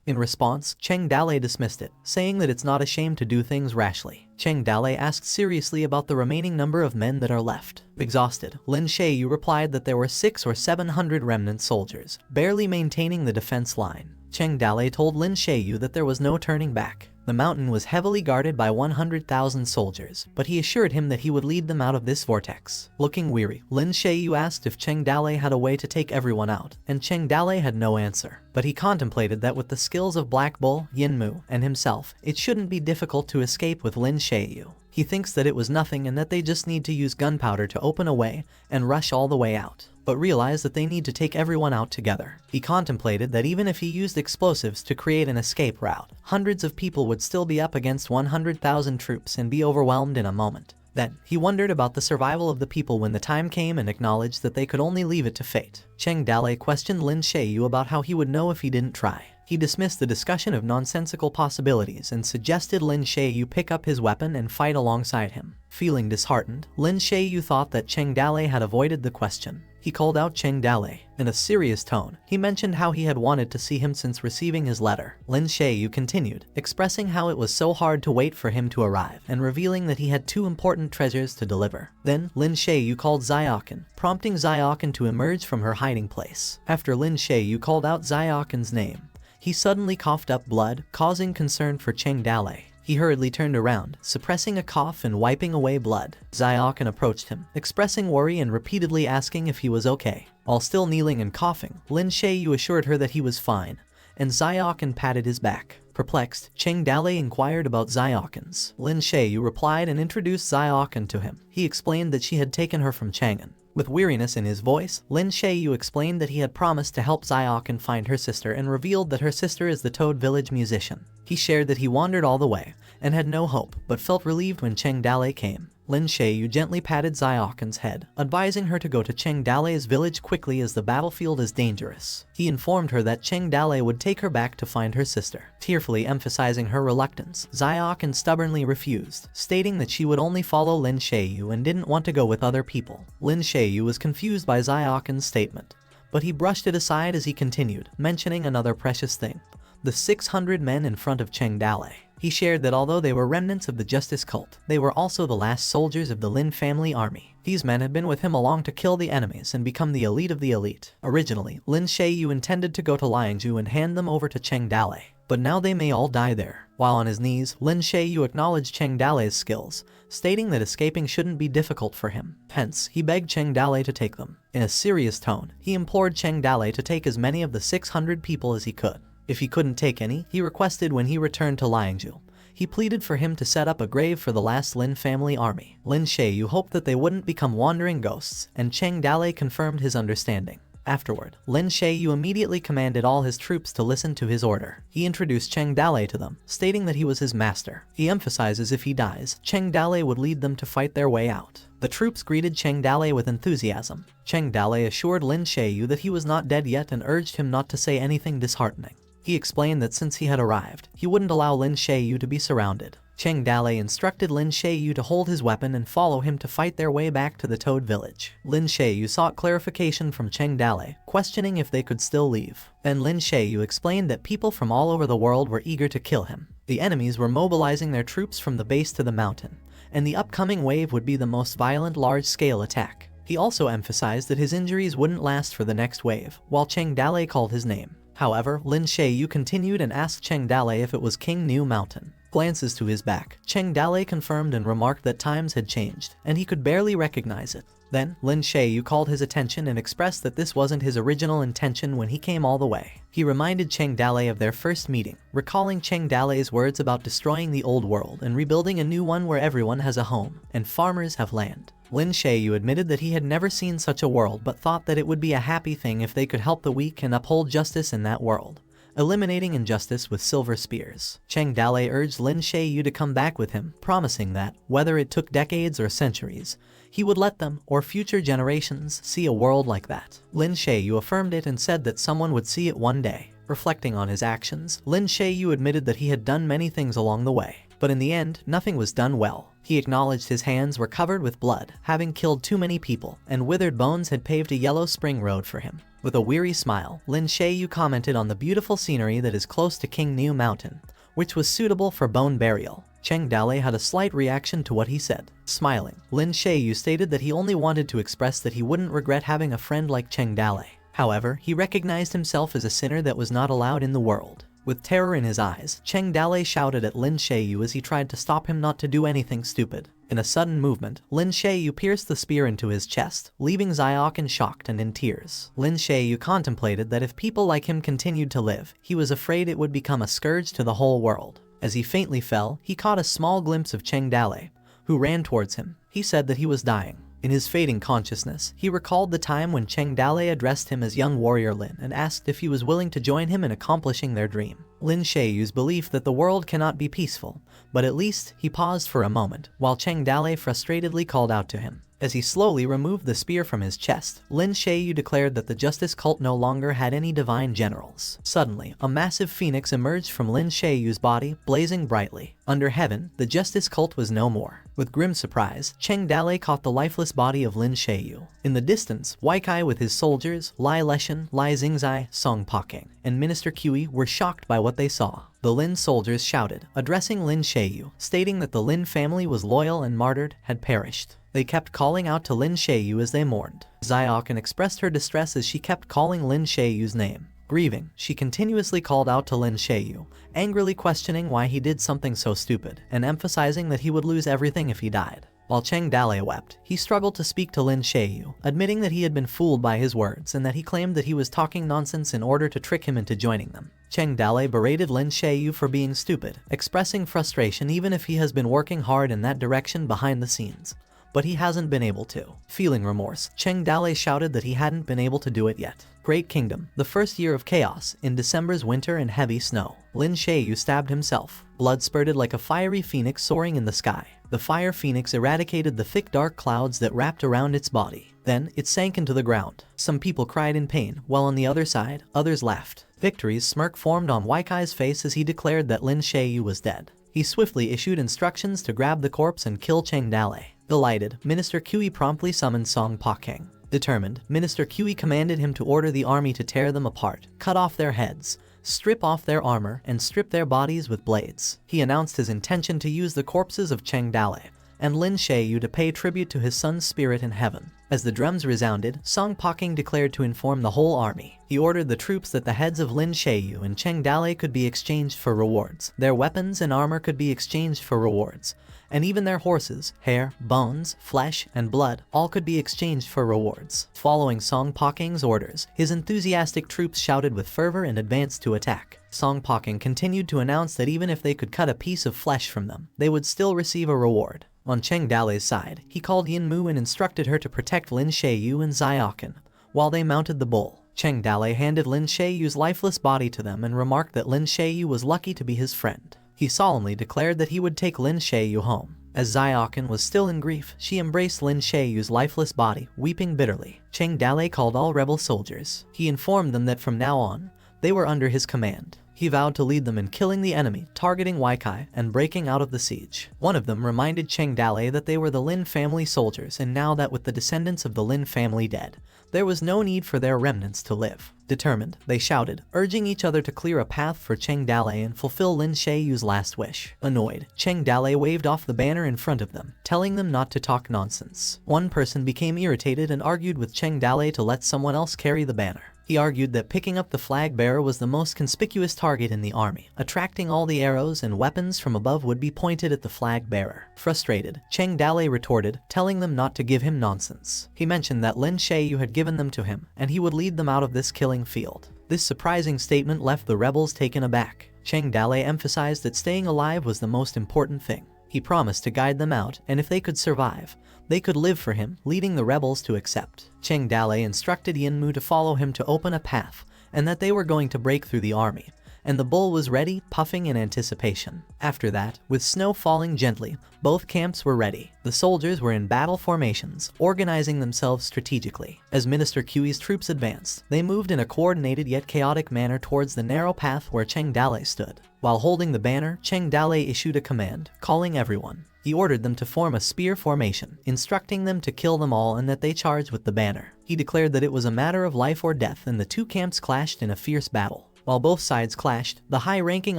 In response, Cheng Dale dismissed it, saying that it's not a shame to do things rashly. Cheng Dale asked seriously about the remaining number of men that are left. Exhausted, Lin Shui replied that there were 600 or 700 remnant soldiers, barely maintaining the defense line. Cheng Dale told Lin Shui that there was no turning back. The mountain was heavily guarded by 100,000 soldiers, but he assured him that he would lead them out of this vortex. Looking weary, Lin Shui asked if Cheng Dale had a way to take everyone out, and Cheng Dale had no answer. But he contemplated that with the skills of Black Bull, Yin Mu, and himself, it shouldn't be difficult to escape with Lin Shui. He thinks that it was nothing and that they just need to use gunpowder to open a way and rush all the way out, but realized that they need to take everyone out together. He contemplated that even if he used explosives to create an escape route, hundreds of people would still be up against 100,000 troops and be overwhelmed in a moment. Then, he wondered about the survival of the people when the time came and acknowledged that they could only leave it to fate. Cheng Dale questioned Lin Shui about how he would know if he didn't try. He dismissed the discussion of nonsensical possibilities and suggested Lin Shui pick up his weapon and fight alongside him. Feeling disheartened, Lin Shui thought that Cheng Dale had avoided the question. He called out Cheng Dale. In a serious tone, he mentioned how he had wanted to see him since receiving his letter. Lin Shui continued, expressing how it was so hard to wait for him to arrive, and revealing that he had 2 important treasures to deliver. Then, Lin Shui called Xiaokan, prompting Xiaokan to emerge from her hiding place. After Lin Shui called out Xiaokan's name, he suddenly coughed up blood, causing concern for Cheng Dale. He hurriedly turned around, suppressing a cough and wiping away blood. Xiaokan approached him, expressing worry and repeatedly asking if he was okay. While still kneeling and coughing, Lin Shui assured her that he was fine, and Xiaokan patted his back. Perplexed, Cheng Dale inquired about Xiaokan's. Lin Shui replied and introduced Xiaokan to him. He explained that she had taken her from Chang'an. With weariness in his voice, Lin Shui explained that he had promised to help Xiaokan find her sister and revealed that her sister is the Toad Village musician. He shared that he wandered all the way and had no hope, but felt relieved when Cheng Dale came. Lin Shui gently patted Xiaokan's head, advising her to go to Cheng Dale's village quickly as the battlefield is dangerous. He informed her that Cheng Dale would take her back to find her sister. Tearfully emphasizing her reluctance, Xiaokan stubbornly refused, stating that she would only follow Lin Shui and didn't want to go with other people. Lin Shui was confused by Xiaokan's statement, but he brushed it aside as he continued, mentioning another precious thing: the 600 men in front of Cheng Dale. He shared that although they were remnants of the Justice cult, they were also the last soldiers of the Lin family army. These men had been with him along to kill the enemies and become the elite of the elite. Originally, Lin Shui intended to go to Liangzhu and hand them over to Cheng Dale, but now they may all die there. While on his knees, Lin Shui acknowledged Cheng Dale's skills, stating that escaping shouldn't be difficult for him. Hence, he begged Cheng Dale to take them. In a serious tone, he implored Cheng Dale to take as many of the 600 people as he could. If he couldn't take any, he requested when he returned to Liangzhu. He pleaded for him to set up a grave for the last Lin family army. Lin Shui hoped that they wouldn't become wandering ghosts, and Cheng Dale confirmed his understanding. Afterward, Lin Shui immediately commanded all his troops to listen to his order. He introduced Cheng Dale to them, stating that he was his master. He emphasizes if he dies, Cheng Dale would lead them to fight their way out. The troops greeted Cheng Dale with enthusiasm. Cheng Dale assured Lin Shui that he was not dead yet and urged him not to say anything disheartening. He explained that since he had arrived, he wouldn't allow Lin Shui to be surrounded. Cheng Dale instructed Lin Shui to hold his weapon and follow him to fight their way back to the Toad Village. Lin Shui sought clarification from Cheng Dale, questioning if they could still leave. Then Lin Shui explained that people from all over the world were eager to kill him. The enemies were mobilizing their troops from the base to the mountain, and the upcoming wave would be the most violent large-scale attack. He also emphasized that his injuries wouldn't last for the next wave, while Cheng Dale called his name. However, Lin Shui continued and asked Cheng Dale if it was King New Mountain. Glances to his back, Cheng Dale confirmed and remarked that times had changed, and he could barely recognize it. Then, Lin Shui called his attention and expressed that this wasn't his original intention when he came all the way. He reminded Cheng Dale of their first meeting, recalling Cheng Dale's words about destroying the old world and rebuilding a new one where everyone has a home, and farmers have land. Lin Shui admitted that he had never seen such a world but thought that it would be a happy thing if they could help the weak and uphold justice in that world, eliminating injustice with silver spears. Cheng Dale urged Lin Shui to come back with him, promising that, whether it took decades or centuries, he would let them, or future generations, see a world like that. Lin Shui affirmed it and said that someone would see it one day. Reflecting on his actions, Lin Shui admitted that he had done many things along the way, but in the end, nothing was done well. He acknowledged his hands were covered with blood, having killed too many people, and withered bones had paved a yellow spring road for him. With a weary smile, Lin Yu commented on the beautiful scenery that is close to King New Mountain, which was suitable for bone burial. Cheng Dalei had a slight reaction to what he said. Smiling, Lin Yu stated that he only wanted to express that he wouldn't regret having a friend like Cheng Dalei. However, he recognized himself as a sinner that was not allowed in the world. With terror in his eyes, Cheng Dalei shouted at Lin Yu as he tried to stop him not to do anything stupid. In a sudden movement, Lin Yu pierced the spear into his chest, leaving Xiaoqin shocked and in tears. Lin Yu contemplated that if people like him continued to live, he was afraid it would become a scourge to the whole world. As he faintly fell, he caught a small glimpse of Cheng Dalei, who ran towards him. He said that he was dying. In his fading consciousness, he recalled the time when Cheng Dalei addressed him as young warrior Lin and asked if he was willing to join him in accomplishing their dream. Lin Yu's belief that the world cannot be peaceful, but at least he paused for a moment, while Cheng Dalei frustratedly called out to him. As he slowly removed the spear from his chest, Lin Yu declared that the justice cult no longer had any divine generals. Suddenly, a massive phoenix emerged from Lin Yu's body, blazing brightly. Under heaven, the justice cult was no more. With grim surprise, Cheng Dalei caught the lifeless body of Lin Yu. In the distance, Weikai with his soldiers, Lai Leshan, Lai Xingzai, Song Paking, and Minister Kui were shocked by what they saw. The Lin soldiers shouted, addressing Lin Yu, stating that the Lin family was loyal and martyred, had perished. They kept calling out to Lin Yu as they mourned. Xiaoqin expressed her distress as she kept calling Lin Yu's name. Grieving, she continuously called out to Lin Yu, angrily questioning why he did something so stupid, and emphasizing that he would lose everything if he died. While Cheng Dalei wept, he struggled to speak to Lin Yu, admitting that he had been fooled by his words and that he claimed that he was talking nonsense in order to trick him into joining them. Cheng Dalei berated Lin Yu for being stupid, expressing frustration even if he has been working hard in that direction behind the scenes. But he hasn't been able to. Feeling remorse, Cheng Dalei shouted that he hadn't been able to do it yet. Great Kingdom, the first year of chaos, in December's winter and heavy snow. Lin Yu stabbed himself. Blood spurted like a fiery phoenix soaring in the sky. The fire phoenix eradicated the thick dark clouds that wrapped around its body. Then, it sank into the ground. Some people cried in pain, while on the other side, others laughed. Victory's smirk formed on Weikai's face as he declared that Lin Yu was dead. He swiftly issued instructions to grab the corpse and kill Cheng Dalei. Delighted, Minister Kui promptly summoned Song Paking. Determined, Minister Kui commanded him to order the army to tear them apart, cut off their heads, strip off their armor, and strip their bodies with blades. He announced his intention to use the corpses of Cheng Dalei and Lin Yu to pay tribute to his son's spirit in heaven. As the drums resounded, Song Paking declared to inform the whole army. He ordered the troops that the heads of Lin Yu and Cheng Dalei could be exchanged for rewards. Their weapons and armor could be exchanged for rewards. And even their horses, hair, bones, flesh, and blood all could be exchanged for rewards. Following Song Paking's orders, his enthusiastic troops shouted with fervor and advanced to attack. Song Paking continued to announce that even if they could cut a piece of flesh from them, they would still receive a reward. On Cheng Dalei's side, he called Yin Mu and instructed her to protect Lin Yu and Xiaoqin while they mounted the bull. Cheng Dalei handed Lin Yu's lifeless body to them and remarked that Lin Yu was lucky to be his friend. He solemnly declared that he would take Lin Yu home. As Xiaoqin was still in grief, she embraced Lin Yu's lifeless body, weeping bitterly. Cheng Dalei called all rebel soldiers. He informed them that from now on, they were under his command. He vowed to lead them in killing the enemy, targeting Weikai, and breaking out of the siege. One of them reminded Cheng Dalei that they were the Lin family soldiers, and now that with the descendants of the Lin family dead, there was no need for their remnants to live. Determined, they shouted, urging each other to clear a path for Cheng Dalei and fulfill Lin Yu's last wish. Annoyed, Cheng Dalei waved off the banner in front of them, telling them not to talk nonsense. One person became irritated and argued with Cheng Dalei to let someone else carry the banner. He argued that picking up the flag bearer was the most conspicuous target in the army. Attracting all the arrows and weapons from above would be pointed at the flag bearer. Frustrated, Cheng Dalei retorted, telling them not to give him nonsense. He mentioned that Lin Yu had given them to him, and he would lead them out of this killing field. This surprising statement left the rebels taken aback. Cheng Dalei emphasized that staying alive was the most important thing. He promised to guide them out, and if they could survive, they could live for him, leading the rebels to accept. Cheng Dalei instructed Yin Mu to follow him to open a path, and that they were going to break through the army, and the bull was ready, puffing in anticipation. After that, with snow falling gently, both camps were ready. The soldiers were in battle formations, organizing themselves strategically. As Minister Qi's troops advanced, they moved in a coordinated yet chaotic manner towards the narrow path where Cheng Dale stood. While holding the banner, Cheng Dale issued a command, calling everyone. He ordered them to form a spear formation, instructing them to kill them all and that they charge with the banner. He declared that it was a matter of life or death, and the two camps clashed in a fierce battle. While both sides clashed, the high-ranking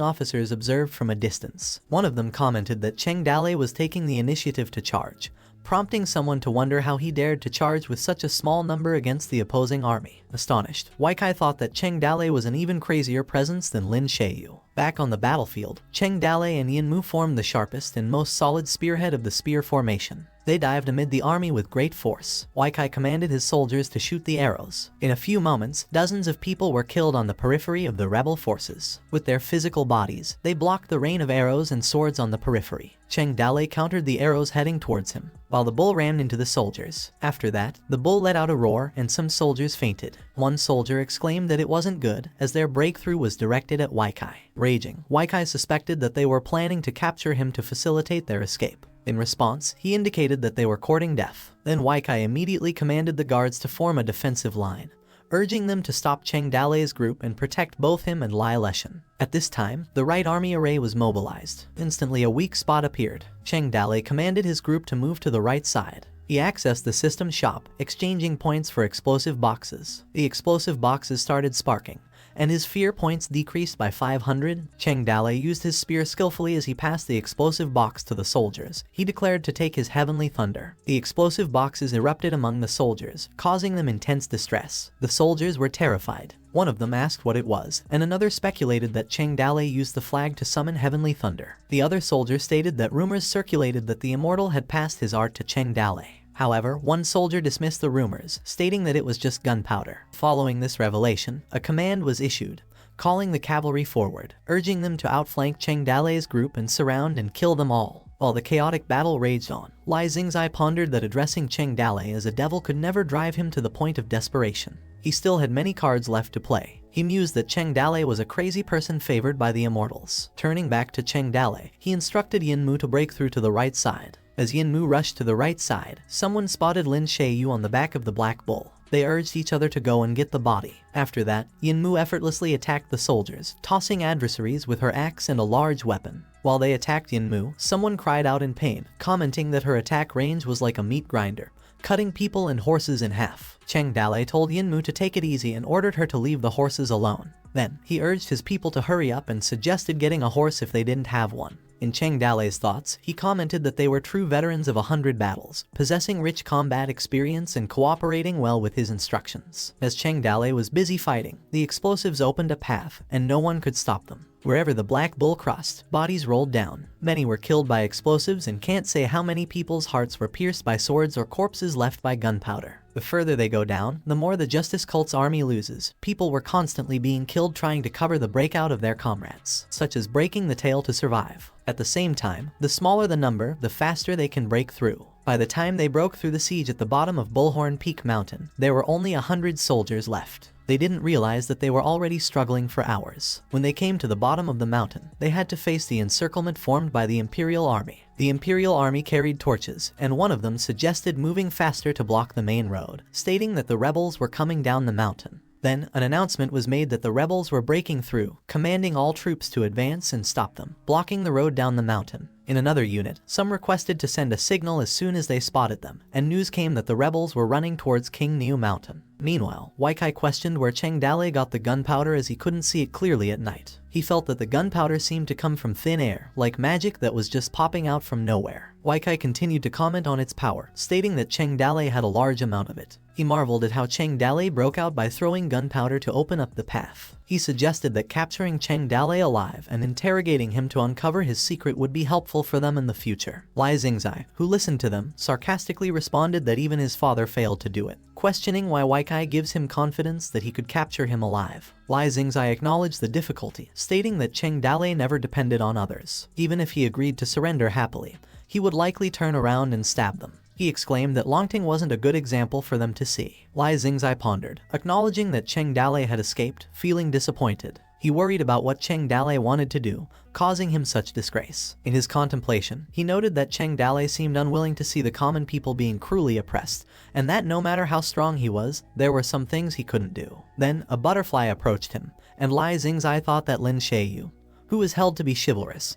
officers observed from a distance. One of them commented that Cheng Dale was taking the initiative to charge, prompting someone to wonder how he dared to charge with such a small number against the opposing army. Astonished, Weikai thought that Cheng Dale was an even crazier presence than Lin Sheyu. Back on the battlefield, Cheng Dale and Yinmu formed the sharpest and most solid spearhead of the spear formation. They dived amid the army with great force. Weikai commanded his soldiers to shoot the arrows. In a few moments, dozens of people were killed on the periphery of the rebel forces. With their physical bodies, they blocked the rain of arrows and swords on the periphery. Cheng Dale countered the arrows heading towards him, while the bull ran into the soldiers. After that, the bull let out a roar and some soldiers fainted. One soldier exclaimed that it wasn't good, as their breakthrough was directed at Weikai. Raging, Weikai suspected that they were planning to capture him to facilitate their escape. In response, he indicated that they were courting death. Then Weikai immediately commanded the guards to form a defensive line, urging them to stop Cheng Dale's group and protect both him and Lai Leshan. At this time, the right army array was mobilized. Instantly a weak spot appeared. Cheng Dale commanded his group to move to the right side. He accessed the system shop, exchanging points for explosive boxes. The explosive boxes started sparking, and his fear points decreased by 500. Cheng Dale used his spear skillfully as he passed the explosive box to the soldiers. He declared to take his heavenly thunder. The explosive boxes erupted among the soldiers, causing them intense distress. The soldiers were terrified. One of them asked what it was, and another speculated that Cheng Dale used the flag to summon heavenly thunder. The other soldier stated that rumors circulated that the immortal had passed his art to Cheng Dale. However, one soldier dismissed the rumors, stating that it was just gunpowder. Following this revelation, a command was issued, calling the cavalry forward, urging them to outflank Cheng Dale's group and surround and kill them all. While the chaotic battle raged on, Lai Xingzai pondered that addressing Cheng Dale as a devil could never drive him to the point of desperation. He still had many cards left to play. He mused that Cheng Dale was a crazy person favored by the immortals. Turning back to Cheng Dale, he instructed Yinmu to break through to the right side. As Yinmu rushed to the right side, someone spotted Lin Sheyu on the back of the black bull. They urged each other to go and get the body. After that, Yinmu effortlessly attacked the soldiers, tossing adversaries with her axe and a large weapon. While they attacked Yinmu, someone cried out in pain, commenting that her attack range was like a meat grinder, cutting people and horses in half. Cheng Dale told Yinmu to take it easy and ordered her to leave the horses alone. Then, he urged his people to hurry up and suggested getting a horse if they didn't have one. In Cheng Dale's thoughts, he commented that they were true veterans of 100 battles, possessing rich combat experience and cooperating well with his instructions. As Cheng Dale was busy fighting, the explosives opened a path, and no one could stop them. Wherever the black bull crossed, bodies rolled down. Many were killed by explosives, and can't say how many people's hearts were pierced by swords or corpses left by gunpowder. The further they go down, the more the Justice Cult's army loses. People were constantly being killed trying to cover the breakout of their comrades, such as breaking the tail to survive. At the same time, the smaller the number, the faster they can break through. By the time they broke through the siege at the bottom of Bullhorn Peak Mountain, there were only 100 soldiers left. They didn't realize that they were already struggling for hours. When they came to the bottom of the mountain, they had to face the encirclement formed by the Imperial Army. The Imperial Army carried torches, and one of them suggested moving faster to block the main road, stating that the rebels were coming down the mountain. Then, an announcement was made that the rebels were breaking through, commanding all troops to advance and stop them, blocking the road down the mountain. In another unit, some requested to send a signal as soon as they spotted them, and news came that the rebels were running towards King Niu Mountain. Meanwhile, Weikai questioned where Cheng Dale got the gunpowder as he couldn't see it clearly at night. He felt that the gunpowder seemed to come from thin air, like magic that was just popping out from nowhere. Weikai continued to comment on its power, stating that Cheng Dale had a large amount of it. He marveled at how Cheng Dale broke out by throwing gunpowder to open up the path. He suggested that capturing Cheng Dale alive and interrogating him to uncover his secret would be helpful for them in the future. Lai Xingzai, who listened to them, sarcastically responded that even his father failed to do it, questioning why Weikai gives him confidence that he could capture him alive. Lai Xingzai acknowledged the difficulty, stating that Cheng Dale never depended on others. Even if he agreed to surrender happily, he would likely turn around and stab them. He exclaimed that Longting wasn't a good example for them to see. Lai Xingzai pondered, acknowledging that Cheng Dale had escaped, feeling disappointed. He worried about what Cheng Dale wanted to do, causing him such disgrace. In his contemplation, he noted that Cheng Dale seemed unwilling to see the common people being cruelly oppressed, and that no matter how strong he was, there were some things he couldn't do. Then, a butterfly approached him, and Lai Xingzai thought that Lin Shayu, who was held to be chivalrous,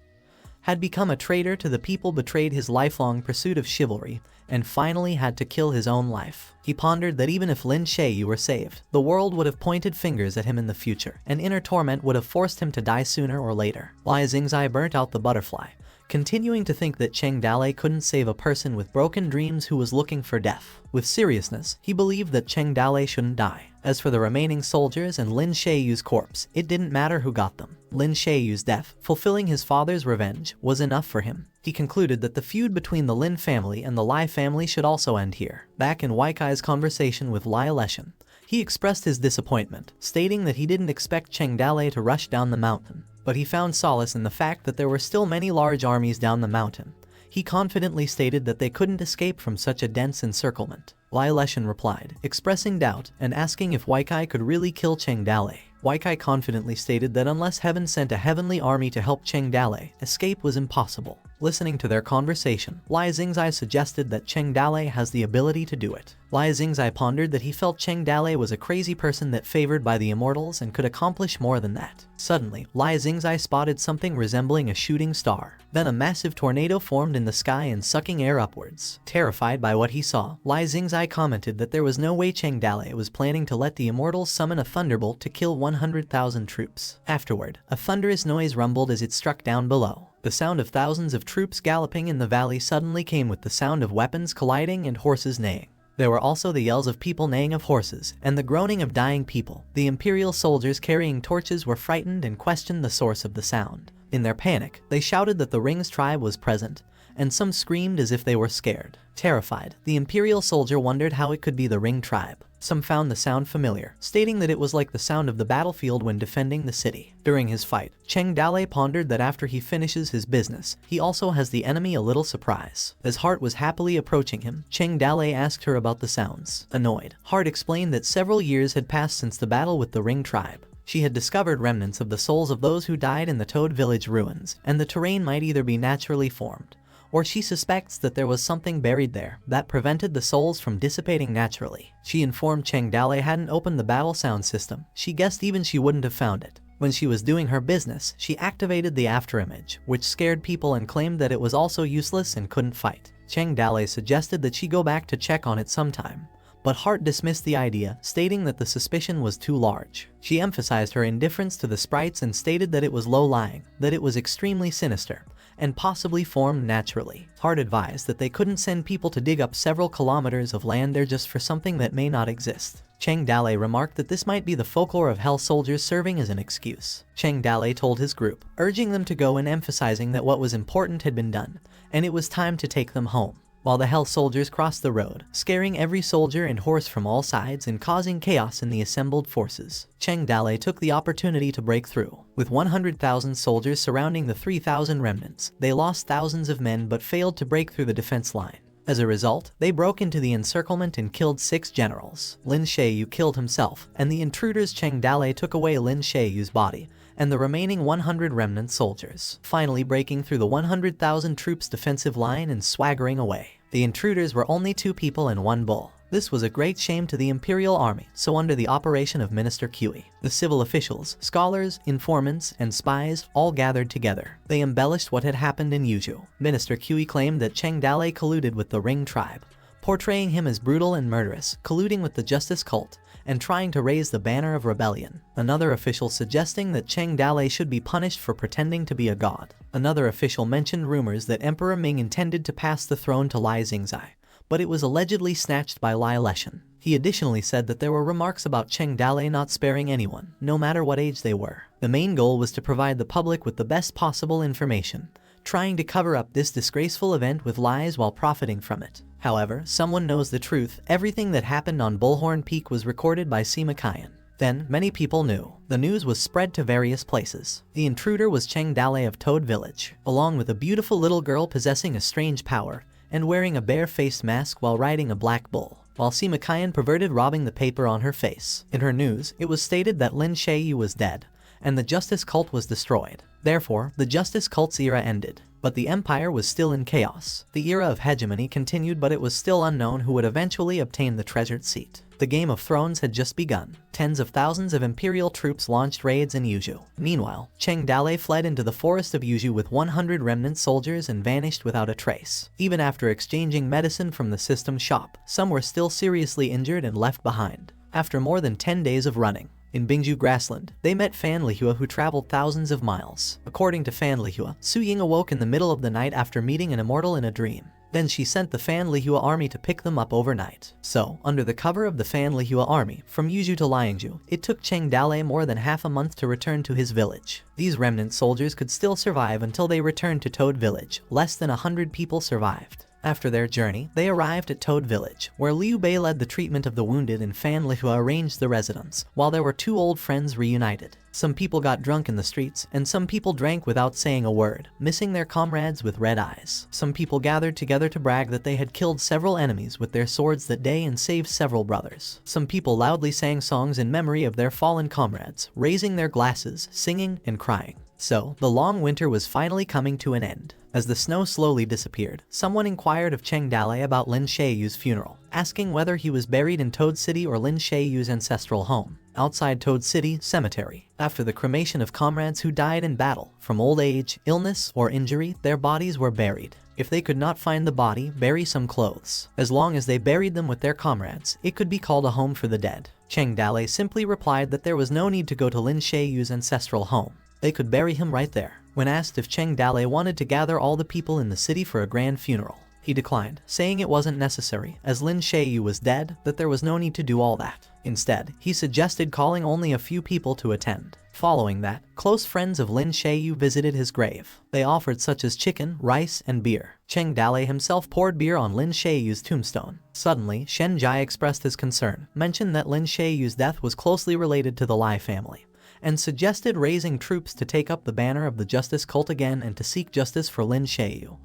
had become a traitor to the people, betrayed his lifelong pursuit of chivalry, and finally had to kill his own life. He pondered that even if Lin Shayu were saved, the world would have pointed fingers at him in the future, and inner torment would have forced him to die sooner or later. Lai Xingzai burnt out the butterfly, continuing to think that Cheng Dale couldn't save a person with broken dreams who was looking for death. With seriousness, he believed that Cheng Dale shouldn't die. As for the remaining soldiers and Lin Shayu's corpse, it didn't matter who got them. Lin Shayu's death, fulfilling his father's revenge, was enough for him. He concluded that the feud between the Lin family and the Lai family should also end here. Back in Waikai's conversation with Lai Leshan, he expressed his disappointment, stating that he didn't expect Cheng Dale to rush down the mountain, but he found solace in the fact that there were still many large armies down the mountain. He confidently stated that they couldn't escape from such a dense encirclement. Lai Leshan replied, expressing doubt and asking if Weikai could really kill Cheng Dale. Weikai confidently stated that unless heaven sent a heavenly army to help Cheng Dale, escape was impossible. Listening to their conversation, Lai Xingzai suggested that Cheng Dale has the ability to do it. Lai Xingzai pondered that he felt Cheng Dale was a crazy person that favored by the immortals and could accomplish more than that. Suddenly, Lai Xingzai spotted something resembling a shooting star. Then a massive tornado formed in the sky and sucking air upwards. Terrified by what he saw, Lai Xingzai commented that there was no way Cheng Dale was planning to let the immortals summon a thunderbolt to kill 100,000 troops. Afterward, a thunderous noise rumbled as it struck down below. The sound of thousands of troops galloping in the valley suddenly came with the sound of weapons colliding and horses neighing. There were also the yells of people neighing of horses, and the groaning of dying people. The imperial soldiers carrying torches were frightened and questioned the source of the sound. In their panic, they shouted that the Ring's tribe was present, and some screamed as if they were scared. Terrified, the imperial soldier wondered how it could be the Ring tribe. Some found the sound familiar, stating that it was like the sound of the battlefield when defending the city. During his fight, Cheng Dale pondered that after he finishes his business, he also has the enemy a little surprise. As Hart was happily approaching him, Cheng Dale asked her about the sounds. Annoyed, Hart explained that several years had passed since the battle with the Ring tribe. She had discovered remnants of the souls of those who died in the Toad Village ruins, and the terrain might either be naturally formed, or she suspects that there was something buried there that prevented the souls from dissipating naturally. She informed Cheng Dale hadn't opened the battle sound system. She guessed even she wouldn't have found it. When she was doing her business, she activated the afterimage, which scared people and claimed that it was also useless and couldn't fight. Cheng Dale suggested that she go back to check on it sometime, but Hart dismissed the idea, stating that the suspicion was too large. She emphasized her indifference to the sprites and stated that it was low-lying, that it was extremely sinister, and possibly formed naturally. Hart advised that they couldn't send people to dig up several kilometers of land there just for something that may not exist. Cheng Dale remarked that this might be the folklore of hell soldiers serving as an excuse. Cheng Dale told his group, urging them to go and emphasizing that what was important had been done, and it was time to take them home. While the hell soldiers crossed the road, scaring every soldier and horse from all sides and causing chaos in the assembled forces, Cheng Dale took the opportunity to break through. With 100,000 soldiers surrounding the 3,000 remnants, they lost thousands of men but failed to break through the defense line. As a result, they broke into the encirclement and killed 6 generals. Lin Shayu killed himself, and the intruders Cheng Dale took away Lin Shayu's body and the remaining 100 remnant soldiers, finally breaking through the 100,000 troops' defensive line and swaggering away. The intruders were only 2 people and 1 bull. This was a great shame to the imperial army, so under the operation of Minister Kui, the civil officials, scholars, informants, and spies all gathered together. They embellished what had happened in Yuzhou. Minister Kui claimed that Cheng Dale colluded with the Ring tribe, portraying him as brutal and murderous, colluding with the justice cult, and trying to raise the banner of rebellion. Another official suggesting that Cheng Dale should be punished for pretending to be a god. Another official mentioned rumors that Emperor Ming intended to pass the throne to Lai Xingzai, but it was allegedly snatched by Lai Leshan. He additionally said that there were remarks about Cheng Dale not sparing anyone, no matter what age they were. The main goal was to provide the public with the best possible information, trying to cover up this disgraceful event with lies while profiting from it. However, someone knows the truth. Everything that happened on Bullhorn Peak was recorded by Sima Kayan. Then, many people knew. The news was spread to various places. The intruder was Cheng Dale of Toad Village, along with a beautiful little girl possessing a strange power and wearing a bare-faced mask while riding a black bull, while Sima Kayan perverted robbing the paper on her face. In her news, it was stated that Lin Shayu was dead, and the Justice Cult was destroyed. Therefore, the Justice Cult's era ended. But the empire was still in chaos. The era of hegemony continued, but it was still unknown who would eventually obtain the treasured seat. The Game of Thrones had just begun. Tens of thousands of imperial troops launched raids in Yuju. Meanwhile, Cheng Dale fled into the forest of Yuju with 100 remnant soldiers and vanished without a trace. Even after exchanging medicine from the system shop, some were still seriously injured and left behind. After more than 10 days of running, in Bingju Grassland, they met Fan Lihua, who traveled thousands of miles. According to Fan Lihua, Su Ying awoke in the middle of the night after meeting an immortal in a dream. Then she sent the Fan Lihua army to pick them up overnight. So, under the cover of the Fan Lihua army, from Yuju to Liangju, it took Cheng Dale more than half a month to return to his village. These remnant soldiers could still survive until they returned to Toad Village. Less than 100 people survived. After their journey, they arrived at Toad Village, where Liu Bei led the treatment of the wounded and Fan Lihua arranged the residence, while there were two old friends reunited. Some people got drunk in the streets, and some people drank without saying a word, missing their comrades with red eyes. Some people gathered together to brag that they had killed several enemies with their swords that day and saved several brothers. Some people loudly sang songs in memory of their fallen comrades, raising their glasses, singing, and crying. So, the long winter was finally coming to an end. As the snow slowly disappeared, someone inquired of Cheng Dale about Lin Sheiyu's funeral, asking whether he was buried in Toad City or Lin Sheiyu's ancestral home. Outside Toad City Cemetery, after the cremation of comrades who died in battle, from old age, illness, or injury, their bodies were buried. If they could not find the body, bury some clothes. As long as they buried them with their comrades, it could be called a home for the dead. Cheng Dale simply replied that there was no need to go to Lin Sheiyu's ancestral home. They could bury him right there. When asked if Cheng Dale wanted to gather all the people in the city for a grand funeral, he declined, saying it wasn't necessary, as Lin Sheiyu was dead, that there was no need to do all that. Instead, he suggested calling only a few people to attend. Following that, close friends of Lin Sheiyu visited his grave. They offered such as chicken, rice, and beer. Cheng Dale himself poured beer on Lin Sheiyu's tombstone. Suddenly, Shen Jai expressed his concern, mentioned that Lin Sheiyu's death was closely related to the Lai family, and suggested raising troops to take up the banner of the Justice Cult again and to seek justice for Lin Sheiyu.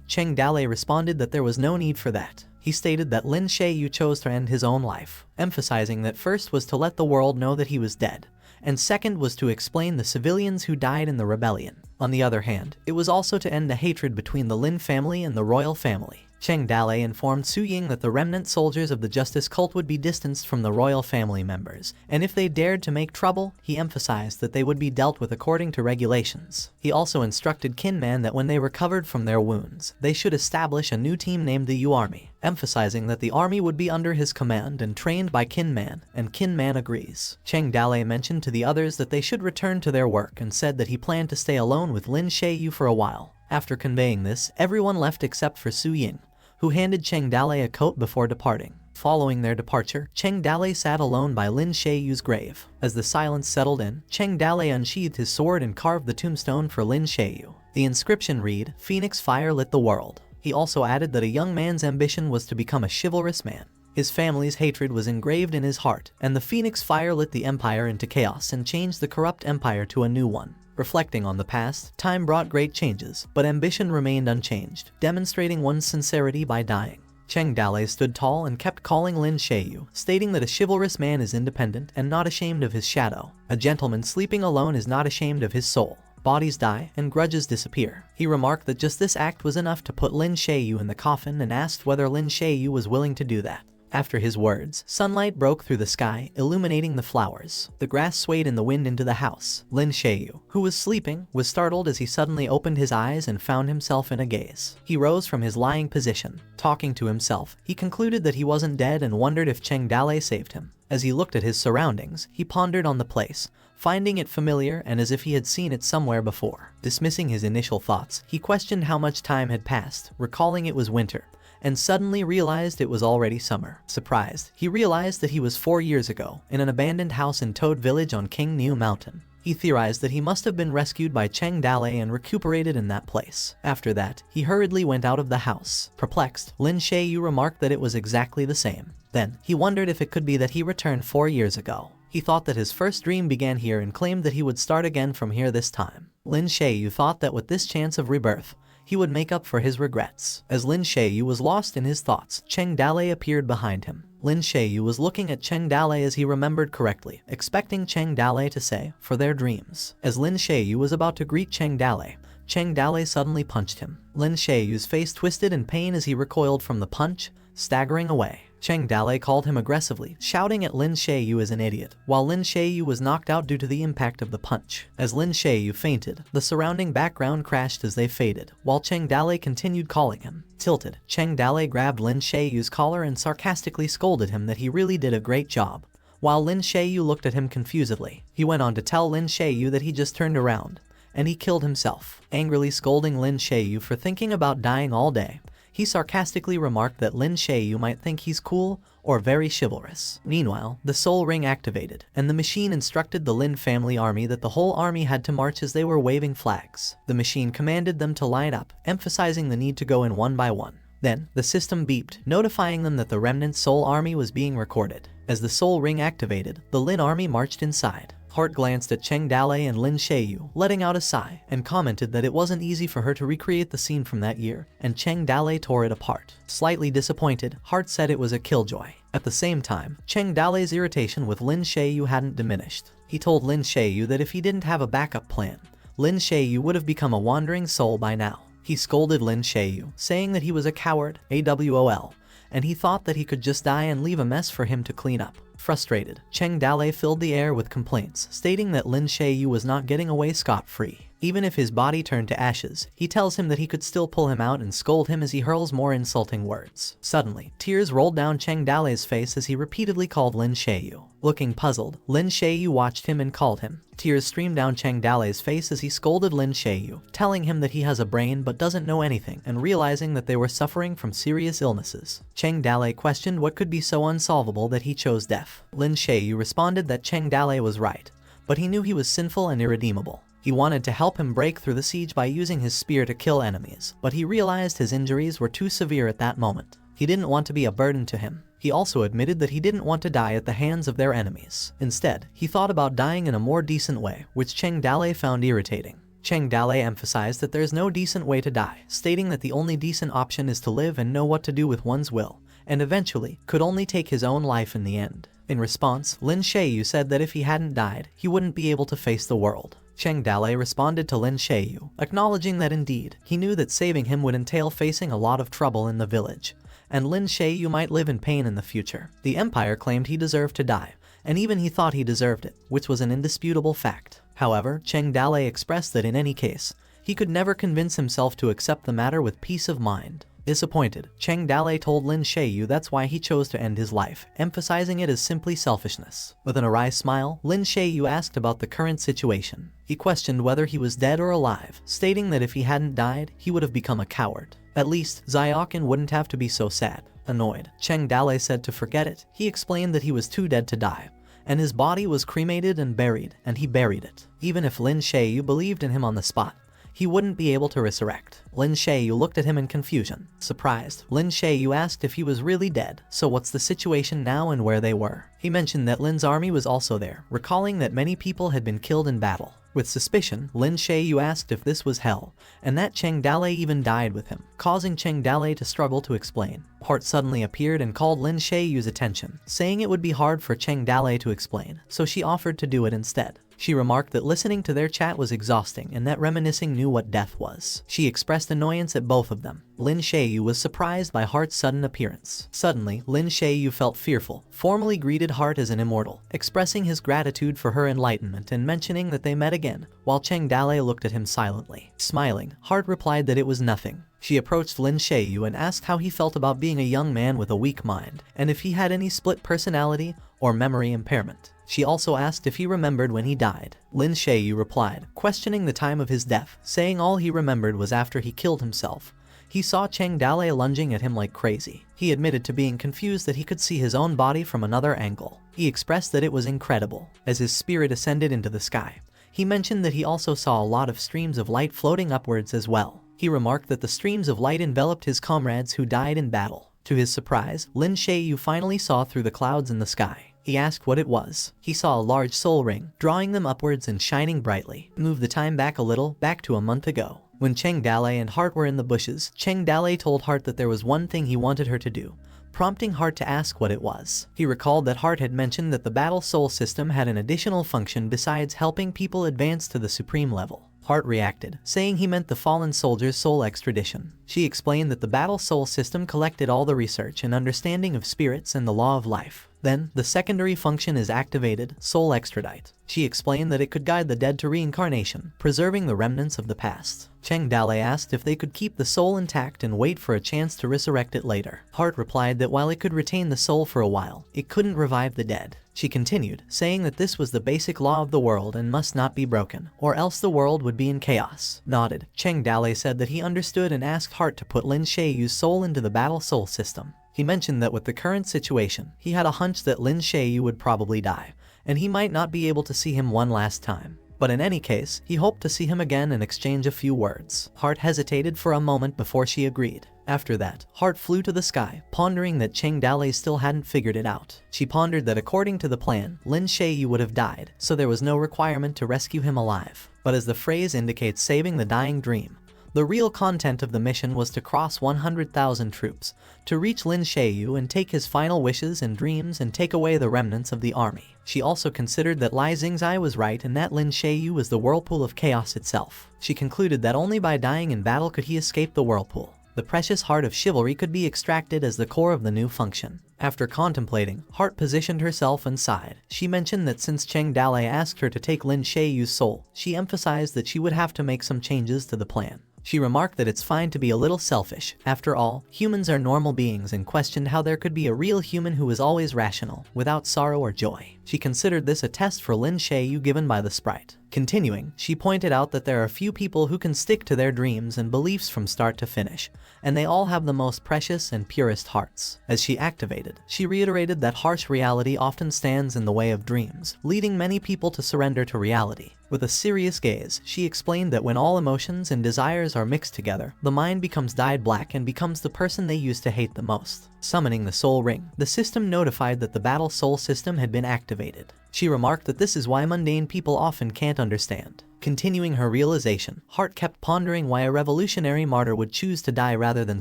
Cheng Dale responded that there was no need for that. He stated that Lin Sheiyu chose to end his own life, emphasizing that first was to let the world know that he was dead, and second was to explain the civilians who died in the rebellion. On the other hand, it was also to end the hatred between the Lin family and the royal family. Cheng Dale informed Su Ying that the remnant soldiers of the Justice Cult would be distanced from the royal family members, and if they dared to make trouble, he emphasized that they would be dealt with according to regulations. He also instructed Kinman that when they recovered from their wounds, they should establish a new team named the U Army, emphasizing that the army would be under his command and trained by Kinman, and Kinman agrees. Cheng Dale mentioned to the others that they should return to their work and said that he planned to stay alone with Lin Sheiyu for a while. After conveying this, everyone left except for Su Ying, who handed Cheng Dale a coat before departing. Following their departure, Cheng Dale sat alone by Lin Sheiyu's grave. As the silence settled in, Cheng Dale unsheathed his sword and carved the tombstone for Lin Sheiyu. The inscription read, "Phoenix fire lit the world." He also added that a young man's ambition was to become a chivalrous man. His family's hatred was engraved in his heart, and the Phoenix fire lit the empire into chaos and changed the corrupt empire to a new one. Reflecting on the past, time brought great changes, but ambition remained unchanged, demonstrating one's sincerity by dying. Cheng Dale stood tall and kept calling Lin Sheiyu, stating that a chivalrous man is independent and not ashamed of his shadow. A gentleman sleeping alone is not ashamed of his soul. Bodies die, and grudges disappear. He remarked that just this act was enough to put Lin Sheiyu in the coffin and asked whether Lin Sheiyu was willing to do that. After his words, sunlight broke through the sky, illuminating the flowers. The grass swayed in the wind into the house. Lin Sheiyu, who was sleeping, was startled as he suddenly opened his eyes and found himself in a gaze. He rose from his lying position. Talking to himself, he concluded that he wasn't dead and wondered if Cheng Dale saved him. As he looked at his surroundings, he pondered on the place, finding it familiar and as if he had seen it somewhere before. Dismissing his initial thoughts, he questioned how much time had passed, recalling it was winter, and suddenly realized it was already summer. Surprised, he realized that he was 4 years ago, in an abandoned house in Toad Village on King New Mountain. He theorized that he must have been rescued by Cheng Dale and recuperated in that place. After that, he hurriedly went out of the house. Perplexed, Lin Sheiyu remarked that it was exactly the same. Then, he wondered if it could be that he returned 4 years ago. He thought that his first dream began here and claimed that he would start again from here this time. Lin Sheiyu thought that with this chance of rebirth, he would make up for his regrets. As Lin Sheiyu was lost in his thoughts, Cheng Dale appeared behind him. Lin Shui was looking at Cheng Dalei as he remembered correctly, expecting Cheng Dalei to say, "for their dreams." As Lin Shui was about to greet Cheng Dalei suddenly punched him. Lin Shui's face twisted in pain as he recoiled from the punch, staggering away. Cheng Dalei called him aggressively, shouting at Lin Shui as an idiot, while Lin Shui was knocked out due to the impact of the punch. As Lin Shui fainted, the surrounding background crashed as they faded, while Cheng Dalei continued calling him. Tilted, Cheng Dalei grabbed Lin Shui's collar and sarcastically scolded him that he really did a great job. While Lin Shui looked at him confusedly, he went on to tell Lin Shui that he just turned around, and he killed himself. Angrily scolding Lin Shui for thinking about dying all day, he sarcastically remarked that Lin Shui might think he's cool or very chivalrous. Meanwhile, the soul ring activated, and the machine instructed the Lin family army that the whole army had to march as they were waving flags. The machine commanded them to line up, emphasizing the need to go in one by one. Then, the system beeped, notifying them that the remnant soul army was being recorded. As the soul ring activated, the Lin army marched inside. Hart glanced at Cheng Dalei and Lin Shui, letting out a sigh, and commented that it wasn't easy for her to recreate the scene from that year, and Cheng Dalei tore it apart. Slightly disappointed, Hart said it was a killjoy. At the same time, Cheng Dalei's irritation with Lin Shui hadn't diminished. He told Lin Shui that if he didn't have a backup plan, Lin Shui would have become a wandering soul by now. He scolded Lin Shui, saying that he was a coward, AWOL, and he thought that he could just die and leave a mess for him to clean up. Frustrated, Cheng Dalei filled the air with complaints, stating that Lin Shui was not getting away scot-free. Even if his body turned to ashes, he tells him that he could still pull him out and scold him as he hurls more insulting words. Suddenly, tears rolled down Cheng Dalei's face as he repeatedly called Lin Shui. Looking puzzled, Lin Shui watched him and called him. Tears streamed down Cheng Dalei's face as he scolded Lin Shui, telling him that he has a brain but doesn't know anything, and realizing that they were suffering from serious illnesses. Cheng Dalei questioned what could be so unsolvable that he chose death. Lin Shui responded that Cheng Dalei was right, but he knew he was sinful and irredeemable. He wanted to help him break through the siege by using his spear to kill enemies, but he realized his injuries were too severe at that moment. He didn't want to be a burden to him. He also admitted that he didn't want to die at the hands of their enemies. Instead, he thought about dying in a more decent way, which Cheng Dalei found irritating. Cheng Dalei emphasized that there's no decent way to die, stating that the only decent option is to live and know what to do with one's will, and eventually could only take his own life in the end. In response, Lin Shui said that if he hadn't died, he wouldn't be able to face the world. Cheng Dalei responded to Lin Shui, acknowledging that indeed, he knew that saving him would entail facing a lot of trouble in the village, and Lin Shui might live in pain in the future. The Empire claimed he deserved to die, and even he thought he deserved it, which was an indisputable fact. However, Cheng Dalei expressed that in any case, he could never convince himself to accept the matter with peace of mind. Disappointed, Cheng Dalei told Lin Shui that's why he chose to end his life, emphasizing it as simply selfishness. With an awry smile, Lin Shui asked about the current situation. He questioned whether he was dead or alive, stating that if he hadn't died, he would have become a coward. At least, Xiaoqin wouldn't have to be so sad. Annoyed, Cheng Dalei said to forget it. He explained that he was too dead to die, and his body was cremated and buried, and he buried it. Even if Lin Shui believed in him on the spot, he wouldn't be able to resurrect. Lin Shui looked at him in confusion. Surprised, Lin Shui asked if he was really dead. So what's the situation now and where they were? He mentioned that Lin's army was also there, recalling that many people had been killed in battle. With suspicion, Lin Shui asked if this was hell, and that Cheng Dalei even died with him, causing Cheng Dalei to struggle to explain. Hart suddenly appeared and called Lin Shui's attention, saying it would be hard for Cheng Dalei to explain, so she offered to do it instead. She remarked that listening to their chat was exhausting and that reminiscing knew what death was. She expressed annoyance at both of them. Lin Shui was surprised by Hart's sudden appearance. Suddenly, Lin Shui felt fearful, formally greeted Hart as an immortal, expressing his gratitude for her enlightenment and mentioning that they met again, while Cheng Dalei looked at him silently. Smiling, Hart replied that it was nothing. She approached Lin Shui and asked how he felt about being a young man with a weak mind, and if he had any split personality or memory impairment. She also asked if he remembered when he died. Lin Shui replied, questioning the time of his death, saying all he remembered was after he killed himself. He saw Cheng Dalei lunging at him like crazy. He admitted to being confused that he could see his own body from another angle. He expressed that it was incredible. As his spirit ascended into the sky, he mentioned that he also saw a lot of streams of light floating upwards as well. He remarked that the streams of light enveloped his comrades who died in battle. To his surprise, Lin Shui finally saw through the clouds in the sky. He asked what it was. He saw a large soul ring, drawing them upwards and shining brightly. Move the time back a little, back to a month ago. When Cheng Dalei and Hart were in the bushes, Cheng Dalei told Hart that there was one thing he wanted her to do, prompting Hart to ask what it was. He recalled that Hart had mentioned that the battle soul system had an additional function besides helping people advance to the supreme level. Hart reacted, saying he meant the fallen soldier's soul extradition. She explained that the battle soul system collected all the research and understanding of spirits and the law of life. Then, the secondary function is activated, soul extradite. She explained that it could guide the dead to reincarnation, preserving the remnants of the past. Cheng Dale asked if they could keep the soul intact and wait for a chance to resurrect it later. Hart replied that while it could retain the soul for a while, it couldn't revive the dead. She continued, saying that this was the basic law of the world and must not be broken, or else the world would be in chaos. Nodded, Cheng Dale said that he understood and asked Hart to put Lin Shaoyu's soul into the battle soul system. He mentioned that with the current situation, he had a hunch that Lin Shaoyu would probably die, and he might not be able to see him one last time. But in any case, he hoped to see him again and exchange a few words. Hart hesitated for a moment before she agreed. After that, Hart flew to the sky, pondering that Cheng Dale still hadn't figured it out. She pondered that according to the plan, Lin Shaoyu would have died, so there was no requirement to rescue him alive. But as the phrase indicates, saving the dying dream, the real content of the mission was to cross 100,000 troops, to reach Lin Shaoyu and take his final wishes and dreams and take away the remnants of the army. She also considered that Lai Xingzai was right and that Lin Shaoyu was the whirlpool of chaos itself. She concluded that only by dying in battle could he escape the whirlpool. The precious heart of chivalry could be extracted as the core of the new function. After contemplating, Hart positioned herself and sighed. She mentioned that since Cheng Dale asked her to take Lin Shaoyu's soul, she emphasized that she would have to make some changes to the plan. She remarked that it's fine to be a little selfish. After all, humans are normal beings, and questioned how there could be a real human who is always rational, without sorrow or joy. She considered this a test for Lin Shaoyu given by the sprite. Continuing, she pointed out that there are few people who can stick to their dreams and beliefs from start to finish, and they all have the most precious and purest hearts. As she activated, she reiterated that harsh reality often stands in the way of dreams, leading many people to surrender to reality. With a serious gaze, she explained that when all emotions and desires are mixed together, the mind becomes dyed black and becomes the person they used to hate the most. Summoning the soul ring, the system notified that the battle soul system had been activated. She remarked that this is why mundane people often can't understand. Continuing her realization, Hart kept pondering why a revolutionary martyr would choose to die rather than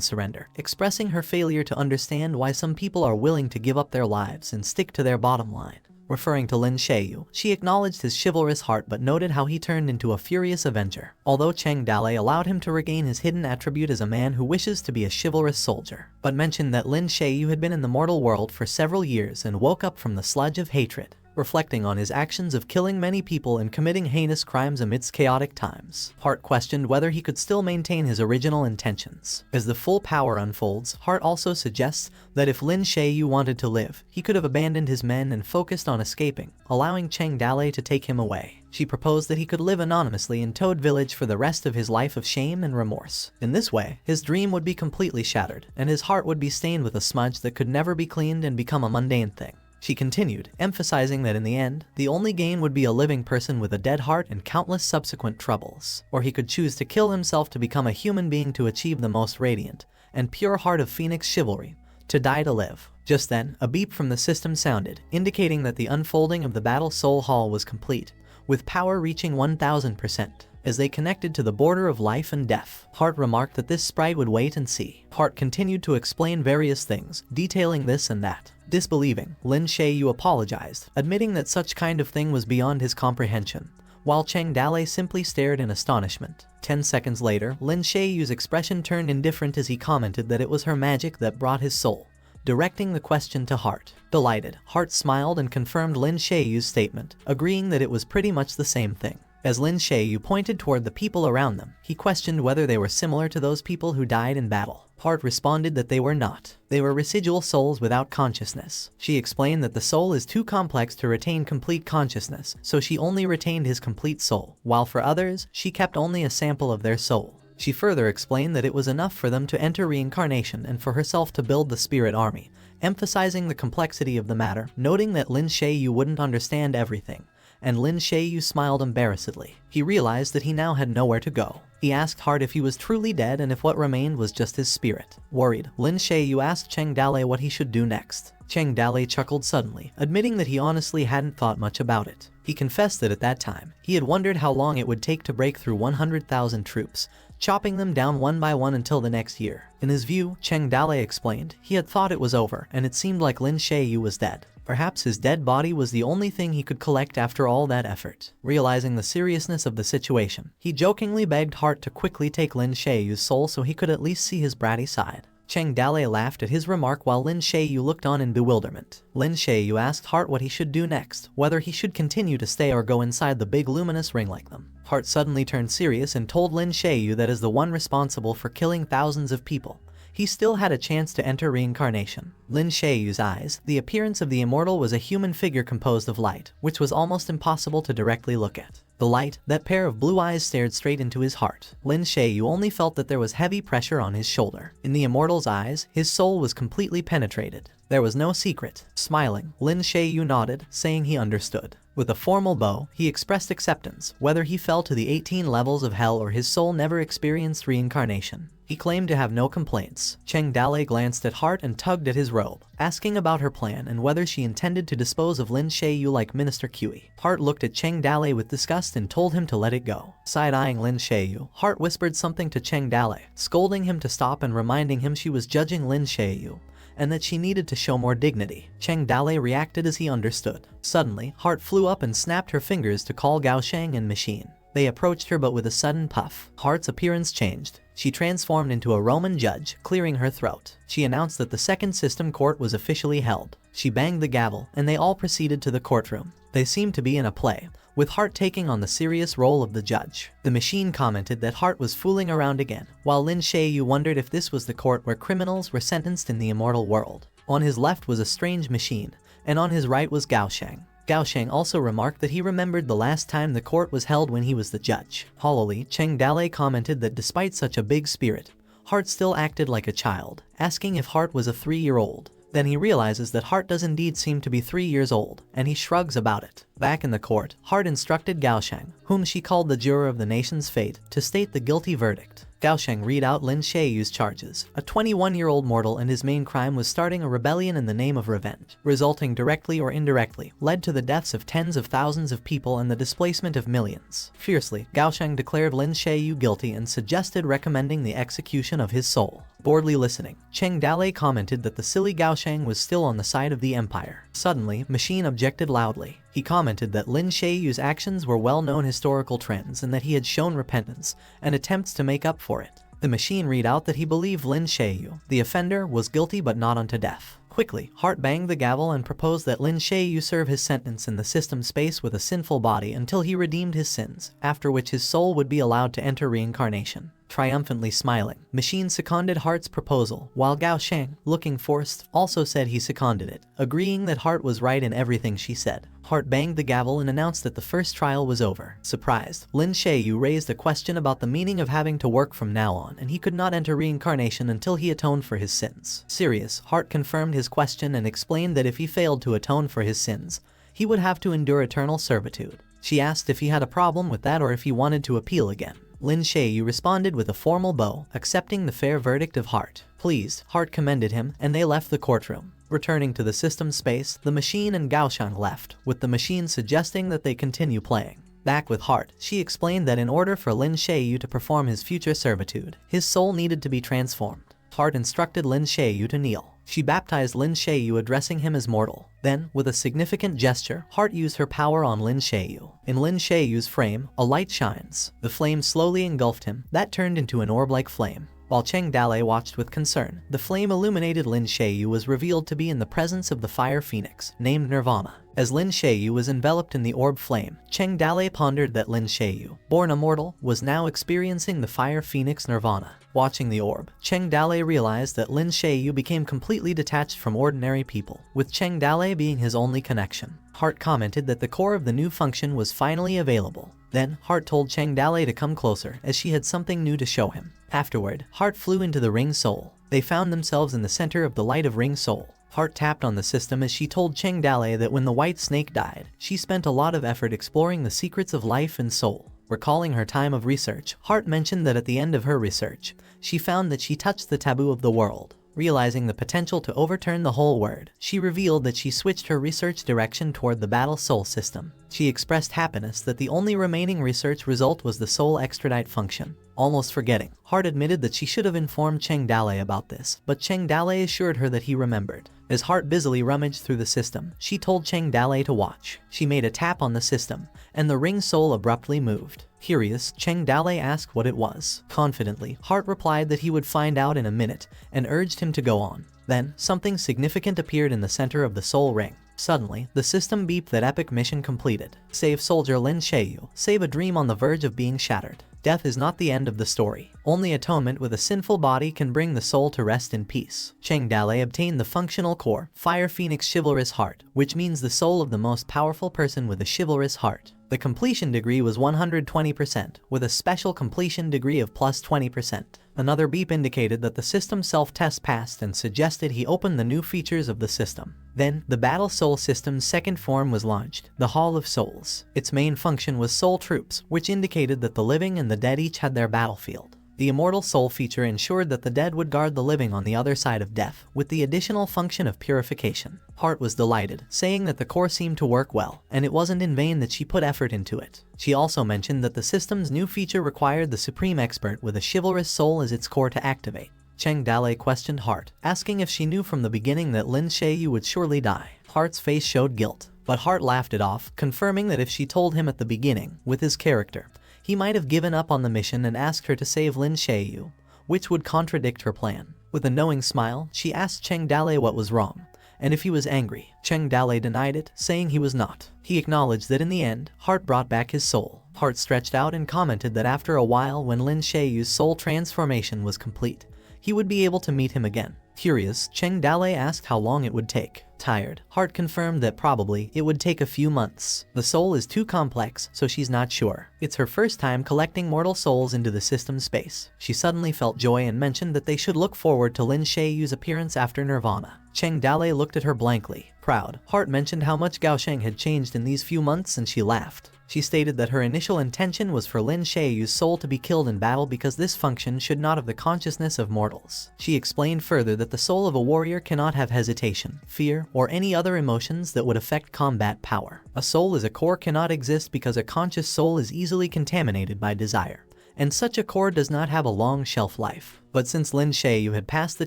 surrender, expressing her failure to understand why some people are willing to give up their lives and stick to their bottom line. Referring to Lin Shaoyu, she acknowledged his chivalrous heart but noted how he turned into a furious avenger, although Cheng Dale allowed him to regain his hidden attribute as a man who wishes to be a chivalrous soldier, but mentioned that Lin Shaoyu had been in the mortal world for several years and woke up from the sludge of hatred. Reflecting on his actions of killing many people and committing heinous crimes amidst chaotic times, Hart questioned whether he could still maintain his original intentions. As the full power unfolds, Hart also suggests that if Lin Shaoyu wanted to live, he could have abandoned his men and focused on escaping, allowing Cheng Dale to take him away. She proposed that he could live anonymously in Toad Village for the rest of his life of shame and remorse. In this way, his dream would be completely shattered, and his heart would be stained with a smudge that could never be cleaned and become a mundane thing. She continued, emphasizing that in the end, the only gain would be a living person with a dead heart and countless subsequent troubles. Or he could choose to kill himself to become a human being to achieve the most radiant and pure heart of Phoenix chivalry, to die to live. Just then, a beep from the system sounded, indicating that the unfolding of the Battle Soul Hall was complete, with power reaching 1000%. As they connected to the border of life and death, Hart remarked that this sprite would wait and see. Hart continued to explain various things, detailing this and that. Disbelieving, Lin Shaoyu apologized, admitting that such kind of thing was beyond his comprehension, while Cheng Dale simply stared in astonishment. 10 seconds later, Lin Shaoyu's expression turned indifferent as he commented that it was her magic that brought his soul, directing the question to Hart. Delighted, Hart smiled and confirmed Lin Shaoyu's statement, agreeing that it was pretty much the same thing. As Lin Shaoyu pointed toward the people around them, he questioned whether they were similar to those people who died in battle. Hart responded that they were not. They were residual souls without consciousness. She explained that the soul is too complex to retain complete consciousness, so she only retained his complete soul, while for others, she kept only a sample of their soul. She further explained that it was enough for them to enter reincarnation and for herself to build the spirit army, emphasizing the complexity of the matter, noting that Lin Shaoyu wouldn't understand everything. And Lin Shaoyu smiled embarrassedly. He realized that he now had nowhere to go. He asked Heart if he was truly dead and if what remained was just his spirit. Worried, Lin Shaoyu asked Cheng Dale what he should do next. Cheng Dale chuckled suddenly, admitting that he honestly hadn't thought much about it. He confessed that at that time, he had wondered how long it would take to break through 100,000 troops, chopping them down one by one until the next year. In his view, Cheng Dale explained, he had thought it was over and it seemed like Lin Shaoyu was dead. Perhaps his dead body was the only thing he could collect after all that effort. Realizing the seriousness of the situation, he jokingly begged Heart to quickly take Lin Shaoyu's soul so he could at least see his bratty side. Cheng Dale laughed at his remark while Lin Shaoyu looked on in bewilderment. Lin Shaoyu asked Heart what he should do next, whether he should continue to stay or go inside the big luminous ring like them. Heart suddenly turned serious and told Lin Shaoyu that as the one responsible for killing thousands of people, he still had a chance to enter reincarnation. Lin Shaoyu's eyes, the appearance of the immortal was a human figure composed of light, which was almost impossible to directly look at. The light, that pair of blue eyes stared straight into his heart. Lin Shaoyu only felt that there was heavy pressure on his shoulder. In the immortal's eyes, his soul was completely penetrated. There was no secret. Smiling, Lin Shaoyu nodded, saying he understood. With a formal bow, he expressed acceptance, whether he fell to the 18 levels of hell or his soul never experienced reincarnation. He claimed to have no complaints. Cheng Dale glanced at Heart and tugged at his robe, asking about her plan and whether she intended to dispose of Lin Shaoyu like Minister Kui. Heart looked at Cheng Dale with disgust and told him to let it go. Side-eyeing Lin Shaoyu, Heart whispered something to Cheng Dale, scolding him to stop and reminding him she was judging Lin Shaoyu, and that she needed to show more dignity. Cheng Dale reacted as he understood. Suddenly, Heart flew up and snapped her fingers to call Gao Shang and Machine. They approached her but with a sudden puff. Heart's appearance changed. She transformed into a Roman judge, clearing her throat. She announced that the second system court was officially held. She banged the gavel, and they all proceeded to the courtroom. They seemed to be in a play, with Heart taking on the serious role of the judge. The machine commented that Heart was fooling around again, while Lin Shaoyu wondered if this was the court where criminals were sentenced in the immortal world. On his left was a strange machine, and on his right was Gao Shang. Gao Shang also remarked that he remembered the last time the court was held when he was the judge. Hollowly, Cheng Dale commented that despite such a big spirit, Heart still acted like a child, asking if Heart was a 3-year-old. Then he realizes that Heart does indeed seem to be 3 years old, and he shrugs about it. Back in the court, Heart instructed Gao Shang, whom she called the juror of the nation's fate, to state the guilty verdict. Gao Shang read out Lin Shaoyu's charges. A 21-year-old mortal and his main crime was starting a rebellion in the name of revenge, resulting directly or indirectly, led to the deaths of tens of thousands of people and the displacement of millions. Fiercely, Gao Shang declared Lin Shaoyu guilty and suggested recommending the execution of his soul. Boredly listening, Cheng Dale commented that the silly Gao Shang was still on the side of the empire. Suddenly, Machine objected loudly. He commented that Lin Shaoyu's actions were well-known historical trends and that he had shown repentance and attempts to make up for it. The machine read out that he believed Lin Shaoyu, the offender, was guilty but not unto death. Quickly, Heart banged the gavel and proposed that Lin Shaoyu serve his sentence in the system space with a sinful body until he redeemed his sins, after which his soul would be allowed to enter reincarnation. Triumphantly smiling, Machine seconded Heart's proposal, while Gao Shang, looking forced, also said he seconded it, agreeing that Heart was right in everything she said. Heart banged the gavel and announced that the first trial was over. Surprised, Lin Shaoyu raised a question about the meaning of having to work from now on, and he could not enter reincarnation until he atoned for his sins. Serious, Heart confirmed his question and explained that if he failed to atone for his sins, he would have to endure eternal servitude. She asked if he had a problem with that or if he wanted to appeal again. Lin Shaoyu responded with a formal bow, accepting the fair verdict of Heart. Pleased, Heart commended him, and they left the courtroom. Returning to the system space, the machine and Gao Shang left, with the machine suggesting that they continue playing. Back with Heart, she explained that in order for Lin Shaoyu to perform his future servitude, his soul needed to be transformed. Heart instructed Lin Shaoyu to kneel. She baptized Lin Shaoyu, addressing him as mortal. Then, with a significant gesture, Heart used her power on Lin Shaoyu. In Lin Shaoyu's frame, a light shines. The flame slowly engulfed him, that turned into an orb-like flame. While Cheng Dale watched with concern, the flame illuminated Lin Shaoyu was revealed to be in the presence of the fire phoenix, named Nirvana. As Lin Shaoyu was enveloped in the orb flame, Cheng Dale pondered that Lin Shaoyu, born immortal, was now experiencing the fire phoenix Nirvana. Watching the orb, Cheng Dale realized that Lin Shaoyu became completely detached from ordinary people, with Cheng Dale being his only connection. Heart commented that the core of the new function was finally available. Then, Heart told Cheng Dale to come closer, as she had something new to show him. Afterward, Heart flew into the Ring Soul. They found themselves in the center of the light of Ring Soul. Heart tapped on the system as she told Cheng Dale that when the white snake died, she spent a lot of effort exploring the secrets of life and soul. Recalling her time of research, Heart mentioned that at the end of her research, she found that she touched the taboo of the world. Realizing the potential to overturn the whole world, she revealed that she switched her research direction toward the battle soul system. She expressed happiness that the only remaining research result was the soul extradite function. Almost forgetting, Heart admitted that she should have informed Cheng Dale about this, but Cheng Dale assured her that he remembered. As Heart busily rummaged through the system, she told Cheng Dale to watch. She made a tap on the system, and the ring soul abruptly moved. Curious, Cheng Dale asked what it was. Confidently, Heart replied that he would find out in a minute, and urged him to go on. Then, something significant appeared in the center of the soul ring. Suddenly, the system beeped that epic mission completed. Save soldier Lin Sheyu, save a dream on the verge of being shattered. Death is not the end of the story. Only atonement with a sinful body can bring the soul to rest in peace. Cheng Dale obtained the functional core, Fire Phoenix Chivalrous Heart, which means the soul of the most powerful person with a chivalrous heart. The completion degree was 120%, with a special completion degree of plus 20%. Another beep indicated that the system self-test passed and suggested he open the new features of the system. Then, the Battle Soul system's second form was launched, the Hall of Souls. Its main function was soul troops, which indicated that the living and the dead each had their battlefield. The Immortal Soul feature ensured that the dead would guard the living on the other side of death, with the additional function of purification. Heart was delighted, saying that the core seemed to work well, and it wasn't in vain that she put effort into it. She also mentioned that the system's new feature required the Supreme Expert with a chivalrous soul as its core to activate. Cheng Dale questioned Heart, asking if she knew from the beginning that Lin Sheyu would surely die. Heart's face showed guilt, but Heart laughed it off, confirming that if she told him at the beginning, with his character, he might have given up on the mission and asked her to save Lin Sheyu, which would contradict her plan. With a knowing smile, she asked Cheng Dale what was wrong, and if he was angry. Cheng Dale denied it, saying he was not. He acknowledged that in the end, Heart brought back his soul. Heart stretched out and commented that after a while, when Lin Sheyu's soul transformation was complete, he would be able to meet him again. Curious, Cheng Dale asked how long it would take. Tired, Heart confirmed that probably it would take a few months. The soul is too complex, so she's not sure. It's her first time collecting mortal souls into the system space. She suddenly felt joy and mentioned that they should look forward to Lin Sheyu's appearance after Nirvana. Cheng Dale looked at her blankly. Proud, Heart mentioned how much Gao Sheng had changed in these few months and she laughed. She stated that her initial intention was for Lin Sheyu's soul to be killed in battle because this function should not have the consciousness of mortals. She explained further that the soul of a warrior cannot have hesitation, fear, or any other emotions that would affect combat power. A soul as a core cannot exist because a conscious soul is easily contaminated by desire, and such a core does not have a long shelf life. But since Lin Sheyu had passed the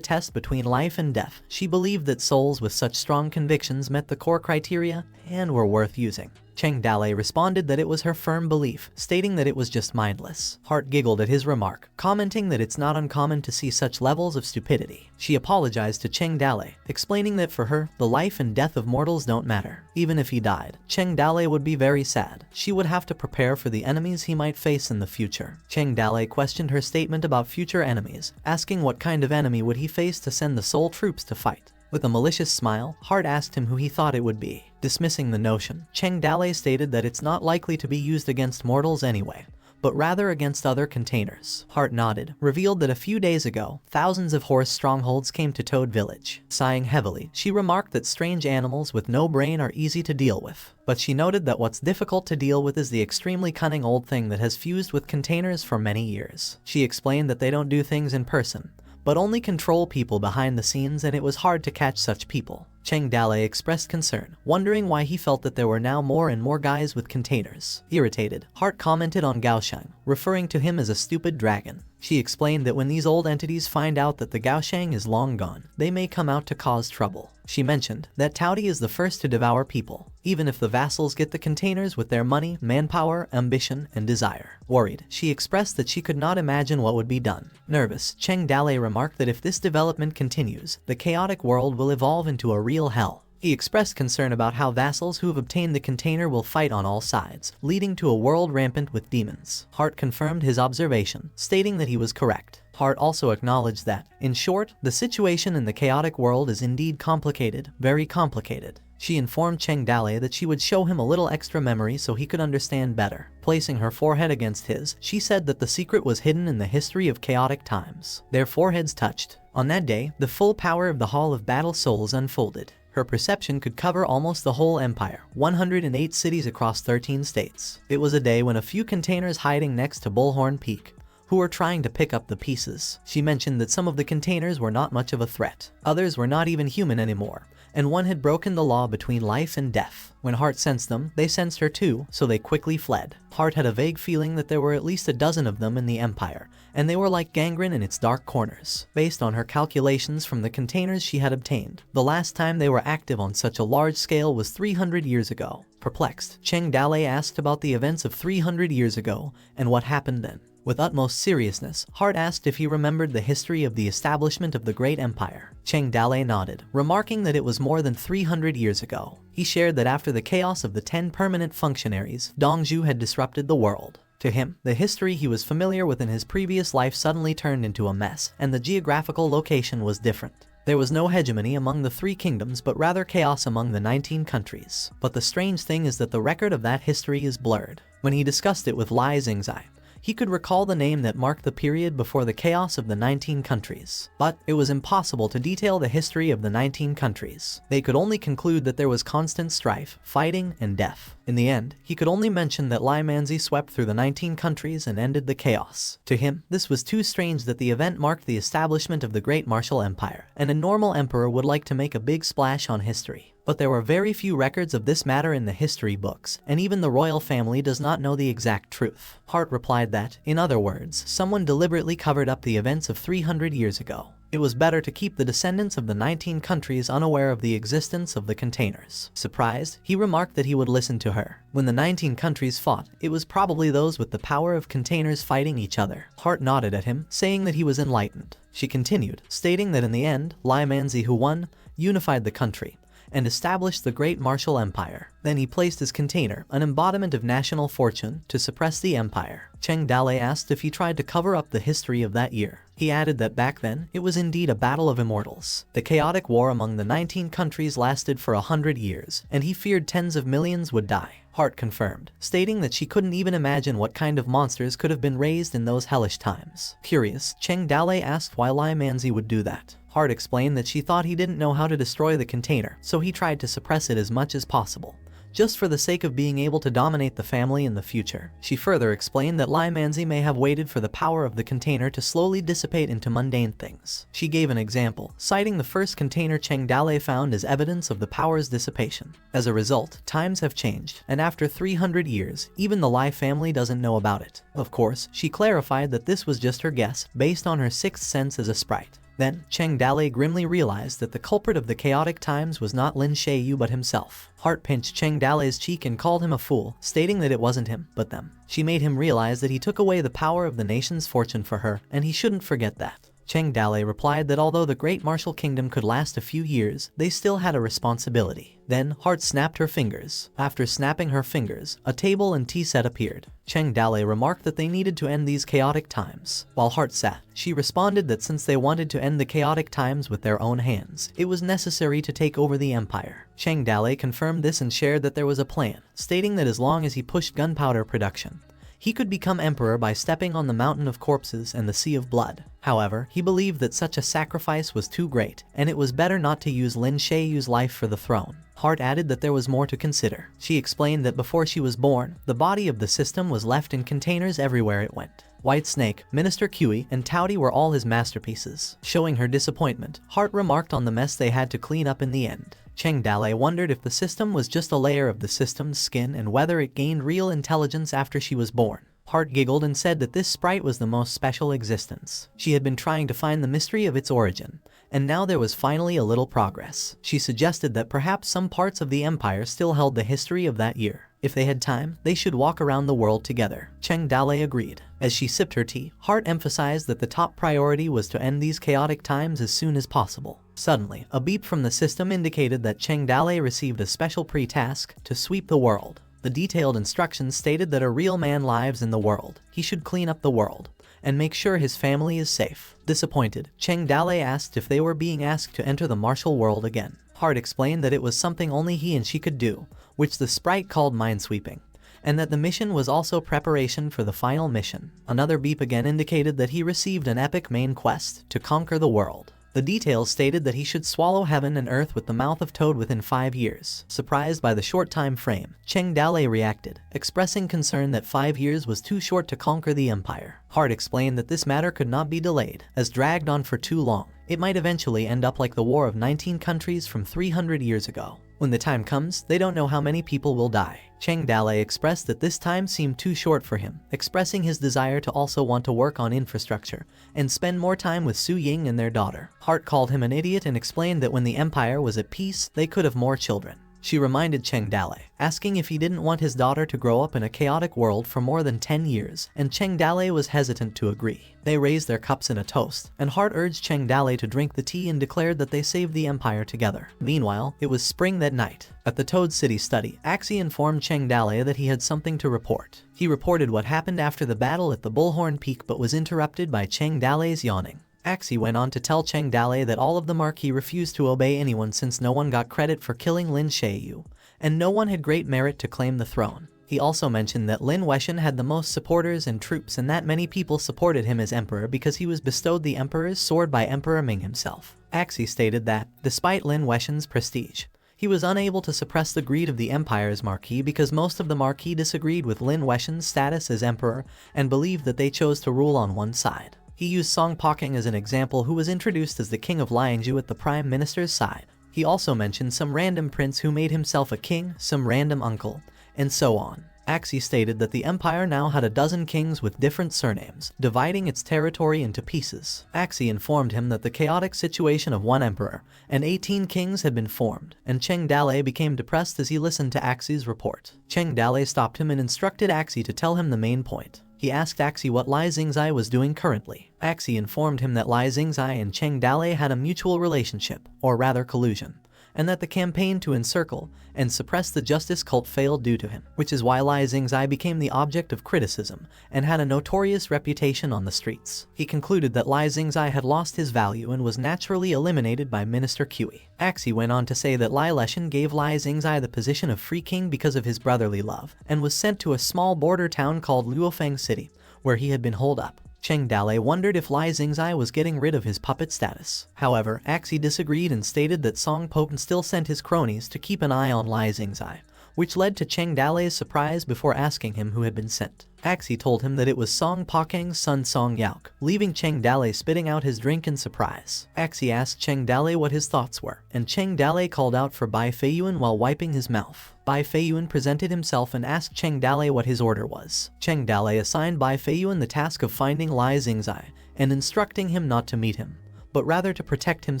test between life and death, she believed that souls with such strong convictions met the core criteria and were worth using. Cheng Dale responded that it was her firm belief, stating that it was just mindless. Heart giggled at his remark, commenting that it's not uncommon to see such levels of stupidity. She apologized to Cheng Dale, explaining that for her, the life and death of mortals don't matter. Even if he died, Cheng Dale would be very sad. She would have to prepare for the enemies he might face in the future. Cheng Dale questioned her statement about future enemies, asking what kind of enemy would he face to send the soul troops to fight. With a malicious smile, Heart asked him who he thought it would be. Dismissing the notion, Cheng Dale stated that it's not likely to be used against mortals anyway, but rather against other containers. Heart nodded, revealed that a few days ago, thousands of horse strongholds came to Toad Village. Sighing heavily, she remarked that strange animals with no brain are easy to deal with, but she noted that what's difficult to deal with is the extremely cunning old thing that has fused with containers for many years. She explained that they don't do things in person, but only control people behind the scenes, and it was hard to catch such people. Cheng Dale expressed concern, wondering why he felt that there were now more and more guys with containers. Irritated, Heart commented on Gao Sheng, referring to him as a stupid dragon. She explained that when these old entities find out that the Gao Sheng is long gone, they may come out to cause trouble. She mentioned that Taudi is the first to devour people, even if the vassals get the containers with their money, manpower, ambition, and desire. Worried, she expressed that she could not imagine what would be done. Nervous, Cheng Dale remarked that if this development continues, the chaotic world will evolve into a real hell. He expressed concern about how vassals who have obtained the container will fight on all sides, leading to a world rampant with demons. Heart confirmed his observation, stating that he was correct. Heart also acknowledged that, in short, the situation in the chaotic world is indeed complicated, very complicated. She informed Cheng Dale that she would show him a little extra memory so he could understand better. Placing her forehead against his, she said that the secret was hidden in the history of chaotic times. Their foreheads touched. On that day, the full power of the Hall of Battle Souls unfolded. Her perception could cover almost the whole empire, 108 cities across 13 states. It was a day when a few containers hiding next to Bullhorn Peak, who were trying to pick up the pieces. She mentioned that some of the containers were not much of a threat. Others were not even human anymore, and one had broken the law between life and death. When Hart sensed them, they sensed her too, so they quickly fled. Hart had a vague feeling that there were at least a dozen of them in the empire, and they were like gangrene in its dark corners. Based on her calculations from the containers she had obtained, the last time they were active on such a large scale was 300 years ago. Perplexed, Cheng Dalei asked about the events of 300 years ago and what happened then. With utmost seriousness, Hart asked if he remembered the history of the establishment of the Great Empire. Cheng Dalei nodded, remarking that it was more than 300 years ago. He shared that after the chaos of the 10 permanent functionaries, Dongzhu had disrupted the world. To him, the history he was familiar with in his previous life suddenly turned into a mess, and the geographical location was different. There was no hegemony among the 3 kingdoms, but rather chaos among the 19 countries. But the strange thing is that the record of that history is blurred. When he discussed it with Lai Xingzai, he could recall the name that marked the period before the chaos of the 19 countries, but it was impossible to detail the history of the 19 countries. They could only conclude that there was constant strife, fighting, and death. In the end, he could only mention that Lai Manzi swept through the 19 countries and ended the chaos. To him, this was too strange that the event marked the establishment of the Great Martial Empire, and a normal emperor would like to make a big splash on history. But there were very few records of this matter in the history books, and even the royal family does not know the exact truth. Hart replied that, in other words, someone deliberately covered up the events of 300 years ago. It was better to keep the descendants of the 19 countries unaware of the existence of the containers. Surprised, he remarked that he would listen to her. When the 19 countries fought, it was probably those with the power of containers fighting each other. Hart nodded at him, saying that he was enlightened. She continued, stating that in the end, Lai Manzi, who won, unified the country and established the Great Martial Empire. Then he placed his container, an embodiment of national fortune, to suppress the empire. Cheng Dalei asked if he tried to cover up the history of that year. He added that back then, it was indeed a battle of immortals. The chaotic war among the 19 countries lasted for 100 years, and he feared tens of millions would die. Hart confirmed, stating that she couldn't even imagine what kind of monsters could have been raised in those hellish times. Curious, Cheng Dalei asked why Lai Manzi would do that. Hart explained that she thought he didn't know how to destroy the container, so he tried to suppress it as much as possible, just for the sake of being able to dominate the family in the future. She further explained that Lai Manzi may have waited for the power of the container to slowly dissipate into mundane things. She gave an example, citing the first container Cheng Dalei found as evidence of the power's dissipation. As a result, times have changed, and after 300 years, even the Lai family doesn't know about it. Of course, she clarified that this was just her guess, based on her sixth sense as a sprite. Then, Cheng Dalei grimly realized that the culprit of the chaotic times was not Lin Shuyu but himself. Hart pinched Cheng Dalei's cheek and called him a fool, stating that it wasn't him, but them. She made him realize that he took away the power of the nation's fortune for her, and he shouldn't forget that. Cheng Dalei replied that although the Great Martial Kingdom could last a few years, they still had a responsibility. Then, Hart snapped her fingers. After snapping her fingers, a table and tea set appeared. Cheng Dalei remarked that they needed to end these chaotic times. While Hart sat, she responded that since they wanted to end the chaotic times with their own hands, it was necessary to take over the empire. Cheng Dalei confirmed this and shared that there was a plan, stating that as long as he pushed gunpowder production, he could become emperor by stepping on the mountain of corpses and the sea of blood. However, he believed that such a sacrifice was too great, and it was better not to use Lin Shuyu's life for the throne. Hart added that there was more to consider. She explained that before she was born, the body of the system was left in containers everywhere it went. White Snake, Minister Kui, and Towdy were all his masterpieces. Showing her disappointment, Hart remarked on the mess they had to clean up in the end. Cheng Dalei wondered if the system was just a layer of the system's skin and whether it gained real intelligence after she was born. Hart giggled and said that this sprite was the most special existence. She had been trying to find the mystery of its origin, and now there was finally a little progress. She suggested that perhaps some parts of the empire still held the history of that year. If they had time, they should walk around the world together. Cheng Dalei agreed. As she sipped her tea, Hart emphasized that the top priority was to end these chaotic times as soon as possible. Suddenly, a beep from the system indicated that Cheng Dalei received a special pre-task to sweep the world. The detailed instructions stated that a real man lives in the world. He should clean up the world and make sure his family is safe. Disappointed, Cheng Dalei asked if they were being asked to enter the martial world again. Hart explained that it was something only he and she could do, which the sprite called minesweeping, and that the mission was also preparation for the final mission. Another beep again indicated that he received an epic main quest to conquer the world. The details stated that he should swallow heaven and earth with the mouth of toad within 5 years. Surprised by the short time frame, Cheng Dalei reacted, expressing concern that 5 years was too short to conquer the empire. Hart explained that this matter could not be delayed, as dragged on for too long. It might eventually end up like the War of 19 Countries from 300 years ago. When the time comes, they don't know how many people will die. Cheng Dalei expressed that this time seemed too short for him, expressing his desire to also want to work on infrastructure and spend more time with Su Ying and their daughter. Hart called him an idiot and explained that when the empire was at peace, they could have more children. She reminded Cheng Dalei, asking if he didn't want his daughter to grow up in a chaotic world for more than 10 years, and Cheng Dalei was hesitant to agree. They raised their cups in a toast, and Hart urged Cheng Dalei to drink the tea and declared that they saved the empire together. Meanwhile, it was spring that night. At the Toad City study, Axie informed Cheng Dalei that he had something to report. He reported what happened after the battle at the Bullhorn Peak but was interrupted by Cheng Dalei's yawning. Axie went on to tell Cheng Dalei that all of the Marquis refused to obey anyone since no one got credit for killing Lin Shuyu, and no one had great merit to claim the throne. He also mentioned that Lin Weixin had the most supporters and troops and that many people supported him as emperor because he was bestowed the emperor's sword by Emperor Ming himself. Axie stated that, despite Lin Weixin's prestige, he was unable to suppress the greed of the empire's Marquis because most of the Marquis disagreed with Lin Weixin's status as emperor and believed that they chose to rule on one side. He used Song Poking as an example, who was introduced as the king of Liangzhu at the prime minister's side. He also mentioned some random prince who made himself a king, some random uncle, and so on. Axie stated that the empire now had a dozen kings with different surnames, dividing its territory into pieces. Axie informed him that the chaotic situation of one emperor and 18 kings had been formed, and Cheng Dalei became depressed as he listened to Axie's report. Cheng Dalei stopped him and instructed Axie to tell him the main point. He asked Axie what Lai Xingzai was doing currently. Axie informed him that Lai Xingzai and Cheng Dalei had a mutual relationship, or rather collusion, and that the campaign to encircle and suppress the justice cult failed due to him, which is why Lai Xingzai became the object of criticism and had a notorious reputation on the streets. He concluded that Lai Xingzai had lost his value and was naturally eliminated by Minister Qi. Axie went on to say that Lai Leshan gave Lai Xingzai the position of free king because of his brotherly love, and was sent to a small border town called Luofeng City, where he had been holed up. Cheng Dalei wondered if Lai Xingzai was getting rid of his puppet status. However, Axie disagreed and stated that Song Poten still sent his cronies to keep an eye on Lai Xingzai, which led to Cheng Dalei's surprise before asking him who had been sent. Axie told him that it was Song Pokang's son Song Yauk, leaving Cheng Dalei spitting out his drink in surprise. Axie asked Cheng Dalei what his thoughts were, and Cheng Dalei called out for Bai Feiyuan while wiping his mouth. Bai Feiyuan presented himself and asked Cheng Dalei what his order was. Cheng Dalei assigned Bai Feiyuan the task of finding Lai Xingzai and instructing him not to meet him, but rather to protect him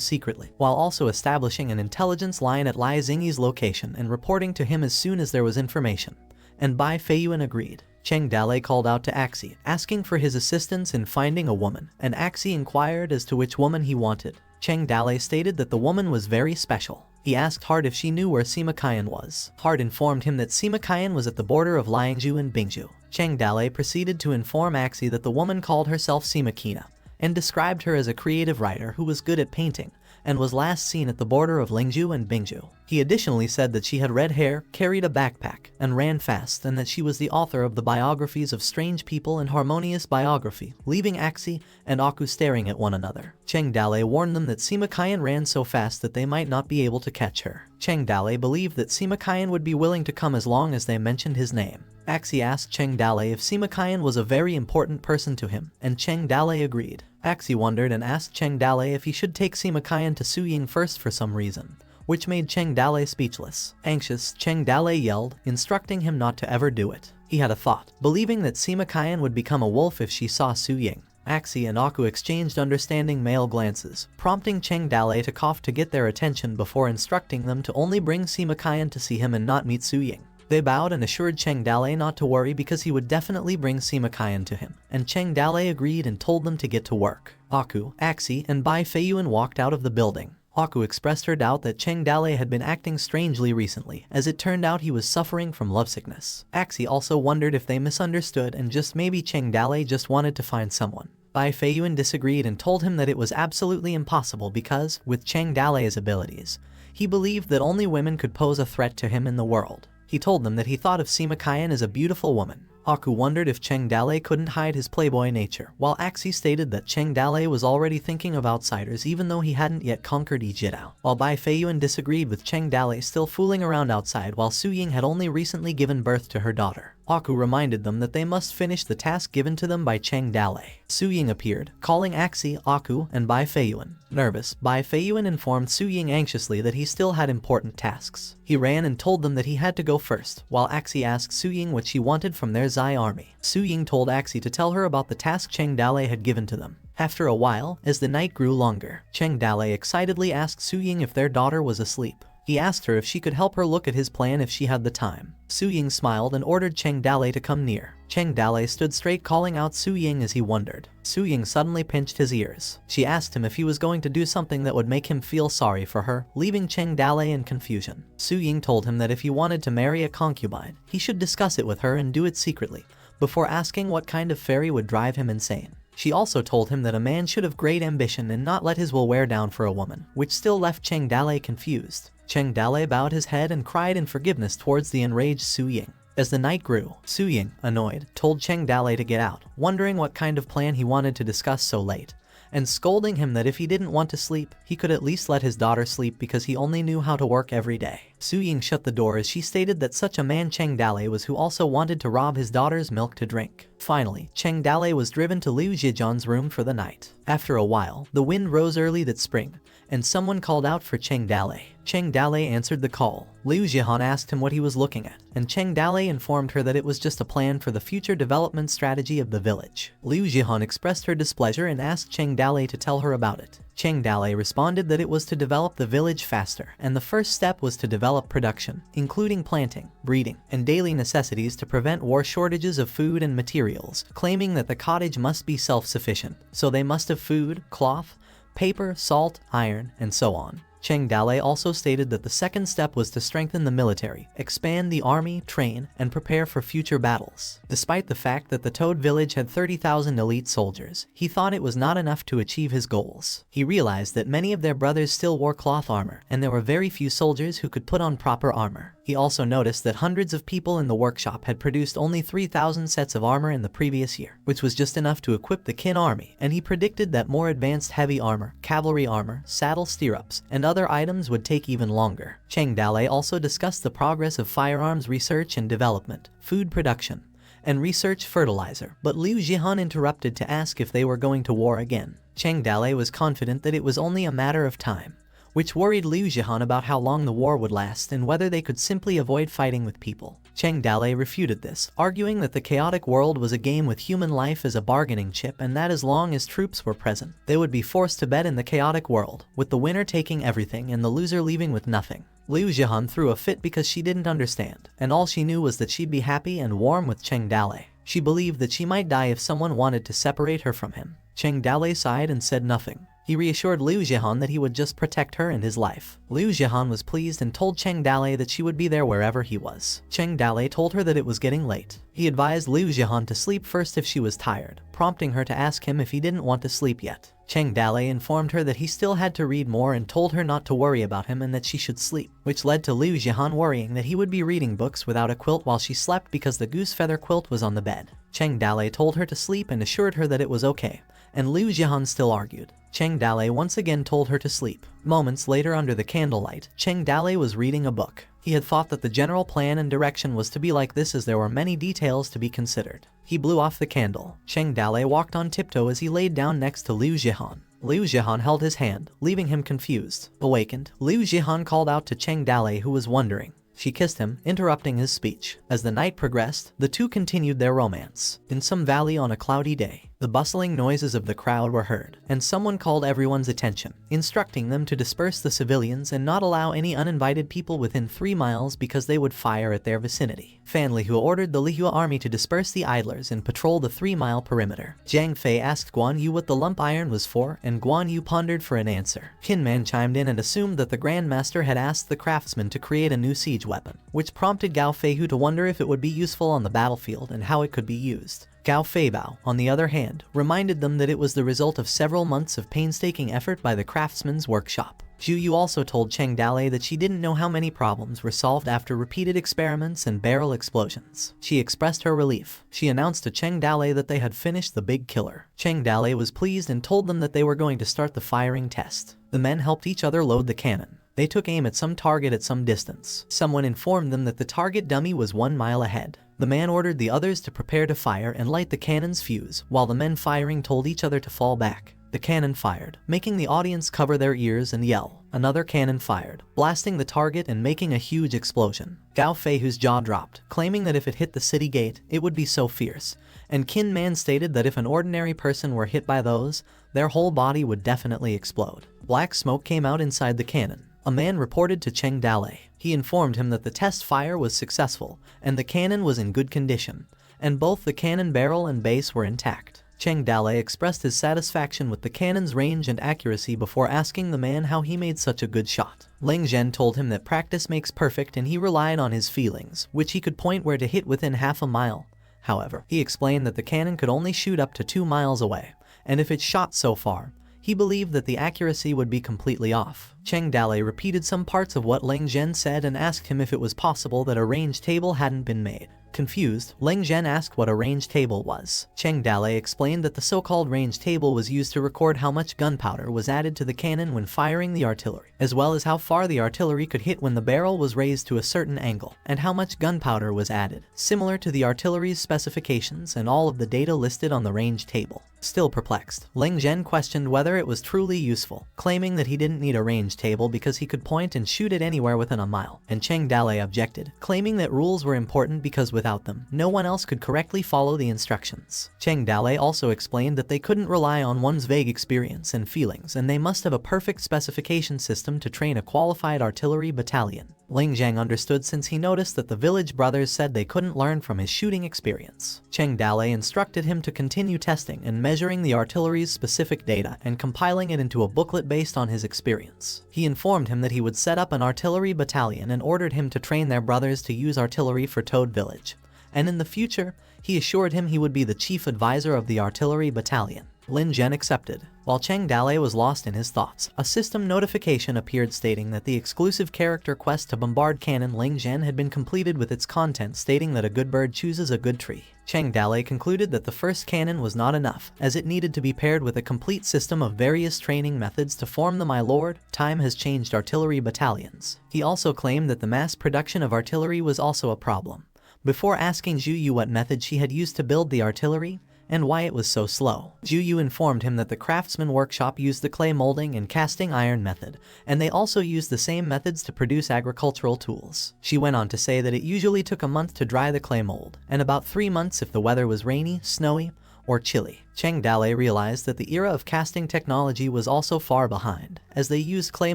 secretly, while also establishing an intelligence line at Lai Xingyi's location and reporting to him as soon as there was information. And Bai Feiyuan agreed. Cheng Dalei called out to Axie, asking for his assistance in finding a woman, and Axie inquired as to which woman he wanted. Cheng Dalei stated that the woman was very special. He asked Hart if she knew where Sima Qian was. Hart informed him that Sima Qian was at the border of Liangzhu and Bingzhu. Cheng Dalei proceeded to inform Axie that the woman called herself Sima Qina, and described her as a creative writer who was good at painting, and was last seen at the border of Lingzhu and Bingzhu. He additionally said that she had red hair, carried a backpack, and ran fast, and that she was the author of the biographies of Strange People and Harmonious Biography, leaving Axie and Aku staring at one another. Cheng Dalei warned them that Sima Qian ran so fast that they might not be able to catch her. Cheng Dalei believed that Sima Qian would be willing to come as long as they mentioned his name. Axie asked Cheng Dalei if Sima Qian was a very important person to him, and Cheng Dalei agreed. Axie wondered and asked Cheng Dalei if he should take Sima Qian to Su Ying first for some reason, which made Cheng Dalei speechless. Anxious, Cheng Dalei yelled, instructing him not to ever do it. He had a thought, believing that Sima Qian would become a wolf if she saw Su Ying. Axie and Aku exchanged understanding male glances, prompting Cheng Dalei to cough to get their attention before instructing them to only bring Sima Qian to see him and not meet Su Ying. They bowed and assured Cheng Dalei not to worry because he would definitely bring Sima Qian to him, and Cheng Dalei agreed and told them to get to work. Aku, Axie, and Bai Feiyuan walked out of the building. Aku expressed her doubt that Cheng Dalei had been acting strangely recently, as it turned out he was suffering from lovesickness. Axie also wondered if they misunderstood and just maybe Cheng Dalei just wanted to find someone. Bai Feiyuan disagreed and told him that it was absolutely impossible because, with Cheng Dalei's abilities, he believed that only women could pose a threat to him in the world. He told them that he thought of Sima Qian as a beautiful woman. Haku wondered if Cheng Dale couldn't hide his playboy nature, while Axie stated that Cheng Dale was already thinking of outsiders even though he hadn't yet conquered Ijidao, while Bai Feiyuan disagreed with Cheng Dale still fooling around outside while Su Ying had only recently given birth to her daughter. Haku reminded them that they must finish the task given to them by Cheng Dale. Su Ying appeared, calling Axie, Haku, and Bai Feiyuan. Nervous, Bai Feiyuan informed Su Ying anxiously that he still had important tasks. He ran and told them that he had to go first, while Axie asked Su Ying what she wanted from their Zai army. Su Ying told Axie to tell her about the task Cheng Dale had given to them. After a while, as the night grew longer, Cheng Dale excitedly asked Su Ying if their daughter was asleep. He asked her if she could help her look at his plan if she had the time. Su Ying smiled and ordered Cheng Dale to come near. Cheng Dale stood straight, calling out Su Ying as he wondered. Su Ying suddenly pinched his ears. She asked him if he was going to do something that would make him feel sorry for her, leaving Cheng Dale in confusion. Su Ying told him that if he wanted to marry a concubine, he should discuss it with her and do it secretly, before asking what kind of fairy would drive him insane. She also told him that a man should have great ambition and not let his will wear down for a woman, which still left Cheng Dale confused. Cheng Dale bowed his head and cried in forgiveness towards the enraged Su Ying. As the night grew, Su Ying, annoyed, told Cheng Dale to get out, wondering what kind of plan he wanted to discuss so late, and scolding him that if he didn't want to sleep, he could at least let his daughter sleep because he only knew how to work every day. Su Ying shut the door as she stated that such a man Cheng Dale was, who also wanted to rob his daughter's milk to drink. Finally, Cheng Dale was driven to Liu Zijian's room for the night. After a while, the wind rose early that spring, and someone called out for Cheng Dale. Cheng Dale answered the call. Liu Zihan asked him what he was looking at, and Cheng Dale informed her that it was just a plan for the future development strategy of the village. Liu Zihan expressed her displeasure and asked Cheng Dale to tell her about it. Cheng Dale responded that it was to develop the village faster, and the first step was to develop production, including planting, breeding, and daily necessities to prevent war shortages of food and materials, claiming that the cottage must be self-sufficient, so they must have food, cloth, paper, salt, iron, and so on. Cheng Dale also stated that the second step was to strengthen the military, expand the army, train, and prepare for future battles. Despite the fact that the Toad village had 30,000 elite soldiers, he thought it was not enough to achieve his goals. He realized that many of their brothers still wore cloth armor, and there were very few soldiers who could put on proper armor. He also noticed that hundreds of people in the workshop had produced only 3,000 sets of armor in the previous year, which was just enough to equip the Qin army, and he predicted that more advanced heavy armor, cavalry armor, saddle stirrups, and other items would take even longer. Cheng Dale also discussed the progress of firearms research and development, food production, and research fertilizer, but Liu Zihan interrupted to ask if they were going to war again. Cheng Dale was confident that it was only a matter of time, which worried Liu Zihan about how long the war would last and whether they could simply avoid fighting with people. Cheng Dale refuted this, arguing that the chaotic world was a game with human life as a bargaining chip, and that as long as troops were present, they would be forced to bet in the chaotic world, with the winner taking everything and the loser leaving with nothing. Liu Zihan threw a fit because she didn't understand, and all she knew was that she'd be happy and warm with Cheng Dale. She believed that she might die if someone wanted to separate her from him. Cheng Dale sighed and said nothing. He reassured Liu Zihan that he would just protect her and his life. Liu Zihan was pleased and told Cheng Dale that she would be there wherever he was. Cheng Dale told her that it was getting late. He advised Liu Zihan to sleep first if she was tired, prompting her to ask him if he didn't want to sleep yet. Cheng Dale informed her that he still had to read more and told her not to worry about him and that she should sleep, which led to Liu Zihan worrying that he would be reading books without a quilt while she slept because the goose feather quilt was on the bed. Cheng Dale told her to sleep and assured her that it was okay, and Liu Zihan still argued. Cheng Dale once again told her to sleep. Moments later, under the candlelight, Cheng Dale was reading a book. He had thought that the general plan and direction was to be like this, as there were many details to be considered. He blew off the candle. Cheng Dale walked on tiptoe as he laid down next to Liu Zihan. Liu Zihan held his hand, leaving him confused. Awakened, Liu Zihan called out to Cheng Dale, who was wondering. She kissed him, interrupting his speech. As the night progressed, the two continued their romance. In some valley on a cloudy day, the bustling noises of the crowd were heard, and someone called everyone's attention, instructing them to disperse the civilians and not allow any uninvited people within 3 miles because they would fire at their vicinity. Fan Lihu ordered the Lihua army to disperse the idlers and patrol the 3-mile perimeter. Jiang Fei asked Guan Yu what the lump iron was for, and Guan Yu pondered for an answer. Kinman chimed in and assumed that the Grandmaster had asked the craftsman to create a new siege weapon, which prompted Gao Feihu to wonder if it would be useful on the battlefield and how it could be used. Gao Feibao, on the other hand, reminded them that it was the result of several months of painstaking effort by the craftsman's workshop. Zhu Yu also told Cheng Dalei that she didn't know how many problems were solved after repeated experiments and barrel explosions. She expressed her relief. She announced to Cheng Dalei that they had finished the big killer. Cheng Dalei was pleased and told them that they were going to start the firing test. The men helped each other load the cannon. They took aim at some target at some distance. Someone informed them that the target dummy was 1 mile ahead. The man ordered the others to prepare to fire and light the cannon's fuse, while the men firing told each other to fall back. The cannon fired, making the audience cover their ears and yell. Another cannon fired, blasting the target and making a huge explosion. Gao Fei, whose jaw dropped, claiming that if it hit the city gate, it would be so fierce. And Qin Man stated that if an ordinary person were hit by those, their whole body would definitely explode. Black smoke came out inside the cannon. A man reported to Cheng Dalei. He informed him that the test fire was successful, and the cannon was in good condition, and both the cannon barrel and base were intact. Cheng Dalei expressed his satisfaction with the cannon's range and accuracy before asking the man how he made such a good shot. Ling Zhen told him that practice makes perfect and he relied on his feelings, which he could point where to hit within half a mile. However, he explained that the cannon could only shoot up to 2 miles away, and if it shot so far, he believed that the accuracy would be completely off. Cheng Dalei repeated some parts of what Ling Zhen said and asked him if it was possible that a range table hadn't been made. Confused, Ling Zhen asked what a range table was. Cheng Dalei explained that the so-called range table was used to record how much gunpowder was added to the cannon when firing the artillery, as well as how far the artillery could hit when the barrel was raised to a certain angle, and how much gunpowder was added, similar to the artillery's specifications and all of the data listed on the range table. Still perplexed, Ling Zhen questioned whether it was truly useful, claiming that he didn't need a range table because he could point and shoot it anywhere within a mile, and Cheng Dalei objected, claiming that rules were important because without them, no one else could correctly follow the instructions. Cheng Dalei also explained that they couldn't rely on one's vague experience and feelings, and they must have a perfect specification system to train a qualified artillery battalion. Ling Zhang understood since he noticed that the village brothers said they couldn't learn from his shooting experience. Cheng Dalei instructed him to continue testing and measuring the artillery's specific data and compiling it into a booklet based on his experience. He informed him that he would set up an artillery battalion and ordered him to train their brothers to use artillery for Toad Village. And in the future, he assured him he would be the chief advisor of the artillery battalion. Lin Zhen accepted. While Cheng Dalei was lost in his thoughts, a system notification appeared stating that the exclusive character quest to bombard cannon Ling Zhen had been completed, with its content stating that a good bird chooses a good tree. Cheng Dalei concluded that the first cannon was not enough, as it needed to be paired with a complete system of various training methods to form the My Lord, Time Has Changed artillery battalions. He also claimed that the mass production of artillery was also a problem. Before asking Zhu Yu what method she had used to build the artillery, and why it was so slow, Zhu Yu informed him that the craftsman workshop used the clay molding and casting iron method, and they also used the same methods to produce agricultural tools. She went on to say that it usually took a month to dry the clay mold, and about 3 months if the weather was rainy, snowy, or chilly. Cheng Dalei realized that the era of casting technology was also far behind, as they used clay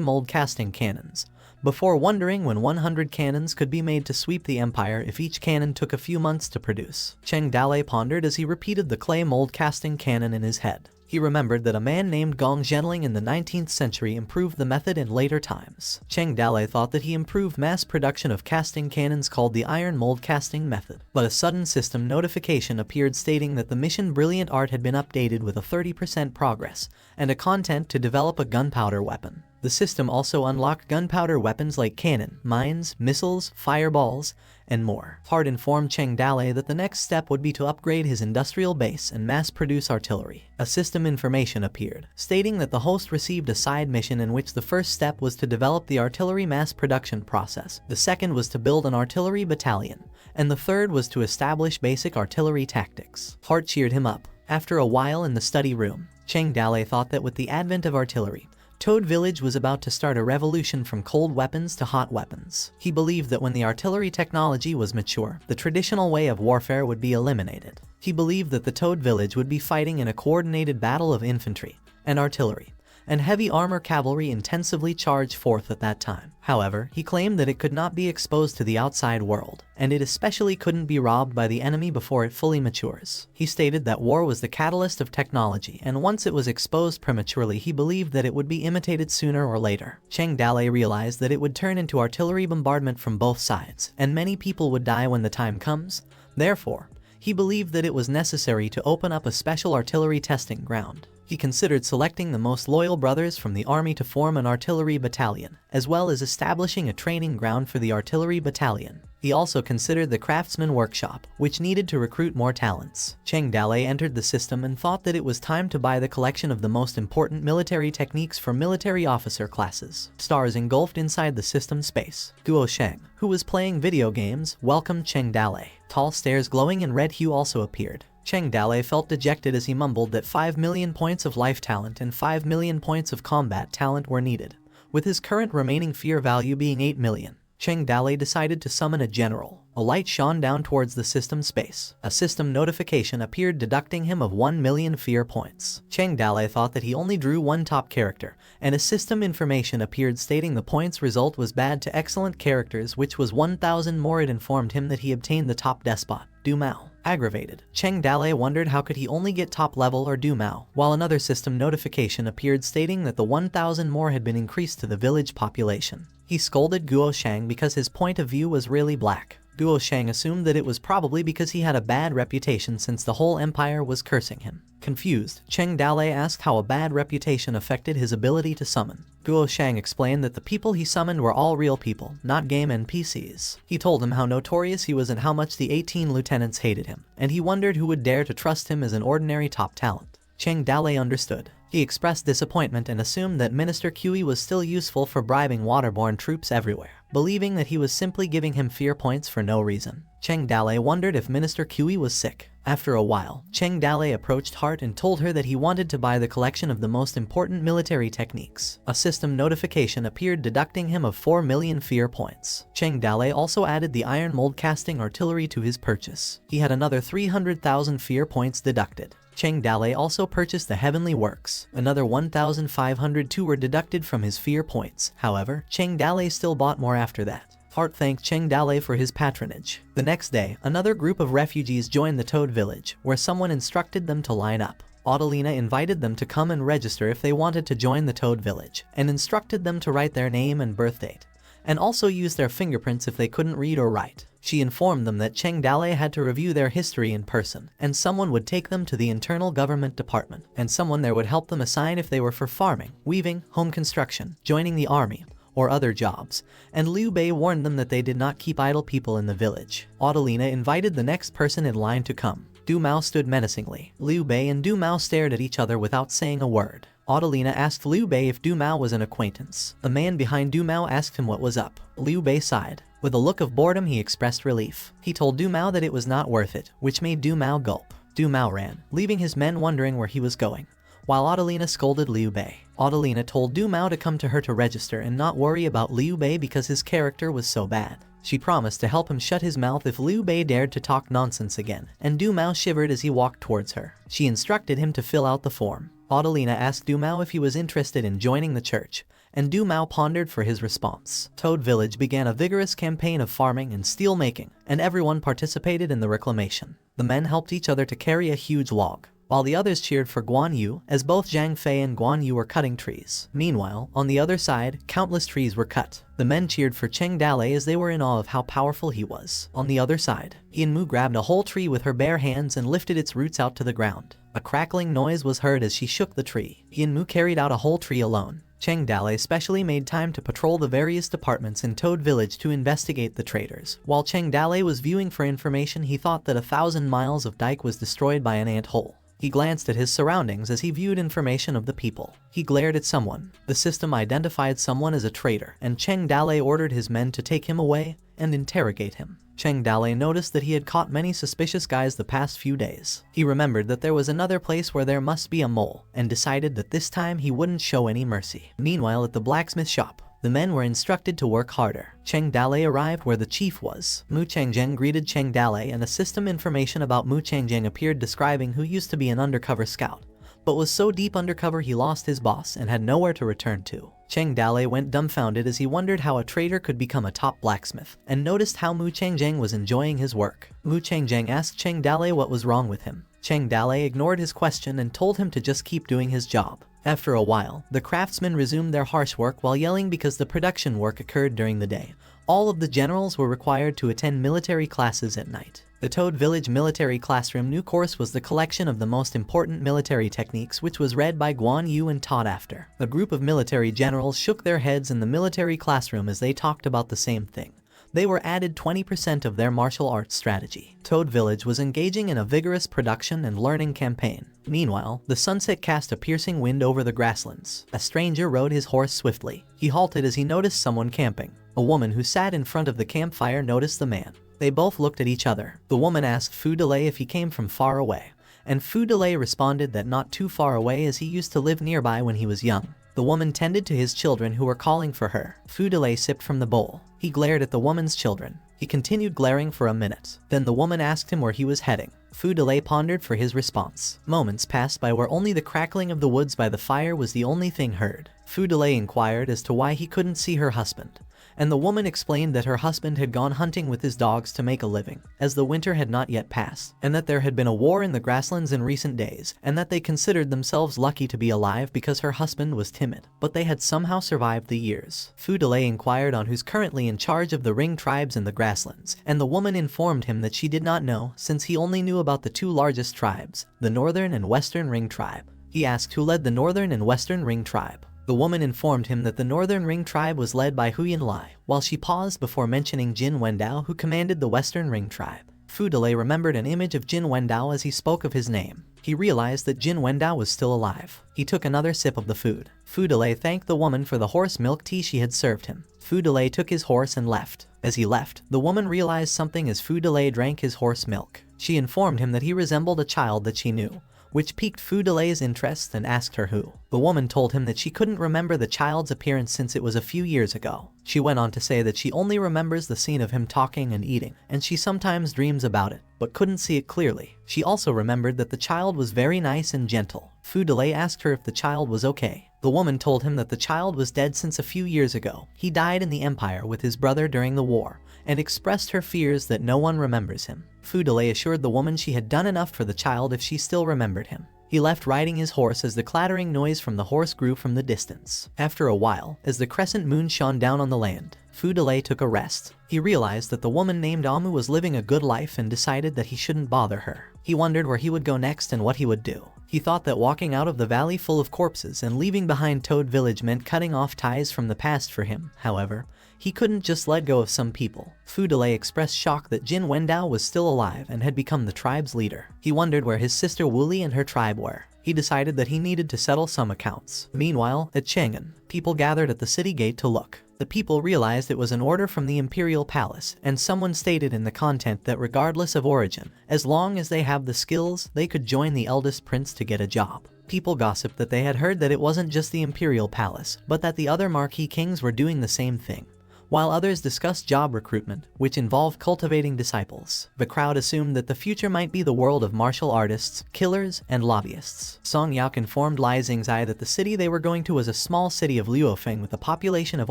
mold casting cannons, before wondering when 100 cannons could be made to sweep the empire if each cannon took a few months to produce. Cheng Dalei pondered as he repeated the clay mold casting cannon in his head. He remembered that a man named Gong Zhenling in the 19th century improved the method in later times. Cheng Dalei thought that he improved mass production of casting cannons called the iron mold casting method. But a sudden system notification appeared stating that the mission Brilliant Art had been updated with a 30% progress, and a content to develop a gunpowder weapon. The system also unlocked gunpowder weapons like cannon, mines, missiles, fireballs, and more. Hart informed Cheng Dalei that the next step would be to upgrade his industrial base and mass-produce artillery. A system information appeared, stating that the host received a side mission in which the first step was to develop the artillery mass production process, the second was to build an artillery battalion, and the third was to establish basic artillery tactics. Hart cheered him up. After a while in the study room, Cheng Dalei thought that with the advent of artillery, Toad Village was about to start a revolution from cold weapons to hot weapons. He believed that when the artillery technology was mature, the traditional way of warfare would be eliminated. He believed that the Toad Village would be fighting in a coordinated battle of infantry and artillery, and heavy armor cavalry intensively charged forth at that time. However, he claimed that it could not be exposed to the outside world, and it especially couldn't be robbed by the enemy before it fully matures. He stated that war was the catalyst of technology, and once it was exposed prematurely, he believed that it would be imitated sooner or later. Cheng Dalei realized that it would turn into artillery bombardment from both sides, and many people would die when the time comes. Therefore, he believed that it was necessary to open up a special artillery testing ground. He considered selecting the most loyal brothers from the army to form an artillery battalion, as well as establishing a training ground for the artillery battalion. He also considered the craftsman workshop, which needed to recruit more talents. Cheng Dalei entered the system and thought that it was time to buy the collection of the most important military techniques for military officer classes. Stars engulfed inside the system space. Guo Sheng, who was playing video games, welcomed Cheng Dalei. Tall stairs glowing in red hue also appeared. Cheng Dalei felt dejected as he mumbled that 5 million points of life talent and 5 million points of combat talent were needed, with his current remaining fear value being 8 million. Cheng Dalei decided to summon a general. A light shone down towards the system space. A system notification appeared deducting him of 1 million fear points. Cheng Dalei thought that he only drew one top character, and a system information appeared stating the points result was bad to excellent characters, which was 1,000 more. It informed him that he obtained the top despot, Du Mao. Aggravated, Cheng Dalei wondered how could he only get top level or Du Mao, while another system notification appeared stating that the 1,000 more had been increased to the village population. He scolded Guo Shang because his point of view was really black. Guo Shang assumed that it was probably because he had a bad reputation since the whole empire was cursing him. Confused, Cheng Dalei asked how a bad reputation affected his ability to summon. Guo Shang explained that the people he summoned were all real people, not game NPCs. He told him how notorious he was and how much the 18 lieutenants hated him, and he wondered who would dare to trust him as an ordinary top talent. Cheng Dalei understood. He expressed disappointment and assumed that Minister Kui was still useful for bribing waterborne troops everywhere, believing that he was simply giving him fear points for no reason. Cheng Dalei wondered if Minister Kui was sick. After a while, Cheng Dalei approached Hart and told her that he wanted to buy the collection of the most important military techniques. A system notification appeared deducting him of 4 million fear points. Cheng Dalei also added the iron mold casting artillery to his purchase. He had another 300,000 fear points deducted. Cheng Dalei also purchased the Heavenly Works. Another 1,502 were deducted from his fear points. However, Cheng Dalei still bought more after that. Hart thanked Cheng Dalei for his patronage. The next day, another group of refugees joined the Toad Village, where someone instructed them to line up. Adelina invited them to come and register if they wanted to join the Toad Village, and instructed them to write their name and birth date, and also use their fingerprints if they couldn't read or write. She informed them that Cheng Dalei had to review their history in person, and someone would take them to the internal government department, and someone there would help them assign if they were for farming, weaving, home construction, joining the army, or other jobs, and Liu Bei warned them that they did not keep idle people in the village. Adelina invited the next person in line to come. Du Mao stood menacingly. Liu Bei and Du Mao stared at each other without saying a word. Adelina asked Liu Bei if Du Mao was an acquaintance. The man behind Du Mao asked him what was up. Liu Bei sighed. With a look of boredom, he expressed relief. He told Du Mao that it was not worth it, which made Du Mao gulp. Du Mao ran, leaving his men wondering where he was going, while Adelina scolded Liu Bei. Adelina told Du Mao to come to her to register and not worry about Liu Bei because his character was so bad. She promised to help him shut his mouth if Liu Bei dared to talk nonsense again, and Du Mao shivered as he walked towards her. She instructed him to fill out the form. Adelina asked Du Mao if he was interested in joining the church, and Du Mao pondered for his response. Toad Village began a vigorous campaign of farming and steel making, and everyone participated in the reclamation. The men helped each other to carry a huge log, while the others cheered for Guan Yu, as both Zhang Fei and Guan Yu were cutting trees. Meanwhile, on the other side, countless trees were cut. The men cheered for Cheng Dalei as they were in awe of how powerful he was. On the other side, Yanmu grabbed a whole tree with her bare hands and lifted its roots out to the ground. A crackling noise was heard as she shook the tree. Yanmu carried out a whole tree alone. Cheng Dalei specially made time to patrol the various departments in Toad Village to investigate the traders. While Cheng Dalei was viewing for information, he thought that 1,000 miles of dike was destroyed by an ant hole. He glanced at his surroundings as he viewed information of the people. He glared at someone. The system identified someone as a traitor, and Cheng Dalei ordered his men to take him away and interrogate him. Cheng Dalei noticed that he had caught many suspicious guys the past few days. He remembered that there was another place where there must be a mole, and decided that this time he wouldn't show any mercy. Meanwhile, at the blacksmith shop, the men were instructed to work harder. Cheng Dalei arrived where the chief was. Mu Changjeng greeted Cheng Dalei, and a system information about Mu Changjeng appeared describing who used to be an undercover scout, but was so deep undercover he lost his boss and had nowhere to return to. Cheng Dalei went dumbfounded as he wondered how a trader could become a top blacksmith, and noticed how Mu Changjeng was enjoying his work. Mu Changjeng asked Cheng Dalei what was wrong with him. Cheng Dalei ignored his question and told him to just keep doing his job. After a while, the craftsmen resumed their harsh work while yelling because the production work occurred during the day, All of the generals were required to attend military classes at night. The Toad Village Military Classroom new course was the collection of the most important military techniques, which was read by Guan Yu and taught after. A group of military generals shook their heads in the military classroom as they talked about the same thing. They were added 20% of their martial arts strategy. Toad Village was engaging in a vigorous production and learning campaign. Meanwhile, the sunset cast a piercing wind over the grasslands. A stranger rode his horse swiftly. He halted as he noticed someone camping. A woman who sat in front of the campfire noticed the man. They both looked at each other. The woman asked Fu Delay if he came from far away, and Fu Delay responded that not too far away, as he used to live nearby when he was young. The woman tended to his children who were calling for her. Fu Delay sipped from the bowl. He glared at the woman's children. He continued glaring for a minute. Then the woman asked him where he was heading. Fu Delay pondered for his response. Moments passed by where only the crackling of the woods by the fire was the only thing heard. Fu Delay inquired as to why he couldn't see her husband, and the woman explained that her husband had gone hunting with his dogs to make a living, as the winter had not yet passed, and that there had been a war in the grasslands in recent days, and that they considered themselves lucky to be alive because her husband was timid, but they had somehow survived the years. Fu Delay inquired on who's currently in charge of the Ring tribes in the grasslands, and the woman informed him that she did not know, since he only knew about the two largest tribes, the Northern and Western Ring tribe. He asked who led the Northern and Western Ring tribe. The woman informed him that the Northern Ring tribe was led by Huyan Lai, while she paused before mentioning Jin Wendao, who commanded the Western Ring tribe. Fu Delay remembered an image of Jin Wendao as he spoke of his name. He realized that Jin Wendao was still alive. He took another sip of the food. Fu Delay thanked the woman for the horse milk tea she had served him. Fu Delay took his horse and left. As he left, the woman realized something as Fu Delay drank his horse milk. She informed him that he resembled a child that she knew, which piqued Fu Delay's interest, and asked her who. The woman told him that she couldn't remember the child's appearance since it was a few years ago. She went on to say that she only remembers the scene of him talking and eating, and she sometimes dreams about it, but couldn't see it clearly. She also remembered that the child was very nice and gentle. Fu Delay asked her if the child was okay. The woman told him that the child was dead since a few years ago. He died in the Empire with his brother during the war, and expressed her fears that no one remembers him. Fu Delay assured the woman she had done enough for the child if she still remembered him. He left riding his horse as the clattering noise from the horse grew from the distance. After a while, as the crescent moon shone down on the land, Fu Delay took a rest. He realized that the woman named Amu was living a good life and decided that he shouldn't bother her. He wondered where he would go next and what he would do. He thought that walking out of the valley full of corpses and leaving behind Toad Village meant cutting off ties from the past for him. However, he couldn't just let go of some people. Fu Delay expressed shock that Jin Wendao was still alive and had become the tribe's leader. He wondered where his sister Wuli and her tribe were. He decided that he needed to settle some accounts. Meanwhile, at Chang'an, people gathered at the city gate to look. The people realized it was an order from the Imperial Palace, and someone stated in the content that regardless of origin, as long as they have the skills, they could join the eldest prince to get a job. People gossiped that they had heard that it wasn't just the Imperial Palace, but that the other marquee kings were doing the same thing, while others discussed job recruitment, which involved cultivating disciples. The crowd assumed that the future might be the world of martial artists, killers, and lobbyists. Song Yaok informed Lai Xingzai that the city they were going to was a small city of Luofeng with a population of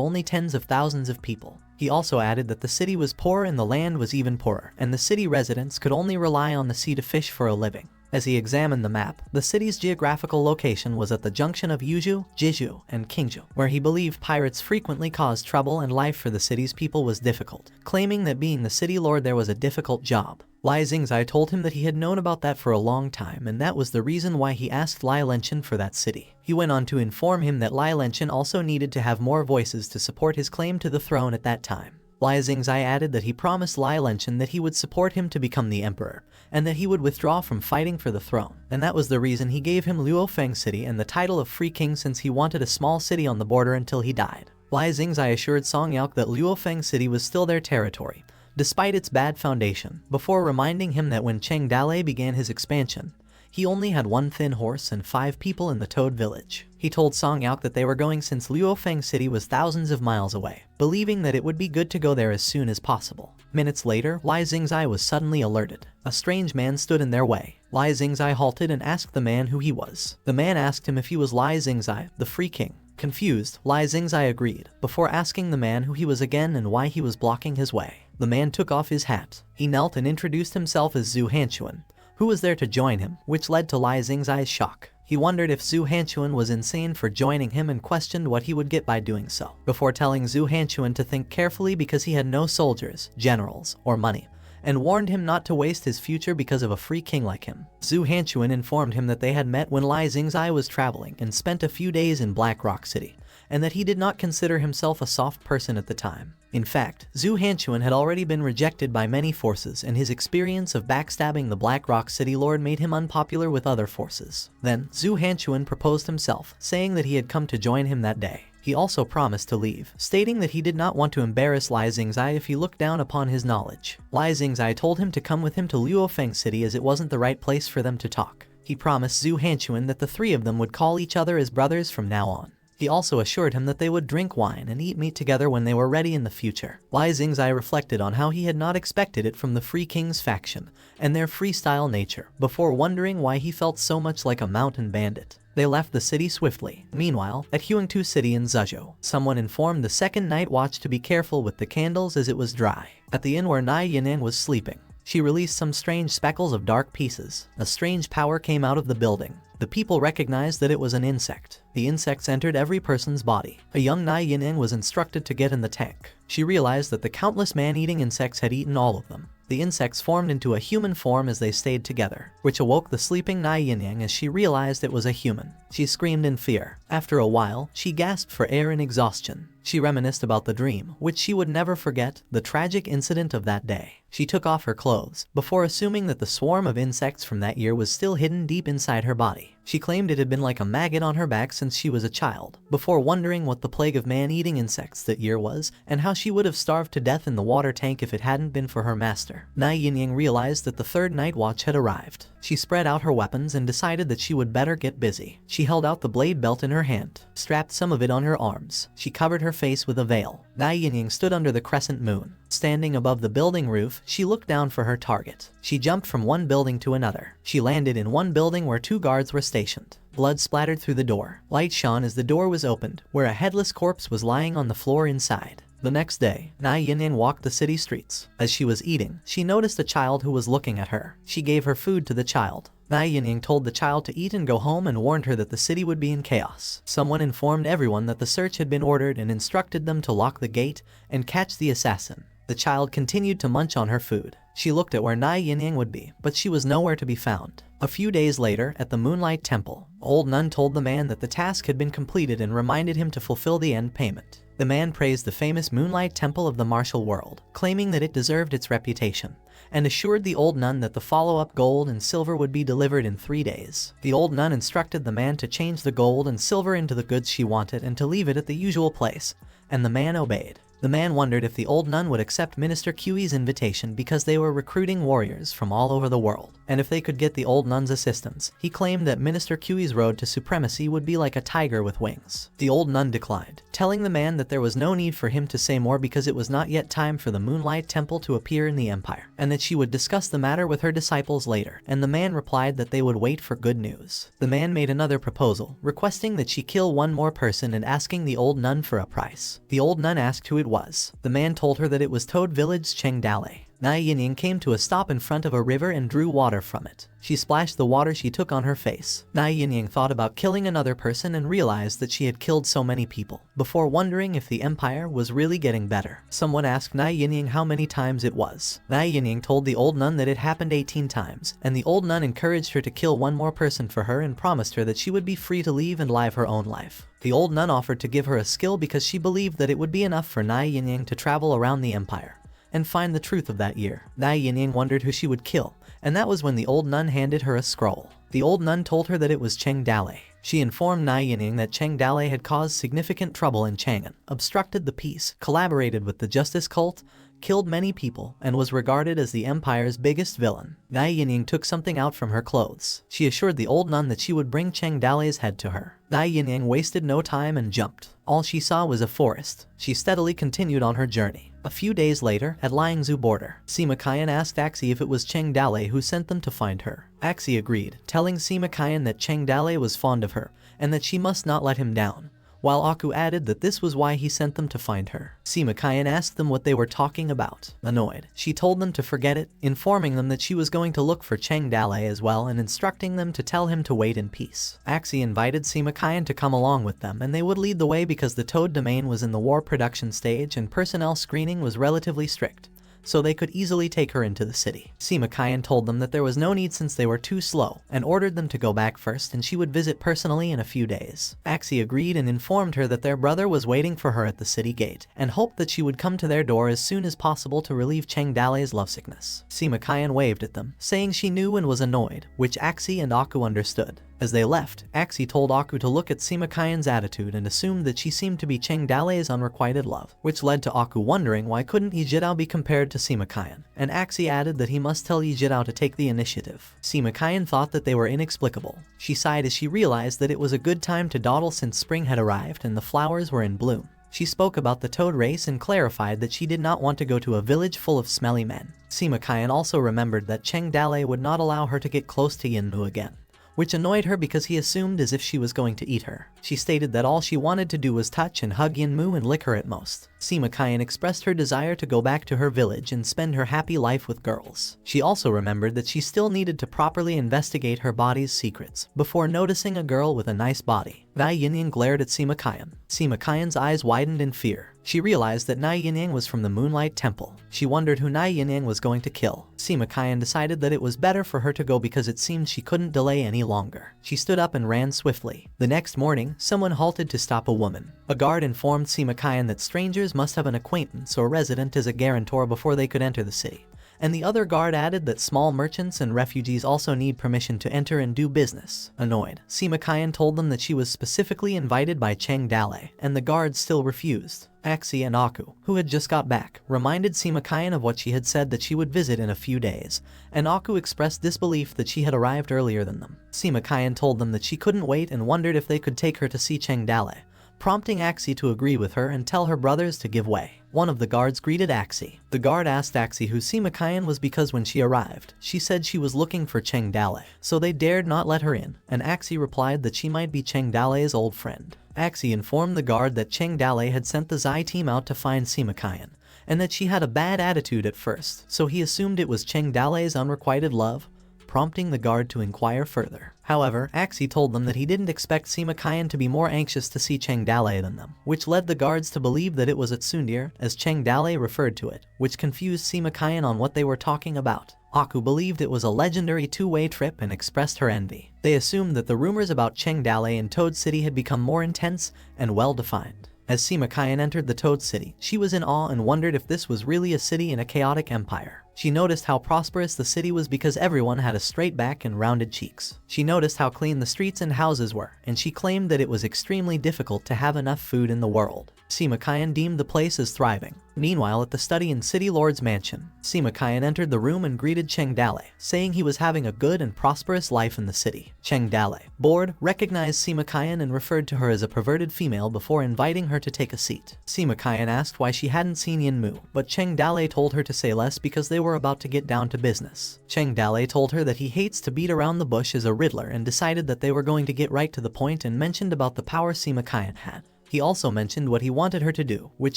only tens of thousands of people. He also added that the city was poor and the land was even poorer, and the city residents could only rely on the sea to fish for a living. As he examined the map, the city's geographical location was at the junction of Yuju, Jeju, and Kingju, where he believed pirates frequently caused trouble and life for the city's people was difficult, claiming that being the city lord there was a difficult job. Lai Xingzai told him that he had known about that for a long time, and that was the reason why he asked Lai Lenchen for that city. He went on to inform him that Lai Lenchen also needed to have more voices to support his claim to the throne at that time. Lai Xingzai added that he promised Lai Lenchen that he would support him to become the emperor, and that he would withdraw from fighting for the throne, and that was the reason he gave him Luofeng City and the title of Free King, since he wanted a small city on the border until he died. Lai Xingzai assured Song Yaok that Luofeng City was still their territory, despite its bad foundation, before reminding him that when Cheng Dalei began his expansion, he only had one thin horse and 5 people in the Toad Village. He told Song Yaok that they were going since Luofeng City was thousands of miles away, believing that it would be good to go there as soon as possible. Minutes later, Lai Xingzai was suddenly alerted. A strange man stood in their way. Lai Xingzai halted and asked the man who he was. The man asked him if he was Lai Xingzai, the Free King. Confused, Lai Xingzai agreed, before asking the man who he was again and why he was blocking his way. The man took off his hat. He knelt and introduced himself as Zhu Hanchuan, who was there to join him, which led to Lai Xingzai's shock. He wondered if Zhu Hanchuan was insane for joining him and questioned what he would get by doing so, before telling Zhu Hanchuan to think carefully because he had no soldiers, generals, or money, and warned him not to waste his future because of a free king like him. Zhu Hanchuan informed him that they had met when Lai Xingzai was traveling and spent a few days in Black Rock City, and that he did not consider himself a soft person at the time. In fact, Zhu Hanchuan had already been rejected by many forces, and his experience of backstabbing the Black Rock City Lord made him unpopular with other forces. Then, Zhu Hanchuan proposed himself, saying that he had come to join him that day. He also promised to leave, stating that he did not want to embarrass Lai Xingzai if he looked down upon his knowledge. Lai Xingzai told him to come with him to Luofeng City as it wasn't the right place for them to talk. He promised Zhu Hanchuan that the three of them would call each other as brothers from now on. He also assured him that they would drink wine and eat meat together when they were ready in the future. Lai Xingzai reflected on how he had not expected it from the Free King's faction and their freestyle nature, before wondering why he felt so much like a mountain bandit. They left the city swiftly. Meanwhile, at Huangtu City in Zhezhou, someone informed the second night watch to be careful with the candles as it was dry. At the inn where Nai Yining was sleeping, she released some strange speckles of dark pieces. A strange power came out of the building. The people recognized that it was an insect. The insects entered every person's body. A young Nai Yining was instructed to get in the tank. She realized that the countless man-eating insects had eaten all of them. The insects formed into a human form as they stayed together, which awoke the sleeping Nai Yining as she realized it was a human. She screamed in fear. After a while, she gasped for air in exhaustion. She reminisced about the dream, which she would never forget, the tragic incident of that day. She took off her clothes, before assuming that the swarm of insects from that year was still hidden deep inside her body. She claimed it had been like a maggot on her back since she was a child, before wondering what the plague of man-eating insects that year was, and how she would have starved to death in the water tank if it hadn't been for her master. Nai Yining realized that the third night watch had arrived. She spread out her weapons and decided that she would better get busy. She held out the blade belt in her hand, strapped some of it on her arms. She covered her face with a veil. Nai Yining stood under the crescent moon. Standing above the building roof, she looked down for her target. She jumped from one building to another. She landed in one building where 2 guards were stationed. Blood splattered through the door. Light shone as the door was opened, where a headless corpse was lying on the floor inside. The next day, Nai Yining walked the city streets. As she was eating, she noticed a child who was looking at her. She gave her food to the child. Nai Yining told the child to eat and go home and warned her that the city would be in chaos. Someone informed everyone that the search had been ordered and instructed them to lock the gate and catch the assassin. The child continued to munch on her food. She looked at where Nai Yining would be, but she was nowhere to be found. A few days later, at the Moonlight Temple, Old Nun told the man that the task had been completed and reminded him to fulfill the end payment. The man praised the famous Moonlight Temple of the martial world, claiming that it deserved its reputation, and assured the old nun that the follow-up gold and silver would be delivered in 3 days. The old nun instructed the man to change the gold and silver into the goods she wanted and to leave it at the usual place, and the man obeyed. The man wondered if the old nun would accept Minister Qi's invitation because they were recruiting warriors from all over the world, and if they could get the old nun's assistance. He claimed that Minister Qi's road to supremacy would be like a tiger with wings. The old nun declined, telling the man that there was no need for him to say more because it was not yet time for the Moonlight Temple to appear in the empire, and that she would discuss the matter with her disciples later, and the man replied that they would wait for good news. The man made another proposal, requesting that she kill one more person and asking the old nun for a price. The old nun asked who it was. The man told her that it was Toad Village's Cheng Dale. Nai Yining came to a stop in front of a river and drew water from it. She splashed the water she took on her face. Nai Yining thought about killing another person and realized that she had killed so many people, before wondering if the empire was really getting better. Someone asked Nai Yining how many times it was. Nai Yining told the old nun that it happened 18 times, and the old nun encouraged her to kill one more person for her and promised her that she would be free to leave and live her own life. The old nun offered to give her a skill because she believed that it would be enough for Nai Yining to travel around the empire and find the truth of that year. Nai Yining wondered who she would kill, and that was when the old nun handed her a scroll. The old nun told her that it was Cheng Dale. She informed Nai Yining that Cheng Dale had caused significant trouble in Chang'an, obstructed the peace, collaborated with the justice cult, killed many people, and was regarded as the empire's biggest villain. Nai Yining took something out from her clothes. She assured the old nun that she would bring Cheng Dale's head to her. Nai Yining wasted no time and jumped. All she saw was a forest. She steadily continued on her journey. A few days later, at Liangzhu border, Sima Qian asked Axi if it was Cheng Dale who sent them to find her. Axi agreed, telling Sima Qian that Cheng Dale was fond of her, and that she must not let him down. while Aku added that this was why he sent them to find her. Simakayan asked them what they were talking about. Annoyed, she told them to forget it, informing them that she was going to look for Cheng Dale as well and instructing them to tell him to wait in peace. Axie invited Simakayan to come along with them, and they would lead the way because the Toad domain was in the war production stage and personnel screening was relatively strict, so they could easily take her into the city. Simakayan told them that there was no need since they were too slow, and ordered them to go back first and she would visit personally in a few days. Axie agreed and informed her that their brother was waiting for her at the city gate, and hoped that she would come to their door as soon as possible to relieve Cheng Dale's lovesickness. Simakayan waved at them, saying she knew and was annoyed, which Axie and Aku understood. As they left, Axie told Aku to look at Simakayan's attitude and assumed that she seemed to be Cheng Dale's unrequited love, which led to Aku wondering why couldn't Ijirao be compared to Simakayan, and Axie added that he must tell Ijirao to take the initiative. Simakayan thought that they were inexplicable. She sighed as she realized that it was a good time to dawdle since spring had arrived and the flowers were in bloom. She spoke about the Toad race and clarified that she did not want to go to a village full of smelly men. Simakayan also remembered that Cheng Dale would not allow her to get close to Yinmu again, which annoyed her because he assumed as if she was going to eat her. She stated that all she wanted to do was touch and hug Yinmu and lick her at most. Simakayan expressed her desire to go back to her village and spend her happy life with girls. She also remembered that she still needed to properly investigate her body's secrets before noticing a girl with a nice body. Nai Yinying glared at Simakayan. Simakayan's eyes widened in fear. She realized that Nai Yinying was from the Moonlight Temple. She wondered who Nai Yinying was going to kill. Simakayan decided that it was better for her to go because it seemed she couldn't delay any longer. She stood up and ran swiftly. The next morning, someone halted to stop a woman. A guard informed Simakayan that strangers must have an acquaintance or resident as a guarantor before they could enter the city, and the other guard added that small merchants and refugees also need permission to enter and do business. Annoyed, Simakayan told them that she was specifically invited by Cheng Dale, and the guards still refused. Axie and Aku, who had just got back, reminded Simakayan of what she had said that she would visit in a few days, and Aku expressed disbelief that she had arrived earlier than them. Simakayan told them that she couldn't wait and wondered if they could take her to see Cheng Dale, prompting Axie to agree with her and tell her brothers to give way. One of the guards greeted Axie. The guard asked Axie who Simakayan was because when she arrived, she said she was looking for Cheng Dale, so they dared not let her in, and Axie replied that she might be Cheng Dale's old friend. Axie informed the guard that Cheng Dale had sent the Zai team out to find Simakayan, and that she had a bad attitude at first, so he assumed it was Cheng Dale's unrequited love, prompting the guard to inquire further. However, Axie told them that he didn't expect Simakayan to be more anxious to see Cheng Dale than them, which led the guards to believe that it was Atsundir, as Cheng Dale referred to it, which confused Simakayan on what they were talking about. Aku believed it was a legendary two-way trip and expressed her envy. They assumed that the rumors about Cheng Dale in Toad City had become more intense and well-defined. As Simakayan entered the Toad City, she was in awe and wondered if this was really a city in a chaotic empire. She noticed how prosperous the city was because everyone had a straight back and rounded cheeks. She noticed how clean the streets and houses were, and she claimed that it was extremely difficult to have enough food in the world. Simakayan deemed the place as thriving. Meanwhile, at the study in City Lord's mansion, Simakayan entered the room and greeted Cheng Dale, saying he was having a good and prosperous life in the city. Cheng Dale, bored, recognized Simakayan and referred to her as a perverted female before inviting her to take a seat. Simakayan asked why she hadn't seen Yinmu, but Cheng Dale told her to say less because they were about to get down to business. Cheng Dale told her that he hates to beat around the bush as a riddler and decided that they were going to get right to the point and mentioned about the power Simakayan had. He also mentioned what he wanted her to do, which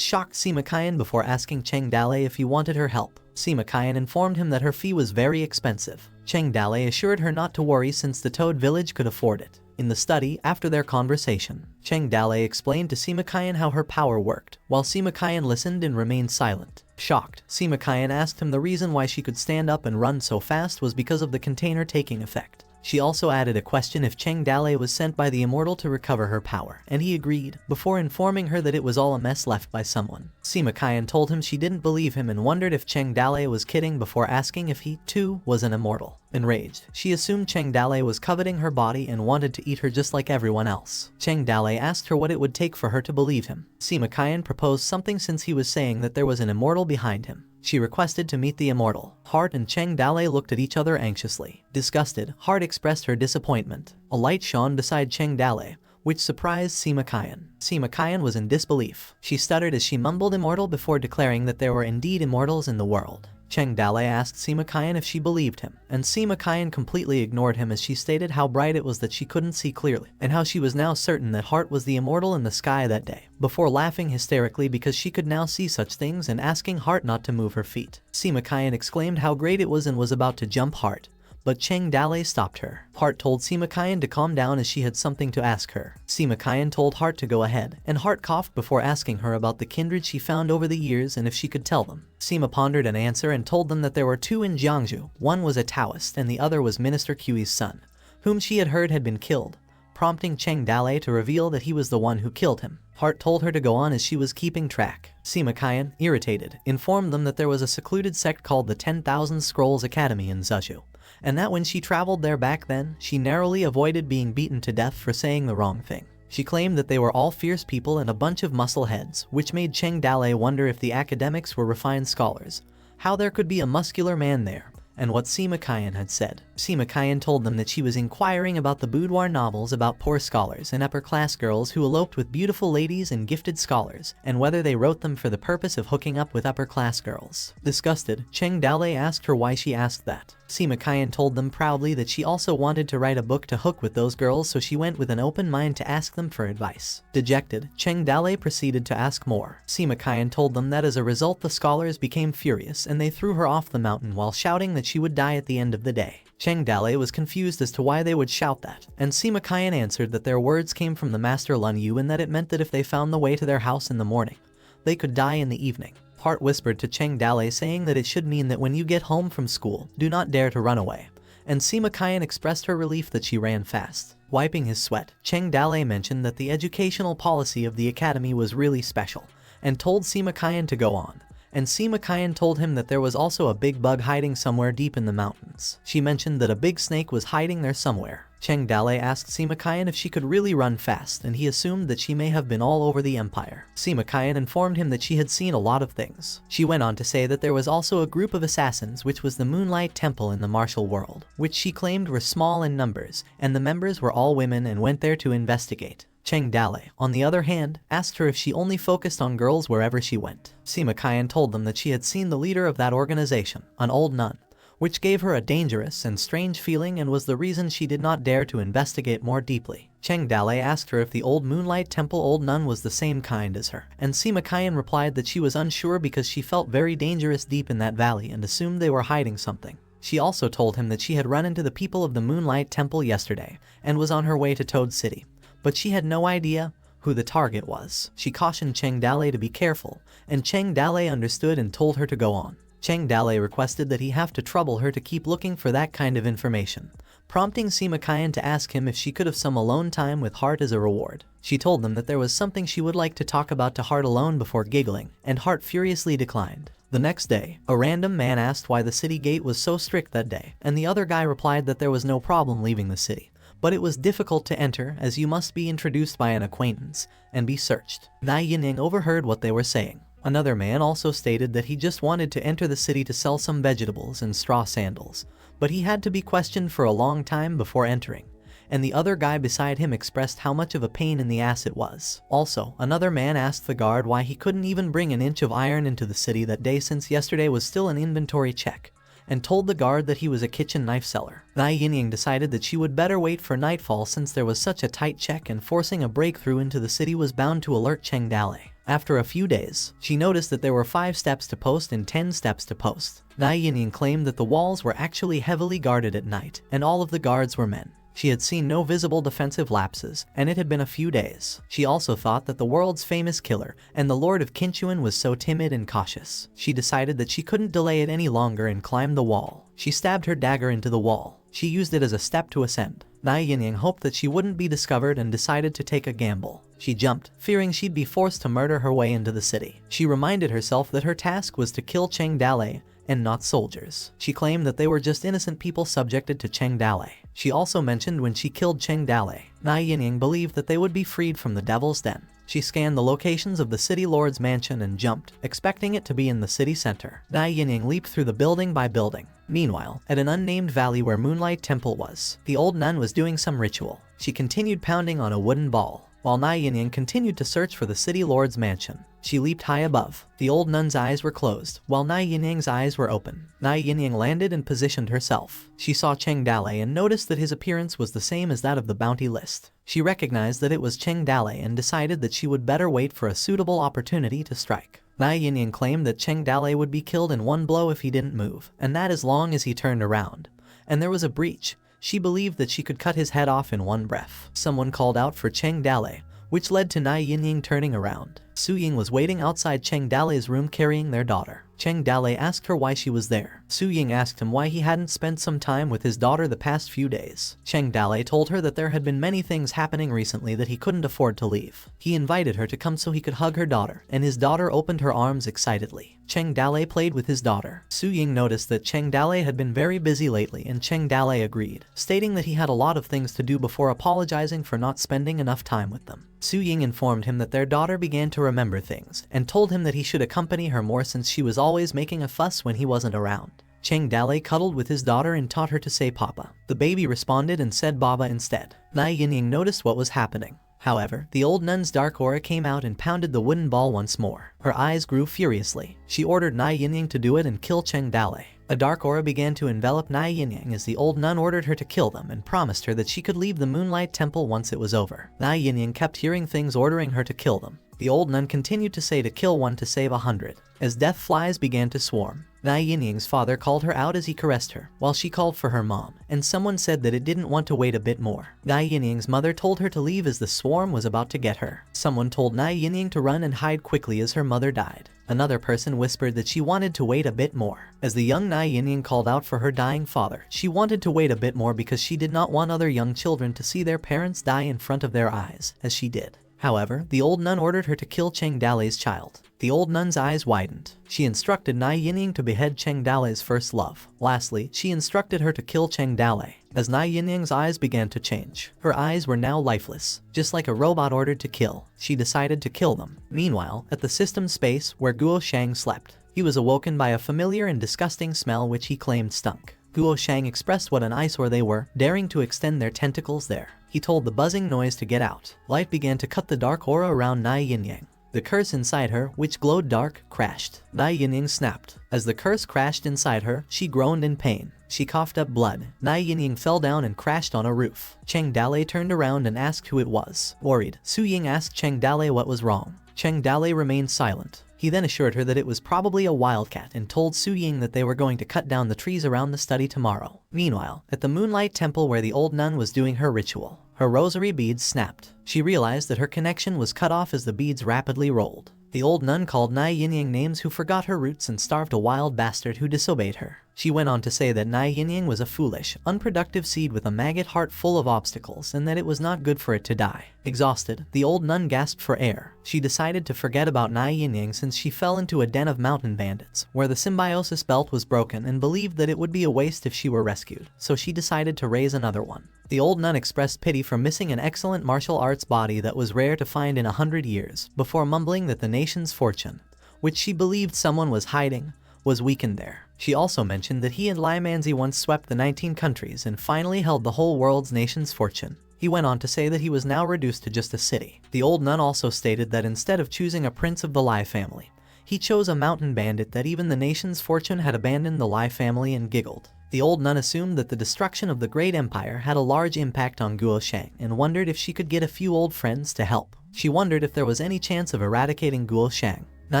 shocked Simakayan before asking Cheng Dale if he wanted her help. Simakayan informed him that her fee was very expensive. Cheng Dale assured her not to worry since the Toad village could afford it. In the study, after their conversation, Cheng Dale explained to Simakayan how her power worked, while Simakayan listened and remained silent. Shocked, Simakayan asked him the reason why she could stand up and run so fast was because of the container taking effect. She also added a question if Cheng Dale was sent by the Immortal to recover her power, and he agreed, before informing her that it was all a mess left by someone. Simakayan told him she didn't believe him and wondered if Cheng Dale was kidding before asking if he, too, was an immortal. Enraged, she assumed Cheng Dale was coveting her body and wanted to eat her just like everyone else. Cheng Dale asked her what it would take for her to believe him. Simakayan proposed something since he was saying that there was an immortal behind him. She requested to meet the immortal. Heart and Cheng Dale looked at each other anxiously. Disgusted, Heart expressed her disappointment. A light shone beside Cheng Dale, which surprised Simakayan. Simakayan was in disbelief. She stuttered as she mumbled immortal before declaring that there were indeed immortals in the world. Cheng Dalei asked Sima Qian if she believed him, and Sima Qian completely ignored him as she stated how bright it was that she couldn't see clearly, and how she was now certain that Heart was the immortal in the sky that day, before laughing hysterically because she could now see such things and asking Heart not to move her feet. Sima Qian exclaimed how great it was and was about to jump Heart, but Cheng Dalei stopped her. Heart told Sima Qian to calm down as she had something to ask her. Sima Qian told Heart to go ahead, and Heart coughed before asking her about the kindred she found over the years and if she could tell them. Sima pondered an answer and told them that there were two in Jiangsu, one was a Taoist and the other was Minister Qi's son, whom she had heard had been killed, prompting Cheng Dalei to reveal that he was the one who killed him. Heart told her to go on as she was keeping track. Sima Qian, irritated, informed them that there was a secluded sect called the 10,000 Scrolls Academy in Zhuzhou, and that when she traveled there back then, she narrowly avoided being beaten to death for saying the wrong thing. She claimed that they were all fierce people and a bunch of muscle heads, which made Cheng Dalei wonder if the academics were refined scholars, how there could be a muscular man there, and what Sima Qian had said. Sima Qian told them that she was inquiring about the boudoir novels about poor scholars and upper-class girls who eloped with beautiful ladies and gifted scholars, and whether they wrote them for the purpose of hooking up with upper-class girls. Disgusted, Cheng Dalei asked her why she asked that. Sima Qian told them proudly that she also wanted to write a book to hook with those girls, so she went with an open mind to ask them for advice. Dejected, Cheng Dalei proceeded to ask more. Sima Qian told them that as a result the scholars became furious and they threw her off the mountain while shouting that she would die at the end of the day. Cheng Dalei was confused as to why they would shout that, and Sima Qian answered that their words came from the Master Lun Yu and that it meant that if they found the way to their house in the morning, they could die in the evening. Heart whispered to Cheng Dalei saying that it should mean that when you get home from school, do not dare to run away, and Sima Qian expressed her relief that she ran fast. Wiping his sweat, Cheng Dalei mentioned that the educational policy of the academy was really special, and told Sima Qian to go on. And Sima Qian told him that there was also a big bug hiding somewhere deep in the mountains. She mentioned that a big snake was hiding there somewhere. Cheng Dalei asked Sima Qian if she could really run fast, and he assumed that she may have been all over the empire. Sima Qian informed him that she had seen a lot of things. She went on to say that there was also a group of assassins, which was the Moonlight Temple in the martial world, which she claimed were small in numbers, and the members were all women and went there to investigate. Cheng Dalei, on the other hand, asked her if she only focused on girls wherever she went. Sima Qian told them that she had seen the leader of that organization, an old nun, which gave her a dangerous and strange feeling and was the reason she did not dare to investigate more deeply. Cheng Dalei asked her if the old Moonlight Temple old nun was the same kind as her, and Sima Qian replied that she was unsure because she felt very dangerous deep in that valley and assumed they were hiding something. She also told him that she had run into the people of the Moonlight Temple yesterday and was on her way to Toad City, but she had no idea who the target was. She cautioned Cheng Dalei to be careful, and Cheng Dalei understood and told her to go on. Cheng Dalei requested that he have to trouble her to keep looking for that kind of information, prompting Sima Qian to ask him if she could have some alone time with Heart as a reward. She told them that there was something she would like to talk about to Heart alone before giggling, and Heart furiously declined. The next day, a random man asked why the city gate was so strict that day, and the other guy replied that there was no problem leaving the city, but it was difficult to enter as you must be introduced by an acquaintance and be searched. Nai Yining overheard what they were saying. Another man also stated that he just wanted to enter the city to sell some vegetables and straw sandals, but he had to be questioned for a long time before entering, and the other guy beside him expressed how much of a pain in the ass it was. Also, another man asked the guard why he couldn't even bring an inch of iron into the city that day since yesterday was still an inventory check, and told the guard that he was a kitchen knife seller. Nai Yining decided that she would better wait for nightfall since there was such a tight check and forcing a breakthrough into the city was bound to alert Cheng Dalei. After a few days, she noticed that there were 5 steps to post and 10 steps to post. Nai Yining claimed that the walls were actually heavily guarded at night, and all of the guards were men. She had seen no visible defensive lapses, and it had been a few days. She also thought that the world's famous killer and the Lord of Qinchuan was so timid and cautious. She decided that she couldn't delay it any longer and climbed the wall. She stabbed her dagger into the wall. She used it as a step to ascend. Nai Yining hoped that she wouldn't be discovered and decided to take a gamble. She jumped, fearing she'd be forced to murder her way into the city. She reminded herself that her task was to kill Cheng Dalei and not soldiers. She claimed that they were just innocent people subjected to Cheng Dalei. She also mentioned when she killed Cheng Dalei, Nai Yining believed that they would be freed from the Devil's Den. She scanned the locations of the city lord's mansion and jumped, expecting it to be in the city center. Nai Yining leaped through the building by building. Meanwhile, at an unnamed valley where Moonlight Temple was, the old nun was doing some ritual. She continued pounding on a wooden ball. while Na Yinying continued to search for the city lord's mansion. She leaped high above. The old nun's eyes were closed, while Na Yinying's eyes were open. Na Yinying landed and positioned herself. She saw Cheng Dalei and noticed that his appearance was the same as that of the bounty list. She recognized that it was Cheng Dalei and decided that she would better wait for a suitable opportunity to strike. Na Yinying claimed that Cheng Dalei would be killed in one blow if he didn't move, and that as long as he turned around. And there was a breach. She believed that she could cut his head off in one breath. Someone called out for Cheng Dalei, which led to Na Yinying turning around. Su Ying was waiting outside Cheng Dalei's room carrying their daughter. Cheng Dalei asked her why she was there. Su Ying asked him why he hadn't spent some time with his daughter the past few days. Cheng Dalei told her that there had been many things happening recently that he couldn't afford to leave. He invited her to come so he could hug her daughter, and his daughter opened her arms excitedly. Cheng Dalei played with his daughter. Su Ying noticed that Cheng Dalei had been very busy lately, and Cheng Dalei agreed, stating that he had a lot of things to do before apologizing for not spending enough time with them. Su Ying informed him that their daughter began to remember things, and told him that he should accompany her more since she was always making a fuss when he wasn't around. Cheng Dalei cuddled with his daughter and taught her to say Papa. The baby responded and said Baba instead. Na Yinying noticed what was happening. However, the old nun's dark aura came out and pounded the wooden ball once more. Her eyes grew furiously. She ordered Na Yinying to do it and kill Cheng Dalei. A dark aura began to envelop Na Yinying as the old nun ordered her to kill them and promised her that she could leave the Moonlight Temple once it was over. Na Yinying kept hearing things ordering her to kill them. The old nun continued to say to kill one to save 100. As death flies began to swarm, Na Yinying's father called her out as he caressed her, while she called for her mom, and someone said that it didn't want to wait a bit more. Na Yinying's mother told her to leave as the swarm was about to get her. Someone told Na Yinying to run and hide quickly as her mother died. Another person whispered that she wanted to wait a bit more. As the young Na Yinying called out for her dying father, she wanted to wait a bit more because she did not want other young children to see their parents die in front of their eyes, as she did. However, the old nun ordered her to kill Cheng Dalei's child. The old nun's eyes widened. She instructed Na Yinying to behead Cheng Dalei's first love. Lastly, she instructed her to kill Cheng Dalei. As Na Yinying's eyes began to change, her eyes were now lifeless. Just like a robot ordered to kill, she decided to kill them. Meanwhile, at the system space where Guo Shang slept, he was awoken by a familiar and disgusting smell which he claimed stunk. Guo Shang expressed what an eyesore they were, daring to extend their tentacles there. He told the buzzing noise to get out. Light began to cut the dark aura around Na Yinying. The curse inside her, which glowed dark, crashed. Na Yinying snapped. As the curse crashed inside her, she groaned in pain. She coughed up blood. Na Yinying fell down and crashed on a roof. Cheng Dalei turned around and asked who it was. Worried, Su Ying asked Cheng Dalei what was wrong. Cheng Dalei remained silent. He then assured her that it was probably a wildcat and told Su Ying that they were going to cut down the trees around the study tomorrow. Meanwhile, at the Moonlight Temple where the old nun was doing her ritual, her rosary beads snapped. She realized that her connection was cut off as the beads rapidly rolled. The old nun called Na Yinying names who forgot her roots and starved a wild bastard who disobeyed her. She went on to say that Na Yinying was a foolish, unproductive seed with a maggot heart full of obstacles and that it was not good for it to die. Exhausted, the old nun gasped for air. She decided to forget about Na Yinying since she fell into a den of mountain bandits, where the symbiosis belt was broken and believed that it would be a waste if she were rescued, so she decided to raise another one. The old nun expressed pity for missing an excellent martial arts body that was rare to find in 100 years, before mumbling that the nation's fortune, which she believed someone was hiding, was weakened there. She also mentioned that he and Lai Manzi once swept the 19 countries and finally held the whole world's nation's fortune. He went on to say that he was now reduced to just a city. The old nun also stated that instead of choosing a prince of the Lai family, he chose a mountain bandit that even the nation's fortune had abandoned the Lai family and giggled. The old nun assumed that the destruction of the great empire had a large impact on Guo Shang and wondered if she could get a few old friends to help. She wondered if there was any chance of eradicating Guo Shang. Na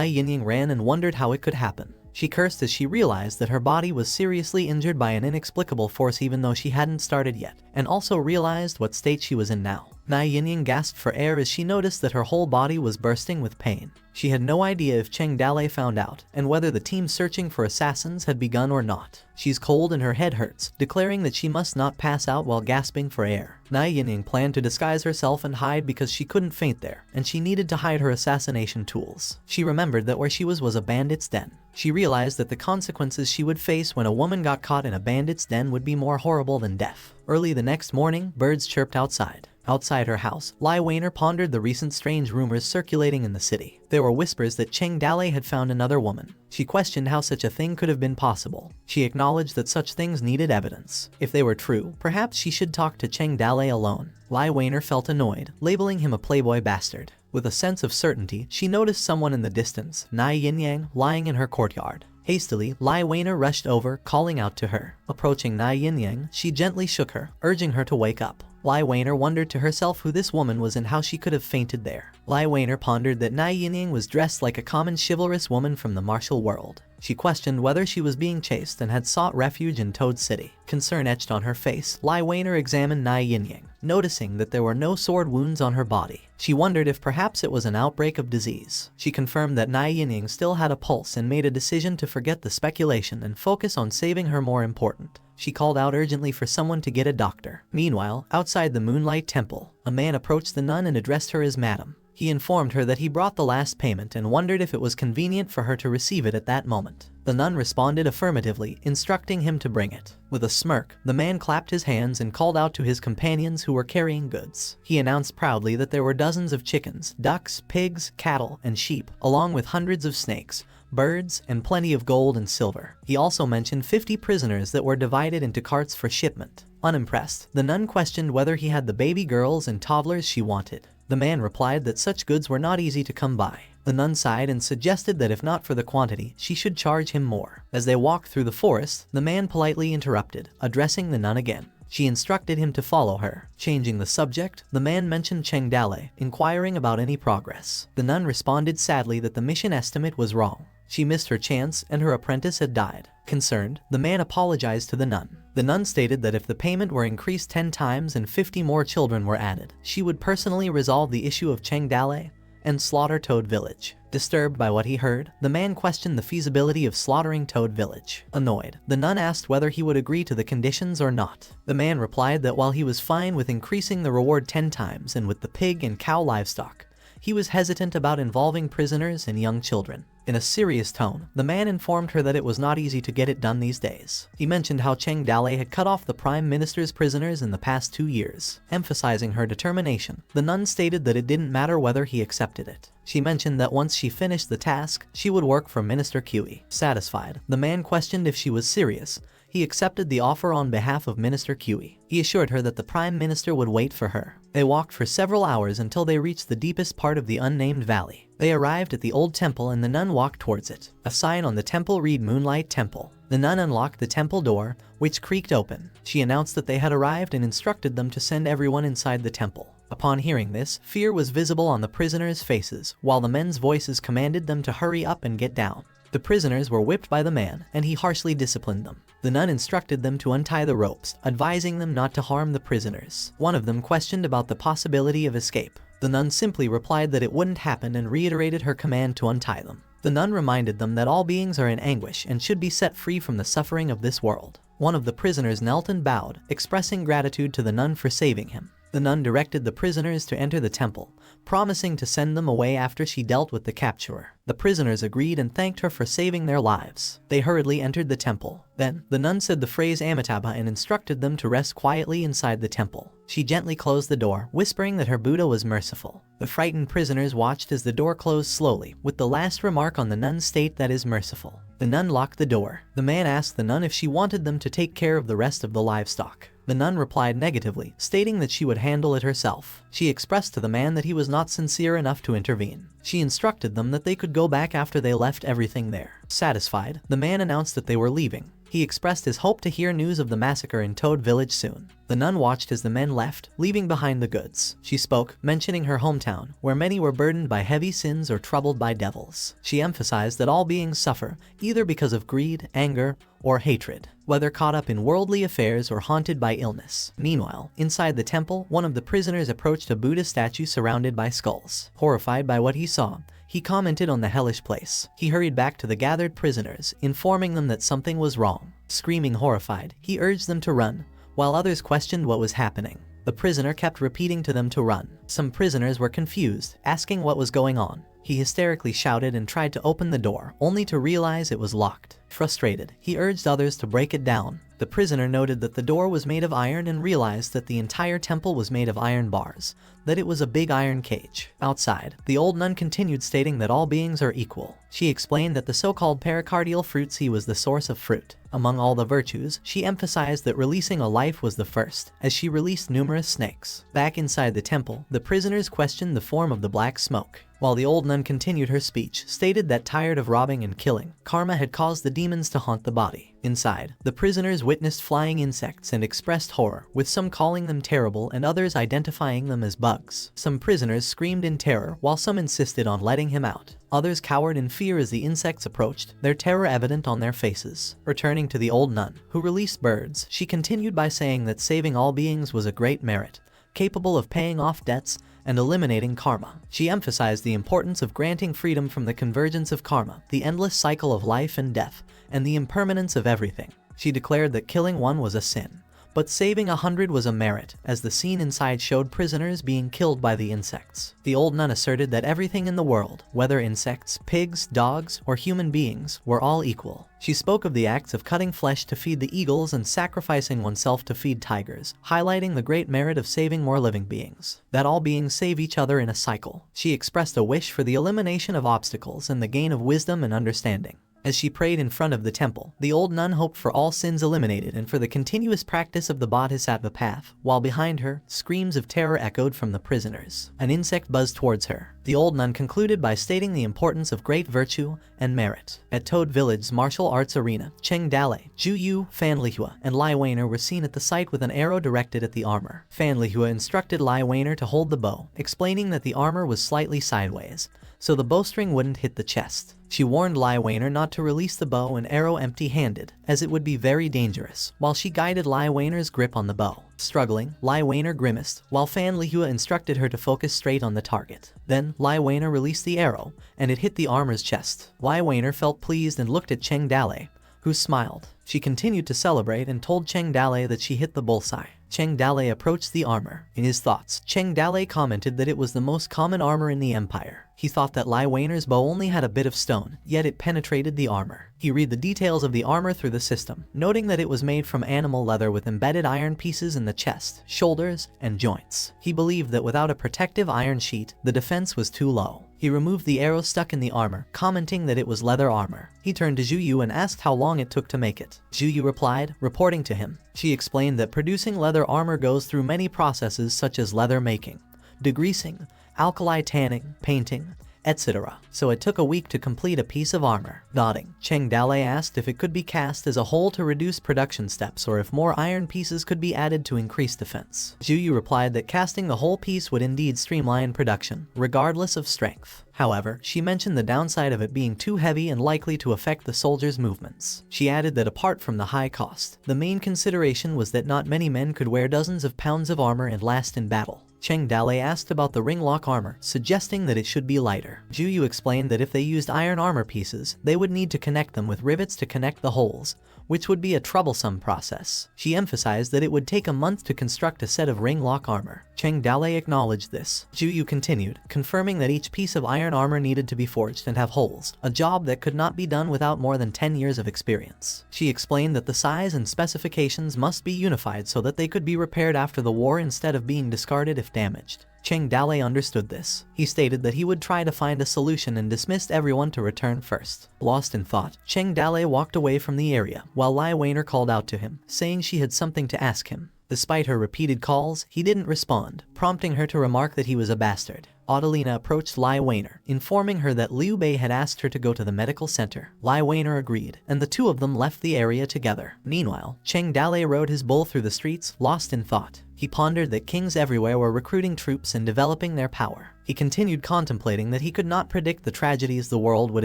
Yinying ran and wondered how it could happen. She cursed as she realized that her body was seriously injured by an inexplicable force even though she hadn't started yet, and also realized what state she was in now. Na Yinying gasped for air as she noticed that her whole body was bursting with pain. She had no idea if Cheng Dalei found out, and whether the team searching for assassins had begun or not. She's cold and her head hurts, declaring that she must not pass out while gasping for air. Na Yinying planned to disguise herself and hide because she couldn't faint there, and she needed to hide her assassination tools. She remembered that where she was a bandit's den. She realized that the consequences she would face when a woman got caught in a bandit's den would be more horrible than death. Early the next morning, birds chirped outside. Outside her house, Lai Weiner pondered the recent strange rumors circulating in the city. There were whispers that Cheng Dalei had found another woman. She questioned how such a thing could have been possible. She acknowledged that such things needed evidence. If they were true, perhaps she should talk to Cheng Dalei alone. Lai Weiner felt annoyed, labeling him a playboy bastard. With a sense of certainty, she noticed someone in the distance, Nai Yin-yang, lying in her courtyard. Hastily, Lai Weiner rushed over, calling out to her. Approaching Nai Yin-yang, she gently shook her, urging her to wake up. Lai Weiner wondered to herself who this woman was and how she could have fainted there. Lai Weiner pondered that Nai Yin-yang was dressed like a common chivalrous woman from the martial world. She questioned whether she was being chased and had sought refuge in Toad City. Concern etched on her face, Lai Weiner examined Nai Yin-yang, noticing that there were no sword wounds on her body. She wondered if perhaps it was an outbreak of disease. She confirmed that Nai Yin-yang still had a pulse and made a decision to forget the speculation and focus on saving her more important. She called out urgently for someone to get a doctor. Meanwhile, outside the Moonlight Temple, a man approached the nun and addressed her as Madam. He informed her that he brought the last payment and wondered if it was convenient for her to receive it at that moment. The nun responded affirmatively, instructing him to bring it. With a smirk, the man clapped his hands and called out to his companions who were carrying goods. He announced proudly that there were dozens of chickens, ducks, pigs, cattle, and sheep, along with hundreds of snakes, birds, and plenty of gold and silver. He also mentioned 50 prisoners that were divided into carts for shipment. Unimpressed, the nun questioned whether he had the baby girls and toddlers she wanted. The man replied that such goods were not easy to come by. The nun sighed and suggested that if not for the quantity, she should charge him more. As they walked through the forest, the man politely interrupted, addressing the nun again. She instructed him to follow her. Changing the subject, the man mentioned Cheng Dalei, inquiring about any progress. The nun responded sadly that the mission estimate was wrong. She missed her chance and her apprentice had died. Concerned, the man apologized to the nun. The nun stated that if the payment were increased 10 times and 50 more children were added, she would personally resolve the issue of Cheng Dalei and slaughter Toad Village. Disturbed by what he heard, the man questioned the feasibility of slaughtering Toad Village. Annoyed, the nun asked whether he would agree to the conditions or not. The man replied that while he was fine with increasing the reward 10 times and with the pig and cow livestock, he was hesitant about involving prisoners and young children. In a serious tone, the man informed her that it was not easy to get it done these days. He mentioned how Cheng Dalei had cut off the Prime Minister's prisoners in the past 2 years. Emphasizing her determination, the nun stated that it didn't matter whether he accepted it. She mentioned that once she finished the task, she would work for Minister Kui. Satisfied, the man questioned if she was serious. He accepted the offer on behalf of Minister Kui. He assured her that the Prime Minister would wait for her. They walked for several hours until they reached the deepest part of the unnamed valley. They arrived at the old temple and the nun walked towards it. A sign on the temple read Moonlight Temple. The nun unlocked the temple door, which creaked open. She announced that they had arrived and instructed them to send everyone inside the temple. Upon hearing this, fear was visible on the prisoners' faces, while the men's voices commanded them to hurry up and get down. The prisoners were whipped by the man, and he harshly disciplined them. The nun instructed them to untie the ropes, advising them not to harm the prisoners. One of them questioned about the possibility of escape. The nun simply replied that it wouldn't happen and reiterated her command to untie them. The nun reminded them that all beings are in anguish and should be set free from the suffering of this world. One of the prisoners knelt and bowed, expressing gratitude to the nun for saving him. The nun directed the prisoners to enter the temple, promising to send them away after she dealt with the capturer. The prisoners agreed and thanked her for saving their lives. They hurriedly entered the temple. Then, the nun said the phrase Amitabha and instructed them to rest quietly inside the temple. She gently closed the door, whispering that her Buddha was merciful. The frightened prisoners watched as the door closed slowly, with the last remark on the nun's state that is merciful. The nun locked the door. The man asked the nun if she wanted them to take care of the rest of the livestock. The nun replied negatively, stating that she would handle it herself. She expressed to the man that he was not sincere enough to intervene. She instructed them that they could go back after they left everything there. Satisfied, the man announced that they were leaving. He expressed his hope to hear news of the massacre in Toad Village soon. The nun watched as the men left, leaving behind the goods. She spoke, mentioning her hometown, where many were burdened by heavy sins or troubled by devils. She emphasized that all beings suffer, either because of greed, anger, or hatred, whether caught up in worldly affairs or haunted by illness. Meanwhile, inside the temple, one of the prisoners approached a Buddha statue surrounded by skulls. Horrified by what he saw, he commented on the hellish place. He hurried back to the gathered prisoners, informing them that something was wrong. Screaming horrified, he urged them to run, while others questioned what was happening. The prisoner kept repeating to them to run. Some prisoners were confused, asking what was going on. He hysterically shouted and tried to open the door, only to realize it was locked. Frustrated, he urged others to break it down. The prisoner noted that the door was made of iron and realized that the entire temple was made of iron bars, that it was a big iron cage. Outside, the old nun continued stating that all beings are equal. She explained that the so-called pericardial fruits was the source of fruit. Among all the virtues, she emphasized that releasing a life was the first, as she released numerous snakes. Back inside the temple, the prisoners questioned the form of the black smoke. While the old nun continued her speech, stated that tired of robbing and killing, karma had caused the demons to haunt the body. Inside, the prisoners witnessed flying insects and expressed horror, with some calling them terrible and others identifying them as bugs. Some prisoners screamed in terror, while some insisted on letting him out. Others cowered in fear as the insects approached, their terror evident on their faces. Returning to the old nun, who released birds, she continued by saying that saving all beings was a great merit, capable of paying off debts and eliminating karma. She emphasized the importance of granting freedom from the convergence of karma, the endless cycle of life and death, and the impermanence of everything. She declared that killing one was a sin, but saving 100 was a merit, as the scene inside showed prisoners being killed by the insects. The old nun asserted that everything in the world, whether insects, pigs, dogs, or human beings, were all equal. She spoke of the acts of cutting flesh to feed the eagles and sacrificing oneself to feed tigers, highlighting the great merit of saving more living beings. That all beings save each other in a cycle. She expressed a wish for the elimination of obstacles and the gain of wisdom and understanding. As she prayed in front of the temple, the old nun hoped for all sins eliminated and for the continuous practice of the bodhisattva path, while behind her, screams of terror echoed from the prisoners. An insect buzzed towards her. The old nun concluded by stating the importance of great virtue and merit. At Toad Village's martial arts arena, Cheng Dalei, Zhu Yu, Fan Lihua, and Lai Weiner were seen at the site with an arrow directed at the armor. Fan Lihua instructed Lai Weiner to hold the bow, explaining that the armor was slightly sideways, so the bowstring wouldn't hit the chest. She warned Lai Weiner not to release the bow and arrow empty-handed, as it would be very dangerous, while she guided Lai Weiner's grip on the bow. Struggling, Lai Weiner grimaced, while Fan Lihua instructed her to focus straight on the target. Then, Lai Weiner released the arrow, and it hit the armor's chest. Lai Weiner felt pleased and looked at Cheng Dalei, who smiled. She continued to celebrate and told Cheng Dalei that she hit the bullseye. Cheng Dalei approached the armor. In his thoughts, Cheng Dalei commented that it was the most common armor in the empire. He thought that Lai Weiner's bow only had a bit of stone, yet it penetrated the armor. He read the details of the armor through the system, noting that it was made from animal leather with embedded iron pieces in the chest, shoulders, and joints. He believed that without a protective iron sheet, the defense was too low. He removed the arrow stuck in the armor, commenting that it was leather armor. He turned to Zhu Yu and asked how long it took to make it. Zhu Yu replied, reporting to him. She explained that producing leather armor goes through many processes such as leather making, degreasing, alkali tanning, painting, etc. So it took a week to complete a piece of armor. Nodding, Cheng Dalei asked if it could be cast as a whole to reduce production steps or if more iron pieces could be added to increase defense. Zhu Yu replied that casting the whole piece would indeed streamline production, regardless of strength. However, she mentioned the downside of it being too heavy and likely to affect the soldiers' movements. She added that apart from the high cost, the main consideration was that not many men could wear dozens of pounds of armor and last in battle. Cheng Dalei asked about the ringlock armor, suggesting that it should be lighter. Zhu Yu explained that if they used iron armor pieces, they would need to connect them with rivets to connect the holes, which would be a troublesome process. She emphasized that it would take a month to construct a set of ringlock armor. Cheng Dalei acknowledged this. Zhu Yu continued, confirming that each piece of iron armor needed to be forged and have holes, a job that could not be done without more than 10 years of experience. She explained that the size and specifications must be unified so that they could be repaired after the war instead of being discarded if damaged. Cheng Dalei understood this. He stated that he would try to find a solution and dismissed everyone to return first. Lost in thought, Cheng Dalei walked away from the area, while Lai Weiner called out to him, saying she had something to ask him. Despite her repeated calls, he didn't respond, prompting her to remark that he was a bastard. Adelina approached Lai Weiner, informing her that Liu Bei had asked her to go to the medical center. Lai Weiner agreed, and the two of them left the area together. Meanwhile, Cheng Dalei rode his bull through the streets, lost in thought. He pondered that kings everywhere were recruiting troops and developing their power. He continued contemplating that he could not predict the tragedies the world would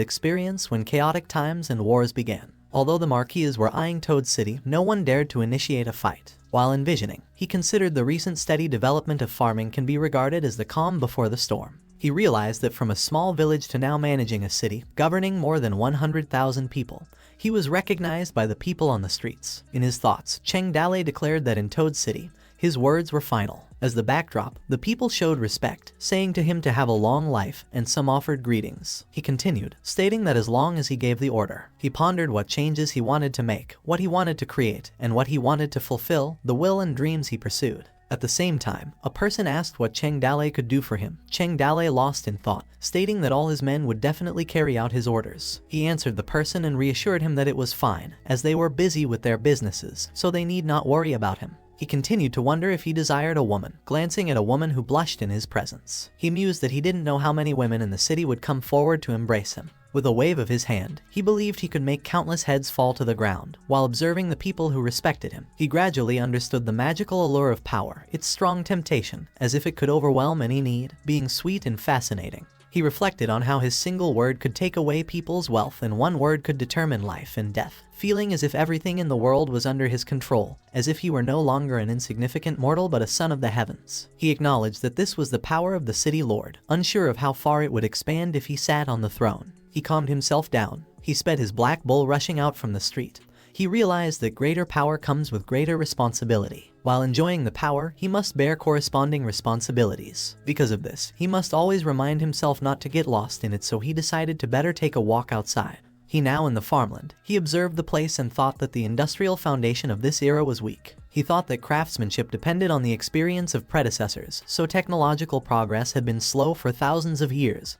experience when chaotic times and wars began. Although the Marquis were eyeing Toad City, no one dared to initiate a fight. While envisioning, he considered the recent steady development of farming can be regarded as the calm before the storm. He realized that from a small village to now managing a city, governing more than 100,000 people, he was recognized by the people on the streets. In his thoughts, Cheng Dalei declared that in Toad City, His words were final. As the backdrop, the people showed respect, saying to him to have a long life, and some offered greetings. He continued, stating that as long as he gave the order, he pondered what changes he wanted to make, what he wanted to create, and what he wanted to fulfill, the will and dreams he pursued. At the same time, a person asked what Cheng Dalei could do for him. Cheng Dalei lost in thought, stating that all his men would definitely carry out his orders. He answered the person and reassured him that it was fine, as they were busy with their businesses, so they need not worry about him. He continued to wonder if he desired a woman, glancing at a woman who blushed in his presence. He mused that he didn't know how many women in the city would come forward to embrace him. With a wave of his hand, he believed he could make countless heads fall to the ground. While observing the people who respected him, he gradually understood the magical allure of power, its strong temptation, as if it could overwhelm any need, being sweet and fascinating. He reflected on how his single word could take away people's wealth and one word could determine life and death, feeling as if everything in the world was under his control, as if he were no longer an insignificant mortal but a son of the heavens. He acknowledged that this was the power of the city lord, unsure of how far it would expand if he sat on the throne. He calmed himself down. He sped his black bull rushing out from the street. He realized that greater power comes with greater responsibility. While enjoying the power, he must bear corresponding responsibilities. Because of this, he must always remind himself not to get lost in it, so he decided to better take a walk outside. He now in the farmland. He observed the place and thought that the industrial foundation of this era was weak. He thought that craftsmanship depended on the experience of predecessors, so technological progress had been slow for thousands of years.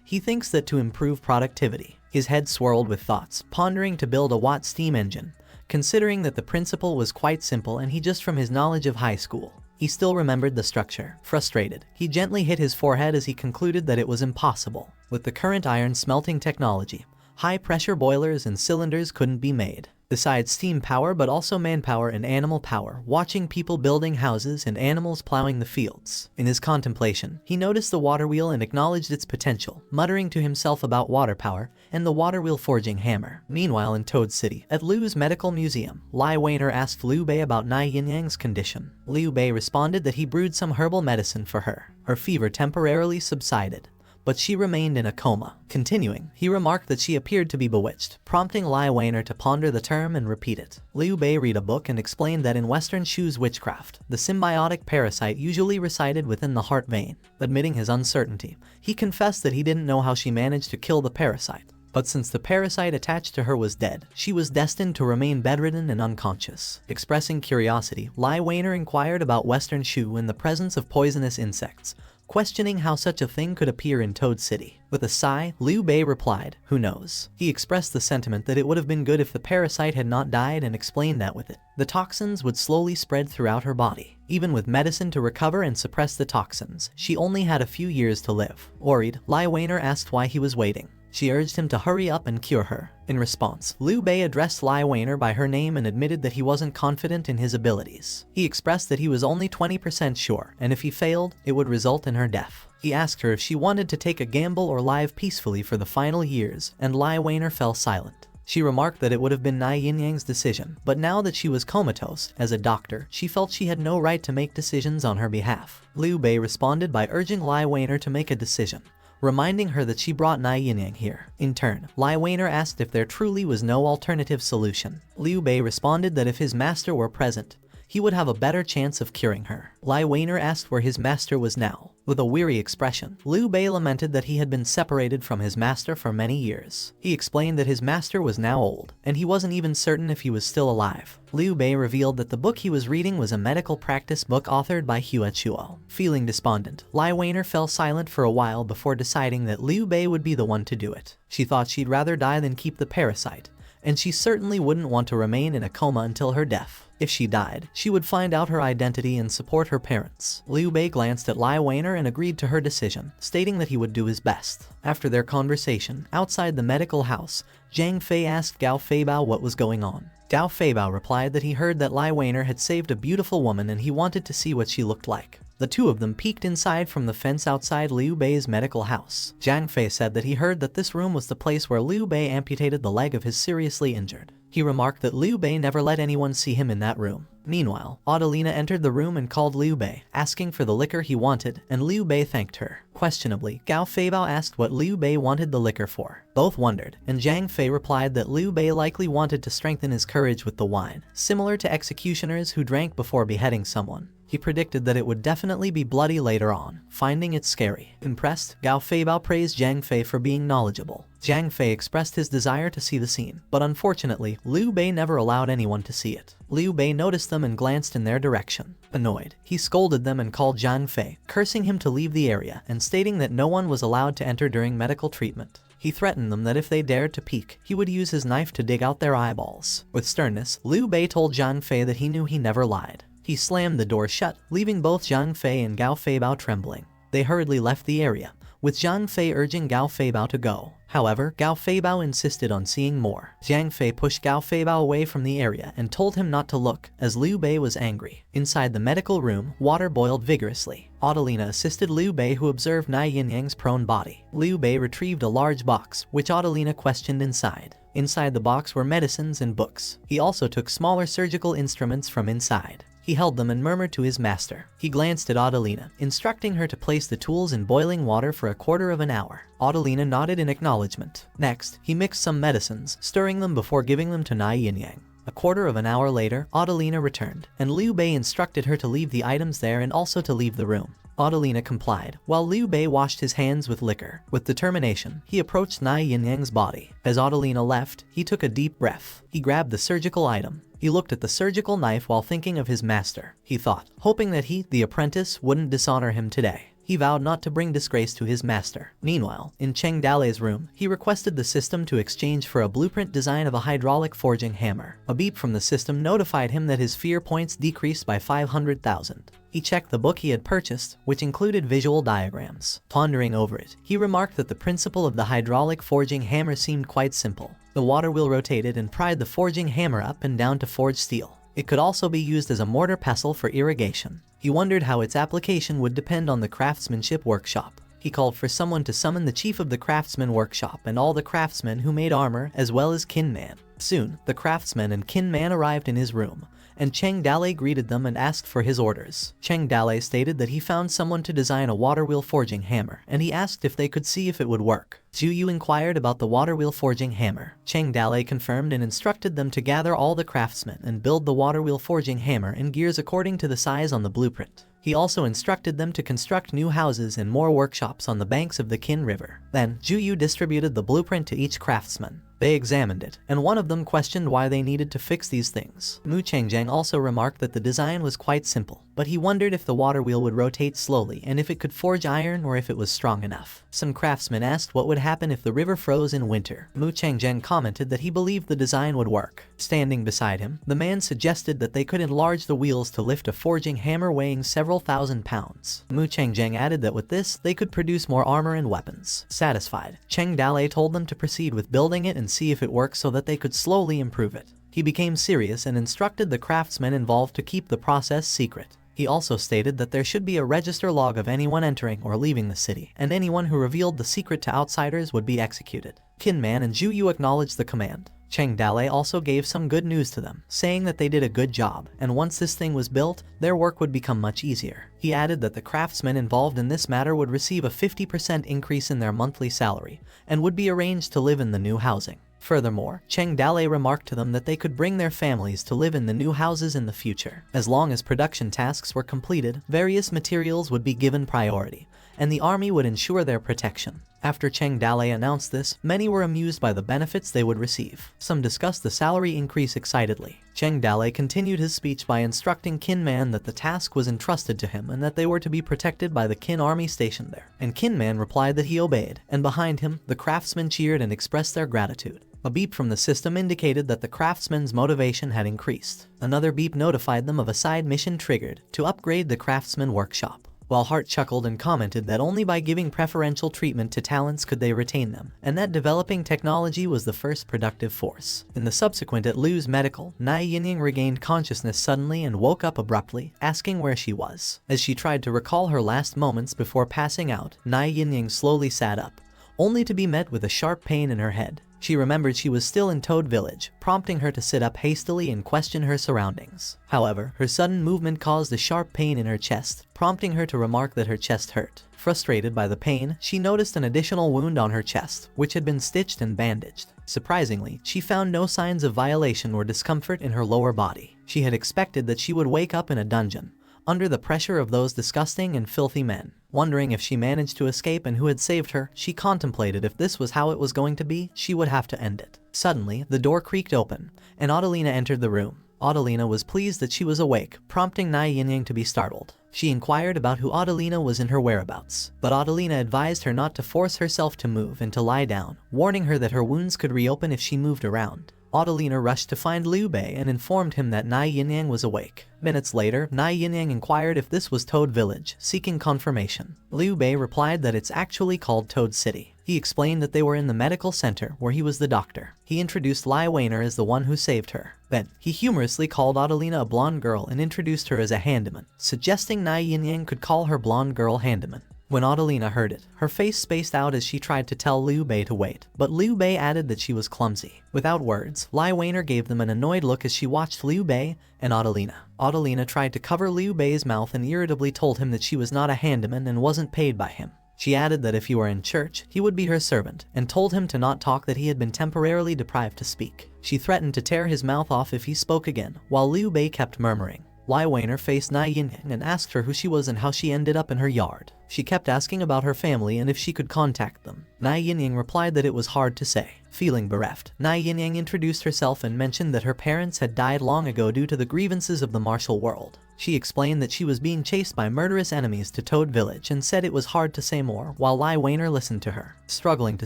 He thinks that to improve productivity, his head swirled with thoughts, pondering to build a Watt steam engine, considering that the principle was quite simple and he just from his knowledge of high school. He still remembered the structure. Frustrated, he gently hit his forehead as he concluded that it was impossible. With the current iron smelting technology, high-pressure boilers and cylinders couldn't be made. Besides steam power but also manpower and animal power, watching people building houses and animals plowing the fields. In his contemplation, he noticed the water wheel and acknowledged its potential, muttering to himself about water power and the water wheel forging hammer. Meanwhile in Toad City, at Liu's medical museum, Lai Weiner asked Liu Bei about Nai Yinyang's condition. Liu Bei responded that he brewed some herbal medicine for her. Her fever temporarily subsided, but she remained in a coma. Continuing, he remarked that she appeared to be bewitched, prompting Lai Weiner to ponder the term and repeat it. Liu Bei read a book and explained that in Western Shu's witchcraft, the symbiotic parasite usually resided within the heart vein. Admitting his uncertainty, he confessed that he didn't know how she managed to kill the parasite. But since the parasite attached to her was dead, she was destined to remain bedridden and unconscious. Expressing curiosity, Lai Weiner inquired about Western Shu in the presence of poisonous insects, questioning how such a thing could appear in Toad City. With a sigh, Liu Bei replied, "Who knows?" He expressed the sentiment that it would have been good if the parasite had not died and explained that with it, the toxins would slowly spread throughout her body. Even with medicine to recover and suppress the toxins, she only had a few years to live. Worried, Lai Weiner asked why he was waiting. She urged him to hurry up and cure her. In response, Liu Bei addressed Lai Weiner by her name and admitted that he wasn't confident in his abilities. He expressed that he was only 20% sure, and if he failed, it would result in her death. He asked her if she wanted to take a gamble or live peacefully for the final years, and Lai Weiner fell silent. She remarked that it would have been Nai Yinyang's decision, but now that she was comatose, as a doctor, she felt she had no right to make decisions on her behalf. Liu Bei responded by urging Lai Weiner to make a decision, reminding her that she brought Nai Yinyang here. In turn, Lai Weiner asked if there truly was no alternative solution. Liu Bei responded that if his master were present, he would have a better chance of curing her. Lai Weiner asked where his master was now. With a weary expression, Liu Bei lamented that he had been separated from his master for many years. He explained that his master was now old, and he wasn't even certain if he was still alive. Liu Bei revealed that the book he was reading was a medical practice book authored by Hue Chuo. Feeling despondent, Lai Weiner fell silent for a while before deciding that Liu Bei would be the one to do it. She thought she'd rather die than keep the parasite, and she certainly wouldn't want to remain in a coma until her death. If she died, she would find out her identity and support her parents. Liu Bei glanced at Lai Weiner and agreed to her decision, stating that he would do his best. After their conversation, outside the medical house, Zhang Fei asked Gao Feibao what was going on. Gao Feibao replied that he heard that Lai Weiner had saved a beautiful woman and he wanted to see what she looked like. The two of them peeked inside from the fence outside Liu Bei's medical house. Zhang Fei said that he heard that this room was the place where Liu Bei amputated the leg of his seriously injured. He remarked that Liu Bei never let anyone see him in that room. Meanwhile, Adelina entered the room and called Liu Bei, asking for the liquor he wanted, and Liu Bei thanked her. Questionably, Gao Feibao asked what Liu Bei wanted the liquor for. Both wondered, and Zhang Fei replied that Liu Bei likely wanted to strengthen his courage with the wine, similar to executioners who drank before beheading someone. He predicted that it would definitely be bloody later on, finding it scary. Impressed, Gao Feibao praised Zhang Fei for being knowledgeable. Zhang Fei expressed his desire to see the scene, but unfortunately, Liu Bei never allowed anyone to see it. Liu Bei noticed them and glanced in their direction. Annoyed, he scolded them and called Zhang Fei, cursing him to leave the area and stating that no one was allowed to enter during medical treatment. He threatened them that if they dared to peek, he would use his knife to dig out their eyeballs. With sternness, Liu Bei told Zhang Fei that he knew he never lied. He slammed the door shut, leaving both Zhang Fei and Gao Feibao trembling. They hurriedly left the area, with Zhang Fei urging Gao Feibao to go. However, Gao Feibao insisted on seeing more. Zhang Fei pushed Gao Feibao away from the area and told him not to look, as Liu Bei was angry. Inside the medical room, water boiled vigorously. Adelina assisted Liu Bei, who observed Nai Yin-Yang's prone body. Liu Bei retrieved a large box, which Adelina questioned inside. Inside the box were medicines and books. He also took smaller surgical instruments from inside. He held them and murmured to his master. He glanced at Adelina, instructing her to place the tools in boiling water for a quarter of an hour. Adelina nodded in acknowledgement. Next, he mixed some medicines, stirring them before giving them to Nai Yin-Yang. A quarter of an hour later, Adelina returned, and Liu Bei instructed her to leave the items there and also to leave the room. Adelina complied, while Liu Bei washed his hands with liquor. With determination, he approached Nai Yin-Yang's body. As Adelina left, he took a deep breath. He grabbed the surgical item. He looked at the surgical knife while thinking of his master. He thought, hoping that he, the apprentice, wouldn't dishonor him today. He vowed not to bring disgrace to his master. Meanwhile, in Cheng Dalei's room, he requested the system to exchange for a blueprint design of a hydraulic forging hammer. A beep from the system notified him that his fear points decreased by 500,000. He checked the book he had purchased, which included visual diagrams. Pondering over it, he remarked that the principle of the hydraulic forging hammer seemed quite simple. The water wheel rotated and pried the forging hammer up and down to forge steel. It could also be used as a mortar pestle for irrigation. He wondered how its application would depend on the craftsmanship workshop. He called for someone to summon the chief of the craftsman workshop and all the craftsmen who made armor, as well as Kin Man. Soon, the craftsman and Kin Man arrived in his room, and Cheng Dalei greeted them and asked for his orders. Cheng Dalei stated that he found someone to design a water wheel forging hammer, and he asked if they could see if it would work. Zhu Yu inquired about the water wheel forging hammer. Cheng Dalei confirmed and instructed them to gather all the craftsmen and build the water wheel forging hammer and gears according to the size on the blueprint. He also instructed them to construct new houses and more workshops on the banks of the Qin River. Then, Zhu Yu distributed the blueprint to each craftsman. They examined it, and one of them questioned why they needed to fix these things. Mu Chengzheng also remarked that the design was quite simple, but he wondered if the water wheel would rotate slowly and if it could forge iron or if it was strong enough. Some craftsmen asked what would happen if the river froze in winter. Mu Chengzheng commented that he believed the design would work. Standing beside him, the man suggested that they could enlarge the wheels to lift a forging hammer weighing several thousand pounds. Mu Chengzheng added that with this, they could produce more armor and weapons. Satisfied, Cheng Dalei told them to proceed with building it and see if it worked so that they could slowly improve it. He became serious and instructed the craftsmen involved to keep the process secret. He also stated that there should be a register log of anyone entering or leaving the city, and anyone who revealed the secret to outsiders would be executed. Qin Man and Zhu Yu acknowledged the command. Cheng Dalei also gave some good news to them, saying that they did a good job, and once this thing was built, their work would become much easier. He added that the craftsmen involved in this matter would receive a 50% increase in their monthly salary, and would be arranged to live in the new housing. Furthermore, Cheng Dalei remarked to them that they could bring their families to live in the new houses in the future. As long as production tasks were completed, various materials would be given priority, and the army would ensure their protection. After Cheng Dalei announced this, many were amused by the benefits they would receive. Some discussed the salary increase excitedly. Cheng Dalei continued his speech by instructing Qin Man that the task was entrusted to him and that they were to be protected by the Qin army stationed there. And Qin Man replied that he obeyed, and behind him, the craftsmen cheered and expressed their gratitude. A beep from the system indicated that the craftsmen's motivation had increased. Another beep notified them of a side mission triggered to upgrade the craftsman workshop. While Hart chuckled and commented that only by giving preferential treatment to talents could they retain them, and that developing technology was the first productive force. In the subsequent at Lu's medical, Nai Yinying regained consciousness suddenly and woke up abruptly, asking where she was. As she tried to recall her last moments before passing out, Nai Yinying slowly sat up, only to be met with a sharp pain in her head. She remembered she was still in Toad Village, prompting her to sit up hastily and question her surroundings. However, her sudden movement caused a sharp pain in her chest, prompting her to remark that her chest hurt. Frustrated by the pain, she noticed an additional wound on her chest, which had been stitched and bandaged. Surprisingly, she found no signs of violation or discomfort in her lower body. She had expected that she would wake up in a dungeon, under the pressure of those disgusting and filthy men. Wondering if she managed to escape and who had saved her, she contemplated if this was how it was going to be, she would have to end it. Suddenly, the door creaked open, and Adelina entered the room. Adelina was pleased that she was awake, prompting Nai Yinyang to be startled. She inquired about who Adelina was and her whereabouts, but Adelina advised her not to force herself to move and to lie down, warning her that her wounds could reopen if she moved around. Adelina rushed to find Liu Bei and informed him that Nai Yinyang was awake. Minutes later, Nai Yinyang inquired if this was Toad Village, seeking confirmation. Liu Bei replied that it's actually called Toad City. He explained that they were in the medical center, where he was the doctor. He introduced Lai Weiner as the one who saved her. Then, he humorously called Adelina a blonde girl and introduced her as a handyman, suggesting Nai Yinyang could call her blonde girl handyman. When Adelina heard it, her face spaced out as she tried to tell Liu Bei to wait, but Liu Bei added that she was clumsy. Without words, Lai Weiner gave them an annoyed look as she watched Liu Bei and Adelina. Adelina tried to cover Liu Bei's mouth and irritably told him that she was not a handyman and wasn't paid by him. She added that if he were in church, he would be her servant, and told him to not talk, that he had been temporarily deprived to speak. She threatened to tear his mouth off if he spoke again, while Liu Bei kept murmuring. Lai Weiner faced Nai Yinyang and asked her who she was and how she ended up in her yard. She kept asking about her family and if she could contact them. Nai Yinyang replied that it was hard to say. Feeling bereft, Nai Yinyang introduced herself and mentioned that her parents had died long ago due to the grievances of the martial world. She explained that she was being chased by murderous enemies to Toad Village and said it was hard to say more, while Lai Weiner listened to her. Struggling to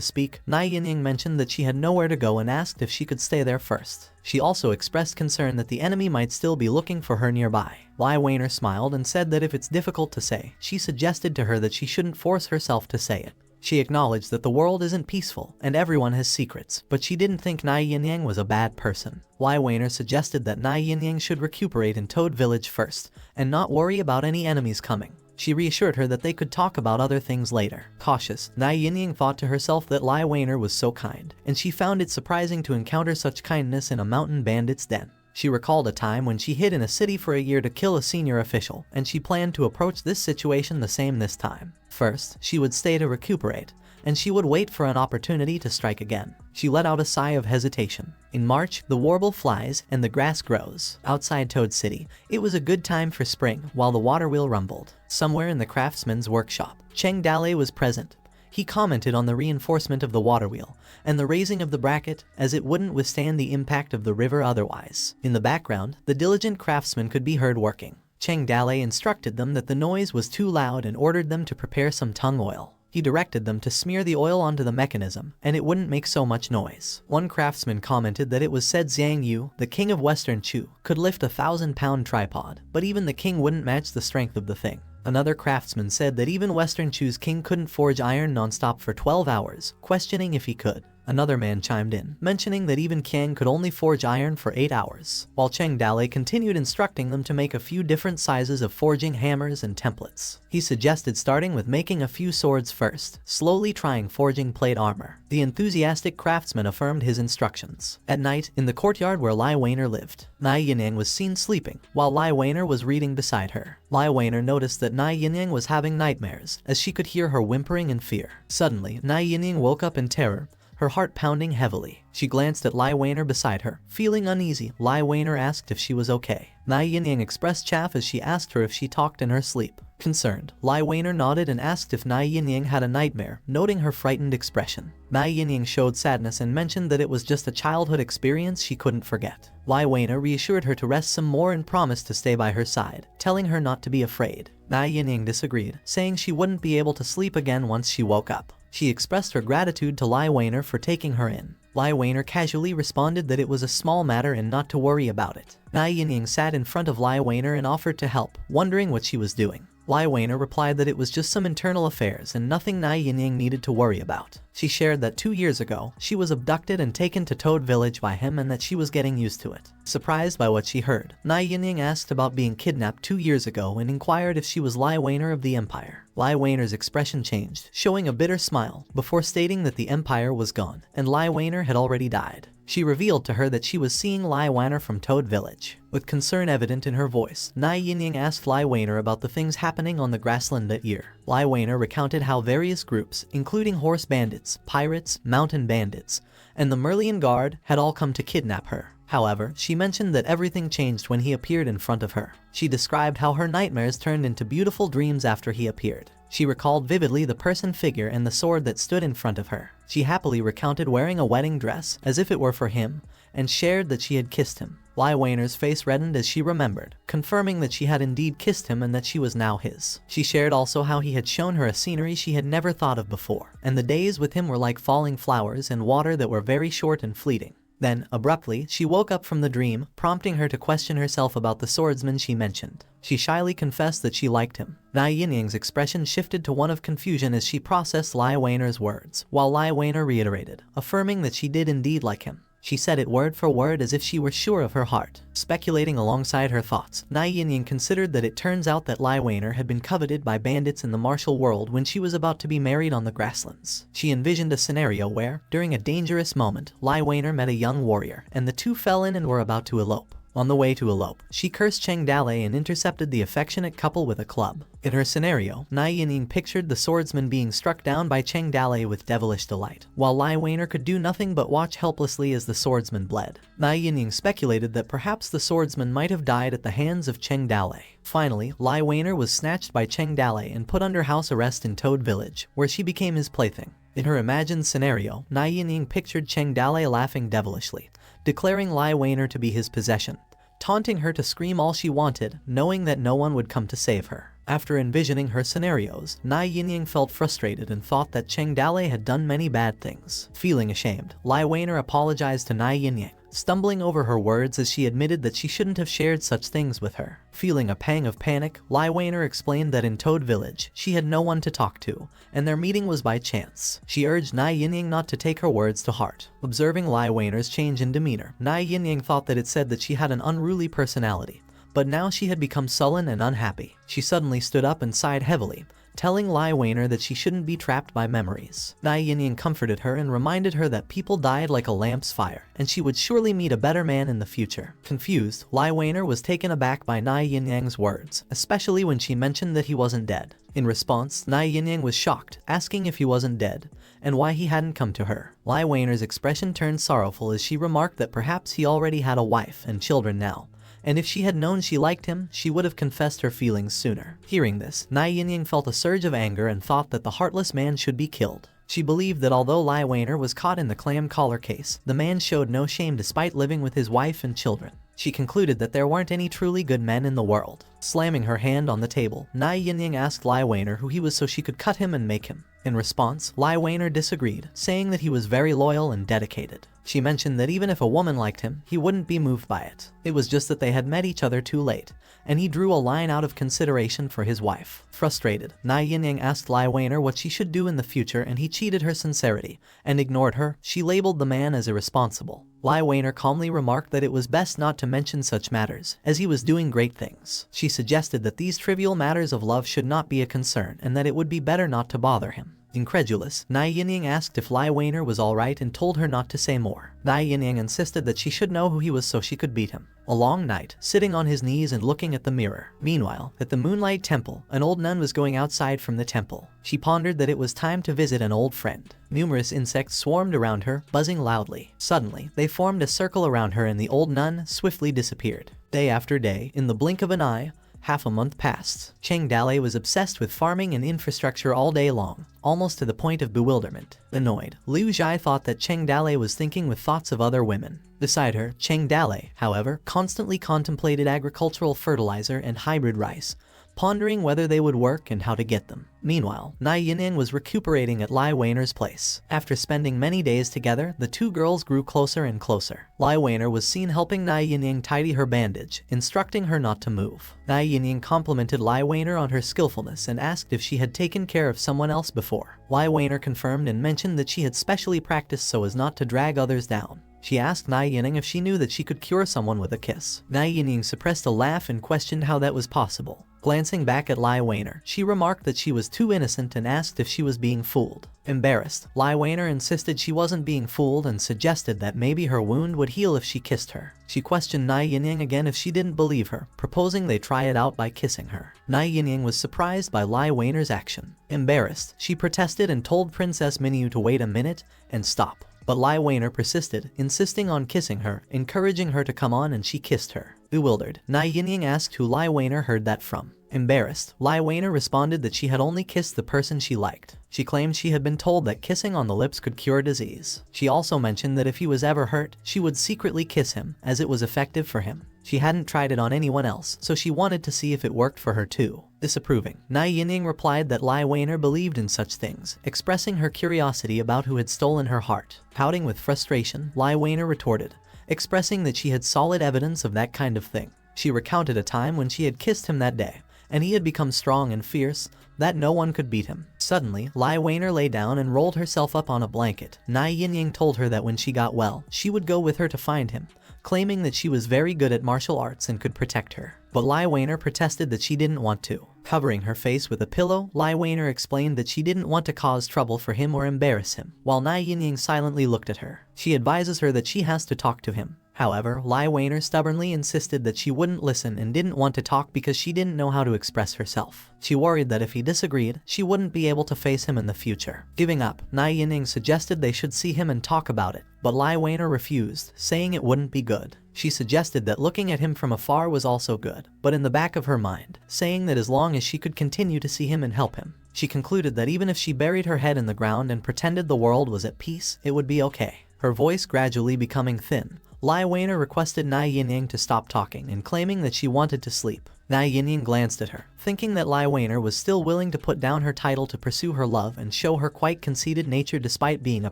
speak, Nai Yinyang mentioned that she had nowhere to go and asked if she could stay there first. She also expressed concern that the enemy might still be looking for her nearby. Lai Weiner smiled and said that if it's difficult to say, she suggested to her that she shouldn't force herself to say it. She acknowledged that the world isn't peaceful and everyone has secrets, but she didn't think Nai Yinyang was a bad person. Lai Weiner suggested that Nai Yinyang should recuperate in Toad Village first, and not worry about any enemies coming. She reassured her that they could talk about other things later. Cautious, Nai Yinyang thought to herself that Lai Weiner was so kind, and she found it surprising to encounter such kindness in a mountain bandit's den. She recalled a time when she hid in a city for a year to kill a senior official, and she planned to approach this situation the same this time. First, she would stay to recuperate, and she would wait for an opportunity to strike again. She let out a sigh of hesitation. In March, the warble flies and the grass grows. Outside Toad City, it was a good time for spring, while the water wheel rumbled. Somewhere in the craftsman's workshop, Cheng Dalei was present. He commented on the reinforcement of the water wheel and the raising of the bracket, as it wouldn't withstand the impact of the river otherwise. In the background, the diligent craftsman could be heard working. Cheng Dalei instructed them that the noise was too loud and ordered them to prepare some tung oil. He directed them to smear the oil onto the mechanism, and it wouldn't make so much noise. One craftsman commented that it was said Zhang Yu, the king of Western Chu, could lift a 1,000-pound tripod, but even the king wouldn't match the strength of the thing. Another craftsman said that even Western Chu's king couldn't forge iron non-stop for 12 hours, questioning if he could. Another man chimed in, mentioning that even Qiang could only forge iron for 8 hours, while Cheng Dalei continued instructing them to make a few different sizes of forging hammers and templates. He suggested starting with making a few swords first, slowly trying forging plate armor. The enthusiastic craftsman affirmed his instructions. At night, in the courtyard where Lai Weiner lived, Nai Yinyang was seen sleeping, while Lai Weiner was reading beside her. Lai Weiner noticed that Nai Yinyang was having nightmares, as she could hear her whimpering in fear. Suddenly, Nai Yinyang woke up in terror, her heart pounding heavily. She glanced at Lai Weiner beside her. Feeling uneasy, Lai Weiner asked if she was okay. Nai Yinyang expressed chaff as she asked her if she talked in her sleep. Concerned, Lai Weiner nodded and asked if Nai Yinyang had a nightmare, noting her frightened expression. Nai Yinyang showed sadness and mentioned that it was just a childhood experience she couldn't forget. Lai Weiner reassured her to rest some more and promised to stay by her side, telling her not to be afraid. Nai Yinyang disagreed, saying she wouldn't be able to sleep again once she woke up. She expressed her gratitude to Lai Weiner for taking her in. Lai Weiner casually responded that it was a small matter and not to worry about it. Nai Yinyang sat in front of Lai Weiner and offered to help, wondering what she was doing. Lai Weiner replied that it was just some internal affairs and nothing Nai Yinyang needed to worry about. She shared that 2 years ago, she was abducted and taken to Toad Village by him and that she was getting used to it. Surprised by what she heard, Nai Yinyang asked about being kidnapped 2 years ago and inquired if she was Lai Weiner of the Empire. Lai Weiner's expression changed, showing a bitter smile, before stating that the Empire was gone, and Lai Weiner had already died. She revealed to her that she was seeing Lai Wanner from Toad Village. With concern evident in her voice, Nai Yinying asked Lai Wanner about the things happening on the grassland that year. Lai Wanner recounted how various groups, including horse bandits, pirates, mountain bandits, and the Merlion Guard, had all come to kidnap her. However, she mentioned that everything changed when he appeared in front of her. She described how her nightmares turned into beautiful dreams after he appeared. She recalled vividly the person figure and the sword that stood in front of her. She happily recounted wearing a wedding dress, as if it were for him, and shared that she had kissed him. Lai Wanner's face reddened as she remembered, confirming that she had indeed kissed him and that she was now his. She shared also how he had shown her a scenery she had never thought of before, and the days with him were like falling flowers in water that were very short and fleeting. Then, abruptly, she woke up from the dream, prompting her to question herself about the swordsman she mentioned. She shyly confessed that she liked him. Nai Yinying's expression shifted to one of confusion as she processed Lai Wanner's words, while Lai Wanner reiterated, affirming that she did indeed like him. She said it word for word as if she were sure of her heart. Speculating alongside her thoughts, Nai Yinying considered that it turns out that Lai Wanner had been coveted by bandits in the martial world when she was about to be married on the grasslands. She envisioned a scenario where, during a dangerous moment, Lai Wanner met a young warrior, and the two fell in and were about to elope. On the way to elope, she cursed Cheng Dalei and intercepted the affectionate couple with a club. In her scenario, Nai Yinying pictured the swordsman being struck down by Cheng Dalei with devilish delight, while Lai Wanner could do nothing but watch helplessly as the swordsman bled. Nai Yinying speculated that perhaps the swordsman might have died at the hands of Cheng Dalei. Finally, Lai Wanner was snatched by Cheng Dalei and put under house arrest in Toad Village, where she became his plaything. In her imagined scenario, Nai Yinying pictured Cheng Dalei laughing devilishly, declaring Lai Wanner to be his possession, taunting her to scream all she wanted, knowing that no one would come to save her. After envisioning her scenarios, Nai Yinying felt frustrated and thought that Cheng Dalei had done many bad things. Feeling ashamed, Lai Wanner apologized to Nai Yinying, stumbling over her words as she admitted that she shouldn't have shared such things with her. Feeling a pang of panic, Lai Wanner explained that in Toad Village, she had no one to talk to, and their meeting was by chance. She urged Nai Yinying not to take her words to heart. Observing Lai Wanner's change in demeanor, Nai Yinying thought that it said that she had an unruly personality, but now she had become sullen and unhappy. She suddenly stood up and sighed heavily, telling Lai Wanner that she shouldn't be trapped by memories. Nai Yinying comforted her and reminded her that people died like a lamp's fire, and she would surely meet a better man in the future. Confused, Lai Wanner was taken aback by Nai Yinying's words, especially when she mentioned that he wasn't dead. In response, Nai Yinying was shocked, asking if he wasn't dead, and why he hadn't come to her. Lai Wanner's expression turned sorrowful as she remarked that perhaps he already had a wife and children now, and if she had known she liked him, she would have confessed her feelings sooner. Hearing this, Nai Yinying felt a surge of anger and thought that the heartless man should be killed. She believed that although Lai Wanner was caught in the clam collar case, the man showed no shame despite living with his wife and children. She concluded that there weren't any truly good men in the world. Slamming her hand on the table, Nai Yinying asked Lai Wanner who he was so she could cut him and make him. In response, Lai Wanner disagreed, saying that he was very loyal and dedicated. She mentioned that even if a woman liked him, he wouldn't be moved by it. It was just that they had met each other too late, and he drew a line out of consideration for his wife. Frustrated, Nai Yinying asked Lai Wanner what she should do in the future, and he cheated her sincerity and ignored her. She labeled the man as irresponsible. Lai Wanner calmly remarked that it was best not to mention such matters, as he was doing great things. She suggested that these trivial matters of love should not be a concern and that it would be better not to bother him. Incredulous, Nai Yinying asked if Lai Wanner was alright and told her not to say more. Nai Yinying insisted that she should know who he was so she could beat him. A long night, sitting on his knees and looking at the mirror. Meanwhile, at the Moonlight Temple, an old nun was going outside from the temple. She pondered that it was time to visit an old friend. Numerous insects swarmed around her, buzzing loudly. Suddenly, they formed a circle around her and the old nun swiftly disappeared. Day after day, in the blink of an eye, half a month passed. Cheng Dalei was obsessed with farming and infrastructure all day long, almost to the point of bewilderment. Annoyed, Liu Zhai thought that Cheng Dalei was thinking with thoughts of other women. Beside her, Cheng Dalei, however, constantly contemplated agricultural fertilizer and hybrid rice, pondering whether they would work and how to get them. Meanwhile, Nai Yinying was recuperating at Lai Wanner's place. After spending many days together, the two girls grew closer and closer. Lai Wanner was seen helping Nai Yinying tidy her bandage, instructing her not to move. Nai Yinying complimented Lai Wanner on her skillfulness and asked if she had taken care of someone else before. Lai Wanner confirmed and mentioned that she had specially practiced so as not to drag others down. She asked Nai Yinying if she knew that she could cure someone with a kiss. Nai Yinying suppressed a laugh and questioned how that was possible. Glancing back at Lai Weiner, she remarked that she was too innocent and asked if she was being fooled. Embarrassed, Lai Weiner insisted she wasn't being fooled and suggested that maybe her wound would heal if she kissed her. She questioned Nai Yinying again if she didn't believe her, proposing they try it out by kissing her. Nai Yinying was surprised by Lai Weiner's action. Embarrassed, she protested and told Princess Minyu to wait a minute and stop. But Lai Weiner persisted, insisting on kissing her, encouraging her to come on, and she kissed her. Bewildered, Nai Yinying asked who Lai Weiner heard that from. Embarrassed, Lai Weiner responded that she had only kissed the person she liked. She claimed she had been told that kissing on the lips could cure disease. She also mentioned that if he was ever hurt, she would secretly kiss him, as it was effective for him. She hadn't tried it on anyone else, so she wanted to see if it worked for her too. Disapproving, Nai Yinying replied that Lai Weiner believed in such things, expressing her curiosity about who had stolen her heart. Pouting with frustration, Lai Weiner retorted, expressing that she had solid evidence of that kind of thing. She recounted a time when she had kissed him that day, and he had become strong and fierce, that no one could beat him. Suddenly, Lai Weiner lay down and rolled herself up on a blanket. Nai Yinying told her that when she got well, she would go with her to find him, claiming that she was very good at martial arts and could protect her. But Lai Weiner protested that she didn't want to. Covering her face with a pillow, Lai Weiner explained that she didn't want to cause trouble for him or embarrass him, while Nai Yinying silently looked at her. She advises her that she has to talk to him. However, Lai Weiner stubbornly insisted that she wouldn't listen and didn't want to talk because she didn't know how to express herself. She worried that if he disagreed, she wouldn't be able to face him in the future. Giving up, Nai Yinying suggested they should see him and talk about it, but Lai Weiner refused, saying it wouldn't be good. She suggested that looking at him from afar was also good, but in the back of her mind, saying that as long as she could continue to see him and help him, she concluded that even if she buried her head in the ground and pretended the world was at peace, it would be okay. Her voice gradually becoming thin, Lai Weiner requested Nai Yinying to stop talking and claiming that she wanted to sleep. Nai Yinying glanced at her, thinking that Lai Weiner was still willing to put down her title to pursue her love and show her quite conceited nature despite being a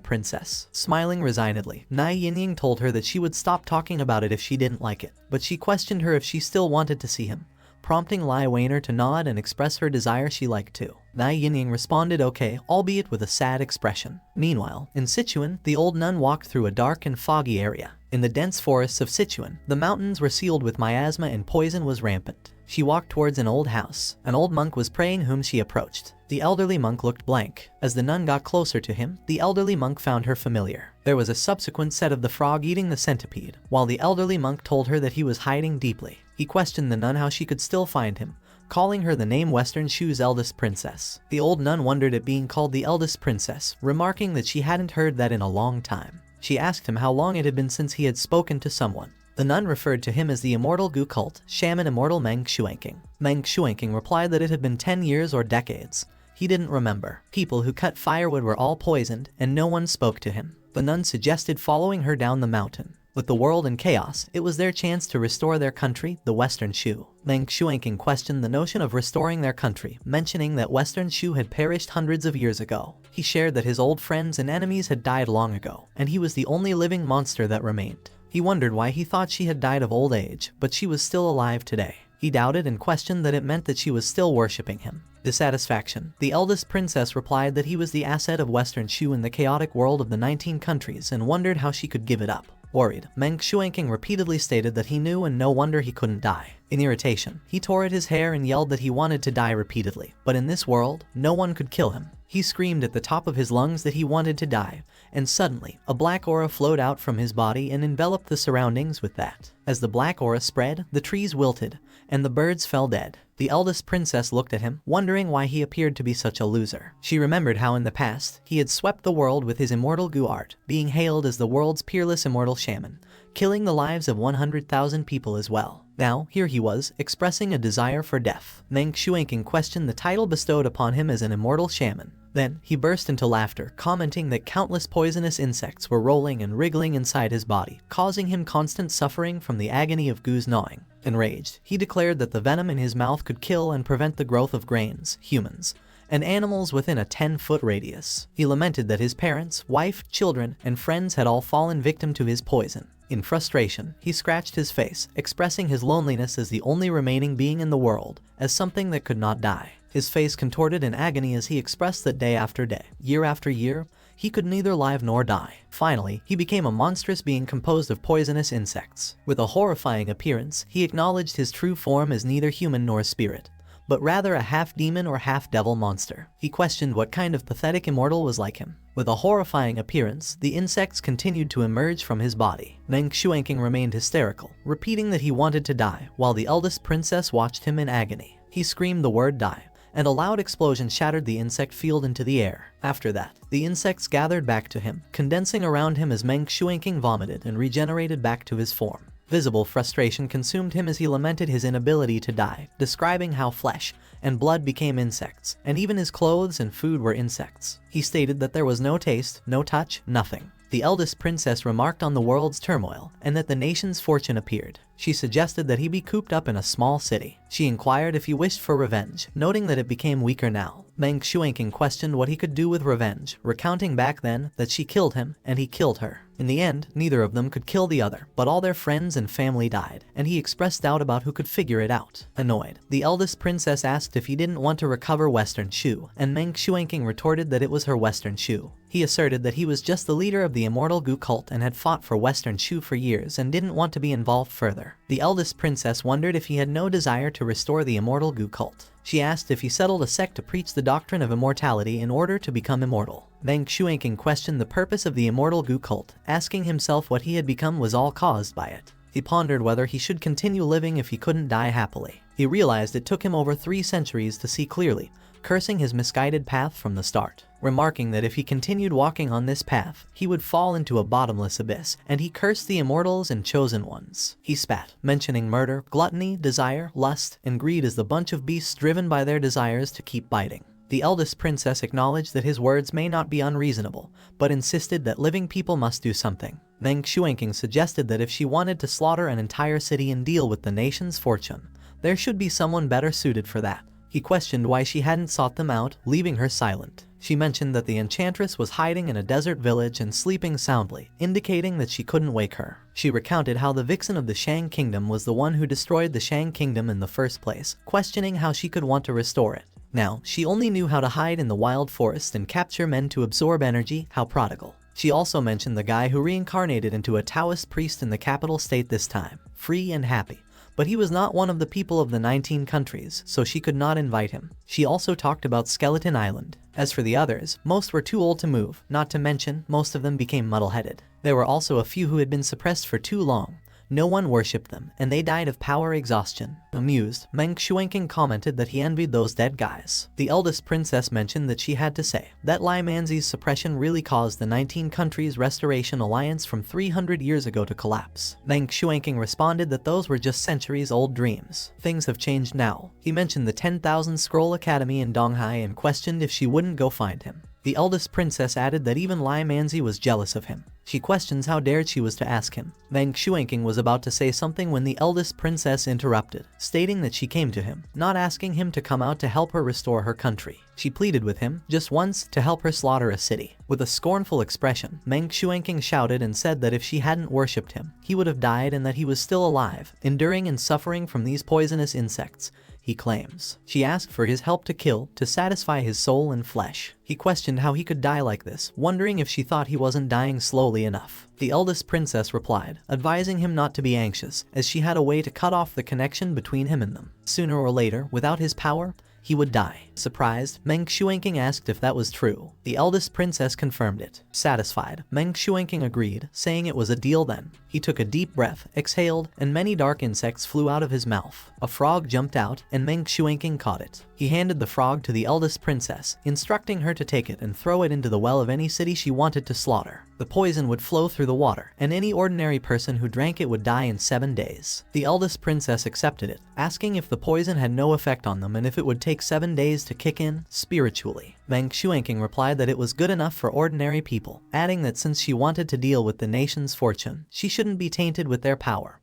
princess. Smiling resignedly, Nai Yinying told her that she would stop talking about it if she didn't like it, but she questioned her if she still wanted to see him, prompting Lai Weiner to nod and express her desire she liked to. Nai Yinying responded okay, albeit with a sad expression. Meanwhile, in Sichuan, the old nun walked through a dark and foggy area. In the dense forests of Sichuan, the mountains were sealed with miasma and poison was rampant. She walked towards an old house. An old monk was praying whom she approached. The elderly monk looked blank. As the nun got closer to him, the elderly monk found her familiar. There was a subsequent set of the frog eating the centipede, while the elderly monk told her that he was hiding deeply. He questioned the nun how she could still find him, calling her the name Western Shu's eldest princess. The old nun wondered at being called the eldest princess, remarking that she hadn't heard that in a long time. She asked him how long it had been since he had spoken to someone. The nun referred to him as the immortal Gu cult, shaman immortal Meng Shuanking. Meng Shuanking replied that it had been 10 years or decades. He didn't remember. People who cut firewood were all poisoned, and no one spoke to him. The nun suggested following her down the mountain. With the world in chaos, it was their chance to restore their country, the Western Shu. Meng Shuanking questioned the notion of restoring their country, mentioning that Western Shu had perished hundreds of years ago. He shared that his old friends and enemies had died long ago, and he was the only living monster that remained. He wondered why he thought she had died of old age, but she was still alive today. He doubted and questioned that it meant that she was still worshipping him. Dissatisfaction. The eldest princess replied that he was the asset of Western Shu in the chaotic world of the 19 countries and wondered how she could give it up. Worried, Meng Shuanking repeatedly stated that he knew and no wonder he couldn't die. In irritation, he tore at his hair and yelled that he wanted to die repeatedly. But in this world, no one could kill him. He screamed at the top of his lungs that he wanted to die, and suddenly, a black aura flowed out from his body and enveloped the surroundings with that. As the black aura spread, the trees wilted, and the birds fell dead. The eldest princess looked at him, wondering why he appeared to be such a loser. She remembered how in the past, he had swept the world with his immortal Gu art, being hailed as the world's peerless immortal shaman, killing the lives of 100,000 people as well. Now, here he was, expressing a desire for death. Meng Shuanking questioned the title bestowed upon him as an immortal shaman. Then, he burst into laughter, commenting that countless poisonous insects were rolling and wriggling inside his body, causing him constant suffering from the agony of Gu's gnawing. Enraged, he declared that the venom in his mouth could kill and prevent the growth of grains, humans, and animals within a 10-foot radius. He lamented that his parents, wife, children, and friends had all fallen victim to his poison. In frustration, he scratched his face, expressing his loneliness as the only remaining being in the world, as something that could not die. His face contorted in agony as he expressed that day after day, year after year, he could neither live nor die. Finally, he became a monstrous being composed of poisonous insects. With a horrifying appearance, he acknowledged his true form as neither human nor spirit, but rather a half-demon or half-devil monster. He questioned what kind of pathetic immortal was like him. With a horrifying appearance, the insects continued to emerge from his body. Meng Shuanking remained hysterical, repeating that he wanted to die, while the eldest princess watched him in agony. He screamed the word die, and a loud explosion shattered the insect field into the air. After that, the insects gathered back to him, condensing around him as Meng Shuanking vomited and regenerated back to his form. Visible frustration consumed him as he lamented his inability to die, describing how flesh and blood became insects, and even his clothes and food were insects. He stated that there was no taste, no touch, nothing. The eldest princess remarked on the world's turmoil, and that the nation's fortune appeared. She suggested that he be cooped up in a small city. She inquired if he wished for revenge, noting that it became weaker now. Meng Shuanking questioned what he could do with revenge, recounting back then that she killed him, and he killed her. In the end, neither of them could kill the other, but all their friends and family died, and he expressed doubt about who could figure it out. Annoyed, the eldest princess asked if he didn't want to recover Western Shu, and Meng Shuanking retorted that it was her Western Shu. He asserted that he was just the leader of the Immortal Gu cult and had fought for Western Shu for years and didn't want to be involved further. The eldest princess wondered if he had no desire to restore the Immortal Gu cult. She asked if he settled a sect to preach the doctrine of immortality in order to become immortal. Meng Shuanking questioned the purpose of the Immortal Gu cult, asking himself what he had become was all caused by it. He pondered whether he should continue living if he couldn't die happily. He realized it took him over 3 centuries to see clearly, cursing his misguided path from the start, remarking that if he continued walking on this path, he would fall into a bottomless abyss, and he cursed the immortals and chosen ones. He spat, mentioning murder, gluttony, desire, lust, and greed as the bunch of beasts driven by their desires to keep biting. The eldest princess acknowledged that his words may not be unreasonable, but insisted that living people must do something. Meng Shuanking suggested that if she wanted to slaughter an entire city and deal with the nation's fortune, there should be someone better suited for that. He questioned why she hadn't sought them out, leaving her silent. She mentioned that the enchantress was hiding in a desert village and sleeping soundly, indicating that she couldn't wake her. She recounted how the vixen of the Shang Kingdom was the one who destroyed the Shang Kingdom in the first place, questioning how she could want to restore it. Now, she only knew how to hide in the wild forest and capture men to absorb energy, how prodigal. She also mentioned the guy who reincarnated into a Taoist priest in the capital state this time, free and happy. But he was not one of the people of the 19 countries, so she could not invite him. She also talked about Skeleton Island. As for the others, most were too old to move, not to mention, most of them became muddle-headed. There were also a few who had been suppressed for too long. No one worshipped them, and they died of power exhaustion. Amused, Meng Shuanking commented that he envied those dead guys. The eldest princess mentioned that she had to say that Lai Manzi's suppression really caused the 19 countries restoration alliance from 300 years ago to collapse. Meng Shuanking responded that those were just centuries-old dreams. Things have changed now. He mentioned the 10,000 Scroll Academy in Donghai and questioned if she wouldn't go find him. The eldest princess added that even Lai Manzi was jealous of him. She questions how dared she was to ask him. Meng Shuanking was about to say something when the eldest princess interrupted, stating that she came to him, not asking him to come out to help her restore her country. She pleaded with him, just once, to help her slaughter a city. With a scornful expression, Meng Shuanking shouted and said that if she hadn't worshipped him, he would have died and that he was still alive, enduring and suffering from these poisonous insects. He claims. She asked for his help to kill, to satisfy his soul and flesh. He questioned how he could die like this, wondering if she thought he wasn't dying slowly enough. The eldest princess replied, advising him not to be anxious, as she had a way to cut off the connection between him and them. Sooner or later, without his power, he would die. Surprised, Meng Shuanking asked if that was true. The eldest princess confirmed it. Satisfied, Meng Shuanking agreed, saying it was a deal then. He took a deep breath, exhaled, and many dark insects flew out of his mouth. A frog jumped out, and Meng Shuanking caught it. He handed the frog to the eldest princess, instructing her to take it and throw it into the well of any city she wanted to slaughter. The poison would flow through the water, and any ordinary person who drank it would die in 7 days. The eldest princess accepted it, asking if the poison had no effect on them and if it would take 7 days to kick in, spiritually. Meng Shuanking replied that it was good enough for ordinary people, adding that since she wanted to deal with the nation's fortune, she shouldn't be tainted with their power,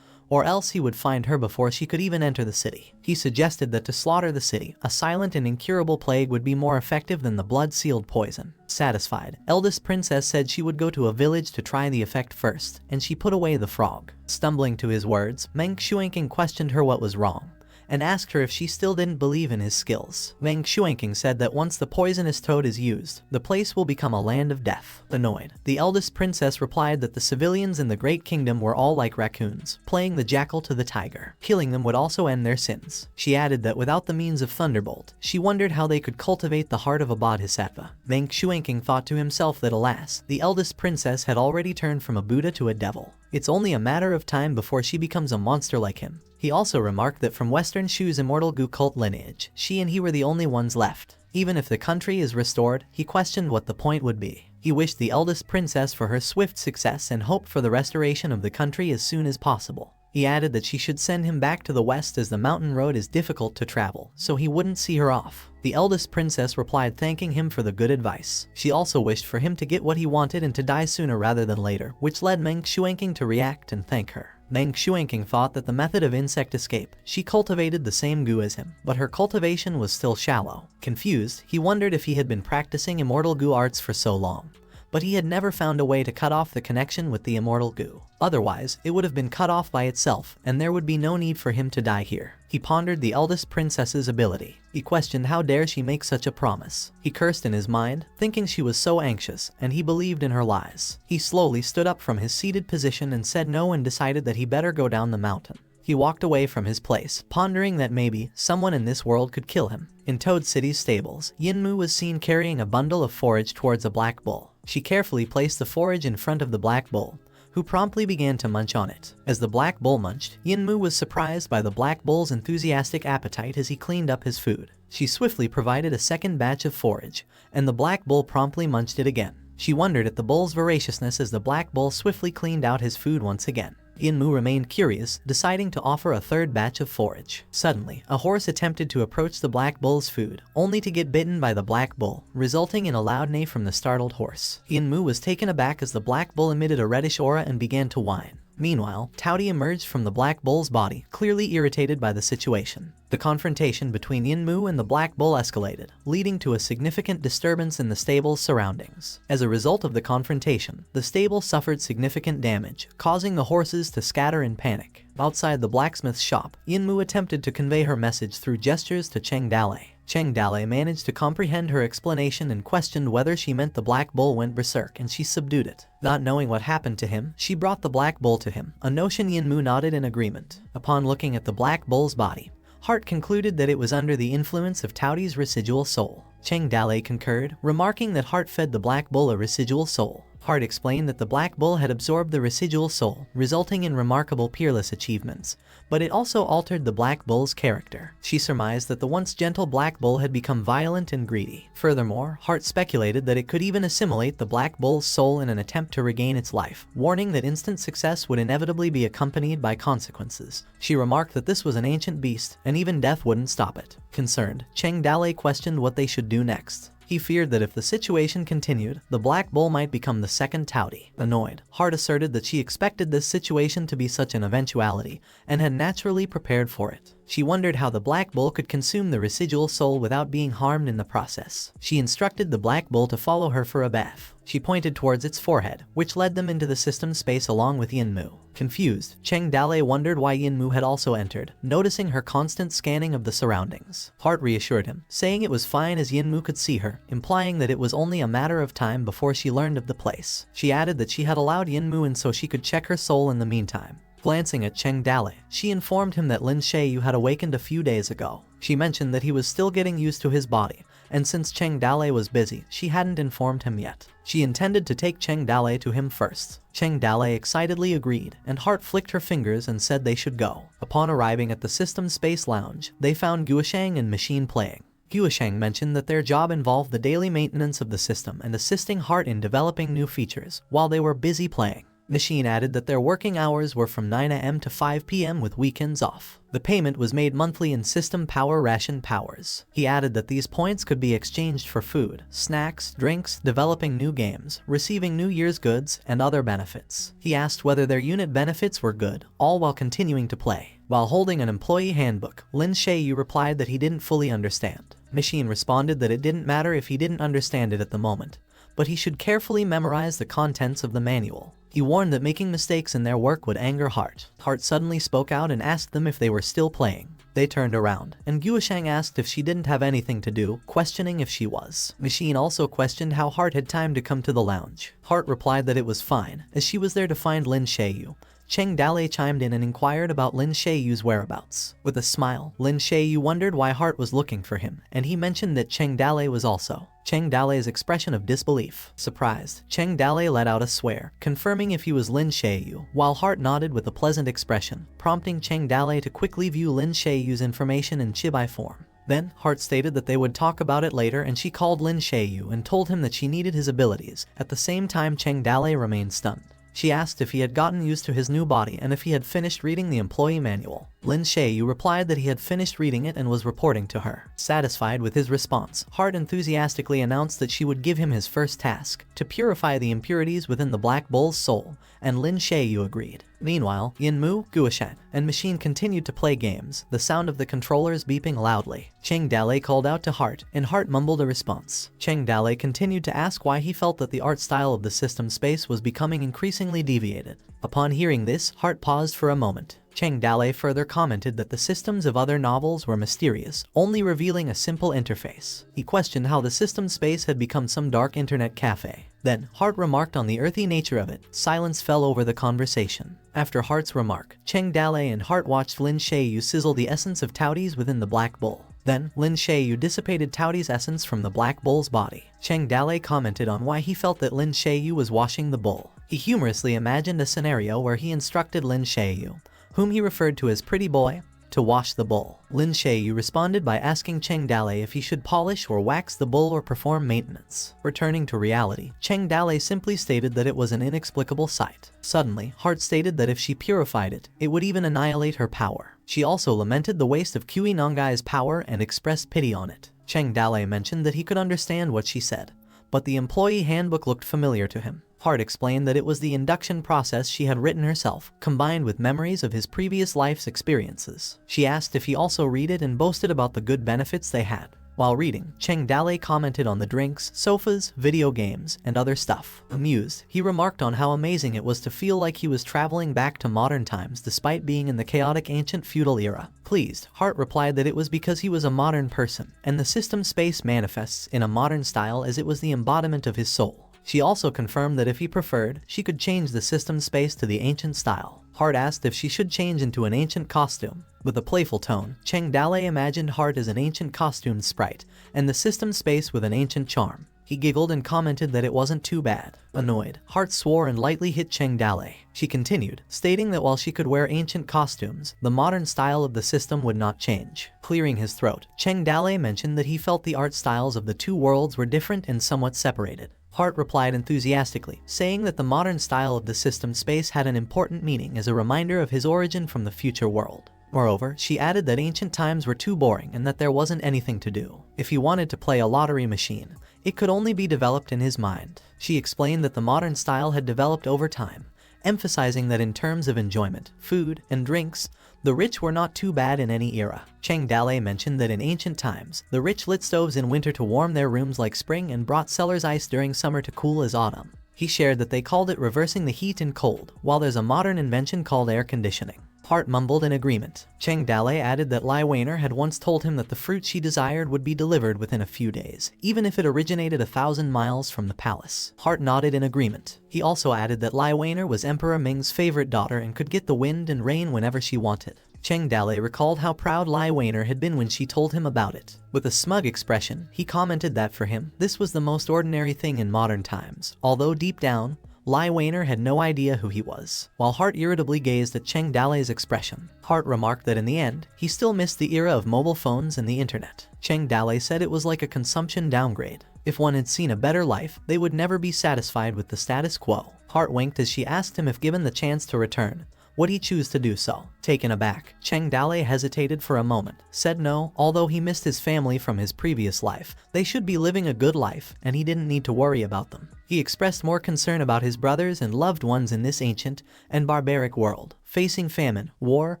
or else he would find her before she could even enter the city. He suggested that to slaughter the city, a silent and incurable plague would be more effective than the blood-sealed poison. Satisfied, eldest princess said she would go to a village to try the effect first, and she put away the frog. Stumbling to his words, Meng Shuanking questioned her what was wrong, and asked her if she still didn't believe in his skills. Meng Shuanking said that once the poisonous toad is used, the place will become a land of death. Annoyed, the eldest princess replied that the civilians in the Great Kingdom were all like raccoons, playing the jackal to the tiger. Killing them would also end their sins. She added that without the means of Thunderbolt, she wondered how they could cultivate the heart of a bodhisattva. Meng Shuanking thought to himself that alas, the eldest princess had already turned from a Buddha to a devil. It's only a matter of time before she becomes a monster like him. He also remarked that from Western Shu's immortal Gu cult lineage, she and he were the only ones left. Even if the country is restored, he questioned what the point would be. He wished the eldest princess for her swift success and hoped for the restoration of the country as soon as possible. He added that she should send him back to the west as the mountain road is difficult to travel, so he wouldn't see her off. The eldest princess replied thanking him for the good advice. She also wished for him to get what he wanted and to die sooner rather than later, which led Meng Shuanking to react and thank her. Meng Shuanking thought that the method of insect escape, she cultivated the same Gu as him, but her cultivation was still shallow. Confused, he wondered if he had been practicing immortal Gu arts for so long. But he had never found a way to cut off the connection with the immortal Gu. Otherwise, it would have been cut off by itself, and there would be no need for him to die here. He pondered the eldest princess's ability. He questioned how dare she make such a promise. He cursed in his mind, thinking she was so anxious, and he believed in her lies. He slowly stood up from his seated position and said no and decided that he better go down the mountain. He walked away from his place, pondering that maybe someone in this world could kill him. In Toad City's stables, Yinmu was seen carrying a bundle of forage towards a black bull. She carefully placed the forage in front of the black bull, who promptly began to munch on it. As the black bull munched, Yinmu was surprised by the black bull's enthusiastic appetite as he cleaned up his food. She swiftly provided a second batch of forage, and the black bull promptly munched it again. She wondered at the bull's voraciousness as the black bull swiftly cleaned out his food once again. Yinmu remained curious, deciding to offer a third batch of forage. Suddenly, a horse attempted to approach the black bull's food, only to get bitten by the black bull, resulting in a loud neigh from the startled horse. Yinmu was taken aback as the black bull emitted a reddish aura and began to whine. Meanwhile, Touty emerged from the black bull's body, clearly irritated by the situation. The confrontation between Yinmu and the black bull escalated, leading to a significant disturbance in the stable's surroundings. As a result of the confrontation, the stable suffered significant damage, causing the horses to scatter in panic. Outside the blacksmith's shop, Yinmu attempted to convey her message through gestures to Cheng Dalei. Cheng Dalei managed to comprehend her explanation and questioned whether she meant the black bull went berserk, and she subdued it. Not knowing what happened to him, she brought the black bull to him, a notion Yinmu nodded in agreement. Upon looking at the black bull's body, Hart concluded that it was under the influence of Touty's residual soul. Cheng Dalei concurred, remarking that Hart fed the black bull a residual soul. Hart explained that the black bull had absorbed the residual soul, resulting in remarkable peerless achievements, but it also altered the black bull's character. She surmised that the once gentle black bull had become violent and greedy. Furthermore, Hart speculated that it could even assimilate the black bull's soul in an attempt to regain its life, warning that instant success would inevitably be accompanied by consequences. She remarked that this was an ancient beast, and even death wouldn't stop it. Concerned, Cheng Dalei questioned what they should do next. He feared that if the situation continued, the black bull might become the second Touty. Annoyed, Hart asserted that she expected this situation to be such an eventuality, and had naturally prepared for it. She wondered how the black bull could consume the residual soul without being harmed in the process. She instructed the black bull to follow her for a bath. She pointed towards its forehead, which led them into the system space along with Yinmu. Confused, Cheng Dalei wondered why Yinmu had also entered, noticing her constant scanning of the surroundings. Hart reassured him, saying it was fine as Yinmu could see her, implying that it was only a matter of time before she learned of the place. She added that she had allowed Yinmu in so she could check her soul in the meantime. Glancing at Cheng Dalei, she informed him that Lin Shui had awakened a few days ago. She mentioned that he was still getting used to his body, and since Cheng Dalei was busy, she hadn't informed him yet. She intended to take Cheng Dalei to him first. Cheng Dalei excitedly agreed, and Hart flicked her fingers and said they should go. Upon arriving at the System Space Lounge, they found Guoshang and Machine playing. Guoshang mentioned that their job involved the daily maintenance of the system and assisting Hart in developing new features, while they were busy playing. Machine added that their working hours were from 9 AM to 5 PM with weekends off. The payment was made monthly in system power ration powers. He added that these points could be exchanged for food, snacks, drinks, developing new games, receiving New Year's goods, and other benefits. He asked whether their unit benefits were good, all while continuing to play. While holding an employee handbook, Lin Shui replied that he didn't fully understand. Machine responded that it didn't matter if he didn't understand it at the moment, but he should carefully memorize the contents of the manual. He warned that making mistakes in their work would anger Hart. Hart suddenly spoke out and asked them if they were still playing. They turned around, and Guoshang asked if she didn't have anything to do, questioning if she was. Machine also questioned how Heart had time to come to the lounge. Heart replied that it was fine, as she was there to find Lin Shayu. Cheng Dalei chimed in and inquired about Lin Shayu's whereabouts. With a smile, Lin Shayu wondered why Heart was looking for him, and he mentioned that Cheng Dalei was also. Cheng Dalei's expression of disbelief. Surprised, Cheng Dalei let out a swear, confirming if he was Lin Shayu, while Heart nodded with a pleasant expression, prompting Cheng Dalei to quickly view Lin Shayu's information in chibai form. Then, Heart stated that they would talk about it later, and she called Lin Shayu and told him that she needed his abilities. At the same time, Cheng Dalei remained stunned. She asked if he had gotten used to his new body and if he had finished reading the employee manual. Lin Shayu replied that he had finished reading it and was reporting to her. Satisfied with his response, Heart enthusiastically announced that she would give him his first task, to purify the impurities within the Black Bull's soul, and Lin Shayu agreed. Meanwhile, Yinmu, Guoshan, and Machine continued to play games, the sound of the controllers beeping loudly. Cheng Dalei called out to Heart, and Heart mumbled a response. Cheng Dalei continued to ask why he felt that the art style of the system space was becoming increasingly deviated. Upon hearing this, Heart paused for a moment. Cheng Dalei further commented that the systems of other novels were mysterious, only revealing a simple interface. He questioned how the system space had become some dark internet cafe. Then, Heart remarked on the earthy nature of it. Silence fell over the conversation. After Heart's remark, Cheng Dalei and Heart watched Lin Shayu sizzle the essence of Taoties within the Black Bull. Then, Lin Shayu dissipated Taoties' essence from the Black Bull's body. Cheng Dalei commented on why he felt that Lin Shayu was washing the bull. He humorously imagined a scenario where he instructed Lin Shayu, whom he referred to as Pretty Boy, to wash the bull. Lin Shayu responded by asking Cheng Dalei if he should polish or wax the bull or perform maintenance. Returning to reality, Cheng Dalei simply stated that it was an inexplicable sight. Suddenly, Heart stated that if she purified it, it would even annihilate her power. She also lamented the waste of Kui Nongai's power and expressed pity on it. Cheng Dalei mentioned that he could understand what she said, but the employee handbook looked familiar to him. Heart explained that it was the induction process she had written herself, combined with memories of his previous life's experiences. She asked if he also read it and boasted about the good benefits they had. While reading, Cheng Dalei commented on the drinks, sofas, video games, and other stuff. Amused, he remarked on how amazing it was to feel like he was traveling back to modern times despite being in the chaotic ancient feudal era. Pleased, Heart replied that it was because he was a modern person, and the system space manifests in a modern style as it was the embodiment of his soul. She also confirmed that if he preferred, she could change the system space to the ancient style. Heart asked if she should change into an ancient costume. With a playful tone, Cheng Dalei imagined Heart as an ancient costumed sprite, and the system space with an ancient charm. He giggled and commented that it wasn't too bad. Annoyed, Heart swore and lightly hit Cheng Dalei. She continued, stating that while she could wear ancient costumes, the modern style of the system would not change. Clearing his throat, Cheng Dalei mentioned that he felt the art styles of the two worlds were different and somewhat separated. Heart replied enthusiastically, saying that the modern style of the system space had an important meaning as a reminder of his origin from the future world. Moreover, she added that ancient times were too boring and that there wasn't anything to do. If he wanted to play a lottery machine, it could only be developed in his mind. She explained that the modern style had developed over time, emphasizing that in terms of enjoyment, food, and drinks, the rich were not too bad in any era. Cheng Dalei mentioned that in ancient times, the rich lit stoves in winter to warm their rooms like spring and brought cellars ice during summer to cool as autumn. He shared that they called it reversing the heat and cold, while there's a modern invention called air conditioning. Heart mumbled in agreement. Cheng Dalei added that Lai Weiner had once told him that the fruit she desired would be delivered within a few days, even if it originated 1,000 miles from the palace. Heart nodded in agreement. He also added that Lai Weiner was Emperor Ming's favorite daughter and could get the wind and rain whenever she wanted. Cheng Dalei recalled how proud Lai Weiner had been when she told him about it. With a smug expression, he commented that for him, this was the most ordinary thing in modern times, although deep down, Lai Weiner had no idea who he was. While Heart irritably gazed at Cheng Dalei's expression, Heart remarked that in the end, he still missed the era of mobile phones and the internet. Cheng Dalei said it was like a consumption downgrade. If one had seen a better life, they would never be satisfied with the status quo. Heart winked as she asked him if given the chance to return, would he choose to do so? Taken aback, Cheng Dalei hesitated for a moment, said no, although he missed his family from his previous life. They should be living a good life, and he didn't need to worry about them. He expressed more concern about his brothers and loved ones in this ancient and barbaric world, facing famine, war,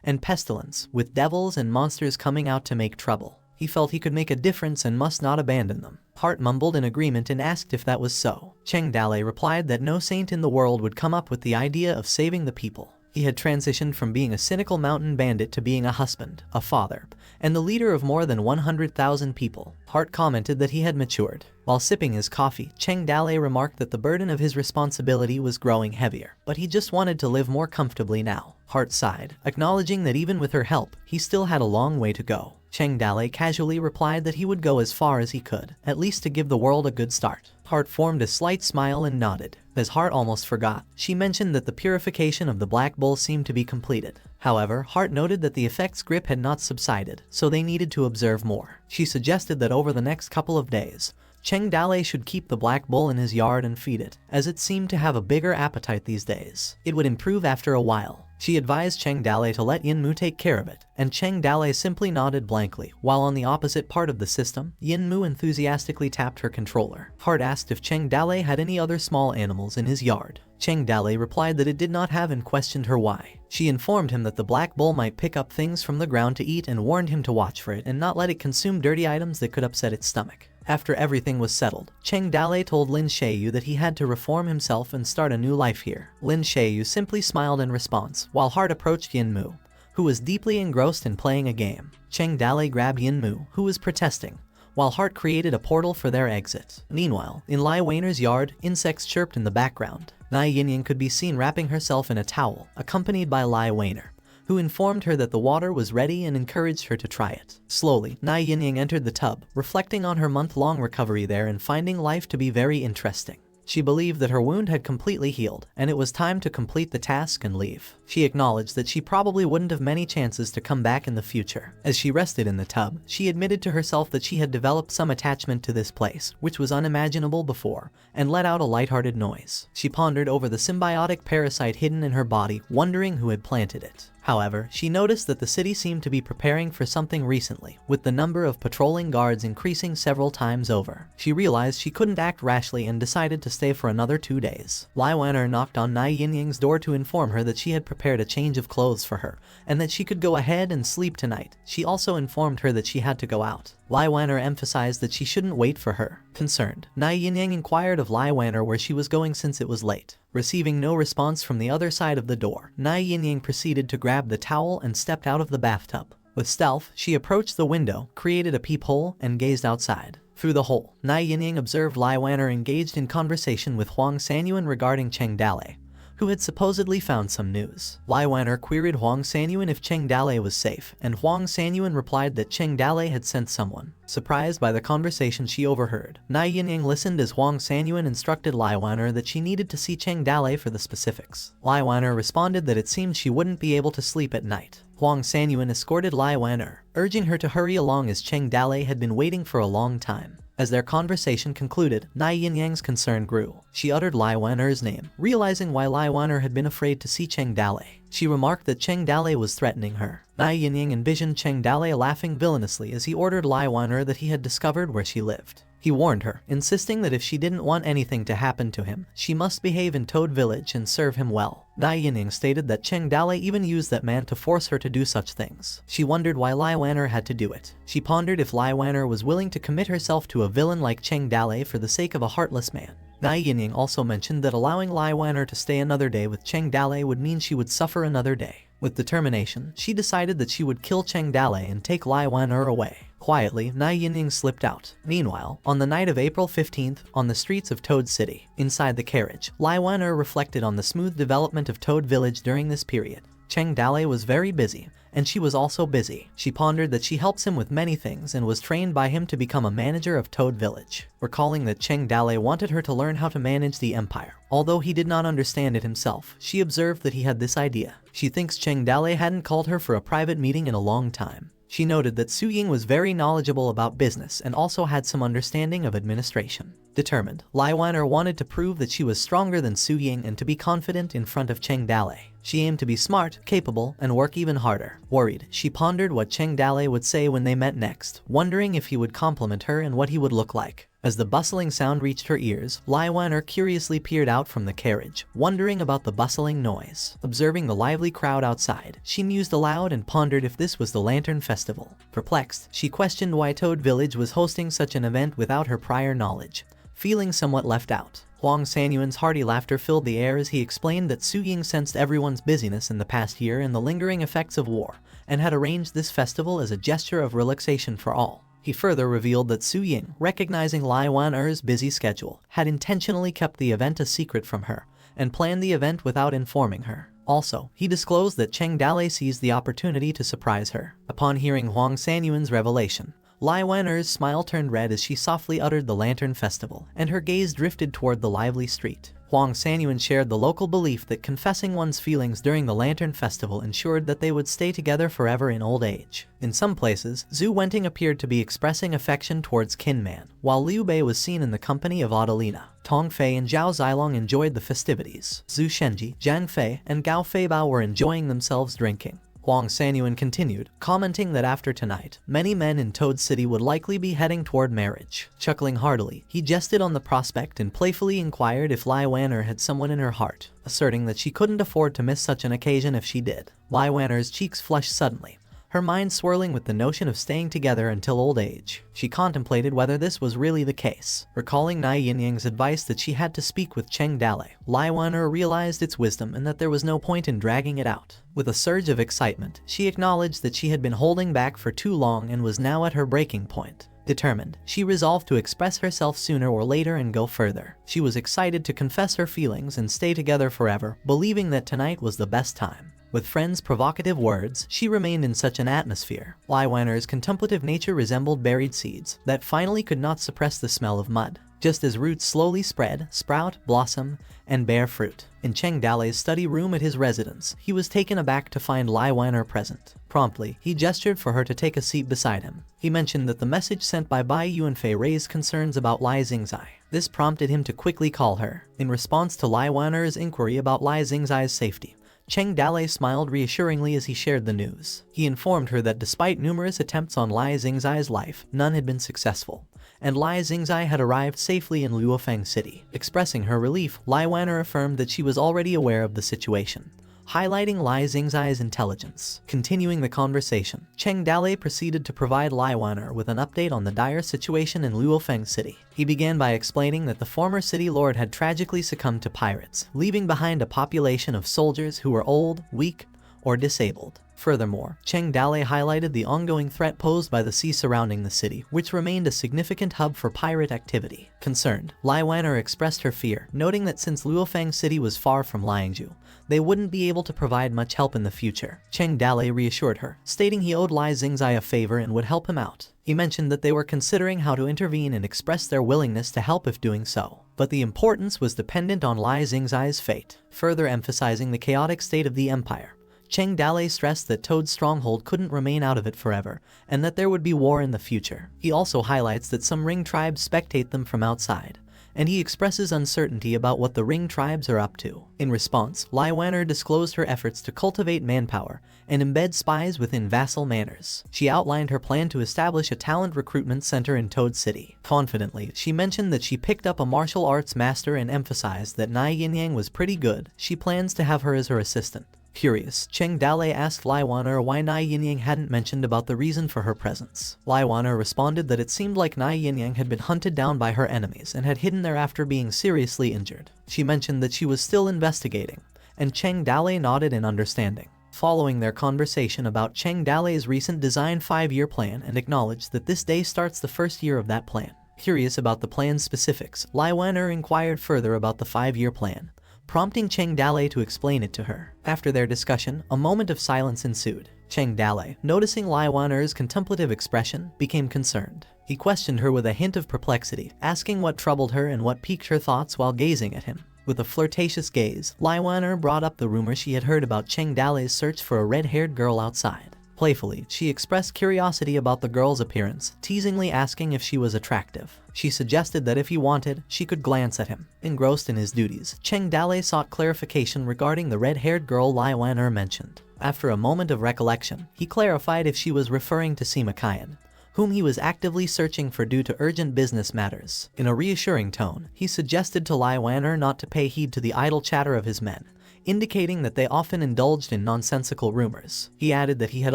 and pestilence, with devils and monsters coming out to make trouble. He felt he could make a difference and must not abandon them. Heart mumbled in agreement and asked if that was so. Cheng Dalei replied that no saint in the world would come up with the idea of saving the people. He had transitioned from being a cynical mountain bandit to being a husband, a father, and the leader of more than 100,000 people. Hart commented that he had matured. While sipping his coffee, Cheng Dalei remarked that the burden of his responsibility was growing heavier, but he just wanted to live more comfortably now. Hart sighed, acknowledging that even with her help, he still had a long way to go. Cheng Dalei casually replied that he would go as far as he could, at least to give the world a good start. Hart formed a slight smile and nodded. As Hart almost forgot, she mentioned that the purification of the Black Bull seemed to be completed. However, Hart noted that the effect's grip had not subsided, so they needed to observe more. She suggested that over the next couple of days, Cheng Dalei should keep the Black Bull in his yard and feed it, as it seemed to have a bigger appetite these days. It would improve after a while. She advised Cheng Dalei to let Yin Mu take care of it, and Cheng Dalei simply nodded blankly, while on the opposite part of the system, Yin Mu enthusiastically tapped her controller. Hart asked if Cheng Dalei had any other small animals in his yard. Cheng Dalei replied that it did not have and questioned her why. She informed him that the Black Bull might pick up things from the ground to eat and warned him to watch for it and not let it consume dirty items that could upset its stomach. After everything was settled, Cheng Dalei told Lin Xiaoyu that he had to reform himself and start a new life here. Lin Xiaoyu simply smiled in response, while Hart approached Yin Mu, who was deeply engrossed in playing a game. Cheng Dalei grabbed Yin Mu, who was protesting, while Hart created a portal for their exit. Meanwhile, in Lai Weiner's yard, insects chirped in the background. Nai Yinying could be seen wrapping herself in a towel, accompanied by Lai Weiner, who informed her that the water was ready and encouraged her to try it. Slowly, Nai Yinying entered the tub, reflecting on her month-long recovery there and finding life to be very interesting. She believed that her wound had completely healed, and it was time to complete the task and leave. She acknowledged that she probably wouldn't have many chances to come back in the future. As she rested in the tub, she admitted to herself that she had developed some attachment to this place, which was unimaginable before, and let out a lighthearted noise. She pondered over the symbiotic parasite hidden in her body, wondering who had planted it. However, she noticed that the city seemed to be preparing for something recently, with the number of patrolling guards increasing several times over. She realized she couldn't act rashly and decided to stay for another 2 days. Lai Weiner knocked on Nai Yinying's door to inform her that she had prepared a change of clothes for her, and that she could go ahead and sleep tonight. She also informed her that she had to go out. Lai Weiner emphasized that she shouldn't wait for her. Concerned, Nai Yinying inquired of Lai Weiner where she was going since it was late. Receiving no response from the other side of the door, Nai Yinying proceeded to grab the towel and stepped out of the bathtub. With stealth, she approached the window, created a peephole, and gazed outside. Through the hole, Nai Yinying observed Lai Weiner engaged in conversation with Huang Sanyuan regarding Cheng Dalei, who had supposedly found some news. Lai Weiner queried Huang Sanyuan if Cheng Dalei was safe, and Huang Sanyuan replied that Cheng Dalei had sent someone. Surprised by the conversation she overheard, Nai Yinying listened as Huang Sanyuan instructed Lai Weiner that she needed to see Cheng Dalei for the specifics. Lai Weiner responded that it seemed she wouldn't be able to sleep at night. Huang Sanyuan escorted Lai Weiner, urging her to hurry along as Cheng Dalei had been waiting for a long time. As their conversation concluded, Nai Yinyang's concern grew. She uttered Lai Weiner's name, realizing why Lai Weiner had been afraid to see Cheng Dalei. She remarked that Cheng Dalei was threatening her. Nai Yinying envisioned Cheng Dalei laughing villainously as he ordered Lai Weiner that he had discovered where she lived. He warned her, insisting that if she didn't want anything to happen to him, she must behave in Toad Village and serve him well. Nai Yinying stated that Cheng Dalei even used that man to force her to do such things. She wondered why Lai Weiner had to do it. She pondered if Lai Weiner was willing to commit herself to a villain like Cheng Dalei for the sake of a heartless man. Nai Yinying also mentioned that allowing Lai Weiner to stay another day with Cheng Dalei would mean she would suffer another day. With determination, she decided that she would kill Cheng Dalei and take Lai Weiner away. Quietly, Nai Yinying slipped out. Meanwhile, on the night of April 15th, on the streets of Toad City, inside the carriage, Lai Weiner reflected on the smooth development of Toad Village during this period. Cheng Dalei was very busy, and she was also busy. She pondered that she helps him with many things and was trained by him to become a manager of Toad Village. Recalling that Cheng Dalei wanted her to learn how to manage the empire. Although he did not understand it himself, she observed that he had this idea. She thinks Cheng Dalei hadn't called her for a private meeting in a long time. She noted that Su Ying was very knowledgeable about business and also had some understanding of administration. Determined, Lai Weiner wanted to prove that she was stronger than Su Ying and to be confident in front of Cheng Dalei. She aimed to be smart, capable, and work even harder. Worried, she pondered what Cheng Dalei would say when they met next, wondering if he would compliment her and what he would look like. As the bustling sound reached her ears, Lai Weiner curiously peered out from the carriage, wondering about the bustling noise. Observing the lively crowd outside, she mused aloud and pondered if this was the Lantern Festival. Perplexed, she questioned why Toad Village was hosting such an event without her prior knowledge. Feeling somewhat left out, Huang Sanyuan's hearty laughter filled the air as he explained that Su Ying sensed everyone's busyness in the past year and the lingering effects of war, and had arranged this festival as a gesture of relaxation for all. He further revealed that Su Ying, recognizing Lai Wan-er's busy schedule, had intentionally kept the event a secret from her, and planned the event without informing her. Also, he disclosed that Cheng Dalei seized the opportunity to surprise her. Upon hearing Huang Sanyuan's revelation, Lai Wan-er's smile turned red as she softly uttered the Lantern Festival, and her gaze drifted toward the lively street. Huang Sanyuan shared the local belief that confessing one's feelings during the Lantern Festival ensured that they would stay together forever in old age. In some places, Zhu Wenting appeared to be expressing affection towards Qin Man, while Liu Bei was seen in the company of Adelina. Tong Fei and Zhao Zilong enjoyed the festivities. Zhu Shenji, Zhang Fei, and Gao Feibao were enjoying themselves drinking. Huang Sanyuan continued, commenting that after tonight, many men in Toad City would likely be heading toward marriage. Chuckling heartily, he jested on the prospect and playfully inquired if Lai Wan-er had someone in her heart, asserting that she couldn't afford to miss such an occasion if she did. Lai Wan-er's cheeks flushed suddenly, her mind swirling with the notion of staying together until old age. She contemplated whether this was really the case. Recalling Nai Yinyang's advice that she had to speak with Cheng Dalei, Lai Wan-er realized its wisdom and that there was no point in dragging it out. With a surge of excitement, she acknowledged that she had been holding back for too long and was now at her breaking point. Determined, she resolved to express herself sooner or later and go further. She was excited to confess her feelings and stay together forever, believing that tonight was the best time. With friends' provocative words, she remained in such an atmosphere. Lai Wan-er's contemplative nature resembled buried seeds that finally could not suppress the smell of mud. Just as roots slowly spread, sprout, blossom, and bear fruit. In Cheng Dalei's study room at his residence, he was taken aback to find Lai Wan-er present. Promptly, he gestured for her to take a seat beside him. He mentioned that the message sent by Bai Yuanfei raised concerns about Lai Xingzai. This prompted him to quickly call her. In response to Lai Wan-er's inquiry about Lai Xingzai's safety, Cheng Dalei smiled reassuringly as he shared the news. He informed her that despite numerous attempts on Lai Xingzai's life, none had been successful, and Lai Xingzai had arrived safely in Luofeng City. Expressing her relief, Lai Wan-er affirmed that she was already aware of the situation, highlighting Lai Xingzai's intelligence. Continuing the conversation, Cheng Dalei proceeded to provide Lai Wan-er with an update on the dire situation in Luofeng City. He began by explaining that the former city lord had tragically succumbed to pirates, leaving behind a population of soldiers who were old, weak, or disabled. Furthermore, Cheng Dalei highlighted the ongoing threat posed by the sea surrounding the city, which remained a significant hub for pirate activity. Concerned, Lai Wan-er expressed her fear, noting that since Luofeng City was far from Liangzhu, they wouldn't be able to provide much help in the future. Cheng Dalei reassured her, stating he owed Lai Xingzai a favor and would help him out. He mentioned that they were considering how to intervene and expressed their willingness to help if doing so, but the importance was dependent on Lai Xingzai's fate. Further emphasizing the chaotic state of the empire, Cheng Dalei stressed that Toad's stronghold couldn't remain out of it forever, and that there would be war in the future. He also highlights that some ring tribes spectate them from outside, and he expresses uncertainty about what the ring tribes are up to. In response, Lai Wan-er disclosed her efforts to cultivate manpower and embed spies within vassal manors. She outlined her plan to establish a talent recruitment center in Toad City. Confidently, she mentioned that she picked up a martial arts master and emphasized that Nai Yinyang was pretty good. She plans to have her as her assistant. Curious, Cheng Dalei asked Lai Wan-er why Nai Yinyang hadn't mentioned about the reason for her presence. Lai Wan-er responded that it seemed like Nai Yinyang had been hunted down by her enemies and had hidden there after being seriously injured. She mentioned that she was still investigating, and Cheng Dalei nodded in understanding. Following their conversation about Cheng Dalei's recent design 5-year plan and acknowledged that this day starts the first year of that plan. Curious about the plan's specifics, Lai Wan-er inquired further about the 5-year plan, prompting Cheng Dalei to explain it to her. After their discussion, a moment of silence ensued. Cheng Dalei, noticing Lai Wan-er's contemplative expression, became concerned. He questioned her with a hint of perplexity, asking what troubled her and what piqued her thoughts while gazing at him. With a flirtatious gaze, Lai Wan-er brought up the rumor she had heard about Cheng Dalei's search for a red-haired girl outside. Playfully, she expressed curiosity about the girl's appearance, teasingly asking if she was attractive. She suggested that if he wanted, she could glance at him. Engrossed in his duties, Cheng Dalei sought clarification regarding the red-haired girl Lai Wan-er mentioned. After a moment of recollection, he clarified if she was referring to Sima Qian, whom he was actively searching for due to urgent business matters. In a reassuring tone, he suggested to Lai Wan-er not to pay heed to the idle chatter of his men, indicating that they often indulged in nonsensical rumors. He added that he had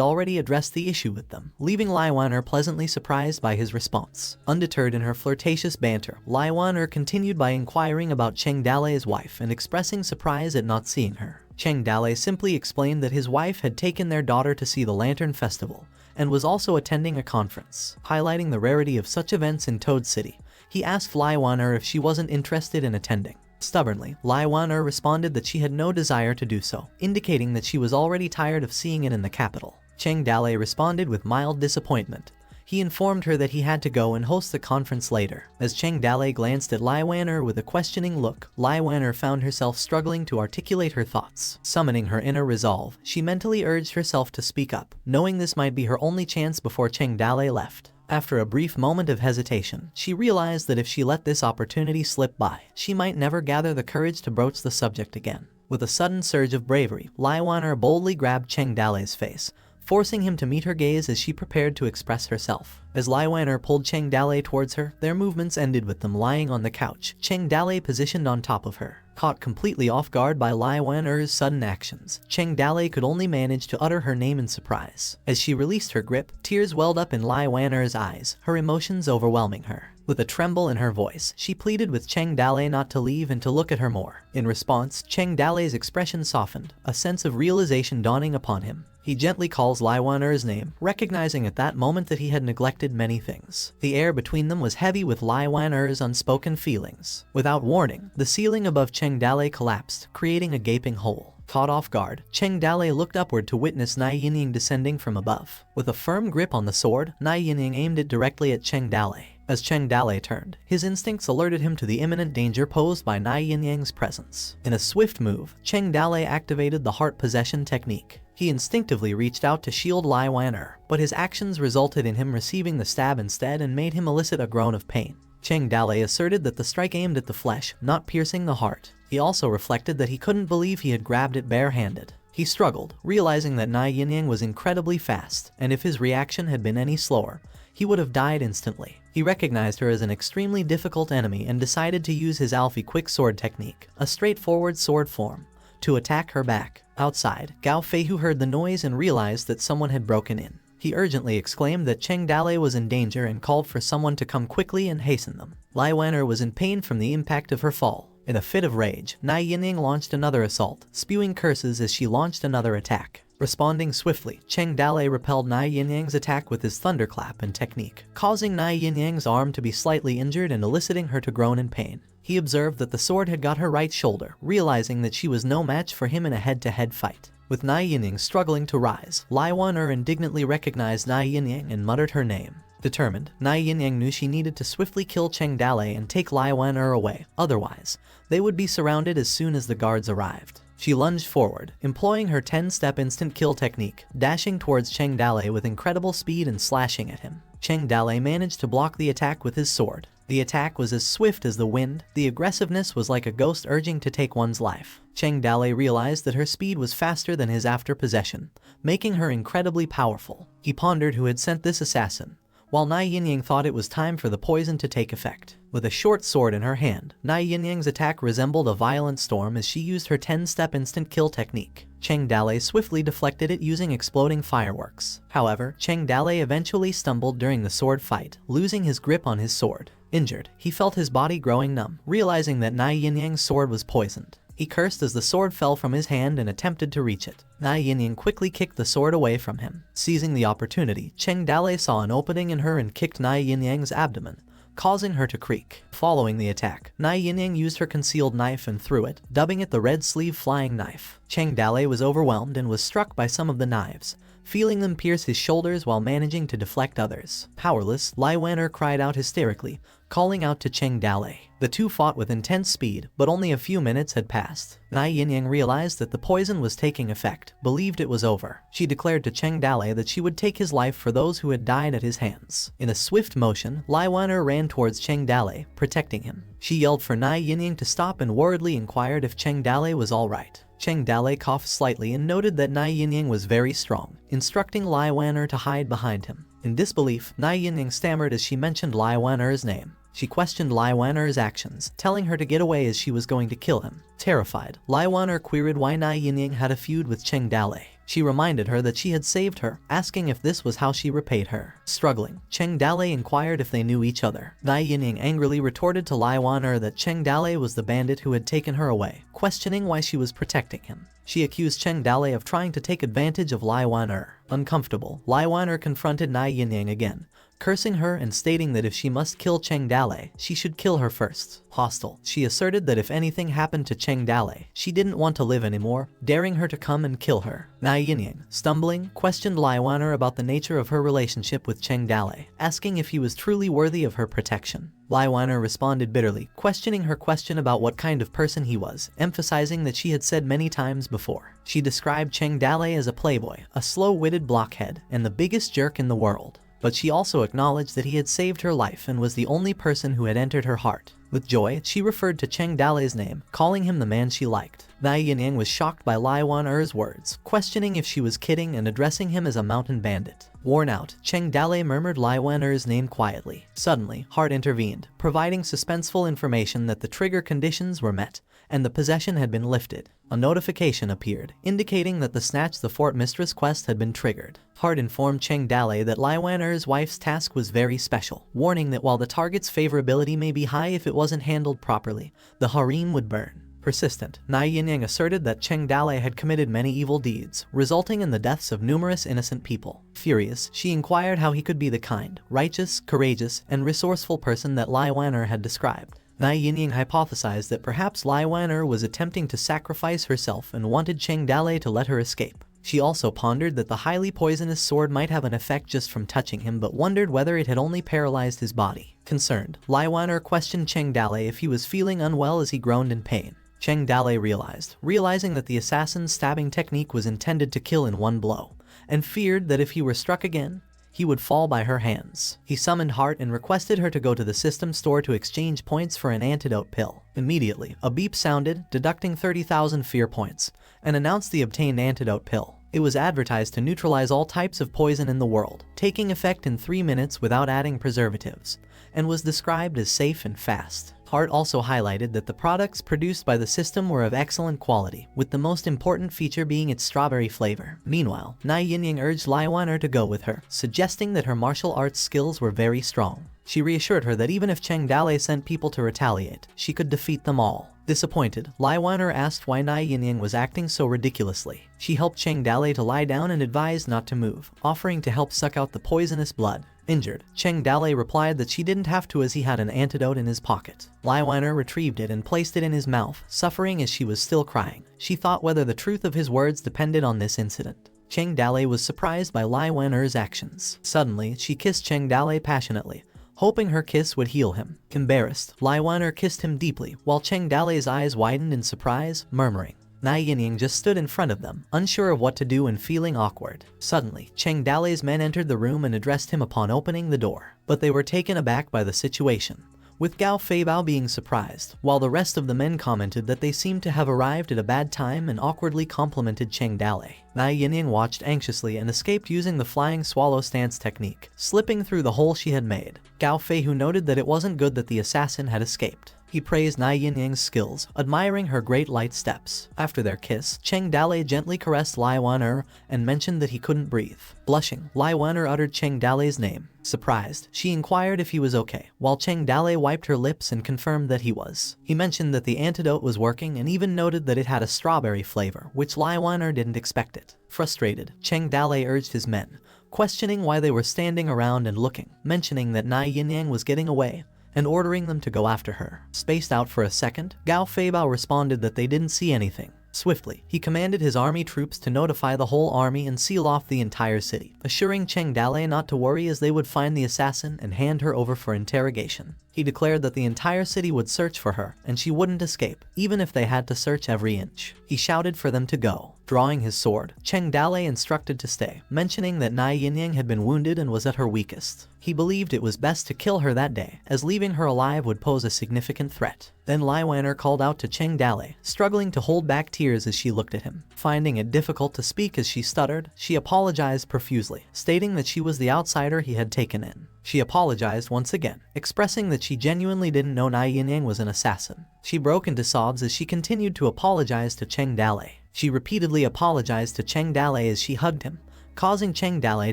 already addressed the issue with them, leaving Lai Wan-er pleasantly surprised by his response. Undeterred in her flirtatious banter, Lai Wan-er continued by inquiring about Cheng Dalei's wife and expressing surprise at not seeing her. Cheng Dalei simply explained that his wife had taken their daughter to see the Lantern Festival and was also attending a conference. Highlighting the rarity of such events in Toad City, he asked Lai Wan-er if she wasn't interested in attending. Stubbornly, Lai Wan-er responded that she had no desire to do so, indicating that she was already tired of seeing it in the capital. Cheng Dalei responded with mild disappointment. He informed her that he had to go and host the conference later. As Cheng Dalei glanced at Lai Wan-er with a questioning look, Lai Wan-er found herself struggling to articulate her thoughts. Summoning her inner resolve, she mentally urged herself to speak up, knowing this might be her only chance before Cheng Dalei left. After a brief moment of hesitation, she realized that if she let this opportunity slip by, she might never gather the courage to broach the subject again. With a sudden surge of bravery, Lai Wan-er boldly grabbed Cheng Dalei's face, forcing him to meet her gaze as she prepared to express herself. As Lai Wan-er pulled Cheng Dalei towards her, their movements ended with them lying on the couch, Cheng Dalei positioned on top of her. Caught completely off guard by Lai Wan-er's sudden actions, Cheng Dalei could only manage to utter her name in surprise. As she released her grip, tears welled up in Lai Wan-er's eyes, her emotions overwhelming her. With a tremble in her voice, she pleaded with Cheng Dalei not to leave and to look at her more. In response, Cheng Dalei's expression softened, a sense of realization dawning upon him. He gently calls Lai Wan-er's name, recognizing at that moment that he had neglected many things. The air between them was heavy with Lai Wan-er's unspoken feelings. Without warning, the ceiling above Cheng Dalei collapsed, creating a gaping hole. Caught off guard, Cheng Dalei looked upward to witness Nai Yinying descending from above. With a firm grip on the sword, Nai Yinying aimed it directly at Cheng Dalei. As Cheng Dalei turned, his instincts alerted him to the imminent danger posed by Nai Yinying's presence. In a swift move, Cheng Dalei activated the heart possession technique. He instinctively reached out to shield Lai Wan-er, but his actions resulted in him receiving the stab instead and made him elicit a groan of pain. Cheng Dalei asserted that the strike aimed at the flesh, not piercing the heart. He also reflected that he couldn't believe he had grabbed it barehanded. He struggled, realizing that Nai Yinying was incredibly fast, and if his reaction had been any slower, he would have died instantly. He recognized her as an extremely difficult enemy and decided to use his Alfie quick sword technique, a straightforward sword form, to attack her back. Outside, Gao Feihu heard the noise and realized that someone had broken in. He urgently exclaimed that Cheng Dalei was in danger and called for someone to come quickly and hasten them. Lai Wan-er was in pain from the impact of her fall. In a fit of rage, Nai Yinying launched another assault, spewing curses as she launched another attack. Responding swiftly, Cheng Dalei repelled Nai Yinying's attack with his thunderclap and technique, causing Nai Yinying's arm to be slightly injured and eliciting her to groan in pain. He observed that the sword had got her right shoulder, realizing that she was no match for him in a head-to-head fight. With Nai Yinying struggling to rise, Lai Wan-er indignantly recognized Nai Yinying and muttered her name. Determined, Nai Yinying knew she needed to swiftly kill Cheng Dalei and take Lai Wan-er away, otherwise, they would be surrounded as soon as the guards arrived. She lunged forward, employing her 10-step instant kill technique, dashing towards Cheng Dalei with incredible speed and slashing at him. Cheng Dalei managed to block the attack with his sword. The attack was as swift as the wind, the aggressiveness was like a ghost urging to take one's life. Cheng Dalei realized that her speed was faster than his after possession, making her incredibly powerful. He pondered who had sent this assassin, while Nai Yinying thought it was time for the poison to take effect. With a short sword in her hand, Nai Yinying's attack resembled a violent storm as she used her 10-step instant kill technique. Cheng Dalei swiftly deflected it using exploding fireworks. However, Cheng Dalei eventually stumbled during the sword fight, losing his grip on his sword. Injured, he felt his body growing numb, realizing that Nai Yinying's sword was poisoned. He cursed as the sword fell from his hand and attempted to reach it. Nai Yinying quickly kicked the sword away from him. Seizing the opportunity, Cheng Dalei saw an opening in her and kicked Nai Yinying's abdomen, causing her to creak. Following the attack, Nai Yinying used her concealed knife and threw it, dubbing it the Red Sleeve Flying Knife. Cheng Dalei was overwhelmed and was struck by some of the knives, feeling them pierce his shoulders while managing to deflect others. Powerless, Lai Wan-er cried out hysterically, calling out to Cheng Dalei. The two fought with intense speed, but only a few minutes had passed. Nai Yinying realized that the poison was taking effect, believed it was over. She declared to Cheng Dalei that she would take his life for those who had died at his hands. In a swift motion, Lai Wan-er ran towards Cheng Dalei, protecting him. She yelled for Nai Yinying to stop and worriedly inquired if Cheng Dalei was alright. Cheng Dalei coughed slightly and noted that Nai Yinying was very strong, instructing Lai Wan-er to hide behind him. In disbelief, Nai Yinying stammered as she mentioned Lai Wan-er's name. She questioned Lai Waner's actions, telling her to get away as she was going to kill him. Terrified, Lai Waner queried why Na Yinying had a feud with Cheng Dale. She reminded her that she had saved her, asking if this was how she repaid her. Struggling, Cheng Dale inquired if they knew each other. Na Yinying angrily retorted to Lai Waner that Cheng Dale was the bandit who had taken her away, questioning why she was protecting him. She accused Cheng Dale of trying to take advantage of Lai Waner. Uncomfortable, Lai Waner confronted Na Yinying again, cursing her and stating that if she must kill Cheng Dale, she should kill her first. Hostile, she asserted that if anything happened to Cheng Dale, she didn't want to live anymore, daring her to come and kill her. Na Yinying, stumbling, questioned Lai Waner about the nature of her relationship with Cheng Dale, asking if he was truly worthy of her protection. Lai Waner responded bitterly, questioning her question about what kind of person he was, emphasizing that she had said many times before. She described Cheng Dale as a playboy, a slow-witted blockhead, and the biggest jerk in the world. But she also acknowledged that he had saved her life and was the only person who had entered her heart. With joy, she referred to Cheng Dale's name, calling him the man she liked. Na Yinying was shocked by Lai Waner's words, questioning if she was kidding and addressing him as a mountain bandit. Worn out, Cheng Dale murmured Lai Waner's name quietly. Suddenly, Heart intervened, providing suspenseful information that the trigger conditions were met, and the possession had been lifted. A notification appeared, indicating that the Snatch the Fort Mistress quest had been triggered. Heart informed Cheng Dale that Lai Waner's wife's task was very special, warning that while the target's favorability may be high if it wasn't handled properly, the harem would burn. Persistent, Na Yinying asserted that Cheng Dale had committed many evil deeds, resulting in the deaths of numerous innocent people. Furious, she inquired how he could be the kind, righteous, courageous, and resourceful person that Lai Waner had described. Na Yinying hypothesized that perhaps Lai Waner was attempting to sacrifice herself and wanted Cheng Dale to let her escape. She also pondered that the highly poisonous sword might have an effect just from touching him, but wondered whether it had only paralyzed his body. Concerned, Lai Waner questioned Cheng Dale if he was feeling unwell as he groaned in pain. Cheng Dale realizing that the assassin's stabbing technique was intended to kill in one blow, and feared that if he were struck again, he would fall by her hands. He summoned Heart and requested her to go to the system store to exchange points for an antidote pill. Immediately, a beep sounded, deducting 30,000 fear points, and announced the obtained antidote pill. It was advertised to neutralize all types of poison in the world, taking effect in 3 minutes without adding preservatives, and was described as safe and fast. Heart also highlighted that the products produced by the system were of excellent quality, with the most important feature being its strawberry flavor. Meanwhile, Na Yinying urged Lai Waner to go with her, suggesting that her martial arts skills were very strong. She reassured her that even if Cheng Dale sent people to retaliate, she could defeat them all. Disappointed, Lai Waner asked why Na Yinying was acting so ridiculously. She helped Cheng Dale to lie down and advised not to move, offering to help suck out the poisonous blood. Injured, Cheng Dale replied that she didn't have to as he had an antidote in his pocket. Lai Waner retrieved it and placed it in his mouth, suffering as she was still crying. She thought whether the truth of his words depended on this incident. Cheng Dale was surprised by Lai Waner's actions. Suddenly, she kissed Cheng Dale passionately, hoping her kiss would heal him. Embarrassed, Lai Waner kissed him deeply, while Cheng Dale's eyes widened in surprise, murmuring. Na Yinying just stood in front of them, unsure of what to do and feeling awkward. Suddenly, Cheng Dale's men entered the room and addressed him upon opening the door. But they were taken aback by the situation, with Gao Feibao being surprised, while the rest of the men commented that they seemed to have arrived at a bad time and awkwardly complimented Cheng Dale. Na Yinying watched anxiously and escaped using the flying swallow stance technique, slipping through the hole she had made. Gao Fei, who noted that it wasn't good that the assassin had escaped. He praised Na Yinying's skills, admiring her great light steps. After their kiss, Cheng Dale gently caressed Lai Waner and mentioned that he couldn't breathe. Blushing, Lai Waner uttered Cheng Dale's name. Surprised, she inquired if he was okay, while Cheng Dale wiped her lips and confirmed that he was. He mentioned that the antidote was working and even noted that it had a strawberry flavor, which Lai Waner didn't expect it. Frustrated, Cheng Dale urged his men, questioning why they were standing around and looking, mentioning that Na Yinying was getting away, and ordering them to go after her. Spaced out for a second, Gao Feibao responded that they didn't see anything. Swiftly, he commanded his army troops to notify the whole army and seal off the entire city, assuring Cheng Dale not to worry as they would find the assassin and hand her over for interrogation. He declared that the entire city would search for her, and she wouldn't escape, even if they had to search every inch. He shouted for them to go. Drawing his sword, Cheng Dale instructed to stay, mentioning that Na Yinying had been wounded and was at her weakest. He believed it was best to kill her that day, as leaving her alive would pose a significant threat. Then Lai Waner called out to Cheng Dale, struggling to hold back tears as she looked at him. Finding it difficult to speak as she stuttered, she apologized profusely, stating that she was the outsider he had taken in. She apologized once again, expressing that she genuinely didn't know Nai Yinyang was an assassin. She broke into sobs as she continued to apologize to Cheng Dalei. She repeatedly apologized to Cheng Dalei as she hugged him, causing Cheng Dalei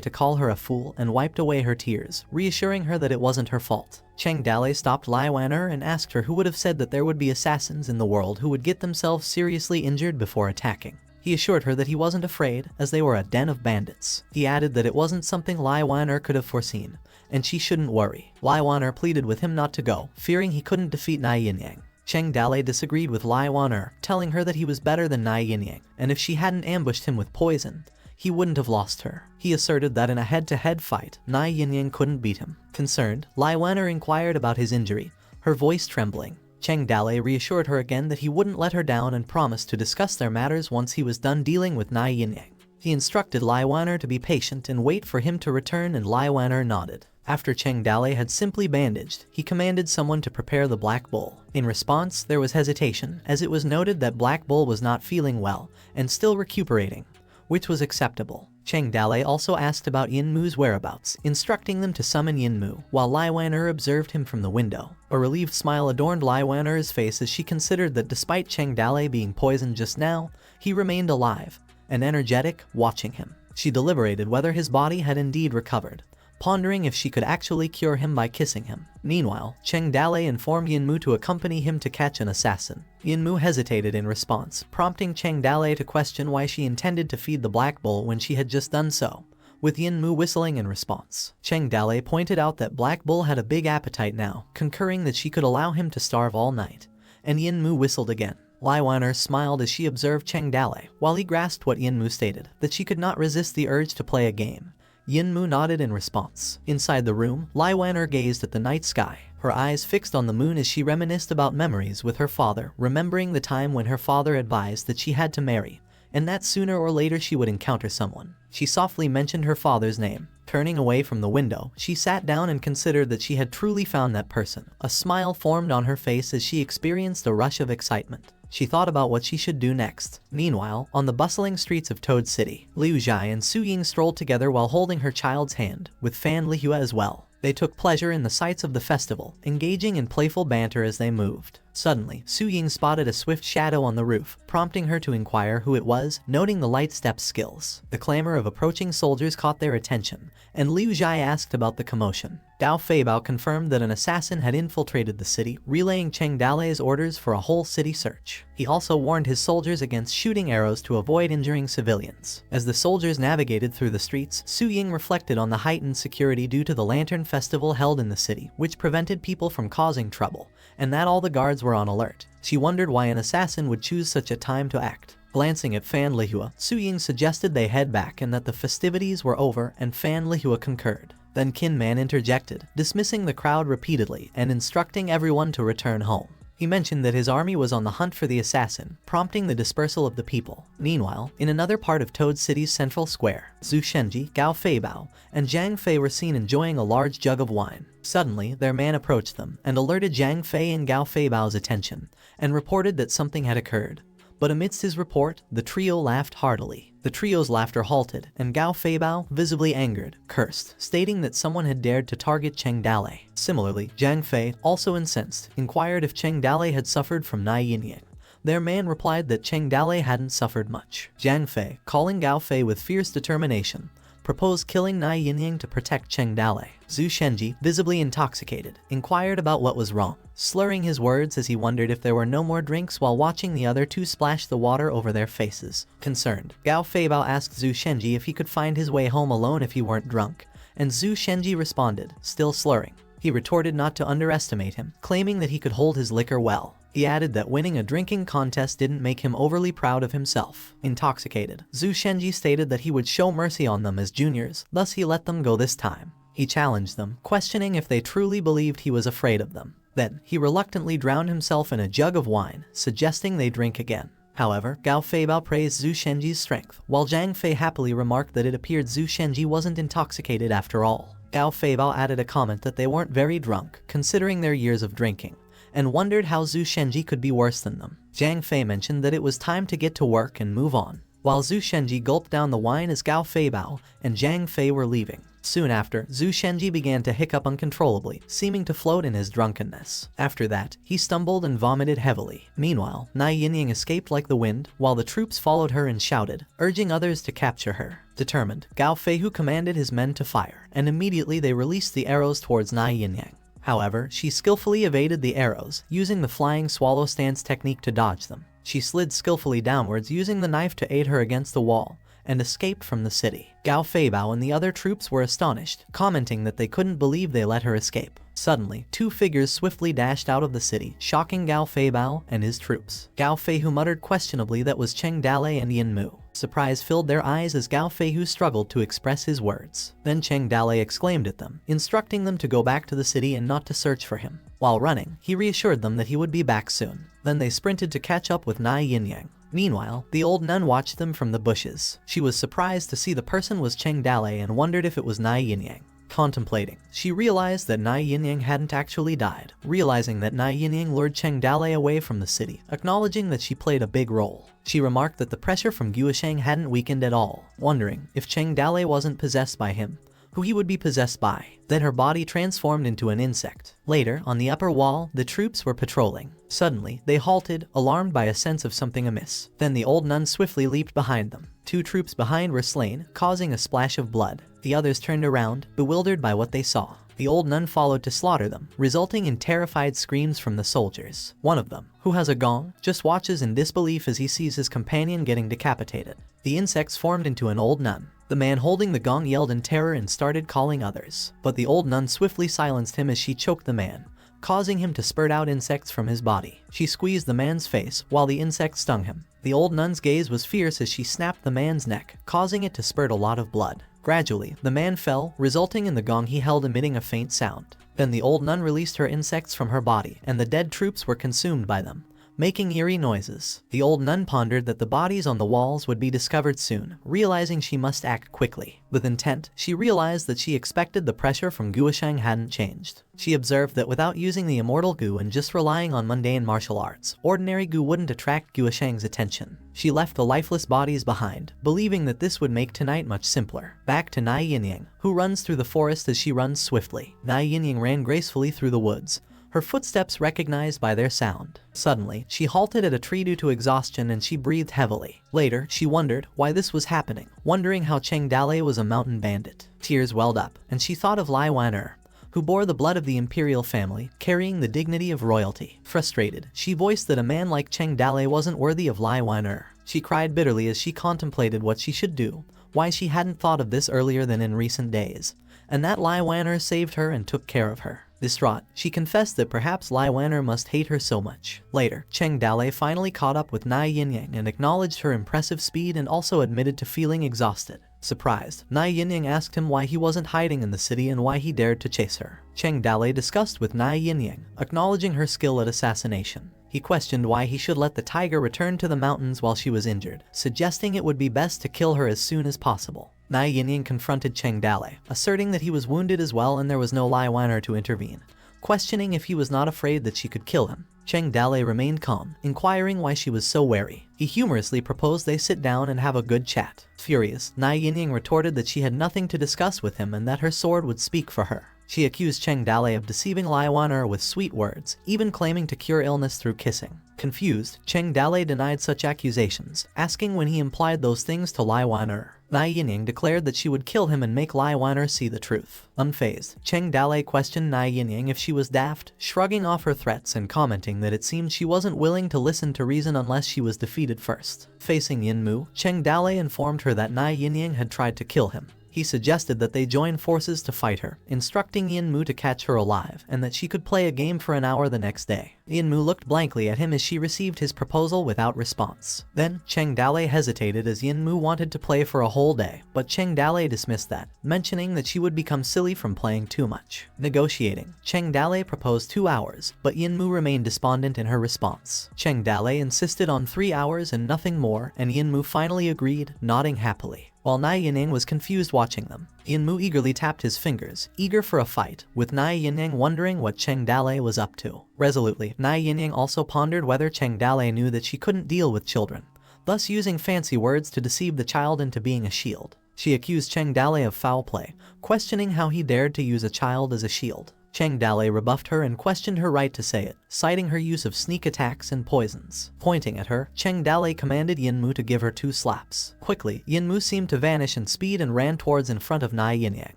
to call her a fool and wiped away her tears, reassuring her that it wasn't her fault. Cheng Dalei stopped Lai Wan'er and asked her who would have said that there would be assassins in the world who would get themselves seriously injured before attacking. He assured her that he wasn't afraid, as they were a den of bandits. He added that it wasn't something Lai Wan'er could have foreseen, and she shouldn't worry. Lai Wan'er pleaded with him not to go, fearing he couldn't defeat Nai Yinyang. Cheng Dalei disagreed with Lai Wan'er, telling her that he was better than Nai Yinyang, and if she hadn't ambushed him with poison, he wouldn't have lost her. He asserted that in a head-to-head fight, Nai Yinyang couldn't beat him. Concerned, Lai Wan'er inquired about his injury, her voice trembling. Cheng Dalei reassured her again that he wouldn't let her down and promised to discuss their matters once he was done dealing with Nai Yinyang. He instructed Lai Wan'er to be patient and wait for him to return, and Lai Wan'er nodded. After Cheng Dalei had simply bandaged, he commanded someone to prepare the Black Bull. In response, there was hesitation, as it was noted that Black Bull was not feeling well and still recuperating, which was acceptable. Cheng Dalei also asked about Yin Mu's whereabouts, instructing them to summon Yin Mu, while Lai Wan'er observed him from the window. A relieved smile adorned Lai Wan'er's face as she considered that despite Cheng Dalei being poisoned just now, he remained alive and energetic, watching him. She deliberated whether his body had indeed recovered, pondering if she could actually cure him by kissing him. Meanwhile, Cheng Dalei informed Yin Mu to accompany him to catch an assassin. Yin Mu hesitated in response, prompting Cheng Dalei to question why she intended to feed the Black Bull when she had just done so, with Yin Mu whistling in response. Cheng Dalei pointed out that Black Bull had a big appetite now, concurring that she could allow him to starve all night, and Yin Mu whistled again. Lai Wan'er smiled as she observed Cheng Dalei, while he grasped what Yin Mu stated, that she could not resist the urge to play a game. Yin Mu nodded in response. Inside the room, Lai Wan'er gazed at the night sky, her eyes fixed on the moon as she reminisced about memories with her father, remembering the time when her father advised that she had to marry, and that sooner or later she would encounter someone. She softly mentioned her father's name. Turning away from the window, she sat down and considered that she had truly found that person. A smile formed on her face as she experienced a rush of excitement. She thought about what she should do next. Meanwhile, on the bustling streets of Toad City, Liu Zhai and Su Ying strolled together while holding her child's hand, with Fan Lihua as well. They took pleasure in the sights of the festival, engaging in playful banter as they moved. Suddenly, Su Ying spotted a swift shadow on the roof, prompting her to inquire who it was, noting the light step skills. The clamor of approaching soldiers caught their attention, and Liu Zhai asked about the commotion. Dao Feibao confirmed that an assassin had infiltrated the city, relaying Cheng Dalei's orders for a whole city search. He also warned his soldiers against shooting arrows to avoid injuring civilians. As the soldiers navigated through the streets, Su Ying reflected on the heightened security due to the Lantern Festival held in the city, which prevented people from causing trouble, and that all the guards were on alert. She wondered why an assassin would choose such a time to act. Glancing at Fan Lihua, Su Ying suggested they head back and that the festivities were over, and Fan Lihua concurred. Then Qin Man interjected, dismissing the crowd repeatedly and instructing everyone to return home. He mentioned that his army was on the hunt for the assassin, prompting the dispersal of the people. Meanwhile, in another part of Toad City's central square, Zhu Shenji, Gao Feibao, and Zhang Fei were seen enjoying a large jug of wine. Suddenly, their man approached them and alerted Zhang Fei and Gao Feibao's attention, and reported that something had occurred. But amidst his report, the trio laughed heartily. The trio's laughter halted, and Gao Feibao, visibly angered, cursed, stating that someone had dared to target Cheng Dalei. Similarly, Zhang Fei, also incensed, inquired if Cheng Dalei had suffered from Nai Yinyang. Their man replied that Cheng Dalei hadn't suffered much. Zhang Fei, calling Gao Fei with fierce determination, proposed killing Nai Yinyang to protect Cheng Dalei. Zhu Shenji, visibly intoxicated, inquired about what was wrong, slurring his words as he wondered if there were no more drinks while watching the other two splash the water over their faces. Concerned, Gao Feibao asked Zhu Shenji if he could find his way home alone if he weren't drunk, and Zhu Shenji responded, still slurring. He retorted not to underestimate him, claiming that he could hold his liquor well. He added that winning a drinking contest didn't make him overly proud of himself. Intoxicated, Zhu Shenji stated that he would show mercy on them as juniors, thus he let them go this time. He challenged them, questioning if they truly believed he was afraid of them. Then, he reluctantly drowned himself in a jug of wine, suggesting they drink again. However, Gao Feibao praised Zhu Shenji's strength, while Zhang Fei happily remarked that it appeared Zhu Shenji wasn't intoxicated after all. Gao Feibao added a comment that they weren't very drunk, considering their years of drinking, and wondered how Zhu Shenji could be worse than them. Zhang Fei mentioned that it was time to get to work and move on, while Zhu Shenji gulped down the wine as Gao Feibao and Zhang Fei were leaving. Soon after, Zhu Shenji began to hiccup uncontrollably, seeming to float in his drunkenness. After that, he stumbled and vomited heavily. Meanwhile, Nai Yinying escaped like the wind, while the troops followed her and shouted, urging others to capture her. Determined, Gao Feihu commanded his men to fire, and immediately they released the arrows towards Nai Yinying. However, she skillfully evaded the arrows, using the flying swallow stance technique to dodge them. She slid skillfully downwards using the knife to aid her against the wall, and escaped from the city. Gao Feibao and the other troops were astonished, commenting that they couldn't believe they let her escape. Suddenly, two figures swiftly dashed out of the city, shocking Gao Feibao and his troops. Gao Feihu muttered questionably that was Cheng Dalei and Yin Mu. Surprise filled their eyes as Gao Feihu struggled to express his words. Then Cheng Dalei exclaimed at them, instructing them to go back to the city and not to search for him. While running, he reassured them that he would be back soon. Then they sprinted to catch up with Nai Yinyang. Meanwhile, the old nun watched them from the bushes. She was surprised to see the person was Cheng Dalei and wondered if it was Nai Yinyang. Contemplating, she realized that Nai Yinyang hadn't actually died. Realizing that Nai Yinyang lured Cheng Dalei away from the city, acknowledging that she played a big role. She remarked that the pressure from Guosheng hadn't weakened at all, wondering if Cheng Dalei wasn't possessed by him, who he would be possessed by. Then her body transformed into an insect. Later, on the upper wall, the troops were patrolling. Suddenly, they halted, alarmed by a sense of something amiss. Then the old nun swiftly leaped behind them. Two troops behind were slain, causing a splash of blood. The others turned around, bewildered by what they saw. The old nun followed to slaughter them, resulting in terrified screams from the soldiers. One of them, who has a gong, just watches in disbelief as he sees his companion getting decapitated. The insects formed into an old nun. The man holding the gong yelled in terror and started calling others, but the old nun swiftly silenced him as she choked the man, causing him to spurt out insects from his body. She squeezed the man's face while the insects stung him. The old nun's gaze was fierce as she snapped the man's neck, causing it to spurt a lot of blood. Gradually, the man fell, resulting in the gong he held emitting a faint sound. Then the old nun released her insects from her body, and the dead troops were consumed by them, making eerie noises. The old nun pondered that the bodies on the walls would be discovered soon, realizing she must act quickly. With intent, she realized that she expected the pressure from Guosheng hadn't changed. She observed that without using the immortal Gu and just relying on mundane martial arts, ordinary Gu wouldn't attract Guosheng's attention. She left the lifeless bodies behind, believing that this would make tonight much simpler. Back to Nai Yinyang, who runs through the forest as she runs swiftly. Nai Yinyang ran gracefully through the woods, her footsteps recognized by their sound. Suddenly, she halted at a tree due to exhaustion and she breathed heavily. Later, she wondered why this was happening, wondering how Cheng Dalei was a mountain bandit. Tears welled up, and she thought of Lai Wan-er, who bore the blood of the imperial family, carrying the dignity of royalty. Frustrated, she voiced that a man like Cheng Dalei wasn't worthy of Lai Wan-er. She cried bitterly as she contemplated what she should do, why she hadn't thought of this earlier than in recent days, and that Lai Wan-er saved her and took care of her. Distraught, she confessed that perhaps Lai Wan-er must hate her so much. Later, Cheng Dalei finally caught up with Nai Yinyang and acknowledged her impressive speed and also admitted to feeling exhausted. Surprised, Nai Yinyang asked him why he wasn't hiding in the city and why he dared to chase her. Cheng Dalei discussed with Nai Yinyang, acknowledging her skill at assassination. He questioned why he should let the tiger return to the mountains while she was injured, suggesting it would be best to kill her as soon as possible. Nai Yinyang confronted Cheng Dalei, asserting that he was wounded as well and there was no Lai Wan-er to intervene, questioning if he was not afraid that she could kill him. Cheng Dalei remained calm, inquiring why she was so wary. He humorously proposed they sit down and have a good chat. Furious, Nai Yinyang retorted that she had nothing to discuss with him and that her sword would speak for her. She accused Cheng Dalei of deceiving Lai Wan-er with sweet words, even claiming to cure illness through kissing. Confused, Cheng Dalei denied such accusations, asking when he implied those things to Lai Wan-er. Nai Yinyang declared that she would kill him and make Lai Wan-er see the truth. Unfazed, Cheng Dalei questioned Nai Yinyang if she was daft, shrugging off her threats and commenting that it seemed she wasn't willing to listen to reason unless she was defeated first. Facing Yin Mu, Cheng Dalei informed her that Nai Yinyang had tried to kill him. He suggested that they join forces to fight her, instructing Yin Mu to catch her alive, and that she could play a game for an hour the next day. Yin Mu looked blankly at him as she received his proposal without response. Then, Cheng Dalei hesitated as Yin Mu wanted to play for a whole day, but Cheng Dalei dismissed that, mentioning that she would become silly from playing too much. Negotiating, Cheng Dalei proposed 2 hours, but Yin Mu remained despondent in her response. Cheng Dalei insisted on 3 hours and nothing more, and Yin Mu finally agreed, nodding happily. While Nai Yinyang was confused watching them, Yin Mu eagerly tapped his fingers, eager for a fight, with Nai Yinyang wondering what Cheng Dalei was up to. Resolutely, Nai Yinyang also pondered whether Cheng Dalei knew that she couldn't deal with children, thus using fancy words to deceive the child into being a shield. She accused Cheng Dalei of foul play, questioning how he dared to use a child as a shield. Cheng Dalei rebuffed her and questioned her right to say it, citing her use of sneak attacks and poisons. Pointing at her, Cheng Dalei commanded Yinmu to give her 2 slaps. Quickly, Yinmu seemed to vanish in speed and ran towards in front of Nai Yinyang.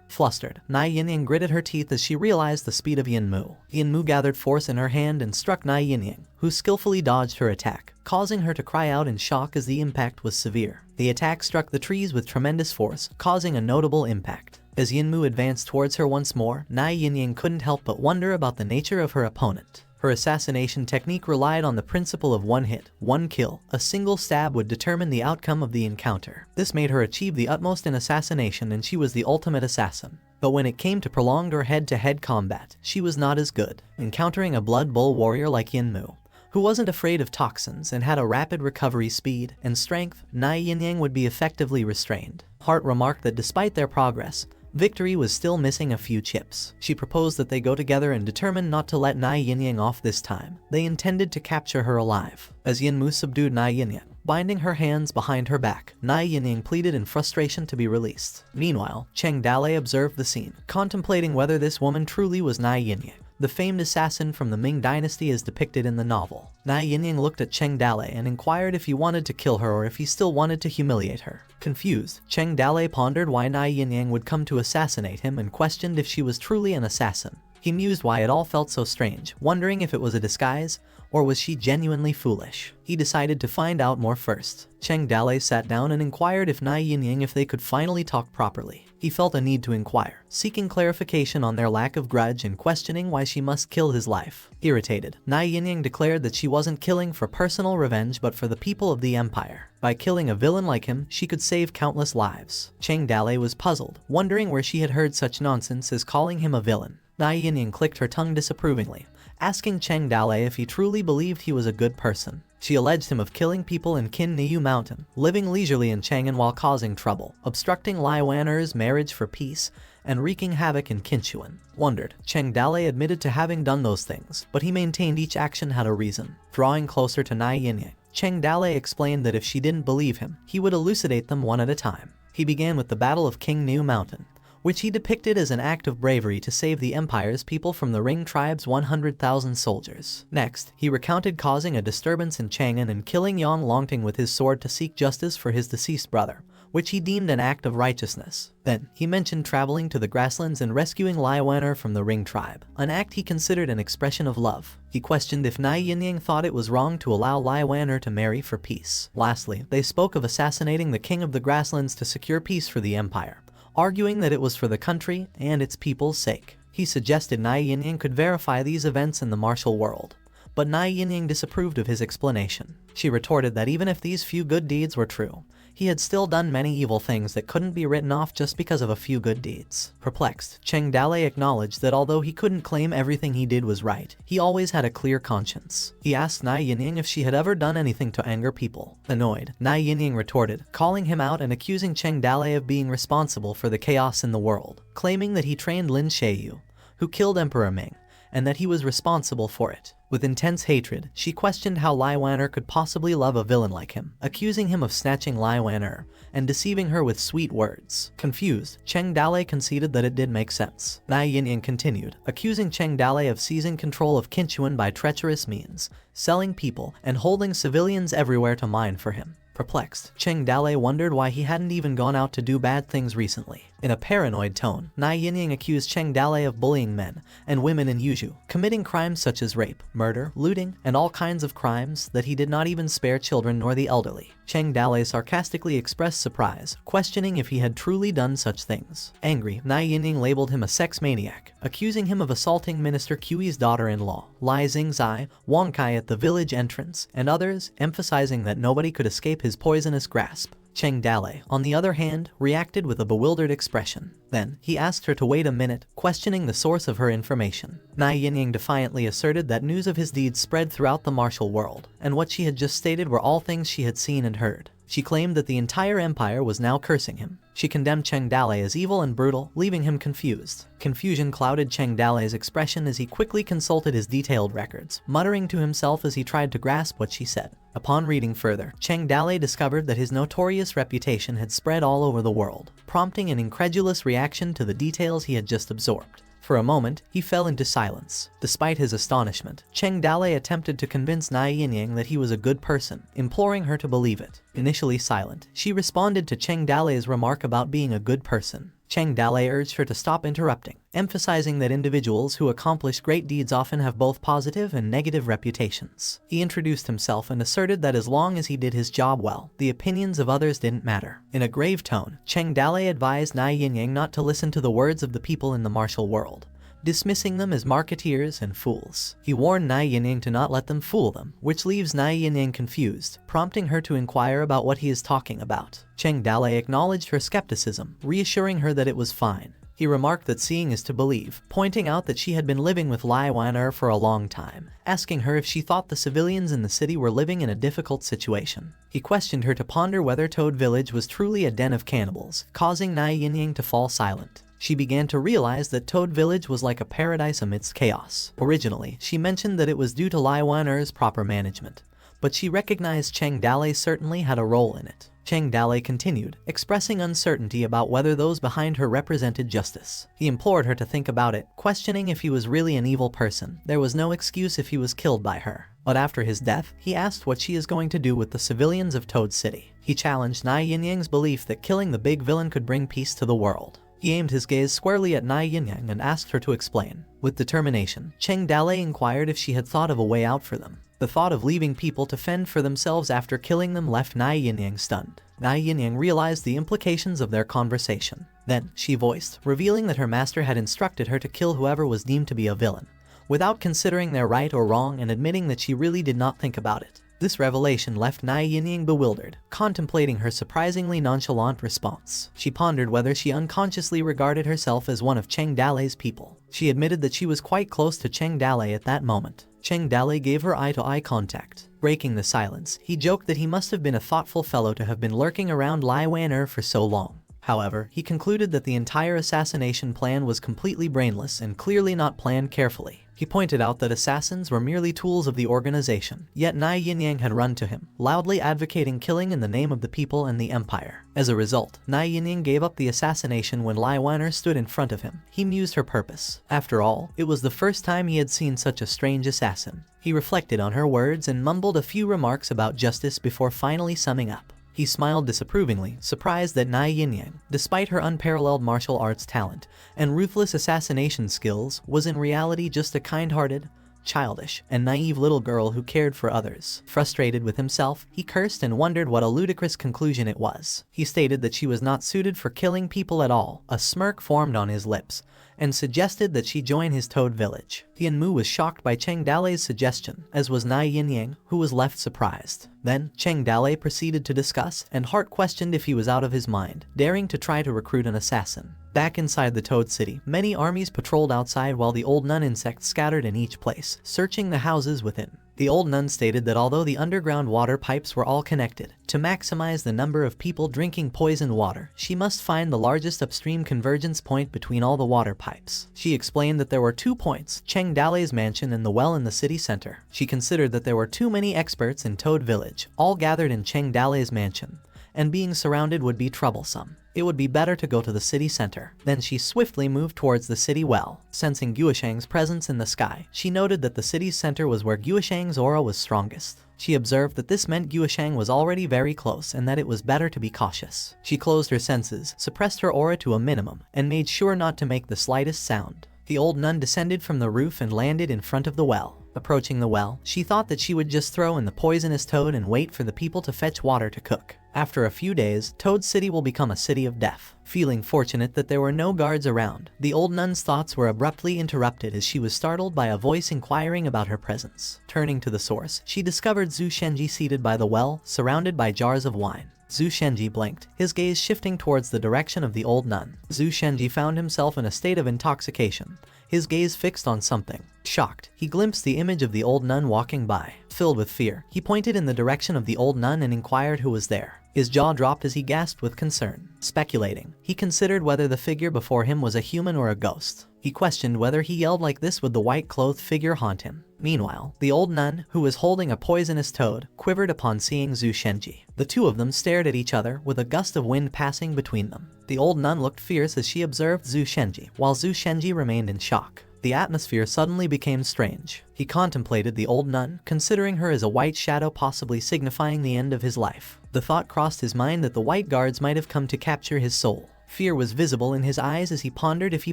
Flustered, Nai Yinyang gritted her teeth as she realized the speed of Yinmu. Yinmu gathered force in her hand and struck Nai Yinyang, who skillfully dodged her attack, causing her to cry out in shock as the impact was severe. The attack struck the trees with tremendous force, causing a notable impact. As Yinmu advanced towards her once more, Nai Yinyang couldn't help but wonder about the nature of her opponent. Her assassination technique relied on the principle of 1 hit, 1 kill. A single stab would determine the outcome of the encounter. This made her achieve the utmost in assassination, and she was the ultimate assassin. But when it came to prolonged or head-to-head combat, she was not as good. Encountering a Blood Bowl warrior like Yinmu, who wasn't afraid of toxins and had a rapid recovery speed and strength, Nai Yinyang would be effectively restrained. Hart remarked that despite their progress, victory was still missing a few chips. She proposed that they go together and determined not to let Nai Yinyang off this time. They intended to capture her alive. As Yinmu subdued Nai Yinyang, binding her hands behind her back, Nai Yinyang pleaded in frustration to be released. Meanwhile, Cheng Dalei observed the scene, contemplating whether this woman truly was Nai Yinyang, the famed assassin from the Ming dynasty as depicted in the novel. Nai Yinyang looked at Cheng Dalei and inquired if he wanted to kill her or if he still wanted to humiliate her. Confused, Cheng Dalei pondered why Nai Yinyang would come to assassinate him and questioned if she was truly an assassin. He mused why it all felt so strange, wondering if it was a disguise, or was she genuinely foolish. He decided to find out more first. Cheng Dalei sat down and inquired if Nai Yinyang if they could finally talk properly. He felt a need to inquire, seeking clarification on their lack of grudge and questioning why she must kill his life. Irritated, Nai Yinyang declared that she wasn't killing for personal revenge but for the people of the empire. By killing a villain like him, she could save countless lives. Cheng Dalei was puzzled, wondering where she had heard such nonsense as calling him a villain. Nai Yinyang clicked her tongue disapprovingly, asking Cheng Dalei if he truly believed he was a good person. She alleged him of killing people in Kin Niu Mountain, living leisurely in Chang'an while causing trouble, obstructing Lai Waner's marriage for peace, and wreaking havoc in Qinchuan. Wondered, Cheng Dalei admitted to having done those things, but he maintained each action had a reason. Drawing closer to Nai Yinyang, Cheng Dalei explained that if she didn't believe him, he would elucidate them one at a time. He began with the Battle of King Niu Mountain, which he depicted as an act of bravery to save the empire's people from the Ring tribe's 100,000 soldiers. Next, he recounted causing a disturbance in Chang'an and killing Yang Longting with his sword to seek justice for his deceased brother, which he deemed an act of righteousness. Then, he mentioned traveling to the grasslands and rescuing Lai Waner from the Ring tribe, an act he considered an expression of love. He questioned if Nai Yinyang thought it was wrong to allow Lai Waner to marry for peace. Lastly, they spoke of assassinating the king of the grasslands to secure peace for the empire, arguing that it was for the country and its people's sake. He suggested Nai Yinyang could verify these events in the martial world, but Nai Yinyang disapproved of his explanation. She retorted that even if these few good deeds were true, he had still done many evil things that couldn't be written off just because of a few good deeds. Perplexed, Cheng Dalei acknowledged that although he couldn't claim everything he did was right, he always had a clear conscience. He asked Nai Yinyang if she had ever done anything to anger people. Annoyed, Nai Yinyang retorted, calling him out and accusing Cheng Dalei of being responsible for the chaos in the world, claiming that he trained Lin Sheyu, who killed Emperor Ming, and that he was responsible for it. With intense hatred, she questioned how Lai Waner could possibly love a villain like him, accusing him of snatching Lai Waner and deceiving her with sweet words. Confused, Cheng Dalei conceded that it did make sense. Nai Yinyang continued, accusing Cheng Dalei of seizing control of Qinchuan by treacherous means, selling people, and holding civilians everywhere to mine for him. Perplexed, Cheng Dalei wondered why he hadn't even gone out to do bad things recently. In a paranoid tone, Nai Yinyang accused Cheng Dalei of bullying men and women in Yuzhou, committing crimes such as rape, murder, looting, and all kinds of crimes that he did not even spare children nor the elderly. Cheng Dalei sarcastically expressed surprise, questioning if he had truly done such things. Angry, Nai Yinyang labeled him a sex maniac, accusing him of assaulting Minister Qi's daughter-in-law, Lai Xingzai, Wang Kai at the village entrance, and others, emphasizing that nobody could escape his poisonous grasp. Cheng Dalei, on the other hand, reacted with a bewildered expression. Then, he asked her to wait a minute, questioning the source of her information. Nai Yinyang defiantly asserted that news of his deeds spread throughout the martial world, and what she had just stated were all things she had seen and heard. She claimed that the entire empire was now cursing him. She condemned Cheng Dalei as evil and brutal, leaving him confused. Confusion clouded Cheng Dalei's expression as he quickly consulted his detailed records, muttering to himself as he tried to grasp what she said. Upon reading further, Cheng Dalei discovered that his notorious reputation had spread all over the world, prompting an incredulous reaction to the details he had just absorbed. For a moment, he fell into silence. Despite his astonishment, Cheng Dalei attempted to convince Nai Yinyang that he was a good person, imploring her to believe it. Initially silent, she responded to Cheng Dalei's remark about being a good person. Cheng Dalei urged her to stop interrupting, emphasizing that individuals who accomplish great deeds often have both positive and negative reputations. He introduced himself and asserted that as long as he did his job well, the opinions of others didn't matter. In a grave tone, Cheng Dalei advised Nai Yinyang not to listen to the words of the people in the martial world, dismissing them as marketeers and fools. He warned Nai Yinyang to not let them fool them, which leaves Nai Yinyang confused, prompting her to inquire about what he is talking about. Cheng Dalei acknowledged her skepticism, reassuring her that it was fine. He remarked that seeing is to believe, pointing out that she had been living with Lai Wan for a long time, asking her if she thought the civilians in the city were living in a difficult situation. He questioned her to ponder whether Toad Village was truly a den of cannibals, causing Nai Yinyang to fall silent. She began to realize that Toad Village was like a paradise amidst chaos. Originally, she mentioned that it was due to Lai Wan's proper management, but she recognized Cheng Dalei certainly had a role in it. Cheng Dalei continued, expressing uncertainty about whether those behind her represented justice. He implored her to think about it, questioning if he was really an evil person. There was no excuse if he was killed by her. But after his death, he asked what she is going to do with the civilians of Toad City. He challenged Nai Yinyang's belief that killing the big villain could bring peace to the world. He aimed his gaze squarely at Nai Yinyang and asked her to explain. With determination, Cheng Dalei inquired if she had thought of a way out for them. The thought of leaving people to fend for themselves after killing them left Nai Yinyang stunned. Nai Yinyang realized the implications of their conversation. Then, she voiced, revealing that her master had instructed her to kill whoever was deemed to be a villain, without considering their right or wrong and admitting that she really did not think about it. This revelation left Nai Yinyang bewildered, contemplating her surprisingly nonchalant response. She pondered whether she unconsciously regarded herself as one of Cheng Dalei's people. She admitted that she was quite close to Cheng Dalei at that moment. Cheng Dalei gave her eye-to-eye contact. Breaking the silence, he joked that he must have been a thoughtful fellow to have been lurking around Lai Wan for so long. However, he concluded that the entire assassination plan was completely brainless and clearly not planned carefully. He pointed out that assassins were merely tools of the organization, yet Nai Yinyang had run to him, loudly advocating killing in the name of the people and the empire. As a result, Nai Yinyang gave up the assassination when Lai Wan stood in front of him. He mused her purpose. After all, it was the first time he had seen such a strange assassin. He reflected on her words and mumbled a few remarks about justice before finally summing up. He smiled disapprovingly, surprised that Nai Yinyang, despite her unparalleled martial arts talent and ruthless assassination skills, was in reality just a kind-hearted, childish, and naive little girl who cared for others. Frustrated with himself, he cursed and wondered what a ludicrous conclusion it was. He stated that she was not suited for killing people at all. A smirk formed on his lips, and suggested that she join his Toad Village. Mu was shocked by Cheng Dalei's suggestion, as was Nai Yinyang, who was left surprised. Then, Cheng Dalei proceeded to discuss, and Hart questioned if he was out of his mind, daring to try to recruit an assassin. Back inside the Toad City, many armies patrolled outside while the old nun insects scattered in each place, searching the houses within. The old nun stated that although the underground water pipes were all connected, to maximize the number of people drinking poisoned water, she must find the largest upstream convergence point between all the water pipes. She explained that there were 2 points, Cheng Dalei's mansion and the well in the city center. She considered that there were too many experts in Toad Village, all gathered in Cheng Dalei's mansion, and being surrounded would be troublesome. It would be better to go to the city center. Then she swiftly moved towards the city well. Sensing Guoshang's presence in the sky, she noted that the city's center was where Guoshang's aura was strongest. She observed that this meant Guoshang was already very close and that it was better to be cautious. She closed her senses, suppressed her aura to a minimum, and made sure not to make the slightest sound. The old nun descended from the roof and landed in front of the well. Approaching the well, she thought that she would just throw in the poisonous toad and wait for the people to fetch water to cook. After a few days, Toad City will become a city of death. Feeling fortunate that there were no guards around, the old nun's thoughts were abruptly interrupted as she was startled by a voice inquiring about her presence. Turning to the source, she discovered Zhu Shenji seated by the well, surrounded by jars of wine. Zhu Shenji blinked, his gaze shifting towards the direction of the old nun. Zhu Shenji found himself in a state of intoxication, his gaze fixed on something. Shocked, he glimpsed the image of the old nun walking by. Filled with fear, he pointed in the direction of the old nun and inquired who was there. His jaw dropped as he gasped with concern. Speculating, he considered whether the figure before him was a human or a ghost. He questioned whether he yelled like this would the white-clothed figure haunt him. Meanwhile, the old nun, who was holding a poisonous toad, quivered upon seeing Zhu Shenji. The two of them stared at each other, with a gust of wind passing between them. The old nun looked fierce as she observed Zhu Shenji, while Zhu Shenji remained in shock. The atmosphere suddenly became strange. He contemplated the old nun, considering her as a white shadow possibly signifying the end of his life. The thought crossed his mind that the white guards might have come to capture his soul. Fear was visible in his eyes as he pondered if he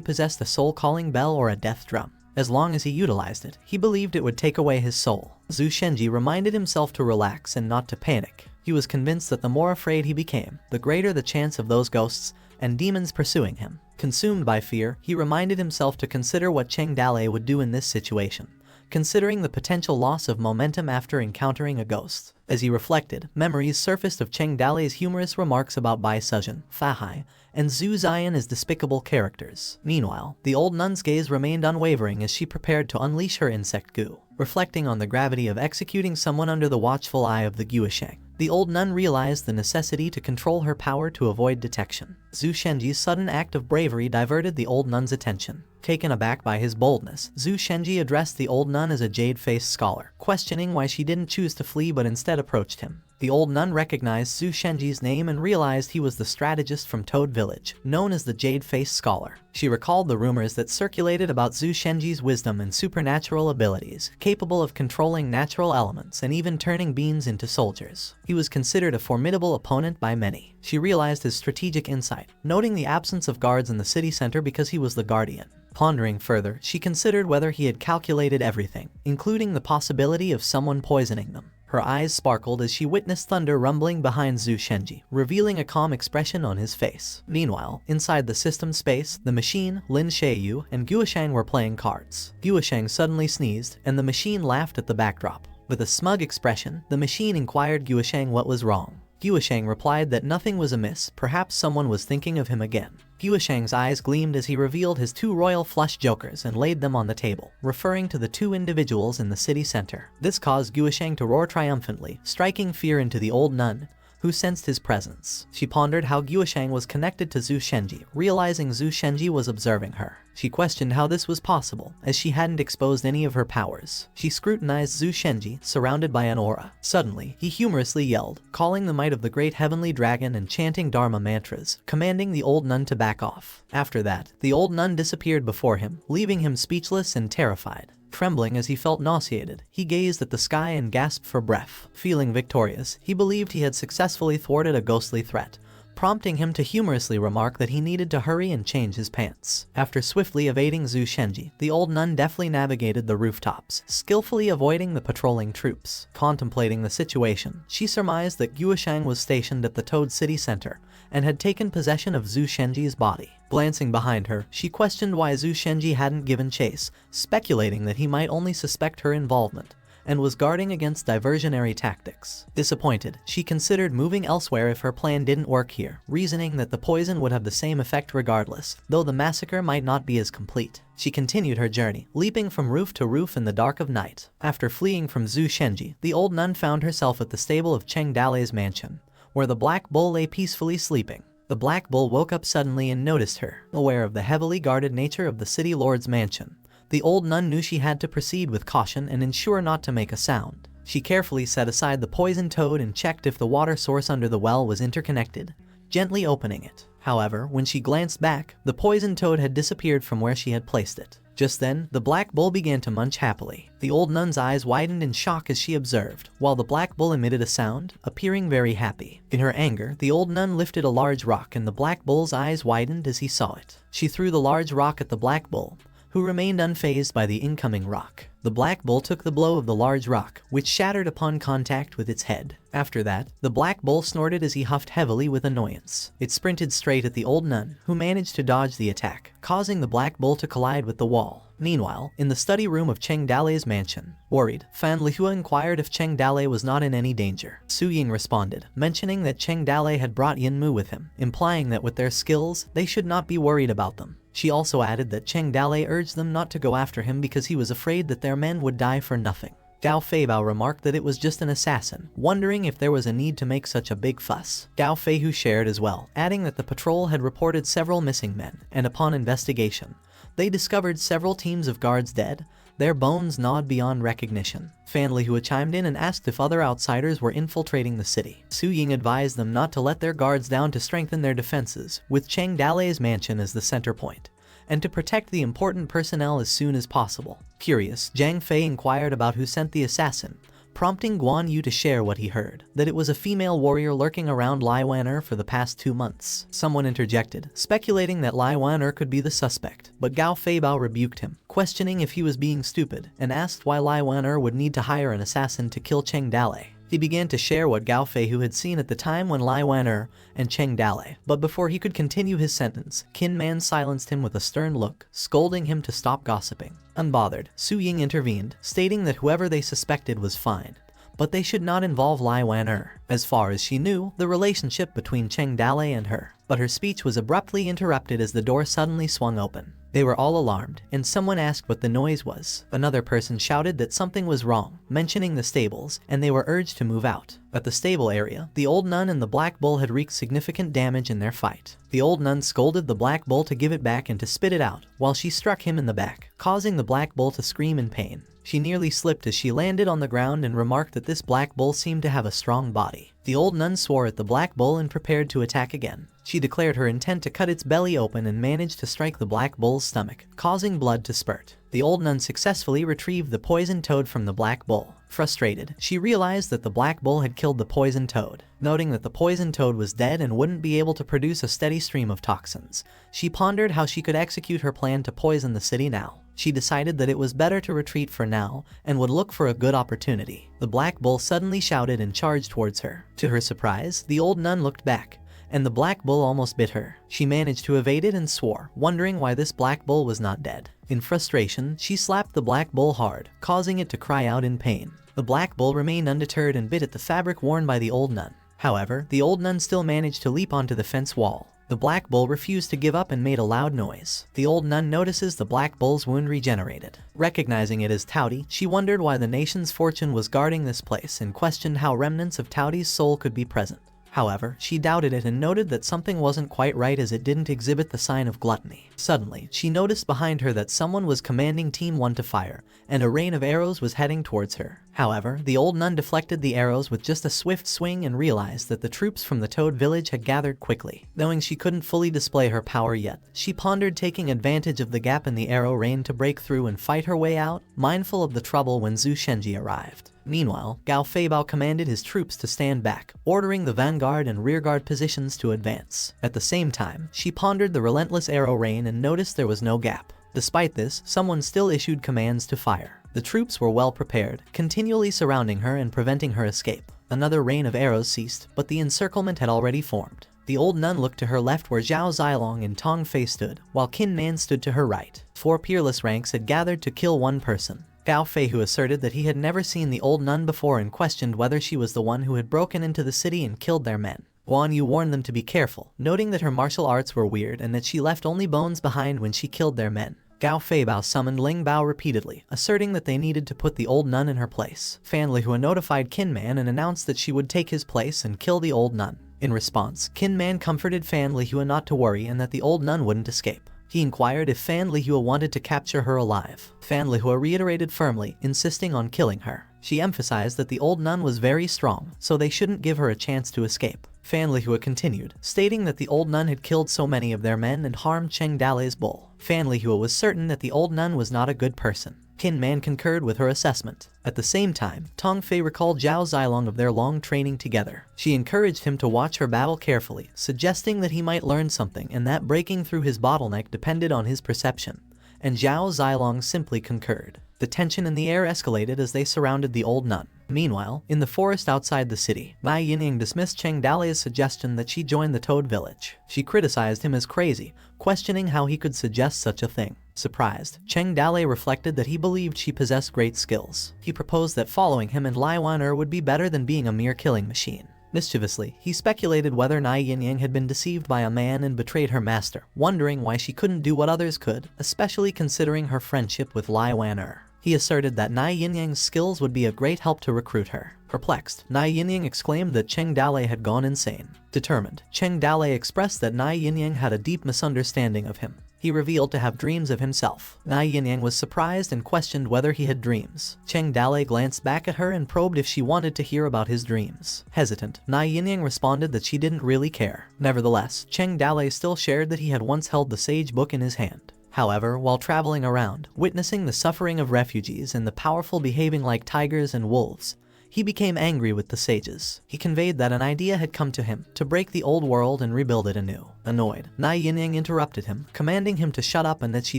possessed a soul-calling bell or a death drum. As long as he utilized it, he believed it would take away his soul. Zhu Shenji reminded himself to relax and not to panic. He was convinced that the more afraid he became, the greater the chance of those ghosts and demons pursuing him. Consumed by fear, he reminded himself to consider what Cheng Dalei would do in this situation, considering the potential loss of momentum after encountering a ghost. As he reflected, memories surfaced of Cheng Dalei's humorous remarks about Bai Suzhen, Fahai, and Zhu Ziyan as despicable characters. Meanwhile, the old nun's gaze remained unwavering as she prepared to unleash her insect goo. Reflecting on the gravity of executing someone under the watchful eye of the Guisheng, the old nun realized the necessity to control her power to avoid detection. Zhu Shenji's sudden act of bravery diverted the old nun's attention. Taken aback by his boldness, Zhu Shenji addressed the old nun as a jade-faced scholar, questioning why she didn't choose to flee but instead approached him. The old nun recognized Zhu Shenji's name and realized he was the strategist from Toad Village, known as the Jade-Faced Scholar. She recalled the rumors that circulated about Zhu Shenji's wisdom and supernatural abilities, capable of controlling natural elements and even turning beings into soldiers. He was considered a formidable opponent by many. She realized his strategic insight, noting the absence of guards in the city center because he was the guardian. Pondering further, she considered whether he had calculated everything, including the possibility of someone poisoning them. Her eyes sparkled as she witnessed thunder rumbling behind Zhu Shenji, revealing a calm expression on his face. Meanwhile, inside the system space, the machine, Lin Sheiyu, and Guisheng were playing cards. Guisheng suddenly sneezed, and the machine laughed at the backdrop. With a smug expression, the machine inquired Guisheng what was wrong. Guisheng replied that nothing was amiss, perhaps someone was thinking of him again. Guisheng's eyes gleamed as he revealed his two royal flush jokers and laid them on the table, referring to the two individuals in the city center. This caused Guisheng to roar triumphantly, striking fear into the old nun, who sensed his presence. She pondered how Guisheng was connected to Zhu Shenji, realizing Zhu Shenji was observing her. She questioned how this was possible, as she hadn't exposed any of her powers. She scrutinized Zhu Shenji, surrounded by an aura. Suddenly, he humorously yelled, calling the might of the great heavenly dragon and chanting Dharma mantras, commanding the old nun to back off. After that, the old nun disappeared before him, leaving him speechless and terrified. Trembling as he felt nauseated, he gazed at the sky and gasped for breath. Feeling victorious, he believed he had successfully thwarted a ghostly threat, prompting him to humorously remark that he needed to hurry and change his pants. After swiftly evading Zhu Shenji, the old nun deftly navigated the rooftops, skillfully avoiding the patrolling troops. Contemplating the situation, she surmised that Guisheng was stationed at the Toad City Center and had taken possession of Zhu Shenji's body. Glancing behind her, she questioned why Zhu Shenji hadn't given chase, speculating that he might only suspect her involvement and was guarding against diversionary tactics. Disappointed, she considered moving elsewhere if her plan didn't work here, reasoning that the poison would have the same effect regardless, though the massacre might not be as complete. She continued her journey, leaping from roof to roof in the dark of night. After fleeing from Zhu Shenji, the old nun found herself at the stable of Cheng Dalei's mansion, where the black bull lay peacefully sleeping. The black bull woke up suddenly and noticed her. Aware of the heavily guarded nature of the city lord's mansion, the old nun knew she had to proceed with caution and ensure not to make a sound. She carefully set aside the poisoned toad and checked if the water source under the well was interconnected, gently opening it. However, when she glanced back, the poisoned toad had disappeared from where she had placed it. Just then, the black bull began to munch happily. The old nun's eyes widened in shock as she observed, while the black bull emitted a sound, appearing very happy. In her anger, the old nun lifted a large rock and the black bull's eyes widened as he saw it. She threw the large rock at the black bull, who remained unfazed by the incoming rock. The black bull took the blow of the large rock, which shattered upon contact with its head. After that, the black bull snorted as he huffed heavily with annoyance. It sprinted straight at the old nun, who managed to dodge the attack, causing the black bull to collide with the wall. Meanwhile, in the study room of Cheng Dalei's mansion, worried, Fan Lihua inquired if Cheng Dalei was not in any danger. Su Ying responded, mentioning that Cheng Dalei had brought Yin Mu with him, implying that with their skills, they should not be worried about them. She also added that Cheng Dalei urged them not to go after him because he was afraid that their men would die for nothing. Gao Feibao remarked that it was just an assassin, wondering if there was a need to make such a big fuss. Gao Feihu shared as well, adding that the patrol had reported several missing men, and upon investigation, they discovered several teams of guards dead, their bones gnawed beyond recognition. Fan Lihua chimed in and asked if other outsiders were infiltrating the city. Su Ying advised them not to let their guards down to strengthen their defenses, with Cheng Dalei's mansion as the center point, and to protect the important personnel as soon as possible. Curious, Zhang Fei inquired about who sent the assassin, prompting Guan Yu to share what he heard, that it was a female warrior lurking around Lai Wan for the past 2 months. Someone interjected, speculating that Lai Wan could be the suspect, but Gao Feibao rebuked him, questioning if he was being stupid, and asked why Lai Wan would need to hire an assassin to kill Cheng Dalei. He began to share what Gao Feihu had seen at the time when Lai Wan and Cheng Dalei, but before he could continue his sentence, Qin Man silenced him with a stern look, scolding him to stop gossiping. Unbothered, Su Ying intervened, stating that whoever they suspected was fine, but they should not involve Lai Wan. As far as she knew, the relationship between Cheng Dalei and her. But her speech was abruptly interrupted as the door suddenly swung open. They were all alarmed, and someone asked what the noise was. Another person shouted that something was wrong, mentioning the stables, and they were urged to move out. At the stable area, the old nun and the black bull had wreaked significant damage in their fight. The old nun scolded the black bull to give it back and to spit it out, while she struck him in the back, causing the black bull to scream in pain. She nearly slipped as she landed on the ground and remarked that this black bull seemed to have a strong body. The old nun swore at the black bull and prepared to attack again. She declared her intent to cut its belly open and managed to strike the black bull's stomach, causing blood to spurt. The old nun successfully retrieved the poisoned toad from the black bull. Frustrated, she realized that the black bull had killed the poisoned toad. Noting that the poisoned toad was dead and wouldn't be able to produce a steady stream of toxins, she pondered how she could execute her plan to poison the city now. She decided that it was better to retreat for now and would look for a good opportunity. The black bull suddenly shouted and charged towards her. To her surprise, the old nun looked back, and the black bull almost bit her. She managed to evade it and swore, wondering why this black bull was not dead. In frustration, she slapped the black bull hard, causing it to cry out in pain. The black bull remained undeterred and bit at the fabric worn by the old nun. However, the old nun still managed to leap onto the fence wall. The black bull refused to give up and made a loud noise. The old nun notices the black bull's wound regenerated. Recognizing it as Taudi, she wondered why the nation's fortune was guarding this place and questioned how remnants of Taudi's soul could be present. However, she doubted it and noted that something wasn't quite right as it didn't exhibit the sign of gluttony. Suddenly, she noticed behind her that someone was commanding Team 1 to fire, and a rain of arrows was heading towards her. However, the old nun deflected the arrows with just a swift swing and realized that the troops from the Toad village had gathered quickly. Knowing she couldn't fully display her power yet, she pondered taking advantage of the gap in the arrow rain to break through and fight her way out, mindful of the trouble when Zhu Shenji arrived. Meanwhile, Gao Feibao commanded his troops to stand back, ordering the vanguard and rearguard positions to advance. At the same time, she pondered the relentless arrow rain and noticed there was no gap. Despite this, someone still issued commands to fire. The troops were well prepared, continually surrounding her and preventing her escape. Another rain of arrows ceased, but the encirclement had already formed. The old nun looked to her left where Zhao Zilong and Tong Fei stood, while Qin Man stood to her right. 4 peerless ranks had gathered to kill one person. Gao Feihu asserted that he had never seen the old nun before and questioned whether she was the one who had broken into the city and killed their men. Guan Yu warned them to be careful, noting that her martial arts were weird and that she left only bones behind when she killed their men. Gao Feibao summoned Ling Bao repeatedly, asserting that they needed to put the old nun in her place. Fan Lihua notified Qin Man and announced that she would take his place and kill the old nun. In response, Qin Man comforted Fan Lihua not to worry and that the old nun wouldn't escape. He inquired if Fan Lihua wanted to capture her alive. Fan Lihua reiterated firmly, insisting on killing her. She emphasized that the old nun was very strong, so they shouldn't give her a chance to escape. Fan Lihua continued, stating that the old nun had killed so many of their men and harmed Cheng Dalei's bull. Fan Lihua was certain that the old nun was not a good person. Qin Man concurred with her assessment. At the same time, Tong Fei recalled Zhao Zilong of their long training together. She encouraged him to watch her battle carefully, suggesting that he might learn something and that breaking through his bottleneck depended on his perception. And Zhao Zilong simply concurred. The tension in the air escalated as they surrounded the old nun. Meanwhile, in the forest outside the city, Mai Yinying dismissed Cheng Dalei's suggestion that she join the Toad Village. She criticized him as crazy, questioning how he could suggest such a thing. Surprised, Cheng Dalei reflected that he believed she possessed great skills. He proposed that following him and Lai Wan would be better than being a mere killing machine. Mischievously, he speculated whether Nai Yinying had been deceived by a man and betrayed her master, wondering why she couldn't do what others could, especially considering her friendship with Lai Wan. He asserted that Nai Yinying's skills would be a great help to recruit her. Perplexed, Nai Yinying exclaimed that Cheng Dalei had gone insane. Determined, Cheng Dalei expressed that Nai Yinying had a deep misunderstanding of him. He revealed to have dreams of himself. Nai Yinying was surprised and questioned whether he had dreams. Cheng Dalei glanced back at her and probed if she wanted to hear about his dreams. Hesitant, Nai Yinying responded that she didn't really care. Nevertheless, Cheng Dalei still shared that he had once held the sage book in his hand. However, while traveling around, witnessing the suffering of refugees and the powerful behaving like tigers and wolves, he became angry with the sages. He conveyed that an idea had come to him to break the old world and rebuild it anew. Annoyed, Nai Yinying interrupted him, commanding him to shut up and that she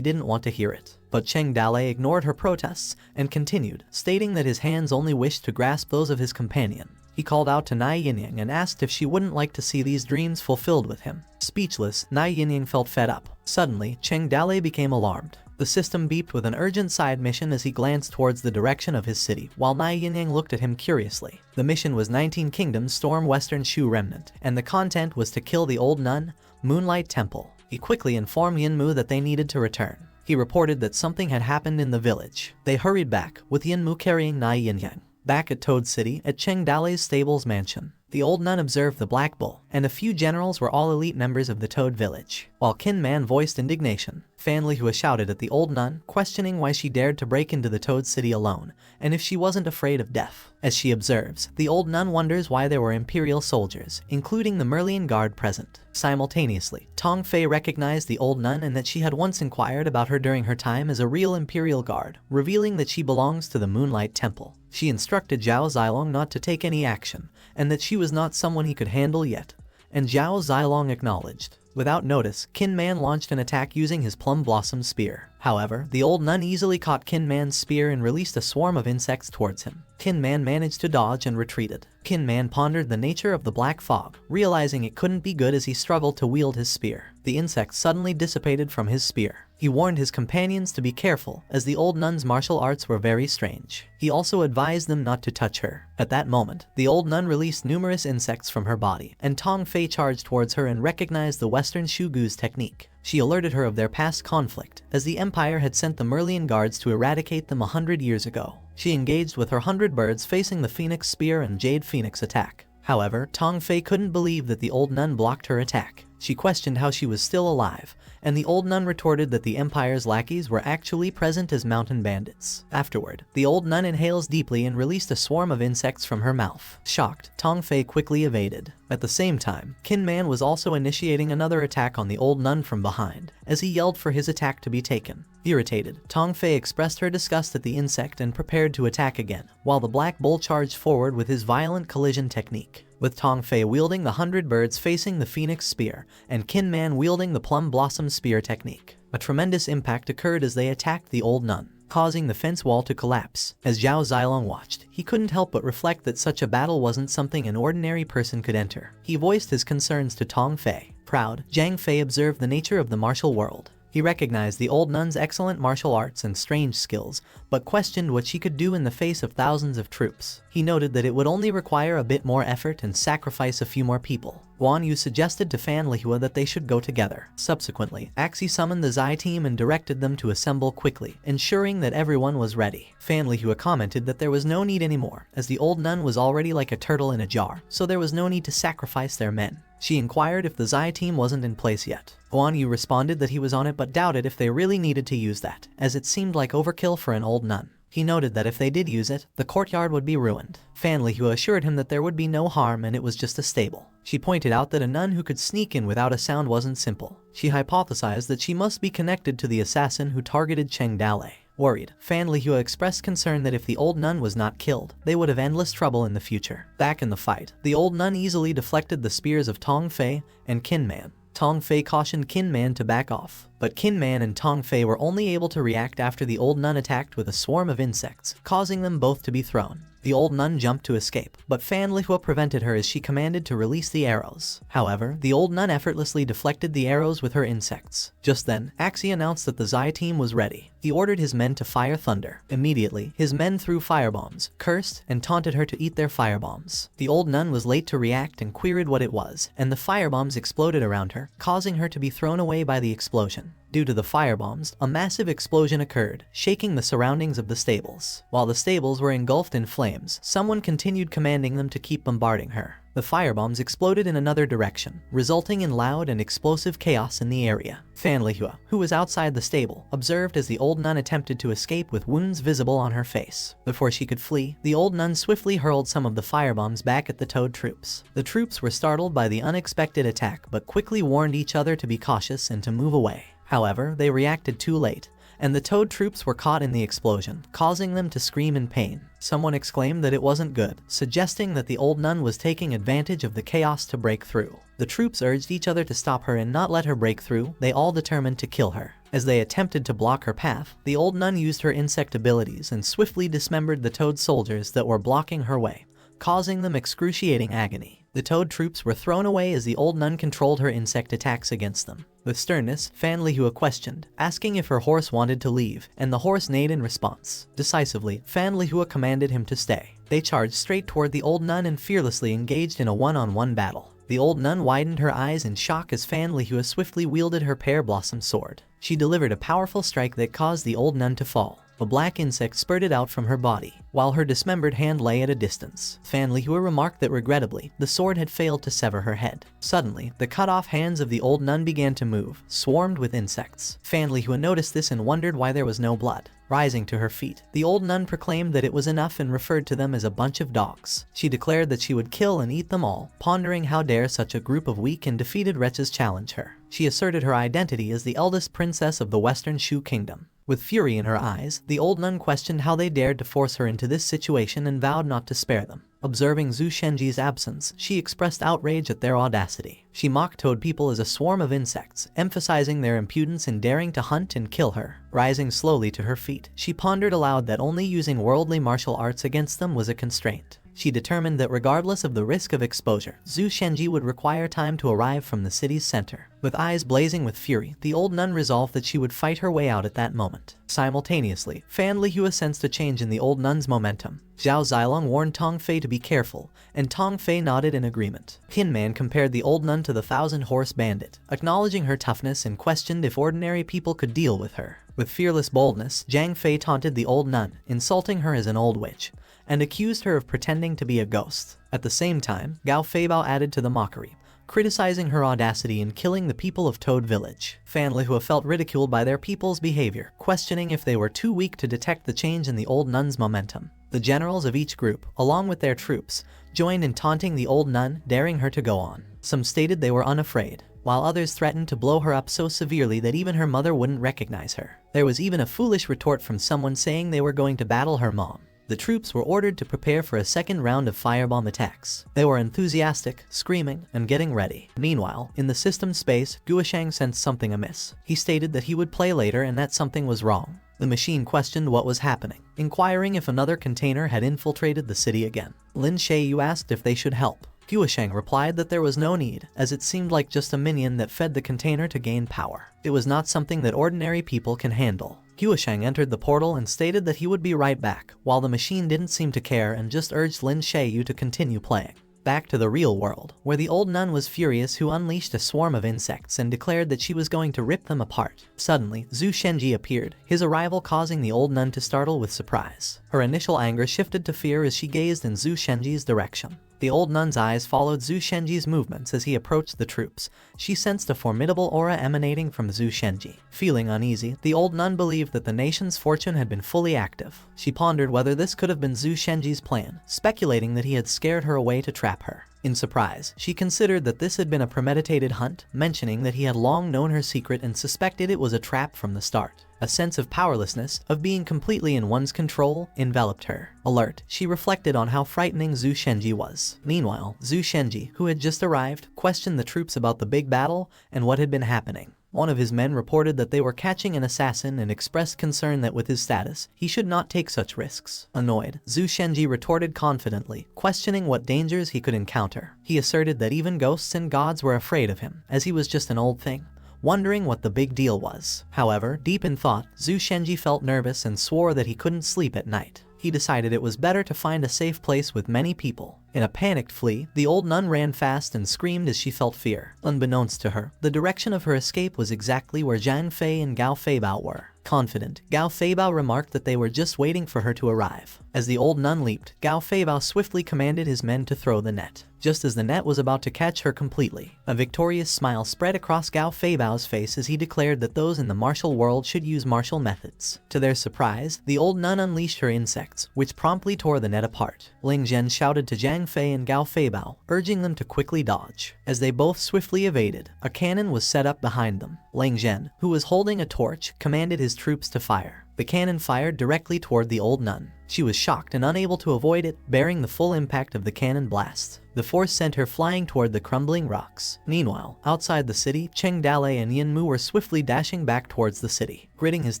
didn't want to hear it. But Cheng Dalei ignored her protests and continued, stating that his hands only wished to grasp those of his companion. He called out to Nai Yinying and asked if she wouldn't like to see these dreams fulfilled with him. Speechless, Nai Yinying felt fed up. Suddenly, Cheng Dalei became alarmed. The system beeped with an urgent side mission as he glanced towards the direction of his city, while Nai Yinying looked at him curiously. The mission was 19 Kingdoms Storm Western Shu Remnant, and the content was to kill the old nun, Moonlight Temple. He quickly informed Yinmu that they needed to return. He reported that something had happened in the village. They hurried back, with Yinmu carrying Nai Yinying. Back at Toad City, at Cheng Dalei's stables mansion, the old nun observed the Black Bull, and a few generals were all elite members of the Toad Village. While Kin Man voiced indignation, Fan Lihua shouted at the old nun, questioning why she dared to break into the Toad City alone, and if she wasn't afraid of death. As she observes, the old nun wonders why there were Imperial soldiers, including the Merlion Guard present. Simultaneously, Tong Fei recognized the old nun and that she had once inquired about her during her time as a real Imperial Guard, revealing that she belongs to the Moonlight Temple. She instructed Zhao Zilong not to take any action, and that she was not someone he could handle yet, and Zhao Zilong acknowledged. Without notice, Kin Man launched an attack using his Plum Blossom Spear. However, the old nun easily caught Kin Man's spear and released a swarm of insects towards him. Kin Man managed to dodge and retreated. Kin Man pondered the nature of the black fog, realizing it couldn't be good as he struggled to wield his spear. The insects suddenly dissipated from his spear. He warned his companions to be careful, as the old nun's martial arts were very strange. He also advised them not to touch her. At that moment, the old nun released numerous insects from her body, and Tong Fei charged towards her and recognized the Western Shugu's technique. She alerted her of their past conflict, as the Empire had sent the Merlion Guards to eradicate them 100 years ago. She engaged with her 100 birds facing the Phoenix Spear and Jade Phoenix attack. However, Tong Fei couldn't believe that the old nun blocked her attack. She questioned how she was still alive, and the old nun retorted that the Empire's lackeys were actually present as mountain bandits. Afterward, the old nun inhales deeply and released a swarm of insects from her mouth. Shocked, Tong Fei quickly evaded. At the same time, Kin Man was also initiating another attack on the old nun from behind, as he yelled for his attack to be taken. Irritated, Tong Fei expressed her disgust at the insect and prepared to attack again, while the Black Bull charged forward with his violent collision technique. With Tong Fei wielding the 100 birds facing the Phoenix Spear, and Kin Man wielding the Plum Blossom Spear technique. A tremendous impact occurred as they attacked the old nun, causing the fence wall to collapse. As Zhao Zilong watched, he couldn't help but reflect that such a battle wasn't something an ordinary person could enter. He voiced his concerns to Tong Fei. Proud, Zhang Fei observed the nature of the martial world. He recognized the old nun's excellent martial arts and strange skills, but questioned what she could do in the face of thousands of troops. He noted that it would only require a bit more effort and sacrifice a few more people. Guan Yu suggested to Fan Lihua that they should go together. Subsequently, Axie summoned the Zai team and directed them to assemble quickly, ensuring that everyone was ready. Fan Lihua commented that there was no need anymore, as the old nun was already like a turtle in a jar, so there was no need to sacrifice their men. She inquired if the Zai team wasn't in place yet. Guan Yu responded that he was on it but doubted if they really needed to use that, as it seemed like overkill for an old nun. He noted that if they did use it, the courtyard would be ruined. Fan Lihua assured him that there would be no harm and it was just a stable. She pointed out that a nun who could sneak in without a sound wasn't simple. She hypothesized that she must be connected to the assassin who targeted Cheng Dalei. Worried, Fan Lihua expressed concern that if the old nun was not killed, they would have endless trouble in the future. Back in the fight, the old nun easily deflected the spears of Tong Fei and Kin Man. Tong Fei cautioned Qin Man to back off, but Qin Man and Tong Fei were only able to react after the old nun attacked with a swarm of insects, causing them both to be thrown. The old nun jumped to escape, but Fan Lihua prevented her as she commanded to release the arrows. However, the old nun effortlessly deflected the arrows with her insects. Just then, Axie announced that the Zai team was ready. He ordered his men to fire thunder. Immediately, his men threw firebombs, cursed, and taunted her to eat their firebombs. The old nun was late to react and queried what it was, and the firebombs exploded around her, causing her to be thrown away by the explosion. Due to the firebombs, a massive explosion occurred, shaking the surroundings of the stables. While the stables were engulfed in flames, someone continued commanding them to keep bombarding her. The firebombs exploded in another direction, resulting in loud and explosive chaos in the area. Fan Lihua, who was outside the stable, observed as the old nun attempted to escape with wounds visible on her face. Before she could flee, the old nun swiftly hurled some of the firebombs back at the Toad troops. The troops were startled by the unexpected attack but quickly warned each other to be cautious and to move away. However, they reacted too late, and the Toad troops were caught in the explosion, causing them to scream in pain. Someone exclaimed that it wasn't good, suggesting that the old nun was taking advantage of the chaos to break through. The troops urged each other to stop her and not let her break through. They all determined to kill her. As they attempted to block her path, the old nun used her insect abilities and swiftly dismembered the Toad soldiers that were blocking her way, causing them excruciating agony. The Toad troops were thrown away as the old nun controlled her insect attacks against them. With sternness, Fan Lihua questioned, asking if her horse wanted to leave, and the horse neighed in response. Decisively, Fan Lihua commanded him to stay. They charged straight toward the old nun and fearlessly engaged in a one-on-one battle. The old nun widened her eyes in shock as Fan Lihua swiftly wielded her pear blossom sword. She delivered a powerful strike that caused the old nun to fall. A black insect spurted out from her body, while her dismembered hand lay at a distance. Fan Lihua remarked that regrettably, the sword had failed to sever her head. Suddenly, the cut-off hands of the old nun began to move, swarmed with insects. Fan Lihua noticed this and wondered why there was no blood. Rising to her feet, the old nun proclaimed that it was enough and referred to them as a bunch of dogs. She declared that she would kill and eat them all, pondering how dare such a group of weak and defeated wretches challenge her. She asserted her identity as the eldest princess of the Western Shu Kingdom. With fury in her eyes, the old nun questioned how they dared to force her into this situation and vowed not to spare them. Observing Zhu Shenji's absence, she expressed outrage at their audacity. She mocked Toad people as a swarm of insects, emphasizing their impudence in daring to hunt and kill her. Rising slowly to her feet, she pondered aloud that only using worldly martial arts against them was a constraint. She determined that regardless of the risk of exposure, Zhu Shenji would require time to arrive from the city's center. With eyes blazing with fury, the old nun resolved that she would fight her way out at that moment. Simultaneously, Fan Lihua sensed a change in the old nun's momentum. Zhao Zilong warned Tong Fei to be careful, and Tong Fei nodded in agreement. Qin Man compared the old nun to the thousand-horse bandit, acknowledging her toughness and questioned if ordinary people could deal with her. With fearless boldness, Zhang Fei taunted the old nun, insulting her as an old witch, and accused her of pretending to be a ghost. At the same time, Gao Feibao added to the mockery, criticizing her audacity in killing the people of Toad Village. Fan Lihua felt ridiculed by their people's behavior, questioning if they were too weak to detect the change in the old nun's momentum. The generals of each group, along with their troops, joined in taunting the old nun, daring her to go on. Some stated they were unafraid, while others threatened to blow her up so severely that even her mother wouldn't recognize her. There was even a foolish retort from someone saying they were going to battle her mom. The troops were ordered to prepare for a second round of firebomb attacks. They were enthusiastic, screaming, and getting ready. Meanwhile, in the system space, Guoshang sensed something amiss. He stated that he would play later and that something was wrong. The machine questioned what was happening, inquiring if another container had infiltrated the city again. Lin Shui asked if they should help. Guoshang replied that there was no need, as it seemed like just a minion that fed the container to gain power. It was not something that ordinary people can handle. Guoshang entered the portal and stated that he would be right back, while the machine didn't seem to care and just urged Lin Shui to continue playing. Back to the real world, where the old nun was furious, who unleashed a swarm of insects and declared that she was going to rip them apart. Suddenly, Zhu Shenji appeared, his arrival causing the old nun to startle with surprise. Her initial anger shifted to fear as she gazed in Zhu Shenji's direction. The old nun's eyes followed Zhu Shenji's movements as he approached the troops. She sensed a formidable aura emanating from Zhu Shenji. Feeling uneasy, the old nun believed that the nation's fortune had been fully active. She pondered whether this could have been Zhu Shenji's plan, speculating that he had scared her away to trap her. In surprise, she considered that this had been a premeditated hunt, mentioning that he had long known her secret and suspected it was a trap from the start. A sense of powerlessness, of being completely in one's control, enveloped her. Alert, she reflected on how frightening Zhu Shenji was. Meanwhile, Zhu Shenji, who had just arrived, questioned the troops about the big battle and what had been happening. One of his men reported that they were catching an assassin and expressed concern that with his status, he should not take such risks. Annoyed, Zhu Shenji retorted confidently, questioning what dangers he could encounter. He asserted that even ghosts and gods were afraid of him, as he was just an old thing, wondering what the big deal was. However, deep in thought, Zhu Shenji felt nervous and swore that he couldn't sleep at night. He decided it was better to find a safe place with many people. In a panicked flee, the old nun ran fast and screamed as she felt fear. Unbeknownst to her, the direction of her escape was exactly where Zhang Fei and Gao Feibao were. Confident, Gao Feibao remarked that they were just waiting for her to arrive. As the old nun leaped, Gao Feibao swiftly commanded his men to throw the net. Just as the net was about to catch her completely, a victorious smile spread across Gao Feibao's face as he declared that those in the martial world should use martial methods. To their surprise, the old nun unleashed her insects, which promptly tore the net apart. Ling Zhen shouted to Zhang Fei and Gao Feibao, urging them to quickly dodge. As they both swiftly evaded, a cannon was set up behind them. Ling Zhen, who was holding a torch, commanded his troops to fire. The cannon fired directly toward the old nun. She was shocked and unable to avoid it, bearing the full impact of the cannon blast. The force sent her flying toward the crumbling rocks. Meanwhile, outside the city, Cheng Dalei and Yin Mu were swiftly dashing back towards the city. Gritting his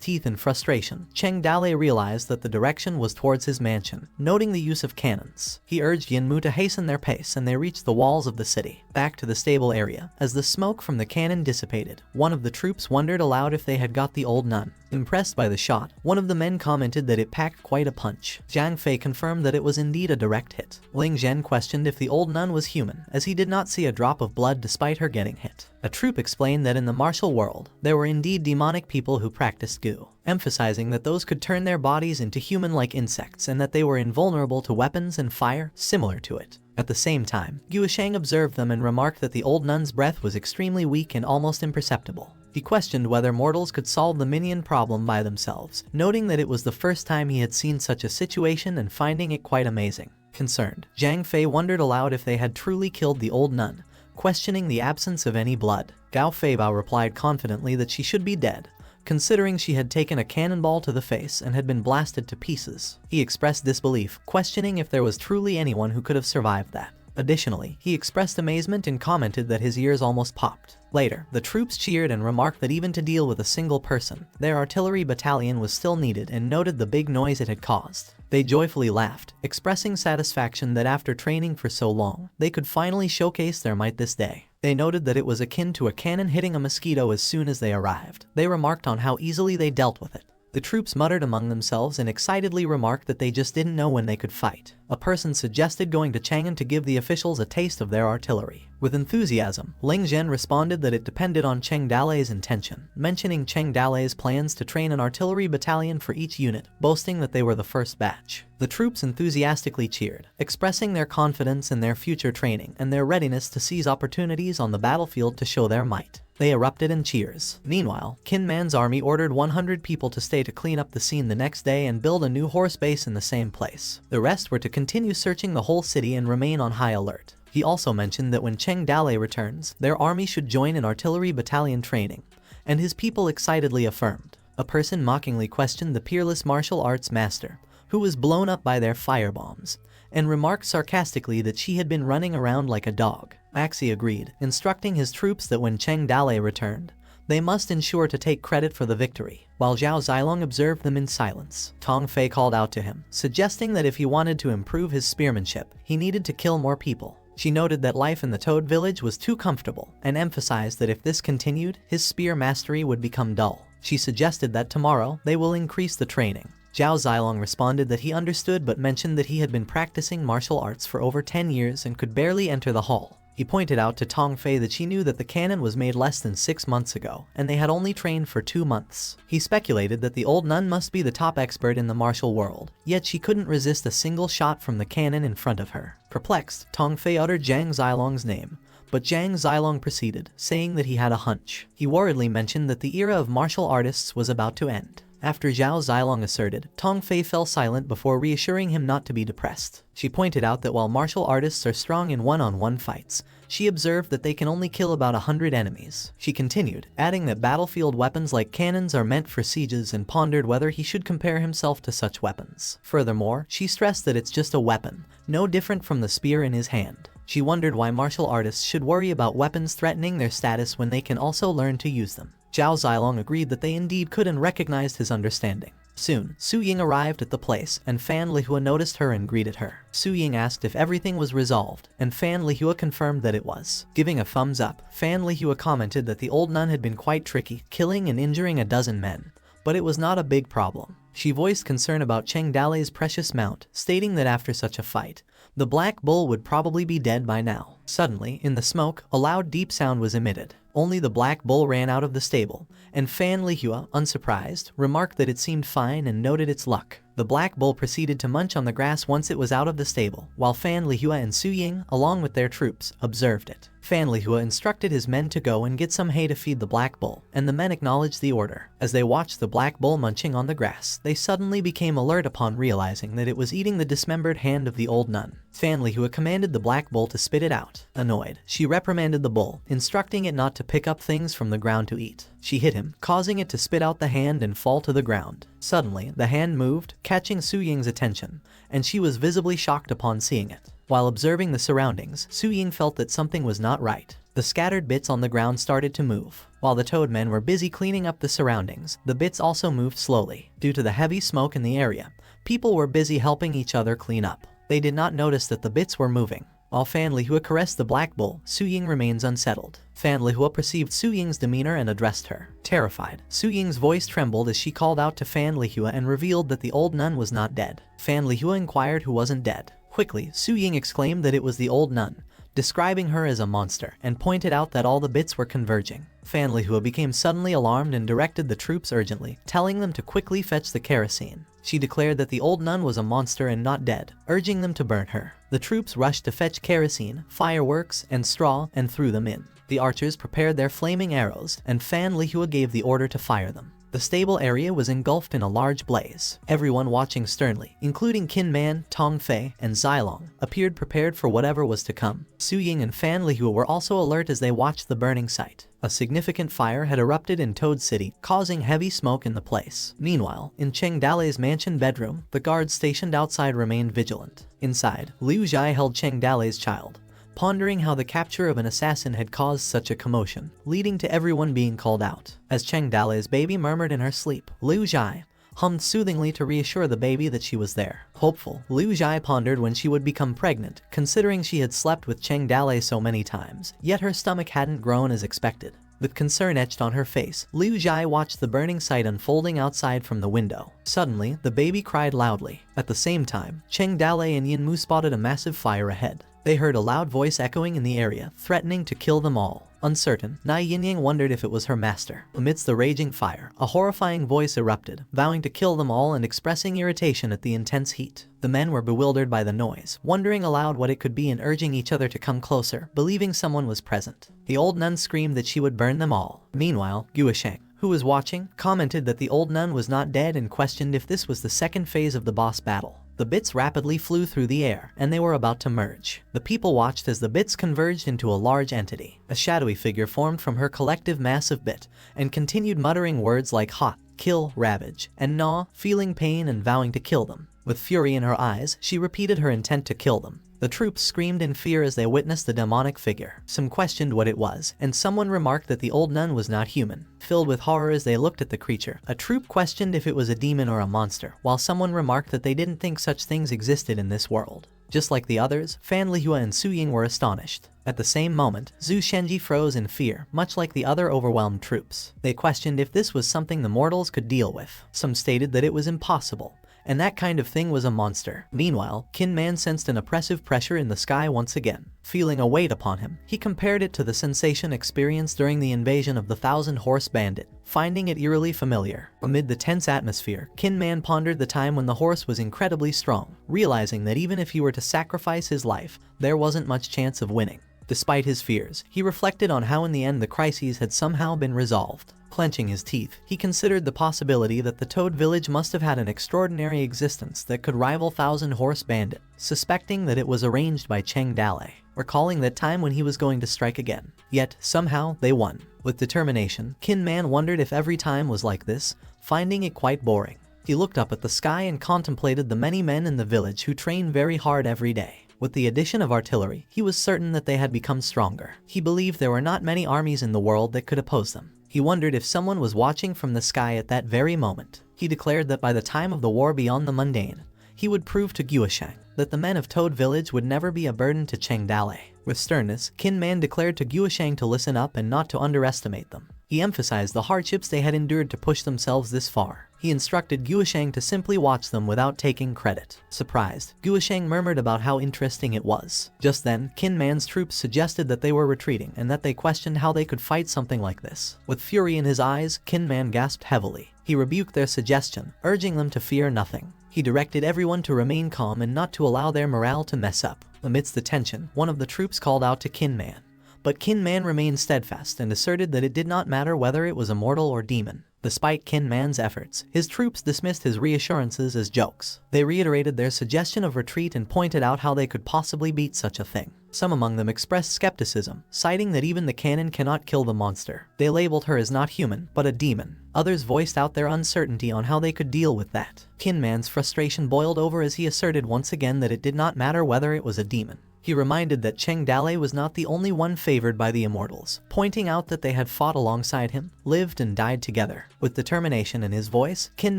teeth in frustration, Cheng Dalei realized that the direction was towards his mansion. Noting the use of cannons, he urged Yin Mu to hasten their pace, and they reached the walls of the city. Back to the stable area. As the smoke from the cannon dissipated, one of the troops wondered aloud if they had got the old nun. Impressed by the shot, one of the men commented that it packed quite a punch. Zhang Fei confirmed that it was indeed a direct hit. Ling Zhen questioned if the old nun was human, as he did not see a drop of blood despite her getting hit. A troop explained that in the martial world, there were indeed demonic people who practiced gu, emphasizing that those could turn their bodies into human-like insects and that they were invulnerable to weapons and fire similar to it. At the same time, Guisheng observed them and remarked that the old nun's breath was extremely weak and almost imperceptible. He questioned whether mortals could solve the minion problem by themselves, noting that it was the first time he had seen such a situation and finding it quite amazing. Concerned, Zhang Fei wondered aloud if they had truly killed the old nun, questioning the absence of any blood. Gao Feibao replied confidently that she should be dead, considering she had taken a cannonball to the face and had been blasted to pieces. He expressed disbelief, questioning if there was truly anyone who could have survived that. Additionally, he expressed amazement and commented that his ears almost popped. Later, the troops cheered and remarked that even to deal with a single person, their artillery battalion was still needed, and noted the big noise it had caused. They joyfully laughed, expressing satisfaction that after training for so long, they could finally showcase their might this day. They noted that it was akin to a cannon hitting a mosquito as soon as they arrived. They remarked on how easily they dealt with it. The troops muttered among themselves and excitedly remarked that they just didn't know when they could fight. A person suggested going to Chang'an to give the officials a taste of their artillery. With enthusiasm, Ling Zhen responded that it depended on Cheng Dalei's intention, mentioning Cheng Dalei's plans to train an artillery battalion for each unit, boasting that they were the first batch. The troops enthusiastically cheered, expressing their confidence in their future training and their readiness to seize opportunities on the battlefield to show their might. They erupted in cheers. Meanwhile, Qin Man's army ordered 100 people to stay to clean up the scene the next day and build a new horse base in the same place. The rest were to continue searching the whole city and remain on high alert. He also mentioned that when Cheng Dalei returns, their army should join in artillery battalion training, and his people excitedly affirmed. A person mockingly questioned the peerless martial arts master, who was blown up by their firebombs, and remarked sarcastically that she had been running around like a dog. Maxi agreed, instructing his troops that when Cheng Dalei returned, they must ensure to take credit for the victory. While Zhao Zilong observed them in silence, Tong Fei called out to him, suggesting that if he wanted to improve his spearmanship, he needed to kill more people. She noted that life in the Toad village was too comfortable, and emphasized that if this continued, his spear mastery would become dull. She suggested that tomorrow, they will increase the training. Zhao Zilong responded that he understood, but mentioned that he had been practicing martial arts for over 10 years and could barely enter the hall. He pointed out to Tong Fei that she knew that the cannon was made less than 6 months ago, and they had only trained for 2 months. He speculated that the old nun must be the top expert in the martial world, yet she couldn't resist a single shot from the cannon in front of her. Perplexed, Tong Fei uttered Zhang Zilong's name, but Zhang Zilong proceeded, saying that he had a hunch. He worriedly mentioned that the era of martial artists was about to end. After Zhao Zilong asserted, Tong Fei fell silent before reassuring him not to be depressed. She pointed out that while martial artists are strong in one-on-one fights, she observed that they can only kill about 100 enemies. She continued, adding that battlefield weapons like cannons are meant for sieges, and pondered whether he should compare himself to such weapons. Furthermore, she stressed that it's just a weapon, no different from the spear in his hand. She wondered why martial artists should worry about weapons threatening their status when they can also learn to use them. Zhao Zilong agreed that they indeed could and recognized his understanding. Soon, Su Ying arrived at the place, and Fan Lihua noticed her and greeted her. Su Ying asked if everything was resolved, and Fan Lihua confirmed that it was. Giving a thumbs up, Fan Lihua commented that the old nun had been quite tricky, killing and injuring a dozen men, but it was not a big problem. She voiced concern about Cheng Dalei's precious mount, stating that after such a fight, the Black Bull would probably be dead by now. Suddenly, in the smoke, a loud deep sound was emitted. Only the Black Bull ran out of the stable, and Fan Lihua, unsurprised, remarked that it seemed fine and noted its luck. The Black Bull proceeded to munch on the grass once it was out of the stable, while Fan Lihua and Su Ying, along with their troops, observed it. Fan Lihua instructed his men to go and get some hay to feed the Black Bull, and the men acknowledged the order. As they watched the Black Bull munching on the grass, they suddenly became alert upon realizing that it was eating the dismembered hand of the old nun. Fan Lihua commanded the Black Bull to spit it out. Annoyed, she reprimanded the bull, instructing it not to pick up things from the ground to eat. She hit him, causing it to spit out the hand and fall to the ground. Suddenly, the hand moved, catching Su Ying's attention, and she was visibly shocked upon seeing it. While observing the surroundings, Su Ying felt that something was not right. The scattered bits on the ground started to move. While the Toadmen were busy cleaning up the surroundings, the bits also moved slowly. Due to the heavy smoke in the area, people were busy helping each other clean up. They did not notice that the bits were moving. While Fan Lihua caressed the Black Bull, Su Ying remains unsettled. Fan Lihua perceived Su Ying's demeanor and addressed her. Terrified, Su Ying's voice trembled as she called out to Fan Lihua and revealed that the old nun was not dead. Fan Lihua inquired who wasn't dead. Quickly, Su Ying exclaimed that it was the old nun, describing her as a monster, and pointed out that all the bits were converging. Fan Lihua became suddenly alarmed and directed the troops urgently, telling them to quickly fetch the kerosene. She declared that the old nun was a monster and not dead, urging them to burn her. The troops rushed to fetch kerosene, fireworks, and straw and threw them in. The archers prepared their flaming arrows, and Fan Lihua gave the order to fire them. The stable area was engulfed in a large blaze. Everyone watching sternly, including Qin Man, Tong Fei, and Zilong, appeared prepared for whatever was to come. Su Ying and Fan Lihua were also alert as they watched the burning site. A significant fire had erupted in Toad City, causing heavy smoke in the place. Meanwhile, in Cheng Dalei's mansion bedroom, the guards stationed outside remained vigilant. Inside, Liu Zhai held Cheng Dalei's child, pondering how the capture of an assassin had caused such a commotion, leading to everyone being called out. As Cheng Dalei's baby murmured in her sleep, Liu Zhai hummed soothingly to reassure the baby that she was there. Hopeful, Liu Zhai pondered when she would become pregnant, considering she had slept with Cheng Dalei so many times, yet her stomach hadn't grown as expected. With concern etched on her face, Liu Zhai watched the burning sight unfolding outside from the window. Suddenly, the baby cried loudly. At the same time, Cheng Dalei and Yin Mu spotted a massive fire ahead. They heard a loud voice echoing in the area, threatening to kill them all. Uncertain, Nai Yinyang wondered if it was her master. Amidst the raging fire, a horrifying voice erupted, vowing to kill them all and expressing irritation at the intense heat. The men were bewildered by the noise, wondering aloud what it could be and urging each other to come closer, believing someone was present. The old nun screamed that she would burn them all. Meanwhile, Guisheng, who was watching, commented that the old nun was not dead and questioned if this was the second phase of the boss battle. The bits rapidly flew through the air, and they were about to merge. The people watched as the bits converged into a large entity. A shadowy figure formed from her collective mass of bit, and continued muttering words like hot, kill, ravage, and gnaw, feeling pain and vowing to kill them. With fury in her eyes, she repeated her intent to kill them. The troops screamed in fear as they witnessed the demonic figure. Some questioned what it was, and someone remarked that the old nun was not human. Filled with horror as they looked at the creature, a troop questioned if it was a demon or a monster, while someone remarked that they didn't think such things existed in this world. Just like the others, Fan Lihua and Su Ying were astonished. At the same moment, Zhu Shenji froze in fear, much like the other overwhelmed troops. They questioned if this was something the mortals could deal with. Some stated that it was impossible, and that kind of thing was a monster. Meanwhile, Qin Man sensed an oppressive pressure in the sky once again. Feeling a weight upon him, he compared it to the sensation experienced during the invasion of the 1,000-horse bandit, finding it eerily familiar. Amid the tense atmosphere, Qin Man pondered the time when the horse was incredibly strong, realizing that even if he were to sacrifice his life, there wasn't much chance of winning. Despite his fears, he reflected on how in the end the crises had somehow been resolved. Clenching his teeth, he considered the possibility that the Toad Village must have had an extraordinary existence that could rival Thousand Horse Bandit, suspecting that it was arranged by Cheng Dale, recalling that time when he was going to strike again. Yet, somehow, they won. With determination, Kin Man wondered if every time was like this, finding it quite boring. He looked up at the sky and contemplated the many men in the village who train very hard every day. With the addition of artillery, he was certain that they had become stronger. He believed there were not many armies in the world that could oppose them. He wondered if someone was watching from the sky at that very moment. He declared that by the time of the war beyond the mundane, he would prove to Guosheng that the men of Toad Village would never be a burden to Cheng Dale. With sternness, Kin Man declared to Guosheng to listen up and not to underestimate them. He emphasized the hardships they had endured to push themselves this far. He instructed Guosheng to simply watch them without taking credit. Surprised, Guosheng murmured about how interesting it was. Just then, Kin Man's troops suggested that they were retreating and that they questioned how they could fight something like this. With fury in his eyes, Kin Man gasped heavily. He rebuked their suggestion, urging them to fear nothing. He directed everyone to remain calm and not to allow their morale to mess up. Amidst the tension, one of the troops called out to Kin Man. But Kin Man remained steadfast and asserted that it did not matter whether it was a mortal or demon. Despite Kin Man's efforts, his troops dismissed his reassurances as jokes. They reiterated their suggestion of retreat and pointed out how they could possibly beat such a thing. Some among them expressed skepticism, citing that even the cannon cannot kill the monster. They labeled her as not human, but a demon. Others voiced out their uncertainty on how they could deal with that. Kin Man's frustration boiled over as he asserted once again that it did not matter whether it was a demon. He reminded that Cheng Dale was not the only one favored by the immortals, pointing out that they had fought alongside him, lived and died together. With determination in his voice, Kin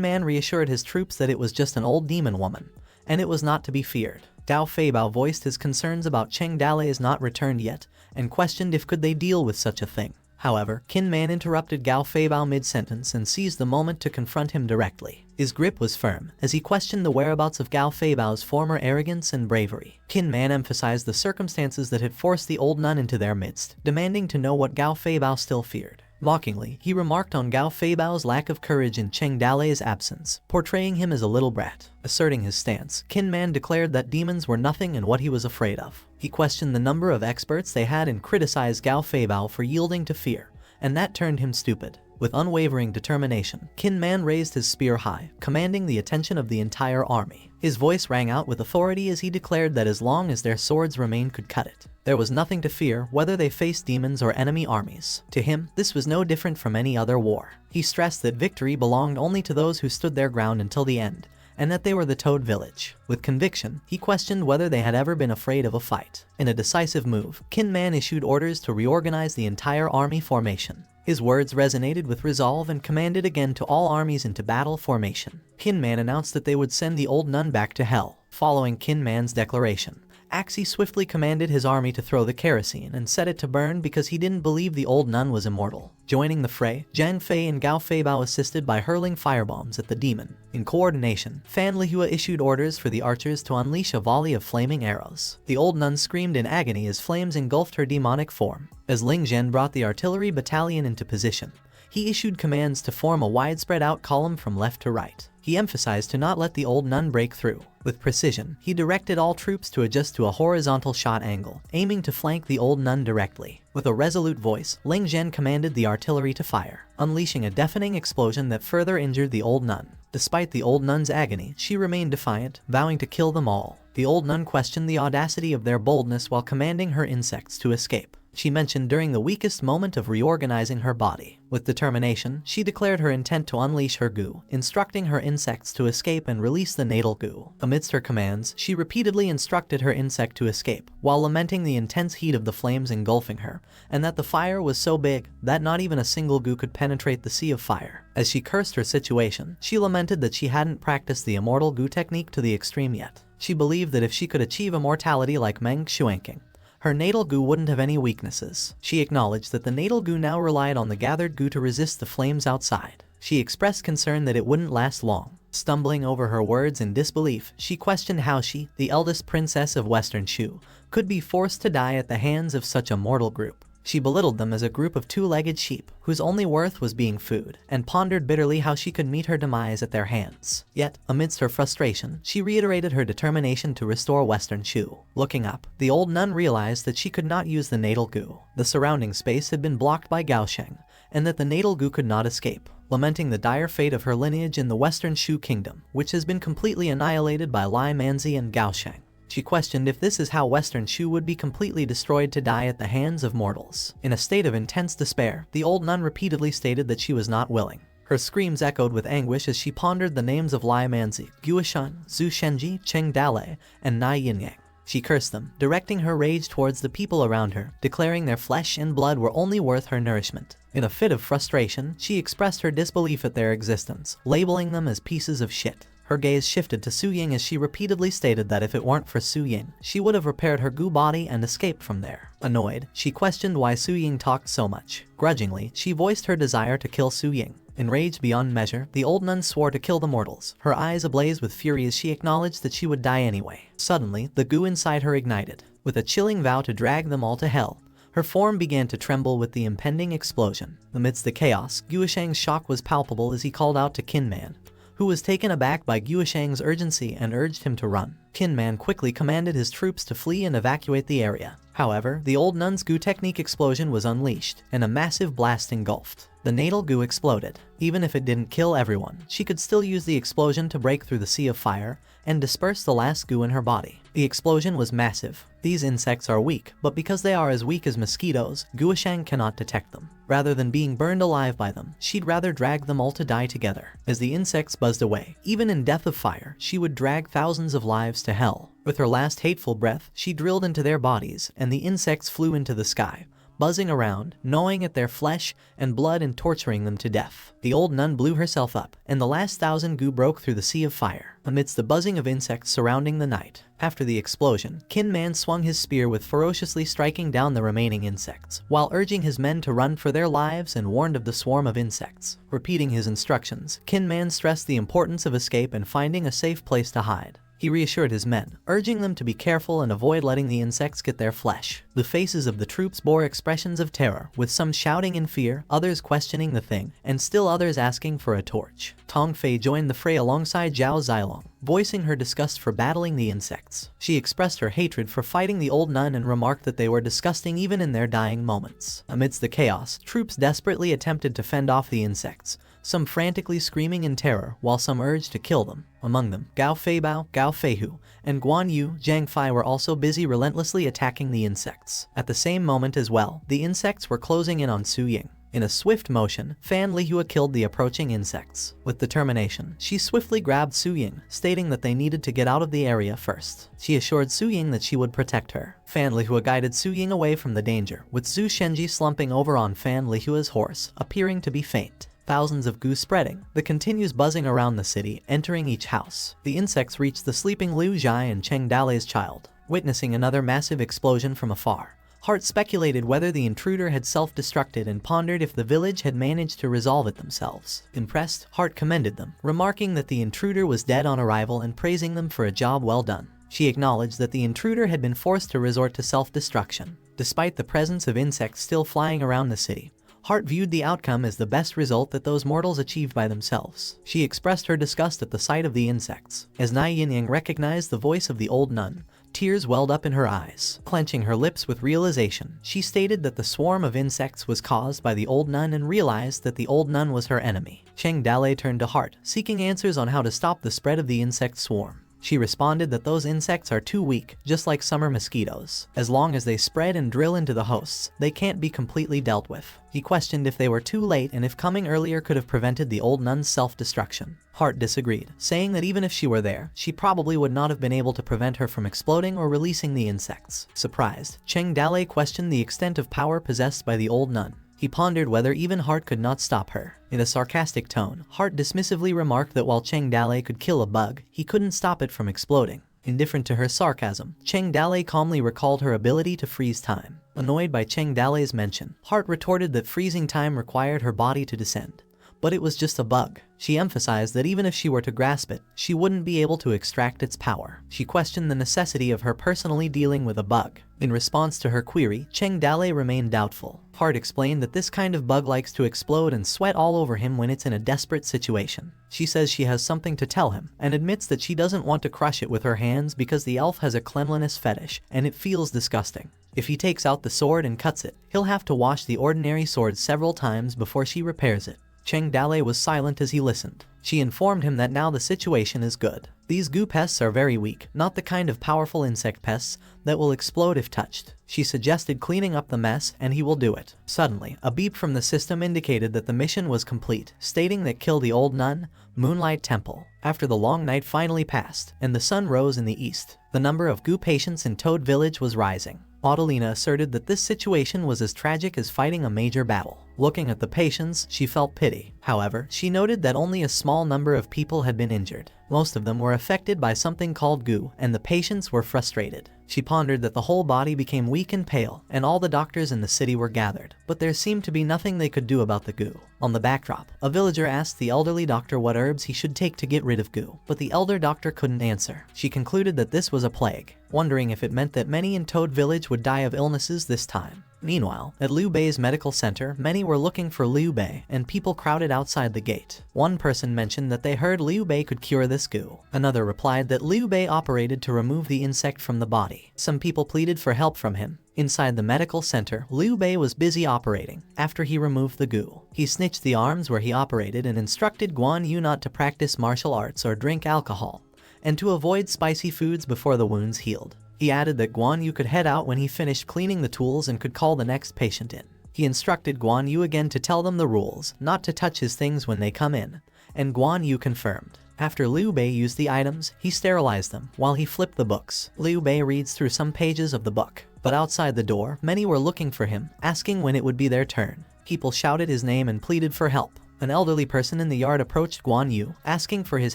Man reassured his troops that it was just an old demon woman, and it was not to be feared. Dao Feibao voiced his concerns about Cheng Dale's not returned yet, and questioned if could they deal with such a thing. However, Kin Man interrupted Gao Feibao mid-sentence and seized the moment to confront him directly. His grip was firm, as he questioned the whereabouts of Gao Feibao's former arrogance and bravery. Kin Man emphasized the circumstances that had forced the old nun into their midst, demanding to know what Gao Feibao still feared. Mockingly, he remarked on Gao Feibao's lack of courage in Cheng Dale's absence, portraying him as a little brat. Asserting his stance, Kin Man declared that demons were nothing and what he was afraid of. He questioned the number of experts they had and criticized Gao Feibao for yielding to fear, and that turned him stupid. With unwavering determination, Kin Man raised his spear high, commanding the attention of the entire army. His voice rang out with authority as he declared that as long as their swords remained could cut it. There was nothing to fear, whether they faced demons or enemy armies. To him, this was no different from any other war. He stressed that victory belonged only to those who stood their ground until the end, and that they were the Toad Village. With conviction, he questioned whether they had ever been afraid of a fight. In a decisive move, Kin Man issued orders to reorganize the entire army formation. His words resonated with resolve and commanded again to all armies into battle formation. Kin Man announced that they would send the old nun back to hell. Following Kin Man's declaration, Axie swiftly commanded his army to throw the kerosene and set it to burn because he didn't believe the old nun was immortal. Joining the fray, Zhang Fei and Gao Feibao assisted by hurling firebombs at the demon. In coordination, Fan Lihua issued orders for the archers to unleash a volley of flaming arrows. The old nun screamed in agony as flames engulfed her demonic form. As Ling Zhen brought the artillery battalion into position, he issued commands to form a widespread out column from left to right. He emphasized to not let the old nun break through. With precision, he directed all troops to adjust to a horizontal shot angle, aiming to flank the old nun directly. With a resolute voice, Ling Zhen commanded the artillery to fire, unleashing a deafening explosion that further injured the old nun. Despite the old nun's agony, she remained defiant, vowing to kill them all. The old nun questioned the audacity of their boldness while commanding her insects to escape. She mentioned during the weakest moment of reorganizing her body. With determination, she declared her intent to unleash her goo, instructing her insects to escape and release the natal goo. Amidst her commands, she repeatedly instructed her insect to escape, while lamenting the intense heat of the flames engulfing her, and that the fire was so big that not even a single goo could penetrate the sea of fire. As she cursed her situation, she lamented that she hadn't practiced the immortal goo technique to the extreme yet. She believed that if she could achieve immortality like Meng Xuanqing, her natal goo wouldn't have any weaknesses. She acknowledged that the natal goo now relied on the gathered goo to resist the flames outside. She expressed concern that it wouldn't last long. Stumbling over her words in disbelief, she questioned how she, the eldest princess of Western Shu, could be forced to die at the hands of such a mortal group. She belittled them as a group of two-legged sheep, whose only worth was being food, and pondered bitterly how she could meet her demise at their hands. Yet, amidst her frustration, she reiterated her determination to restore Western Shu. Looking up, the old nun realized that she could not use the natal gu. The surrounding space had been blocked by Gaosheng, and that the natal gu could not escape. Lamenting the dire fate of her lineage in the Western Shu kingdom, which has been completely annihilated by Lai Manzi and Gaosheng. She questioned if this is how Western Shu would be completely destroyed to die at the hands of mortals. In a state of intense despair, the old nun repeatedly stated that she was not willing. Her screams echoed with anguish as she pondered the names of Lai Manzi, Guoshan, Zhu Shenji, Cheng Dalei, and Nai Yinyang. She cursed them, directing her rage towards the people around her, declaring their flesh and blood were only worth her nourishment. In a fit of frustration, she expressed her disbelief at their existence, labeling them as pieces of shit. Her gaze shifted to Su Ying as she repeatedly stated that if it weren't for Su Ying, she would have repaired her gu body and escaped from there. Annoyed, she questioned why Su Ying talked so much. Grudgingly, she voiced her desire to kill Su Ying. Enraged beyond measure, the old nun swore to kill the mortals, her eyes ablaze with fury as she acknowledged that she would die anyway. Suddenly, the gu inside her ignited. With a chilling vow to drag them all to hell, her form began to tremble with the impending explosion. Amidst the chaos, Guosheng's shock was palpable as he called out to Kinman, who was taken aback by Guosheng's urgency and urged him to run. Kinman quickly commanded his troops to flee and evacuate the area. However, the old nun's gu technique explosion was unleashed, and a massive blast engulfed. The natal gu exploded. Even if it didn't kill everyone, she could still use the explosion to break through the sea of fire and disperse the last gu in her body. The explosion was massive. These insects are weak, but because they are as weak as mosquitoes, Guosheng cannot detect them. Rather than being burned alive by them, she'd rather drag them all to die together. As the insects buzzed away, even in death of fire, she would drag thousands of lives to hell. With her last hateful breath, she drilled into their bodies, and the insects flew into the sky, buzzing around, gnawing at their flesh and blood and torturing them to death. The old nun blew herself up, and the last 1,000 gu broke through the sea of fire, amidst the buzzing of insects surrounding the night. After the explosion, Kinman swung his spear with ferociously striking down the remaining insects, while urging his men to run for their lives and warned of the swarm of insects. Repeating his instructions, Kinman stressed the importance of escape and finding a safe place to hide. He reassured his men, urging them to be careful and avoid letting the insects get their flesh. The faces of the troops bore expressions of terror, with some shouting in fear, others questioning the thing, and still others asking for a torch. Tong Fei joined the fray alongside Zhao Zilong, voicing her disgust for battling the insects. She expressed her hatred for fighting the old nun and remarked that they were disgusting even in their dying moments. Amidst the chaos, troops desperately attempted to fend off the insects, some frantically screaming in terror, while some urged to kill them. Among them, Gao Feibao, Gao Feihu, and Guan Yu, Zhang Fei were also busy relentlessly attacking the insects. At the same moment as well, the insects were closing in on Su Ying. In a swift motion, Fan Lihua killed the approaching insects. With determination, she swiftly grabbed Su Ying, stating that they needed to get out of the area first. She assured Su Ying that she would protect her. Fan Lihua guided Su Ying away from the danger, with Zhu Shenji slumping over on Fan Lihua's horse, appearing to be faint. Thousands of gu spreading, the continuous buzzing around the city, entering each house. The insects reached the sleeping Liu Zhai and Cheng Dalei's child. Witnessing another massive explosion from afar, Hart speculated whether the intruder had self-destructed and pondered if the village had managed to resolve it themselves. Impressed, Hart commended them, remarking that the intruder was dead on arrival and praising them for a job well done. She acknowledged that the intruder had been forced to resort to self-destruction. Despite the presence of insects still flying around the city, Hart viewed the outcome as the best result that those mortals achieved by themselves. She expressed her disgust at the sight of the insects. As Nai Yinyang recognized the voice of the old nun, tears welled up in her eyes. Clenching her lips with realization, she stated that the swarm of insects was caused by the old nun and realized that the old nun was her enemy. Cheng Dalei turned to Hart, seeking answers on how to stop the spread of the insect swarm. She responded that those insects are too weak, just like summer mosquitoes. As long as they spread and drill into the hosts, they can't be completely dealt with. He questioned if they were too late and if coming earlier could have prevented the old nun's self-destruction. Hart disagreed, saying that even if she were there, she probably would not have been able to prevent her from exploding or releasing the insects. Surprised, Cheng Dalei questioned the extent of power possessed by the old nun. He pondered whether even Hart could not stop her. In a sarcastic tone, Hart dismissively remarked that while Cheng Dalei could kill a bug, he couldn't stop it from exploding. Indifferent to her sarcasm, Cheng Dalei calmly recalled her ability to freeze time. Annoyed by Cheng Dalei's mention, Hart retorted that freezing time required her body to descend, but it was just a bug. She emphasized that even if she were to grasp it, she wouldn't be able to extract its power. She questioned the necessity of her personally dealing with a bug. In response to her query, Cheng Dale remained doubtful. Hart explained that this kind of bug likes to explode and sweat all over him when it's in a desperate situation. She says she has something to tell him, and admits that she doesn't want to crush it with her hands because the elf has a cleanliness fetish, and it feels disgusting. If he takes out the sword and cuts it, he'll have to wash the ordinary sword several times before she repairs it. Cheng Dale was silent as he listened. She informed him that now the situation is good. These goo pests are very weak, not the kind of powerful insect pests that will explode if touched. She suggested cleaning up the mess, and he will do it. Suddenly, a beep from the system indicated that the mission was complete, stating that kill the old nun, Moonlight Temple. After the long night finally passed, and the sun rose in the east, the number of goo patients in Toad Village was rising. Adelina asserted that this situation was as tragic as fighting a major battle. Looking at the patients, she felt pity. However, she noted that only a small number of people had been injured. Most of them were affected by something called goo, and the patients were frustrated. She pondered that the whole body became weak and pale, and all the doctors in the city were gathered, but there seemed to be nothing they could do about the goo. On the backdrop, a villager asked the elderly doctor what herbs he should take to get rid of goo, but the elder doctor couldn't answer. She concluded that this was a plague, wondering if it meant that many in Toad Village would die of illnesses this time. Meanwhile, at Liu Bei's medical center, many were looking for Liu Bei, and people crowded outside the gate. One person mentioned that they heard Liu Bei could cure this goo. Another replied that Liu Bei operated to remove the insect from the body. Some people pleaded for help from him. Inside the medical center, Liu Bei was busy operating. After he removed the goo, he snitched the arms where he operated and instructed Guan Yu not to practice martial arts or drink alcohol, and to avoid spicy foods before the wounds healed. He added that Guan Yu could head out when he finished cleaning the tools and could call the next patient in. He instructed Guan Yu again to tell them the rules, not to touch his things when they come in, and Guan Yu confirmed. After Liu Bei used the items, he sterilized them while he flipped the books. Liu Bei reads through some pages of the book, but outside the door, many were looking for him, asking when it would be their turn. People shouted his name and pleaded for help. An elderly person in the yard approached Guan Yu, asking for his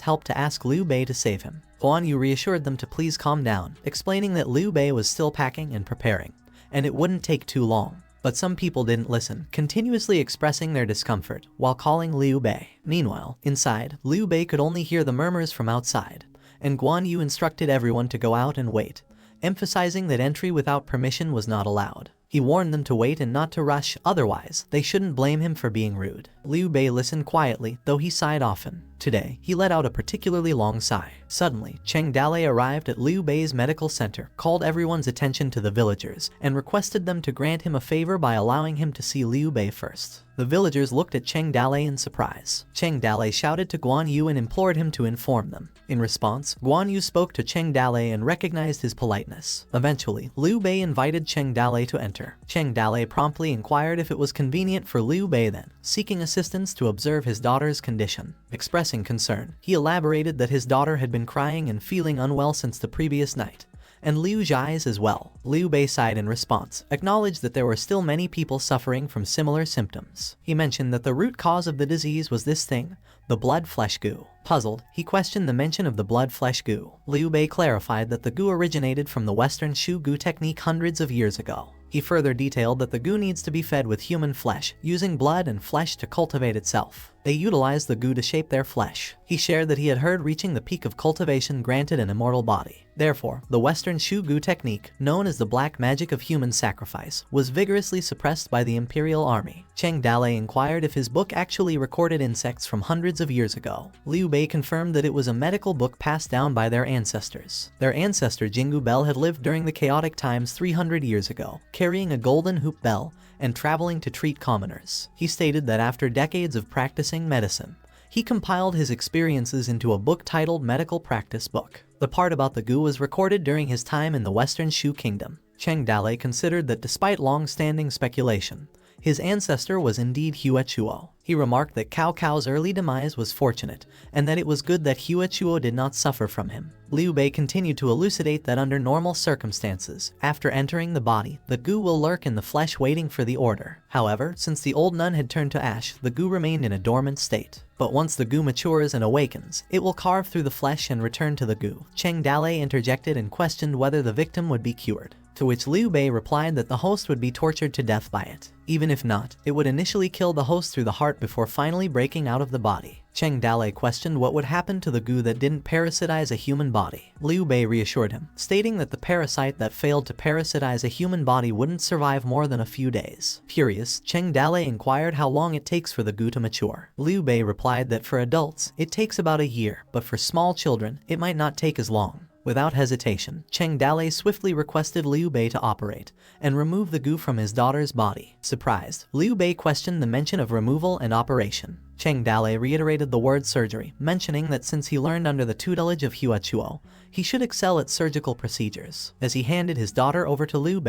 help to ask Liu Bei to save him. Guan Yu reassured them to please calm down, explaining that Liu Bei was still packing and preparing, and it wouldn't take too long. But some people didn't listen, continuously expressing their discomfort while calling Liu Bei. Meanwhile, inside, Liu Bei could only hear the murmurs from outside, and Guan Yu instructed everyone to go out and wait, emphasizing that entry without permission was not allowed. He warned them to wait and not to rush, otherwise, they shouldn't blame him for being rude. Liu Bei listened quietly, though he sighed often. Today, he let out a particularly long sigh. Suddenly, Cheng Dale arrived at Liu Bei's medical center, called everyone's attention to the villagers, and requested them to grant him a favor by allowing him to see Liu Bei first. The villagers looked at Cheng Dale in surprise. Cheng Dale shouted to Guan Yu and implored him to inform them. In response, Guan Yu spoke to Cheng Dale and recognized his politeness. Eventually, Liu Bei invited Cheng Dale to enter. Cheng Dale promptly inquired if it was convenient for Liu Bei then, seeking assistance to observe his daughter's condition. Expressing concern, he elaborated that his daughter had been crying and feeling unwell since the previous night, and Liu Zhai's as well. Liu Bei sighed in response, acknowledged that there were still many people suffering from similar symptoms. He mentioned that the root cause of the disease was this thing, the blood-flesh goo. Puzzled, he questioned the mention of the blood-flesh goo. Liu Bei clarified that the goo originated from the Western Shu goo technique hundreds of years ago. He further detailed that the goo needs to be fed with human flesh, using blood and flesh to cultivate itself. They utilized the goo to shape their flesh. He shared that he had heard reaching the peak of cultivation granted an immortal body. Therefore, the Western Shu goo technique, known as the black magic of human sacrifice, was vigorously suppressed by the Imperial Army. Cheng Dale inquired if his book actually recorded insects from hundreds of years ago. Liu Bei confirmed that it was a medical book passed down by their ancestors. Their ancestor Jingu Bell had lived during the chaotic times 300 years ago, carrying a golden hoop bell and traveling to treat commoners. He stated that after decades of practicing medicine, he compiled his experiences into a book titled Medical Practice Book. The part about the goo was recorded during his time in the Western Shu Kingdom. Cheng Dale considered that despite long-standing speculation, his ancestor was indeed Huechuo. He remarked that Cao Cao's early demise was fortunate, and that it was good that Huechuo did not suffer from him. Liu Bei continued to elucidate that under normal circumstances, after entering the body, the goo will lurk in the flesh waiting for the order. However, since the old nun had turned to ash, the goo remained in a dormant state. But once the goo matures and awakens, it will carve through the flesh and return to the goo. Cheng Dale interjected and questioned whether the victim would be cured. to which Liu Bei replied that the host would be tortured to death by it. Even if not, it would initially kill the host through the heart before finally breaking out of the body. Cheng Dalei questioned what would happen to the goo that didn't parasitize a human body. Liu Bei reassured him, stating that the parasite that failed to parasitize a human body wouldn't survive more than a few days. Curious, Cheng Dalei inquired how long it takes for the goo to mature. Liu Bei replied that for adults, it takes about a year, but for small children, it might not take as long. Without hesitation, Cheng Dalei swiftly requested Liu Bei to operate and remove the goo from his daughter's body. Surprised, Liu Bei questioned the mention of removal and operation. Cheng Dalei reiterated the word surgery, mentioning that since he learned under the tutelage of Hua Chuo, he should excel at surgical procedures. As he handed his daughter over to Liu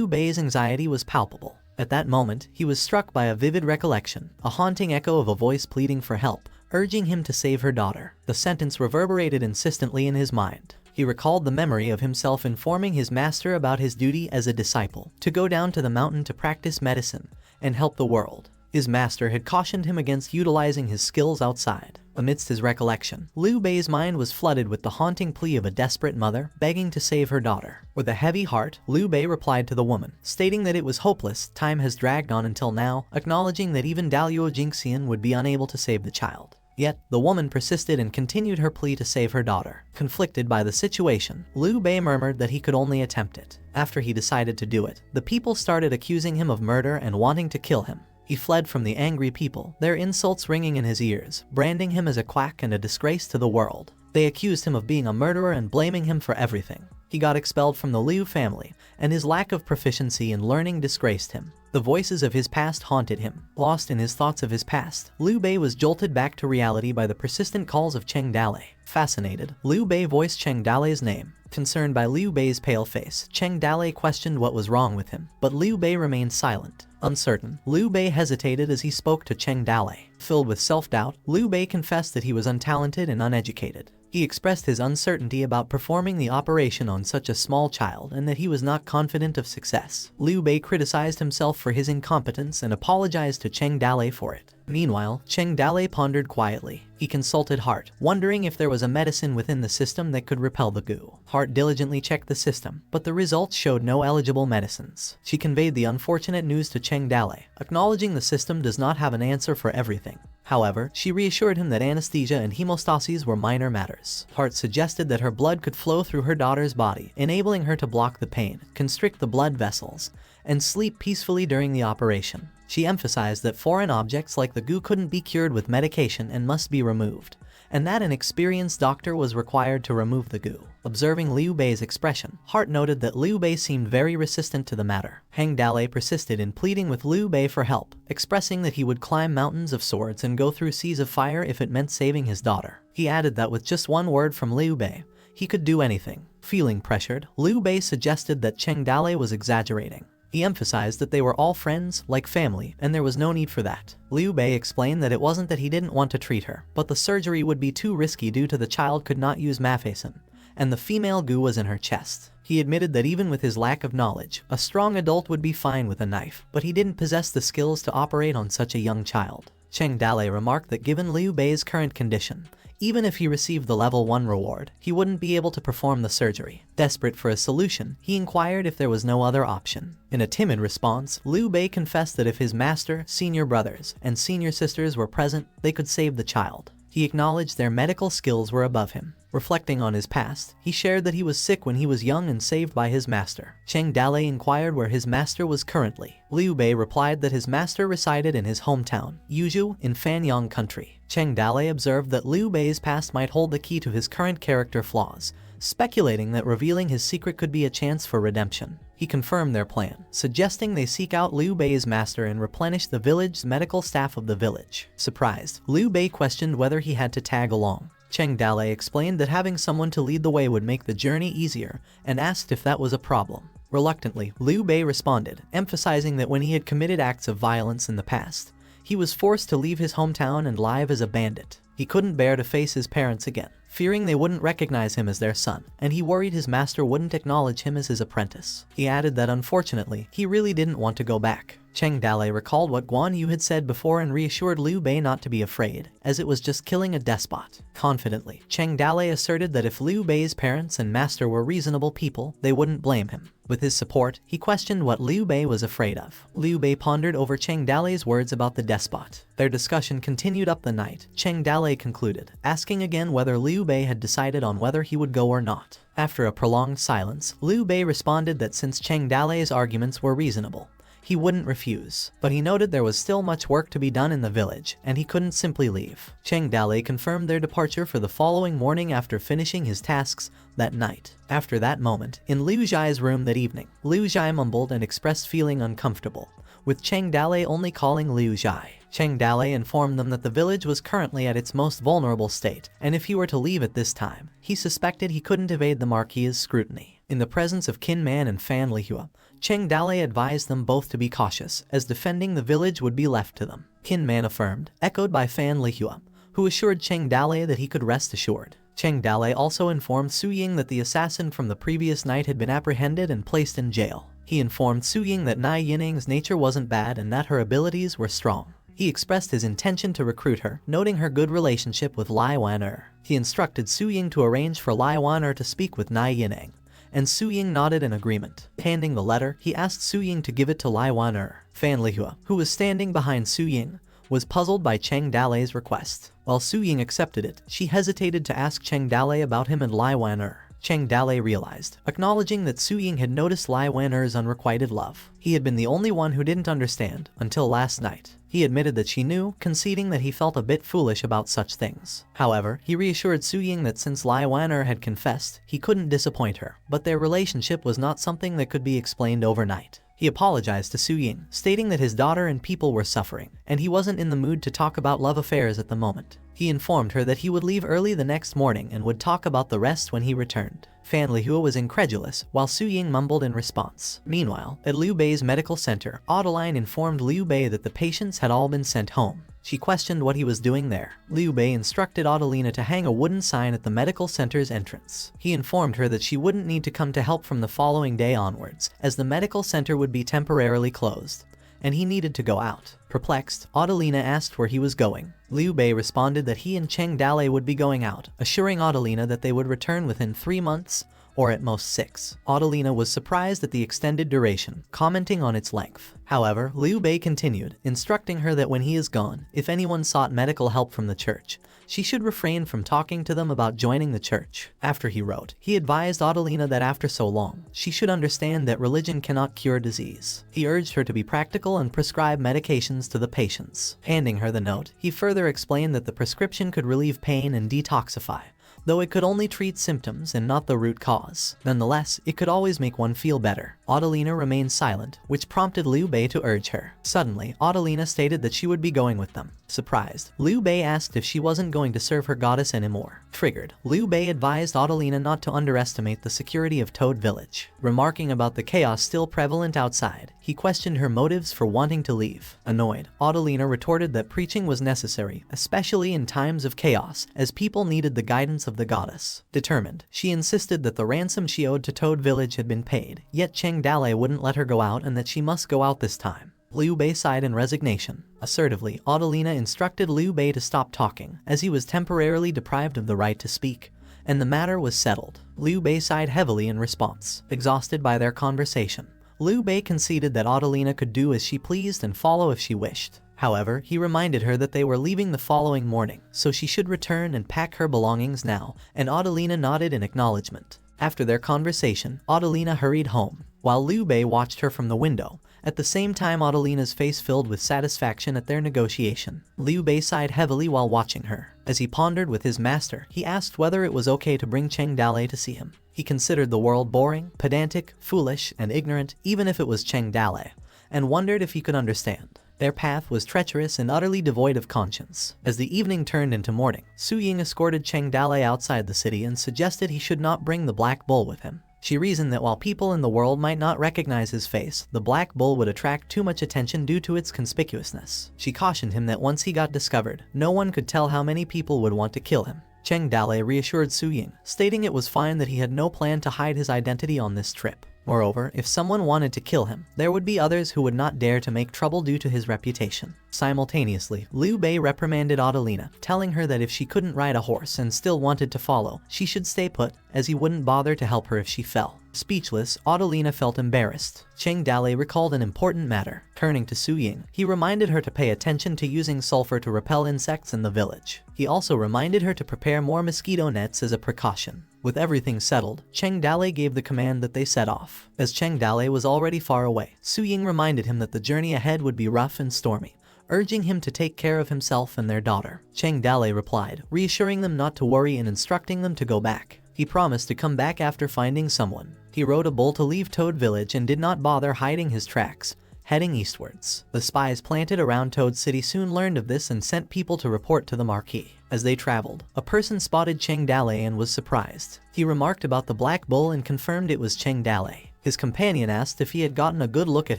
Bei's anxiety was palpable. At that moment, he was struck by a vivid recollection, a haunting echo of a voice pleading for help, urging him to save her daughter. The sentence reverberated insistently in his mind. He recalled the memory of himself informing his master about his duty as a disciple, to go down to the mountain to practice medicine and help the world. His master had cautioned him against utilizing his skills outside. Amidst his recollection, Liu Bei's mind was flooded with the haunting plea of a desperate mother begging to save her daughter. With a heavy heart, Liu Bei replied to the woman, stating that it was hopeless, time has dragged on until now, acknowledging that even Dalio Jingxian would be unable to save the child. Yet, the woman persisted and continued her plea to save her daughter. Conflicted by the situation, Liu Bei murmured that he could only attempt it. After he decided to do it, the people started accusing him of murder and wanting to kill him. He fled from the angry people, their insults ringing in his ears, branding him as a quack and a disgrace to the world. They accused him of being a murderer and blaming him for everything. He got expelled from the Liu family, and his lack of proficiency in learning disgraced him. The voices of his past haunted him. Lost in his thoughts of his past, Liu Bei was jolted back to reality by the persistent calls of Cheng Dalei. Fascinated, Liu Bei voiced Cheng Dalei's name. Concerned by Liu Bei's pale face, Cheng Dalei questioned what was wrong with him, but Liu Bei remained silent. Uncertain, Liu Bei hesitated as he spoke to Cheng Dalei. Filled with self-doubt, Liu Bei confessed that he was untalented and uneducated. He expressed his uncertainty about performing the operation on such a small child and that he was not confident of success. Liu Bei criticized himself for his incompetence and apologized to Cheng Dalei for it. Meanwhile, Cheng Dalei pondered quietly. He consulted Heart, wondering if there was a medicine within the system that could repel the goo. Heart diligently checked the system, but the results showed no eligible medicines. She conveyed the unfortunate news to Cheng Dalei, acknowledging the system does not have an answer for everything. However, she reassured him that anesthesia and hemostasis were minor matters. Heart suggested that her blood could flow through her daughter's body, enabling her to block the pain, constrict the blood vessels, and sleep peacefully during the operation. She emphasized that foreign objects like the goo couldn't be cured with medication and must be removed, and that an experienced doctor was required to remove the goo. Observing Liu Bei's expression, Heart noted that Liu Bei seemed very resistant to the matter. Cheng Dalei persisted in pleading with Liu Bei for help, expressing that he would climb mountains of swords and go through seas of fire if it meant saving his daughter. He added that with just one word from Liu Bei, he could do anything. Feeling pressured, Liu Bei suggested that Cheng Dalei was exaggerating. He emphasized that they were all friends, like family, and there was no need for that. Liu Bei explained that it wasn't that he didn't want to treat her, but the surgery would be too risky due to the child could not use mafesan, and the female goo was in her chest. He admitted that even with his lack of knowledge, a strong adult would be fine with a knife, but he didn't possess the skills to operate on such a young child. Cheng Dalei remarked that given Liu Bei's current condition, even if he received the level 1 reward, he wouldn't be able to perform the surgery. Desperate for a solution, he inquired if there was no other option. In a timid response, Liu Bei confessed that if his master, senior brothers, and senior sisters were present, they could save the child. He acknowledged their medical skills were above him. Reflecting on his past, he shared that he was sick when he was young and saved by his master. Cheng Dalei inquired where his master was currently. Liu Bei replied that his master resided in his hometown, Yuzhou, in Fanyang country. Cheng Dalei observed that Liu Bei's past might hold the key to his current character flaws, speculating that revealing his secret could be a chance for redemption. He confirmed their plan, suggesting they seek out Liu Bei's master and replenish the village's medical staff of the village. Surprised, Liu Bei questioned whether he had to tag along. Cheng Dalei explained that having someone to lead the way would make the journey easier, and asked if that was a problem. Reluctantly, Liu Bei responded, emphasizing that when he had committed acts of violence in the past, he was forced to leave his hometown and live as a bandit. He couldn't bear to face his parents again, fearing they wouldn't recognize him as their son, and he worried his master wouldn't acknowledge him as his apprentice. He added that unfortunately, he really didn't want to go back. Cheng Dalei recalled what Guan Yu had said before and reassured Liu Bei not to be afraid, as it was just killing a despot. Confidently, Cheng Dalei asserted that if Liu Bei's parents and master were reasonable people, they wouldn't blame him. With his support, he questioned what Liu Bei was afraid of. Liu Bei pondered over Cheng Dalei's words about the despot. Their discussion continued up the night. Cheng Dalei concluded, asking again whether Liu Bei had decided on whether he would go or not. After a prolonged silence, Liu Bei responded that since Cheng Dalei's arguments were reasonable, he wouldn't refuse, but he noted there was still much work to be done in the village, and he couldn't simply leave. Cheng Dalei confirmed their departure for the following morning after finishing his tasks that night. After that moment, in Liu Zhai's room that evening, Liu Zhai mumbled and expressed feeling uncomfortable, with Cheng Dalei only calling Liu Zhai. Cheng Dalei informed them that the village was currently at its most vulnerable state, and if he were to leave at this time, he suspected he couldn't evade the Marquis's scrutiny. In the presence of Qin Man and Fan Lihua, Cheng Dalei advised them both to be cautious, as defending the village would be left to them. Qin Man affirmed, echoed by Fan Lihua, who assured Cheng Dalei that he could rest assured. Cheng Dalei also informed Su Ying that the assassin from the previous night had been apprehended and placed in jail. He informed Su Ying that Nai Yineng's nature wasn't bad and that her abilities were strong. He expressed his intention to recruit her, noting her good relationship with Lai Wan-er. He instructed Su Ying to arrange for Lai Wan-er to speak with Nai Yineng, and Su Ying nodded in agreement. Handing the letter, he asked Su Ying to give it to Lai Wan-er. Fan Lihua, who was standing behind Su Ying, was puzzled by Cheng Dalei's request. While Su Ying accepted it, she hesitated to ask Cheng Dalei about him and Lai Wan-er. Cheng Dalei realized, acknowledging that Su Ying had noticed Lai Wan-er's unrequited love. He had been the only one who didn't understand, until last night. He admitted that she knew, conceding that he felt a bit foolish about such things. However, he reassured Su Ying that since Lai Wan-er had confessed, he couldn't disappoint her, but their relationship was not something that could be explained overnight. He apologized to Su Ying, stating that his daughter and people were suffering, and he wasn't in the mood to talk about love affairs at the moment. He informed her that he would leave early the next morning and would talk about the rest when he returned. Fan Lihua was incredulous, while Su Ying mumbled in response. Meanwhile, at Liu Bei's medical center, Adeline informed Liu Bei that the patients had all been sent home. She questioned what he was doing there. Liu Bei instructed Adelina to hang a wooden sign at the medical center's entrance. He informed her that she wouldn't need to come to help from the following day onwards, as the medical center would be temporarily closed, and he needed to go out. Perplexed, Adelina asked where he was going. Liu Bei responded that he and Cheng Dalei would be going out, assuring Adelina that they would return within 3 months, or at most 6. Adelina was surprised at the extended duration, commenting on its length. However, Liu Bei continued, instructing her that when he is gone, if anyone sought medical help from the church, she should refrain from talking to them about joining the church. After he wrote, he advised Adelina that after so long, she should understand that religion cannot cure disease. He urged her to be practical and prescribe medications to the patients. Handing her the note, he further explained that the prescription could relieve pain and detoxify, though it could only treat symptoms and not the root cause. Nonetheless, it could always make one feel better. Adelina remained silent, which prompted Liu Bei to urge her. Suddenly, Adelina stated that she would be going with them. Surprised, Liu Bei asked if she wasn't going to serve her goddess anymore. Triggered, Liu Bei advised Adelina not to underestimate the security of Toad Village. Remarking about the chaos still prevalent outside, he questioned her motives for wanting to leave. Annoyed, Adelina retorted that preaching was necessary, especially in times of chaos, as people needed the guidance of the goddess. Determined, she insisted that the ransom she owed to Toad Village had been paid, yet Cheng Dalei wouldn't let her go out and that she must go out this time. Liu Bei sighed in resignation. Assertively, Adelina instructed Liu Bei to stop talking, as he was temporarily deprived of the right to speak, and the matter was settled. Liu Bei sighed heavily in response. Exhausted by their conversation, Liu Bei conceded that Adelina could do as she pleased and follow if she wished. However, he reminded her that they were leaving the following morning, so she should return and pack her belongings now, and Adelina nodded in acknowledgement. After their conversation, Adelina hurried home, while Liu Bei watched her from the window. At the same time, Adelina's face filled with satisfaction at their negotiation. Liu Bei sighed heavily while watching her. As he pondered with his master, he asked whether it was okay to bring Cheng Dalei to see him. He considered the world boring, pedantic, foolish, and ignorant, even if it was Cheng Dalei, and wondered if he could understand. Their path was treacherous and utterly devoid of conscience. As the evening turned into morning, Su Ying escorted Cheng Dalei outside the city and suggested he should not bring the Black Bull with him. She reasoned that while people in the world might not recognize his face, the Black Bull would attract too much attention due to its conspicuousness. She cautioned him that once he got discovered, no one could tell how many people would want to kill him. Cheng Dalei reassured Su Ying, stating it was fine that he had no plan to hide his identity on this trip. Moreover, if someone wanted to kill him, there would be others who would not dare to make trouble due to his reputation. Simultaneously, Liu Bei reprimanded Adelina, telling her that if she couldn't ride a horse and still wanted to follow, she should stay put, as he wouldn't bother to help her if she fell. Speechless, Adelina felt embarrassed. Cheng Dalei recalled an important matter. Turning to Su Ying, he reminded her to pay attention to using sulfur to repel insects in the village. He also reminded her to prepare more mosquito nets as a precaution. With everything settled, Cheng Dalei gave the command that they set off. As Cheng Dalei was already far away, Su Ying reminded him that the journey ahead would be rough and stormy, urging him to take care of himself and their daughter. Cheng Dalei replied, reassuring them not to worry and instructing them to go back. He promised to come back after finding someone. He rode a bull to leave Toad Village and did not bother hiding his tracks, heading eastwards. The spies planted around Toad City soon learned of this and sent people to report to the Marquis. As they traveled, a person spotted Cheng Dalei and was surprised. He remarked about the black bull and confirmed it was Cheng Dalei. His companion asked if he had gotten a good look at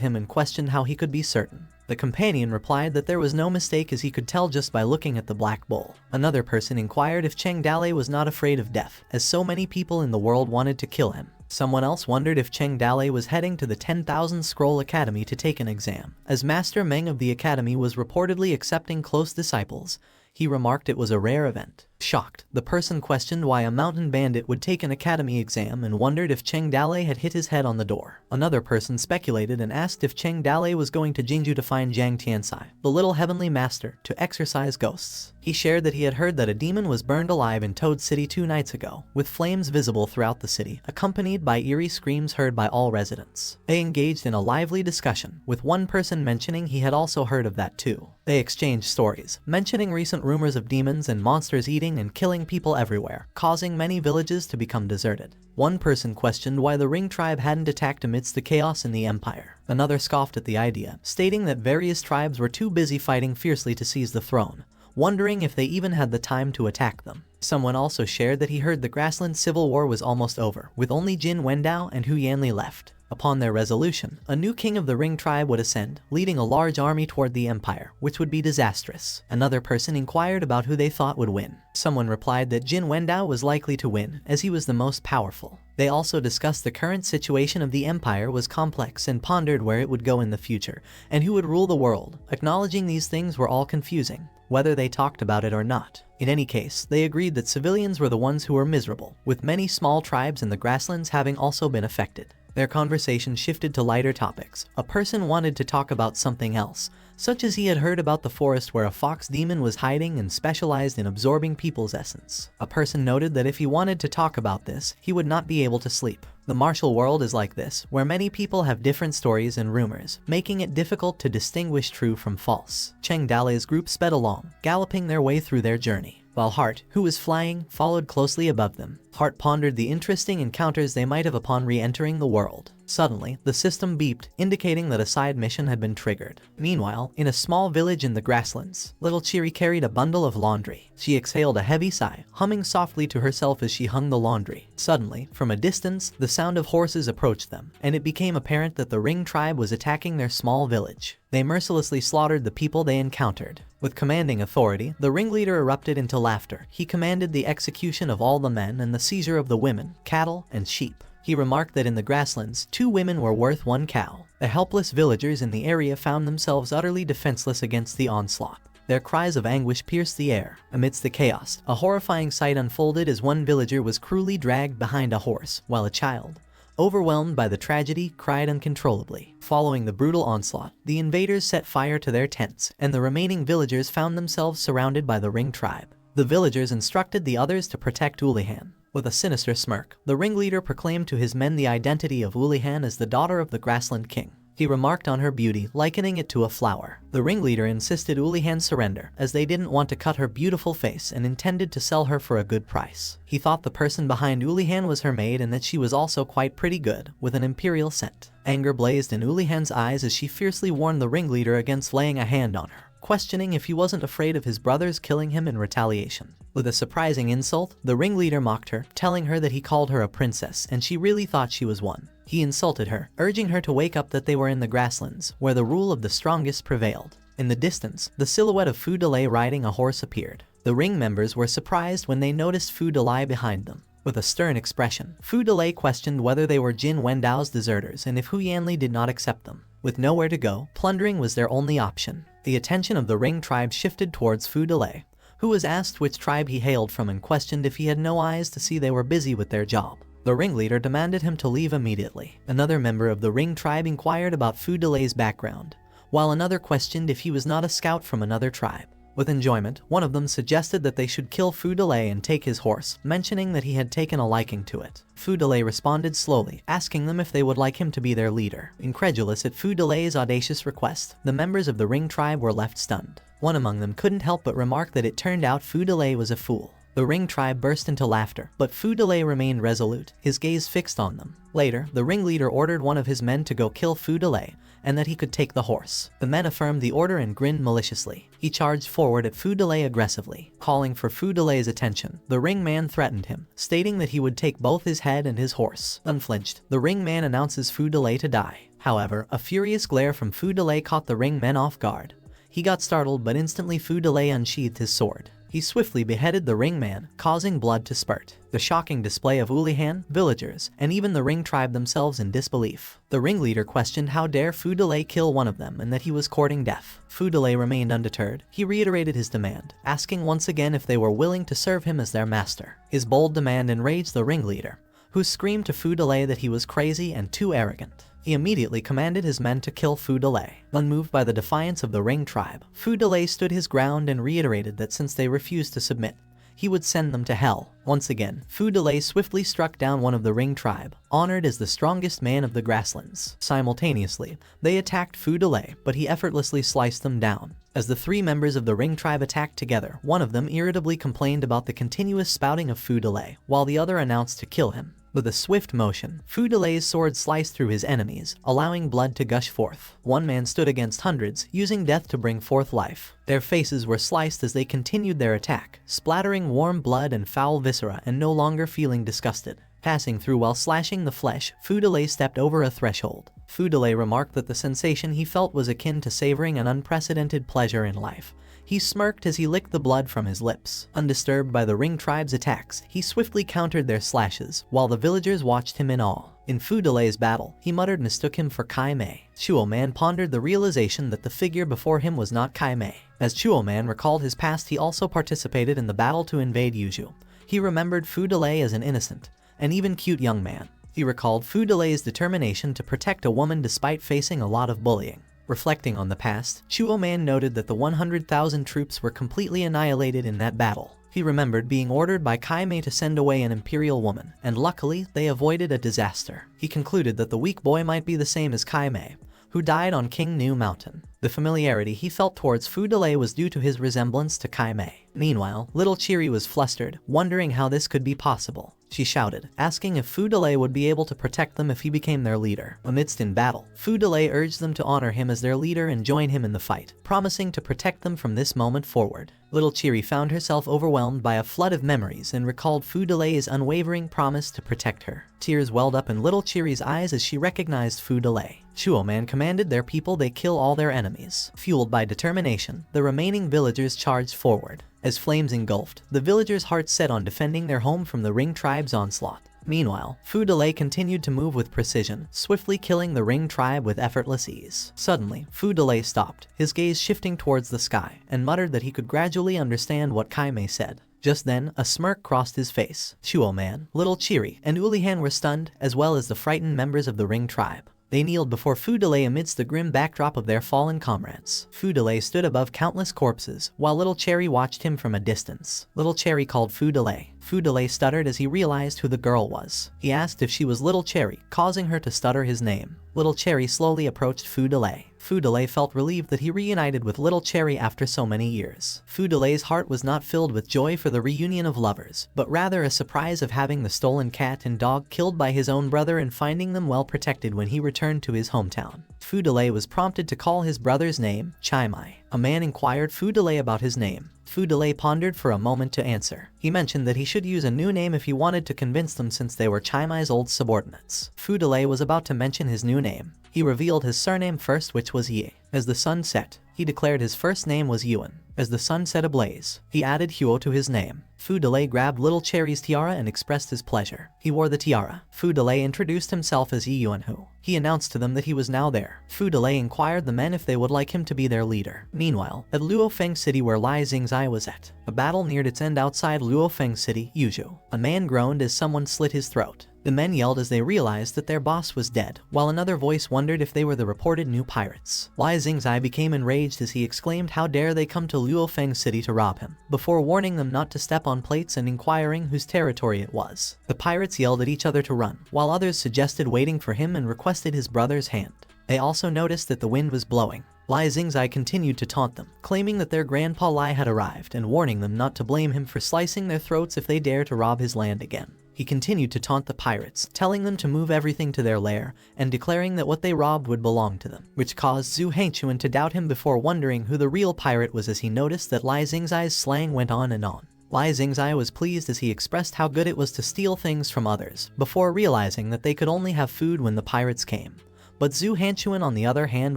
him and questioned how he could be certain. The companion replied that there was no mistake as he could tell just by looking at the black bull. Another person inquired if Cheng Dalei was not afraid of death, as so many people in the world wanted to kill him. Someone else wondered if Cheng Dalei was heading to the 10,000 Scroll Academy to take an exam. As Master Meng of the academy was reportedly accepting close disciples, he remarked it was a rare event. Shocked, the person questioned why a mountain bandit would take an academy exam and wondered if Cheng Dalei had hit his head on the door. Another person speculated and asked if Cheng Dalei was going to Jingju to find Jiang Tiansai, the little heavenly master, to exorcise ghosts. He shared that he had heard that a demon was burned alive in Toad City 2 nights ago, with flames visible throughout the city, accompanied by eerie screams heard by all residents. They engaged in a lively discussion, with one person mentioning he had also heard of that too. They exchanged stories, mentioning recent rumors of demons and monsters eating and killing people everywhere, causing many villages to become deserted. One person questioned why the Ring tribe hadn't attacked amidst the chaos in the empire. Another scoffed at the idea, stating that various tribes were too busy fighting fiercely to seize the throne, wondering if they even had the time to attack them. Someone also shared that he heard the Grassland Civil War was almost over, with only Jin Wendao and Hu Yanli left. Upon their resolution, a new king of the Ring tribe would ascend, leading a large army toward the empire, which would be disastrous. Another person inquired about who they thought would win. Someone replied that Jin Wendao was likely to win, as he was the most powerful. They also discussed the current situation of the empire was complex and pondered where it would go in the future, and who would rule the world. Acknowledging these things were all confusing, whether they talked about it or not. In any case, they agreed that civilians were the ones who were miserable, with many small tribes in the grasslands having also been affected. Their conversation shifted to lighter topics. A person wanted to talk about something else, such as he had heard about the forest where a fox demon was hiding and specialized in absorbing people's essence. A person noted that if he wanted to talk about this, he would not be able to sleep. The martial world is like this, where many people have different stories and rumors, making it difficult to distinguish true from false. Cheng Dalei's group sped along, galloping their way through their journey, while Hart, who was flying, followed closely above them. Hart pondered the interesting encounters they might have upon re-entering the world. Suddenly, the system beeped, indicating that a side mission had been triggered. Meanwhile, in a small village in the grasslands, little Chiri carried a bundle of laundry. She exhaled a heavy sigh, humming softly to herself as she hung the laundry. Suddenly, from a distance, the sound of horses approached them, and it became apparent that the Ring tribe was attacking their small village. They mercilessly slaughtered the people they encountered. With commanding authority, the ringleader erupted into laughter. He commanded the execution of all the men and the seizure of the women, cattle, and sheep. He remarked that in the grasslands, 2 women were worth 1 cow. The helpless villagers in the area found themselves utterly defenseless against the onslaught. Their cries of anguish pierced the air. Amidst the chaos, a horrifying sight unfolded as one villager was cruelly dragged behind a horse, while a child, overwhelmed by the tragedy, cried uncontrollably. Following the brutal onslaught, the invaders set fire to their tents, and the remaining villagers found themselves surrounded by the Ring tribe. The villagers instructed the others to protect Ulihan. With a sinister smirk, the ringleader proclaimed to his men the identity of Ulihan as the daughter of the Grassland King. He remarked on her beauty, likening it to a flower. The ringleader insisted Ulihan surrender, as they didn't want to cut her beautiful face and intended to sell her for a good price. He thought the person behind Ulihan was her maid and that she was also quite pretty good, with an imperial scent. Anger blazed in Ulihan's eyes as she fiercely warned the ringleader against laying a hand on her, questioning if he wasn't afraid of his brothers killing him in retaliation. With a surprising insult, the ringleader mocked her, telling her that he called her a princess and she really thought she was one. He insulted her, urging her to wake up that they were in the grasslands, where the rule of the strongest prevailed. In the distance, the silhouette of Fu Delay riding a horse appeared. The Ring members were surprised when they noticed Fu Delay behind them. With a stern expression, Fu Delay questioned whether they were Jin Wendao's deserters and if Hu Yanli did not accept them. With nowhere to go, plundering was their only option. The attention of the Ring tribe shifted towards Fu Delay, who was asked which tribe he hailed from and questioned if he had no eyes to see they were busy with their job. The ringleader demanded him to leave immediately. Another member of the Ring tribe inquired about Fu Delay's background, while another questioned if he was not a scout from another tribe. With enjoyment, one of them suggested that they should kill Fu Delay and take his horse, mentioning that he had taken a liking to it. Fu Delay responded slowly, asking them if they would like him to be their leader. Incredulous at Fu Delay's audacious request, the members of the Ring tribe were left stunned. One among them couldn't help but remark that it turned out Fu Delay was a fool. The Ring tribe burst into laughter, but Fu Delay remained resolute, his gaze fixed on them. Later, the ringleader ordered one of his men to go kill Fu Delay, and that he could take the horse. The men affirmed the order and grinned maliciously. He charged forward at Fu Delay aggressively, calling for Fu Delay's attention. The ring man threatened him, stating that he would take both his head and his horse. Unflinched, the ring man announces Fu Delay to die. However, a furious glare from Fu Delay caught the ring men off guard. He got startled, but instantly Fu Delay unsheathed his sword. He swiftly beheaded the ring man, causing blood to spurt. The shocking display of Ulihan, villagers, and even the Ring tribe themselves in disbelief. The ringleader questioned how dare Fu Delay kill one of them and that he was courting death. Fu Delay remained undeterred. He reiterated his demand, asking once again if they were willing to serve him as their master. His bold demand enraged the ringleader, who screamed to Fu Delay that he was crazy and too arrogant. He immediately commanded his men to kill Fu Delay. Unmoved by the defiance of the Ring tribe, Fu Delay stood his ground and reiterated that since they refused to submit, he would send them to hell. Once again, Fu Delay swiftly struck down one of the Ring tribe, honored as the strongest man of the grasslands. Simultaneously, they attacked Fu Delay, but he effortlessly sliced them down. As the three members of the Ring tribe attacked together, one of them irritably complained about the continuous spouting of Fu Delay, while the other announced to kill him. With a swift motion, Fu Delay's sword sliced through his enemies, allowing blood to gush forth. One man stood against hundreds, using death to bring forth life. Their faces were sliced as they continued their attack, splattering warm blood and foul viscera and no longer feeling disgusted. Passing through while slashing the flesh, Fu Delay stepped over a threshold. Fu Delay remarked that the sensation he felt was akin to savoring an unprecedented pleasure in life. He smirked as he licked the blood from his lips. Undisturbed by the Ring tribe's attacks, he swiftly countered their slashes, while the villagers watched him in awe. In Fu Delay's battle, he muttered mistook him for Kai Mei. Chuo Man pondered the realization that the figure before him was not Kai Mei. As Chuo Man recalled his past, he also participated in the battle to invade Yuzhou. He remembered Fu Delay as an innocent, and even cute young man. He recalled Fu Delay's determination to protect a woman despite facing a lot of bullying. Reflecting on the past, Chuo Man noted that the 100,000 troops were completely annihilated in that battle. He remembered being ordered by Kai Mei to send away an imperial woman, and luckily, they avoided a disaster. He concluded that the weak boy might be the same as Kai Mei, who died on King Nu Mountain. The familiarity he felt towards Fu Delay was due to his resemblance to Kai Mei. Meanwhile, little Chiri was flustered, wondering how this could be possible. She shouted, asking if Fu Delay would be able to protect them if he became their leader. Amidst in battle, Fu Delay urged them to honor him as their leader and join him in the fight, promising to protect them from this moment forward. Little Chiri found herself overwhelmed by a flood of memories and recalled Fu Delay's unwavering promise to protect her. Tears welled up in little Chiri's eyes as she recognized Fu Delay. Chuo Man commanded their people they kill all their enemies. Fueled by determination, the remaining villagers charged forward. As flames engulfed, the villagers' hearts set on defending their home from the Ring tribe's onslaught. Meanwhile, Fu Delay continued to move with precision, swiftly killing the Ring tribe with effortless ease. Suddenly, Fu Delay stopped, his gaze shifting towards the sky, and muttered that he could gradually understand what Kai Mei said. Just then, a smirk crossed his face. Chuo Man, Little Chiri, and Ulihan were stunned, as well as the frightened members of the Ring tribe. They kneeled before Fu Delay amidst the grim backdrop of their fallen comrades. Fu Delay stood above countless corpses, while Little Cherry watched him from a distance. Little Cherry called Fu Delay. Fu Delay stuttered as he realized who the girl was. He asked if she was Little Cherry, causing her to stutter his name. Little Cherry slowly approached Fu Delay. Fu Delay felt relieved that he reunited with Little Cherry after so many years. Fu Delay's heart was not filled with joy for the reunion of lovers, but rather a surprise of having the stolen cat and dog killed by his own brother and finding them well protected when he returned to his hometown. Fu Delay was prompted to call his brother's name Chai Mai. A man inquired Fu Delay about his name. Fu Delay pondered for a moment to answer. He mentioned that he should use a new name if he wanted to convince them since they were Chai Mai's old subordinates. Fu Delay was about to mention his new name. He revealed his surname first, which was Ye. As the sun set, he declared his first name was Yuan. As the sun set ablaze, he added Huo to his name. Fu Delay grabbed little Cherry's tiara and expressed his pleasure. He wore the tiara. Fu Delay introduced himself as Yi Yuanhu. He announced to them that he was now there. Fu Delay inquired the men if they would like him to be their leader. Meanwhile, at Luofeng City where Lai Xingzai was at, a battle neared its end outside Luofeng City, Yuzhou. A man groaned as someone slit his throat. The men yelled as they realized that their boss was dead, while another voice wondered if they were the reported new pirates. Lai Xingzai became enraged as he exclaimed how dare they come to Luofeng City to rob him, before warning them not to step on plates and inquiring whose territory it was. The pirates yelled at each other to run, while others suggested waiting for him and requested his brother's hand. They also noticed that the wind was blowing. Lai Xingzai continued to taunt them, claiming that their grandpa Lai had arrived and warning them not to blame him for slicing their throats if they dare to rob his land again. He continued to taunt the pirates, telling them to move everything to their lair, and declaring that what they robbed would belong to them, which caused Zhu Hengchuan to doubt him before wondering who the real pirate was as he noticed that Lai Xingzai's slang went on and on. Lai Xingzai was pleased as he expressed how good it was to steal things from others, before realizing that they could only have food when the pirates came. But Zhu Hengchuan on the other hand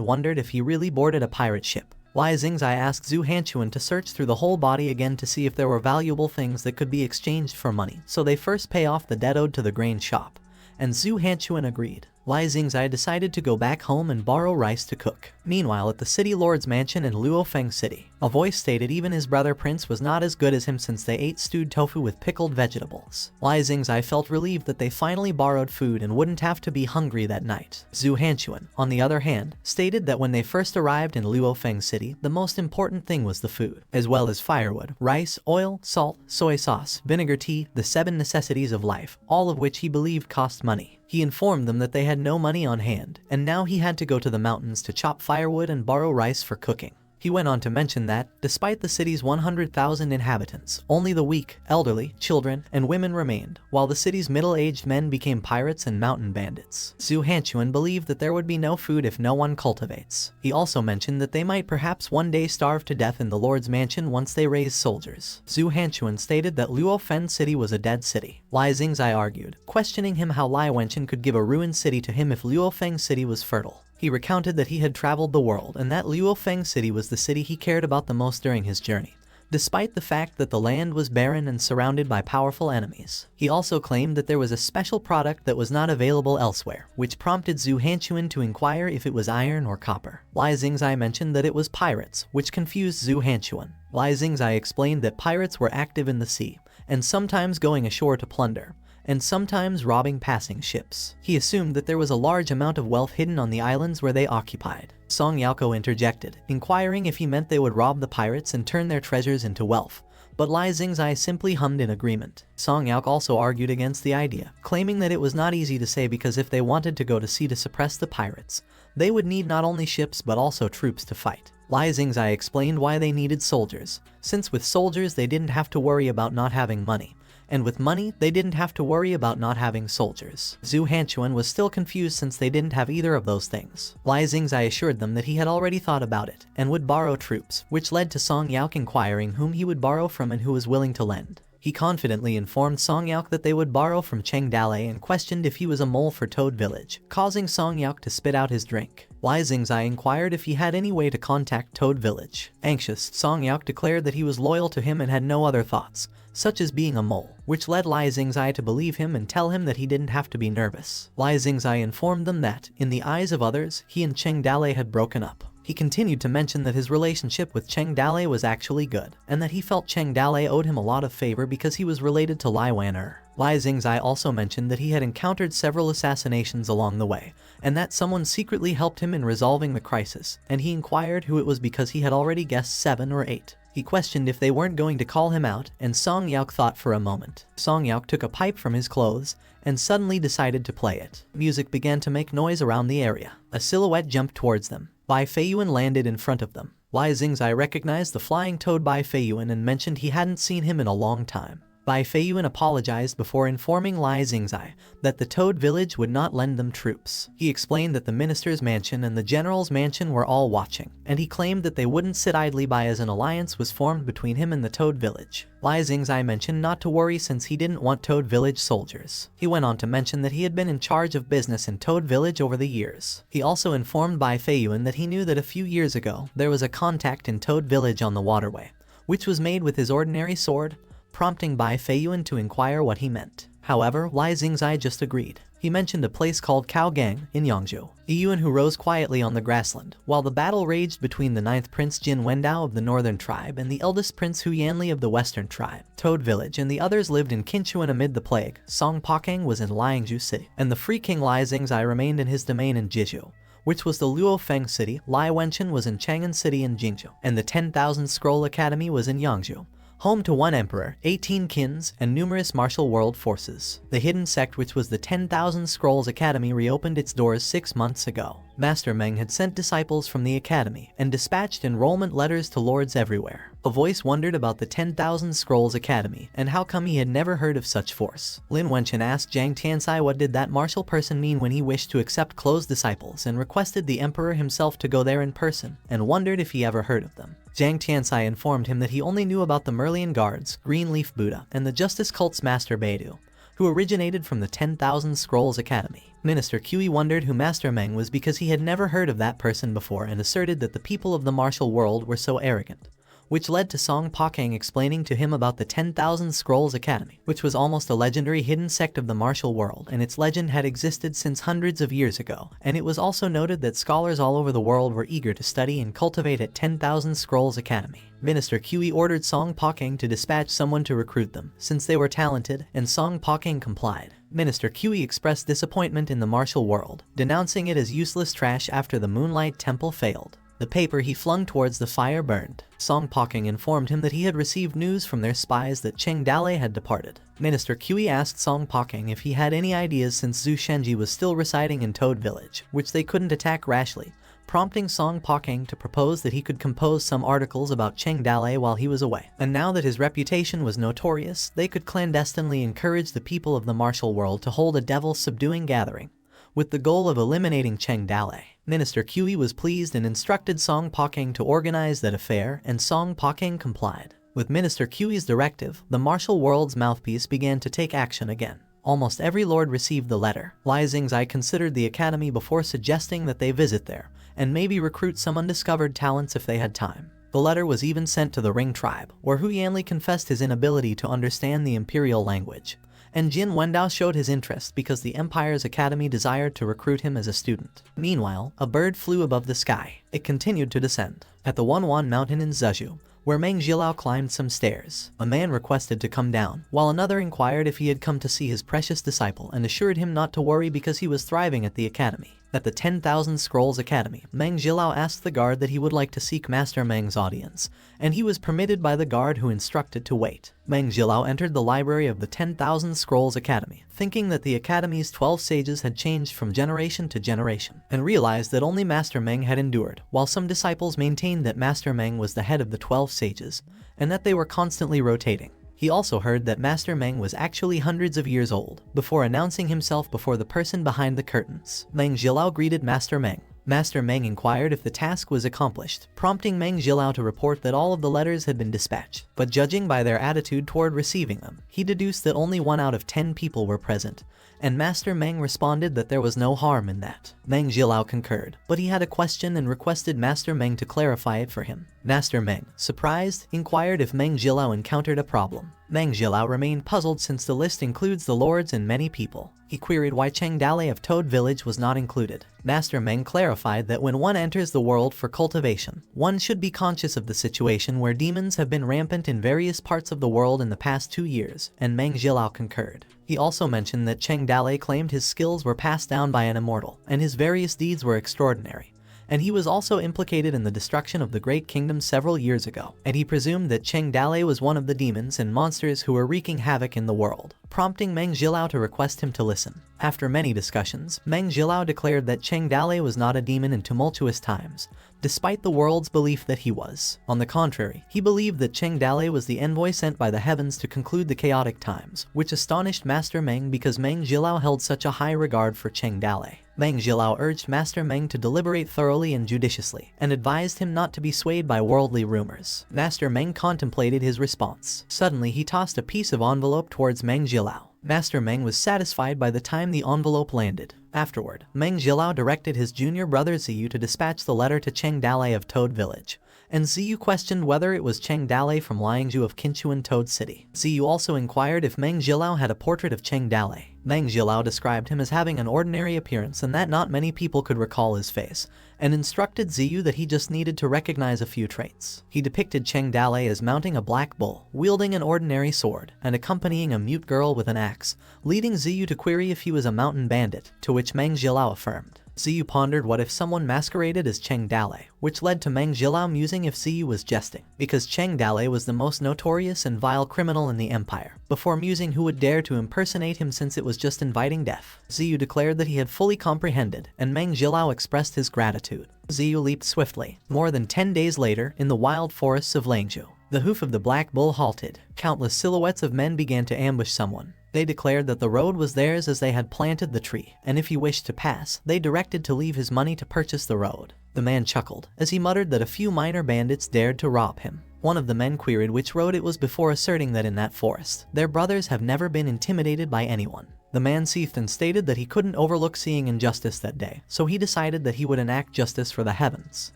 wondered if he really boarded a pirate ship. Lai Xingzai asked Zhu Hengchuan to search through the whole body again to see if there were valuable things that could be exchanged for money, so they first pay off the debt owed to the grain shop. And Zhu Hengchuan agreed. Lai Xingzai decided to go back home and borrow rice to cook. Meanwhile, at the city lord's mansion in Luofeng City, a voice stated even his brother Prince was not as good as him since they ate stewed tofu with pickled vegetables. Lai Xingzai felt relieved that they finally borrowed food and wouldn't have to be hungry that night. Zhu Hengchuan, on the other hand, stated that when they first arrived in Luofeng City, the most important thing was the food, as well as firewood, rice, oil, salt, soy sauce, vinegar tea, the 7 necessities of life, all of which he believed cost money. He informed them that they had no money on hand, and now he had to go to the mountains to chop firewood and borrow rice for cooking. He went on to mention that, despite the city's 100,000 inhabitants, only the weak, elderly, children, and women remained, while the city's middle-aged men became pirates and mountain bandits. Zhu Hengchuan believed that there would be no food if no one cultivates. He also mentioned that they might perhaps one day starve to death in the Lord's mansion once they raise soldiers. Zhu Hengchuan stated that Luofen City was a dead city. Lai Xingzai argued, questioning him how Lai Wenchen could give a ruined city to him if Luofeng City was fertile. He recounted that he had traveled the world and that Luofeng City was the city he cared about the most during his journey, despite the fact that the land was barren and surrounded by powerful enemies. He also claimed that there was a special product that was not available elsewhere, which prompted Zhu Hengchuan to inquire if it was iron or copper. Lai Xingzai mentioned that it was pirates, which confused Zhu Hengchuan. Lai Xingzai explained that pirates were active in the sea, and sometimes going ashore to plunder, and sometimes robbing passing ships. He assumed that there was a large amount of wealth hidden on the islands where they occupied. Song Yaoko interjected, inquiring if he meant they would rob the pirates and turn their treasures into wealth, but Lai Xingzai simply hummed in agreement. Song Yaok also argued against the idea, claiming that it was not easy to say because if they wanted to go to sea to suppress the pirates, they would need not only ships but also troops to fight. Lai Xingzai explained why they needed soldiers, since with soldiers they didn't have to worry about not having money, and with money, they didn't have to worry about not having soldiers. Zhu Hengchuan was still confused since they didn't have either of those things. Lai Xingzai assured them that he had already thought about it, and would borrow troops, which led to Song Yaok inquiring whom he would borrow from and who was willing to lend. He confidently informed Song Yaok that they would borrow from Cheng Dalei and questioned if he was a mole for Toad Village, causing Song Yaok to spit out his drink. Lai Xingzai inquired if he had any way to contact Toad Village. Anxious, Song Yaok declared that he was loyal to him and had no other thoughts, such as being a mole, which led Lai Xingzai to believe him and tell him that he didn't have to be nervous. Lai Xingzai informed them that, in the eyes of others, he and Cheng Dalei had broken up. He continued to mention that his relationship with Cheng Dalei was actually good, and that he felt Cheng Dalei owed him a lot of favor because he was related to Lai Wan-er. Lai Xingzai also mentioned that he had encountered several assassinations along the way, and that someone secretly helped him in resolving the crisis, and he inquired who it was because he had already guessed 7 or 8. He questioned if they weren't going to call him out, and Song Yaok thought for a moment. Song Yaok took a pipe from his clothes, and suddenly decided to play it. Music began to make noise around the area. A silhouette jumped towards them. Bai Feiyuan landed in front of them. Lai Xingzai recognized the flying toad Bai Feiyuan and mentioned he hadn't seen him in a long time. Bai Feiyuan apologized before informing Lai Xingzai that the Toad village would not lend them troops. He explained that the minister's mansion and the general's mansion were all watching, and he claimed that they wouldn't sit idly by as an alliance was formed between him and the Toad village. Lai Xingzai mentioned not to worry since he didn't want Toad village soldiers. He went on to mention that he had been in charge of business in Toad village over the years. He also informed Bai Feiyuan that he knew that a few years ago there was a contact in Toad village on the waterway, which was made with his ordinary sword, prompting Bai Feiyuan to inquire what he meant. However, Lai Xingzai just agreed. He mentioned a place called Kaogang in Yangzhou, a Yuan who rose quietly on the grassland, while the battle raged between the 9th Prince Jin Wendao of the northern tribe and the eldest Prince Hu Yanli of the western tribe. Toad village and the others lived in Qinchuan amid the plague. Song Pakeng was in Liangzhu city, and the Free King Lai Xingzai remained in his domain in Jizhou, which was the Luofeng city. Lai Wenchen was in Chang'an city in Jingzhou, and the 10,000 Scroll Academy was in Yangzhou, home to one emperor, 18 kins, and numerous martial world forces. The hidden sect, which was the 10,000 Scrolls Academy, reopened its doors 6 months ago. Master Meng had sent disciples from the academy and dispatched enrollment letters to lords everywhere. A voice wondered about the 10,000 Scrolls Academy and how come he had never heard of such force. Lin Wenchen asked Zhang Tiansai what did that martial person mean when he wished to accept closed disciples and requested the emperor himself to go there in person, and wondered if he ever heard of them. Zhang Tiansai informed him that he only knew about the Merlian Guards, Green Leaf Buddha, and the Justice Cult's Master Beidou, who originated from the 10,000 Scrolls Academy. Minister Kui wondered who Master Meng was because he had never heard of that person before and asserted that the people of the martial world were so arrogant, which led to Song Pakeng explaining to him about the 10,000 Scrolls Academy, which was almost a legendary hidden sect of the martial world, and its legend had existed since hundreds of years ago, and it was also noted that scholars all over the world were eager to study and cultivate at 10,000 Scrolls Academy. Minister Kui ordered Song Pakeng to dispatch someone to recruit them, since they were talented, and Song Pakeng complied. Minister Kui expressed disappointment in the martial world, denouncing it as useless trash after the Moonlight Temple failed. The paper he flung towards the fire burned. Song Pakeng informed him that he had received news from their spies that Cheng Dale had departed. Minister Kui asked Song Pakeng if he had any ideas since Zhu Shenji was still residing in Toad Village, which they couldn't attack rashly, prompting Song Pakeng to propose that he could compose some articles about Cheng Dale while he was away. And now that his reputation was notorious, they could clandestinely encourage the people of the martial world to hold a devil-subduing gathering, with the goal of eliminating Cheng Dale. Minister Kui was pleased and instructed Song Pakeng to organize that affair, and Song Pakeng complied. With Minister Kui's directive, the martial world's mouthpiece began to take action again. Almost every lord received the letter. Lai Xingzai considered the academy before suggesting that they visit there, and maybe recruit some undiscovered talents if they had time. The letter was even sent to the Ring tribe, where Hu Yanli confessed his inability to understand the imperial language, and Jin Wendao showed his interest because the Empire's academy desired to recruit him as a student. Meanwhile, a bird flew above the sky. It continued to descend. At the Wanwan mountain in Zhezhou, where Meng Jilao climbed some stairs, a man requested to come down, while another inquired if he had come to see his precious disciple and assured him not to worry because he was thriving at the academy. At the 10,000 Scrolls Academy, Meng Jilao asked the guard that he would like to seek Master Meng's audience, and he was permitted by the guard, who instructed to wait. Meng Jilao entered the library of the 10,000 Scrolls Academy, thinking that the academy's 12 sages had changed from generation to generation, and realized that only Master Meng had endured, while some disciples maintained that Master Meng was the head of the 12 sages, and that they were constantly rotating. He also heard that Master Meng was actually hundreds of years old, before announcing himself before the person behind the curtains. Meng Jilao greeted Master Meng. Master Meng inquired if the task was accomplished, prompting Meng Jilao to report that all of the letters had been dispatched. But judging by their attitude toward receiving them, he deduced that only 1 out of 10 people were present, and Master Meng responded that there was no harm in that. Meng Jilao concurred, but he had a question and requested Master Meng to clarify it for him. Master Meng, surprised, inquired if Meng Jilao encountered a problem. Meng Jilao remained puzzled since the list includes the lords and many people. He queried why Cheng Dale of Toad Village was not included. Master Meng clarified that when one enters the world for cultivation, one should be conscious of the situation where demons have been rampant in various parts of the world in the past 2 years, and Meng Jilao concurred. He also mentioned that Cheng Dale claimed his skills were passed down by an immortal, and his various deeds were extraordinary, and he was also implicated in the destruction of the Great Kingdom several years ago, and he presumed that Cheng Dale was one of the demons and monsters who were wreaking havoc in the world. prompting Meng Jilao to request him to listen. After many discussions, Meng Jilao declared that Cheng Dalei was not a demon in tumultuous times, despite the world's belief that he was. On the contrary, he believed that Cheng Dalei was the envoy sent by the heavens to conclude the chaotic times, which astonished Master Meng because Meng Jilao held such a high regard for Cheng Dalei. Meng Jilao urged Master Meng to deliberate thoroughly and judiciously, and advised him not to be swayed by worldly rumors. Master Meng contemplated his response. Suddenly he tossed a piece of envelope towards Meng Jilao. Master Meng was satisfied by the time the envelope landed. Afterward, Meng Jilao directed his junior brother Ziyu to dispatch the letter to Cheng Dalei of Toad Village, and Ziyu questioned whether it was Cheng Dalei from Liangzhu of Qinchuan Toad City. Ziyu also inquired if Meng Jilao had a portrait of Cheng Dalei. Meng Jilao described him as having an ordinary appearance and that not many people could recall his face, and instructed Ziyu that he just needed to recognize a few traits. He depicted Cheng Dalei as mounting a black bull, wielding an ordinary sword, and accompanying a mute girl with an axe, leading Ziyu to query if he was a mountain bandit, to which Meng Jilao affirmed. Ziyu pondered what if someone masqueraded as Cheng Dalei, which led to Meng Jilao musing if Ziyu was jesting, because Cheng Dalei was the most notorious and vile criminal in the empire, before musing who would dare to impersonate him since it was just inviting death. Ziyu declared that he had fully comprehended, and Meng Jilao expressed his gratitude. Ziyu leaped swiftly. More than 10 days later, in the wild forests of Liangzhu, the hoof of the black bull halted. Countless silhouettes of men began to ambush someone. They declared that the road was theirs as they had planted the tree, and if he wished to pass, they directed to leave his money to purchase the road. The man chuckled, as he muttered that a few minor bandits dared to rob him. One of the men queried which road it was before asserting that in that forest, their brothers have never been intimidated by anyone. The man seethed and stated that he couldn't overlook seeing injustice that day, so he decided that he would enact justice for the heavens.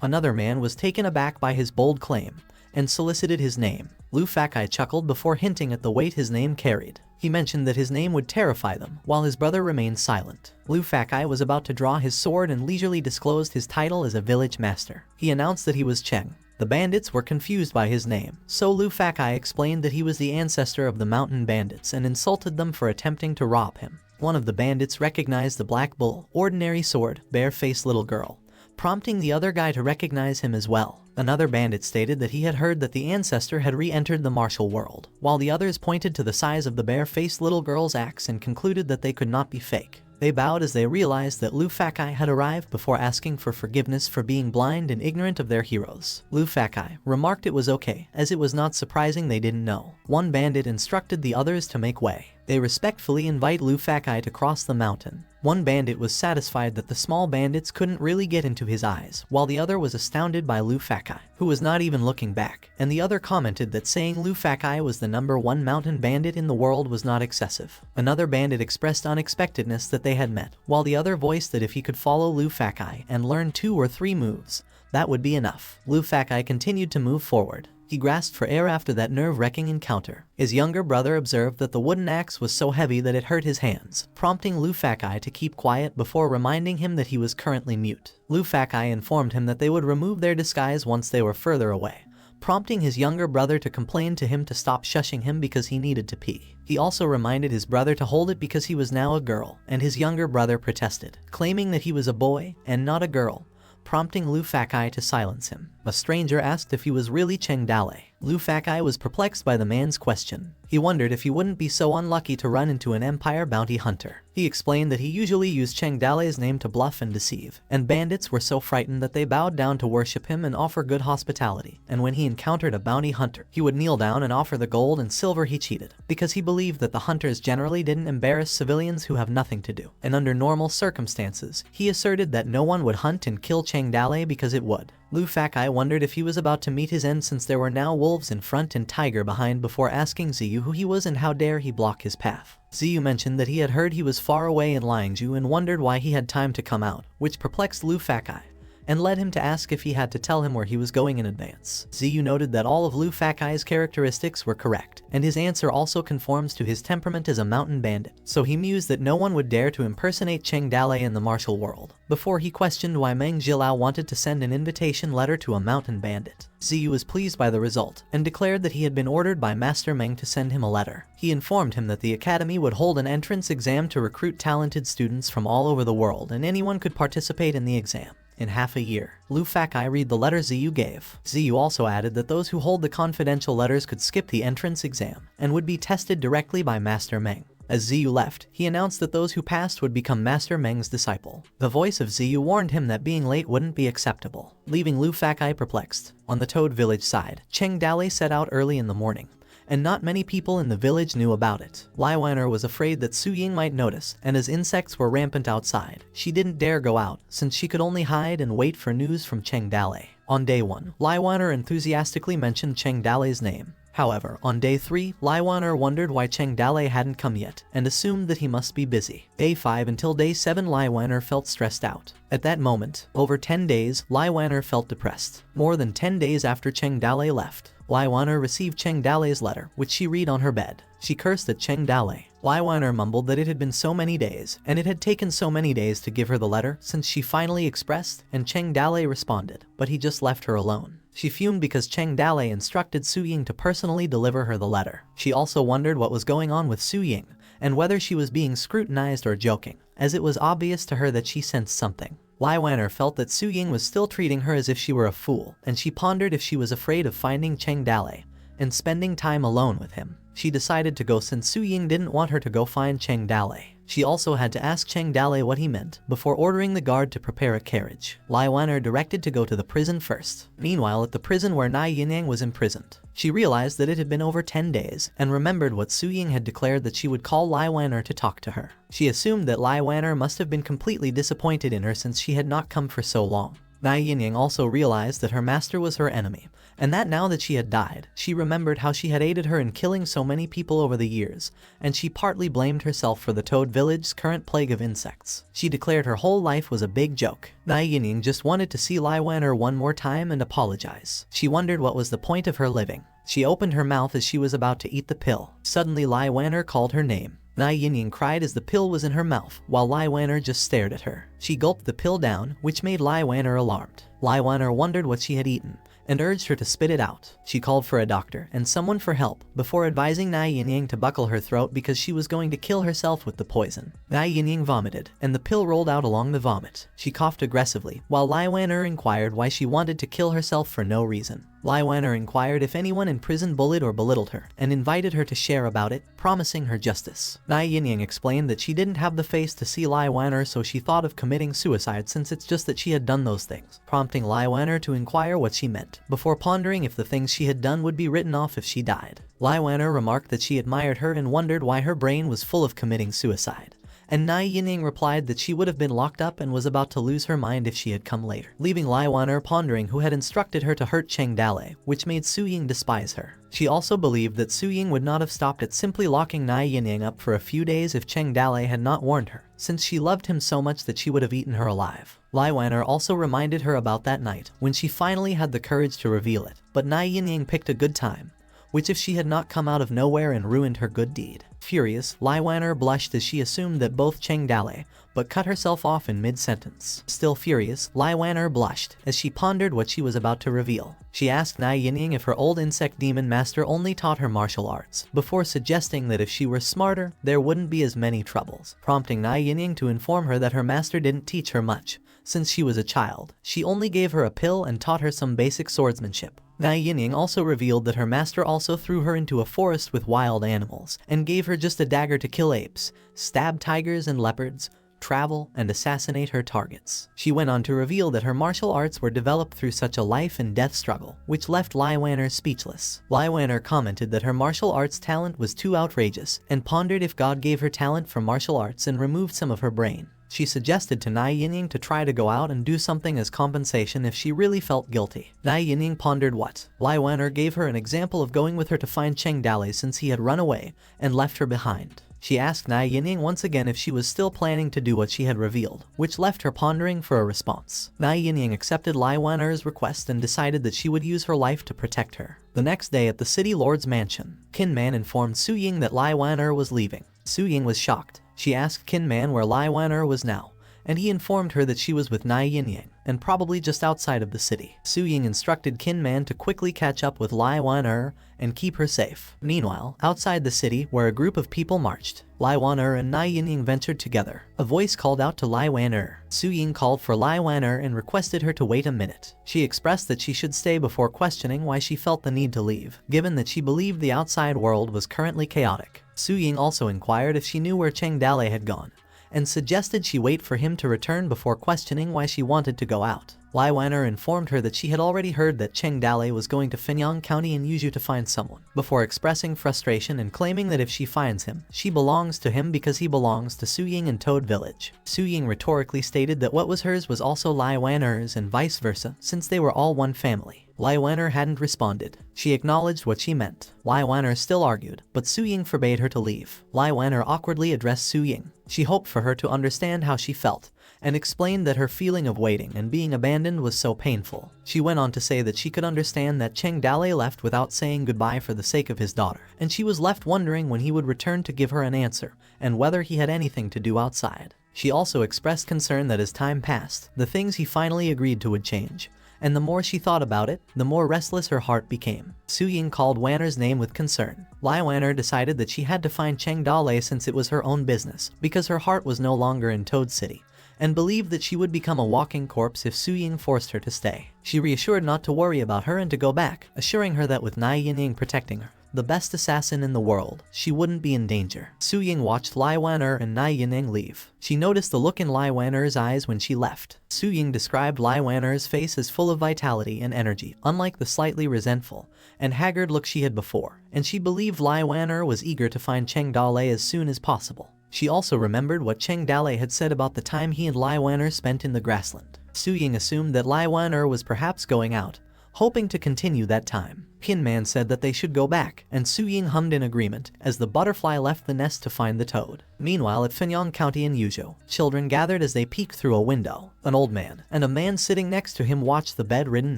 Another man was taken aback by his bold claim, and solicited his name. Lu Fakai chuckled before hinting at the weight his name carried. He mentioned that his name would terrify them, while his brother remained silent. Lu Fakai was about to draw his sword and leisurely disclosed his title as a village master. He announced that he was Cheng. The bandits were confused by his name, so Lu Fakai explained that he was the ancestor of the mountain bandits and insulted them for attempting to rob him. One of the bandits recognized the black bull, ordinary sword, bare-faced little girl, prompting the other guy to recognize him as well. Another bandit stated that he had heard that the ancestor had re-entered the martial world, while the others pointed to the size of the bare-faced little girl's axe and concluded that they could not be fake. They bowed as they realized that Lu Fakai had arrived before asking for forgiveness for being blind and ignorant of their heroes. Lu Fakai remarked it was okay, as it was not surprising they didn't know. One bandit instructed the others to make way. They respectfully invite Lu Fakai to cross the mountain. One bandit was satisfied that the small bandits couldn't really get into his eyes, while the other was astounded by Lu Fakai, who was not even looking back, and the other commented that saying Lu Fakai was the #1 mountain bandit in the world was not excessive. Another bandit expressed unexpectedness that they had met, while the other voiced that if he could follow Lu Fakai and learn 2 or 3 moves, that would be enough. Lu Fakai continued to move forward. He grasped for air after that nerve-wracking encounter. His younger brother observed that the wooden axe was so heavy that it hurt his hands, prompting Lu Fakai to keep quiet before reminding him that he was currently mute. Lu Fakai informed him that they would remove their disguise once they were further away, prompting his younger brother to complain to him to stop shushing him because he needed to pee. He also reminded his brother to hold it because he was now a girl, and his younger brother protested, claiming that he was a boy and not a girl, prompting Lu Fakai to silence him. A stranger asked if he was really Cheng Dalei. Lu Fakai was perplexed by the man's question. He wondered if he wouldn't be so unlucky to run into an empire bounty hunter. He explained that he usually used Cheng Dalei's name to bluff and deceive, and bandits were so frightened that they bowed down to worship him and offer good hospitality, and when he encountered a bounty hunter, he would kneel down and offer the gold and silver he cheated, because he believed that the hunters generally didn't embarrass civilians who have nothing to do, and under normal circumstances, he asserted that no one would hunt and kill Cheng Dalei because it would. Lu Fakai wondered if he was about to meet his end since there were now wolves in front and tiger behind before asking Ziyu who he was and how dare he block his path. Ziyu mentioned that he had heard he was far away in Liangzhu and wondered why he had time to come out, which perplexed Lu Fakai, and led him to ask if he had to tell him where he was going in advance. Ziyu noted that all of Lu Fakai's characteristics were correct, and his answer also conforms to his temperament as a mountain bandit, so he mused that no one would dare to impersonate Cheng Dalei in the martial world, before he questioned why Meng Jilao wanted to send an invitation letter to a mountain bandit. Ziyu was pleased by the result, and declared that he had been ordered by Master Meng to send him a letter. He informed him that the academy would hold an entrance exam to recruit talented students from all over the world, and anyone could participate in the exam. In half a year, Lu Fakai read the letter Ziyu gave. Ziyu also added that those who hold the confidential letters could skip the entrance exam, and would be tested directly by Master Meng. As Ziyu left, he announced that those who passed would become Master Meng's disciple. The voice of Ziyu warned him that being late wouldn't be acceptable, leaving Lu Fakai perplexed. On the Toad village side, Cheng Dalei set out early in the morning, and not many people in the village knew about it. Lai Weiner was afraid that Su Ying might notice, and as insects were rampant outside, she didn't dare go out since she could only hide and wait for news from Cheng Dalei. On day 1, Lai Weiner enthusiastically mentioned Cheng Dalei's name. However, on day 3, Lai Weiner wondered why Cheng Dalei hadn't come yet and assumed that he must be busy. Day 5 until day 7, Lai Weiner felt stressed out. At that moment, over 10 days, Lai Weiner felt depressed. More than 10 days after Cheng Dalei left, Lai Weiner received Cheng Dalei's letter, which she read on her bed. She cursed at Cheng Dalei. Lai Weiner mumbled that it had been so many days, and it had taken so many days to give her the letter since she finally expressed, and Cheng Dalei responded, but he just left her alone. She fumed because Cheng Dalei instructed Su Ying to personally deliver her the letter. She also wondered what was going on with Su Ying, and whether she was being scrutinized or joking, as it was obvious to her that she sensed something. Lai Weiner felt that Su Ying was still treating her as if she were a fool, and she pondered if she was afraid of finding Cheng Dalei and spending time alone with him. She decided to go since Su Ying didn't want her to go find Cheng Dalei. She also had to ask Cheng Dalei what he meant before ordering the guard to prepare a carriage. Lai Weiner directed to go to the prison first. Meanwhile, at the prison where Nai Yinyang was imprisoned, she realized that it had been over 10 days and remembered what Su Ying had declared that she would call Lai Weiner to talk to her. She assumed that Lai Weiner must have been completely disappointed in her since she had not come for so long. Nai Yinyang also realized that her master was her enemy, and that now that she had died, she remembered how she had aided her in killing so many people over the years, and she partly blamed herself for the Toad Village's current plague of insects. She declared her whole life was a big joke. Nai Yinyang just wanted to see Lai Weiner one more time and apologize. She wondered what was the point of her living. She opened her mouth as she was about to eat the pill. Suddenly Lai Weiner called her name. Nai Yinyang cried as the pill was in her mouth, while Lai Weiner just stared at her. She gulped the pill down, which made Lai Weiner alarmed. Lai Weiner wondered what she had eaten, and urged her to spit it out. She called for a doctor and someone for help, before advising Nai Yinyang to buckle her throat because she was going to kill herself with the poison. Nai Yinyang vomited, and the pill rolled out along the vomit. She coughed aggressively, while Lai Weiner inquired why she wanted to kill herself for no reason. Lai Weiner inquired if anyone in prison bullied or belittled her, and invited her to share about it, promising her justice. Nai Yinyang explained that she didn't have the face to see Lai Weiner, so she thought of committing suicide since it's just that she had done those things, prompting Lai Weiner to inquire what she meant, before pondering if the things she had done would be written off if she died. Lai Weiner remarked that she admired her and wondered why her brain was full of committing suicide. And Nai Yinyang replied that she would have been locked up and was about to lose her mind if she had come later, leaving Lai Weiner pondering who had instructed her to hurt Cheng Dalei, which made Su Ying despise her. She also believed that Su Ying would not have stopped at simply locking Nai Yinyang up for a few days if Cheng Dalei had not warned her, since she loved him so much that she would have eaten her alive. Lai Weiner also reminded her about that night, when she finally had the courage to reveal it, but Nai Yinyang picked a good time, which if she had not come out of nowhere and ruined her good deed. Furious, Lai Weiner blushed as she assumed that both Cheng Dalei, but cut herself off in mid-sentence. Still furious, Lai Weiner blushed as she pondered what she was about to reveal. She asked Nai Yinyang if her old insect demon master only taught her martial arts, before suggesting that if she were smarter, there wouldn't be as many troubles, prompting Nai Yinyang to inform her that her master didn't teach her much. Since she was a child, she only gave her a pill and taught her some basic swordsmanship. Nai Yinyang also revealed that her master also threw her into a forest with wild animals, and gave her just a dagger to kill apes, stab tigers and leopards, travel, and assassinate her targets. She went on to reveal that her martial arts were developed through such a life and death struggle, which left Lai Weiner speechless. Lai Weiner commented that her martial arts talent was too outrageous, and pondered if God gave her talent for martial arts and removed some of her brain. She suggested to Nai Yinyang to try to go out and do something as compensation if she really felt guilty. Nai Yinyang pondered what. Lai Weiner gave her an example of going with her to find Cheng Dalei since he had run away and left her behind. She asked Nai Yinyang once again if she was still planning to do what she had revealed, which left her pondering for a response. Nai Yinyang accepted Lai Weiner's request and decided that she would use her life to protect her. The next day at the city lord's mansion, Qin Man informed Su Ying that Lai Weiner was leaving. Su Ying was shocked. She asked Qin Man where Lai Weiner was now, and he informed her that she was with Nai Yinyang. and probably just outside of the city. Su Ying instructed Kin Man to quickly catch up with Lai Wan and keep her safe. Meanwhile, outside the city, where a group of people marched, Lai Wan and Nai Yinying ventured together. A voice called out to Lai Wan. Su Ying called for Lai Wan and requested her to wait a minute. She expressed that she should stay before questioning why she felt the need to leave, given that she believed the outside world was currently chaotic. Su Ying also inquired if she knew where Cheng Dale had gone, and suggested she wait for him to return before questioning why she wanted to go out. Lai Wanner informed her that she had already heard that Cheng Dale was going to Fenyang County in Yuzhou to find someone, before expressing frustration and claiming that if she finds him, she belongs to him because he belongs to Su Ying and Toad Village. Su Ying rhetorically stated that what was hers was also Lai Wanner's and vice versa, since they were all one family. Lai Wanner hadn't responded. She acknowledged what she meant. Lai Wanner still argued, but Su Ying forbade her to leave. Lai Wanner awkwardly addressed Su Ying. She hoped for her to understand how she felt, and explained that her feeling of waiting and being abandoned was so painful. She went on to say that she could understand that Cheng Dale left without saying goodbye for the sake of his daughter, and she was left wondering when he would return to give her an answer, and whether he had anything to do outside. She also expressed concern that as time passed, the things he finally agreed to would change, and the more she thought about it, the more restless her heart became. Su Ying called Wanner's name with concern. Lai Wanner decided that she had to find Cheng Dale since it was her own business, because her heart was no longer in Toad City, and believed that she would become a walking corpse if Su Ying forced her to stay. She reassured not to worry about her and to go back, assuring her that with Nai Yinying protecting her, the best assassin in the world, she wouldn't be in danger. Su Ying watched Lai Wanner and Nai Yinying leave. She noticed the look in Lai Wanner's eyes when she left. Su Ying described Lai Wanner's face as full of vitality and energy, unlike the slightly resentful and haggard look she had before, and she believed Lai Wanner was eager to find Cheng Dale as soon as possible. She also remembered what Cheng Dale had said about the time he and Lai Wanner spent in the grassland. Su Ying assumed that Lai Wanner was perhaps going out, hoping to continue that time. Kin Man said that they should go back, and Su Ying hummed in agreement as the butterfly left the nest to find the toad. Meanwhile, at Fenyang County in Yuzhou, children gathered as they peeked through a window. An old man and a man sitting next to him watched the bedridden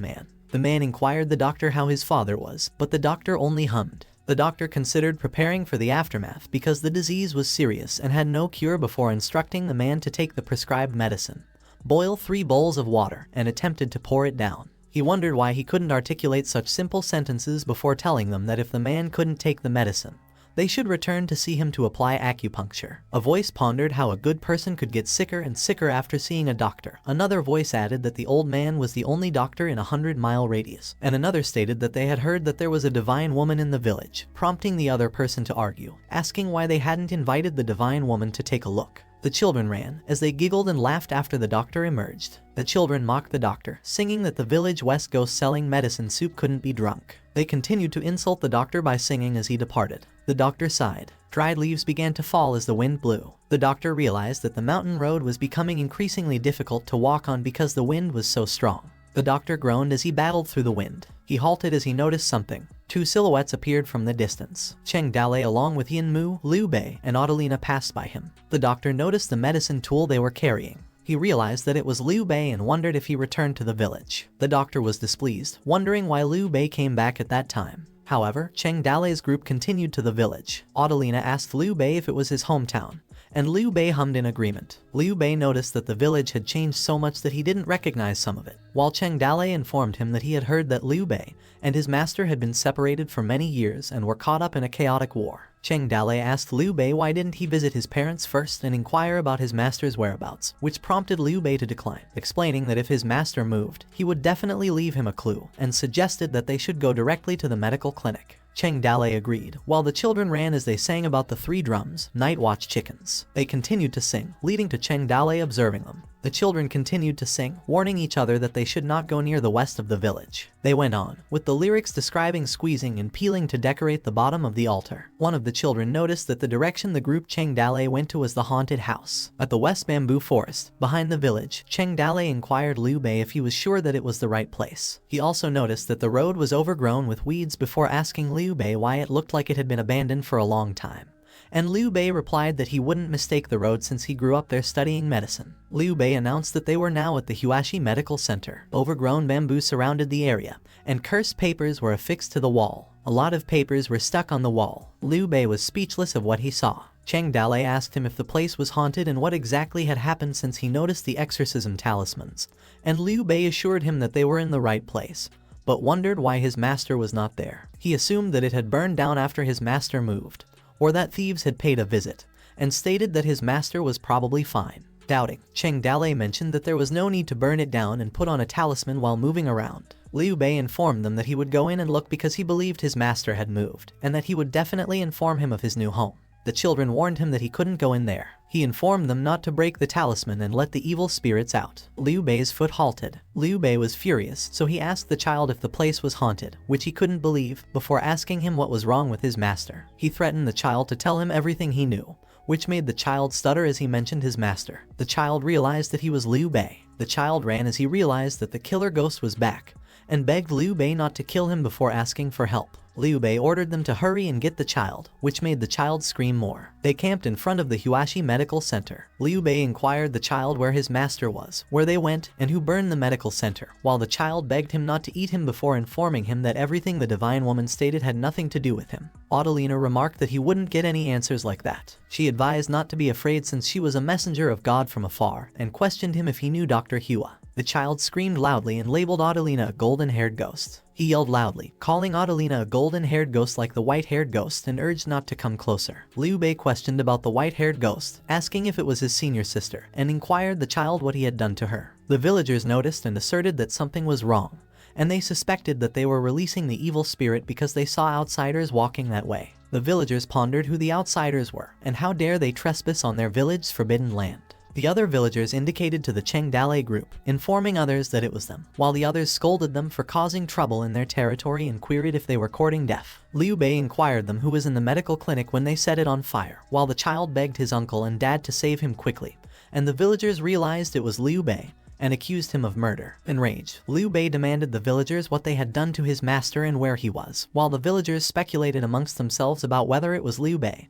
man. The man inquired the doctor how his father was, but the doctor only hummed. The doctor considered preparing for the aftermath because the disease was serious and had no cure before instructing the man to take the prescribed medicine, boil 3 bowls of water, and attempted to pour it down. He wondered why he couldn't articulate such simple sentences before telling them that if the man couldn't take the medicine, they should return to see him to apply acupuncture. A voice pondered how a good person could get sicker and sicker after seeing a doctor. Another voice added that the old man was the only doctor in a 100-mile radius, and another stated that they had heard that there was a divine woman in the village, prompting the other person to argue, asking why they hadn't invited the divine woman to take a look. The children ran, as they giggled and laughed after the doctor emerged. The children mocked the doctor, singing that the village West ghost selling medicine soup couldn't be drunk. They continued to insult the doctor by singing as he departed. The doctor sighed. Dried leaves began to fall as the wind blew. The doctor realized that the mountain road was becoming increasingly difficult to walk on because the wind was so strong. The doctor groaned as he battled through the wind. He halted as he noticed something. 2 silhouettes appeared from the distance. Cheng Dale along with Yin Mu, Liu Bei, and Adelina passed by him. The doctor noticed the medicine tool they were carrying. He realized that it was Liu Bei and wondered if he returned to the village. The doctor was displeased, wondering why Liu Bei came back at that time. However, Cheng Dale's group continued to the village. Adelina asked Liu Bei if it was his hometown, and Liu Bei hummed in agreement. Liu Bei noticed that the village had changed so much that he didn't recognize some of it, while Cheng Dale informed him that he had heard that Liu Bei and his master had been separated for many years and were caught up in a chaotic war. Cheng Dale asked Liu Bei why didn't he visit his parents first and inquire about his master's whereabouts, which prompted Liu Bei to decline, explaining that if his master moved, he would definitely leave him a clue, and suggested that they should go directly to the medical clinic. Cheng Dale agreed, while the children ran as they sang about the 3 drums, night watch chickens. They continued to sing, leading to Cheng Dale observing them. The children continued to sing, warning each other that they should not go near the west of the village. They went on, with the lyrics describing squeezing and peeling to decorate the bottom of the altar. One of the children noticed that the direction the group Cheng Dale went to was the haunted house. At the west bamboo forest, behind the village, Cheng Dale inquired Liu Bei if he was sure that it was the right place. He also noticed that the road was overgrown with weeds before asking Liu Bei why it looked like it had been abandoned for a long time. And Liu Bei replied that he wouldn't mistake the road since he grew up there studying medicine. Liu Bei announced that they were now at the Huashi Medical Center. Overgrown bamboo surrounded the area, and cursed papers were affixed to the wall. A lot of papers were stuck on the wall. Liu Bei was speechless of what he saw. Cheng Dalei asked him if the place was haunted and what exactly had happened since he noticed the exorcism talismans, and Liu Bei assured him that they were in the right place, but wondered why his master was not there. He assumed that it had burned down after his master moved, or that thieves had paid a visit, and stated that his master was probably fine. Doubting, Cheng Dalei mentioned that there was no need to burn it down and put on a talisman while moving around. Liu Bei informed them that he would go in and look because he believed his master had moved, and that he would definitely inform him of his new home. The children warned him that he couldn't go in there. He informed them not to break the talisman and let the evil spirits out. Liu Bei's foot halted. Liu Bei was furious, so he asked the child if the place was haunted, which he couldn't believe, before asking him what was wrong with his master. He threatened the child to tell him everything he knew, which made the child stutter as he mentioned his master. The child realized that he was Liu Bei. The child ran as he realized that the killer ghost was back, and begged Liu Bei not to kill him before asking for help. Liu Bei ordered them to hurry and get the child, which made the child scream more. They camped in front of the Huashi Medical Center. Liu Bei inquired the child where his master was, where they went, and who burned the medical center, while the child begged him not to eat him before informing him that everything the divine woman stated had nothing to do with him. Adelina remarked that he wouldn't get any answers like that. She advised not to be afraid since she was a messenger of God from afar, and questioned him if he knew Dr. Hua. The child screamed loudly and labeled Adelina a golden-haired ghost. He yelled loudly, calling Adelina a golden-haired ghost like the white-haired ghost, and urged not to come closer. Liu Bei questioned about the white-haired ghost, asking if it was his senior sister, and inquired the child what he had done to her. The villagers noticed and asserted that something was wrong, and they suspected that they were releasing the evil spirit because they saw outsiders walking that way. The villagers pondered who the outsiders were, and how dare they trespass on their village's forbidden land. The other villagers indicated to the Cheng Dalei group, informing others that it was them, while the others scolded them for causing trouble in their territory and queried if they were courting death. Liu Bei inquired them who was in the medical clinic when they set it on fire, while the child begged his uncle and dad to save him quickly, and the villagers realized it was Liu Bei, and accused him of murder. Enraged, Liu Bei demanded the villagers what they had done to his master and where he was, while the villagers speculated amongst themselves about whether it was Liu Bei,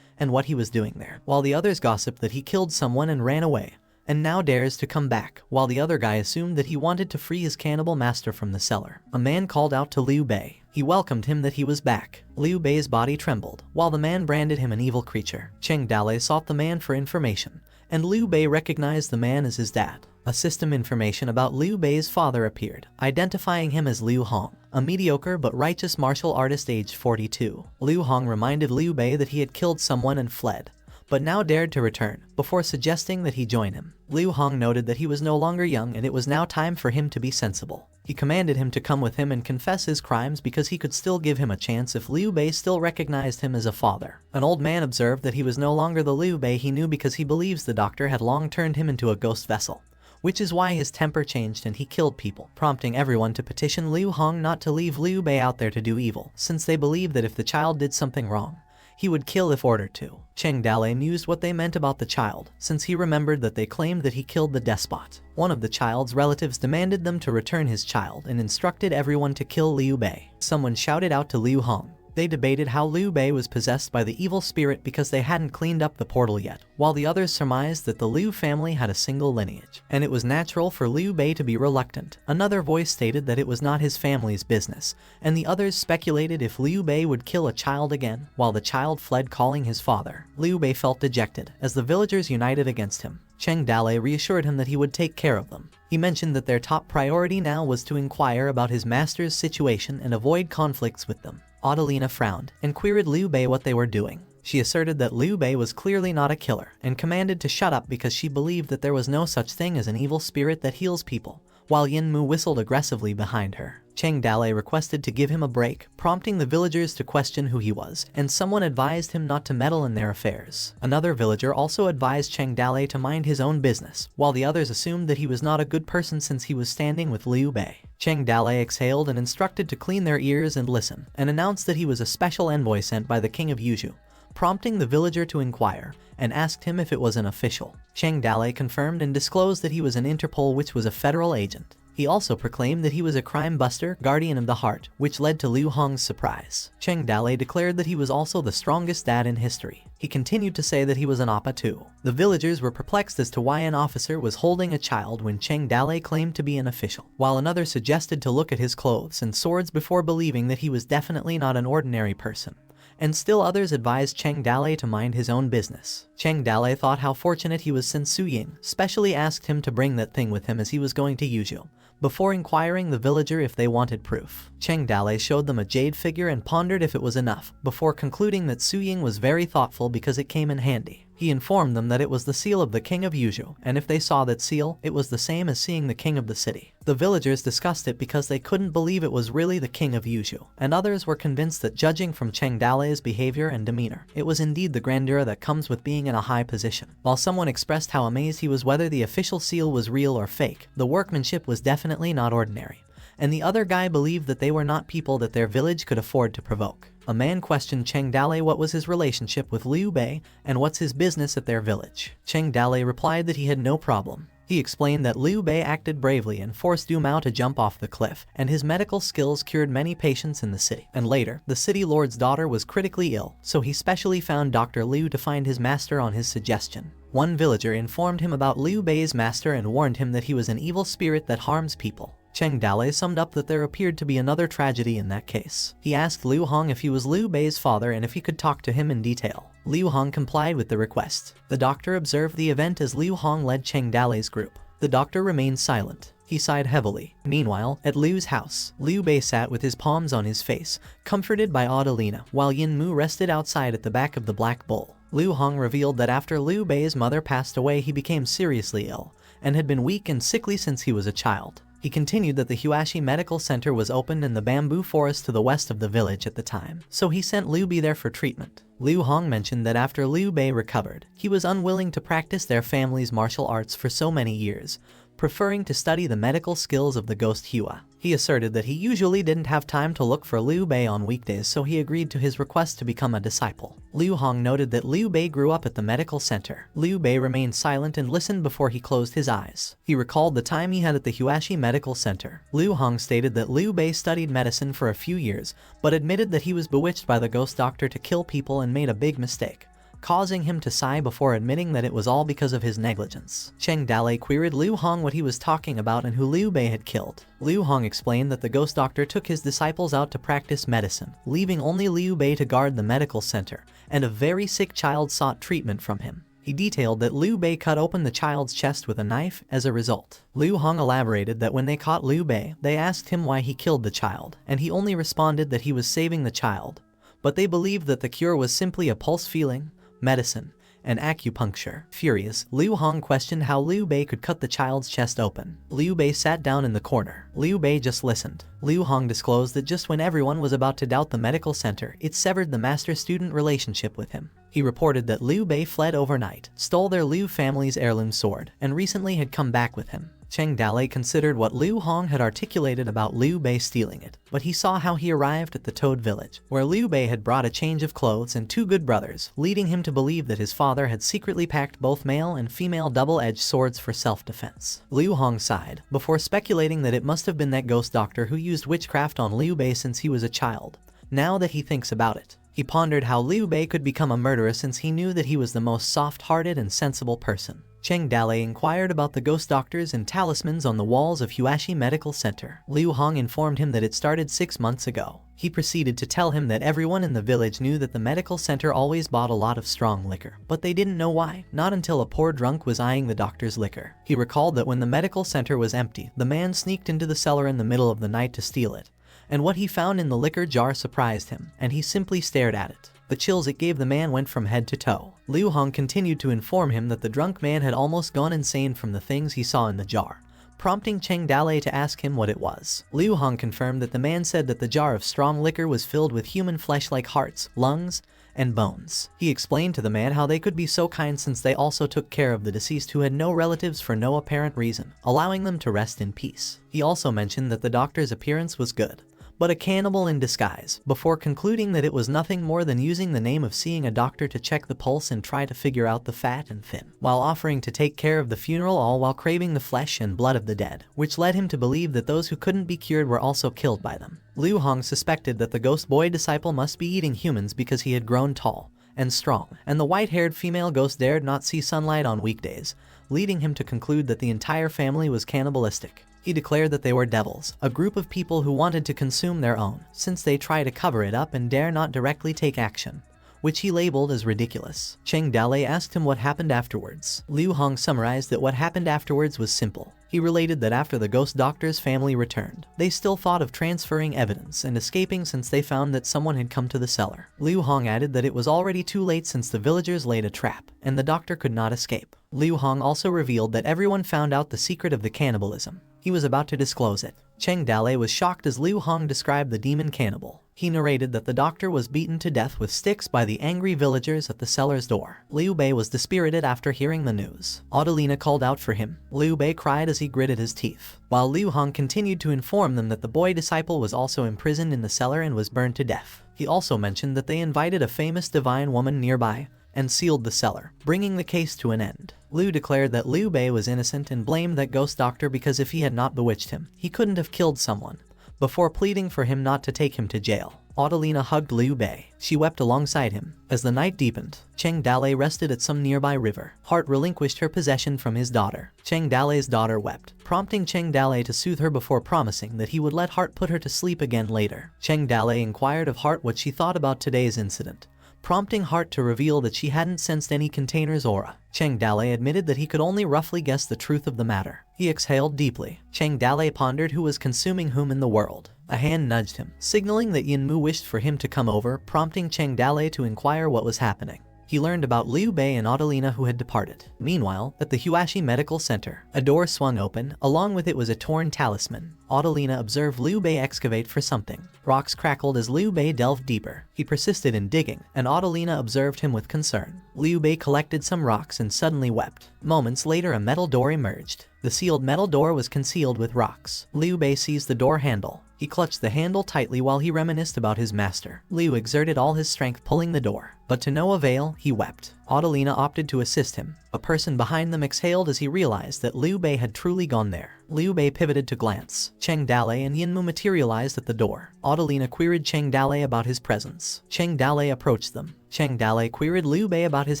and what he was doing there, while the others gossiped that he killed someone and ran away, and now dares to come back, while the other guy assumed that he wanted to free his cannibal master from the cellar. A man called out to Liu Bei. He welcomed him that he was back. Liu Bei's body trembled, while the man branded him an evil creature. Cheng Dalei sought the man for information, and Liu Bei recognized the man as his dad. A system information about Liu Bei's father appeared, identifying him as Liu Hong, a mediocre but righteous martial artist aged 42. Liu Hong reminded Liu Bei that he had killed someone and fled, but now dared to return, before suggesting that he join him. Liu Hong noted that he was no longer young and it was now time for him to be sensible. He commanded him to come with him and confess his crimes because he could still give him a chance if Liu Bei still recognized him as a father. An old man observed that he was no longer the Liu Bei he knew because he believes the doctor had long turned him into a ghost vessel, which is why his temper changed and he killed people, prompting everyone to petition Liu Hong not to leave Liu Bei out there to do evil, since they believed that if the child did something wrong, he would kill if ordered to. Cheng Dalei mused what they meant about the child, since he remembered that they claimed that he killed the despot. One of the child's relatives demanded them to return his child and instructed everyone to kill Liu Bei. Someone shouted out to Liu Hong. They debated how Liu Bei was possessed by the evil spirit because they hadn't cleaned up the portal yet, while the others surmised that the Liu family had a single lineage, and it was natural for Liu Bei to be reluctant. Another voice stated that it was not his family's business, and the others speculated if Liu Bei would kill a child again, while the child fled calling his father. Liu Bei felt dejected, as the villagers united against him. Cheng Dalei reassured him that he would take care of them. He mentioned that their top priority now was to inquire about his master's situation and avoid conflicts with them. Adelina frowned, and queried Liu Bei what they were doing. She asserted that Liu Bei was clearly not a killer, and commanded to shut up because she believed that there was no such thing as an evil spirit that heals people, while Yin Mu whistled aggressively behind her. Cheng Dalei requested to give him a break, prompting the villagers to question who he was, and someone advised him not to meddle in their affairs. Another villager also advised Cheng Dalei to mind his own business, while the others assumed that he was not a good person since he was standing with Liu Bei. Cheng Dalei exhaled and instructed to clean their ears and listen, and announced that he was a special envoy sent by the king of Yuzhou, prompting the villager to inquire, and asked him if it was an official. Cheng Dalei confirmed and disclosed that he was an Interpol, which was a federal agent. He also proclaimed that he was a crime buster, guardian of the heart, which led to Liu Hong's surprise. Cheng Dalei declared that he was also the strongest dad in history. He continued to say that he was an appa too. The villagers were perplexed as to why an officer was holding a child when Cheng Dalei claimed to be an official, while another suggested to look at his clothes and swords before believing that he was definitely not an ordinary person. And still others advised Cheng Dalei to mind his own business. Cheng Dalei thought how fortunate he was since Su Ying specially asked him to bring that thing with him as he was going to Yuzhou, before inquiring the villager if they wanted proof. Cheng Dalei showed them a jade figure and pondered if it was enough, before concluding that Su Ying was very thoughtful because it came in handy. He informed them that it was the seal of the king of Yuzhou, and if they saw that seal, it was the same as seeing the king of the city. The villagers discussed it because they couldn't believe it was really the king of Yuzhou, and others were convinced that judging from Cheng Dalei's behavior and demeanor, it was indeed the grandeur that comes with being in a high position. While someone expressed how amazed he was whether the official seal was real or fake, the workmanship was definitely not ordinary. And the other guy believed that they were not people that their village could afford to provoke. A man questioned Cheng Dalei what was his relationship with Liu Bei and what's his business at their village. Cheng Dalei replied that he had no problem. He explained that Liu Bei acted bravely and forced Du Mao to jump off the cliff, and his medical skills cured many patients in the city. And later, the city lord's daughter was critically ill, so he specially found Dr. Liu to find his master on his suggestion. One villager informed him about Liu Bei's master and warned him that he was an evil spirit that harms people. Cheng Dalei summed up that there appeared to be another tragedy in that case. He asked Liu Hong if he was Liu Bei's father and if he could talk to him in detail. Liu Hong complied with the request. The doctor observed the event as Liu Hong led Cheng Dalei's group. The doctor remained silent. He sighed heavily. Meanwhile, at Liu's house, Liu Bei sat with his palms on his face, comforted by Adelina, while Yin Mu rested outside at the back of the Black Bull. Liu Hong revealed that after Liu Bei's mother passed away he became seriously ill, and had been weak and sickly since he was a child. He continued that the Huashi Medical Center was opened in the bamboo forest to the west of the village at the time, so he sent Liu Bei there for treatment. Liu Hong mentioned that after Liu Bei recovered, he was unwilling to practice their family's martial arts for so many years, preferring to study the medical skills of the ghost Hua. He asserted that he usually didn't have time to look for Liu Bei on weekdays, so he agreed to his request to become a disciple. Liu Hong noted that Liu Bei grew up at the medical center. Liu Bei remained silent and listened before he closed his eyes. He recalled the time he had at the Huashi Medical Center. Liu Hong stated that Liu Bei studied medicine for a few years, but admitted that he was bewitched by the ghost doctor to kill people and made a big mistake, causing him to sigh before admitting that it was all because of his negligence. Cheng Dalei queried Liu Hong what he was talking about and who Liu Bei had killed. Liu Hong explained that the ghost doctor took his disciples out to practice medicine, leaving only Liu Bei to guard the medical center, and a very sick child sought treatment from him. He detailed that Liu Bei cut open the child's chest with a knife as a result. Liu Hong elaborated that when they caught Liu Bei, they asked him why he killed the child, and he only responded that he was saving the child. But they believed that the cure was simply a pulse feeling, medicine, and acupuncture. Furious, Liu Hong questioned how Liu Bei could cut the child's chest open. Liu Bei sat down in the corner. Liu Bei just listened. Liu Hong disclosed that just when everyone was about to doubt the medical center, it severed the master-student relationship with him. He reported that Liu Bei fled overnight, stole their Liu family's heirloom sword, and recently had come back with him. Cheng Dalei considered what Liu Hong had articulated about Liu Bei stealing it, but he saw how he arrived at the Toad village, where Liu Bei had brought a change of clothes and two good brothers, leading him to believe that his father had secretly packed both male and female double-edged swords for self-defense. Liu Hong sighed, before speculating that it must have been that ghost doctor who used witchcraft on Liu Bei since he was a child. Now that he thinks about it, he pondered how Liu Bei could become a murderer since he knew that he was the most soft-hearted and sensible person. Cheng Dalei inquired about the ghost doctors and talismans on the walls of Huashi Medical Center. Liu Hong informed him that it started 6 months ago. He proceeded to tell him that everyone in the village knew that the medical center always bought a lot of strong liquor, but they didn't know why, not until a poor drunk was eyeing the doctor's liquor. He recalled that when the medical center was empty, the man sneaked into the cellar in the middle of the night to steal it, and what he found in the liquor jar surprised him, and he simply stared at it. The chills it gave the man went from head to toe. Liu Hong continued to inform him that the drunk man had almost gone insane from the things he saw in the jar, prompting Cheng Dalei to ask him what it was. Liu Hong confirmed that the man said that the jar of strong liquor was filled with human flesh like hearts, lungs, and bones. He explained to the man how they could be so kind since they also took care of the deceased who had no relatives for no apparent reason, allowing them to rest in peace. He also mentioned that the doctor's appearance was good, but a cannibal in disguise, before concluding that it was nothing more than using the name of seeing a doctor to check the pulse and try to figure out the fat and thin, while offering to take care of the funeral, all while craving the flesh and blood of the dead, which led him to believe that those who couldn't be cured were also killed by them. Liu Hong suspected that the ghost boy disciple must be eating humans because he had grown tall and strong, and the white-haired female ghost dared not see sunlight on weekdays, leading him to conclude that the entire family was cannibalistic. He declared that they were devils, a group of people who wanted to consume their own, since they try to cover it up and dare not directly take action, which he labeled as ridiculous. Cheng Dalei asked him what happened afterwards. Liu Hong summarized that what happened afterwards was simple. He related that after the ghost doctor's family returned, they still thought of transferring evidence and escaping since they found that someone had come to the cellar. Liu Hong added that it was already too late since the villagers laid a trap, and the doctor could not escape. Liu Hong also revealed that everyone found out the secret of the cannibalism. He was about to disclose it. Cheng Dalei was shocked as Liu Hong described the demon cannibal. He narrated that the doctor was beaten to death with sticks by the angry villagers at the cellar's door. Liu Bei was dispirited after hearing the news. Adelina called out for him. Liu Bei cried as he gritted his teeth, while Liu Hong continued to inform them that the boy disciple was also imprisoned in the cellar and was burned to death. He also mentioned that they invited a famous divine woman nearby and sealed the cellar, bringing the case to an end. Liu declared that Liu Bei was innocent and blamed that ghost doctor because if he had not bewitched him, he couldn't have killed someone, before pleading for him not to take him to jail. Adelina hugged Liu Bei. She wept alongside him. As the night deepened, Cheng Dalei rested at some nearby river. Heart relinquished her possession from his daughter. Cheng Dalei's daughter wept, prompting Cheng Dalei to soothe her before promising that he would let Heart put her to sleep again later. Cheng Dalei inquired of Heart what she thought about today's incident, prompting Heart to reveal that she hadn't sensed any container's aura. Cheng Dalei admitted that he could only roughly guess the truth of the matter. He exhaled deeply. Cheng Dalei pondered who was consuming whom in the world. A hand nudged him, signaling that Yin Mu wished for him to come over, prompting Cheng Dalei to inquire what was happening. He learned about Liu Bei and Adelina who had departed. Meanwhile, at the Huashi Medical Center, a door swung open. Along with it was a torn talisman. Adelina observed Liu Bei excavate for something. Rocks crackled as Liu Bei delved deeper. He persisted in digging, and Adelina observed him with concern. Liu Bei collected some rocks and suddenly wept. Moments later, a metal door emerged. The sealed metal door was concealed with rocks. Liu Bei seized the door handle. He clutched the handle tightly while he reminisced about his master. Liu exerted all his strength pulling the door, but to no avail. He wept. Adelina opted to assist him. A person behind them exhaled as he realized that Liu Bei had truly gone there. Liu Bei pivoted to glance. Cheng Dalei and Yin Mu materialized at the door. Adelina queried Cheng Dalei about his presence. Cheng Dalei approached them. Cheng Dalei queried Liu Bei about his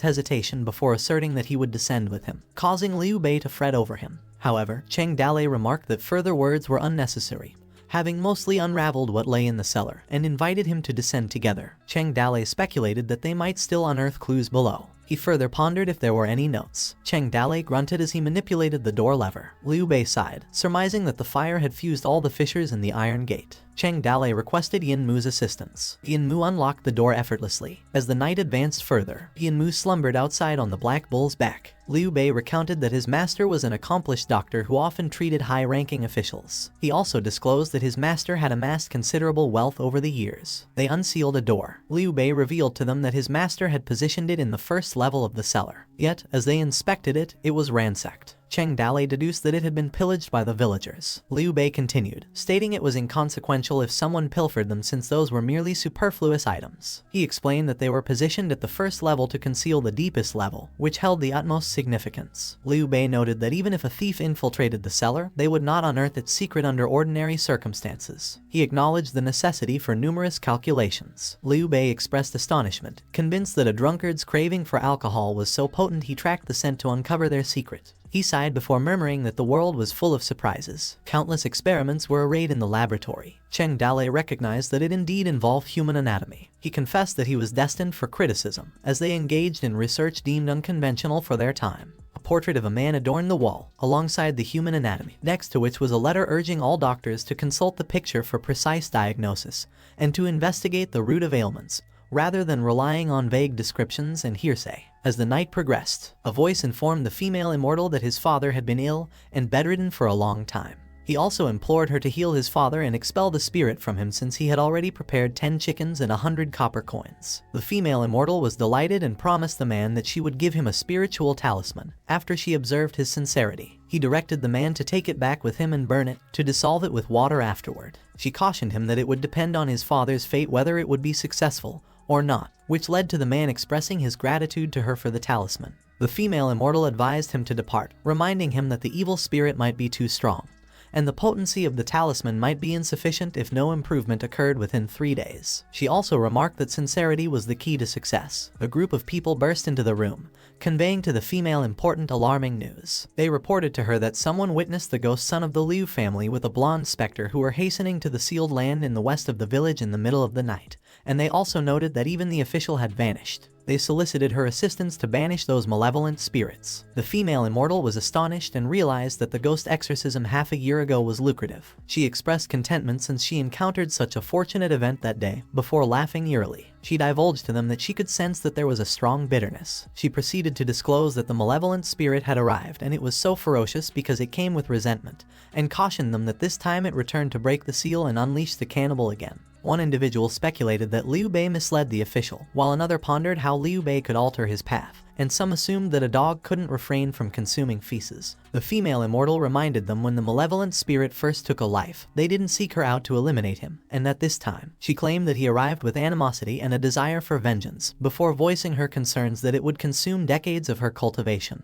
hesitation before asserting that he would descend with him, causing Liu Bei to fret over him. However, Cheng Dalei remarked that further words were unnecessary, having mostly unraveled what lay in the cellar, and invited him to descend together. Cheng Dalei speculated that they might still unearth clues below. He further pondered if there were any notes. Cheng Dalei grunted as he manipulated the door lever. Liu Bei sighed, surmising that the fire had fused all the fissures in the iron gate. Cheng Dalei requested Yin Mu's assistance. Yin Mu unlocked the door effortlessly. As the night advanced further, Yin Mu slumbered outside on the black bull's back. Liu Bei recounted that his master was an accomplished doctor who often treated high-ranking officials. He also disclosed that his master had amassed considerable wealth over the years. They unsealed a door. Liu Bei revealed to them that his master had positioned it in the first level of the cellar. Yet, as they inspected it, it was ransacked. Cheng Dalei deduced that it had been pillaged by the villagers. Liu Bei continued, stating it was inconsequential if someone pilfered them since those were merely superfluous items. He explained that they were positioned at the first level to conceal the deepest level, which held the utmost significance. Liu Bei noted that even if a thief infiltrated the cellar, they would not unearth its secret under ordinary circumstances. He acknowledged the necessity for numerous calculations. Liu Bei expressed astonishment, convinced that a drunkard's craving for alcohol was so potent he tracked the scent to uncover their secret. He sighed before murmuring that the world was full of surprises. Countless experiments were arrayed in the laboratory. Cheng Dalei recognized that it indeed involved human anatomy. He confessed that he was destined for criticism, as they engaged in research deemed unconventional for their time. A portrait of a man adorned the wall, alongside the human anatomy, next to which was a letter urging all doctors to consult the picture for precise diagnosis, and to investigate the root of ailments, rather than relying on vague descriptions and hearsay. As the night progressed, a voice informed the female immortal that his father had been ill and bedridden for a long time. He also implored her to heal his father and expel the spirit from him since he had already prepared 10 chickens and 100 copper coins. The female immortal was delighted and promised the man that she would give him a spiritual talisman after she observed his sincerity. He directed the man to take it back with him and burn it, to dissolve it with water afterward. She cautioned him that it would depend on his father's fate whether it would be successful or not, which led to the man expressing his gratitude to her for the talisman. The female immortal advised him to depart, reminding him that the evil spirit might be too strong, and the potency of the talisman might be insufficient if no improvement occurred within 3 days. She also remarked that sincerity was the key to success. A group of people burst into the room, conveying to the female important alarming news. They reported to her that someone witnessed the ghost son of the Liu family with a blonde specter who were hastening to the sealed land in the west of the village in the middle of the night, and they also noted that even the official had vanished. They solicited her assistance to banish those malevolent spirits. The female immortal was astonished and realized that the ghost exorcism half a year ago was lucrative. She expressed contentment since she encountered such a fortunate event that day, before laughing eerily. She divulged to them that she could sense that there was a strong bitterness. She proceeded to disclose that the malevolent spirit had arrived, and it was so ferocious because it came with resentment, and cautioned them that this time it returned to break the seal and unleash the cannibal again. One individual speculated that Liu Bei misled the official, while another pondered how Liu Bei could alter his path, and some assumed that a dog couldn't refrain from consuming feces. The female immortal reminded them when the malevolent spirit first took a life, they didn't seek her out to eliminate him, and that this time, she claimed that he arrived with animosity and a desire for vengeance, before voicing her concerns that it would consume decades of her cultivation.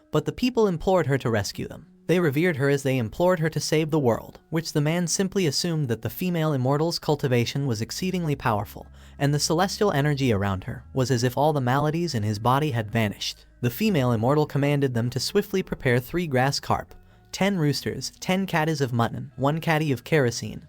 But the people implored her to rescue them. They revered her as they implored her to save the world, which the man simply assumed that the female immortal's cultivation was exceedingly powerful, and the celestial energy around her was as if all the maladies in his body had vanished. The female immortal commanded them to swiftly prepare 3 grass carp, 10 roosters, 10 catties of mutton, 1 catty of kerosene,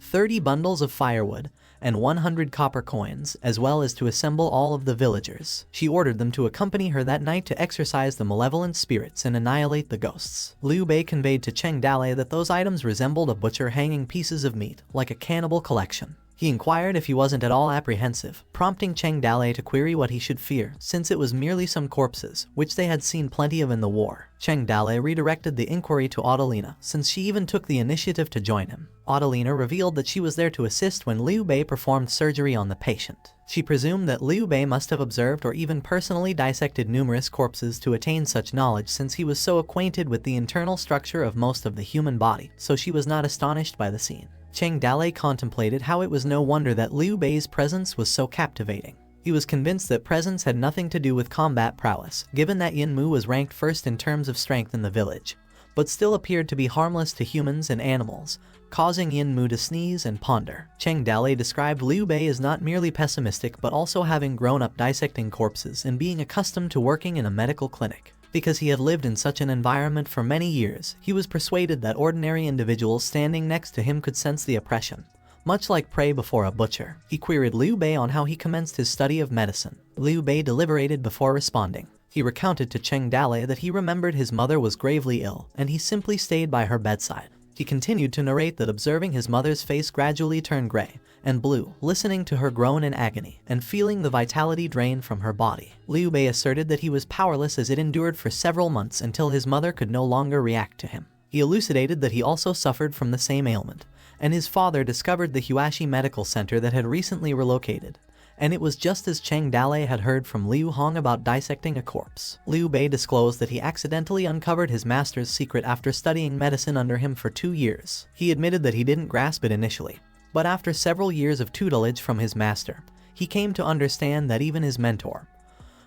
30 bundles of firewood, and 100 copper coins, as well as to assemble all of the villagers. She ordered them to accompany her that night to exorcise the malevolent spirits and annihilate the ghosts. Liu Bei conveyed to Cheng Dalei that those items resembled a butcher hanging pieces of meat, like a cannibal collection. He inquired if he wasn't at all apprehensive, prompting Cheng Dalei to query what he should fear, since it was merely some corpses, which they had seen plenty of in the war. Cheng Dalei redirected the inquiry to Adelina, since she even took the initiative to join him. Adelina revealed that she was there to assist when Liu Bei performed surgery on the patient. She presumed that Liu Bei must have observed or even personally dissected numerous corpses to attain such knowledge, since he was so acquainted with the internal structure of most of the human body, so she was not astonished by the scene. Cheng Dalei contemplated how it was no wonder that Liu Bei's presence was so captivating. He was convinced that presence had nothing to do with combat prowess, given that Yin Mu was ranked first in terms of strength in the village, but still appeared to be harmless to humans and animals, causing Yin Mu to sneeze and ponder. Cheng Dalei described Liu Bei as not merely pessimistic but also having grown up dissecting corpses and being accustomed to working in a medical clinic. Because he had lived in such an environment for many years, he was persuaded that ordinary individuals standing next to him could sense the oppression, much like prey before a butcher. He queried Liu Bei on how he commenced his study of medicine. Liu Bei deliberated before responding. He recounted to Cheng Dalei that he remembered his mother was gravely ill, and he simply stayed by her bedside. He continued to narrate that observing his mother's face gradually turn gray and blue, listening to her groan in agony, and feeling the vitality drain from her body. Liu Bei asserted that he was powerless as it endured for several months until his mother could no longer react to him. He elucidated that he also suffered from the same ailment, and his father discovered the Huashi Medical Center that had recently relocated, and it was just as Cheng Dalei had heard from Liu Hong about dissecting a corpse. Liu Bei disclosed that he accidentally uncovered his master's secret after studying medicine under him for 2 years. He admitted that he didn't grasp it initially, but after several years of tutelage from his master, he came to understand that even his mentor,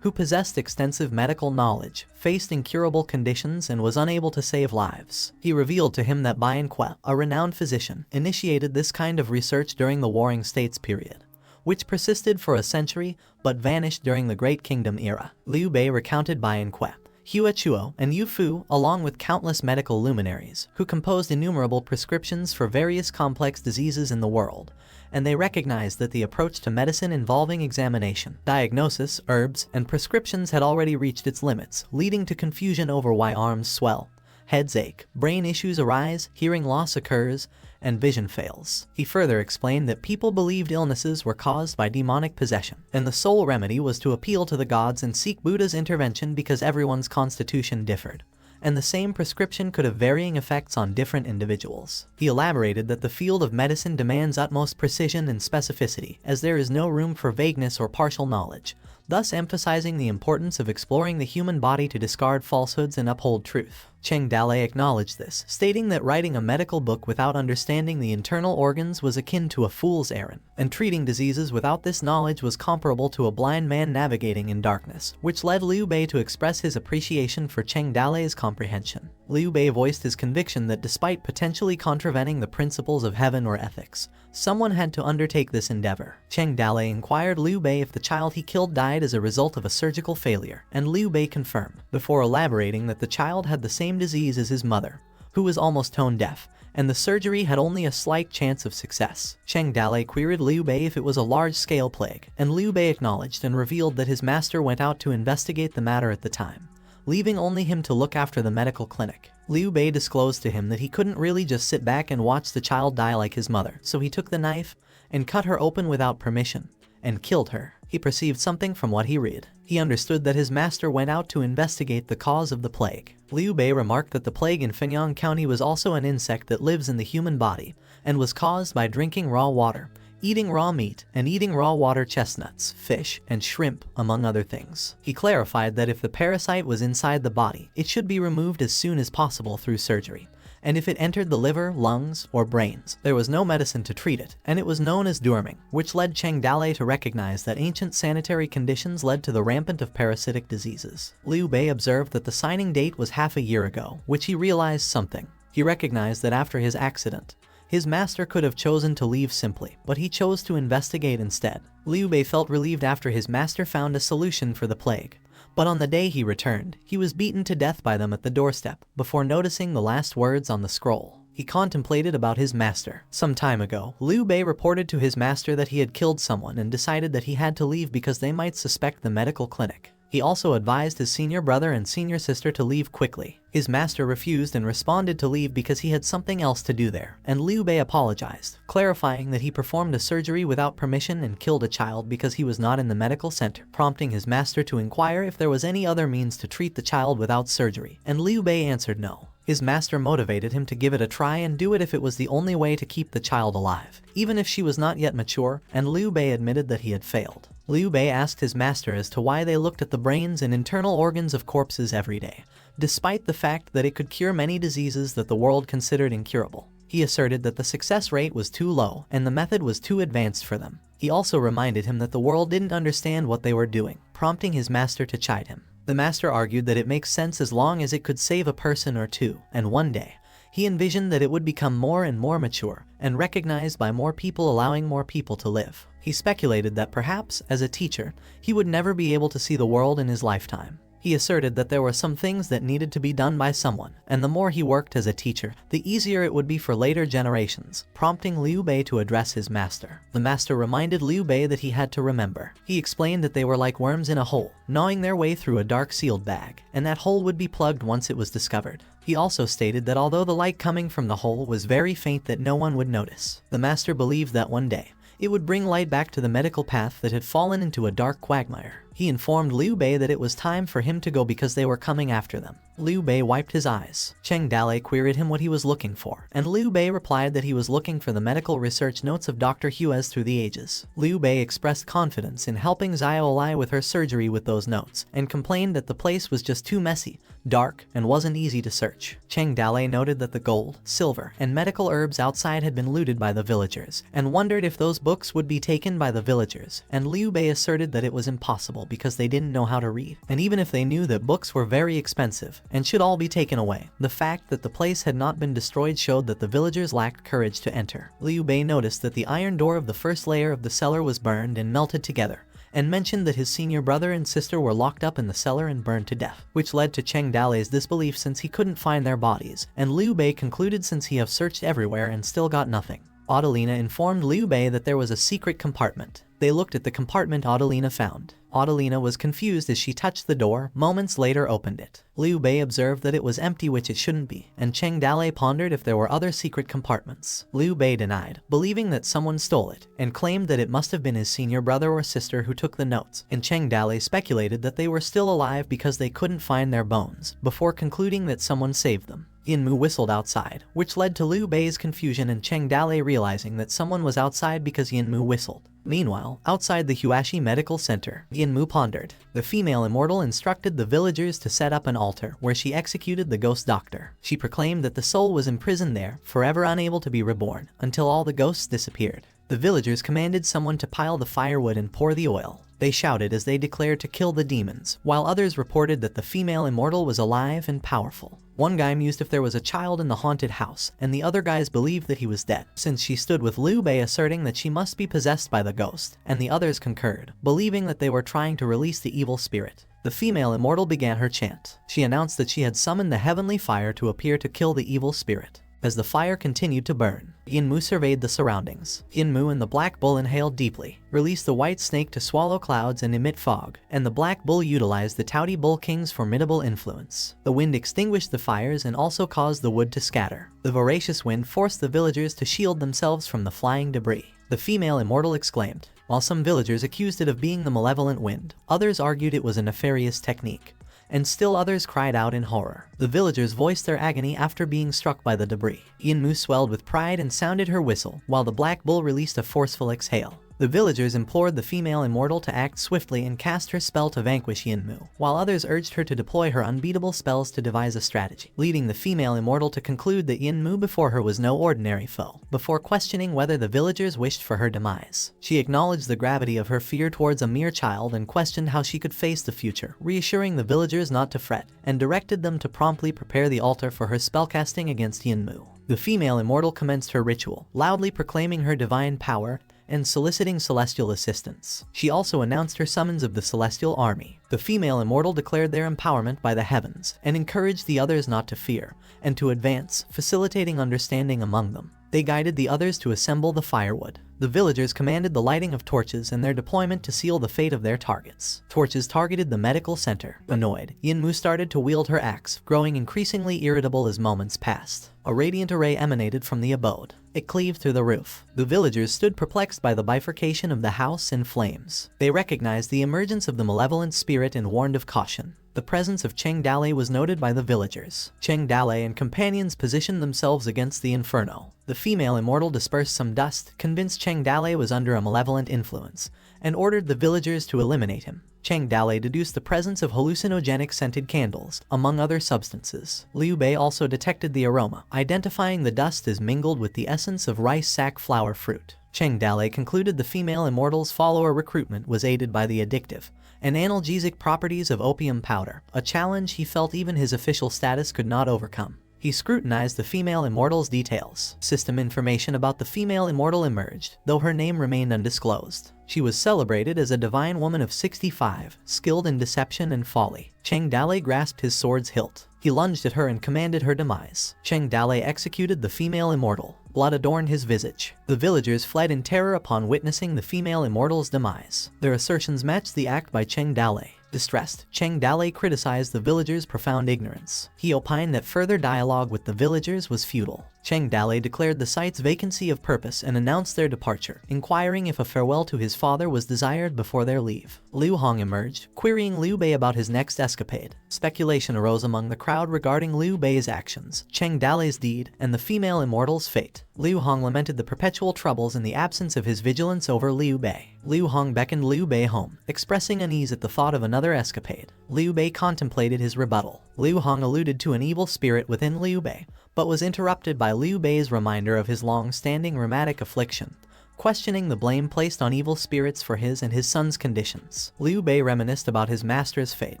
who possessed extensive medical knowledge, faced incurable conditions and was unable to save lives. He revealed to him that Bian Kue, a renowned physician, initiated this kind of research during the Warring States period, which persisted for a century but vanished during the Great Kingdom era. Liu Bei recounted Bian Kue, Hua Chuo, and Yu Fu, along with countless medical luminaries, who composed innumerable prescriptions for various complex diseases in the world, and they recognized that the approach to medicine involving examination, diagnosis, herbs, and prescriptions had already reached its limits, leading to confusion over why arms swell, heads ache, brain issues arise, hearing loss occurs, and vision fails. He further explained that people believed illnesses were caused by demonic possession, and the sole remedy was to appeal to the gods and seek Buddha's intervention because everyone's constitution differed, and the same prescription could have varying effects on different individuals. He elaborated that the field of medicine demands utmost precision and specificity, as there is no room for vagueness or partial knowledge, thus emphasizing the importance of exploring the human body to discard falsehoods and uphold truth. Cheng Dalei acknowledged this, stating that writing a medical book without understanding the internal organs was akin to a fool's errand, and treating diseases without this knowledge was comparable to a blind man navigating in darkness, which led Liu Bei to express his appreciation for Cheng Dalei's comprehension. Liu Bei voiced his conviction that despite potentially contravening the principles of heaven or ethics, someone had to undertake this endeavor. Cheng Dalei inquired Liu Bei if the child he killed died as a result of a surgical failure, and Liu Bei confirmed, before elaborating that the child had the same disease as his mother, who was almost tone deaf, and the surgery had only a slight chance of success. Cheng Dalei queried Liu Bei if it was a large-scale plague, and Liu Bei acknowledged and revealed that his master went out to investigate the matter at the time, leaving only him to look after the medical clinic. Liu Bei disclosed to him that he couldn't really just sit back and watch the child die like his mother, so he took the knife and cut her open without permission, and killed her. He perceived something from what he read. He understood that his master went out to investigate the cause of the plague. Liu Bei remarked that the plague in Fenyang County was also an insect that lives in the human body, and was caused by drinking raw water, eating raw meat, and eating raw water chestnuts, fish, and shrimp, among other things. He clarified that if the parasite was inside the body, it should be removed as soon as possible through surgery, and if it entered the liver, lungs, or brains, there was no medicine to treat it, and it was known as deworming, which led Cheng Dalei to recognize that ancient sanitary conditions led to the rampant of parasitic diseases. Liu Bei observed that the signing date was half a year ago, which he realized something. He recognized that after his accident, his master could have chosen to leave simply, but he chose to investigate instead. Liu Bei felt relieved after his master found a solution for the plague, but on the day he returned, he was beaten to death by them at the doorstep, before noticing the last words on the scroll. He contemplated about his master. Some time ago, Liu Bei reported to his master that he had killed someone and decided that he had to leave because they might suspect the medical clinic. He also advised his senior brother and senior sister to leave quickly. His master refused and responded to leave because he had something else to do there, and Liu Bei apologized, clarifying that he performed a surgery without permission and killed a child because he was not in the medical center, prompting his master to inquire if there was any other means to treat the child without surgery, and Liu Bei answered no. His master motivated him to give it a try and do it if it was the only way to keep the child alive, even if she was not yet mature, and Liu Bei admitted that he had failed. Liu Bei asked his master as to why they looked at the brains and internal organs of corpses every day, despite the fact that it could cure many diseases that the world considered incurable. He asserted that the success rate was too low and the method was too advanced for them. He also reminded him that the world didn't understand what they were doing, prompting his master to chide him. The master argued that it makes sense as long as it could save a person or two, and one day, he envisioned that it would become more and more mature, and recognized by more people, allowing more people to live. He speculated that perhaps, as a teacher, he would never be able to see the world in his lifetime. He asserted that there were some things that needed to be done by someone, and the more he worked as a teacher, the easier it would be for later generations, prompting Liu Bei to address his master. The master reminded Liu Bei that he had to remember. He explained that they were like worms in a hole, gnawing their way through a dark sealed bag, and that hole would be plugged once it was discovered. He also stated that although the light coming from the hole was very faint, that no one would notice. The master believed that one day, it would bring light back to the medical path that had fallen into a dark quagmire. He informed Liu Bei that it was time for him to go because they were coming after them. Liu Bei wiped his eyes. Cheng Dalei queried him what he was looking for, and Liu Bei replied that he was looking for the medical research notes of Dr. Huez through the ages. Liu Bei expressed confidence in helping Xiao Lai with her surgery with those notes, and complained that the place was just too messy, dark, and wasn't easy to search. Cheng Dalei noted that the gold, silver, and medical herbs outside had been looted by the villagers, and wondered if those books would be taken by the villagers, and Liu Bei asserted that it was impossible because they didn't know how to read, and even if they knew that books were very expensive and should all be taken away, the fact that the place had not been destroyed showed that the villagers lacked courage to enter. Liu Bei noticed that the iron door of the first layer of the cellar was burned and melted together, and mentioned that his senior brother and sister were locked up in the cellar and burned to death, which led to Cheng Dalei's disbelief since he couldn't find their bodies, and Liu Bei concluded since he have searched everywhere and still got nothing. Adelina informed Liu Bei that there was a secret compartment. They looked at the compartment Adelina found. Adelina was confused as she touched the door, moments later opened it. Liu Bei observed that it was empty, which it shouldn't be, and Cheng Dalei pondered if there were other secret compartments. Liu Bei denied, believing that someone stole it, and claimed that it must have been his senior brother or sister who took the notes, and Cheng Dalei speculated that they were still alive because they couldn't find their bones, before concluding that someone saved them. Yinmu whistled outside, which led to Liu Bei's confusion and Cheng Dalei realizing that someone was outside because Yinmu whistled. Meanwhile, outside the Huashi Medical Center, Yinmu pondered. The female immortal instructed the villagers to set up an altar where she executed the ghost doctor. She proclaimed that the soul was imprisoned there, forever unable to be reborn, until all the ghosts disappeared. The villagers commanded someone to pile the firewood and pour the oil. They shouted as they declared to kill the demons, while others reported that the female immortal was alive and powerful. One guy mused if there was a child in the haunted house, and the other guys believed that he was dead, since she stood with Liu Bei asserting that she must be possessed by the ghost, and the others concurred, believing that they were trying to release the evil spirit. The female immortal began her chant. She announced that she had summoned the heavenly fire to appear to kill the evil spirit. As the fire continued to burn, Yinmu surveyed the surroundings. Yinmu and the black bull inhaled deeply, released the white snake to swallow clouds and emit fog, and the black bull utilized the touty bull king's formidable influence. The wind extinguished the fires and also caused the wood to scatter. The voracious wind forced the villagers to shield themselves from the flying debris. The female immortal exclaimed. While some villagers accused it of being the malevolent wind, others argued it was a nefarious technique. And still others cried out in horror. The villagers voiced their agony after being struck by the debris. Yinmu swelled with pride and sounded her whistle, while the black bull released a forceful exhale. The villagers implored the female immortal to act swiftly and cast her spell to vanquish Yinmu, while others urged her to deploy her unbeatable spells to devise a strategy, leading the female immortal to conclude that Yinmu before her was no ordinary foe. Before questioning whether the villagers wished for her demise, she acknowledged the gravity of her fear towards a mere child and questioned how she could face the future, reassuring the villagers not to fret, and directed them to promptly prepare the altar for her spellcasting against Yinmu. The female immortal commenced her ritual, loudly proclaiming her divine power and soliciting celestial assistance. She also announced her summons of the celestial army. The female immortal declared their empowerment by the heavens and encouraged the others not to fear and to advance, facilitating understanding among them. They guided the others to assemble the firewood. The villagers commanded the lighting of torches and their deployment to seal the fate of their targets. Torches targeted the medical center. Annoyed, Yinmu started to wield her axe, growing increasingly irritable as moments passed. A radiant array emanated from the abode. It cleaved through the roof. The villagers stood perplexed by the bifurcation of the house in flames. They recognized the emergence of the malevolent spirit and warned of caution. The presence of Cheng Dale was noted by the villagers. Cheng Dale and companions positioned themselves against the inferno. The female immortal dispersed some dust, convinced Cheng Dale was under a malevolent influence, and ordered the villagers to eliminate him. Cheng Dale deduced the presence of hallucinogenic scented candles, among other substances. Liu Bei also detected the aroma, identifying the dust as mingled with the essence of rice sack flower fruit. Cheng Dale concluded the female immortal's follower recruitment was aided by the addictive and analgesic properties of opium powder, a challenge he felt even his official status could not overcome. He scrutinized the female immortal's details. System information about the female immortal emerged, though her name remained undisclosed. She was celebrated as a divine woman of 65, skilled in deception and folly. Cheng Dale grasped his sword's hilt. He lunged at her and commanded her demise. Cheng Dale executed the female immortal. Blood adorned his visage. The villagers fled in terror upon witnessing the female immortal's demise. Their assertions matched the act by Cheng Dale. Distressed, Cheng Dale criticized the villagers' profound ignorance. He opined that further dialogue with the villagers was futile. Cheng Dale declared the site's vacancy of purpose and announced their departure, inquiring if a farewell to his father was desired before their leave. Liu Hong emerged, querying Liu Bei about his next escapade. Speculation arose among the crowd regarding Liu Bei's actions, Cheng Dale's deed, and the female immortal's fate. Liu Hong lamented the perpetual troubles in the absence of his vigilance over Liu Bei. Liu Hong beckoned Liu Bei home, expressing unease at the thought of another escapade. Liu Bei contemplated his rebuttal. Liu Hong alluded to an evil spirit within Liu Bei, but was interrupted by Liu Bei's reminder of his long-standing rheumatic affliction, questioning the blame placed on evil spirits for his and his son's conditions. Liu Bei reminisced about his master's fate,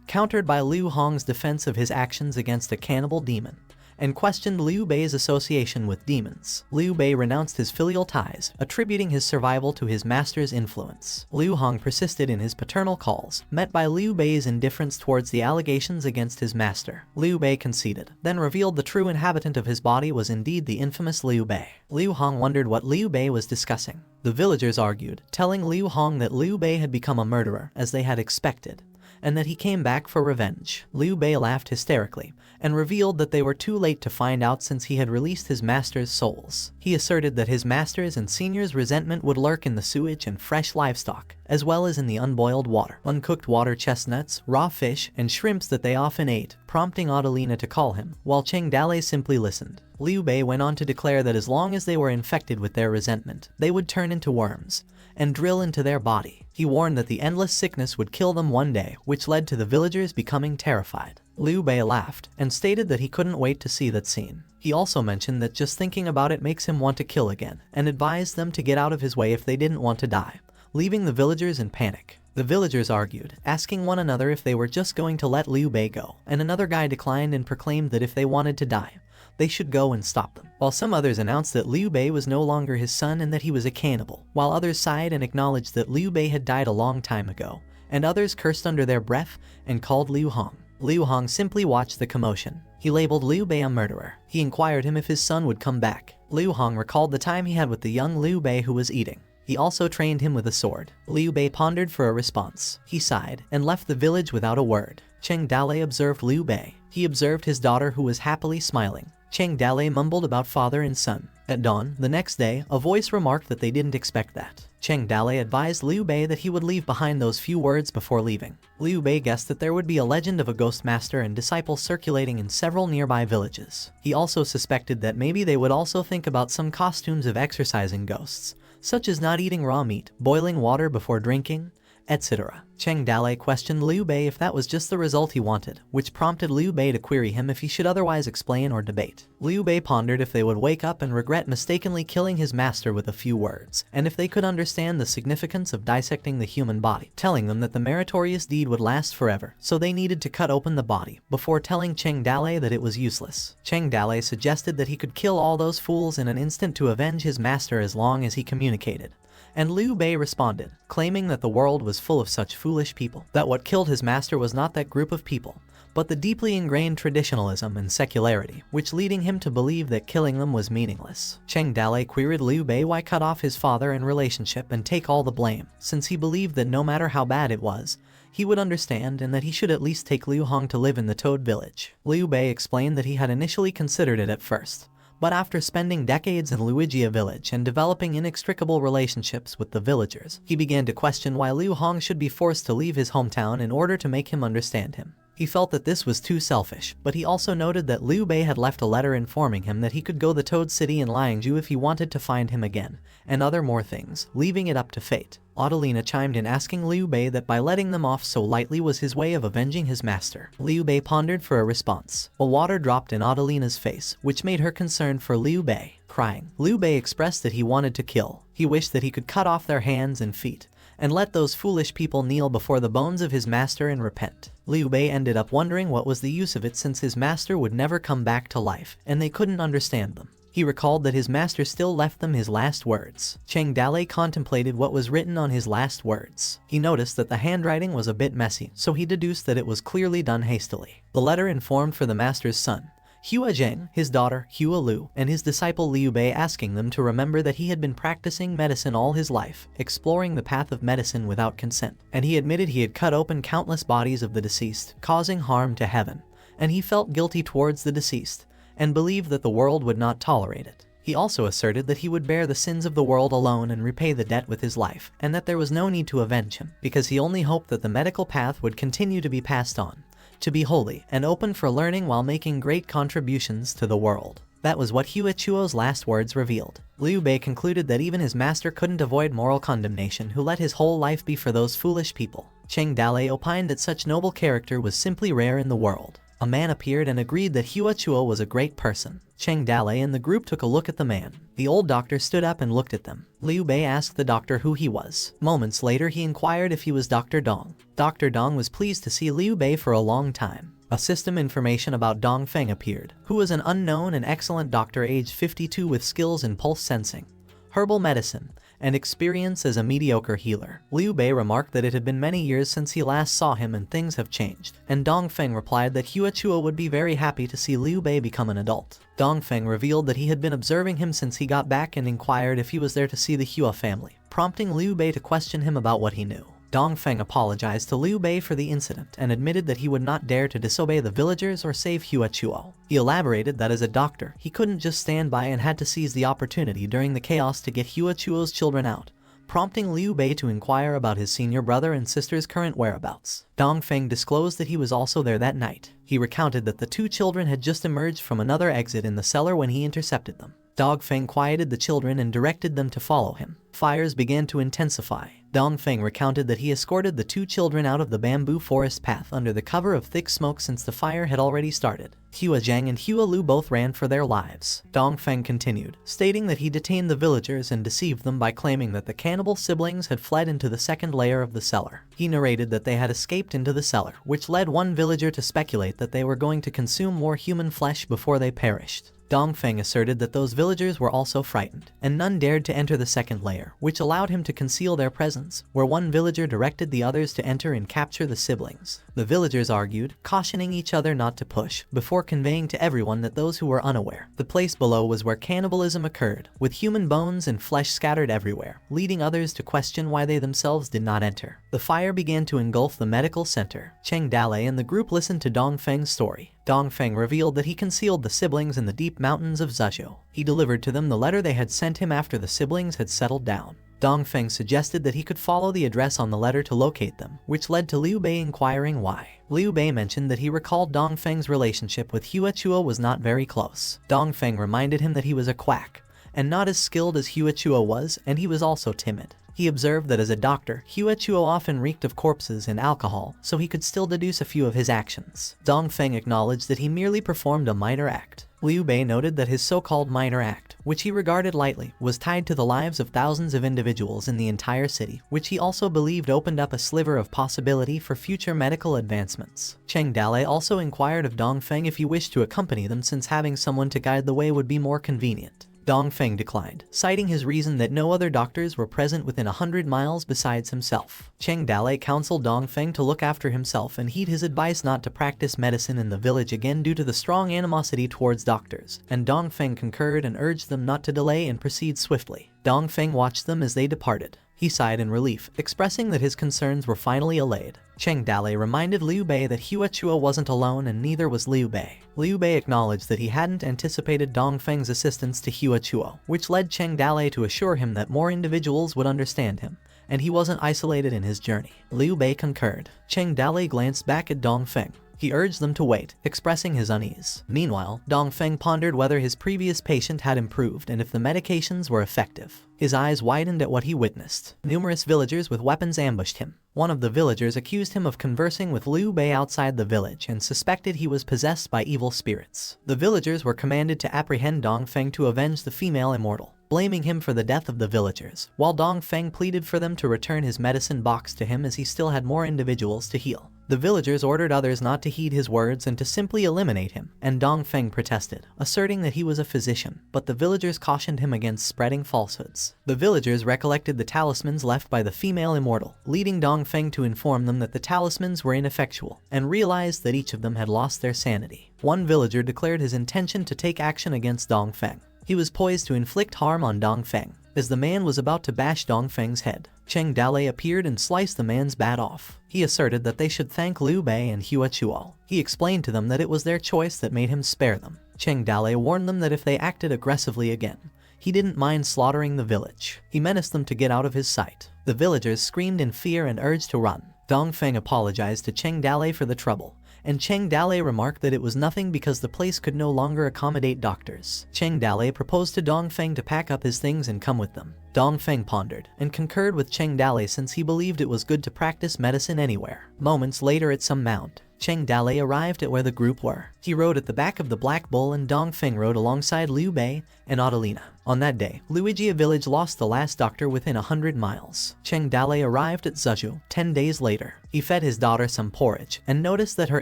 countered by Liu Hong's defense of his actions against a cannibal demon, and questioned Liu Bei's association with demons. Liu Bei renounced his filial ties, attributing his survival to his master's influence. Liu Hong persisted in his paternal calls, met by Liu Bei's indifference towards the allegations against his master. Liu Bei conceded, then revealed the true inhabitant of his body was indeed the infamous Liu Bei. Liu Hong wondered what Liu Bei was discussing. The villagers argued, telling Liu Hong that Liu Bei had become a murderer, as they had expected, and that he came back for revenge. Liu Bei laughed hysterically, and revealed that they were too late to find out since he had released his master's souls. He asserted that his master's and senior's resentment would lurk in the sewage and fresh livestock, as well as in the unboiled water, uncooked water chestnuts, raw fish, and shrimps that they often ate, prompting Adelina to call him, while Cheng Dale simply listened. Liu Bei went on to declare that as long as they were infected with their resentment, they would turn into worms, and drill into their body. He warned that the endless sickness would kill them one day, which led to the villagers becoming terrified. Liu Bei laughed and stated that he couldn't wait to see that scene. He also mentioned that just thinking about it makes him want to kill again, and advised them to get out of his way if they didn't want to die, leaving the villagers in panic. The villagers argued, asking one another if they were just going to let Liu Bei go, and another guy declined and proclaimed that if they wanted to die, they should go and stop them, while some others announced that Liu Bei was no longer his son and that he was a cannibal, while others sighed and acknowledged that Liu Bei had died a long time ago, and others cursed under their breath and called Liu Hong. Liu Hong simply watched the commotion. He labeled Liu Bei a murderer. He inquired him if his son would come back. Liu Hong recalled the time he had with the young Liu Bei who was eating. He also trained him with a sword. Liu Bei pondered for a response. He sighed and left the village without a word. Cheng Dalei observed Liu Bei. He observed his daughter who was happily smiling. Cheng Dalei mumbled about father and son. At dawn, the next day, a voice remarked that they didn't expect that. Cheng Dalei advised Liu Bei that he would leave behind those few words before leaving. Liu Bei guessed that there would be a legend of a ghost master and disciple circulating in several nearby villages. He also suspected that maybe they would also think about some costumes of exorcising ghosts, such as not eating raw meat, boiling water before drinking, etc. Cheng Dalei questioned Liu Bei if that was just the result he wanted, which prompted Liu Bei to query him if he should otherwise explain or debate. Liu Bei pondered if they would wake up and regret mistakenly killing his master with a few words, and if they could understand the significance of dissecting the human body, telling them that the meritorious deed would last forever, so they needed to cut open the body, before telling Cheng Dalei that it was useless. Cheng Dalei suggested that he could kill all those fools in an instant to avenge his master as long as he communicated. And Liu Bei responded, claiming that the world was full of such foolish people, that what killed his master was not that group of people, but the deeply ingrained traditionalism and secularity, which leading him to believe that killing them was meaningless. Cheng Dalei queried Liu Bei why cut off his father and relationship and take all the blame, since he believed that no matter how bad it was, he would understand and that he should at least take Liu Hong to live in the Toad village. Liu Bei explained that he had initially considered it at first, but after spending decades in Luigia village and developing inextricable relationships with the villagers, he began to question why Liu Hong should be forced to leave his hometown in order to make him understand him. He felt that this was too selfish, but he also noted that Liu Bei had left a letter informing him that he could go the Toad City in Liangzhu if he wanted to find him again, and other more things, leaving it up to fate. Adelina chimed in asking Liu Bei that by letting them off so lightly was his way of avenging his master. Liu Bei pondered for a response. A water dropped in Adelina's face, which made her concerned for Liu Bei. Crying, Liu Bei expressed that he wanted to kill. He wished that he could cut off their hands and feet, and let those foolish people kneel before the bones of his master and repent. Liu Bei ended up wondering what was the use of it since his master would never come back to life, and they couldn't understand them. He recalled that his master still left them his last words. Cheng Dalei contemplated what was written on his last words. He noticed that the handwriting was a bit messy, so he deduced that it was clearly done hastily. The letter informed for the master's son, Hua Zheng, his daughter, Hua Lu, and his disciple Liu Bei, asking them to remember that he had been practicing medicine all his life, exploring the path of medicine without consent, and he admitted he had cut open countless bodies of the deceased, causing harm to heaven, and he felt guilty towards the deceased, and believed that the world would not tolerate it. He also asserted that he would bear the sins of the world alone and repay the debt with his life, and that there was no need to avenge him, because he only hoped that the medical path would continue to be passed on, to be holy and open for learning while making great contributions to the world. That was what Hua Chuo's last words revealed. Liu Bei concluded that even his master couldn't avoid moral condemnation who let his whole life be for those foolish people. Cheng Dalei opined that such noble character was simply rare in the world. A man appeared and agreed that Hua Chuo was a great person. Cheng Dalei and the group took a look at the man. The old doctor stood up and looked at them. Liu Bei asked the doctor who he was. Moments later he inquired if he was Dr. Dong. Dr. Dong was pleased to see Liu Bei for a long time. A system information about Dong Feng appeared, who was an unknown and excellent doctor aged 52 with skills in pulse sensing, herbal medicine, and experience as a mediocre healer. Liu Bei remarked that it had been many years since he last saw him and things have changed, and Dong Feng replied that Hua Chuo would be very happy to see Liu Bei become an adult. Dong Feng revealed that he had been observing him since he got back and inquired if he was there to see the Hua family, prompting Liu Bei to question him about what he knew. Dong Feng apologized to Liu Bei for the incident and admitted that he would not dare to disobey the villagers or save Hua Chuo. He elaborated that as a doctor, he couldn't just stand by and had to seize the opportunity during the chaos to get Hua Chuo's children out, prompting Liu Bei to inquire about his senior brother and sister's current whereabouts. Dong Feng disclosed that he was also there that night. He recounted that the two children had just emerged from another exit in the cellar when he intercepted them. Dongfeng quieted the children and directed them to follow him. Fires began to intensify. Dongfeng recounted that he escorted the 2 children out of the bamboo forest path under the cover of thick smoke since the fire had already started. Hua Zhang and Hua Lu both ran for their lives. Dongfeng continued, stating that he detained the villagers and deceived them by claiming that the cannibal siblings had fled into the second layer of the cellar. He narrated that they had escaped into the cellar, which led one villager to speculate that they were going to consume more human flesh before they perished. Dongfeng asserted that those villagers were also frightened, and none dared to enter the second layer, which allowed him to conceal their presence, where one villager directed the others to enter and capture the siblings. The villagers argued, cautioning each other not to push, before conveying to everyone that those who were unaware, the place below was where cannibalism occurred, with human bones and flesh scattered everywhere, leading others to question why they themselves did not enter. The fire began to engulf the medical center. Cheng Dalei and the group listened to Dongfeng's story. Dongfeng revealed that he concealed the siblings in the deep mountains of Zhuzhou. He delivered to them the letter they had sent him after the siblings had settled down. Dongfeng suggested that he could follow the address on the letter to locate them, which led to Liu Bei inquiring why. Liu Bei mentioned that he recalled Dongfeng's relationship with Hua Chua was not very close. Dongfeng reminded him that he was a quack, and not as skilled as Hua Chua was, and he was also timid. He observed that as a doctor, Hua Chua often reeked of corpses and alcohol, so he could still deduce a few of his actions. Dongfeng acknowledged that he merely performed a minor act. Liu Bei noted that his so-called minor act, which he regarded lightly, was tied to the lives of thousands of individuals in the entire city, which he also believed opened up a sliver of possibility for future medical advancements. Cheng Dalei also inquired of Dongfeng if he wished to accompany them, since having someone to guide the way would be more convenient. Dongfeng declined, citing his reason that no other doctors were present within 100 miles besides himself. Cheng Dalei counseled Dongfeng to look after himself and heed his advice not to practice medicine in the village again due to the strong animosity towards doctors, and Dongfeng concurred and urged them not to delay and proceed swiftly. Dongfeng watched them as they departed. He sighed in relief, expressing that his concerns were finally allayed. Cheng Dalei reminded Liu Bei that Hua Chua wasn't alone and neither was Liu Bei. Liu Bei acknowledged that he hadn't anticipated Dongfeng's assistance to Hua Chua, which led Cheng Dalei to assure him that more individuals would understand him, and he wasn't isolated in his journey. Liu Bei concurred. Cheng Dalei glanced back at Dongfeng. He urged them to wait, expressing his unease. Meanwhile, Dongfeng pondered whether his previous patient had improved and if the medications were effective. His eyes widened at what he witnessed. Numerous villagers with weapons ambushed him. One of the villagers accused him of conversing with Liu Bei outside the village and suspected he was possessed by evil spirits. The villagers were commanded to apprehend Dongfeng to avenge the female immortal, blaming him for the death of the villagers, while Dongfeng pleaded for them to return his medicine box to him as he still had more individuals to heal. The villagers ordered others not to heed his words and to simply eliminate him, and Dongfeng protested, asserting that he was a physician, but the villagers cautioned him against spreading falsehoods. The villagers recollected the talismans left by the female immortal, leading Dongfeng to inform them that the talismans were ineffectual, and realized that each of them had lost their sanity. One villager declared his intention to take action against Dongfeng. He was poised to inflict harm on Dongfeng. As the man was about to bash Dongfeng's head, Cheng Dalei appeared and sliced the man's bat off. He asserted that they should thank Liu Bei and Hua Chua. He explained to them that it was their choice that made him spare them. Cheng Dalei warned them that if they acted aggressively again, he didn't mind slaughtering the village. He menaced them to get out of his sight. The villagers screamed in fear and urged to run. Dongfeng apologized to Cheng Dalei for the trouble, and Cheng Dalei remarked that it was nothing because the place could no longer accommodate doctors. Cheng Dalei proposed to Dongfeng to pack up his things and come with them. Dongfeng pondered, and concurred with Cheng Dalei since he believed it was good to practice medicine anywhere. Moments later at some mound, Cheng Dalei arrived at where the group were. He rode at the back of the Black Bull and Dongfeng rode alongside Liu Bei and Adelina. On that day, Luigia village lost the last doctor within 100 miles. Cheng Dalei arrived at Zhuzhou 10 days later. He fed his daughter some porridge and noticed that her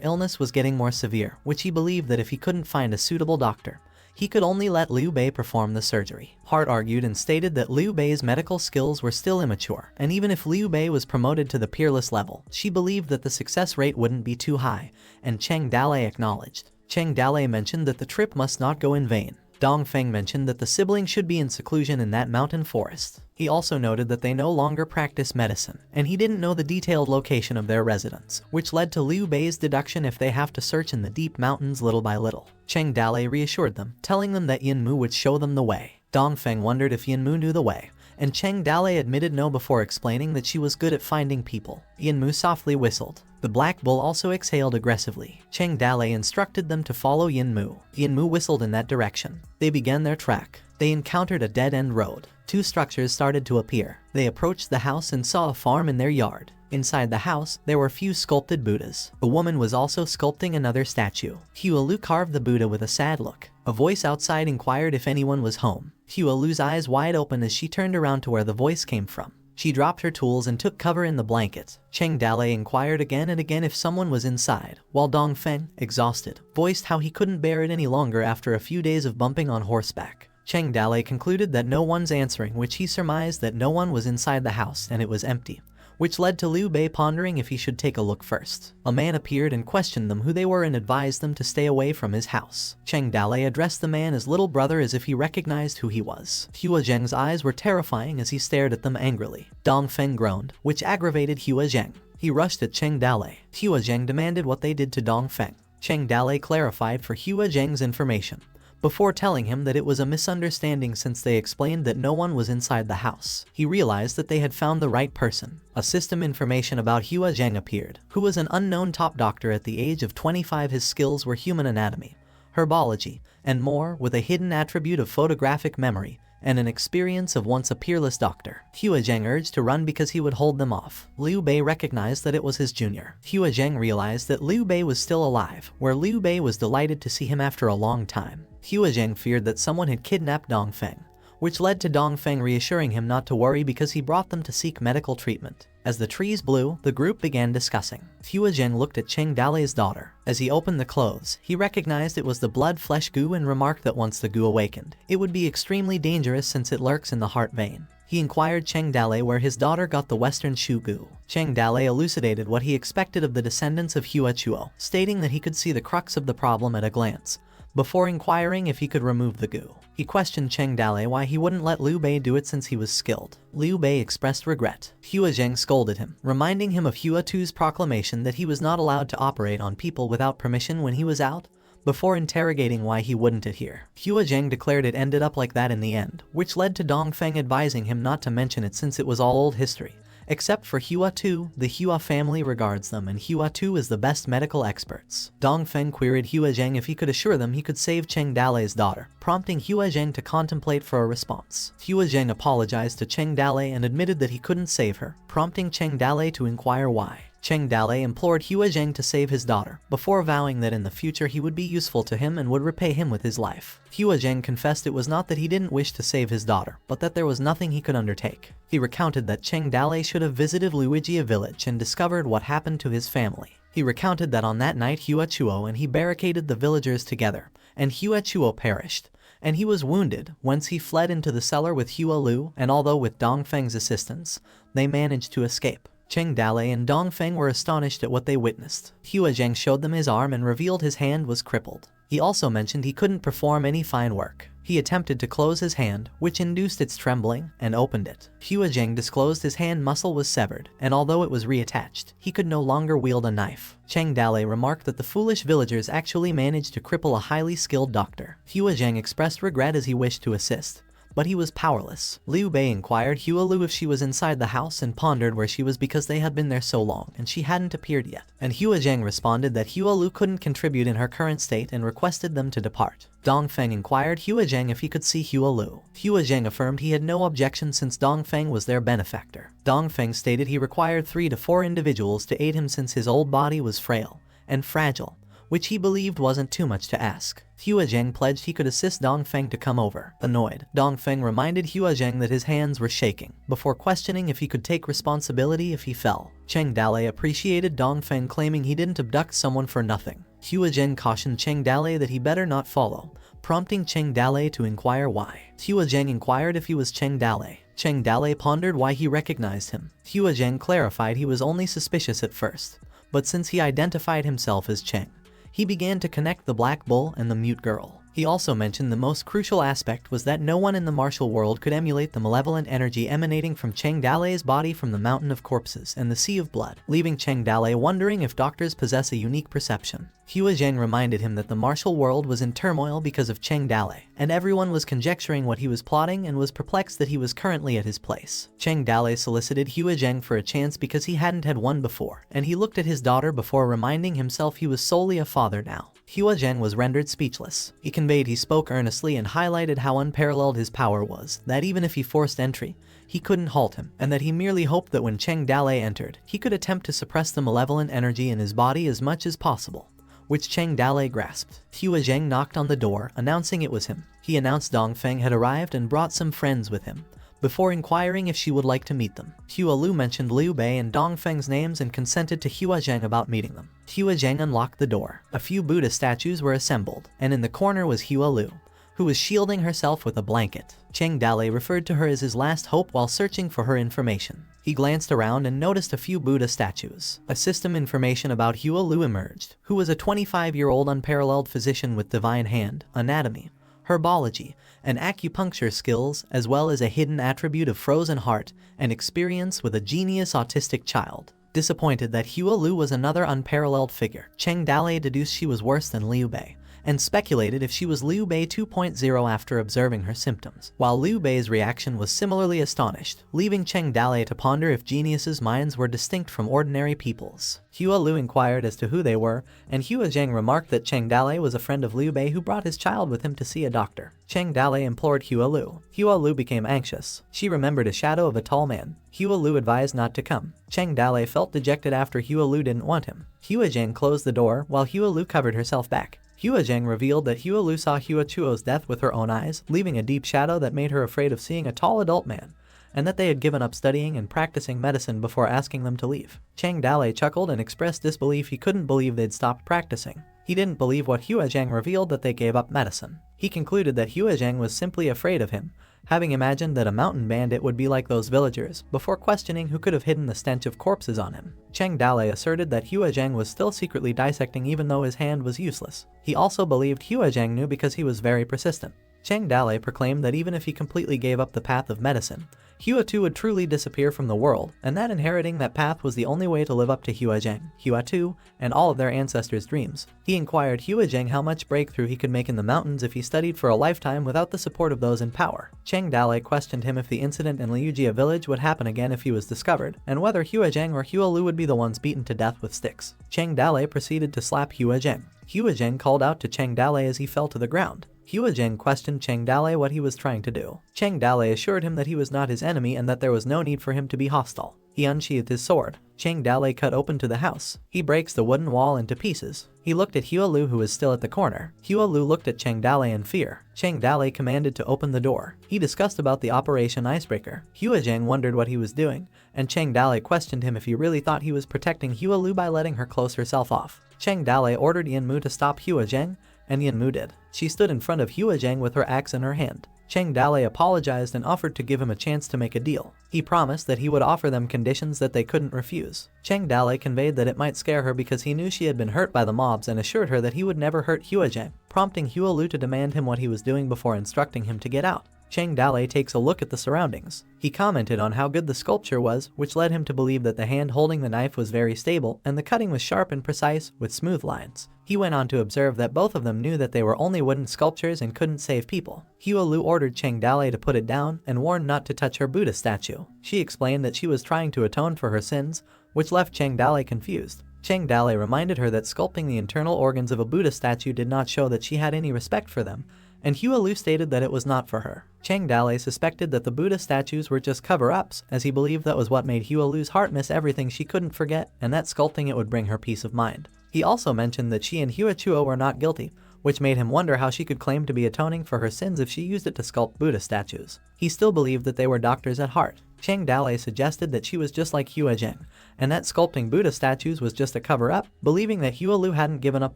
illness was getting more severe, which he believed that if he couldn't find a suitable doctor, he could only let Liu Bei perform the surgery. Hart argued and stated that Liu Bei's medical skills were still immature, and even if Liu Bei was promoted to the peerless level, she believed that the success rate wouldn't be too high, and Cheng Dalei acknowledged. Cheng Dalei mentioned that the trip must not go in vain. Dongfeng mentioned that the siblings should be in seclusion in that mountain forest. He also noted that they no longer practice medicine, and he didn't know the detailed location of their residence, which led to Liu Bei's deduction if they have to search in the deep mountains little by little. Cheng Dalei reassured them, telling them that Yin Mu would show them the way. Dongfeng wondered if Yin Mu knew the way, and Cheng Dalei admitted no before explaining that she was good at finding people. Yin Mu softly whistled. The Black Bull also exhaled aggressively. Cheng Dalei instructed them to follow Yin Mu. Yin Mu whistled in that direction. They began their track. They encountered a dead-end road. Two structures started to appear. They approached the house and saw a farm in their yard. Inside the house, there were few sculpted Buddhas. A woman was also sculpting another statue. Hua-Lu carved the Buddha with a sad look. A voice outside inquired if anyone was home. Hua-Lu's eyes wide open as she turned around to where the voice came from. She dropped her tools and took cover in the blanket. Cheng Dalei inquired again and again if someone was inside, while Dongfeng, exhausted, voiced how he couldn't bear it any longer after a few days of bumping on horseback. Cheng Dalei concluded that no one's answering, which he surmised that no one was inside the house and it was empty, which led to Liu Bei pondering if he should take a look first. A man appeared and questioned them who they were and advised them to stay away from his house. Cheng Dalei addressed the man as little brother as if he recognized who he was. Hua Zheng's eyes were terrifying as he stared at them angrily. Dongfeng groaned, which aggravated Hua Zheng. He rushed at Cheng Dalei. Hua Zheng demanded what they did to Dongfeng. Cheng Dalei clarified for Hua Zheng's information, before telling him that it was a misunderstanding since they explained that no one was inside the house. He realized that they had found the right person. A system information about Hua Zheng appeared, who was an unknown top doctor at the age of 25. His skills were human anatomy, herbology, and more, with a hidden attribute of photographic memory and an experience of once a peerless doctor. Hua Zheng urged to run because he would hold them off. Liu Bei recognized that it was his junior. Hua Zheng realized that Liu Bei was still alive, where Liu Bei was delighted to see him after a long time. Hua Zheng feared that someone had kidnapped Dongfeng, which led to Dongfeng reassuring him not to worry because he brought them to seek medical treatment. As the trees blew, the group began discussing. Hua Zheng looked at Cheng Dalei's daughter. As he opened the clothes, he recognized it was the blood-flesh goo and remarked that once the goo awakened, it would be extremely dangerous since it lurks in the heart vein. He inquired Cheng Dalei where his daughter got the western shu goo. Cheng Dalei elucidated what he expected of the descendants of Hua Chuo, stating that he could see the crux of the problem at a glance, before inquiring if he could remove the goo. He questioned Cheng Dalei why he wouldn't let Liu Bei do it since he was skilled. Liu Bei expressed regret. Hua Zheng scolded him, reminding him of Hua Tu's proclamation that he was not allowed to operate on people without permission when he was out, before interrogating why he wouldn't adhere. Hua Zheng declared it ended up like that in the end, which led to Dongfeng advising him not to mention it since it was all old history. Except for Hua Tu, the Hua family regards them and Hua Tu is the best medical experts. Dongfeng queried Hua Zheng if he could assure them he could save Cheng Dalei's daughter, prompting Hua Zheng to contemplate for a response. Hua Zheng apologized to Cheng Dalei and admitted that he couldn't save her, prompting Cheng Dalei to inquire why. Cheng Dalei implored Hua Zheng to save his daughter, before vowing that in the future he would be useful to him and would repay him with his life. Hua Zheng confessed it was not that he didn't wish to save his daughter, but that there was nothing he could undertake. He recounted that Cheng Dalei should have visited Luigia village and discovered what happened to his family. He recounted that on that night Hua Chuo and he barricaded the villagers together, and Hua Chuo perished, and he was wounded, whence he fled into the cellar with Hua Lu, and although with Dongfeng's assistance, they managed to escape. Cheng Dalei and Dongfeng were astonished at what they witnessed. Hua Zheng showed them his arm and revealed his hand was crippled. He also mentioned he couldn't perform any fine work. He attempted to close his hand, which induced its trembling, and opened it. Hua Zheng disclosed his hand muscle was severed, and although it was reattached, he could no longer wield a knife. Cheng Dalei remarked that the foolish villagers actually managed to cripple a highly skilled doctor. Hua Zheng expressed regret as he wished to assist, but he was powerless. Liu Bei inquired Hua Lu if she was inside the house and pondered where she was because they had been there so long and she hadn't appeared yet. And Hua Zheng responded that Hua Lu couldn't contribute in her current state and requested them to depart. Dongfeng inquired Hua Zheng if he could see Hua Lu. Hua Zheng affirmed he had no objection since Dongfeng was their benefactor. Dongfeng stated he required 3 to 4 individuals to aid him since his old body was frail and fragile, which he believed wasn't too much to ask. Hua Zheng pledged he could assist Dongfeng to come over. Annoyed, Dongfeng reminded Hua Zheng that his hands were shaking, before questioning if he could take responsibility if he fell. Cheng Dalei appreciated Dongfeng claiming he didn't abduct someone for nothing. Hua Zheng cautioned Cheng Dalei that he better not follow, prompting Cheng Dalei to inquire why. Hua Zheng inquired if he was Cheng Dalei. Cheng Dalei pondered why he recognized him. Hua Zheng clarified he was only suspicious at first, but since he identified himself as Cheng, he began to connect the Black Bull and the Mute Girl. He also mentioned the most crucial aspect was that no one in the martial world could emulate the malevolent energy emanating from Cheng Dalei's body from the Mountain of Corpses and the Sea of Blood, leaving Cheng Dalei wondering if doctors possess a unique perception. Hua Zheng reminded him that the martial world was in turmoil because of Cheng Dalei, and everyone was conjecturing what he was plotting and was perplexed that he was currently at his place. Cheng Dalei solicited Hua Zheng for a chance because he hadn't had one before, and he looked at his daughter before reminding himself he was solely a father now. Hua Zheng was rendered speechless. He conveyed he spoke earnestly and highlighted how unparalleled his power was, that even if he forced entry, he couldn't halt him, and that he merely hoped that when Cheng Dalei entered, he could attempt to suppress the malevolent energy in his body as much as possible, which Cheng Dalei grasped. Hua Zheng knocked on the door, announcing it was him. He announced Dong Feng had arrived and brought some friends with him, before inquiring if she would like to meet them. Hua Lu mentioned Liu Bei and Dong Feng's names and consented to Hua Zheng about meeting them. Hua Zheng unlocked the door. A few Buddha statues were assembled, and in the corner was Hua Lu, who was shielding herself with a blanket. Cheng Dalei referred to her as his last hope while searching for her information. He glanced around and noticed a few Buddha statues. A system information about Hua Lu emerged, who was a 25-year-old unparalleled physician with divine hand, anatomy, herbology, and acupuncture skills, as well as a hidden attribute of frozen heart and experience with a genius autistic child. Disappointed that Hua Lu was another unparalleled figure, Cheng Dalei deduced she was worse than Liu Bei, and speculated if she was Liu Bei 2.0 after observing her symptoms, while Liu Bei's reaction was similarly astonished, leaving Cheng Dalei to ponder if geniuses' minds were distinct from ordinary people's. Hua Lu inquired as to who they were, and Hua Zheng remarked that Cheng Dalei was a friend of Liu Bei who brought his child with him to see a doctor. Cheng Dalei implored Hua Lu. Hua Lu became anxious. She remembered a shadow of a tall man. Hua Lu advised not to come. Cheng Dalei felt dejected after Hua Lu didn't want him. Hua Zheng closed the door while Hua Lu covered herself back. Hua Zheng revealed that Hua Lu saw Hua Chuo's death with her own eyes, leaving a deep shadow that made her afraid of seeing a tall adult man, and that they had given up studying and practicing medicine before asking them to leave. Cheng Dalei chuckled and expressed disbelief. He couldn't believe they'd stopped practicing. He didn't believe what Hua Zheng revealed, that they gave up medicine. He concluded that Hua Zheng was simply afraid of him, having imagined that a mountain bandit would be like those villagers, before questioning who could have hidden the stench of corpses on him. Cheng Dalei asserted that Hua Zheng was still secretly dissecting even though his hand was useless. He also believed Hua Zheng knew because he was very persistent. Cheng Dalei proclaimed that even if he completely gave up the path of medicine, Hua Tu would truly disappear from the world, and that inheriting that path was the only way to live up to Hua Zheng, Hua Tu, and all of their ancestors' dreams. He inquired Hua Zheng how much breakthrough he could make in the mountains if he studied for a lifetime without the support of those in power. Cheng Dalei questioned him if the incident in Liujia village would happen again if he was discovered, and whether Hua Zheng or Hua Lu would be the ones beaten to death with sticks. Cheng Dalei proceeded to slap Hua Zheng. Hua Zheng called out to Cheng Dalei as he fell to the ground. Hua Zheng questioned Cheng Dalei what he was trying to do. Cheng Dalei assured him that he was not his enemy and that there was no need for him to be hostile. He unsheathed his sword. Cheng Dalei cut open to the house. He breaks the wooden wall into pieces. He looked at Hua Lu, who was still at the corner. Hua Lu looked at Cheng Dalei in fear. Cheng Dalei commanded to open the door. He discussed about the Operation Icebreaker. Hua Zheng wondered what he was doing, and Cheng Dalei questioned him if he really thought he was protecting Hua Lu by letting her close herself off. Cheng Dalei ordered Yanmu to stop Hua Zheng, and Yanmu did. She stood in front of Hua Zheng with her axe in her hand. Cheng Dalei apologized and offered to give him a chance to make a deal. He promised that he would offer them conditions that they couldn't refuse. Cheng Dalei conveyed that it might scare her because he knew she had been hurt by the mobs and assured her that he would never hurt Hua Zheng, prompting Hua Lu to demand him what he was doing before instructing him to get out. Cheng Dalei takes a look at the surroundings. He commented on how good the sculpture was, which led him to believe that the hand holding the knife was very stable and the cutting was sharp and precise, with smooth lines. He went on to observe that both of them knew that they were only wooden sculptures and couldn't save people. Hua Lu ordered Cheng Dalei to put it down and warned not to touch her Buddha statue. She explained that she was trying to atone for her sins, which left Cheng Dalei confused. Cheng Dalei reminded her that sculpting the internal organs of a Buddha statue did not show that she had any respect for them, and Hua Lu stated that it was not for her. Cheng Dalei suspected that the Buddha statues were just cover-ups, as he believed that was what made Hua Lu's heart miss everything she couldn't forget, and that sculpting it would bring her peace of mind. He also mentioned that she and Hua Chuo were not guilty, which made him wonder how she could claim to be atoning for her sins if she used it to sculpt Buddha statues. He still believed that they were doctors at heart. Cheng Dalei suggested that she was just like Hua Zheng, and that sculpting Buddha statues was just a cover-up, believing that Hua Lu hadn't given up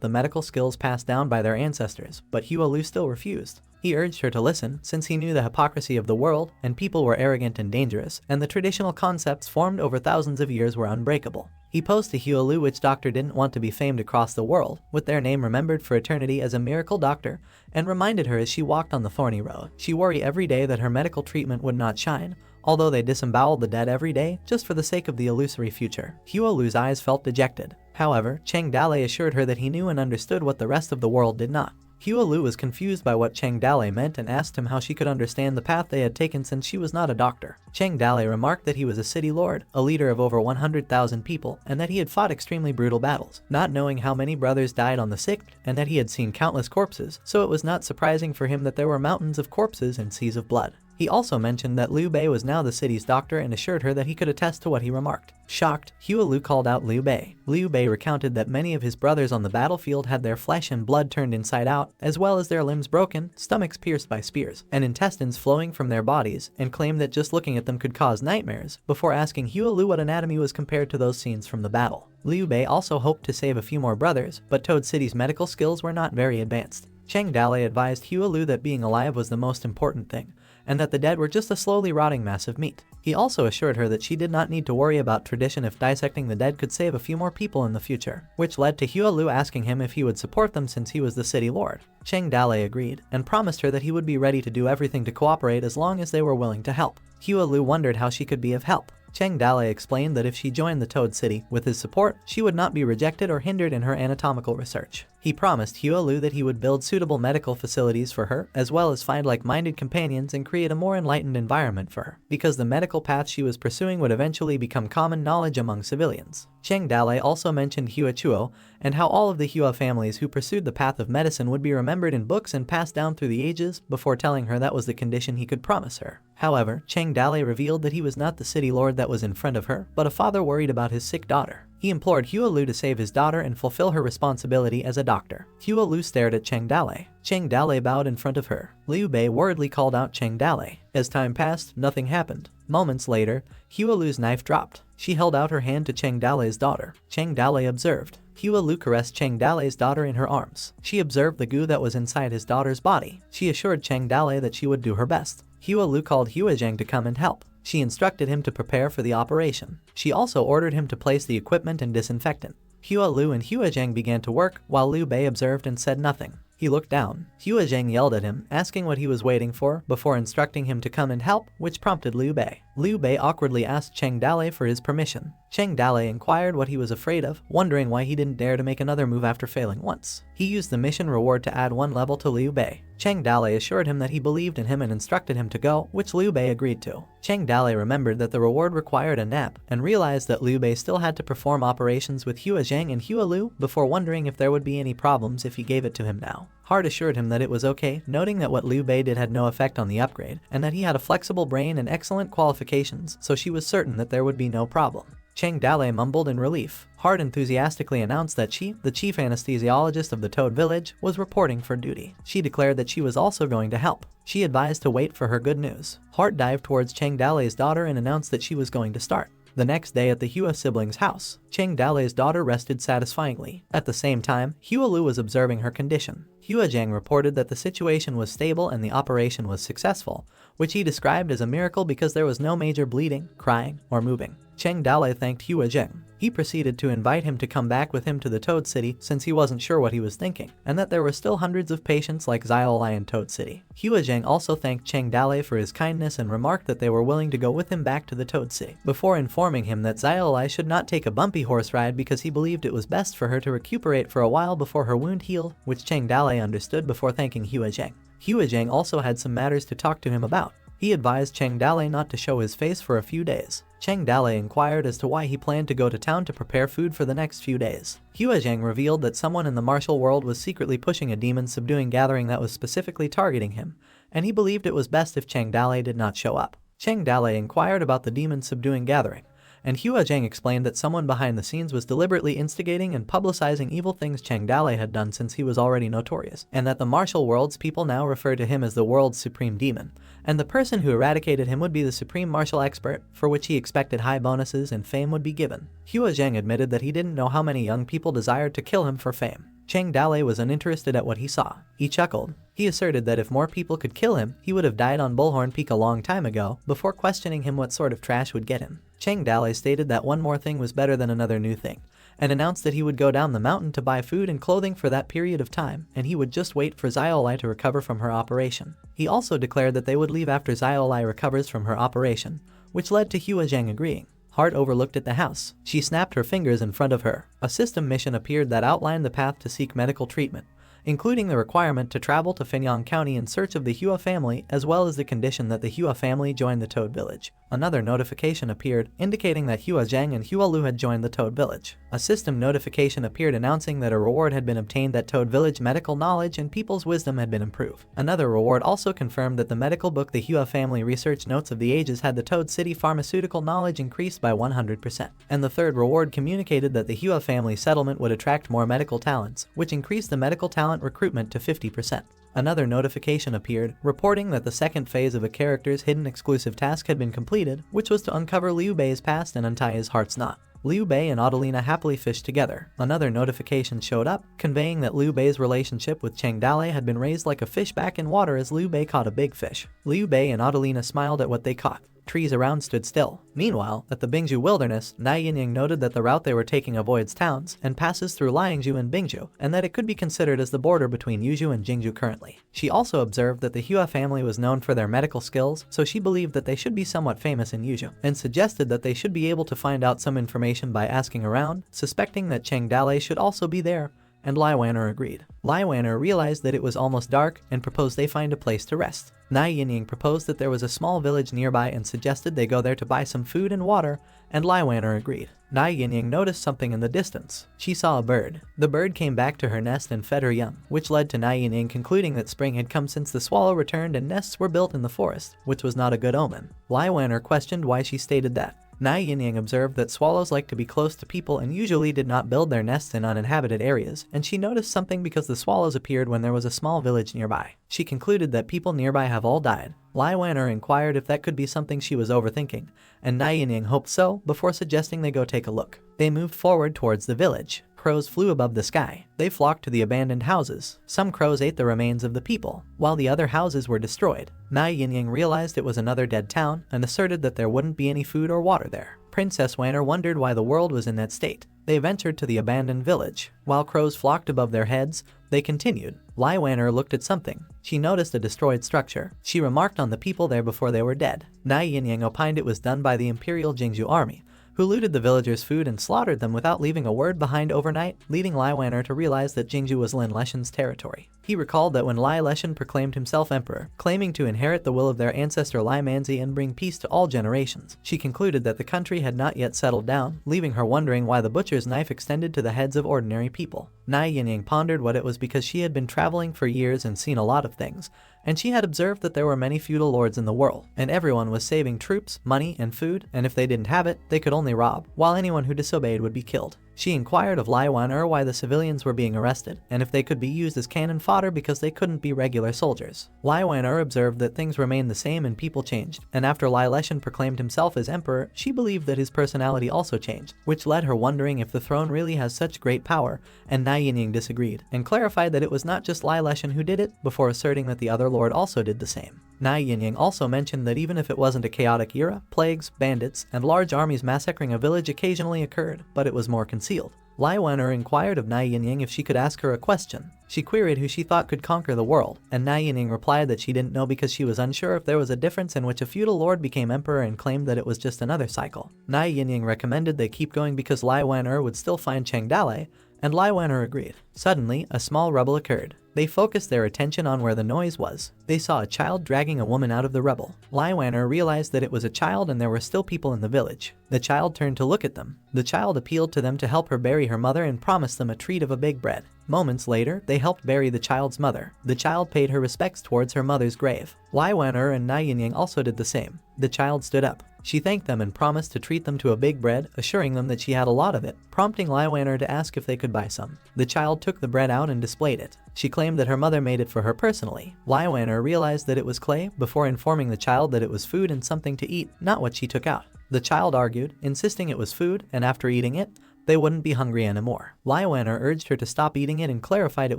the medical skills passed down by their ancestors, but Hua Lu still refused. He urged her to listen, since he knew the hypocrisy of the world, and people were arrogant and dangerous, and the traditional concepts formed over thousands of years were unbreakable. He posed to Hua Lu which doctor didn't want to be famed across the world, with their name remembered for eternity as a miracle doctor, and reminded her as she walked on the thorny road. She worried every day that her medical treatment would not shine, although they disemboweled the dead every day, just for the sake of the illusory future. Hua Lu's eyes felt dejected. However, Cheng Dalei assured her that he knew and understood what the rest of the world did not. Hualu was confused by what Cheng Dalei meant and asked him how she could understand the path they had taken since she was not a doctor. Cheng Dalei remarked that he was a city lord, a leader of over 100,000 people, and that he had fought extremely brutal battles, not knowing how many brothers died on the sick, and that he had seen countless corpses, so it was not surprising for him that there were mountains of corpses and seas of blood. He also mentioned that Liu Bei was now the city's doctor and assured her that he could attest to what he remarked. Shocked, Hualu called out Liu Bei. Liu Bei recounted that many of his brothers on the battlefield had their flesh and blood turned inside out, as well as their limbs broken, stomachs pierced by spears, and intestines flowing from their bodies, and claimed that just looking at them could cause nightmares, before asking Hualu what anatomy was compared to those scenes from the battle. Liu Bei also hoped to save a few more brothers, but Toad City's medical skills were not very advanced. Cheng Dalei advised Hualu that being alive was the most important thing, and that the dead were just a slowly rotting mass of meat. He also assured her that she did not need to worry about tradition if dissecting the dead could save a few more people in the future, which led to Hualu asking him if he would support them since he was the city lord. Cheng Dalei agreed, and promised her that he would be ready to do everything to cooperate as long as they were willing to help. Hualu wondered how she could be of help. Cheng Dalei explained that if she joined the Toad City with his support, she would not be rejected or hindered in her anatomical research. He promised Hualu that he would build suitable medical facilities for her, as well as find like-minded companions and create a more enlightened environment for her, because the medical path she was pursuing would eventually become common knowledge among civilians. Cheng Dalei also mentioned Hua Chuo, and how all of the Hua families who pursued the path of medicine would be remembered in books and passed down through the ages, before telling her that was the condition he could promise her. However, Cheng Dalei revealed that he was not the city lord that was in front of her, but a father worried about his sick daughter. He implored Hualu to save his daughter and fulfill her responsibility as a doctor. Hualu stared at Cheng Dalei. Cheng Dalei bowed in front of her. Liu Bei worriedly called out Cheng Dalei. As time passed, nothing happened. Moments later, Hualu's knife dropped. She held out her hand to Cheng Dalei's daughter. Cheng Dalei observed. Hualu caressed Cheng Dalei's daughter in her arms. She observed the goo that was inside his daughter's body. She assured Cheng Dalei that she would do her best. Hualu called Huazhang to come and help. She instructed him to prepare for the operation. She also ordered him to place the equipment and disinfectant. Hualu and Huazhang began to work, while Liu Bei observed and said nothing. He looked down. Huazhang yelled at him, asking what he was waiting for, before instructing him to come and help, which prompted Liu Bei. Liu Bei awkwardly asked Cheng Dalei for his permission. Cheng Dalei inquired what he was afraid of, wondering why he didn't dare to make another move after failing once. He used the mission reward to add one level to Liu Bei. Cheng Dalei assured him that he believed in him and instructed him to go, which Liu Bei agreed to. Cheng Dalei remembered that the reward required a nap, and realized that Liu Bei still had to perform operations with Huazhang and Hualu, before wondering if there would be any problems if he gave it to him now. Hart assured him that it was okay, noting that what Liu Bei did had no effect on the upgrade, and that he had a flexible brain and excellent qualifications, so she was certain that there would be no problem. Cheng Dalei mumbled in relief. Hart enthusiastically announced that she, the chief anesthesiologist of the Toad Village, was reporting for duty. She declared that she was also going to help. She advised to wait for her good news. Hart dived towards Cheng Dalei's daughter and announced that she was going to start. The next day at the Hua siblings' house, Cheng Dalei's daughter rested satisfyingly. At the same time, Hualu was observing her condition. Huazhang reported that the situation was stable and the operation was successful, which he described as a miracle because there was no major bleeding, crying, or moving. Cheng Dalei thanked Huazhang. He proceeded to invite him to come back with him to the Toad City since he wasn't sure what he was thinking, and that there were still hundreds of patients like Xiaolai in Toad City. Huazhang also thanked Cheng Dalei for his kindness and remarked that they were willing to go with him back to the Toad City, before informing him that Xiaolai should not take a bumpy horse ride because he believed it was best for her to recuperate for a while before her wound healed, which Cheng Dalei understood before thanking Huazhang. Huazhang also had some matters to talk to him about. He advised Cheng Dalei not to show his face for a few days. Cheng Dalei inquired as to why he planned to go to town to prepare food for the next few days. Huazhang revealed that someone in the martial world was secretly pushing a demon-subduing gathering that was specifically targeting him, and he believed it was best if Cheng Dalei did not show up. Cheng Dalei inquired about the demon-subduing gathering, and Huazhang explained that someone behind the scenes was deliberately instigating and publicizing evil things Cheng Dalei had done since he was already notorious, and that the martial world's people now refer to him as the world's supreme demon, and the person who eradicated him would be the supreme martial expert, for which he expected high bonuses and fame would be given. Huazhang admitted that he didn't know how many young people desired to kill him for fame. Cheng Dalei was uninterested at what he saw. He chuckled. He asserted that if more people could kill him, he would have died on Bullhorn Peak a long time ago, before questioning him what sort of trash would get him. Cheng Dalei stated that one more thing was better than another new thing, and announced that he would go down the mountain to buy food and clothing for that period of time, and he would just wait for Xiaolai to recover from her operation. He also declared that they would leave after Xiaolai recovers from her operation, which led to Huazhang agreeing. Hart overlooked at the house. She snapped her fingers in front of her. A system mission appeared that outlined the path to seek medical treatment, including the requirement to travel to Fenyang County in search of the Hua family, as well as the condition that the Hua family join the Toad Village. Another notification appeared, indicating that Hua Zheng and Hua Lu had joined the Toad Village. A system notification appeared announcing that a reward had been obtained at Toad Village. Medical knowledge and people's wisdom had been improved. Another reward also confirmed that the medical book the Hua family research notes of the ages had the Toad City pharmaceutical knowledge increased by 100%. And the third reward communicated that the Hua family settlement would attract more medical talents, which increased the medical talent recruitment to 50%. Another notification appeared, reporting that the second phase of a character's hidden exclusive task had been completed, which was to uncover Liu Bei's past and untie his heart's knot. Liu Bei and Adelina happily fished together. Another notification showed up, conveying that Liu Bei's relationship with Cheng Dale had been raised like a fish back in water as Liu Bei caught a big fish. Liu Bei and Adelina smiled at what they caught. Trees around stood still. Meanwhile, at the Bingzhou wilderness, Nai Yinying noted that the route they were taking avoids towns and passes through Liangzhou and Bingzhou, and that it could be considered as the border between Yuzhou and Jingzhou currently. She also observed that the Hua family was known for their medical skills, so she believed that they should be somewhat famous in Yuzhou, and suggested that they should be able to find out some information by asking around, suspecting that Cheng Dale should also be there, and Lai Wanner agreed. Lai Wanner realized that it was almost dark and proposed they find a place to rest. Nai Yinying proposed that there was a small village nearby and suggested they go there to buy some food and water, and Lai Wanner agreed. Nai Yinying noticed something in the distance. She saw a bird. The bird came back to her nest and fed her young, which led to Nai Yinying concluding that spring had come since the swallow returned and nests were built in the forest, which was not a good omen. Lai Wanner questioned why she stated that. Nai Yinying observed that swallows like to be close to people and usually did not build their nests in uninhabited areas, and she noticed something because the swallows appeared when there was a small village nearby. She concluded that people nearby have all died. Lai Wanner inquired if that could be something she was overthinking, and Nai Yinying hoped so before suggesting they go take a look. They moved forward towards the village. Crows flew above the sky. They flocked to the abandoned houses. Some crows ate the remains of the people, while the other houses were destroyed. Nai Yinying realized it was another dead town and asserted that there wouldn't be any food or water there. Princess Wanner wondered why the world was in that state. They ventured to the abandoned village. While crows flocked above their heads, they continued. Lai Wanner looked at something. She noticed a destroyed structure. She remarked on the people there before they were dead. Nai Yinying opined it was done by the Imperial Jingzhou army, who looted the villagers' food and slaughtered them without leaving a word behind overnight, leading Lai Wanner to realize that Jingzhou was Lin Leshen's territory. He recalled that when Lai Leshen proclaimed himself emperor, claiming to inherit the will of their ancestor Lai Manzi and bring peace to all generations, she concluded that the country had not yet settled down, leaving her wondering why the butcher's knife extended to the heads of ordinary people. Nai Yinying pondered what it was because she had been traveling for years and seen a lot of things, and she had observed that there were many feudal lords in the world, and everyone was saving troops, money, and food, and if they didn't have it, they could only rob, while anyone who disobeyed would be killed. She inquired of Lai Wanner why the civilians were being arrested, and if they could be used as cannon fodder because they couldn't be regular soldiers. Lai Wanner observed that things remained the same and people changed, and after Lai Leshen proclaimed himself as emperor, she believed that his personality also changed, which led her wondering if the throne really has such great power, and Nai Yinying disagreed, and clarified that it was not just Lai Leshen who did it, before asserting that the other lord also did the same. Nai Yinying also mentioned that even if it wasn't a chaotic era, plagues, bandits, and large armies massacring a village occasionally occurred, but it was more concealed. Lai Wanner inquired of Nai Yinying if she could ask her a question. She queried who she thought could conquer the world, and Nai Yinying replied that she didn't know because she was unsure if there was a difference in which a feudal lord became emperor and claimed that it was just another cycle. Nai Yinying recommended they keep going because Lai Wanner would still find Cheng Dale, and Lai Wanner agreed. Suddenly, a small rubble occurred. They focused their attention on where the noise was. They saw a child dragging a woman out of the rubble. Lai Wanner realized that it was a child and there were still people in the village. The child turned to look at them. The child appealed to them to help her bury her mother and promised them a treat of a big bread. Moments later, they helped bury the child's mother. The child paid her respects towards her mother's grave. Lai Wanner and Nai Yinying also did the same. The child stood up. She thanked them and promised to treat them to a big bread, assuring them that she had a lot of it, prompting Lai Wanner to ask if they could buy some. The child took the bread out and displayed it. She claimed that her mother made it for her personally. Lai Wanner realized that it was clay before informing the child that it was food and something to eat, not what she took out. The child argued, insisting it was food, and after eating it, they wouldn't be hungry anymore. Lai Wanner urged her to stop eating it and clarified it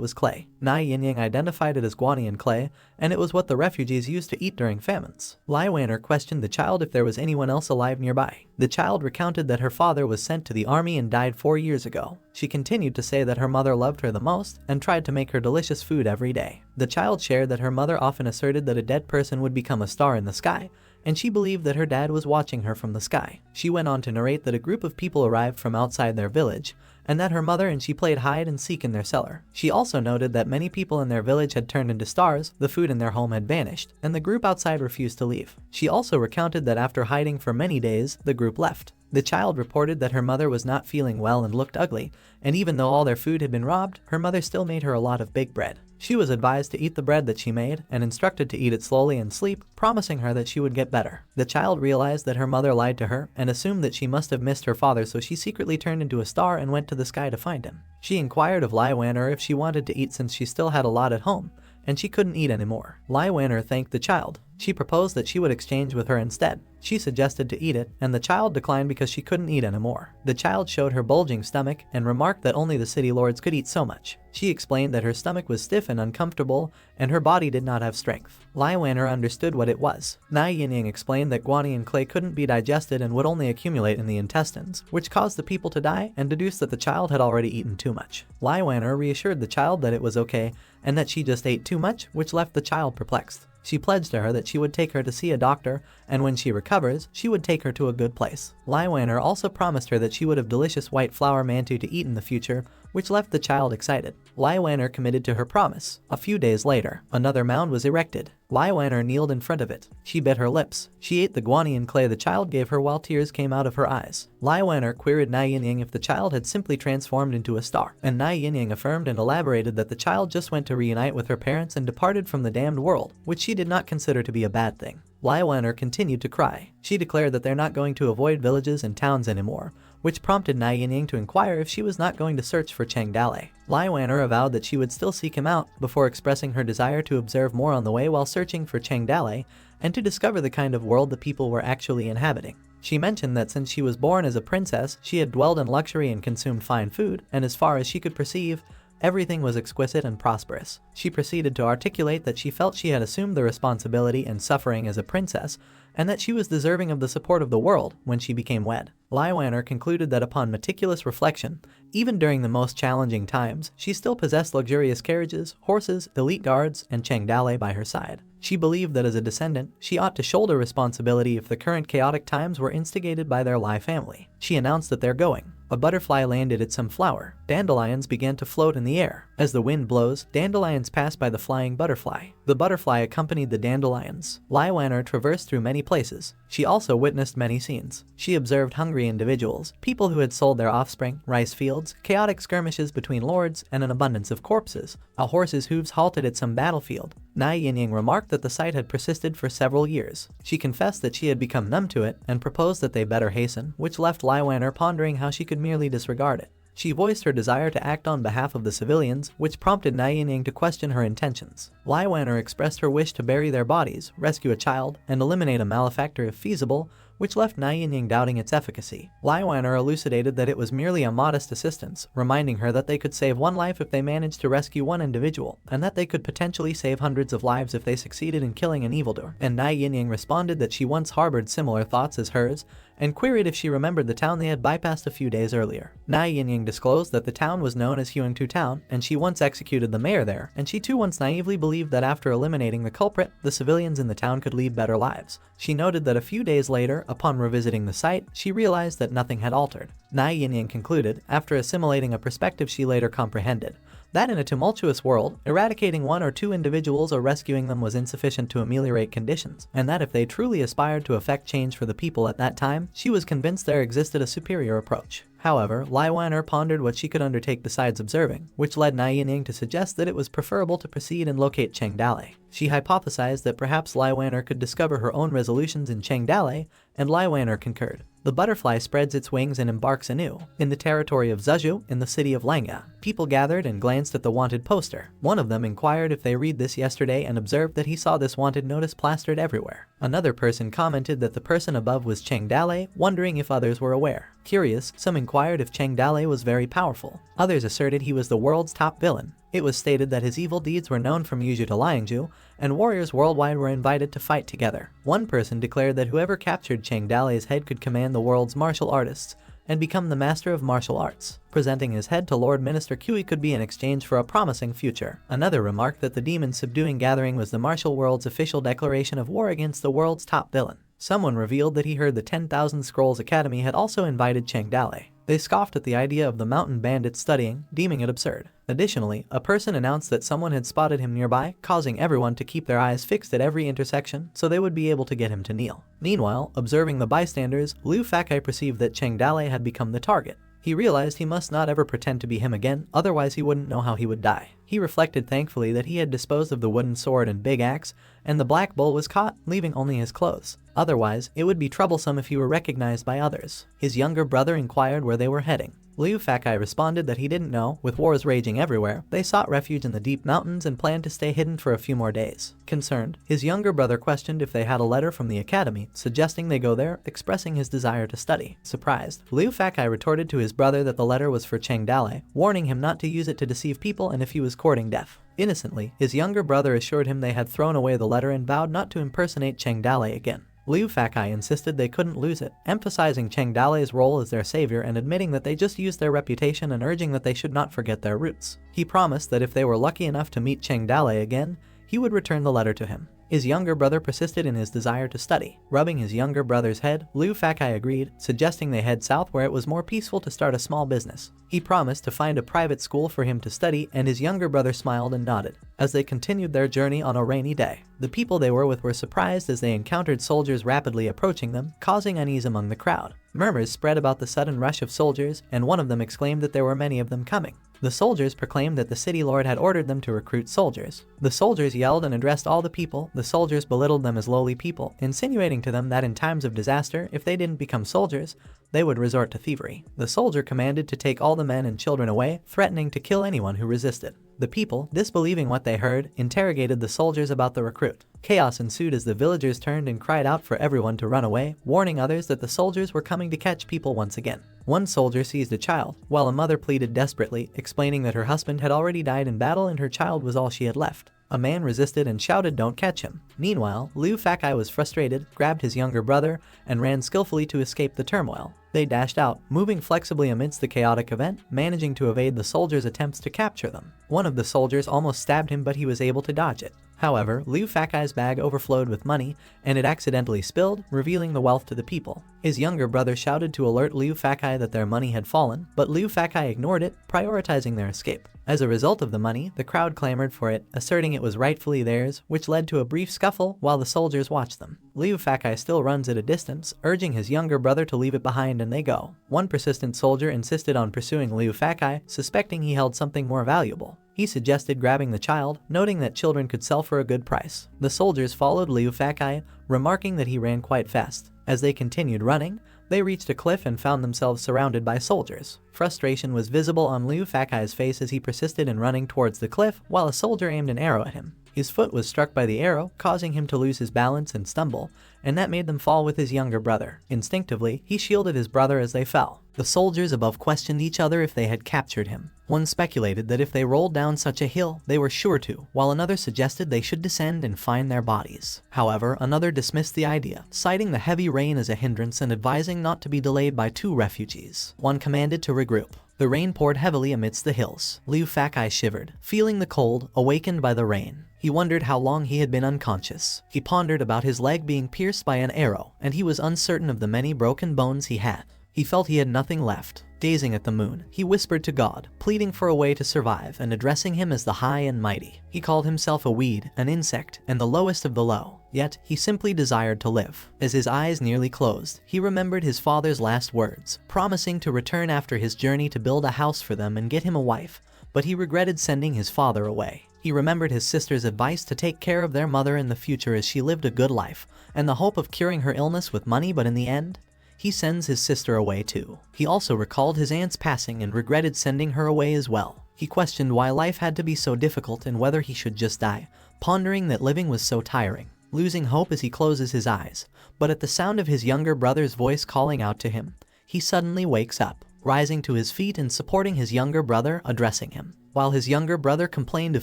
was clay. Nai Yinying identified it as Guanian clay, and it was what the refugees used to eat during famines. Lai Wanner questioned the child if there was anyone else alive nearby. The child recounted that her father was sent to the army and died 4 years ago. She continued to say that her mother loved her the most and tried to make her delicious food every day. The child shared that her mother often asserted that a dead person would become a star in the sky, and she believed that her dad was watching her from the sky. She went on to narrate that a group of people arrived from outside their village, and that her mother and she played hide and seek in their cellar. She also noted that many people in their village had turned into stars, the food in their home had vanished, and the group outside refused to leave. She also recounted that after hiding for many days, the group left. The child reported that her mother was not feeling well and looked ugly, and even though all their food had been robbed, her mother still made her a lot of big bread. She was advised to eat the bread that she made and instructed to eat it slowly and sleep, promising her that she would get better. The child realized that her mother lied to her and assumed that she must have missed her father, so she secretly turned into a star and went to the sky to find him. She inquired of Lai Wanner if she wanted to eat since she still had a lot at home, and she couldn't eat anymore. Lai Wanner thanked the child. She proposed that she would exchange with her instead. She suggested to eat it, and the child declined because she couldn't eat anymore. The child showed her bulging stomach and remarked that only the city lords could eat so much. She explained that her stomach was stiff and uncomfortable, and her body did not have strength. Lai Wanner understood what it was. Nai Yinying explained that guani and clay couldn't be digested and would only accumulate in the intestines, which caused the people to die, and deduced that the child had already eaten too much. Lai Wanner reassured the child that it was okay, and that she just ate too much, which left the child perplexed. She pledged to her that she would take her to see a doctor, and when she recovers, she would take her to a good place. Lai Wanner also promised her that she would have delicious white flour mantu to eat in the future, which left the child excited. Lai Wanner committed to her promise. A few days later, another mound was erected. Lai Wanner kneeled in front of it. She bit her lips. She ate the guani and clay the child gave her while tears came out of her eyes. Lai Wanner queried Nai Yinying if the child had simply transformed into a star, and Nai Yinying affirmed and elaborated that the child just went to reunite with her parents and departed from the damned world, which she did not consider to be a bad thing. Lai Wanner continued to cry. She declared that they're not going to avoid villages and towns anymore, which prompted Nai Yinying to inquire if she was not going to search for Cheng Dale. Lai Wanner avowed that she would still seek him out, before expressing her desire to observe more on the way while searching for Cheng Dale, and to discover the kind of world the people were actually inhabiting. She mentioned that since she was born as a princess, she had dwelled in luxury and consumed fine food, and as far as she could perceive, everything was exquisite and prosperous. She proceeded to articulate that she felt she had assumed the responsibility and suffering as a princess, and that she was deserving of the support of the world when she became wed. Lai Wanner concluded that upon meticulous reflection, even during the most challenging times, she still possessed luxurious carriages, horses, elite guards, and Cheng Dale by her side. She believed that as a descendant, she ought to shoulder responsibility if the current chaotic times were instigated by their Lai family. She announced that they're going. A butterfly landed at some flower. Dandelions began to float in the air. As the wind blows, dandelions pass by the flying butterfly. The butterfly accompanied the dandelions. Lai Wanner traversed through many places. She also witnessed many scenes. She observed hungry individuals, people who had sold their offspring, rice fields, chaotic skirmishes between lords, and an abundance of corpses. A horse's hooves halted at some battlefield. Nai Yinying remarked that the sight had persisted for several years. She confessed that she had become numb to it and proposed that they better hasten, which left Lai Wanner pondering how she could merely disregard it. She voiced her desire to act on behalf of the civilians, which prompted Nai Yinying to question her intentions. Lai Wanner expressed her wish to bury their bodies, rescue a child, and eliminate a malefactor if feasible, which left Nai Yinying doubting its efficacy. Lai Wanner elucidated that it was merely a modest assistance, reminding her that they could save one life if they managed to rescue one individual, and that they could potentially save hundreds of lives if they succeeded in killing an evildoer. And Nai Yinying responded that she once harbored similar thoughts as hers, and queried if she remembered the town they had bypassed a few days earlier. Nai Yinying disclosed that the town was known as Huangtu Town, and she once executed the mayor there, and she too once naively believed that after eliminating the culprit, the civilians in the town could lead better lives. She noted that a few days later, upon revisiting the site, she realized that nothing had altered. Nai Yinying concluded, after assimilating a perspective she later comprehended, that in a tumultuous world, eradicating one or two individuals or rescuing them was insufficient to ameliorate conditions, and that if they truly aspired to effect change for the people at that time, she was convinced there existed a superior approach. However, Lai Wanner pondered what she could undertake besides observing, which led Nai Yinying to suggest that it was preferable to proceed and locate Cheng Dale. She hypothesized that perhaps Lai Wanner could discover her own resolutions in Cheng Dale, and Lai Wanner concurred. The butterfly spreads its wings and embarks anew. In the territory of Zhezhou, in the city of Langa, people gathered and glanced at the wanted poster. One of them inquired if they read this yesterday and observed that he saw this wanted notice plastered everywhere. Another person commented that the person above was Cheng Dale, wondering if others were aware. Curious, some inquired if Cheng Dale was very powerful. Others asserted he was the world's top villain. It was stated that his evil deeds were known from Yuzhou to Liangzhou, and warriors worldwide were invited to fight together. One person declared that whoever captured Cheng Dale's head could command the world's martial artists, and become the master of martial arts. Presenting his head to Lord Minister Kui could be in exchange for a promising future. Another remarked that the demon subduing gathering was the martial world's official declaration of war against the world's top villain. Someone revealed that he heard the 10,000 Scrolls Academy had also invited Cheng Dale. They scoffed at the idea of the mountain bandit studying, deeming it absurd. Additionally, a person announced that someone had spotted him nearby, causing everyone to keep their eyes fixed at every intersection so they would be able to get him to kneel. Meanwhile, observing the bystanders, Liu Fakai perceived that Cheng Dale had become the target. He realized he must not ever pretend to be him again, otherwise he wouldn't know how he would die. He reflected thankfully that he had disposed of the wooden sword and big axe, and the black bull was caught, leaving only his clothes. Otherwise, it would be troublesome if he were recognized by others. His younger brother inquired where they were heading. Liu Fakai responded that he didn't know. With wars raging everywhere, they sought refuge in the deep mountains and planned to stay hidden for a few more days. Concerned, his younger brother questioned if they had a letter from the academy, suggesting they go there, expressing his desire to study. Surprised, Liu Fakai retorted to his brother that the letter was for Cheng Dale, warning him not to use it to deceive people and if he was courting death. Innocently, his younger brother assured him they had thrown away the letter and vowed not to impersonate Cheng Dale again. Liu Fakai insisted they couldn't lose it, emphasizing Cheng Dale's role as their savior and admitting that they just used their reputation and urging that they should not forget their roots. He promised that if they were lucky enough to meet Cheng Dale again, he would return the letter to him. His younger brother persisted in his desire to study. Rubbing his younger brother's head, Liu Fakai agreed, suggesting they head south where it was more peaceful to start a small business. He promised to find a private school for him to study, and his younger brother smiled and nodded. As they continued their journey on a rainy day, the people they were with were surprised as they encountered soldiers rapidly approaching them, causing unease among the crowd. Murmurs spread about the sudden rush of soldiers, and one of them exclaimed that there were many of them coming. The soldiers proclaimed that the city lord had ordered them to recruit soldiers. The soldiers yelled and addressed all the people. The soldiers belittled them as lowly people, insinuating to them that in times of disaster, if they didn't become soldiers, they would resort to thievery. The soldier commanded to take all the men and children away, threatening to kill anyone who resisted. The people, disbelieving what they heard, interrogated the soldiers about the recruit. Chaos ensued as the villagers turned and cried out for everyone to run away, warning others that the soldiers were coming to catch people once again. One soldier seized a child, while a mother pleaded desperately, explaining that her husband had already died in battle and her child was all she had left. A man resisted and shouted, "Don't catch him." Meanwhile, Liu Fakai was frustrated, grabbed his younger brother, and ran skillfully to escape the turmoil. They dashed out, moving flexibly amidst the chaotic event, managing to evade the soldiers' attempts to capture them. One of the soldiers almost stabbed him, but he was able to dodge it. However, Liu Fakai's bag overflowed with money, and it accidentally spilled, revealing the wealth to the people. His younger brother shouted to alert Liu Fakai that their money had fallen, but Liu Fakai ignored it, prioritizing their escape. As a result of the money, the crowd clamored for it, asserting it was rightfully theirs, which led to a brief scuffle while the soldiers watched them. Liu Fakai still runs at a distance, urging his younger brother to leave it behind, and they go. One persistent soldier insisted on pursuing Liu Fakai, suspecting he held something more valuable. He suggested grabbing the child, noting that children could sell for a good price. The soldiers followed Liu Fakai, remarking that he ran quite fast. As they continued running, they reached a cliff and found themselves surrounded by soldiers. Frustration was visible on Liu Fakai's face as he persisted in running towards the cliff while a soldier aimed an arrow at him. His foot was struck by the arrow, causing him to lose his balance and stumble, and that made them fall with his younger brother. Instinctively, he shielded his brother as they fell. The soldiers above questioned each other if they had captured him. One speculated that if they rolled down such a hill, they were sure to, while another suggested they should descend and find their bodies. However, another dismissed the idea, citing the heavy rain as a hindrance and advising not to be delayed by 2 refugees. One commanded to regroup. The rain poured heavily amidst the hills. Liu Fakai shivered, feeling the cold, awakened by the rain. He wondered how long he had been unconscious. He pondered about his leg being pierced by an arrow, and he was uncertain of the many broken bones he had. He felt he had nothing left. Gazing at the moon, he whispered to God, pleading for a way to survive and addressing him as the high and mighty. He called himself a weed, an insect, and the lowest of the low. Yet, he simply desired to live. As his eyes nearly closed, he remembered his father's last words, promising to return after his journey to build a house for them and get him a wife, but he regretted sending his father away. He remembered his sister's advice to take care of their mother in the future as she lived a good life, and the hope of curing her illness with money, but in the end, he sends his sister away too. He also recalled his aunt's passing and regretted sending her away as well. He questioned why life had to be so difficult and whether he should just die, pondering that living was so tiring. Losing hope as he closes his eyes, but at the sound of his younger brother's voice calling out to him, he suddenly wakes up, rising to his feet and supporting his younger brother, addressing him. While his younger brother complained of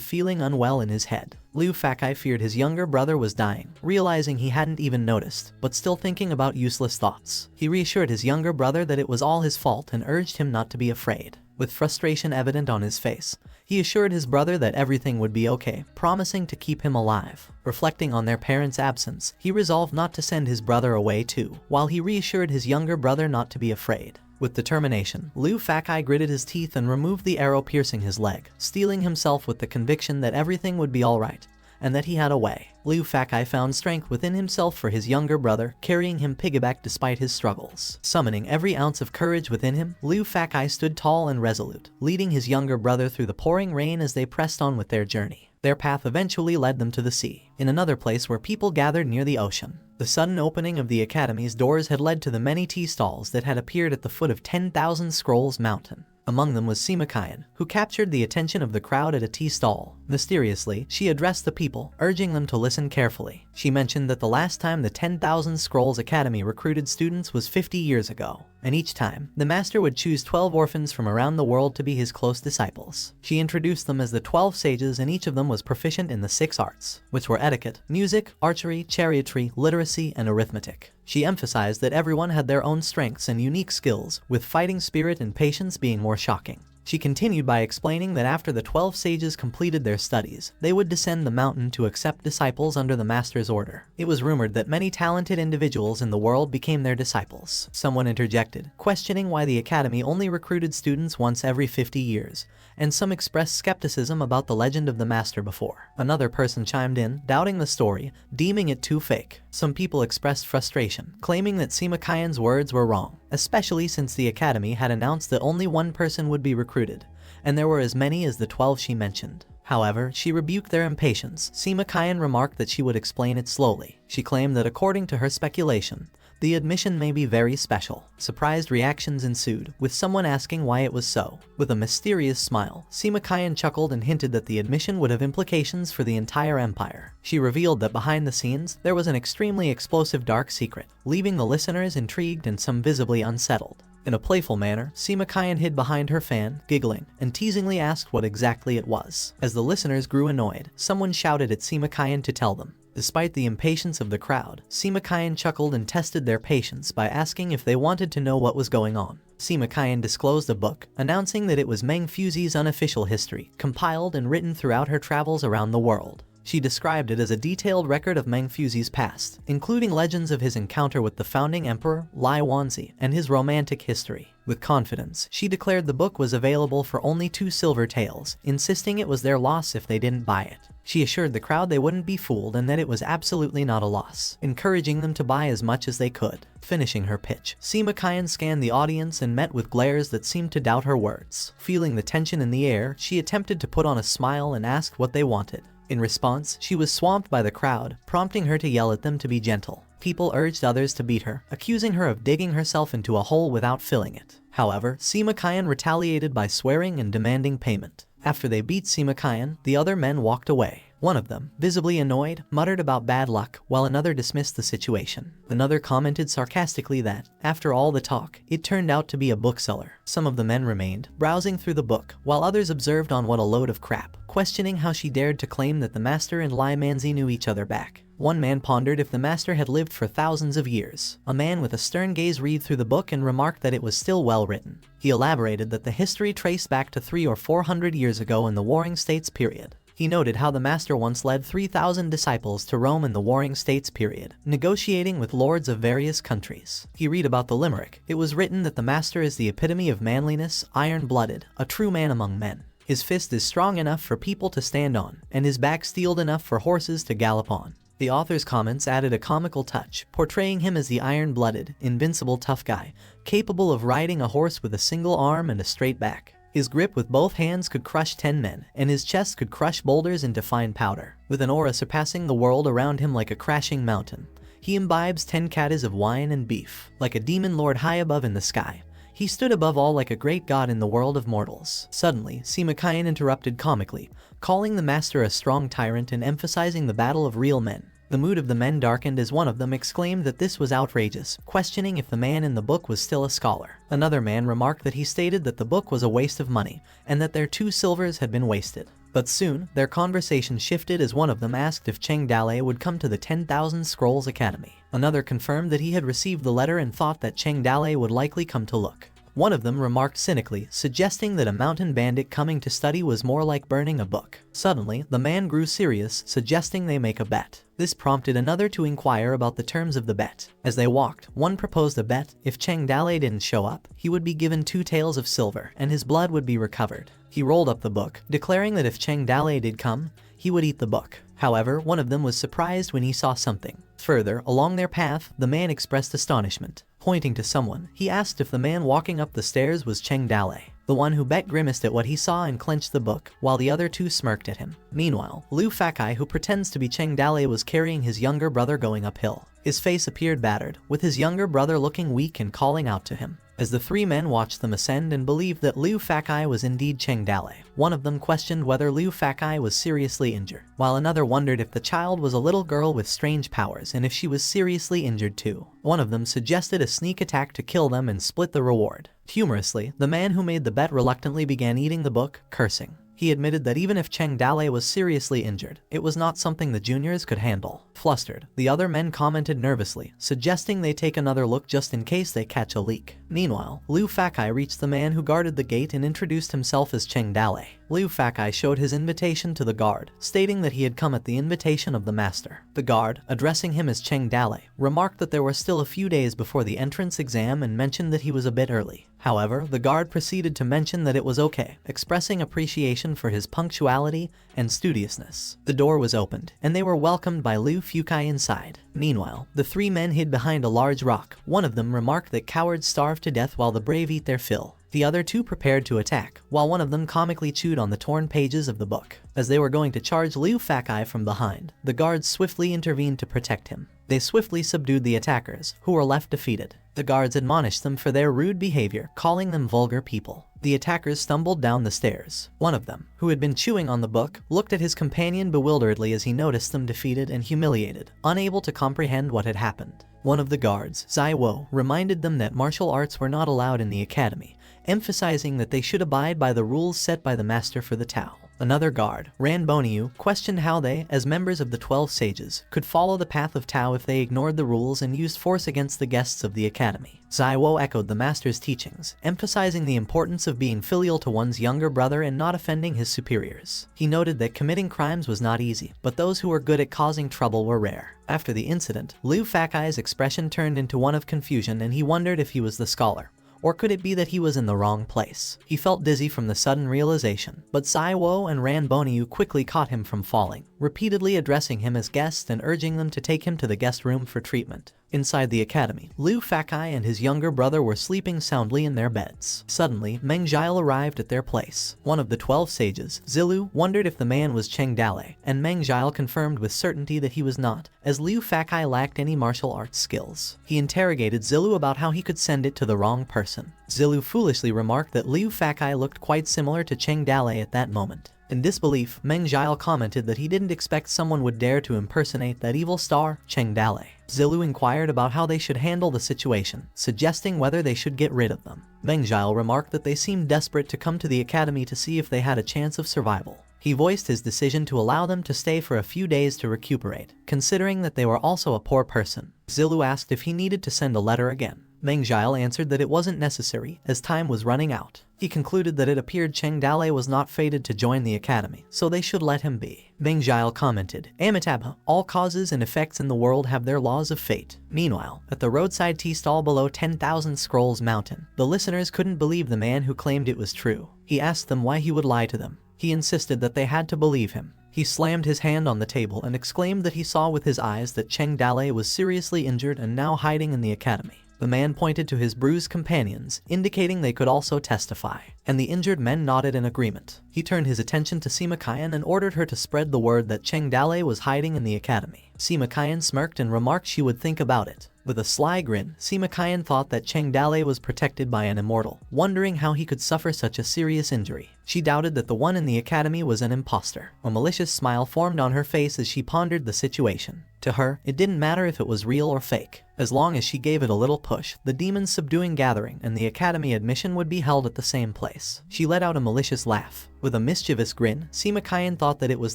feeling unwell in his head, Liu Fakai feared his younger brother was dying, realizing he hadn't even noticed, but still thinking about useless thoughts. He reassured his younger brother that it was all his fault and urged him not to be afraid. With frustration evident on his face, he assured his brother that everything would be okay, promising to keep him alive. Reflecting on their parents' absence, he resolved not to send his brother away too, while he reassured his younger brother not to be afraid. With determination, Liu Fakai gritted his teeth and removed the arrow piercing his leg, steeling himself with the conviction that everything would be alright, and that he had a way. Liu Fakai found strength within himself for his younger brother, carrying him piggyback despite his struggles. Summoning every ounce of courage within him, Liu Fakai stood tall and resolute, leading his younger brother through the pouring rain as they pressed on with their journey. Their path eventually led them to the sea, in another place where people gathered near the ocean. The sudden opening of the academy's doors had led to the many tea stalls that had appeared at the foot of 10,000 Scrolls Mountain. Among them was Simakayan, who captured the attention of the crowd at a tea stall. Mysteriously, she addressed the people, urging them to listen carefully. She mentioned that the last time the 10,000 Scrolls Academy recruited students was 50 years ago, and each time, the master would choose 12 orphans from around the world to be his close disciples. She introduced them as the 12 sages, and each of them was proficient in the 6 arts, which were etiquette, music, archery, chariotry, literacy, and arithmetic. She emphasized that everyone had their own strengths and unique skills, with fighting spirit and patience being more shocking. She continued by explaining that after the 12 sages completed their studies, they would descend the mountain to accept disciples under the master's order. It was rumored that many talented individuals in the world became their disciples. Someone interjected, questioning why the academy only recruited students once every 50 years, and some expressed skepticism about the legend of the master before. Another person chimed in, doubting the story, deeming it too fake. Some people expressed frustration, claiming that Simakayan's words were wrong, especially since the academy had announced that only one person would be recruited, and there were as many as the 12 she mentioned. However, she rebuked their impatience. Simakayan remarked that she would explain it slowly. She claimed that according to her speculation, the admission may be very special. Surprised reactions ensued, with someone asking why it was so. With a mysterious smile, Simakayan chuckled and hinted that the admission would have implications for the entire empire. She revealed that behind the scenes, there was an extremely explosive dark secret, leaving the listeners intrigued and some visibly unsettled. In a playful manner, Simakayan hid behind her fan, giggling, and teasingly asked what exactly it was. As the listeners grew annoyed, someone shouted at Simakayan to tell them. Despite the impatience of the crowd, Simakayan chuckled and tested their patience by asking if they wanted to know what was going on. Simakayan disclosed a book, announcing that it was Meng Fuzi's unofficial history, compiled and written throughout her travels around the world. She described it as a detailed record of Meng Fuzi's past, including legends of his encounter with the founding emperor, Lai Wanzi, and his romantic history. With confidence, she declared the book was available for only 2 silver taels, insisting it was their loss if they didn't buy it. She assured the crowd they wouldn't be fooled and that it was absolutely not a loss, encouraging them to buy as much as they could. Finishing her pitch, Simakayan scanned the audience and met with glares that seemed to doubt her words. Feeling the tension in the air, she attempted to put on a smile and asked what they wanted. In response, she was swamped by the crowd, prompting her to yell at them to be gentle. People urged others to beat her, accusing her of digging herself into a hole without filling it. However, Simakayan retaliated by swearing and demanding payment. After they beat Simakayan, the other men walked away. One of them, visibly annoyed, muttered about bad luck, while another dismissed the situation. Another commented sarcastically that, after all the talk, it turned out to be a bookseller. Some of the men remained, browsing through the book, while others observed on what a load of crap, questioning how she dared to claim that the master and Lai Manzi knew each other back. One man pondered if the master had lived for thousands of years. A man with a stern gaze read through the book and remarked that it was still well written. He elaborated that the history traced back to 300 or 400 years ago in the Warring States period. He noted how the master once led 3,000 disciples to Rome in the Warring States period, negotiating with lords of various countries. He read about the limerick. It was written that the master is the epitome of manliness, iron-blooded, a true man among men. His fist is strong enough for people to stand on, and his back steeled enough for horses to gallop on. The author's comments added a comical touch, portraying him as the iron-blooded, invincible tough guy, capable of riding a horse with a single arm and a straight back. His grip with both hands could crush 10 men, and his chest could crush boulders into fine powder. With an aura surpassing the world around him like a crashing mountain, he imbibes 10 caddies of wine and beef. Like a demon lord high above in the sky, he stood above all like a great god in the world of mortals. Suddenly, Simakayan interrupted comically, calling the master a strong tyrant and emphasizing the battle of real men. The mood of the men darkened as one of them exclaimed that this was outrageous, questioning if the man in the book was still a scholar. Another man remarked that he stated that the book was a waste of money, and that their 2 silvers had been wasted. But soon, their conversation shifted as one of them asked if Cheng Dalei would come to the 10,000 Scrolls Academy. Another confirmed that he had received the letter and thought that Cheng Dalei would likely come to look. One of them remarked cynically, suggesting that a mountain bandit coming to study was more like burning a book. Suddenly, the man grew serious, suggesting they make a bet. This prompted another to inquire about the terms of the bet. As they walked, one proposed a bet: if Cheng Dale didn't show up, he would be given 2 taels of silver and his blood would be recovered. He rolled up the book, declaring that if Cheng Dale did come, he would eat the book. However, one of them was surprised when he saw something. Further along their path, the man expressed astonishment. Pointing to someone, he asked if the man walking up the stairs was Cheng Dale. The one who bet grimaced at what he saw and clenched the book, while the other 2 smirked at him. Meanwhile, Liu Fakai, who pretends to be Cheng Dale, was carrying his younger brother going uphill. His face appeared battered, with his younger brother looking weak and calling out to him. As the 3 men watched them ascend and believed that Liu Fakai was indeed Cheng Dale, one of them questioned whether Liu Fakai was seriously injured, while another wondered if the child was a little girl with strange powers and if she was seriously injured too. One of them suggested a sneak attack to kill them and split the reward. Humorously, the man who made the bet reluctantly began eating the book, cursing. He admitted that even if Cheng Dale was seriously injured, it was not something the juniors could handle. Flustered, the other men commented nervously, suggesting they take another look just in case they catch a leak. Meanwhile, Liu Fakai reached the man who guarded the gate and introduced himself as Cheng Dale. Liu Fakai showed his invitation to the guard, stating that he had come at the invitation of the master. The guard, addressing him as Cheng Dale, remarked that there were still a few days before the entrance exam and mentioned that he was a bit early. However, the guard proceeded to mention that it was okay, expressing appreciation for his punctuality and studiousness. The door was opened, and they were welcomed by Liu Fukai inside. Meanwhile, the 3 men hid behind a large rock. One of them remarked that cowards starve to death while the brave eat their fill. The other 2 prepared to attack, while one of them comically chewed on the torn pages of the book. As they were going to charge Liu Fakai from behind, the guards swiftly intervened to protect him. They swiftly subdued the attackers, who were left defeated. The guards admonished them for their rude behavior, calling them vulgar people. The attackers stumbled down the stairs. One of them, who had been chewing on the book, looked at his companion bewilderedly as he noticed them defeated and humiliated, unable to comprehend what had happened. One of the guards, Zai Wo, reminded them that martial arts were not allowed in the academy, emphasizing that they should abide by the rules set by the master for the Tao. Another guard, Ran Boniu, questioned how they, as members of the 12 sages, could follow the path of Tao if they ignored the rules and used force against the guests of the academy. Zai Wo echoed the master's teachings, emphasizing the importance of being filial to one's younger brother and not offending his superiors. He noted that committing crimes was not easy, but those who were good at causing trouble were rare. After the incident, Liu Fakai's expression turned into one of confusion and he wondered if he was the scholar. Or could it be that he was in the wrong place? He felt dizzy from the sudden realization, but Zai Wo and Ran Boniu quickly caught him from falling, repeatedly addressing him as guest and urging them to take him to the guest room for treatment. Inside the academy, Liu Fakai and his younger brother were sleeping soundly in their beds. Suddenly, Meng Jiao arrived at their place. One of the 12 sages, Zilu, wondered if the man was Cheng Dale, and Meng Jiao confirmed with certainty that he was not, as Liu Fakai lacked any martial arts skills. He interrogated Zilu about how he could send it to the wrong person. Zilu foolishly remarked that Liu Fakai looked quite similar to Cheng Dale at that moment. In disbelief, Meng Jiao commented that he didn't expect someone would dare to impersonate that evil star, Cheng Dale. Zilu inquired about how they should handle the situation, suggesting whether they should get rid of them. Meng Jiao remarked that they seemed desperate to come to the academy to see if they had a chance of survival. He voiced his decision to allow them to stay for a few days to recuperate, considering that they were also a poor person. Zilu asked if he needed to send a letter again. Meng Jiao answered that it wasn't necessary, as time was running out. He concluded that it appeared Cheng Dale was not fated to join the academy, so they should let him be. Meng Jiao commented, "Amitabha, all causes and effects in the world have their laws of fate." Meanwhile, at the roadside tea stall below 10,000 Scrolls Mountain, the listeners couldn't believe the man who claimed it was true. He asked them why he would lie to them. He insisted that they had to believe him. He slammed his hand on the table and exclaimed that he saw with his eyes that Cheng Dale was seriously injured and now hiding in the academy. The man pointed to his bruised companions, indicating they could also testify, and the injured men nodded in agreement. He turned his attention to Sima Qian and ordered her to spread the word that Cheng Dale was hiding in the academy. Sima Qian smirked and remarked she would think about it. With a sly grin, Sima Qian thought that Cheng Dale was protected by an immortal, wondering how he could suffer such a serious injury. She doubted that the one in the academy was an imposter. A malicious smile formed on her face as she pondered the situation. To her, it didn't matter if it was real or fake. As long as she gave it a little push, the demons subduing gathering and the academy admission would be held at the same place. She let out a malicious laugh. With a mischievous grin, Sima Qian thought that it was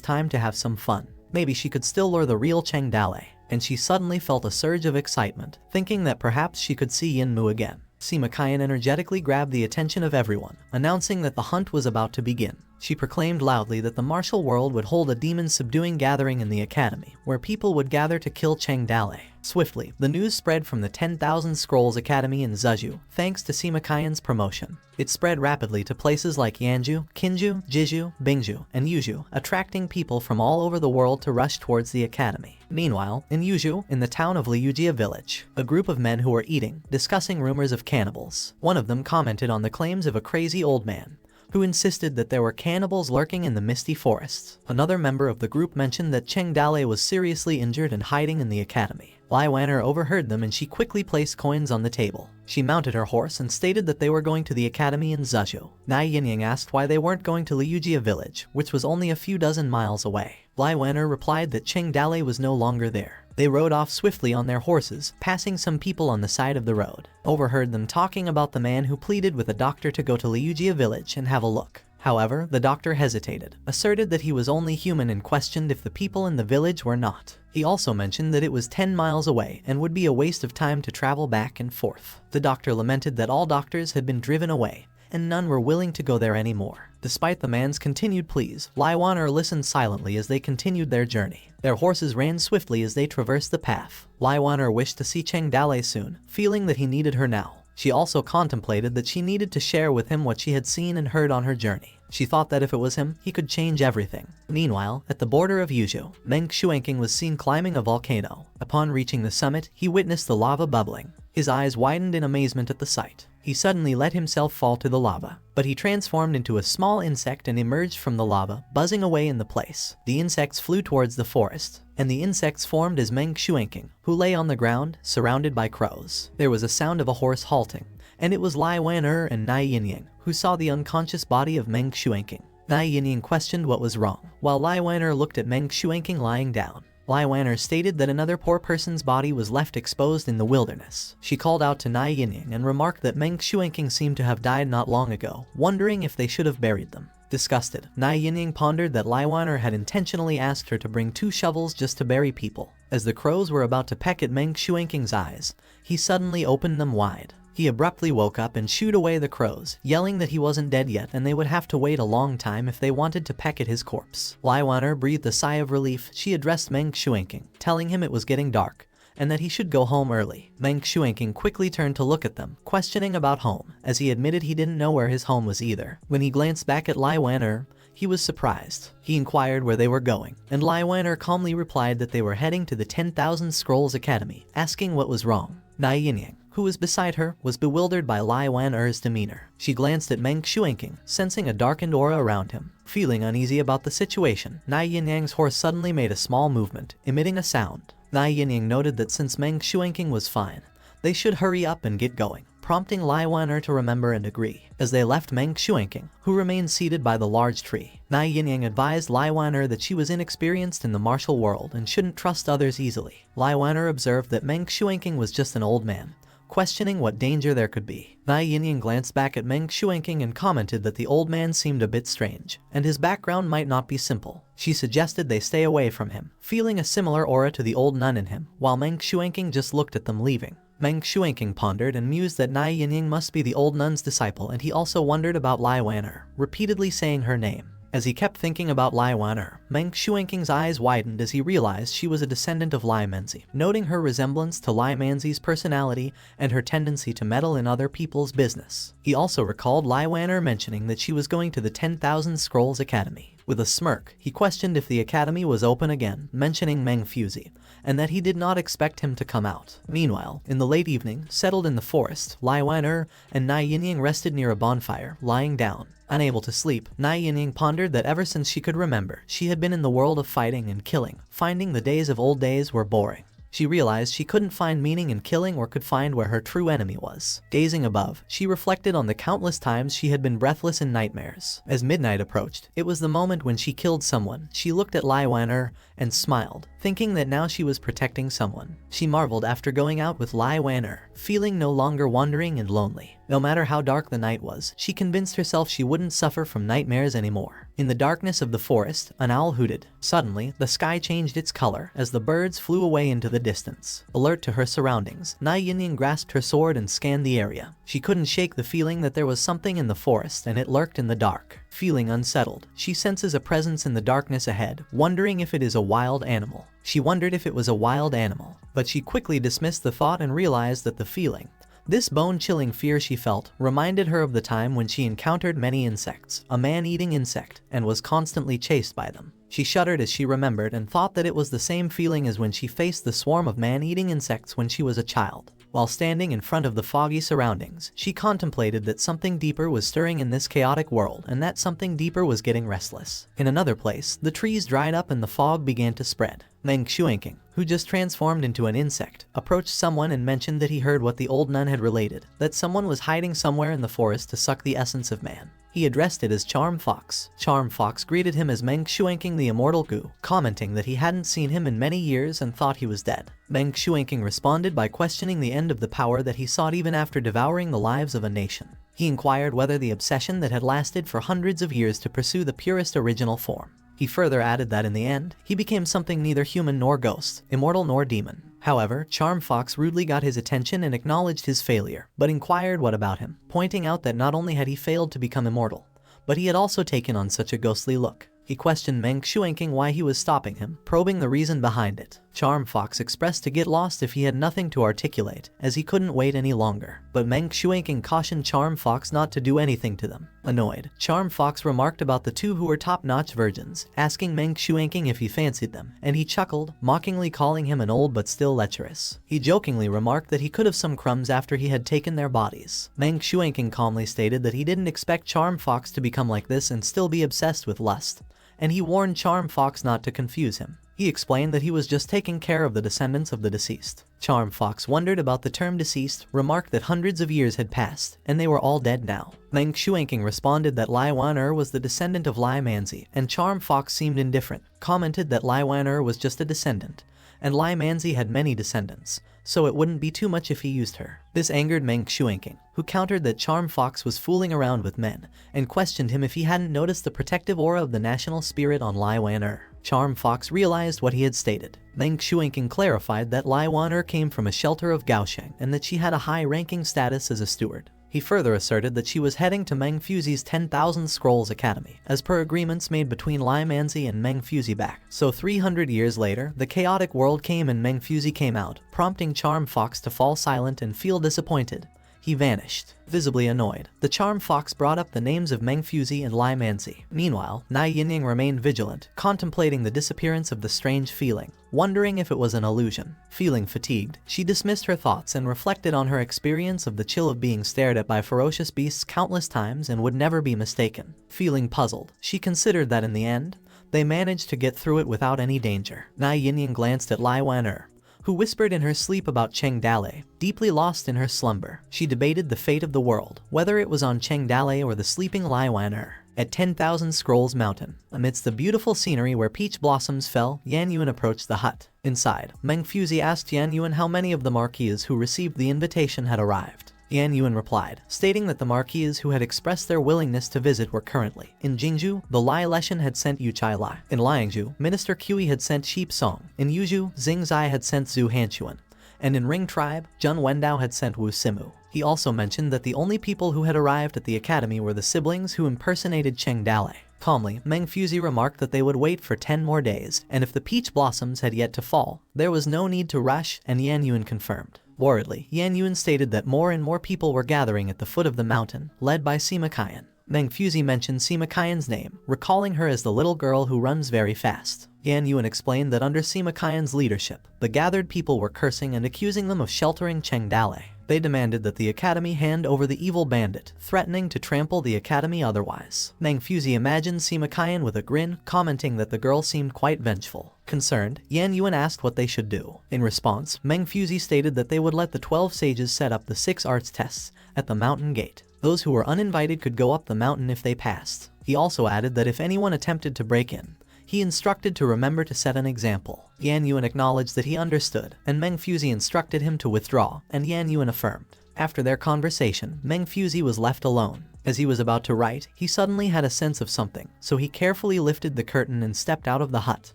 time to have some fun. Maybe she could still lure the real Cheng Dale. And she suddenly felt a surge of excitement, thinking that perhaps she could see Yin Mu again. Sima Qian energetically grabbed the attention of everyone, announcing that the hunt was about to begin. She proclaimed loudly that the martial world would hold a demon-subduing gathering in the academy, where people would gather to kill Cheng Dale. Swiftly, the news spread from the 10,000 Scrolls Academy in Zuzhu, thanks to Sima Qian's promotion. It spread rapidly to places like Yanju, Kinju, Jiju, Bingju, and Yuzhu, attracting people from all over the world to rush towards the academy. Meanwhile, in Yuzhu, in the town of Liujia village, a group of men who were eating, discussing rumors of cannibals. One of them commented on the claims of a crazy old man, who insisted that there were cannibals lurking in the misty forests. Another member of the group mentioned that Cheng Dale was seriously injured and hiding in the academy. Lai Wan'er overheard them and she quickly placed coins on the table. She mounted her horse and stated that they were going to the academy in Zuzhu. Nai Yinying asked why they weren't going to Liujia village, which was only a few dozen miles away. Lai Wan'er replied that Cheng Dale was no longer there. They rode off swiftly on their horses, passing some people on the side of the road. Overheard them talking about the man who pleaded with a doctor to go to Liujia village and have a look. However, the doctor hesitated, asserted that he was only human and questioned if the people in the village were not. He also mentioned that it was 10 miles away and would be a waste of time to travel back and forth. The doctor lamented that all doctors had been driven away, and none were willing to go there anymore. Despite the man's continued pleas, Lai Wan'er listened silently as they continued their journey. Their horses ran swiftly as they traversed the path. Lai Wan'er wished to see Cheng Dale soon, feeling that he needed her now. She also contemplated that she needed to share with him what she had seen and heard on her journey. She thought that if it was him, he could change everything. Meanwhile, at the border of Yuzhu, Meng Xuanqing was seen climbing a volcano. Upon reaching the summit, he witnessed the lava bubbling. His eyes widened in amazement at the sight. He suddenly let himself fall to the lava, but he transformed into a small insect and emerged from the lava, buzzing away in the place. The insects flew towards the forest, and the insects formed as Meng Xuanqing, who lay on the ground, surrounded by crows. There was a sound of a horse halting, and it was Lai Wan'er and Nai Yinying, who saw the unconscious body of Meng Xuanqing. Nai Yinying questioned what was wrong, while Lai Wan'er looked at Meng Xuanqing lying down. Lai Wan'er stated that another poor person's body was left exposed in the wilderness. She called out to Nai Yinying and remarked that Meng Xuanqing seemed to have died not long ago, wondering if they should have buried them. Disgusted, Nai Yinying pondered that Lai Wan'er had intentionally asked her to bring 2 shovels just to bury people. As the crows were about to peck at Meng Xuanqing's eyes, he suddenly opened them wide. He abruptly woke up and shooed away the crows, yelling that he wasn't dead yet and they would have to wait a long time if they wanted to peck at his corpse. Lai Wan'er breathed a sigh of relief. She addressed Meng Xuanqing, telling him it was getting dark, and that he should go home early. Meng Xuanqing quickly turned to look at them, questioning about home, as he admitted he didn't know where his home was either. When he glanced back at Lai Wan'er, he was surprised. He inquired where they were going, and Lai Wan'er calmly replied that they were heading to the 10,000 Scrolls Academy, asking what was wrong. Nai Yinying, who was beside her, was bewildered by Lai Wan'er's demeanor. She glanced at Meng Xuanqing, sensing a darkened aura around him. Feeling uneasy about the situation, Nai Yinyang's horse suddenly made a small movement, emitting a sound. Nai Yinying noted that since Meng Xuanqing was fine, they should hurry up and get going, prompting Lai Wan'er to remember and agree. As they left Meng Xuanqing, who remained seated by the large tree, Nai Yinying advised Lai Wan'er that she was inexperienced in the martial world and shouldn't trust others easily. Lai Wan'er observed that Meng Xuanqing was just an old man, questioning what danger there could be. Nai Yinying glanced back at Meng Xuanqing and commented that the old man seemed a bit strange, and his background might not be simple. She suggested they stay away from him, feeling a similar aura to the old nun in him, while Meng Xuanqing just looked at them leaving. Meng Xuanqing pondered and mused that Nai Yinying must be the old nun's disciple, and he also wondered about Lai Wan'er, repeatedly saying her name. As he kept thinking about Lai Wan'er, Meng Xuanqing's eyes widened as he realized she was a descendant of Lai Menzi. Noting her resemblance to Lai Menzi's personality and her tendency to meddle in other people's business, he also recalled Lai Wan'er mentioning that she was going to the 10,000 Scrolls Academy. With a smirk, he questioned if the academy was open again, mentioning Meng Fuzi, and that he did not expect him to come out. Meanwhile, in the late evening, settled in the forest, Lai Wan'er and Nai Yinying rested near a bonfire, lying down. Unable to sleep, Nai Yinying pondered that ever since she could remember, she had been in the world of fighting and killing, finding the days of old days were boring. She realized she couldn't find meaning in killing or could find where her true enemy was. Gazing above, she reflected on the countless times she had been breathless in nightmares. As midnight approached, it was the moment when she killed someone. She looked at Lai Wan'er and smiled, thinking that now she was protecting someone. She marveled after going out with Lai Wan'er, feeling no longer wandering and lonely. No matter how dark the night was, she convinced herself she wouldn't suffer from nightmares anymore. In the darkness of the forest, an owl hooted. Suddenly, the sky changed its color as the birds flew away into the distance. Alert to her surroundings, Na Yinying grasped her sword and scanned the area. She couldn't shake the feeling that there was something in the forest and it lurked in the dark. Feeling unsettled, she senses a presence in the darkness ahead, wondering if it is a wild animal. She wondered if it was a wild animal, but she quickly dismissed the thought and realized that the feeling, this bone-chilling fear she felt, reminded her of the time when she encountered many insects, a man-eating insect, and was constantly chased by them. She shuddered as she remembered and thought that it was the same feeling as when she faced the swarm of man-eating insects when she was a child. While standing in front of the foggy surroundings, she contemplated that something deeper was stirring in this chaotic world and that something deeper was getting restless. In another place, the trees dried up and the fog began to spread. Meng Shuanking, who just transformed into an insect, approached someone and mentioned that he heard what the old nun had related, that someone was hiding somewhere in the forest to suck the essence of man. He addressed it as Charm Fox. Charm Fox greeted him as Meng Shuanking the Immortal Gu, commenting that he hadn't seen him in many years and thought he was dead. Meng Shuanking responded by questioning the end of the power that he sought even after devouring the lives of a nation. He inquired whether the obsession that had lasted for hundreds of years to pursue the purest original form. He further added that in the end, he became something neither human nor ghost, immortal nor demon. However, Charm Fox rudely got his attention and acknowledged his failure, but inquired what about him, pointing out that not only had he failed to become immortal, but he had also taken on such a ghostly look. He questioned Meng Shuanking why he was stopping him, probing the reason behind it. Charm Fox expressed to get lost if he had nothing to articulate, as he couldn't wait any longer. But Meng Shuanking cautioned Charm Fox not to do anything to them. Annoyed, Charm Fox remarked about the two who were top-notch virgins, asking Meng Shuanking if he fancied them, and he chuckled, mockingly calling him an old but still lecherous. He jokingly remarked that he could have some crumbs after he had taken their bodies. Meng Shuanking calmly stated that he didn't expect Charm Fox to become like this and still be obsessed with lust, and he warned Charm Fox not to confuse him. He explained that he was just taking care of the descendants of the deceased. Charm Fox wondered about the term deceased, remarked that hundreds of years had passed, and they were all dead now. Meng Shuanking responded that Lai Wan was the descendant of Lai Manzi, and Charm Fox seemed indifferent, commented that Lai Wan was just a descendant, and Lai Manzi had many descendants, so it wouldn't be too much if he used her. This angered Meng Shuanking, who countered that Charm Fox was fooling around with men, and questioned him if he hadn't noticed the protective aura of the national spirit on Lai Wan. Charm Fox realized what he had stated. Meng Shuanking clarified that Lai Wan came from a shelter of Gaosheng and that she had a high-ranking status as a steward. He further asserted that she was heading to Meng Fuzi's 10,000 Scrolls Academy, as per agreements made between Lai Manzi and Meng Fuzi back. So 300 years later, the chaotic world came and Meng Fuzi came out, prompting Charm Fox to fall silent and feel disappointed. He vanished. Visibly annoyed, the Charm Fox brought up the names of Meng Fuzi and Lai Manzi. Meanwhile, Na Yinying remained vigilant, contemplating the disappearance of the strange feeling, wondering if it was an illusion. Feeling fatigued, she dismissed her thoughts and reflected on her experience of the chill of being stared at by ferocious beasts countless times and would never be mistaken. Feeling puzzled, she considered that in the end, they managed to get through it without any danger. Na Yinying glanced at Lai Wan, who whispered in her sleep about Cheng Dale. Deeply lost in her slumber, she debated the fate of the world, whether it was on Cheng Dale or the sleeping Lai Wan. At 10,000 Scrolls Mountain, amidst the beautiful scenery where peach blossoms fell, Yan Yuan approached the hut. Inside, Meng Fuzi asked Yan Yuan how many of the marquises who received the invitation had arrived. Yan Yuan replied, stating that the marquises who had expressed their willingness to visit were currently in Jingzhou. The Lai Leshan had sent Yu Chai Lai. In Liangzhou, Minister Kui had sent Sheep Song. In Yuzhou, Xing Zai had sent Zhu Hanchuan. And in Ring Tribe, Jun Wendao had sent Wu Simu. He also mentioned that the only people who had arrived at the academy were the siblings who impersonated Cheng Dale. Calmly, Meng Fuzi remarked that they would wait for 10 more days, and if the peach blossoms had yet to fall, there was no need to rush, and Yan Yuan confirmed. Worriedly, Yan Yuan stated that more and more people were gathering at the foot of the mountain, led by Sima Qian. Meng Fuzi mentioned Sima Qian's name, recalling her as the little girl who runs very fast. Yan Yuan explained that under Sima Qian's leadership, the gathered people were cursing and accusing them of sheltering Cheng Dale. They demanded that the academy hand over the evil bandit, threatening to trample the academy otherwise. Meng Fuzi imagined Sima Qian with a grin, commenting that the girl seemed quite vengeful. Concerned, Yan Yuan asked what they should do. In response, Meng Fuzi stated that they would let the 12 sages set up the 6 arts tests at the mountain gate. Those who were uninvited could go up the mountain if they passed. He also added that if anyone attempted to break in, he instructed to remember to set an example. Yan Yuan acknowledged that he understood, and Meng Fuzi instructed him to withdraw, and Yan Yuan affirmed. After their conversation, Meng Fuzi was left alone. As he was about to write, he suddenly had a sense of something, so he carefully lifted the curtain and stepped out of the hut.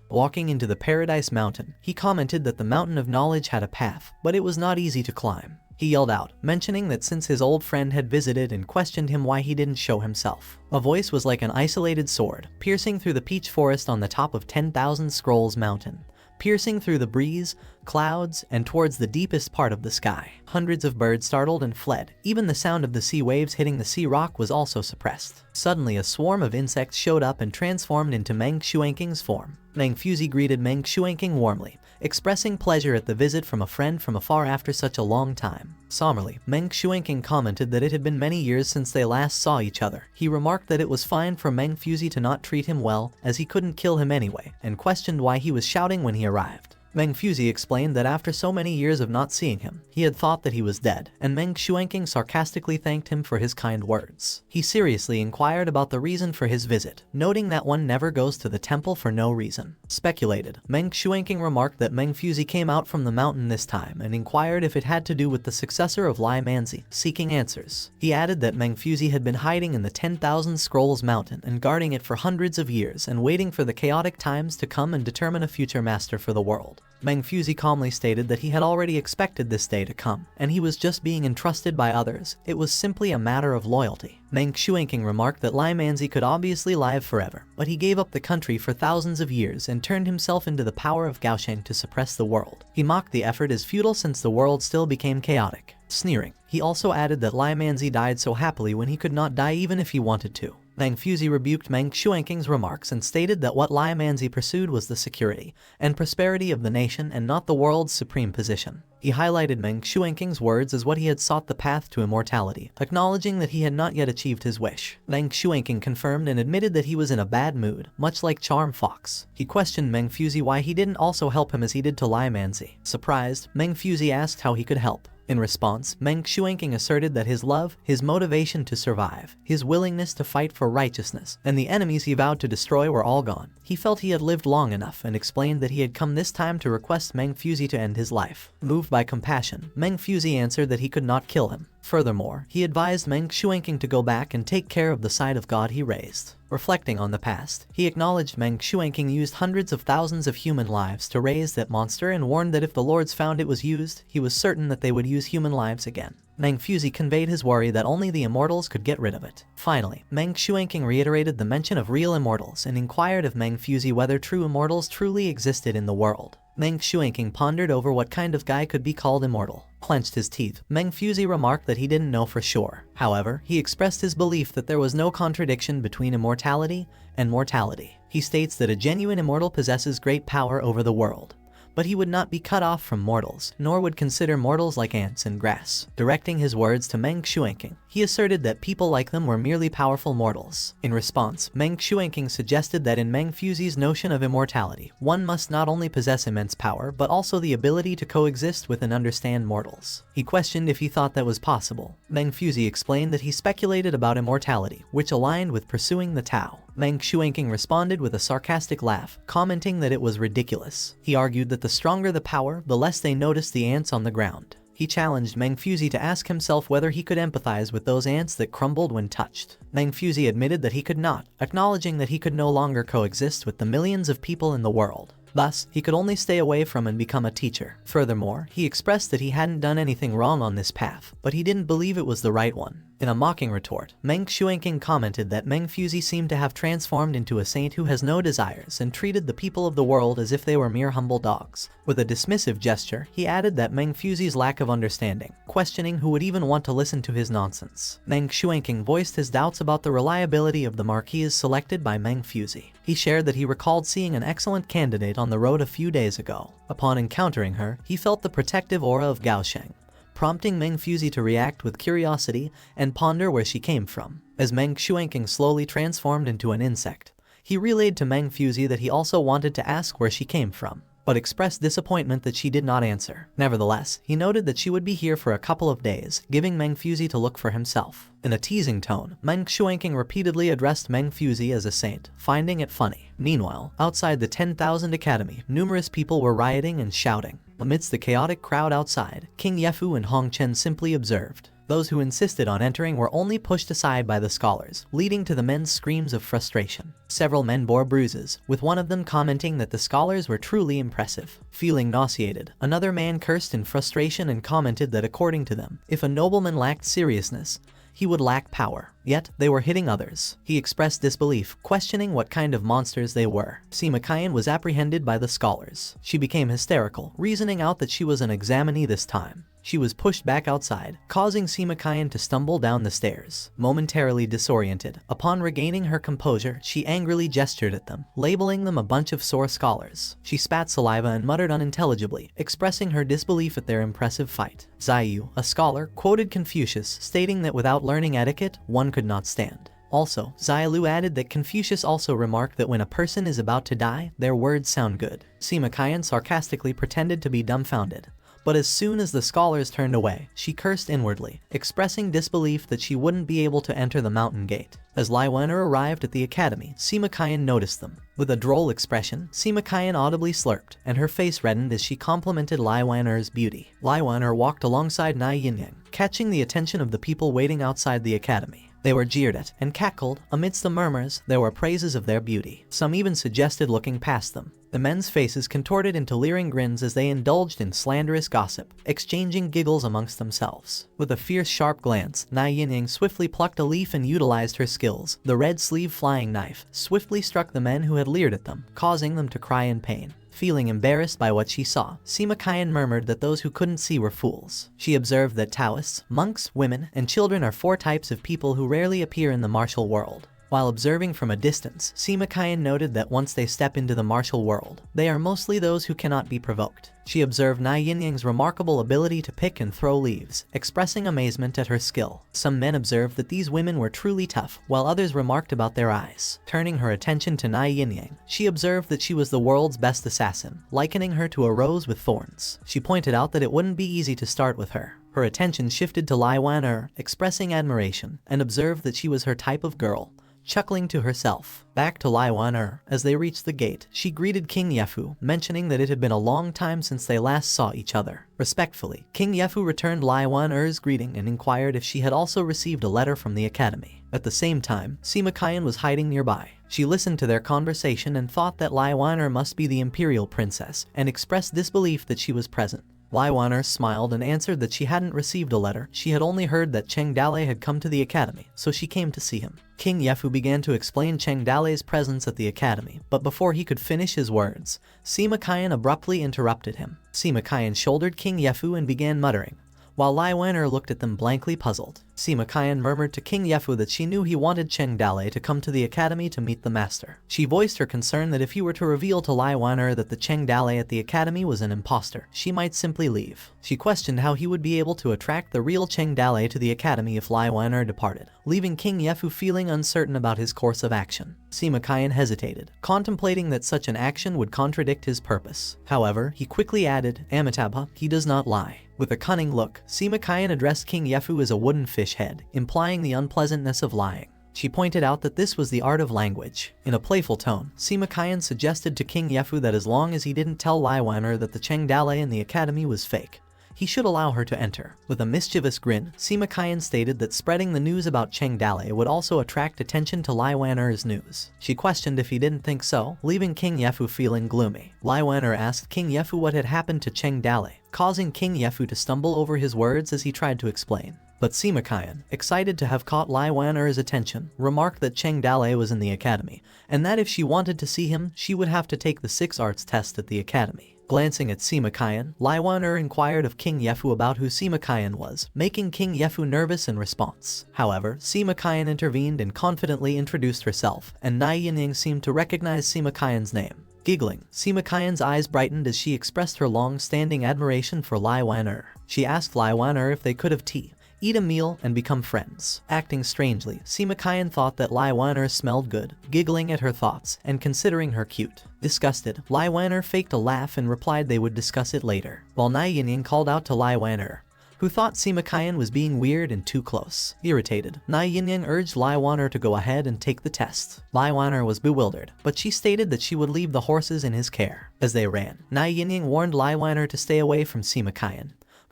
Walking into the Paradise Mountain, he commented that the Mountain of Knowledge had a path, but it was not easy to climb. He yelled out, mentioning that since his old friend had visited and questioned him why he didn't show himself. A voice was like an isolated sword, piercing through the peach forest on the top of 10,000 Scrolls Mountain, piercing through the breeze, clouds, and towards the deepest part of the sky. Hundreds of birds startled and fled. Even the sound of the sea waves hitting the sea rock was also suppressed. Suddenly, a swarm of insects showed up and transformed into Meng Xuanking's form. Meng Fuzi greeted Meng Xuanking warmly, expressing pleasure at the visit from a friend from afar after such a long time. Somberly, Meng Xuanking commented that it had been many years since they last saw each other. He remarked that it was fine for Meng Fuzi to not treat him well, as he couldn't kill him anyway, and questioned why he was shouting when he arrived. Meng Fuzi explained that after so many years of not seeing him, he had thought that he was dead, and Meng Xuanking sarcastically thanked him for his kind words. He seriously inquired about the reason for his visit, noting that one never goes to the temple for no reason. Speculated, Meng Xuanking remarked that Meng Fuzi came out from the mountain this time and inquired if it had to do with the successor of Lai Manzi, seeking answers. He added that Meng Fuzi had been hiding in the 10,000 Scrolls Mountain and guarding it for hundreds of years and waiting for the chaotic times to come and determine a future master for the world. Meng Fuzi calmly stated that he had already expected this day to come, and he was just being entrusted by others. It was simply a matter of loyalty. Meng Xuanking remarked that Lai Manzi could obviously live forever, but he gave up the country for thousands of years and turned himself into the power of Gaosheng to suppress the world. He mocked the effort as futile since the world still became chaotic. Sneering, he also added that Lai Manzi died so happily when he could not die even if he wanted to. Meng Fuzi rebuked Meng Xuanking's remarks and stated that what Lai Manzi pursued was the security and prosperity of the nation and not the world's supreme position. He highlighted Meng Xuanking's words as what he had sought the path to immortality, acknowledging that he had not yet achieved his wish. Meng Xuanking confirmed and admitted that he was in a bad mood, much like Charm Fox. He questioned Meng Fuzi why he didn't also help him as he did to Lai Manzi. Surprised, Meng Fuzi asked how he could help. In response, Meng Xuanking asserted that his love, his motivation to survive, his willingness to fight for righteousness, and the enemies he vowed to destroy were all gone. He felt he had lived long enough and explained that he had come this time to request Meng Fuzi to end his life. Moved by compassion, Meng Fuzi answered that he could not kill him. Furthermore, he advised Meng Xuanking to go back and take care of the side of God he raised. Reflecting on the past, he acknowledged Meng Xuanking used hundreds of thousands of human lives to raise that monster and warned that if the lords found it was used, he was certain that they would use human lives again. Meng Fuzi conveyed his worry that only the immortals could get rid of it. Finally, Meng Xuanking reiterated the mention of real immortals and inquired of Meng Fuzi whether true immortals truly existed in the world. Meng Xuanking pondered over what kind of guy could be called immortal. Clenched his teeth, Meng Fuzi remarked that he didn't know for sure. However, he expressed his belief that there was no contradiction between immortality and mortality. He states that a genuine immortal possesses great power over the world, but he would not be cut off from mortals, nor would consider mortals like ants and grass. Directing his words to Meng Xuanking, he asserted that people like them were merely powerful mortals. In response, Meng Xuanking suggested that in Meng Fuzi's notion of immortality, one must not only possess immense power, but also the ability to coexist with and understand mortals. He questioned if he thought that was possible. Meng Fuzi explained that he speculated about immortality, which aligned with pursuing the Tao. Meng Xuanking responded with a sarcastic laugh, commenting that it was ridiculous. He argued that the stronger the power, the less they noticed the ants on the ground. He challenged Meng Fuzi to ask himself whether he could empathize with those ants that crumbled when touched. Meng Fuzi admitted that he could not, acknowledging that he could no longer coexist with the millions of people in the world. Thus, he could only stay away from and become a teacher. Furthermore, he expressed that he hadn't done anything wrong on this path, but he didn't believe it was the right one. In a mocking retort, Meng Xuanking commented that Meng Fuzi seemed to have transformed into a saint who has no desires and treated the people of the world as if they were mere humble dogs. With a dismissive gesture, he added that Meng Fuzi's lack of understanding, questioning who would even want to listen to his nonsense. Meng Xuanking voiced his doubts about the reliability of the marquise selected by Meng Fuzi. He shared that he recalled seeing an excellent candidate on the road a few days ago. Upon encountering her, he felt the protective aura of Gaosheng, prompting Meng Fuzi to react with curiosity and ponder where she came from. As Meng Xuanking slowly transformed into an insect, he relayed to Meng Fuzi that he also wanted to ask where she came from, but expressed disappointment that she did not answer. Nevertheless, he noted that she would be here for a couple of days, giving Meng Fuzi to look for himself. In a teasing tone, Meng Xuanking repeatedly addressed Meng Fuzi as a saint, finding it funny. Meanwhile, outside the 10,000 Academy, numerous people were rioting and shouting. Amidst the chaotic crowd outside, King Yefu and Hong Chen simply observed. Those who insisted on entering were only pushed aside by the scholars, leading to the men's screams of frustration. Several men bore bruises, with one of them commenting that the scholars were truly impressive. Feeling nauseated, another man cursed in frustration and commented that according to them, if a nobleman lacked seriousness, he would lack power. Yet, they were hitting others. He expressed disbelief, questioning what kind of monsters they were. Sima was apprehended by the scholars. She became hysterical, reasoning out that she was an examinee this time. She was pushed back outside, causing Sima to stumble down the stairs. Momentarily disoriented, upon regaining her composure, she angrily gestured at them, labeling them a bunch of sore scholars. She spat saliva and muttered unintelligibly, expressing her disbelief at their impressive fight. Zaiyu, a scholar, quoted Confucius, stating that without learning etiquette, one could not stand. Also, Zailu added that Confucius also remarked that when a person is about to die, their words sound good. Sima sarcastically pretended to be dumbfounded. But as soon as the scholars turned away, she cursed inwardly, expressing disbelief that she wouldn't be able to enter the mountain gate. As Lai Wen'er arrived at the academy, Sima noticed them. With a droll expression, Sima audibly slurped, and her face reddened as she complimented Lai Wen'er's beauty. Lai Wen'er walked alongside Nai Yinyang, catching the attention of the people waiting outside the academy. They were jeered at and cackled. Amidst the murmurs, there were praises of their beauty. Some even suggested looking past them. The men's faces contorted into leering grins as they indulged in slanderous gossip, exchanging giggles amongst themselves. With a fierce, sharp glance, Nai Yinyang swiftly plucked a leaf and utilized her skills. The red sleeve flying knife swiftly struck the men who had leered at them, causing them to cry in pain. Feeling embarrassed by what she saw, Sima murmured that those who couldn't see were fools. She observed that Taoists, monks, women, and children are 4 types of people who rarely appear in the martial world. While observing from a distance, Sima noted that once they step into the martial world, they are mostly those who cannot be provoked. She observed Nai Yinyang's remarkable ability to pick and throw leaves, expressing amazement at her skill. Some men observed that these women were truly tough, while others remarked about their eyes. Turning her attention to Nai Yinyang, she observed that she was the world's best assassin, likening her to a rose with thorns. She pointed out that it wouldn't be easy to start with her. Her attention shifted to Lai Wen'er, expressing admiration, and observed that she was her type of girl. Chuckling to herself. Back to Lai Wen'er. As they reached the gate, she greeted King Yefu, mentioning that it had been a long time since they last saw each other. Respectfully, King Yefu returned Lai Wen'er's greeting and inquired if she had also received a letter from the academy. At the same time, Sima was hiding nearby. She listened to their conversation and thought that Lai Wen'er must be the imperial princess, and expressed disbelief that she was present. Lai Wen'er smiled and answered that she hadn't received a letter. She had only heard that Cheng Dale had come to the academy, so she came to see him. King Yefu began to explain Cheng Dale's presence at the academy, but before he could finish his words, Sima abruptly interrupted him. Sima shouldered King Yefu and began muttering, while Lai Wen'er looked at them blankly puzzled. Sima murmured to King Yefu that she knew he wanted Cheng Dale to come to the academy to meet the master. She voiced her concern that if he were to reveal to Lai Wen'er that the Cheng Dale at the academy was an imposter, she might simply leave. She questioned how he would be able to attract the real Cheng Dale to the academy if Lai Wen'er departed, leaving King Yefu feeling uncertain about his course of action. Sima hesitated, contemplating that such an action would contradict his purpose. However, he quickly added, Amitabha, he does not lie. With a cunning look, Sima addressed King Yefu as a wooden fish head, implying the unpleasantness of lying. She pointed out that this was the art of language. In a playful tone, Sima suggested to King Yefu that as long as he didn't tell Lai Wen'er that the Cheng Dale in the academy was fake, he should allow her to enter. With a mischievous grin, Sima stated that spreading the news about Cheng Dale would also attract attention to Lai Wen'er's news. She questioned if he didn't think so, leaving King Yefu feeling gloomy. Lai Wen'er asked King Yefu what had happened to Cheng Dale, causing King Yefu to stumble over his words as he tried to explain. But Sima excited to have caught Lai Wen'er's attention, remarked that Cheng Dale was in the academy, and that if she wanted to see him, she would have to take the 6 arts test at the academy. Glancing at Sima Lai Wen'er inquired of King Yefu about who Sima was, making King Yefu nervous in response. However, Sima intervened and confidently introduced herself, and Nai Yinyang seemed to recognize Sima name. Giggling, Sima eyes brightened as she expressed her long-standing admiration for Lai Wen'er. She asked Lai Wen'er if they could have tea, eat a meal, and become friends. Acting strangely, Sima thought that Lai Wen'er smelled good, giggling at her thoughts and considering her cute. Disgusted, Lai Wen'er faked a laugh and replied they would discuss it later, while Nai Yinyang called out to Lai Wen'er, who thought Sima was being weird and too close. Irritated, Nai Yinyang urged Lai Wen'er to go ahead and take the test. Lai Wen'er was bewildered, but she stated that she would leave the horses in his care. As they ran, Nai Yinyang warned Lai Wen'er to stay away from Sima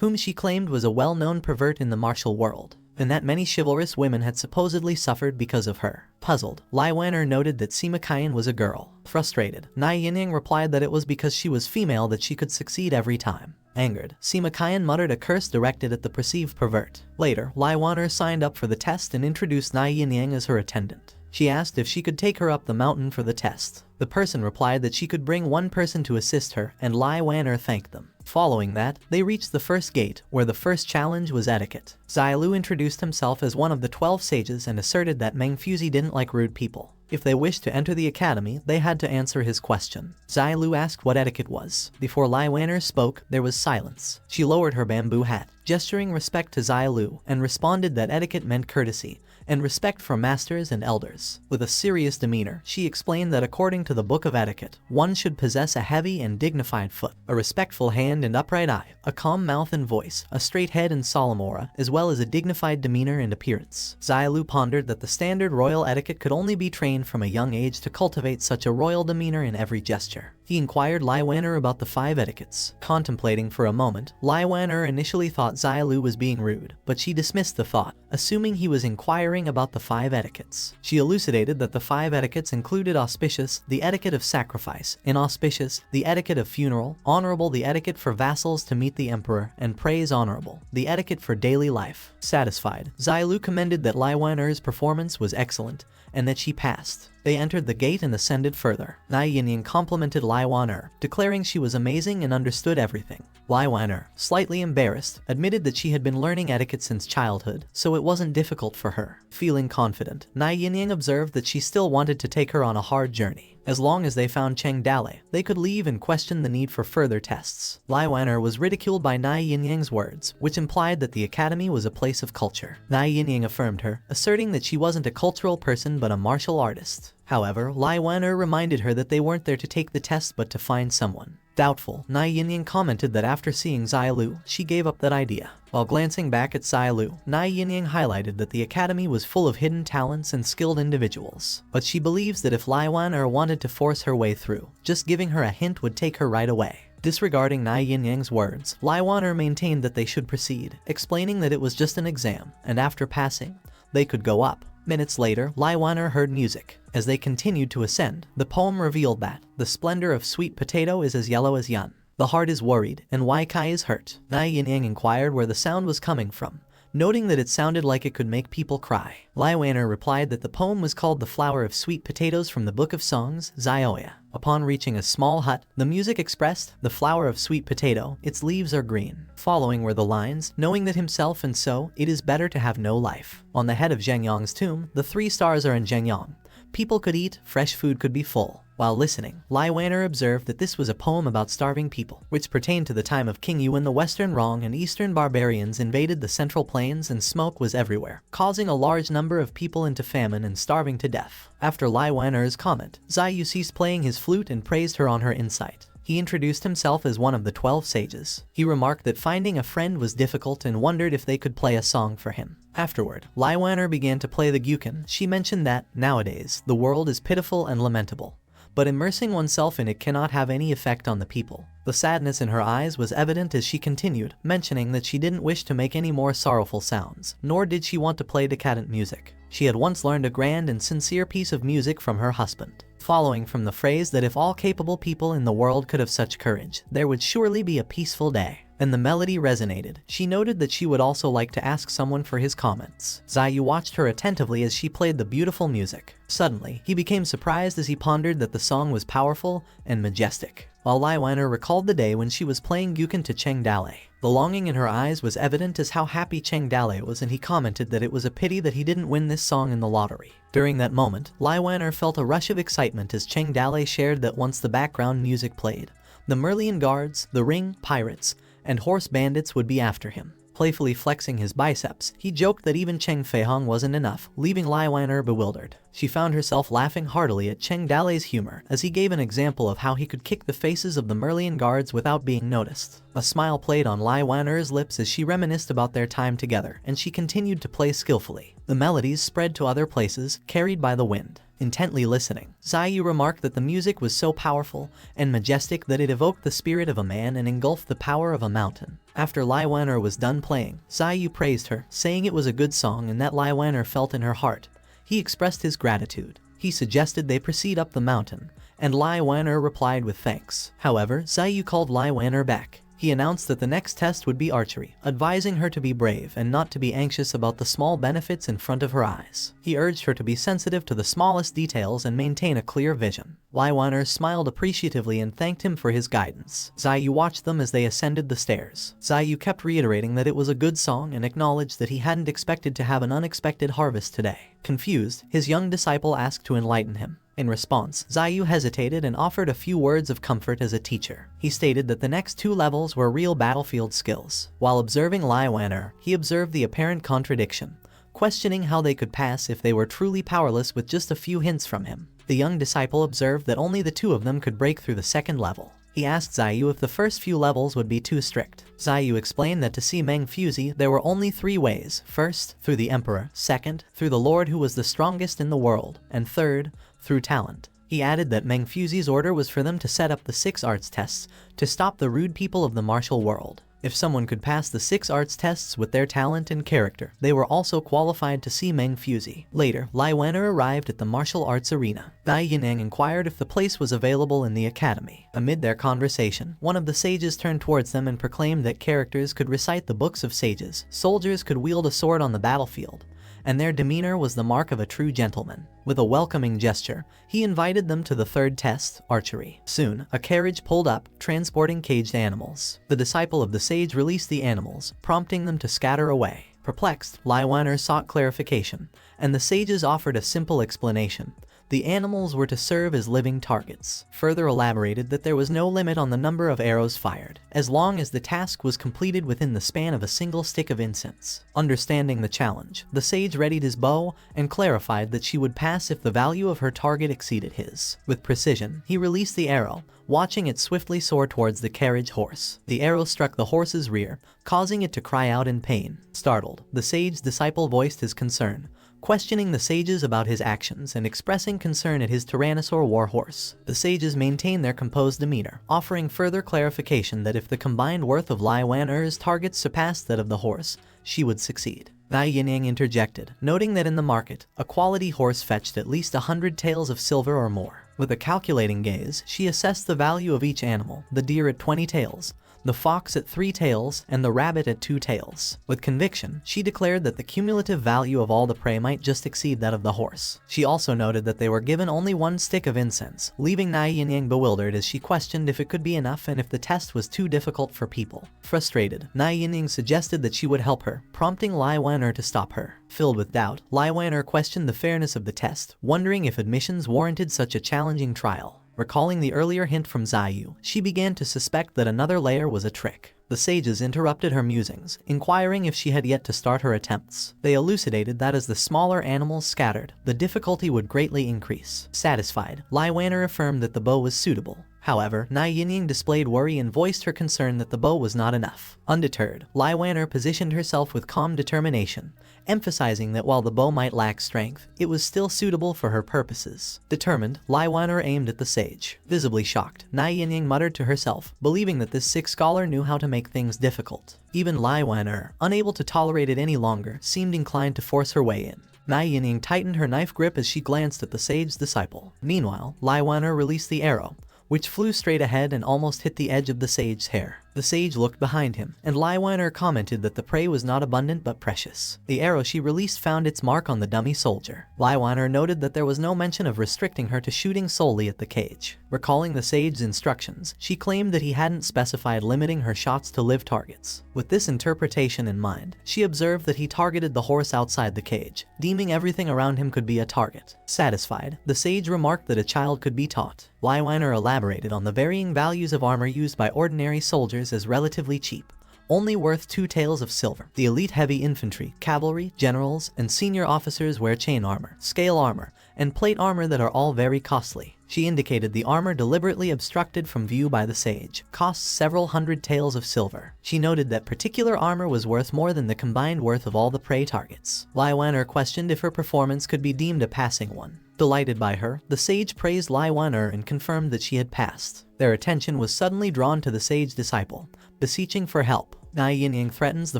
whom she claimed was a well-known pervert in the martial world, and that many chivalrous women had supposedly suffered because of her. Puzzled, Lai Wan'er noted that Sima Qian was a girl. Frustrated, Nai Yinyang replied that it was because she was female that she could succeed every time. Angered, Sima Qian muttered a curse directed at the perceived pervert. Later, Lai Wan'er signed up for the test and introduced Nai Yinyang as her attendant. She asked if she could take her up the mountain for the test. The person replied that she could bring one person to assist her, and Lai Wan'er thanked them. Following that, they reached the first gate, where the first challenge was etiquette. Zai Lu introduced himself as one of the 12 sages and asserted that Meng Fuzi didn't like rude people. If they wished to enter the academy, they had to answer his question. Zai Lu asked what etiquette was. Before Lai Wan'er spoke, there was silence. She lowered her bamboo hat, gesturing respect to Zai Lu, and responded that etiquette meant courtesy and respect for masters and elders. With a serious demeanor, she explained that according to the Book of Etiquette, one should possess a heavy and dignified foot, a respectful hand and upright eye, a calm mouth and voice, a straight head and solemn aura, as well as a dignified demeanor and appearance. Zai Lu pondered that the standard royal etiquette could only be trained from a young age to cultivate such a royal demeanor in every gesture. He inquired Lai Wan'er about the 5 etiquettes. Contemplating for a moment, Lai Wan'er initially thought Zai Lu was being rude, but she dismissed the thought, assuming he was inquiring about the 5 etiquettes. She elucidated that the 5 etiquettes included auspicious, the etiquette of sacrifice, inauspicious, the etiquette of funeral, honorable, the etiquette for vassals to meet the emperor, and praise honorable, the etiquette for daily life. Satisfied, Zai Lu commended that Lai Wan'er's performance was excellent, and that she passed. They entered the gate and ascended further. Nai Yinyang complimented Lai Wan'er, declaring she was amazing and understood everything. Lai Wan'er, slightly embarrassed, admitted that she had been learning etiquette since childhood, so it wasn't difficult for her. Feeling confident, Nai Yinyang observed that she still wanted to take her on a hard journey. As long as they found Cheng Dale, they could leave and question the need for further tests. Lai Wan'er was ridiculed by Nai Yinyang's words, which implied that the academy was a place of culture. Nai Yinyang affirmed her, asserting that she wasn't a cultural person but a martial artist. However, Lai Wan'er reminded her that they weren't there to take the test but to find someone. Doubtful, Nai Yinyang commented that after seeing Zai Lu, she gave up that idea. While glancing back at Zai Lu, Nai Yinyang highlighted that the academy was full of hidden talents and skilled individuals. But she believes that if Lai Wan'er wanted to force her way through, just giving her a hint would take her right away. Disregarding Nai Yinyang's words, Lai Wan'er maintained that they should proceed, explaining that it was just an exam, and after passing, they could go up. Minutes later, Lai Wan'er heard music. As they continued to ascend, the poem revealed that the splendor of sweet potato is as yellow as yan. The heart is worried, and Wai Kai is hurt. Nai Yinyang inquired where the sound was coming from, noting that it sounded like it could make people cry. Lai Wan'er replied that the poem was called The Flower of Sweet Potatoes from the Book of Songs, Zioya. Upon reaching a small hut, the music expressed, the flower of sweet potato, its leaves are green. Following were the lines, knowing that himself and so, it is better to have no life. On the head of Zheng Yang's tomb, the 3 stars are in Zheng Yang. People could eat, fresh food could be full. While listening, Lai Wan'er observed that this was a poem about starving people, which pertained to the time of King Yu when the Western Rong and Eastern barbarians invaded the Central Plains and smoke was everywhere, causing a large number of people into famine and starving to death. After Lai Wan'er's comment, Zai Yu ceased playing his flute and praised her on her insight. He introduced himself as one of the 12 sages. He remarked that finding a friend was difficult and wondered if they could play a song for him. Afterward, Lai Wan'er began to play the gyukan. She mentioned that, nowadays, the world is pitiful and lamentable, but immersing oneself in it cannot have any effect on the people. The sadness in her eyes was evident as she continued, mentioning that she didn't wish to make any more sorrowful sounds, nor did she want to play decadent music. She had once learned a grand and sincere piece of music from her husband, following from the phrase that if all capable people in the world could have such courage, there would surely be a peaceful day. And the melody resonated. She noted that she would also like to ask someone for his comments. Zai Yu watched her attentively as she played the beautiful music. Suddenly, he became surprised as he pondered that the song was powerful and majestic. While Lai Wan'er recalled the day when she was playing gyukan to Cheng Dale, the longing in her eyes was evident as how happy Cheng Dale was, and he commented that it was a pity that he didn't win this song in the lottery. During that moment, Lai Wan'er felt a rush of excitement as Cheng Dale shared that once the background music played, the Merlion guards, the ring pirates, and horse bandits would be after him. Playfully flexing his biceps, he joked that even Cheng Feihong wasn't enough, leaving Lai Wan'er bewildered. She found herself laughing heartily at Cheng Dale's humor as he gave an example of how he could kick the faces of the Merlion guards without being noticed. A smile played on Lai Wan'er's lips as she reminisced about their time together, and she continued to play skillfully. The melodies spread to other places, carried by the wind. Intently listening, Zayu remarked that the music was so powerful and majestic that it evoked the spirit of a man and engulfed the power of a mountain. After Lai Wan'er was done playing, Zayu praised her, saying it was a good song and that Lai Wan'er felt in her heart. He expressed his gratitude. He suggested they proceed up the mountain, and Lai Wan'er replied with thanks. However, Zayu called Lai Wan'er back. He announced that the next test would be archery, advising her to be brave and not to be anxious about the small benefits in front of her eyes. He urged her to be sensitive to the smallest details and maintain a clear vision. Lai Wan'er smiled appreciatively and thanked him for his guidance. Zayu watched them as they ascended the stairs. Zayu kept reiterating that it was a good song and acknowledged that he hadn't expected to have an unexpected harvest today. Confused, his young disciple asked to enlighten him. In response, Zayu hesitated and offered a few words of comfort as a teacher. He stated that the next 2 levels were real battlefield skills. While observing Lai Wan'er, he observed the apparent contradiction, questioning how they could pass if they were truly powerless with just a few hints from him. The young disciple observed that only the 2 of them could break through the second level. He asked Zayu if the first few levels would be too strict. Zayu explained that to see Meng Fuzi, there were only 3 ways. First, through the Emperor. Second, through the Lord who was the strongest in the world. And third, through talent. He added that Meng Fuzi's order was for them to set up the 6 arts tests to stop the rude people of the martial world. If someone could pass the 6 arts tests with their talent and character, they were also qualified to see Meng Fuzi. Later, Lai Wan'er arrived at the martial arts arena. Dai Yineng inquired if the place was available in the academy. Amid their conversation, one of the sages turned towards them and proclaimed that characters could recite the books of sages, soldiers could wield a sword on the battlefield, and their demeanor was the mark of a true gentleman. With a welcoming gesture, he invited them to the 3rd test, archery. Soon, a carriage pulled up, transporting caged animals. The disciple of the sage released the animals, prompting them to scatter away. Perplexed, Lai Wan'er sought clarification, and the sages offered a simple explanation. The animals were to serve as living targets. Further elaborated that there was no limit on the number of arrows fired, as long as the task was completed within the span of a single stick of incense. Understanding the challenge, the sage readied his bow and clarified that she would pass if the value of her target exceeded his. With precision, he released the arrow, watching it swiftly soar towards the carriage horse. The arrow struck the horse's rear, causing it to cry out in pain. Startled, the sage disciple voiced his concern, questioning the sages about his actions and expressing concern at his Tyrannosaur war horse. The sages maintained their composed demeanor, offering further clarification that if the combined worth of Lai Wan'er's targets surpassed that of the horse, she would succeed. Dai Yineng interjected, noting that in the market, a quality horse fetched at least 100 taels of silver or more. With a calculating gaze, she assessed the value of each animal, the deer at 20 taels, the fox at 3 taels, and the rabbit at 2 taels. With conviction, she declared that the cumulative value of all the prey might just exceed that of the horse. She also noted that they were given only 1 stick of incense, leaving Nai Yinyang bewildered as she questioned if it could be enough and if the test was too difficult for people. Frustrated, Nai Yinyang suggested that she would help her, prompting Lai Wan'er to stop her. Filled with doubt, Lai Wan'er questioned the fairness of the test, wondering if admissions warranted such a challenging trial. Recalling the earlier hint from Zayu, she began to suspect that another layer was a trick. The sages interrupted her musings, inquiring if she had yet to start her attempts. They elucidated that as the smaller animals scattered, the difficulty would greatly increase. Satisfied, Lai Wan'er affirmed that the bow was suitable. However, Nai Yinying displayed worry and voiced her concern that the bow was not enough. Undeterred, Lai Wan'er positioned herself with calm determination, emphasizing that while the bow might lack strength, it was still suitable for her purposes. Determined, Lai Wan'er aimed at the sage. Visibly shocked, Nai Yinying muttered to herself, believing that this sick scholar knew how to make things difficult. Even Lai Wan'er, unable to tolerate it any longer, seemed inclined to force her way in. Nai Yinying tightened her knife grip as she glanced at the sage disciple. Meanwhile, Lai Wan'er released the arrow, which flew straight ahead and almost hit the edge of the sage's hair. The sage looked behind him, and Lai Wan'er commented that the prey was not abundant but precious. The arrow she released found its mark on the dummy soldier. Lai Wan'er noted that there was no mention of restricting her to shooting solely at the cage. Recalling the sage's instructions, she claimed that he hadn't specified limiting her shots to live targets. With this interpretation in mind, she observed that he targeted the horse outside the cage, deeming everything around him could be a target. Satisfied, the sage remarked that a child could be taught. Lai Wan'er elaborated on the varying values of armor used by ordinary soldiers as relatively cheap, only worth 2 taels of silver. The elite heavy infantry, cavalry, generals, and senior officers wear chain armor, scale armor, and plate armor that are all very costly. She indicated the armor deliberately obstructed from view by the sage costs several hundred taels of silver. She noted that particular armor was worth more than the combined worth of all the prey targets. Lai Wan'er questioned if her performance could be deemed a passing one. Delighted by her, the sage praised Lai Wan-er and confirmed that she had passed. Their attention was suddenly drawn to the sage disciple, beseeching for help. Nai Yinying threatens the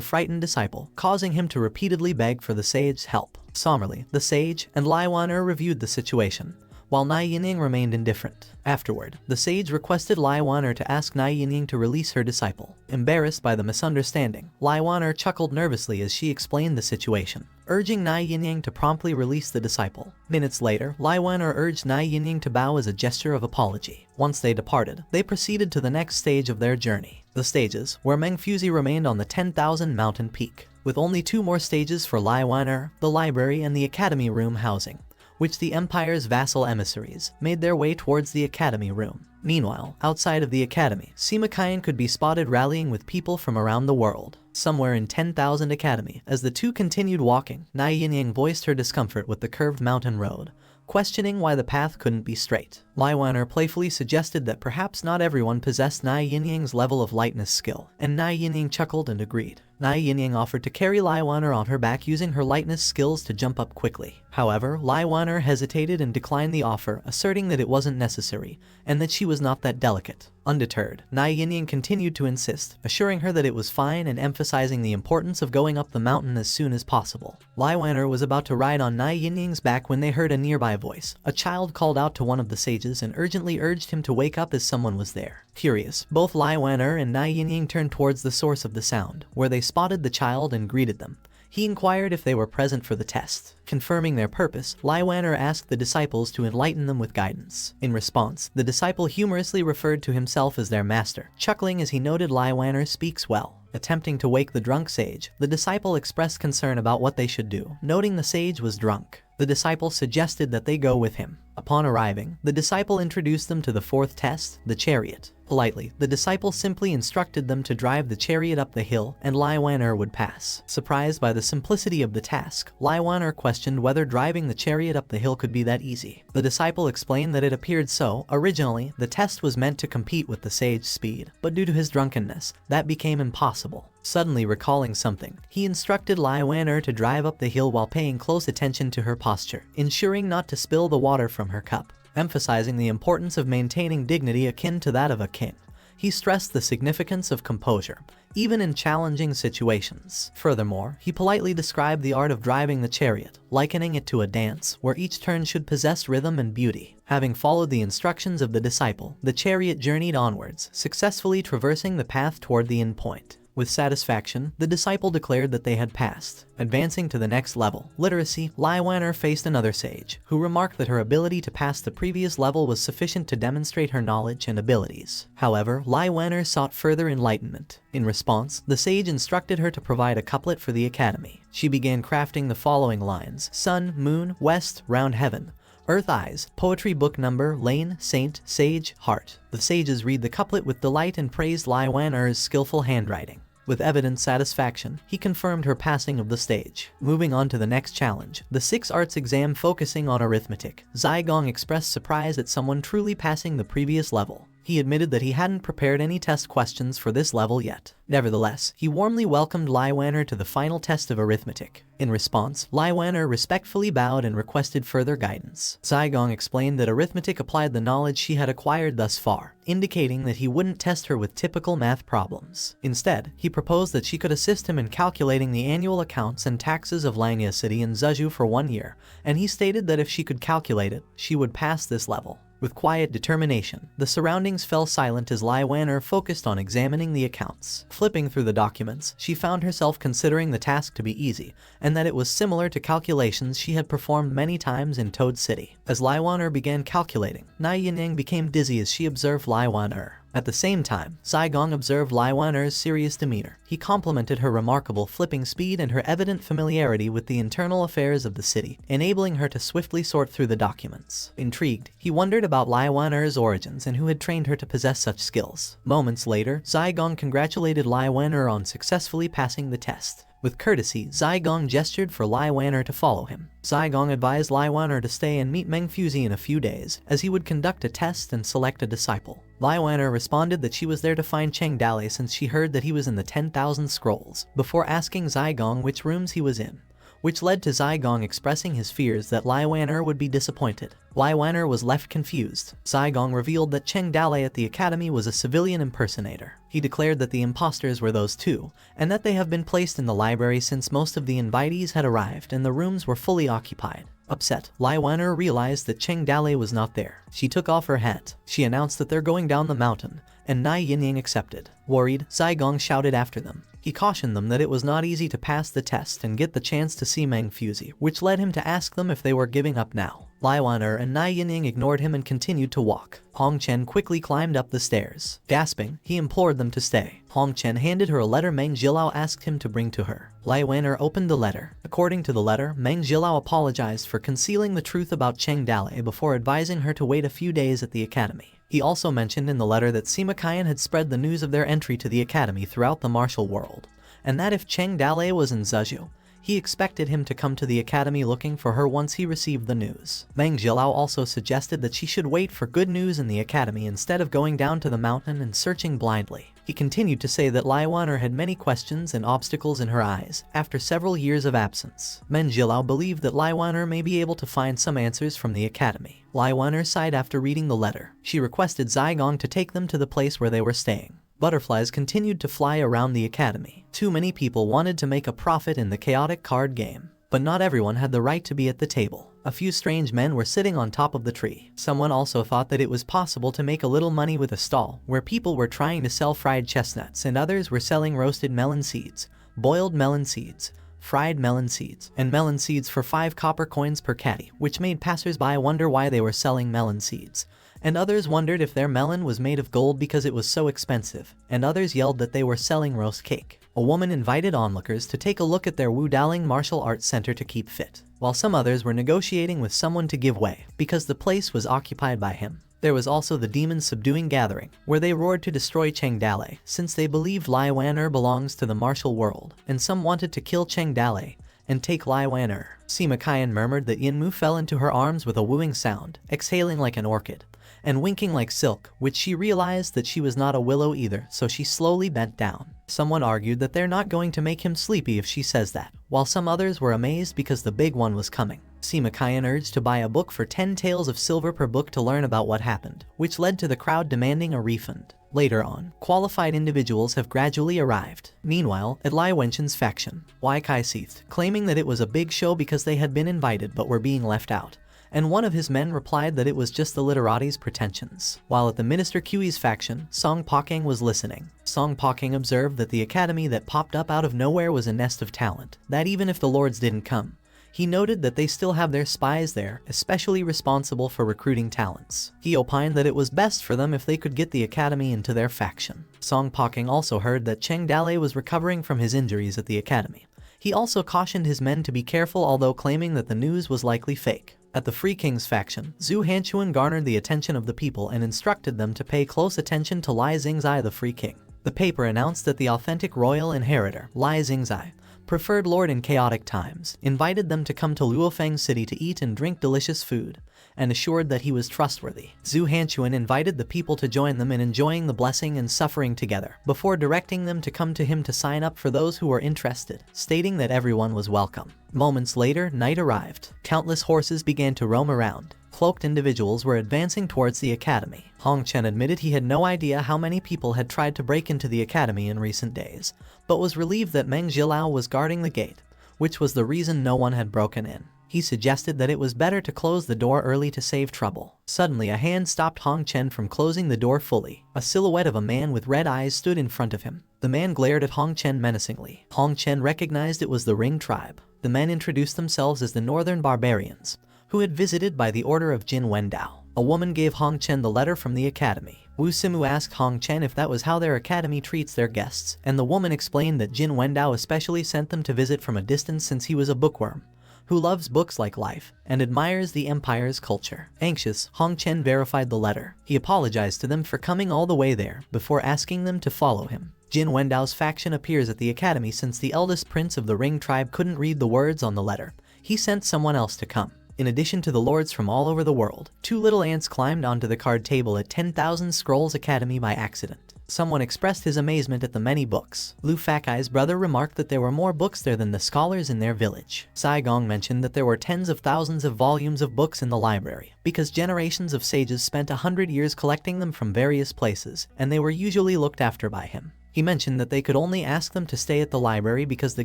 frightened disciple, causing him to repeatedly beg for the sage's help. Somberly, the sage and Lai Wan-er reviewed the situation, while Nai Yinying remained indifferent. Afterward, the sage requested Lai Wan-er to ask Nai Yinying to release her disciple. Embarrassed by the misunderstanding, Lai Wan-er chuckled nervously as she explained the situation, urging Nai Yinying to promptly release the disciple. Minutes later, Lai Wan-er urged Nai Yinying to bow as a gesture of apology. Once they departed, they proceeded to the next stage of their journey. The stages, where Meng Fuzi remained on the 10,000 mountain peak, with only 2 more stages for Lai Wan-er, the library and the academy room housing, which the Empire's vassal emissaries made their way towards the academy room. Meanwhile, outside of the academy, Sima Qian could be spotted rallying with people from around the world. Somewhere in 10,000 Academy, as the two continued walking, Nai Yinying voiced her discomfort with the curved mountain road, questioning why the path couldn't be straight. Lai Wan-er playfully suggested that perhaps not everyone possessed Nai Yinying's level of lightness skill, and Nai Yinying chuckled and agreed. Nai Yinying offered to carry Lai Wan-er on her back using her lightness skills to jump up quickly. However, Lai Wan-er hesitated and declined the offer, asserting that it wasn't necessary, and that she was not that delicate. Undeterred, Nai Yinying continued to insist, assuring her that it was fine and emphasizing the importance of going up the mountain as soon as possible. Lai Wan-er was about to ride on Nai Yinying's back when they heard a nearby voice. A child called out to one of the sages and urgently urged him to wake up as someone was there. Curious, both Lai Wan-er and Nai Yinying turned towards the source of the sound, where they spotted the child and greeted them. He inquired if they were present for the test. Confirming their purpose, Lai Wan-er asked the disciples to enlighten them with guidance. In response, the disciple humorously referred to himself as their master, chuckling as he noted Lai Wan-er speaks well. Attempting to wake the drunk sage, the disciple expressed concern about what they should do, noting the sage was drunk. The disciple suggested that they go with him. Upon arriving, the disciple introduced them to the 4th test, the chariot. Politely, the disciple simply instructed them to drive the chariot up the hill, and Lai Wan-er would pass. Surprised by the simplicity of the task, Lai Wan-er questioned whether driving the chariot up the hill could be that easy. The disciple explained that it appeared so. Originally, the test was meant to compete with the sage's speed, but due to his drunkenness, that became impossible. Suddenly recalling something, he instructed Lai Wan-er to drive up the hill while paying close attention to her posture, ensuring not to spill the water from her cup. Emphasizing the importance of maintaining dignity akin to that of a king, he stressed the significance of composure, even in challenging situations. Furthermore, he politely described the art of driving the chariot, likening it to a dance where each turn should possess rhythm and beauty. Having followed the instructions of the disciple, the chariot journeyed onwards, successfully traversing the path toward the end point. With satisfaction, the disciple declared that they had passed. Advancing to the next level, literacy, Lai Wan-er faced another sage, who remarked that her ability to pass the previous level was sufficient to demonstrate her knowledge and abilities. However, Lai Wan-er sought further enlightenment. In response, the sage instructed her to provide a couplet for the academy. She began crafting the following lines: sun, moon, west, round heaven, earth eyes, poetry book number, lane, saint, sage, heart. The sages read the couplet with delight and praised Lai Wan-er's skillful handwriting. With evident satisfaction, he confirmed her passing of the stage. Moving on to the next challenge, the 6 arts exam focusing on arithmetic, Zygong expressed surprise at someone truly passing the previous level. He admitted that he hadn't prepared any test questions for this level yet. Nevertheless, he warmly welcomed Lai Wan-er to the final test of arithmetic. In response, Lai Wan-er respectfully bowed and requested further guidance. Zygong explained that arithmetic applied the knowledge she had acquired thus far, indicating that he wouldn't test her with typical math problems. Instead, he proposed that she could assist him in calculating the annual accounts and taxes of Langya City and Zhezhou for 1 year, and he stated that if she could calculate it, she would pass this level. With quiet determination, the surroundings fell silent as Lai Wan-er focused on examining the accounts. Flipping through the documents, she found herself considering the task to be easy, and that it was similar to calculations she had performed many times in Toad City. As Lai Wan-er began calculating, Nai Yinying became dizzy as she observed Lai Wan-er. At the same time, Zygong observed Lai Wan-er's serious demeanor. He complimented her remarkable flipping speed and her evident familiarity with the internal affairs of the city, enabling her to swiftly sort through the documents. Intrigued, he wondered about Lai Wan-er's origins and who had trained her to possess such skills. Moments later, Zygong congratulated Lai Wan-er on successfully passing the test. With courtesy, Zygong gestured for Lai Wan-er to follow him. Zygong advised Lai Wan-er to stay and meet Meng Fuzi in a few days, as he would conduct a test and select a disciple. Lai Wan-er responded that she was there to find Cheng Dali since she heard that he was in the 10,000 scrolls, before asking Zygong which rooms he was in. which led to Zygong expressing his fears that Lai Wan'er would be disappointed. Lai Wan'er was left confused. Zygong revealed that Cheng Dalei at the academy was a civilian impersonator. He declared that the imposters were those two, and that they have been placed in the library since most of the invitees had arrived and the rooms were fully occupied. Upset, Lai Wan'er realized that Cheng Dalei was not there. She took off her hat. She announced that they're going down the mountain, and Nai Yinying accepted. Worried, Zygong shouted after them. He cautioned them that it was not easy to pass the test and get the chance to see Meng Fuzi, which led him to ask them if they were giving up now. Lai Wan'er and Nai Yinying ignored him and continued to walk. Hong Chen quickly climbed up the stairs. Gasping, he implored them to stay. Hong Chen handed her a letter Meng Jilao asked him to bring to her. Lai Wan'er opened the letter. According to the letter, Meng Jilao apologized for concealing the truth about Cheng Dalei before advising her to wait a few days at the academy. He also mentioned in the letter that Sima Qian had spread the news of their entry to the academy throughout the martial world, and that if Cheng Dalei was in Zhezhou, he expected him to come to the academy looking for her once he received the news. Meng Jilao also suggested that she should wait for good news in the academy instead of going down to the mountain and searching blindly. He continued to say that Lai Wan'er had many questions and obstacles in her eyes after several years of absence. Meng Jilao believed that Lai Wan'er may be able to find some answers from the academy. Lai Wan'er sighed after reading the letter. She requested Zygong to take them to the place where they were staying. Butterflies continued to fly around the academy. Too many people wanted to make a profit in the chaotic card game, but not everyone had the right to be at the table. A few strange men were sitting on top of the tree. Someone also thought that it was possible to make a little money with a stall where people were trying to sell fried chestnuts and others were selling roasted melon seeds, boiled melon seeds, fried melon seeds, and melon seeds for 5 copper coins per caddy, which made passers-by wonder why they were selling melon seeds. And others wondered if their melon was made of gold because it was so expensive, and others yelled that they were selling roast cake. A woman invited onlookers to take a look at their Wudaling martial arts center to keep fit, while some others were negotiating with someone to give way, because the place was occupied by him. There was also the demons subduing gathering, where they roared to destroy Cheng Dalei, since they believed Lai Wan'er belongs to the martial world, and some wanted to kill Cheng Dalei and take Lai Wan'er. Sima Qian murmured that Yinmu fell into her arms with a wooing sound, exhaling like an orchid, and winking like silk, which she realized that she was not a willow either, so she slowly bent down. Someone argued that they're not going to make him sleepy if she says that, while some others were amazed because the big one was coming. Sima Qian urged to buy a book for 10 taels of silver per book to learn about what happened, which led to the crowd demanding a refund. Later on, qualified individuals have gradually arrived. Meanwhile, at Lai Wenchen's faction, Wai Kai seethed, claiming that it was a big show because they had been invited but were being left out, and one of his men replied that it was just the literati's pretensions. While at the Minister Qi's faction, Song Pakeng was listening. Song Pakeng observed that the academy that popped up out of nowhere was a nest of talent, that even if the lords didn't come, he noted that they still have their spies there, especially responsible for recruiting talents. He opined that it was best for them if they could get the academy into their faction. Song Pakeng also heard that Cheng Dalei was recovering from his injuries at the academy. He also cautioned his men to be careful, although claiming that the news was likely fake. At the Free King's faction, Zhu Hanchuan garnered the attention of the people and instructed them to pay close attention to Lai Xingzai, the Free King. The paper announced that the authentic royal inheritor, Lai Xingzai, preferred lord in chaotic times, invited them to come to Luofeng City to eat and drink delicious food, and assured that he was trustworthy. Zhu Hanchuan invited the people to join them in enjoying the blessing and suffering together, before directing them to come to him to sign up for those who were interested, stating that everyone was welcome. Moments later, night arrived. Countless horses began to roam around. Cloaked individuals were advancing towards the academy. Hong Chen admitted he had no idea how many people had tried to break into the academy in recent days, but was relieved that Meng Jilao was guarding the gate, which was the reason no one had broken in. He suggested that it was better to close the door early to save trouble. Suddenly, a hand stopped Hong Chen from closing the door fully. A silhouette of a man with red eyes stood in front of him. The man glared at Hong Chen menacingly. Hong Chen recognized it was the Ring tribe. The men introduced themselves as the Northern Barbarians, who had visited by the order of Jin Wendao. A woman gave Hong Chen the letter from the academy. Wu Simu asked Hong Chen if that was how their academy treats their guests, and the woman explained that Jin Wendao especially sent them to visit from a distance since he was a bookworm who loves books like life and admires the empire's culture. Anxious, Hong Chen verified the letter. He apologized to them for coming all the way there before asking them to follow him. Jin Wendao's faction appears at the academy since the eldest prince of the Ring tribe couldn't read the words on the letter. He sent someone else to come. In addition to the lords from all over the world, 2 little ants climbed onto the card table at 10,000 Scrolls Academy by accident. Someone expressed his amazement at the many books. Lu Fakai's brother remarked that there were more books there than the scholars in their village. Saigong mentioned that there were tens of thousands of volumes of books in the library, because generations of sages spent 100 years collecting them from various places, and they were usually looked after by him. He mentioned that they could only ask them to stay at the library because the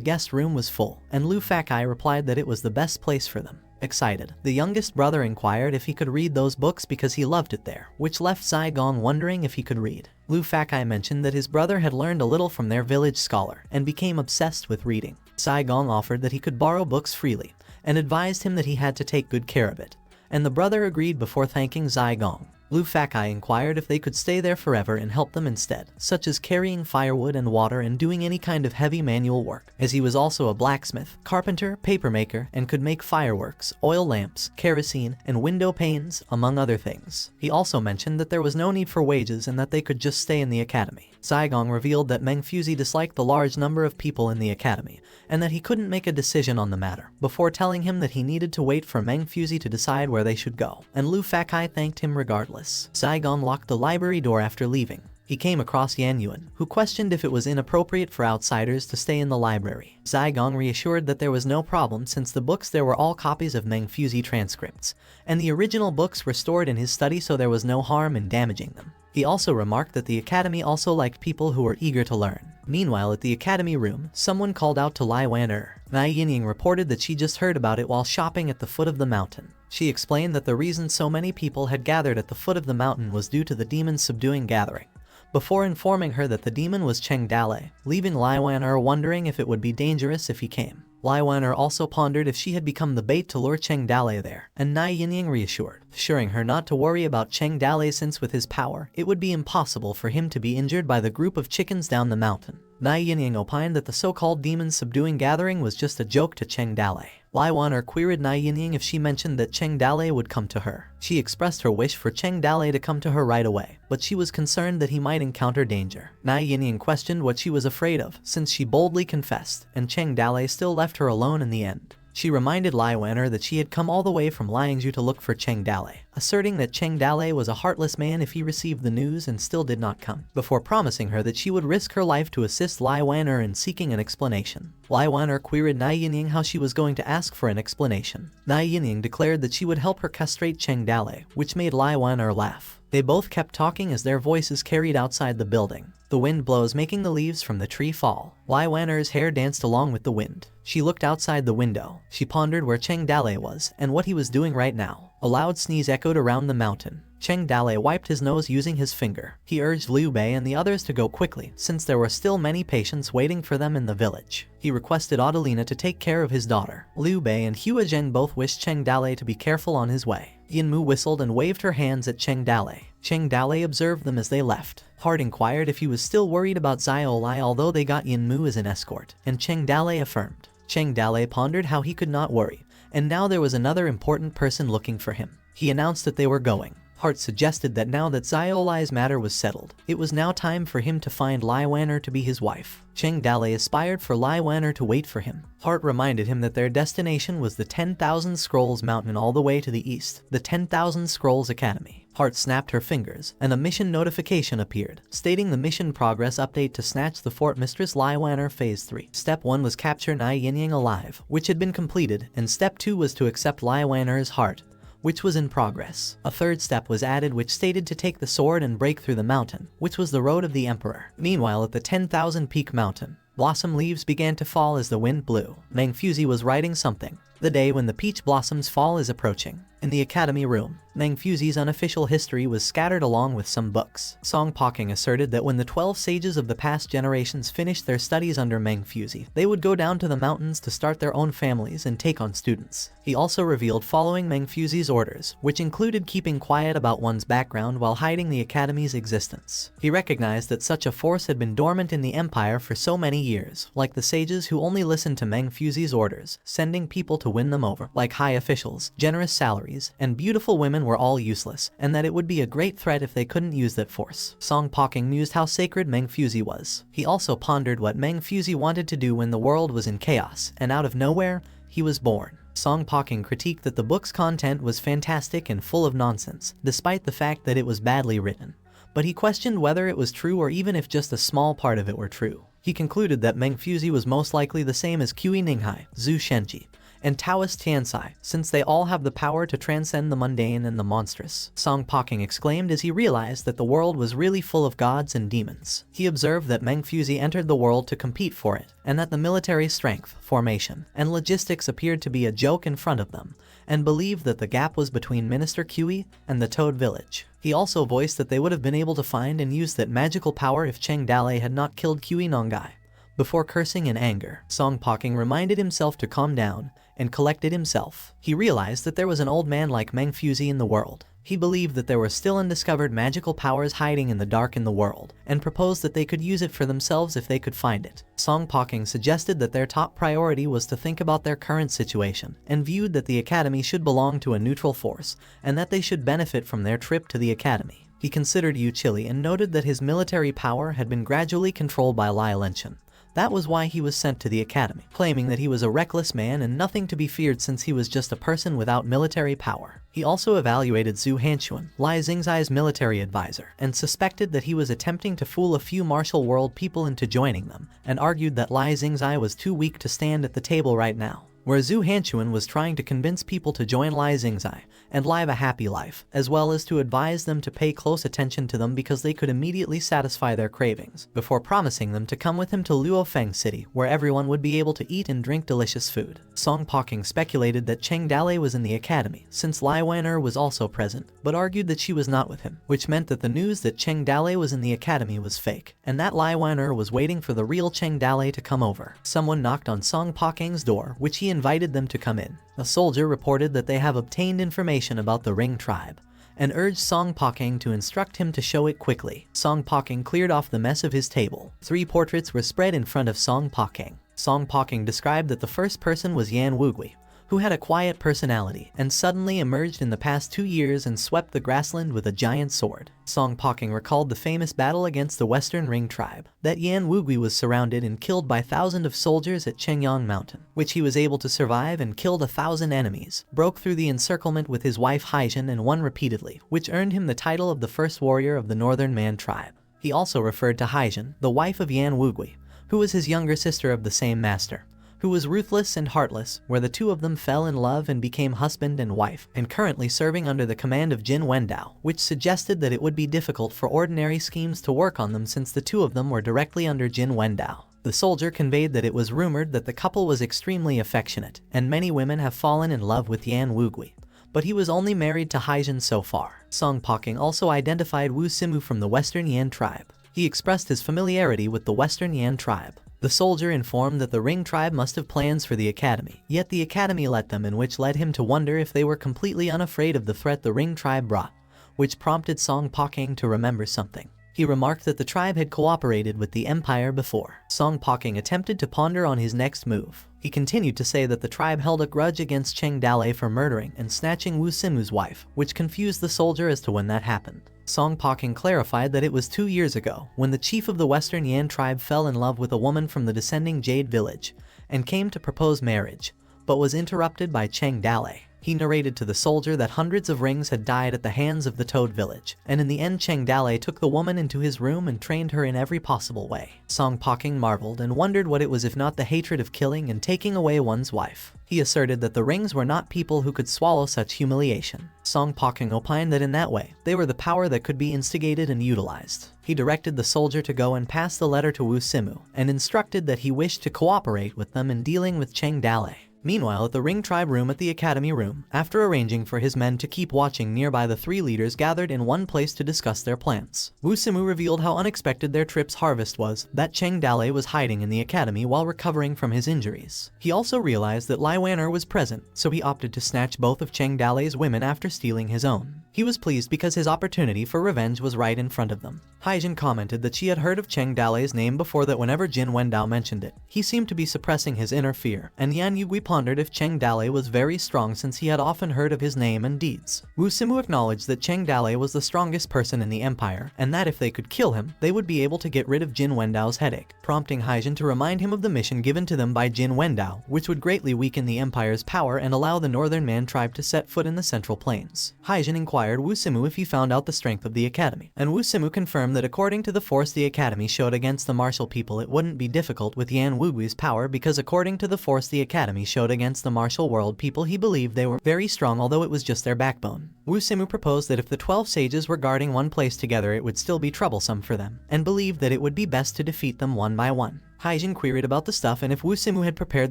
guest room was full, and Lu Fakai replied that it was the best place for them. Excited, the youngest brother inquired if he could read those books because he loved it there, which left Saigong wondering if he could read. Lu Fakai mentioned that his brother had learned a little from their village scholar and became obsessed with reading. Saigong offered that he could borrow books freely, and advised him that he had to take good care of it, and the brother agreed before thanking Saigong. Lu Fakai inquired if they could stay there forever and help them instead, such as carrying firewood and water and doing any kind of heavy manual work, as he was also a blacksmith, carpenter, papermaker, and could make fireworks, oil lamps, kerosene, and window panes, among other things. He also mentioned that there was no need for wages and that they could just stay in the academy. Saigong revealed that Mengfuzi disliked the large number of people in the academy, and that he couldn't make a decision on the matter, before telling him that he needed to wait for Mengfuzi to decide where they should go, and Lu Fakai thanked him regardless. Saigong locked the library door after leaving. He came across Yan Yuan, who questioned if it was inappropriate for outsiders to stay in the library. Saigong reassured that there was no problem since the books there were all copies of Mengfuzi transcripts, and the original books were stored in his study so there was no harm in damaging them. He also remarked that the academy also liked people who were eager to learn. Meanwhile, at the academy room, someone called out to Lai Wan-er. Nai Yinying reported that she just heard about it while shopping at the foot of the mountain. She explained that the reason so many people had gathered at the foot of the mountain was due to the demon's subduing gathering, before informing her that the demon was Cheng Dale, leaving Lai Wan-er wondering if it would be dangerous if he came. Lai Wan-er also pondered if she had become the bait to lure Cheng Dale there, and Nai Yinying reassured, assuring her not to worry about Cheng Dale since with his power, it would be impossible for him to be injured by the group of chickens down the mountain. Nai Yinying opined that the so-called demon's subduing gathering was just a joke to Cheng Dale. Lai Wan-er queried Nai Yinying if she mentioned that Cheng Dale would come to her. She expressed her wish for Cheng Dale to come to her right away, but she was concerned that he might encounter danger. Nai Yinying questioned what she was afraid of, since she boldly confessed, and Cheng Dale still left her alone in the end. She reminded Lai Wan-er that she had come all the way from Liangzhu to look for Cheng Dale, asserting that Cheng Dale was a heartless man if he received the news and still did not come, before promising her that she would risk her life to assist Lai Wan-er in seeking an explanation. Lai Wan-er queried Nai Yinying how she was going to ask for an explanation. Nai Yinying declared that she would help her castrate Cheng Dale, which made Lai Wan-er laugh. They both kept talking as their voices carried outside the building. The wind blows, making the leaves from the tree fall. Lai Wan-er's hair danced along with the wind. She looked outside the window. She pondered where Cheng Dale was and what he was doing right now. A loud sneeze echoed around the mountain. Cheng Dale wiped his nose using his finger. He urged Liu Bei and the others to go quickly, since there were still many patients waiting for them in the village. He requested Adelina to take care of his daughter. Liu Bei and Hua Zheng both wished Cheng Dale to be careful on his way. Yinmu whistled and waved her hands at Cheng Dale. Cheng Dale observed them as they left. Hart inquired if he was still worried about Xiaolai although they got Yinmu as an escort, and Cheng Dale affirmed. Cheng Dale pondered how he could not worry, and now there was another important person looking for him. He announced that they were going. Hart suggested that now that Xiaolai's matter was settled, it was now time for him to find Lai Wan-er to be his wife. Cheng Dale aspired for Lai Wan-er to wait for him. Hart reminded him that their destination was the 10,000 Scrolls Mountain all the way to the east, the 10,000 Scrolls Academy. Hart snapped her fingers, and a mission notification appeared, stating the mission progress update to snatch the Fort Mistress Lai Wan-er Phase 3. Step 1 was capture Nai Yinying alive, which had been completed, and Step 2 was to accept Lai Wan-er's heart, which was in progress. A third step was added which stated to take the sword and break through the mountain, which was the road of the Emperor. Meanwhile, at the 10,000 peak mountain, blossom leaves began to fall as the wind blew. Mengfuzi was writing something. The day when the peach blossoms fall is approaching. In the academy room, Mengfuzi's unofficial history was scattered along with some books. Song Poking asserted that when the 12 sages of the past generations finished their studies under Mengfuzi, they would go down to the mountains to start their own families and take on students. He also revealed following Mengfuzi's orders, which included keeping quiet about one's background while hiding the academy's existence. He recognized that such a force had been dormant in the empire for so many years, like the sages who only listened to Mengfuzi's orders, sending people to win them over, like high officials, generous salaries, and beautiful women were all useless, and that it would be a great threat if they couldn't use that force. Song Poking mused how sacred Mengfuzi was. He also pondered what Mengfuzi wanted to do when the world was in chaos, and out of nowhere, he was born. Song Poking critiqued that the book's content was fantastic and full of nonsense, despite the fact that it was badly written. but he questioned whether it was true or even if just a small part of it were true. He concluded that Meng Fuzi was most likely the same as Kui Ninghai, Zhu Shenji, and Taoist Tiansai, since they all have the power to transcend the mundane and the monstrous. Song Poking exclaimed as he realized that the world was really full of gods and demons. He observed that Meng Fuzi entered the world to compete for it, and that the military strength, formation, and logistics appeared to be a joke in front of them, and believed that the gap was between Minister Kui and the Toad Village. He also voiced that they would have been able to find and use that magical power if Cheng Dalei had not killed Kui Nongai. Before cursing in anger, Song Poking reminded himself to calm down and collected himself. He realized that there was an old man like Meng Fuzi in the world. He believed that there were still undiscovered magical powers hiding in the dark in the world, and proposed that they could use it for themselves if they could find it. Song Poking suggested that their top priority was to think about their current situation, and viewed that the academy should belong to a neutral force, and that they should benefit from their trip to the academy. He considered Yu Chili and noted that his military power had been gradually controlled by Lai Lenshan. That was why he was sent to the academy, claiming that he was a reckless man and nothing to be feared since he was just a person without military power. He also evaluated Zhu Hanquan, Lai Xingzai's military advisor, and suspected that he was attempting to fool a few martial world people into joining them, and argued that Lai Xingzai was too weak to stand at the table right now. Where Zhu Hanquan was trying to convince people to join Lai Xingzai and live a happy life, as well as to advise them to pay close attention to them because they could immediately satisfy their cravings, before promising them to come with him to Luofeng City, where everyone would be able to eat and drink delicious food. Song Poking speculated that Cheng Dalei was in the academy, since Lai Wener was also present, but argued that she was not with him, which meant that the news that Cheng Dalei was in the academy was fake, and that Lai Wener was waiting for the real Cheng Dalei to come over. Someone knocked on Song Poking's door, which he invited them to come in. A soldier reported that they have obtained information about the Ring tribe, and urged Song Poking to instruct him to show it quickly. Song Poking cleared off the mess of his table. 3 portraits were spread in front of Song Poking. Song Poking described that the first person was Yan Wugui, who had a quiet personality and suddenly emerged in the past 2 years and swept the grassland with a giant sword. Song Poking recalled the famous battle against the Western Ring tribe, that Yan Wugui was surrounded and killed by thousands of soldiers at Chengyang Mountain, which he was able to survive and killed 1,000 enemies, broke through the encirclement with his wife Haijin and won repeatedly, which earned him the title of the first warrior of the Northern Man tribe. He also referred to Haijin, the wife of Yan Wugui, who was his younger sister of the same master, who was ruthless and heartless, where the two of them fell in love and became husband and wife, and currently serving under the command of Jin Wendao, which suggested that it would be difficult for ordinary schemes to work on them since the two of them were directly under Jin Wendao. The soldier conveyed that it was rumored that the couple was extremely affectionate, and many women have fallen in love with Yan Wugui, but he was only married to Haijin so far. Song Poking also identified Wu Simu from the Western Yan tribe. He expressed his familiarity with the Western Yan tribe. The soldier informed that the Ring tribe must have plans for the academy, yet the academy let them in, which led him to wonder if they were completely unafraid of the threat the Ring tribe brought, which prompted Song Poking to remember something. He remarked that the tribe had cooperated with the empire before. Song Poking attempted to ponder on his next move. He continued to say that the tribe held a grudge against Cheng Dalei for murdering and snatching Wu Simu's wife, which confused the soldier as to when that happened. Song Poking clarified that it was 2 years ago, when the chief of the Western Yan tribe fell in love with a woman from the descending Jade village, and came to propose marriage, but was interrupted by Cheng Dalei. He narrated to the soldier that hundreds of rings had died at the hands of the Toad village, and in the end Cheng Dalei took the woman into his room and trained her in every possible way. Song Poking marveled and wondered what it was if not the hatred of killing and taking away one's wife. He asserted that the rings were not people who could swallow such humiliation. Song Poking opined that in that way, they were the power that could be instigated and utilized. He directed the soldier to go and pass the letter to Wu Simu, and instructed that he wished to cooperate with them in dealing with Cheng Dalei. Meanwhile, at the Ring tribe room at the academy room, after arranging for his men to keep watching nearby, the 3 leaders gathered in one place to discuss their plans. Wu Simu revealed how unexpected their trip's harvest was, that Cheng Dalei was hiding in the academy while recovering from his injuries. He also realized that Lai Wener was present, so he opted to snatch both of Cheng Dalei's women after stealing his own. He was pleased because his opportunity for revenge was right in front of them. Haijin commented that she had heard of Cheng Dalei's name before, that whenever Jin Wendao mentioned it, he seemed to be suppressing his inner fear, and Yan Yugui pondered if Cheng Dalei was very strong since he had often heard of his name and deeds. Wu Simu acknowledged that Cheng Dalei was the strongest person in the empire, and that if they could kill him, they would be able to get rid of Jin Wendao's headache, prompting Haijin to remind him of the mission given to them by Jin Wendao, which would greatly weaken the empire's power and allow the Northern Man tribe to set foot in the Central Plains. Haijin inquired inquired Wu Simu if he found out the strength of the academy, and Wu Simu confirmed that according to the force the academy showed against the martial people, it wouldn't be difficult with Yan Wugui's power, because according to the force the academy showed against the martial world people, he believed they were very strong, although it was just their backbone. Wu Simu proposed that if the 12 sages were guarding one place together, it would still be troublesome for them, and believed that it would be best to defeat them one by one. Haijin queried about the stuff and if Wu Simu had prepared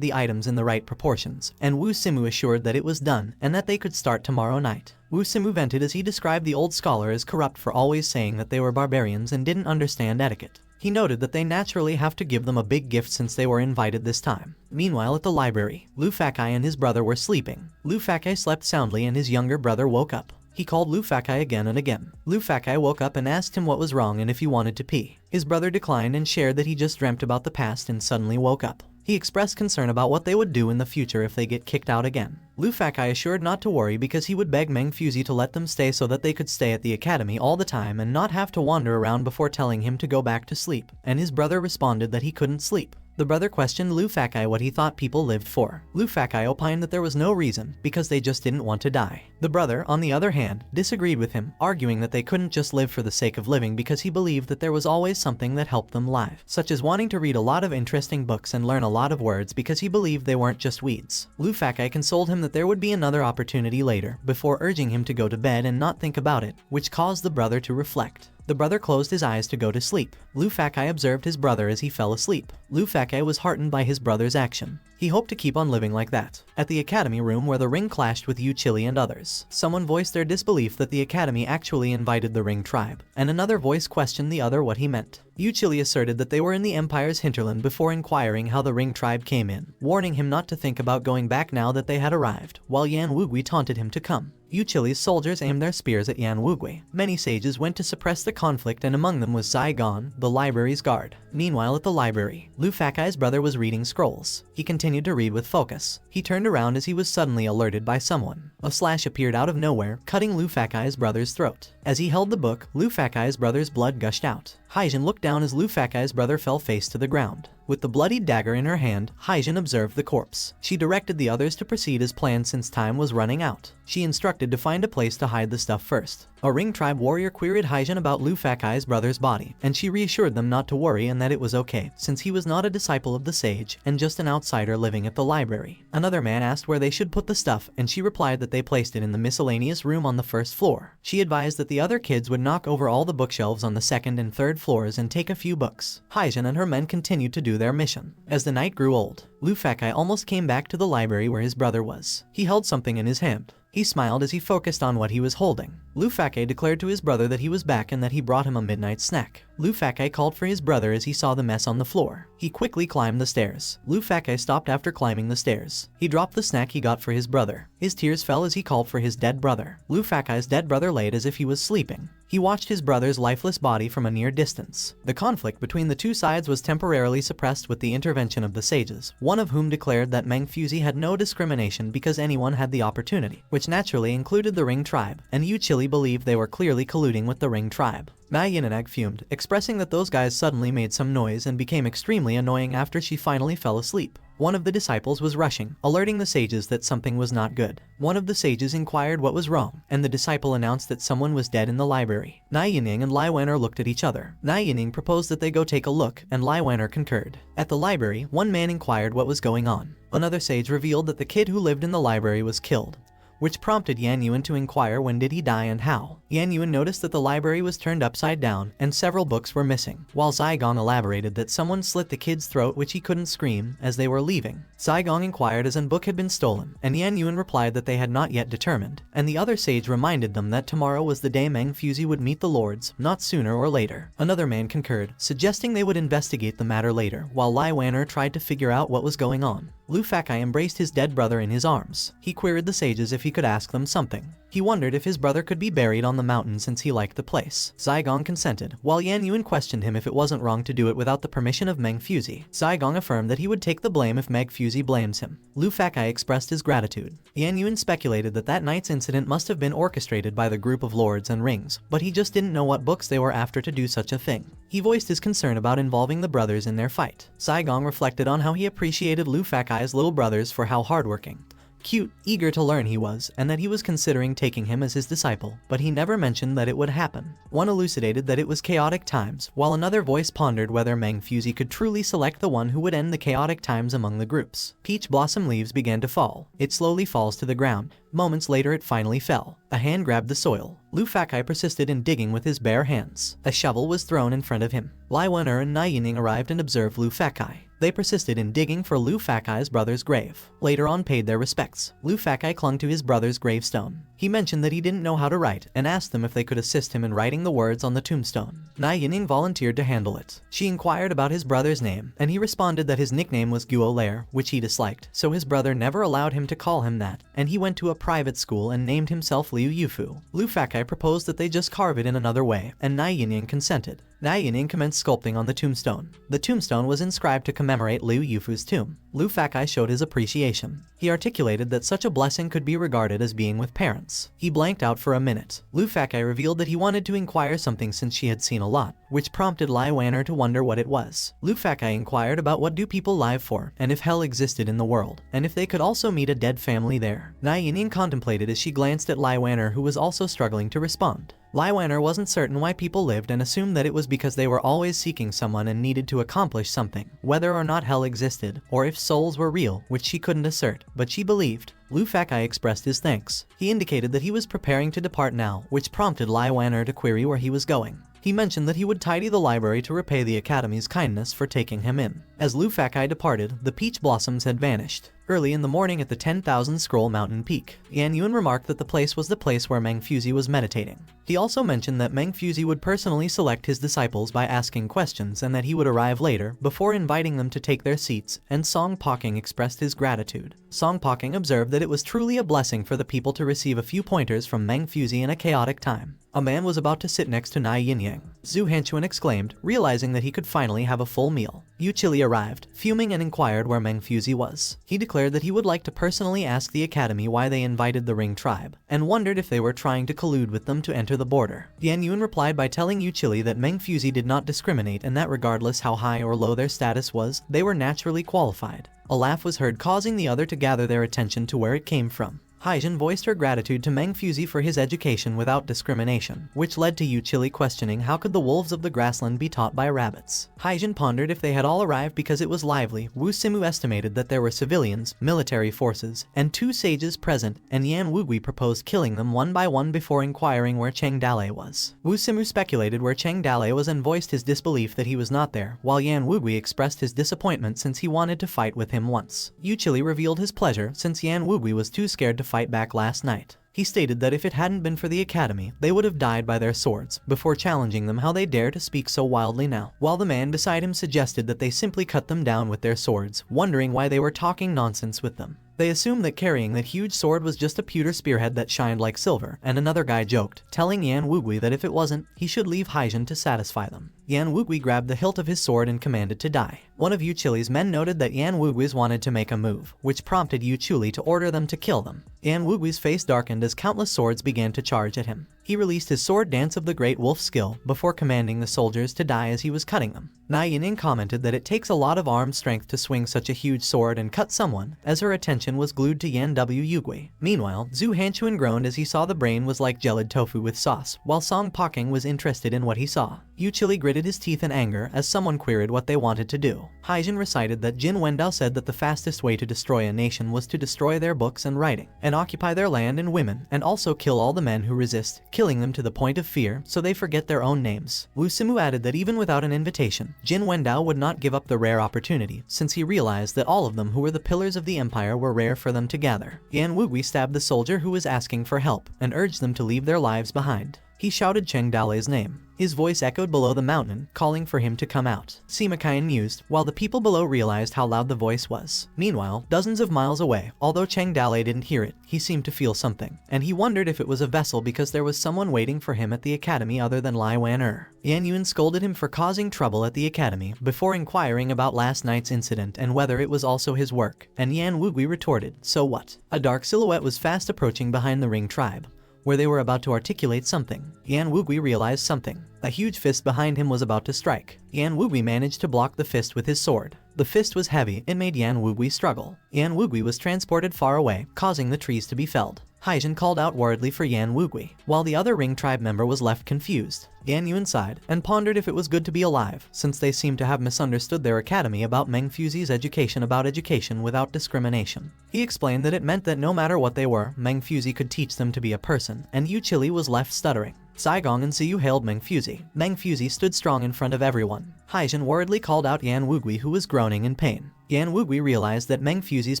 the items in the right proportions, and Wu Simu assured that it was done and that they could start tomorrow night. Wu Simu vented as he described the old scholar as corrupt for always saying that they were barbarians and didn't understand etiquette. He noted that they naturally have to give them a big gift since they were invited this time. Meanwhile at the library, Lu Fakai and his brother were sleeping. Lu Fakai slept soundly and his younger brother woke up. He called Lu Fakai again and again. Lu Fakai woke up and asked him what was wrong and if he wanted to pee. His brother declined and shared that he just dreamt about the past and suddenly woke up. He expressed concern about what they would do in the future if they get kicked out again. Lu Fakai assured not to worry because he would beg Meng Fuzi to let them stay so that they could stay at the academy all the time and not have to wander around before telling him to go back to sleep, and his brother responded that he couldn't sleep. The brother questioned Lu Fakai what he thought people lived for. Lu Fakai opined that there was no reason, because they just didn't want to die. The brother, on the other hand, disagreed with him, arguing that they couldn't just live for the sake of living because he believed that there was always something that helped them live, such as wanting to read a lot of interesting books and learn a lot of words because he believed they weren't just weeds. Lu Fakai consoled him that there would be another opportunity later, before urging him to go to bed and not think about it, which caused the brother to reflect. The brother closed his eyes to go to sleep. Lu Fakai observed his brother as he fell asleep. Lu Fakai was heartened by his brother's action. He hoped to keep on living like that. At the academy room where the ring clashed with Yu Chili and others, someone voiced their disbelief that the academy actually invited the ring tribe, and another voice questioned the other what he meant. Yu Chili asserted that they were in the Empire's hinterland before inquiring how the ring tribe came in, warning him not to think about going back now that they had arrived, while Yan Wugui taunted him to come. Yu Chili's soldiers aimed their spears at Yan Wugui. Many sages went to suppress the conflict, and among them was Zai Gon, the library's guard. Meanwhile at the library, Lu Fakai's brother was reading scrolls. He continued to read with focus. He turned around as he was suddenly alerted by someone. A slash appeared out of nowhere, cutting Lu Fakai's brother's throat. As he held the book, Lu Fakai's brother's blood gushed out. Haijin looked down as Lu Fakai's brother fell face to the ground. With the bloodied dagger in her hand, Haijin observed the corpse. She directed the others to proceed as planned since time was running out. She instructed to find a place to hide the stuff first. A ring tribe warrior queried Haijin about Lu Fakai's brother's body, and she reassured them not to worry and that it was okay, since he was not a disciple of the sage and just an outsider living at the library. Another man asked where they should put the stuff, and she replied that they placed it in the miscellaneous room on the first floor. She advised that the other kids would knock over all the bookshelves on the second and third floors and take a few books. Haijin and her men continued to do their mission. As the night grew old, Lu Fakai almost came back to the library where his brother was. He held something in his hand. He smiled as he focused on what he was holding. Lu Fakai declared to his brother that he was back and that he brought him a midnight snack. Lu Fakai called for his brother as he saw the mess on the floor. He quickly climbed the stairs. Lu Fakai stopped after climbing the stairs. He dropped the snack he got for his brother. His tears fell as he called for his dead brother. Lu Fakai's dead brother laid as if he was sleeping. He watched his brother's lifeless body from a near distance. The conflict between the two sides was temporarily suppressed with the intervention of the sages, one of whom declared that Meng Fuzi had no discrimination because anyone had the opportunity, which naturally included the Ring tribe, and Yu Chili believed they were clearly colluding with the Ring tribe. Ma Yinanag fumed, expressing that those guys suddenly made some noise and became extremely annoying after she finally fell asleep. One of the disciples was rushing, alerting the sages that something was not good. One of the sages inquired what was wrong, and the disciple announced that someone was dead in the library. Nai Yining and Lai Wen'er looked at each other. Nai Yining proposed that they go take a look, and Lai Wen'er concurred. At the library, one man inquired what was going on. Another sage revealed that the kid who lived in the library was killed, which prompted Yan Yuan to inquire when did he die and how. Yan Yuan noticed that the library was turned upside down and several books were missing, while Zai Gong elaborated that someone slit the kid's throat which he couldn't scream as they were leaving. Zai Gong inquired as an book had been stolen, and Yan Yuan replied that they had not yet determined, and the other sage reminded them that tomorrow was the day Meng Fuzi would meet the lords, not sooner or later. Another man concurred, suggesting they would investigate the matter later, while Lai Wen'er tried to figure out what was going on. Lu Fakai embraced his dead brother in his arms. He queried the sages if he could ask them something. He wondered if his brother could be buried on the mountain since he liked the place. Zai Gong consented, while Yan Yuan questioned him if it wasn't wrong to do it without the permission of Meng Fuzi. Zai Gong affirmed that he would take the blame if Meng Fuzi blames him. Lu Fakai expressed his gratitude. Yan Yuan speculated that that night's incident must have been orchestrated by the group of lords and rings, but he just didn't know what books they were after to do such a thing. He voiced his concern about involving the brothers in their fight. Zai Gong reflected on how he appreciated Lu Fakai's little brothers for how hardworking, cute, eager to learn he was, and that he was considering taking him as his disciple, but he never mentioned that it would happen. One elucidated that it was chaotic times, while another voice pondered whether Mangfusey could truly select the one who would end the chaotic times among the groups. Peach blossom leaves began to fall. It slowly falls to the ground. Moments later it finally fell. A hand grabbed the soil. Lu Fakai persisted in digging with his bare hands. A shovel was thrown in front of him. Lai Wen'er and Nai Yining arrived and observed Lu Fakai. They persisted in digging for Lu Fakai's brother's grave. Later on paid their respects. Lu Fakai clung to his brother's gravestone. He mentioned that he didn't know how to write and asked them if they could assist him in writing the words on the tombstone. Nai Yining volunteered to handle it. She inquired about his brother's name, and he responded that his nickname was Guo Lair, which he disliked, so his brother never allowed him to call him that, and he went to a private school and named himself Liu Yufu. Lu Fakai proposed that they just carve it in another way, and Nai Yining consented. Nai Yining commenced sculpting on the tombstone. The tombstone was inscribed to commemorate Liu Yufu's tomb. Lu Fakai showed his appreciation. He articulated that such a blessing could be regarded as being with parents. He blanked out for a minute. Lu Fakai revealed that he wanted to inquire something since she had seen a lot, which prompted Lai Wen'er to wonder what it was. Lu Fakai inquired about what do people live for, and if hell existed in the world, and if they could also meet a dead family there. Nai Yining contemplated as she glanced at Lai Wen'er, who was also struggling to respond. Lai Wen'er wasn't certain why people lived and assumed that it was because they were always seeking someone and needed to accomplish something, whether or not hell existed, or if souls were real, which she couldn't assert, but she believed. Lu Fakai expressed his thanks. He indicated that he was preparing to depart now, which prompted Lai Wen'er to query where he was going. He mentioned that he would tidy the library to repay the Academy's kindness for taking him in. As Lu Fakai departed, the peach blossoms had vanished. Early in the morning at the 10,000 Scroll Mountain Peak, Yan Yuan remarked that the place was the place where Mangfusey was meditating. He also mentioned that Mangfusey would personally select his disciples by asking questions and that he would arrive later before inviting them to take their seats, and Song Poking expressed his gratitude. Song Poking observed that it was truly a blessing for the people to receive a few pointers from Mangfusey in a chaotic time. A man was about to sit next to Nai Yinyang. Zhu Hanchuan exclaimed, realizing that he could finally have a full meal. Yu Chili arrived, fuming, and inquired where Mangfusey was. He declared that he would like to personally ask the Academy why they invited the Ring tribe, and wondered if they were trying to collude with them to enter the border. Yan Yun replied by telling Yu Chili that Mangfusey did not discriminate and that regardless how high or low their status was, they were naturally qualified. A laugh was heard, causing the other to gather their attention to where it came from. Haijin voiced her gratitude to Mangfusey for his education without discrimination, which led to Yu Chili questioning how could the wolves of the grassland be taught by rabbits. Haijin pondered if they had all arrived because it was lively. Wu Simu estimated that there were civilians, military forces, and 2 sages present, and Yan Wugui proposed killing them one by one before inquiring where Cheng Dale was. Wu Simu speculated where Cheng Dale was and voiced his disbelief that he was not there, while Yan Wugui expressed his disappointment since he wanted to fight with him once. Yu Chili revealed his pleasure since Yan Wugui was too scared to fight back last night. He stated that if it hadn't been for the Academy, they would have died by their swords, before challenging them how they dare to speak so wildly now. While the man beside him suggested that they simply cut them down with their swords, wondering why they were talking nonsense with them. They assumed that carrying that huge sword was just a pewter spearhead that shined like silver, and another guy joked, telling Yan Wugui that if it wasn't, he should leave Haijin to satisfy them. Yan Wugui grabbed the hilt of his sword and commanded to die. One of Yu Chili's men noted that Yan Wugui's wanted to make a move, which prompted Yu Chili to order them to kill them. Yan Wugui's face darkened as countless swords began to charge at him. He released his sword dance of the Great Wolf skill before commanding the soldiers to die as he was cutting them. Nai Yining commented that it takes a lot of arm strength to swing such a huge sword and cut someone, as her attention was glued to Yan Wugui. Meanwhile, Zhu Hanchuan groaned as he saw the brain was like gelid tofu with sauce, while Song Poking was interested in what he saw. Yu Chili gritted his teeth in anger as someone queried what they wanted to do. Haijin recited that Jin Wendao said that the fastest way to destroy a nation was to destroy their books and writing, and occupy their land and women, and also kill all the men who resist, killing them to the point of fear so they forget their own names. Wu Simu added that even without an invitation, Jin Wendao would not give up the rare opportunity, since he realized that all of them who were the pillars of the empire were rare for them to gather. Yan Wugui stabbed the soldier who was asking for help, and urged them to leave their lives behind. He shouted Cheng Dale's name. His voice echoed below the mountain, calling for him to come out. Sima Qian mused, while the people below realized how loud the voice was. Meanwhile, dozens of miles away, although Cheng Dale didn't hear it, he seemed to feel something, and he wondered if it was a vessel because there was someone waiting for him at the academy other than Lai Wen'er. Yan Yuan scolded him for causing trouble at the academy before inquiring about last night's incident and whether it was also his work, and Yan Wugui retorted, so what? A dark silhouette was fast approaching behind the Ring tribe. where they were about to articulate something. Yan Wugui realized something. A huge fist behind him was about to strike. Yan Wugui managed to block the fist with his sword. The fist was heavy, it made Yan Wugui struggle. Yan Wugui was transported far away, causing the trees to be felled. Haijin called out worriedly for Yan Wugui, while the other Ring tribe member was left confused. Yan Yuan sighed and pondered if it was good to be alive, since they seemed to have misunderstood their academy about Meng Fuzi's education about education without discrimination. He explained that it meant that no matter what they were, Meng Fuzi could teach them to be a person, and Yu Chili was left stuttering. Saigong and Siyu hailed Meng Fuzi. Meng Fuzi stood strong in front of everyone. Haijin worriedly called out Yan Wugui, who was groaning in pain. Yan Wugui realized that Meng Fuzi's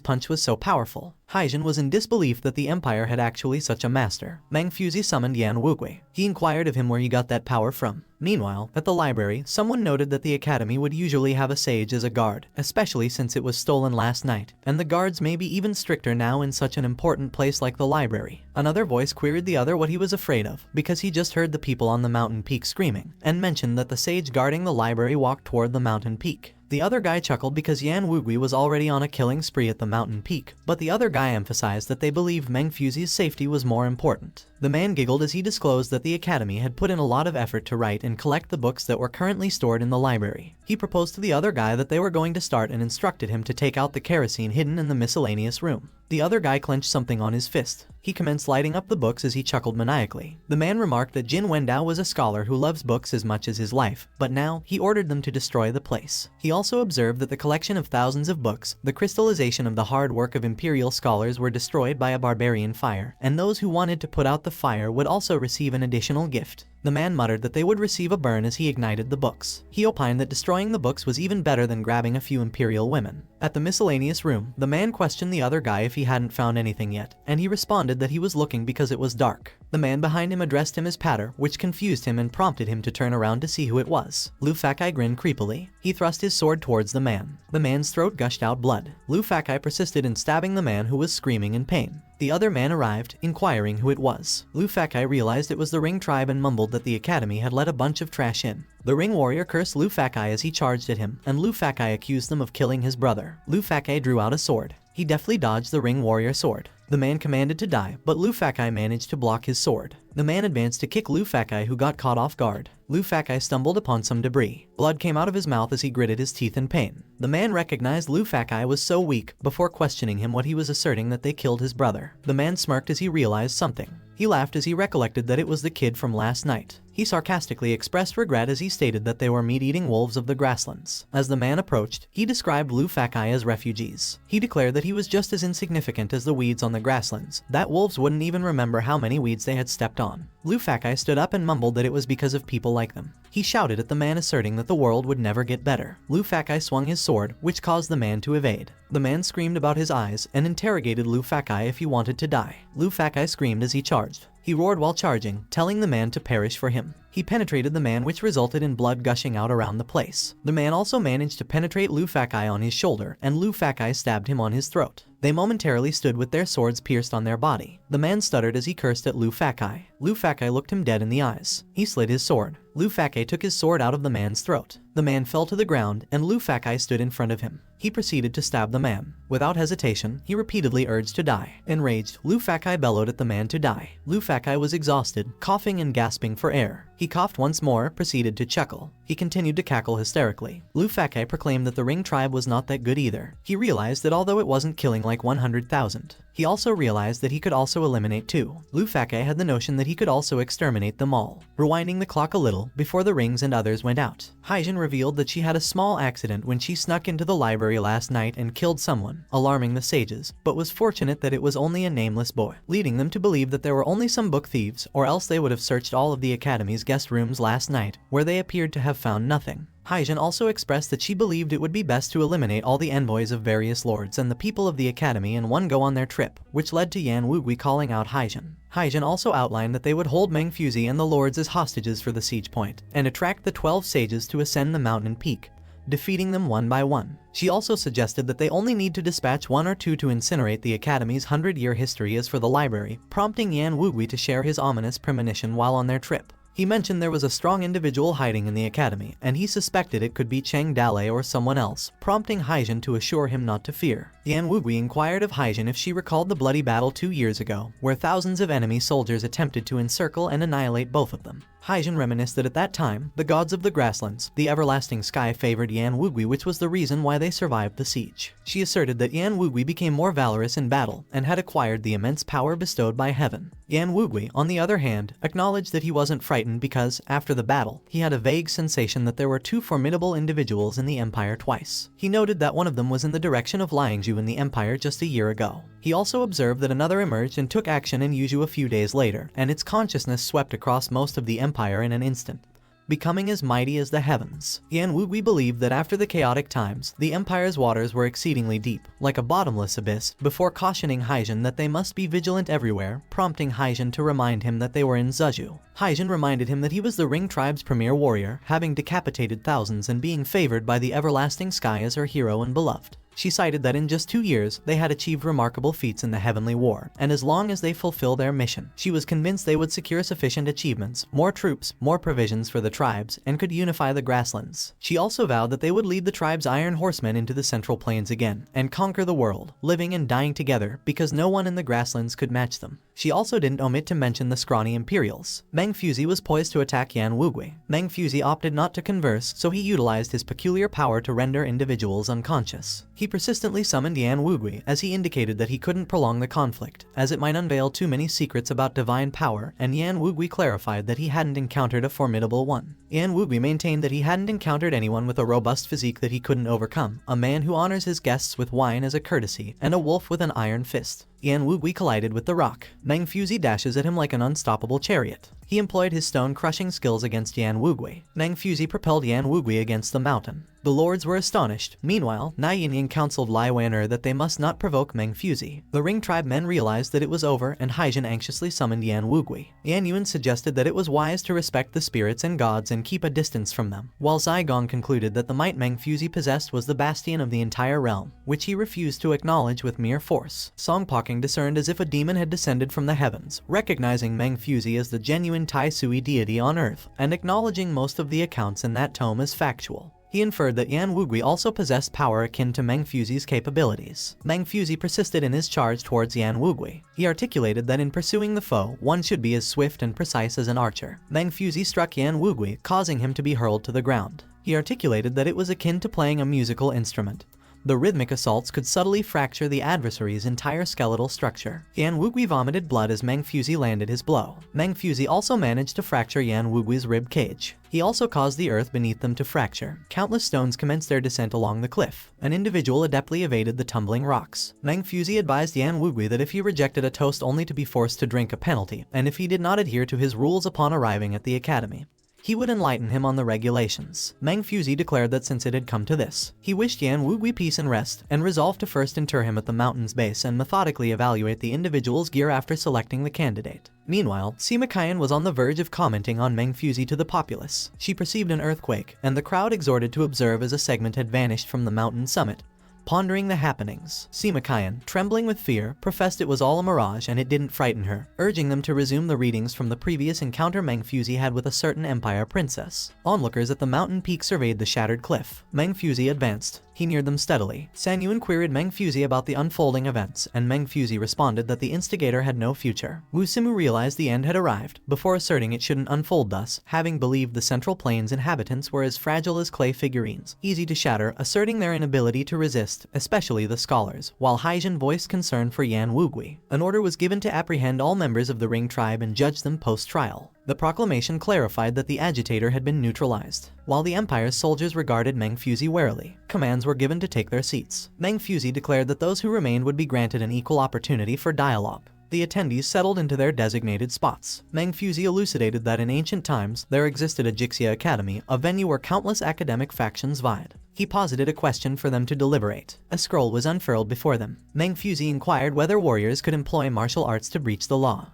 punch was so powerful. Haijin was in disbelief that the Empire had actually such a master. Meng Fuzi summoned Yan Wugui. He inquired of him where he got that power from. Meanwhile, at the library, someone noted that the academy would usually have a sage as a guard, especially since it was stolen last night, and the guards may be even stricter now in such an important place like the library. Another voice queried the other what he was afraid of, because he just heard the people on the mountain peak screaming, and mentioned that the sage guarding the library walked toward the mountain peak. The other guy chuckled because Yan Wugui was already on a killing spree at the mountain peak, but the other guy emphasized that they believed Meng Fuzi's safety was more important. The man giggled as he disclosed that the academy had put in a lot of effort to write and collect the books that were currently stored in the library. He proposed to the other guy that they were going to start and instructed him to take out the kerosene hidden in the miscellaneous room. The other guy clenched something on his fist. He commenced lighting up the books as he chuckled maniacally. The man remarked that Jin Wendao was a scholar who loves books as much as his life, but now he ordered them to destroy the place. He also observed that the collection of thousands of books, the crystallization of the hard work of imperial scholars, were destroyed by a barbarian fire, and those who wanted to put out the fire would also receive an additional gift. The man muttered that they would receive a burn as he ignited the books. He opined that destroying the books was even better than grabbing a few imperial women. At the miscellaneous room, the man questioned the other guy if he hadn't found anything yet, and he responded that he was looking because it was dark. The man behind him addressed him as Patter, which confused him and prompted him to turn around to see who it was. Lu Fakai grinned creepily. He thrust his sword towards the man. The man's throat gushed out blood. Lu Fakai persisted in stabbing the man, who was screaming in pain. The other man arrived, inquiring who it was. Lu Fakai realized it was the Ring tribe and mumbled that the academy had let a bunch of trash in. The Ring warrior cursed Lu Fakai as he charged at him, and Lu Fakai accused them of killing his brother. Lu Fakai drew out a sword. He deftly dodged the Ring warrior sword. The man commanded to die, but Lu Fakai managed to block his sword. The man advanced to kick Lu Fakai, who got caught off guard. Lu Fakai stumbled upon some debris. Blood came out of his mouth as he gritted his teeth in pain. The man recognized Lu Fakai was so weak before questioning him what he was asserting that they killed his brother. The man smirked as he realized something. He laughed as he recollected that it was the kid from last night. He sarcastically expressed regret as he stated that they were meat-eating wolves of the grasslands. As the man approached, he described Lu Fakai as refugees. He declared that he was just as insignificant as the weeds on the grasslands, that wolves wouldn't even remember how many weeds they had stepped on. Lu Fakai stood up and mumbled that it was because of people like them. He shouted at the man, asserting that the world would never get better. Lu Fakai swung his sword, which caused the man to evade. The man screamed about his eyes and interrogated Lu Fakai if he wanted to die. Lu Fakai screamed as he charged. He roared while charging, telling the man to perish for him. He penetrated the man, which resulted in blood gushing out around the place. The man also managed to penetrate Lu Fakai on his shoulder, and Lu Fakai stabbed him on his throat. They momentarily stood with their swords pierced on their body. The man stuttered as he cursed at Lu Fakai. Lu Fakai looked him dead in the eyes. He slid his sword. Lu Fakai took his sword out of the man's throat. The man fell to the ground, and Lu Fakai stood in front of him. He proceeded to stab the man. Without hesitation, he repeatedly urged to die. Enraged, Lu Fakai bellowed at the man to die. Lu Fakai was exhausted, coughing and gasping for air. He coughed once more, proceeded to chuckle. He continued to cackle hysterically. Lu Fakai proclaimed that the Ring tribe was not that good either. He realized that although it wasn't killing like 100,000, he also realized that he could also eliminate two. Lu Fakai had the notion that he could also exterminate them all. Rewinding the clock a little, before the Rings and others went out, Haijin revealed that she had a small accident when she snuck into the library last night and killed someone, alarming the sages, but was fortunate that it was only a nameless boy, leading them to believe that there were only some book thieves, or else they would have searched all of the academy's guest rooms last night, where they appeared to have found nothing. Haijin also expressed that she believed it would be best to eliminate all the envoys of various lords and the people of the academy in one go on their trip, which led to Yan Wugui calling out Haijin. Haijin also outlined that they would hold Meng Fuzi and the lords as hostages for the siege point, and attract the 12 sages to ascend the mountain peak, defeating them one by one. She also suggested that they only need to dispatch 1 or 2 to incinerate the academy's 100-year history as for the library, prompting Yan Wugui to share his ominous premonition while on their trip. He mentioned there was a strong individual hiding in the academy, and he suspected it could be Cheng Dale or someone else, prompting Haijin to assure him not to fear. Yan Wugui inquired of Haijin if she recalled the bloody battle 2 years ago, where thousands of enemy soldiers attempted to encircle and annihilate both of them. Haijin reminisced that at that time, the gods of the grasslands, the everlasting sky, favored Yan Wugui, which was the reason why they survived the siege. She asserted that Yan Wugui became more valorous in battle and had acquired the immense power bestowed by heaven. Yan Wugui, on the other hand, acknowledged that he wasn't frightened because, after the battle, he had a vague sensation that there were 2 formidable individuals in the empire twice. He noted that one of them was in the direction of Liangzhu in the empire just a year ago. He also observed that another emerged and took action in Yuzhou a few days later, and its consciousness swept across most of the empire in an instant, becoming as mighty as the heavens. Yan Wugui believed that after the chaotic times, the empire's waters were exceedingly deep, like a bottomless abyss, before cautioning Haijin that they must be vigilant everywhere, prompting Haijin to remind him that they were in Zhuzhou. Haijin reminded him that he was the Ring tribe's premier warrior, having decapitated thousands and being favored by the everlasting sky as her hero and beloved. She cited that in just 2 years, they had achieved remarkable feats in the Heavenly War, and as long as they fulfill their mission, she was convinced they would secure sufficient achievements, more troops, more provisions for the tribes, and could unify the grasslands. She also vowed that they would lead the tribe's Iron Horsemen into the Central Plains again, and conquer the world, living and dying together, because no one in the grasslands could match them. She also didn't omit to mention the scrawny Imperials. Meng Fuzi was poised to attack Yan Wugui. Meng Fuzi opted not to converse, so he utilized his peculiar power to render individuals unconscious. He persistently summoned Yan Wugui, as he indicated that he couldn't prolong the conflict, as it might unveil too many secrets about divine power, and Yan Wugui clarified that he hadn't encountered a formidable one. Yan Wugui maintained that he hadn't encountered anyone with a robust physique that he couldn't overcome, a man who honors his guests with wine as a courtesy, and a wolf with an iron fist. Yan Wugui collided with the rock. Meng Fuzi dashes at him like an unstoppable chariot. He employed his stone-crushing skills against Yan Wugui. Meng Fuzi propelled Yan Wugui against the mountain. The lords were astonished. Meanwhile, Na Yinying counseled Lai Weiner that they must not provoke Meng Fuzi. The Ring tribe men realized that it was over, and Haijin anxiously summoned Yan Wugui. Yan Yuan suggested that it was wise to respect the spirits and gods and keep a distance from them, while Zai Gong concluded that the might Meng Fuzi possessed was the bastion of the entire realm, which he refused to acknowledge with mere force. Song Poking discerned as if a demon had descended from the heavens, recognizing Meng Fuzi as the genuine Tai Sui deity on earth, and acknowledging most of the accounts in that tome as factual. He inferred that Yan Wugui also possessed power akin to Meng Fuzi's capabilities. Meng Fuzi persisted in his charge towards Yan Wugui. He articulated that in pursuing the foe, one should be as swift and precise as an archer. Meng Fuzi struck Yan Wugui, causing him to be hurled to the ground. He articulated that it was akin to playing a musical instrument. The rhythmic assaults could subtly fracture the adversary's entire skeletal structure. Yan Wugui vomited blood as Meng Fuzi landed his blow. Meng Fuzi also managed to fracture Yan Wugui's rib cage. He also caused the earth beneath them to fracture. Countless stones commenced their descent along the cliff. An individual adeptly evaded the tumbling rocks. Meng Fuzi advised Yan Wugui that if he rejected a toast only to be forced to drink a penalty, and if he did not adhere to his rules upon arriving at the academy, he would enlighten him on the regulations. Meng Fuzi declared that since it had come to this, he wished Yan Wugui peace and rest, and resolved to first inter him at the mountain's base and methodically evaluate the individual's gear after selecting the candidate. Meanwhile, Sima Qian was on the verge of commenting on Meng Fuzi to the populace. She perceived an earthquake, and the crowd exhorted to observe as a segment had vanished from the mountain summit. Pondering the happenings, Sima Qian, trembling with fear, professed it was all a mirage and it didn't frighten her, urging them to resume the readings from the previous encounter Meng Fuzi had with a certain empire princess. Onlookers at the mountain peak surveyed the shattered cliff. Meng Fuzi advanced. He neared them steadily. San Yuan queried Meng Fuzi about the unfolding events, and Meng Fuzi responded that the instigator had no future. Wu Simu realized the end had arrived, before asserting it shouldn't unfold thus, having believed the Central Plains inhabitants were as fragile as clay figurines, easy to shatter, asserting their inability to resist, especially the scholars, while Haijin voiced concern for Yan Wugui. An order was given to apprehend all members of the Ring tribe and judge them post-trial. The proclamation clarified that the agitator had been neutralized. While the Empire's soldiers regarded Meng Fuzi warily, commands were given to take their seats. Meng Fuzi declared that those who remained would be granted an equal opportunity for dialogue. The attendees settled into their designated spots. Meng Fuzi elucidated that in ancient times, there existed a Jixia Academy, a venue where countless academic factions vied. He posited a question for them to deliberate. A scroll was unfurled before them. Meng Fuzi inquired whether warriors could employ martial arts to breach the law.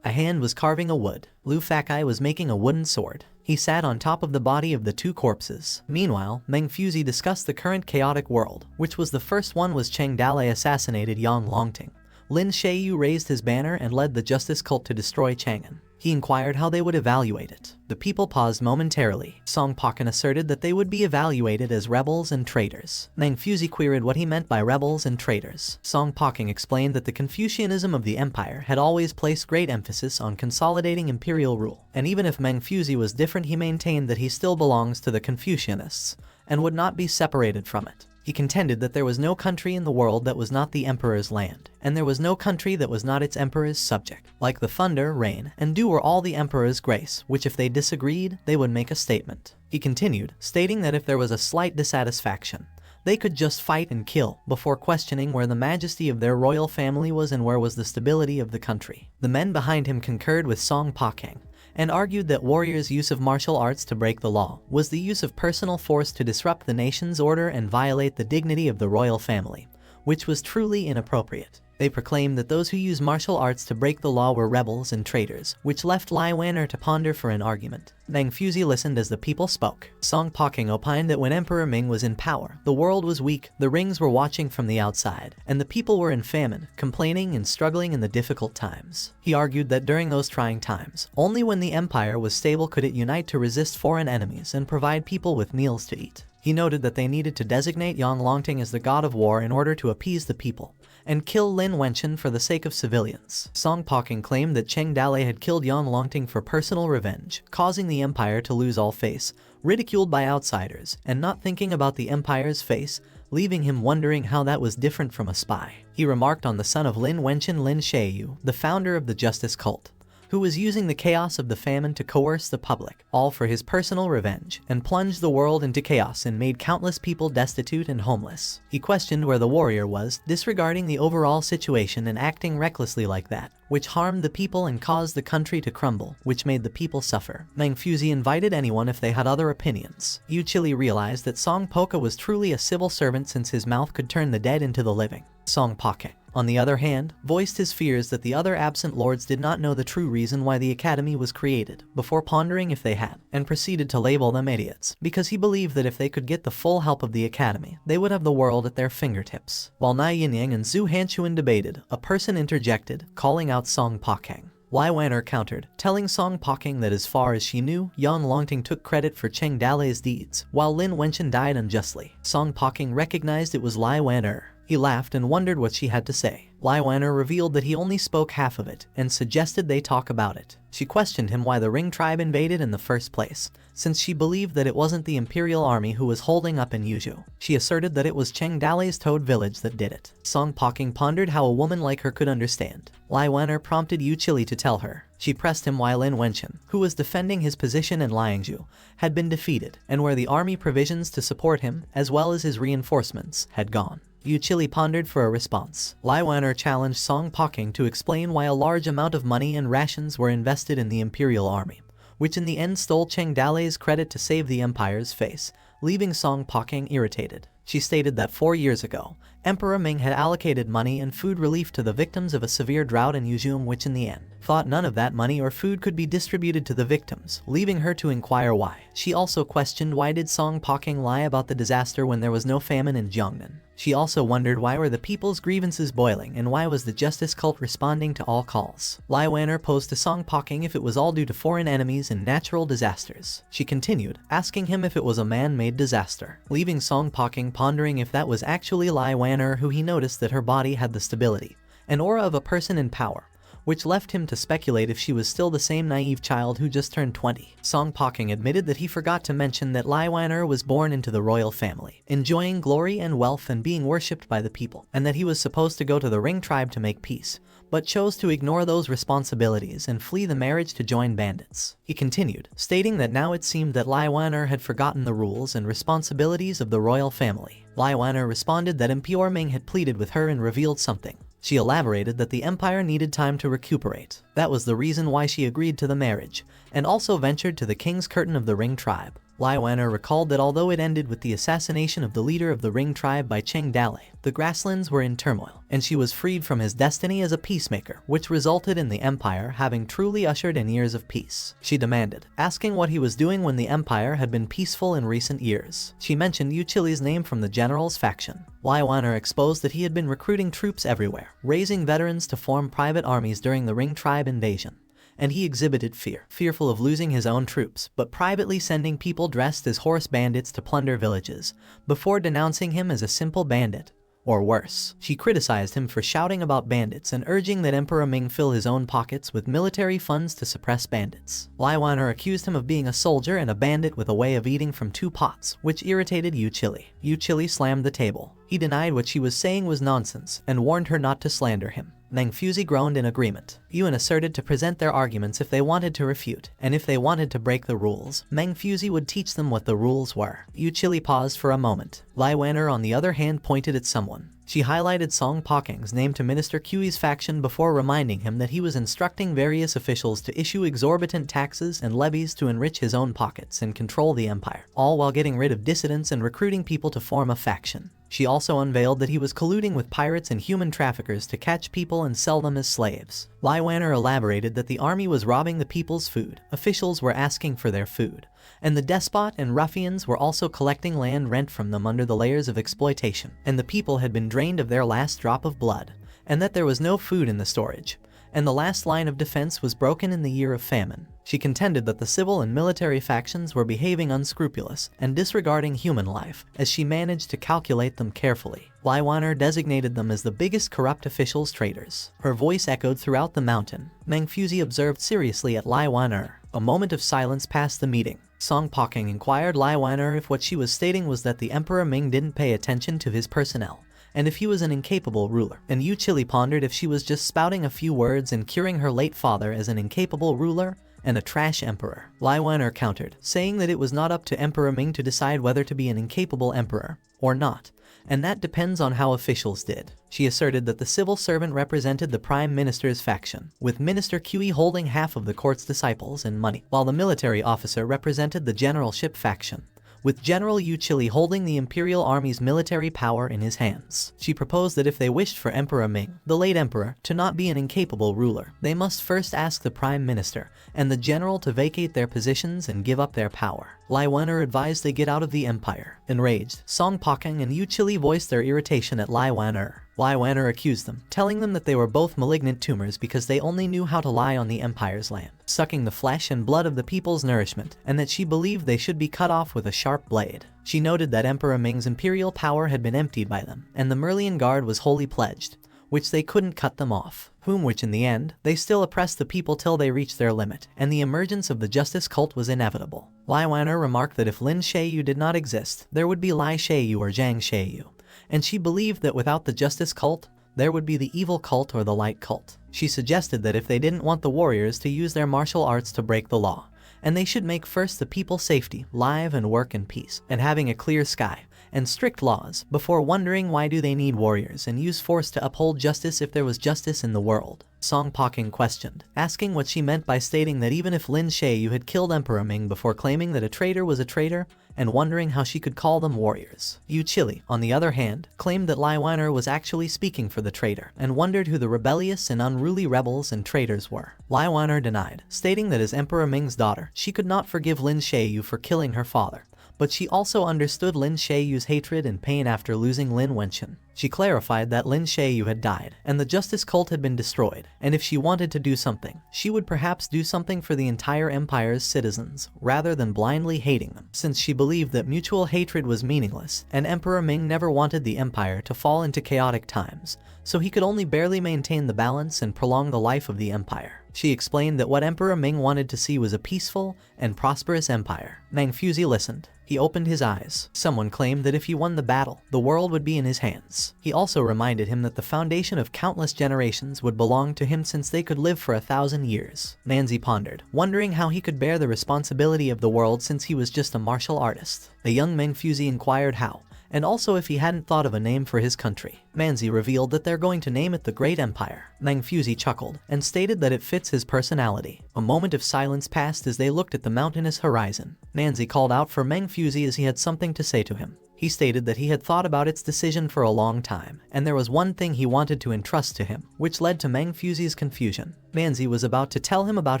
A hand was carving a wood. Lu Fakai was making a wooden sword. He sat on top of the body of the two corpses. Meanwhile, Meng Fuzi discussed the current chaotic world, which was the first one was Cheng Dale assassinated Yang Longting, Lin Shayu raised his banner and led the justice cult to destroy Chang'an. He inquired how they would evaluate it. The people paused momentarily. Song Pokken asserted that they would be evaluated as rebels and traitors. Meng Fuzi queried what he meant by rebels and traitors. Song Pokken explained that the Confucianism of the empire had always placed great emphasis on consolidating imperial rule, and even if Meng Fuzi was different, he maintained that he still belongs to the Confucianists and would not be separated from it. He contended that there was no country in the world that was not the emperor's land, and there was no country that was not its emperor's subject. Like the thunder, rain, and dew were all the emperor's grace, which if they disagreed, they would make a statement. He continued, stating that if there was a slight dissatisfaction, they could just fight and kill, before questioning where the majesty of their royal family was and where was the stability of the country. The men behind him concurred with Song Pokken, and argued that warriors' use of martial arts to break the law was the use of personal force to disrupt the nation's order and violate the dignity of the royal family, which was truly inappropriate. They proclaimed that those who use martial arts to break the law were rebels and traitors, which left Lai Wanner to ponder for an argument. Meng Fuzi listened as the people spoke. Song Pokken opined that when Emperor Ming was in power, the world was weak, the rings were watching from the outside, and the people were in famine, complaining and struggling in the difficult times. He argued that during those trying times, only when the empire was stable could it unite to resist foreign enemies and provide people with meals to eat. He noted that they needed to designate Yang Longting as the god of war in order to appease the people, and kill Lin Wenchen for the sake of civilians. Song Pokken claimed that Cheng Dalei had killed Yang Longting for personal revenge, causing the empire to lose all face, ridiculed by outsiders, and not thinking about the empire's face, leaving him wondering how that was different from a spy. He remarked on the son of Lin Wenchen, Lin Shayu, the founder of the justice cult, who was using the chaos of the famine to coerce the public, all for his personal revenge, and plunged the world into chaos and made countless people destitute and homeless. He questioned where the warrior was, disregarding the overall situation and acting recklessly like that, which harmed the people and caused the country to crumble, which made the people suffer. Meng Fuzi invited anyone if they had other opinions. Yu Chili realized that Song Pokken was truly a civil servant since his mouth could turn the dead into the living. Song Pokken, on the other hand, voiced his fears that the other absent lords did not know the true reason why the academy was created, before pondering if they had, and proceeded to label them idiots, because he believed that if they could get the full help of the academy, they would have the world at their fingertips. While Nai Yinyang and Zhu Hanchuan debated, a person interjected, calling out Song Pokken. Lai Wanner countered, telling Song Pokken that as far as she knew, Yang Longting took credit for Cheng Dalei's deeds, while Lin Wenchen died unjustly. Song Pokken recognized it was Lai Wanner. He laughed and wondered what she had to say. Lai Wanner revealed that he only spoke half of it, and suggested they talk about it. She questioned him why the Ring tribe invaded in the first place, since she believed that it wasn't the Imperial Army who was holding up in Yuzhou. She asserted that it was Cheng Dalei's Toad Village that did it. Song Pokken pondered how a woman like her could understand. Lai Wanner prompted Yu Chili to tell her. She pressed him why Lin Wenchen, who was defending his position in Liangzhu, had been defeated, and where the army provisions to support him, as well as his reinforcements, had gone. Yu Chili pondered for a response. Lai Wanner challenged Song Pokken to explain why a large amount of money and rations were invested in the Imperial Army, which in the end stole Cheng Dalei's credit to save the Empire's face, leaving Song Pokken irritated. She stated that 4 years ago, Emperor Ming had allocated money and food relief to the victims of a severe drought in Yuzhou, which in the end, thought none of that money or food could be distributed to the victims, leaving her to inquire why. She also questioned why did Song Pokken lie about the disaster when there was no famine in Jiangnan. She also wondered why were the people's grievances boiling and why was the justice cult responding to all calls. Lai Wanner posed to Song Pokken if it was all due to foreign enemies and natural disasters. She continued, asking him if it was a man-made disaster, leaving Song Pokken pondering if that was actually Lai Wanner, who he noticed that her body had the stability and aura of a person in power, which left him to speculate if she was still the same naive child who just turned 20. Song Pokken admitted that he forgot to mention that Lai Wanner was born into the royal family, enjoying glory and wealth and being worshipped by the people, and that he was supposed to go to the Ring tribe to make peace, but chose to ignore those responsibilities and flee the marriage to join bandits. He continued, stating that now it seemed that Lai Wanner had forgotten the rules and responsibilities of the royal family. Lai Wanner responded that Emperor Ming had pleaded with her and revealed something. She elaborated that the empire needed time to recuperate. That was the reason why she agreed to the marriage, and also ventured to the king's curtain of the Ring tribe. Lai Wan'er recalled that although it ended with the assassination of the leader of the Ring tribe by Cheng Dalei, the grasslands were in turmoil, and she was freed from his destiny as a peacemaker, which resulted in the empire having truly ushered in years of peace. She demanded, asking what he was doing when the empire had been peaceful in recent years. She mentioned Yu Chili's name from the general's faction. Lai Wan'er exposed that he had been recruiting troops everywhere, raising veterans to form private armies during the Ring tribe invasion. And he exhibited fear, fearful of losing his own troops, but privately sending people dressed as horse bandits to plunder villages, before denouncing him as a simple bandit. Or worse, she criticized him for shouting about bandits and urging that Emperor Ming fill his own pockets with military funds to suppress bandits. Lai Wan'er accused him of being a soldier and a bandit with a way of eating from two pots, which irritated Yu Chili. Yu Chili slammed the table. He denied what she was saying was nonsense, and warned her not to slander him. Mangfuzi groaned in agreement. Yuan asserted to present their arguments if they wanted to refute, and if they wanted to break the rules, Mangfuzi would teach them what the rules were. Yu Chili paused for a moment. Lai Wan'er on the other hand pointed at someone. She highlighted Song Poking's name to Minister Qi's faction before reminding him that he was instructing various officials to issue exorbitant taxes and levies to enrich his own pockets and control the empire, all while getting rid of dissidents and recruiting people to form a faction. She also unveiled that he was colluding with pirates and human traffickers to catch people and sell them as slaves. Lai Wan'er elaborated that the army was robbing the people's food, officials were asking for their food, and the despot and ruffians were also collecting land rent from them under the layers of exploitation, and the people had been drained of their last drop of blood, and that there was no food in the storage, and the last line of defense was broken in the year of famine. She contended that the civil and military factions were behaving unscrupulous and disregarding human life, as she managed to calculate them carefully. Lai Wan'er designated them as the biggest corrupt officials traitors. Her voice echoed throughout the mountain. Mangfuzi observed seriously at Lai Wan'er. A moment of silence passed the meeting. Song Poking inquired Lai Wan'er if what she was stating was that the Emperor Ming didn't pay attention to his personnel, and if he was an incapable ruler. And Yu Chili pondered if she was just spouting a few words and curing her late father as an incapable ruler and a trash emperor. Lai Wan'er countered, saying that it was not up to Emperor Ming to decide whether to be an incapable emperor or not, and that depends on how officials did. She asserted that the civil servant represented the prime minister's faction, with Minister Qi holding half of the court's disciples and money, while the military officer represented the generalship faction, with General Yu Chili holding the Imperial Army's military power in his hands. She proposed that if they wished for Emperor Ming, the late emperor, to not be an incapable ruler, they must first ask the Prime Minister and the General to vacate their positions and give up their power. Lai Wan'er advised they get out of the empire. Enraged, Song Poking and Yu Chili voiced their irritation at Lai Wan'er. Lai Wan'er accused them, telling them that they were both malignant tumors because they only knew how to lie on the empire's land, sucking the flesh and blood of the people's nourishment, and that she believed they should be cut off with a sharp blade. She noted that Emperor Ming's imperial power had been emptied by them, and the Merlian Guard was wholly pledged, which they couldn't cut them off, which in the end, they still oppressed the people till they reached their limit, and the emergence of the justice cult was inevitable. Lai Wan'er remarked that if Lin Shayu did not exist, there would be Lai Shayu or Zhang Shayu, and she believed that without the justice cult, there would be the evil cult or the light cult. She suggested that if they didn't want the warriors to use their martial arts to break the law, and they should make first the people's safety, live and work in peace, and having a clear sky, and strict laws, before wondering why do they need warriors and use force to uphold justice if there was justice in the world. Song Poking questioned, asking what she meant by stating that even if Lin Shayu had killed Emperor Ming before claiming that a traitor was a traitor, and wondering how she could call them warriors. Yu Chili, on the other hand, claimed that Lai Wan'er was actually speaking for the traitor, and wondered who the rebellious and unruly rebels and traitors were. Lai Wan'er denied, stating that as Emperor Ming's daughter, she could not forgive Lin Shayu for killing her father, but she also understood Lin Shayu's hatred and pain after losing Lin Wenchen. She clarified that Lin Shayu had died, and the justice cult had been destroyed, and if she wanted to do something, she would perhaps do something for the entire empire's citizens, rather than blindly hating them, since she believed that mutual hatred was meaningless, and Emperor Ming never wanted the empire to fall into chaotic times, so he could only barely maintain the balance and prolong the life of the empire. She explained that what Emperor Ming wanted to see was a peaceful and prosperous empire. Mangfuzi listened. He opened his eyes. Someone claimed that if he won the battle, the world would be in his hands. He also reminded him that the foundation of countless generations would belong to him since they could live for 1,000 years. Nanzi pondered, wondering how he could bear the responsibility of the world since he was just a martial artist. The young Mangfuzi inquired how, and also if he hadn't thought of a name for his country. Manzi revealed that they're going to name it the Great Empire. Mangfuzi chuckled and stated that it fits his personality. A moment of silence passed as they looked at the mountainous horizon. Manzi called out for Mangfuzi as he had something to say to him. He stated that he had thought about its decision for a long time, and there was one thing he wanted to entrust to him, which led to Mangfuzi's confusion. Manzi was about to tell him about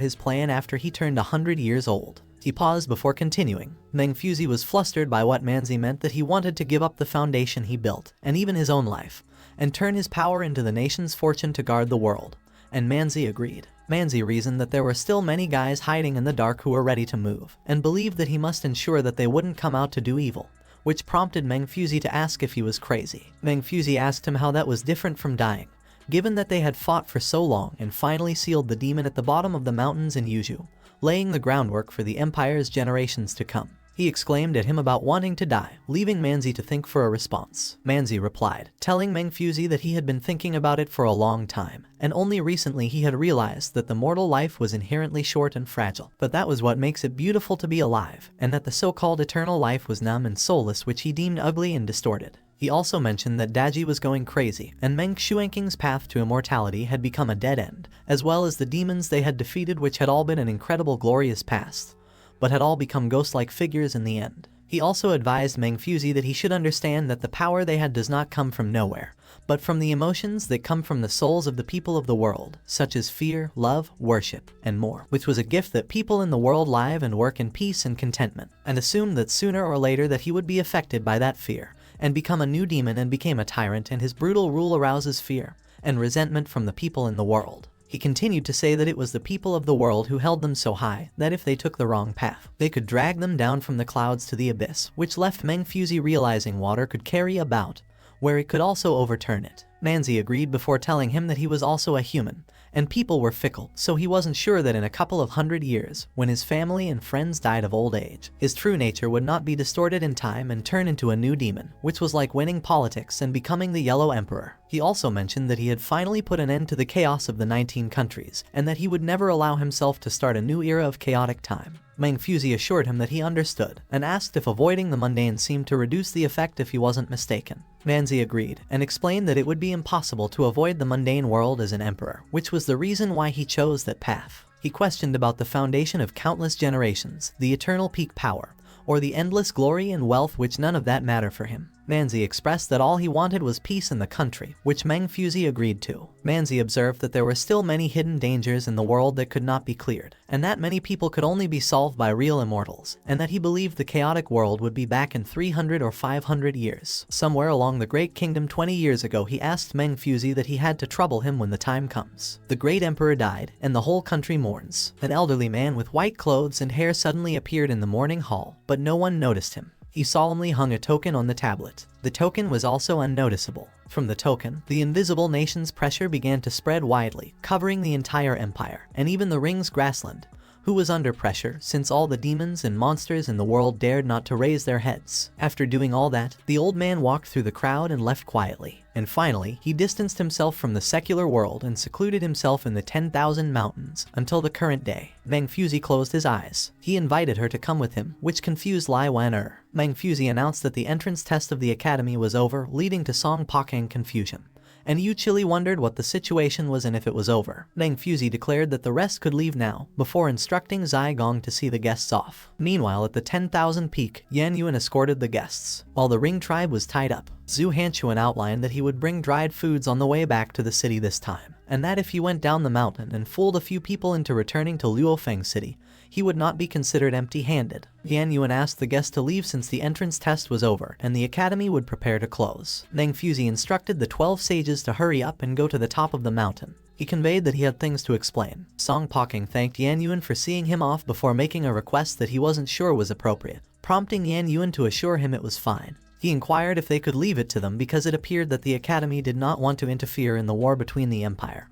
his plan after he turned 100 years old. He paused before continuing. Mangfuzi was flustered by what Manzi meant, that he wanted to give up the foundation he built, and even his own life, and turn his power into the nation's fortune to guard the world. And Manzi agreed. Manzi reasoned that there were still many guys hiding in the dark who were ready to move, and believed that he must ensure that they wouldn't come out to do evil, which prompted Mangfuzi to ask if he was crazy. Mangfuzi asked him how that was different from dying, given that they had fought for so long and finally sealed the demon at the bottom of the mountains in Yuju, laying the groundwork for the Empire's generations to come. He exclaimed at him about wanting to die, leaving Manzi to think for a response. Manzi replied, telling Mangfuzi that he had been thinking about it for a long time, and only recently he had realized that the mortal life was inherently short and fragile, but that was what makes it beautiful to be alive, and that the so-called eternal life was numb and soulless, which he deemed ugly and distorted. He also mentioned that Daji was going crazy, and Meng Shuanking's path to immortality had become a dead end, as well as the demons they had defeated, which had all been an incredible glorious past, but had all become ghost-like figures in the end. He also advised Mangfuzi that he should understand that the power they had does not come from nowhere, but from the emotions that come from the souls of the people of the world, such as fear, love, worship, and more, which was a gift that people in the world live and work in peace and contentment, and assumed that sooner or later that he would be affected by that fear, and become a new demon and became a tyrant, and his brutal rule arouses fear and resentment from the people in the world. He continued to say that it was the people of the world who held them so high that if they took the wrong path, they could drag them down from the clouds to the abyss, which left Mangfuzi realizing water could carry about, where it could also overturn it. Manzi agreed before telling him that he was also a human, and people were fickle, so he wasn't sure that in a couple of 100 years, when his family and friends died of old age, his true nature would not be distorted in time and turn into a new demon, which was like winning politics and becoming the Yellow Emperor. He also mentioned that he had finally put an end to the chaos of the 19 countries, and that he would never allow himself to start a new era of chaotic time. Mangfuzi assured him that he understood, and asked if avoiding the mundane seemed to reduce the effect if he wasn't mistaken. Manzi agreed, and explained that it would be impossible to avoid the mundane world as an emperor, which was the reason why he chose that path. He questioned about the foundation of countless generations, the eternal peak power, or the endless glory and wealth, which none of that mattered for him. Manzi expressed that all he wanted was peace in the country, which Mangfuzi agreed to. Manzi observed that there were still many hidden dangers in the world that could not be cleared, and that many people could only be solved by real immortals, and that he believed the chaotic world would be back in 300 or 500 years. Somewhere along the Great Kingdom 20 years ago, he asked Mangfuzi that he had to trouble him when the time comes. The great emperor died, and the whole country mourns. An elderly man with white clothes and hair suddenly appeared in the morning hall, but no one noticed him. He solemnly hung a token on the tablet. The token was also unnoticeable. From the token, the invisible nation's pressure began to spread widely, covering the entire empire, and even the ring's grassland, who was under pressure since all the demons and monsters in the world dared not to raise their heads. After doing all that, the old man walked through the crowd and left quietly. And finally, he distanced himself from the secular world and secluded himself in the 10,000 mountains until the current day. Mangfuzi closed his eyes. He invited her to come with him, which confused Lai Wan-er. Mangfuzi announced that the entrance test of the academy was over, leading to Song Pakang confusion, and Yu Chili wondered what the situation was and if it was over. Mangfuzi declared that the rest could leave now, before instructing Zai Gong to see the guests off. Meanwhile, at the 10,000 peak, Yan Yuan escorted the guests, while the Ring tribe was tied up. Zhu Hanchuan outlined that he would bring dried foods on the way back to the city this time, and that if he went down the mountain and fooled a few people into returning to Luofeng City, he would not be considered empty-handed. Yan Yuan asked the guests to leave since the entrance test was over, and the academy would prepare to close. Mangfuzi instructed the 12 sages to hurry up and go to the top of the mountain. He conveyed that he had things to explain. Song Pakang thanked Yan Yuan for seeing him off before making a request that he wasn't sure was appropriate, prompting Yan Yuan to assure him it was fine. He inquired if they could leave it to them because it appeared that the academy did not want to interfere in the war between the empire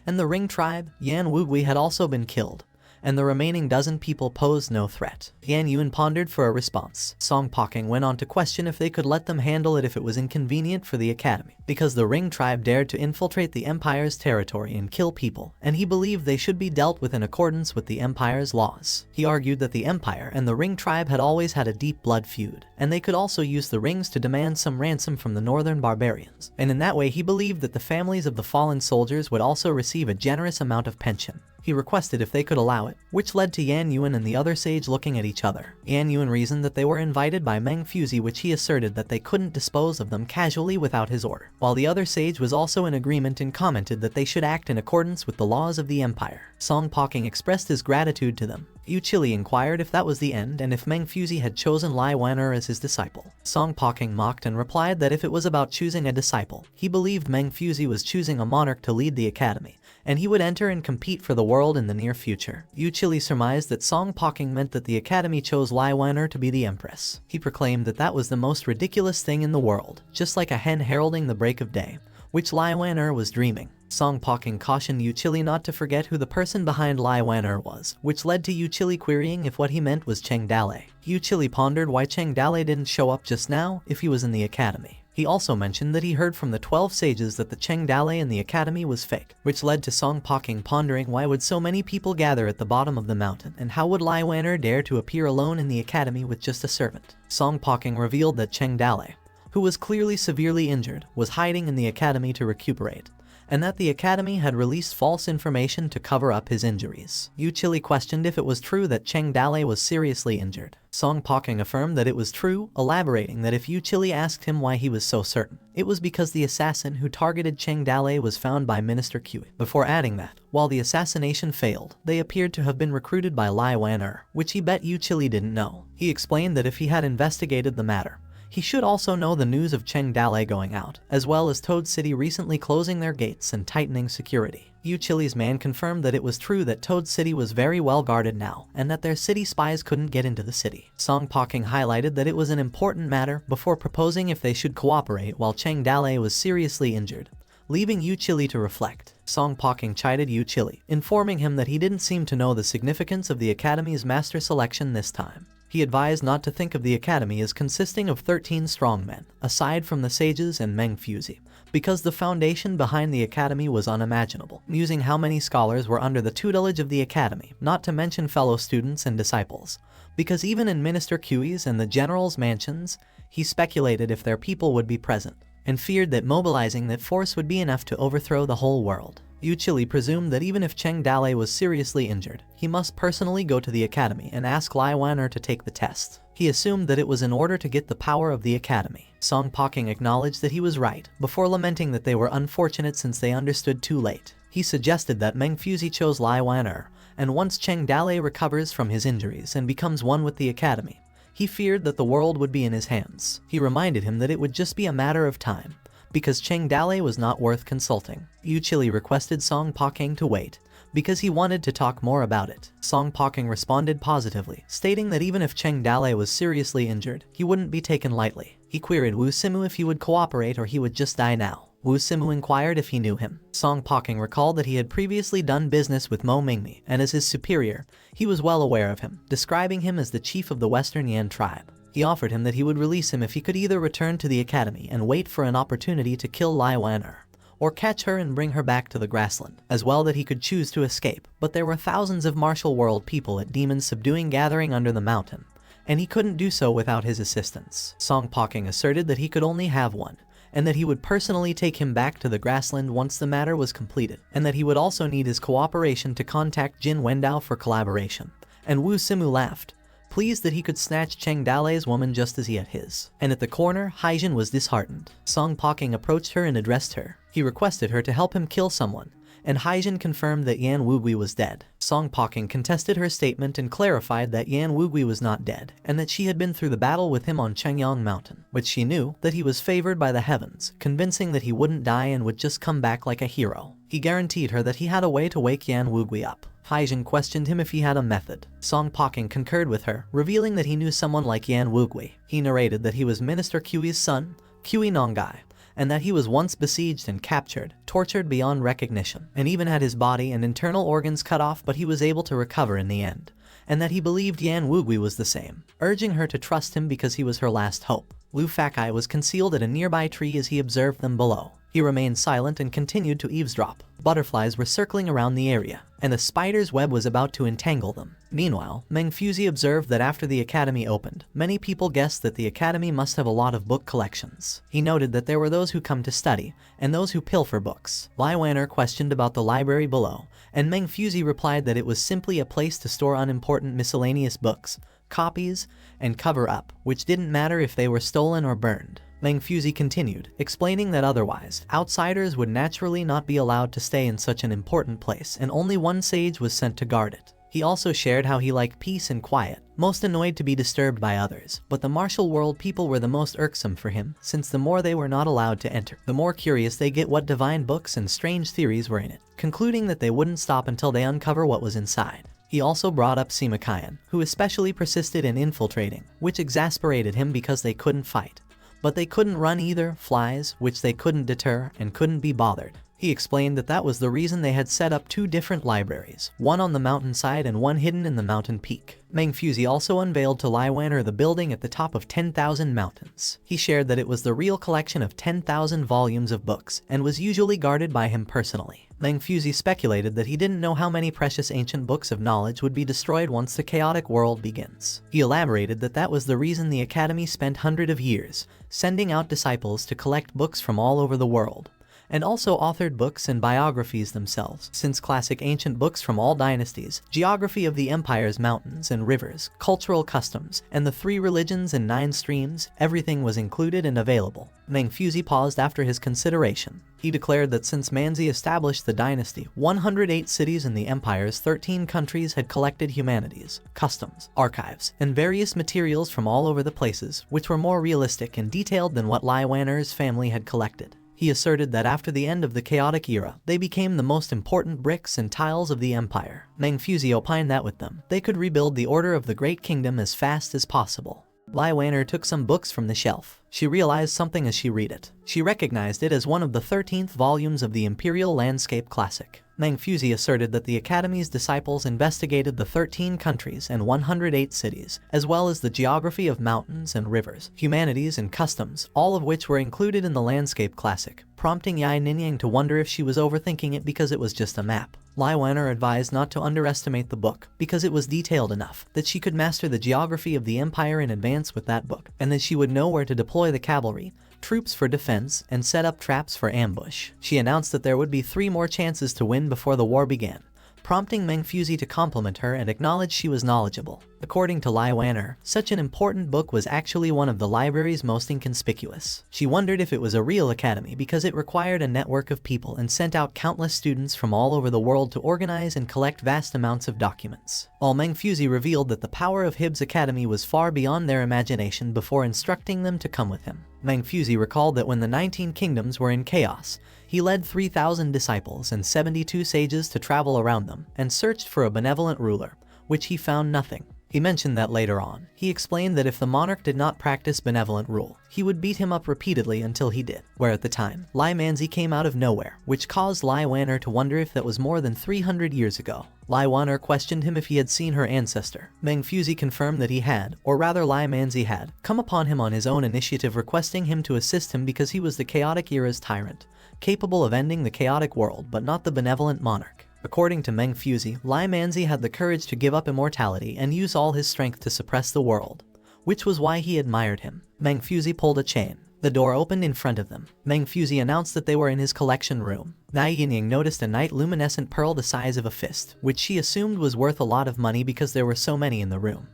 and the Ring tribe. Yan Wugui had also been killed, and the remaining dozen people posed no threat. Yan Yuan pondered for a response. Song Poking went on to question if they could let them handle it if it was inconvenient for the academy, because the Ring tribe dared to infiltrate the Empire's territory and kill people, and he believed they should be dealt with in accordance with the Empire's laws. He argued that the Empire and the Ring tribe had always had a deep blood feud, and they could also use the rings to demand some ransom from the northern barbarians, and in that way he believed that the families of the fallen soldiers would also receive a generous amount of pension. He requested if they could allow it, which led to Yan Yuan and the other sage looking at each other. Yan Yuan reasoned that they were invited by Meng Fuzi, which he asserted that they couldn't dispose of them casually without his order, while the other sage was also in agreement and commented that they should act in accordance with the laws of the Empire. Song Poking expressed his gratitude to them. Yu Chili inquired if that was the end and if Meng Fuzi had chosen Lai Wan'er as his disciple. Song Poking mocked and replied that if it was about choosing a disciple, he believed Meng Fuzi was choosing a monarch to lead the academy, and he would enter and compete for the world in the near future. Yu Chili surmised that Song Poking meant that the academy chose Lai Wan'er to be the empress. He proclaimed that that was the most ridiculous thing in the world, just like a hen heralding the break of day, which Lai Wan'er was dreaming. Song Poking cautioned Yu Chili not to forget who the person behind Lai Wan'er was, which led to Yu Chili querying if what he meant was Cheng Dale. Yu Chili pondered why Cheng Dale didn't show up just now if he was in the academy. He also mentioned that he heard from the 12 sages that the Cheng Dale in the academy was fake, which led to Song Poking pondering why would so many people gather at the bottom of the mountain, and how would Lai Wan'er dare to appear alone in the academy with just a servant. Song Poking revealed that Cheng Dale, who was clearly severely injured, was hiding in the academy to recuperate, and that the academy had released false information to cover up his injuries. Yu Chili questioned if it was true that Cheng Dale was seriously injured. Song Poking affirmed that it was true, elaborating that if Yu Chili asked him why he was so certain, it was because the assassin who targeted Cheng Dale was found by Minister Kui, before adding that, while the assassination failed, they appeared to have been recruited by Lai Wan'er, which he bet Yu Chili didn't know. He explained that if he had investigated the matter, he should also know the news of Cheng Dale going out, as well as Toad City recently closing their gates and tightening security. Yu Chili's man confirmed that it was true that Toad City was very well guarded now, and that their city spies couldn't get into the city. Song Poking highlighted that it was an important matter before proposing if they should cooperate while Cheng Dale was seriously injured, leaving Yu Chili to reflect. Song Poking chided Yu Chili, informing him that he didn't seem to know the significance of the academy's master selection this time. He advised not to think of the academy as consisting of 13 strongmen, aside from the sages and Meng Fuzi, because the foundation behind the academy was unimaginable, using how many scholars were under the tutelage of the academy, not to mention fellow students and disciples, because even in Minister Kui's and the general's mansions, he speculated if their people would be present, and feared that mobilizing that force would be enough to overthrow the whole world. Yu Chili presumed that even if Cheng Dale was seriously injured, he must personally go to the academy and ask Lai Wan'er to take the test. He assumed that it was in order to get the power of the academy. Song Poking acknowledged that he was right, before lamenting that they were unfortunate since they understood too late. He suggested that Meng Fuzi chose Lai Wan'er, and once Cheng Dale recovers from his injuries and becomes one with the academy, he feared that the world would be in his hands. He reminded him that it would just be a matter of time, because Cheng Dale was not worth consulting. Yu Chili requested Song Poking to wait, because he wanted to talk more about it. Song Poking responded positively, stating that even if Cheng Dale was seriously injured, he wouldn't be taken lightly. He queried Wu Simu if he would cooperate or he would just die now. Wu Simu inquired if he knew him. Song Poking recalled that he had previously done business with Mo Mingmi, and as his superior, he was well aware of him, describing him as the chief of the Western Yan tribe. He offered him that he would release him if he could either return to the academy and wait for an opportunity to kill Lai Wan'er, or catch her and bring her back to the grassland, as well that he could choose to escape. But there were thousands of martial world people at Demons Subduing gathering under the mountain, and he couldn't do so without his assistance. Song Poking asserted that he could only have one, and that he would personally take him back to the grassland once the matter was completed, and that he would also need his cooperation to contact Jin Wendao for collaboration. And Wu Simu laughed, pleased that he could snatch Cheng Dale's woman just as he had his. And at the corner, Haijin was disheartened. Song Poking approached her and addressed her. He requested her to help him kill someone, and Haijin confirmed that Yan Wugui was dead. Song Poking contested her statement and clarified that Yan Wugui was not dead, and that she had been through the battle with him on Chengyang Mountain, which she knew that he was favored by the heavens, convincing that he wouldn't die and would just come back like a hero. He guaranteed her that he had a way to wake Yan Wugui up. Haijin questioned him if he had a method. Song Poking concurred with her, revealing that he knew someone like Yan Wugui. He narrated that he was Minister Kui's son, Kui Nongai, and that he was once besieged and captured, tortured beyond recognition, and even had his body and internal organs cut off, but he was able to recover in the end, and that he believed Yan Wugui was the same, urging her to trust him because he was her last hope. Lu Fakai was concealed at a nearby tree as he observed them below. He remained silent and continued to eavesdrop. Butterflies were circling around the area, and the spider's web was about to entangle them. Meanwhile, Meng Fuzi observed that after the academy opened, many people guessed that the academy must have a lot of book collections. He noted that there were those who come to study, and those who pilfer books. Lai Wanner questioned about the library below, and Meng Fuzi replied that it was simply a place to store unimportant miscellaneous books, copies, and cover up, which didn't matter if they were stolen or burned. Meng Fuzi continued, explaining that otherwise, outsiders would naturally not be allowed to stay in such an important place, and only one sage was sent to guard it. He also shared how he liked peace and quiet, most annoyed to be disturbed by others, but the martial world people were the most irksome for him, since the more they were not allowed to enter, the more curious they get what divine books and strange theories were in it, concluding that they wouldn't stop until they uncover what was inside. He also brought up Simakayan, who especially persisted in infiltrating, which exasperated him because they couldn't fight. But they couldn't run either, flies, which they couldn't deter, and couldn't be bothered. He explained that that was the reason they had set up 2 different libraries, one on the mountainside and one hidden in the mountain peak. Meng Fuzi also unveiled to Lai Wanner the building at the top of 10,000 mountains. He shared that it was the real collection of 10,000 volumes of books, and was usually guarded by him personally. Meng Fuzi speculated that he didn't know how many precious ancient books of knowledge would be destroyed once the chaotic world begins. He elaborated that that was the reason the academy spent hundreds of years, sending out disciples to collect books from all over the world, and also authored books and biographies themselves, since classic ancient books from all dynasties, geography of the empire's mountains and rivers, cultural customs, and the 3 religions and 9 streams, everything was included and available. Meng Fuzi paused after his consideration. He declared that since Manzi established the dynasty, 108 cities in the empire's 13 countries had collected humanities, customs, archives, and various materials from all over the places, which were more realistic and detailed than what Lai Wanner's family had collected. He asserted that after the end of the chaotic era, they became the most important bricks and tiles of the empire. Meng Fuzi opined that with them, they could rebuild the order of the Great Kingdom as fast as possible. Lai Wanner took some books from the shelf. She realized something as she read it. She recognized it as one of the 13th volumes of the Imperial Landscape Classic. Meng Fuzi asserted that the Academy's disciples investigated the 13 countries and 108 cities, as well as the geography of mountains and rivers, humanities and customs, all of which were included in the Landscape Classic, prompting Yai Ninyang to wonder if she was overthinking it because it was just a map. Lai Wanner advised not to underestimate the book, because it was detailed enough that she could master the geography of the empire in advance with that book, and that she would know where to deploy the cavalry, troops for defense, and set up traps for ambush. She announced that there would be 3 more chances to win before the war began, prompting Meng Fuzi to compliment her and acknowledge she was knowledgeable. According to Lai Wanner, such an important book was actually one of the library's most inconspicuous. She wondered if it was a real academy because it required a network of people and sent out countless students from all over the world to organize and collect vast amounts of documents. While Meng Fuzi revealed that the power of Hib's academy was far beyond their imagination before instructing them to come with him. Meng Fuzi recalled that when the 19 kingdoms were in chaos, he led 3,000 disciples and 72 sages to travel around them, and searched for a benevolent ruler, which he found nothing. He mentioned that later on. He explained that if the monarch did not practice benevolent rule, he would beat him up repeatedly until he did, where at the time, Lai Manzi came out of nowhere, which caused Lai Wanner to wonder if that was more than 300 years ago. Lai Wanner questioned him if he had seen her ancestor. Meng Fuzi confirmed that he had, or rather Lai Manzi had, come upon him on his own initiative, requesting him to assist him because he was the chaotic era's tyrant, capable of ending the chaotic world but not the benevolent monarch. According to Meng Fuzi, Lai Manzi had the courage to give up immortality and use all his strength to suppress the world, which was why he admired him. Meng Fuzi pulled a chain. The door opened in front of them. Meng Fuzi announced that they were in his collection room. Nai Yinying noticed a night luminescent pearl the size of a fist, which she assumed was worth a lot of money because there were so many in the room.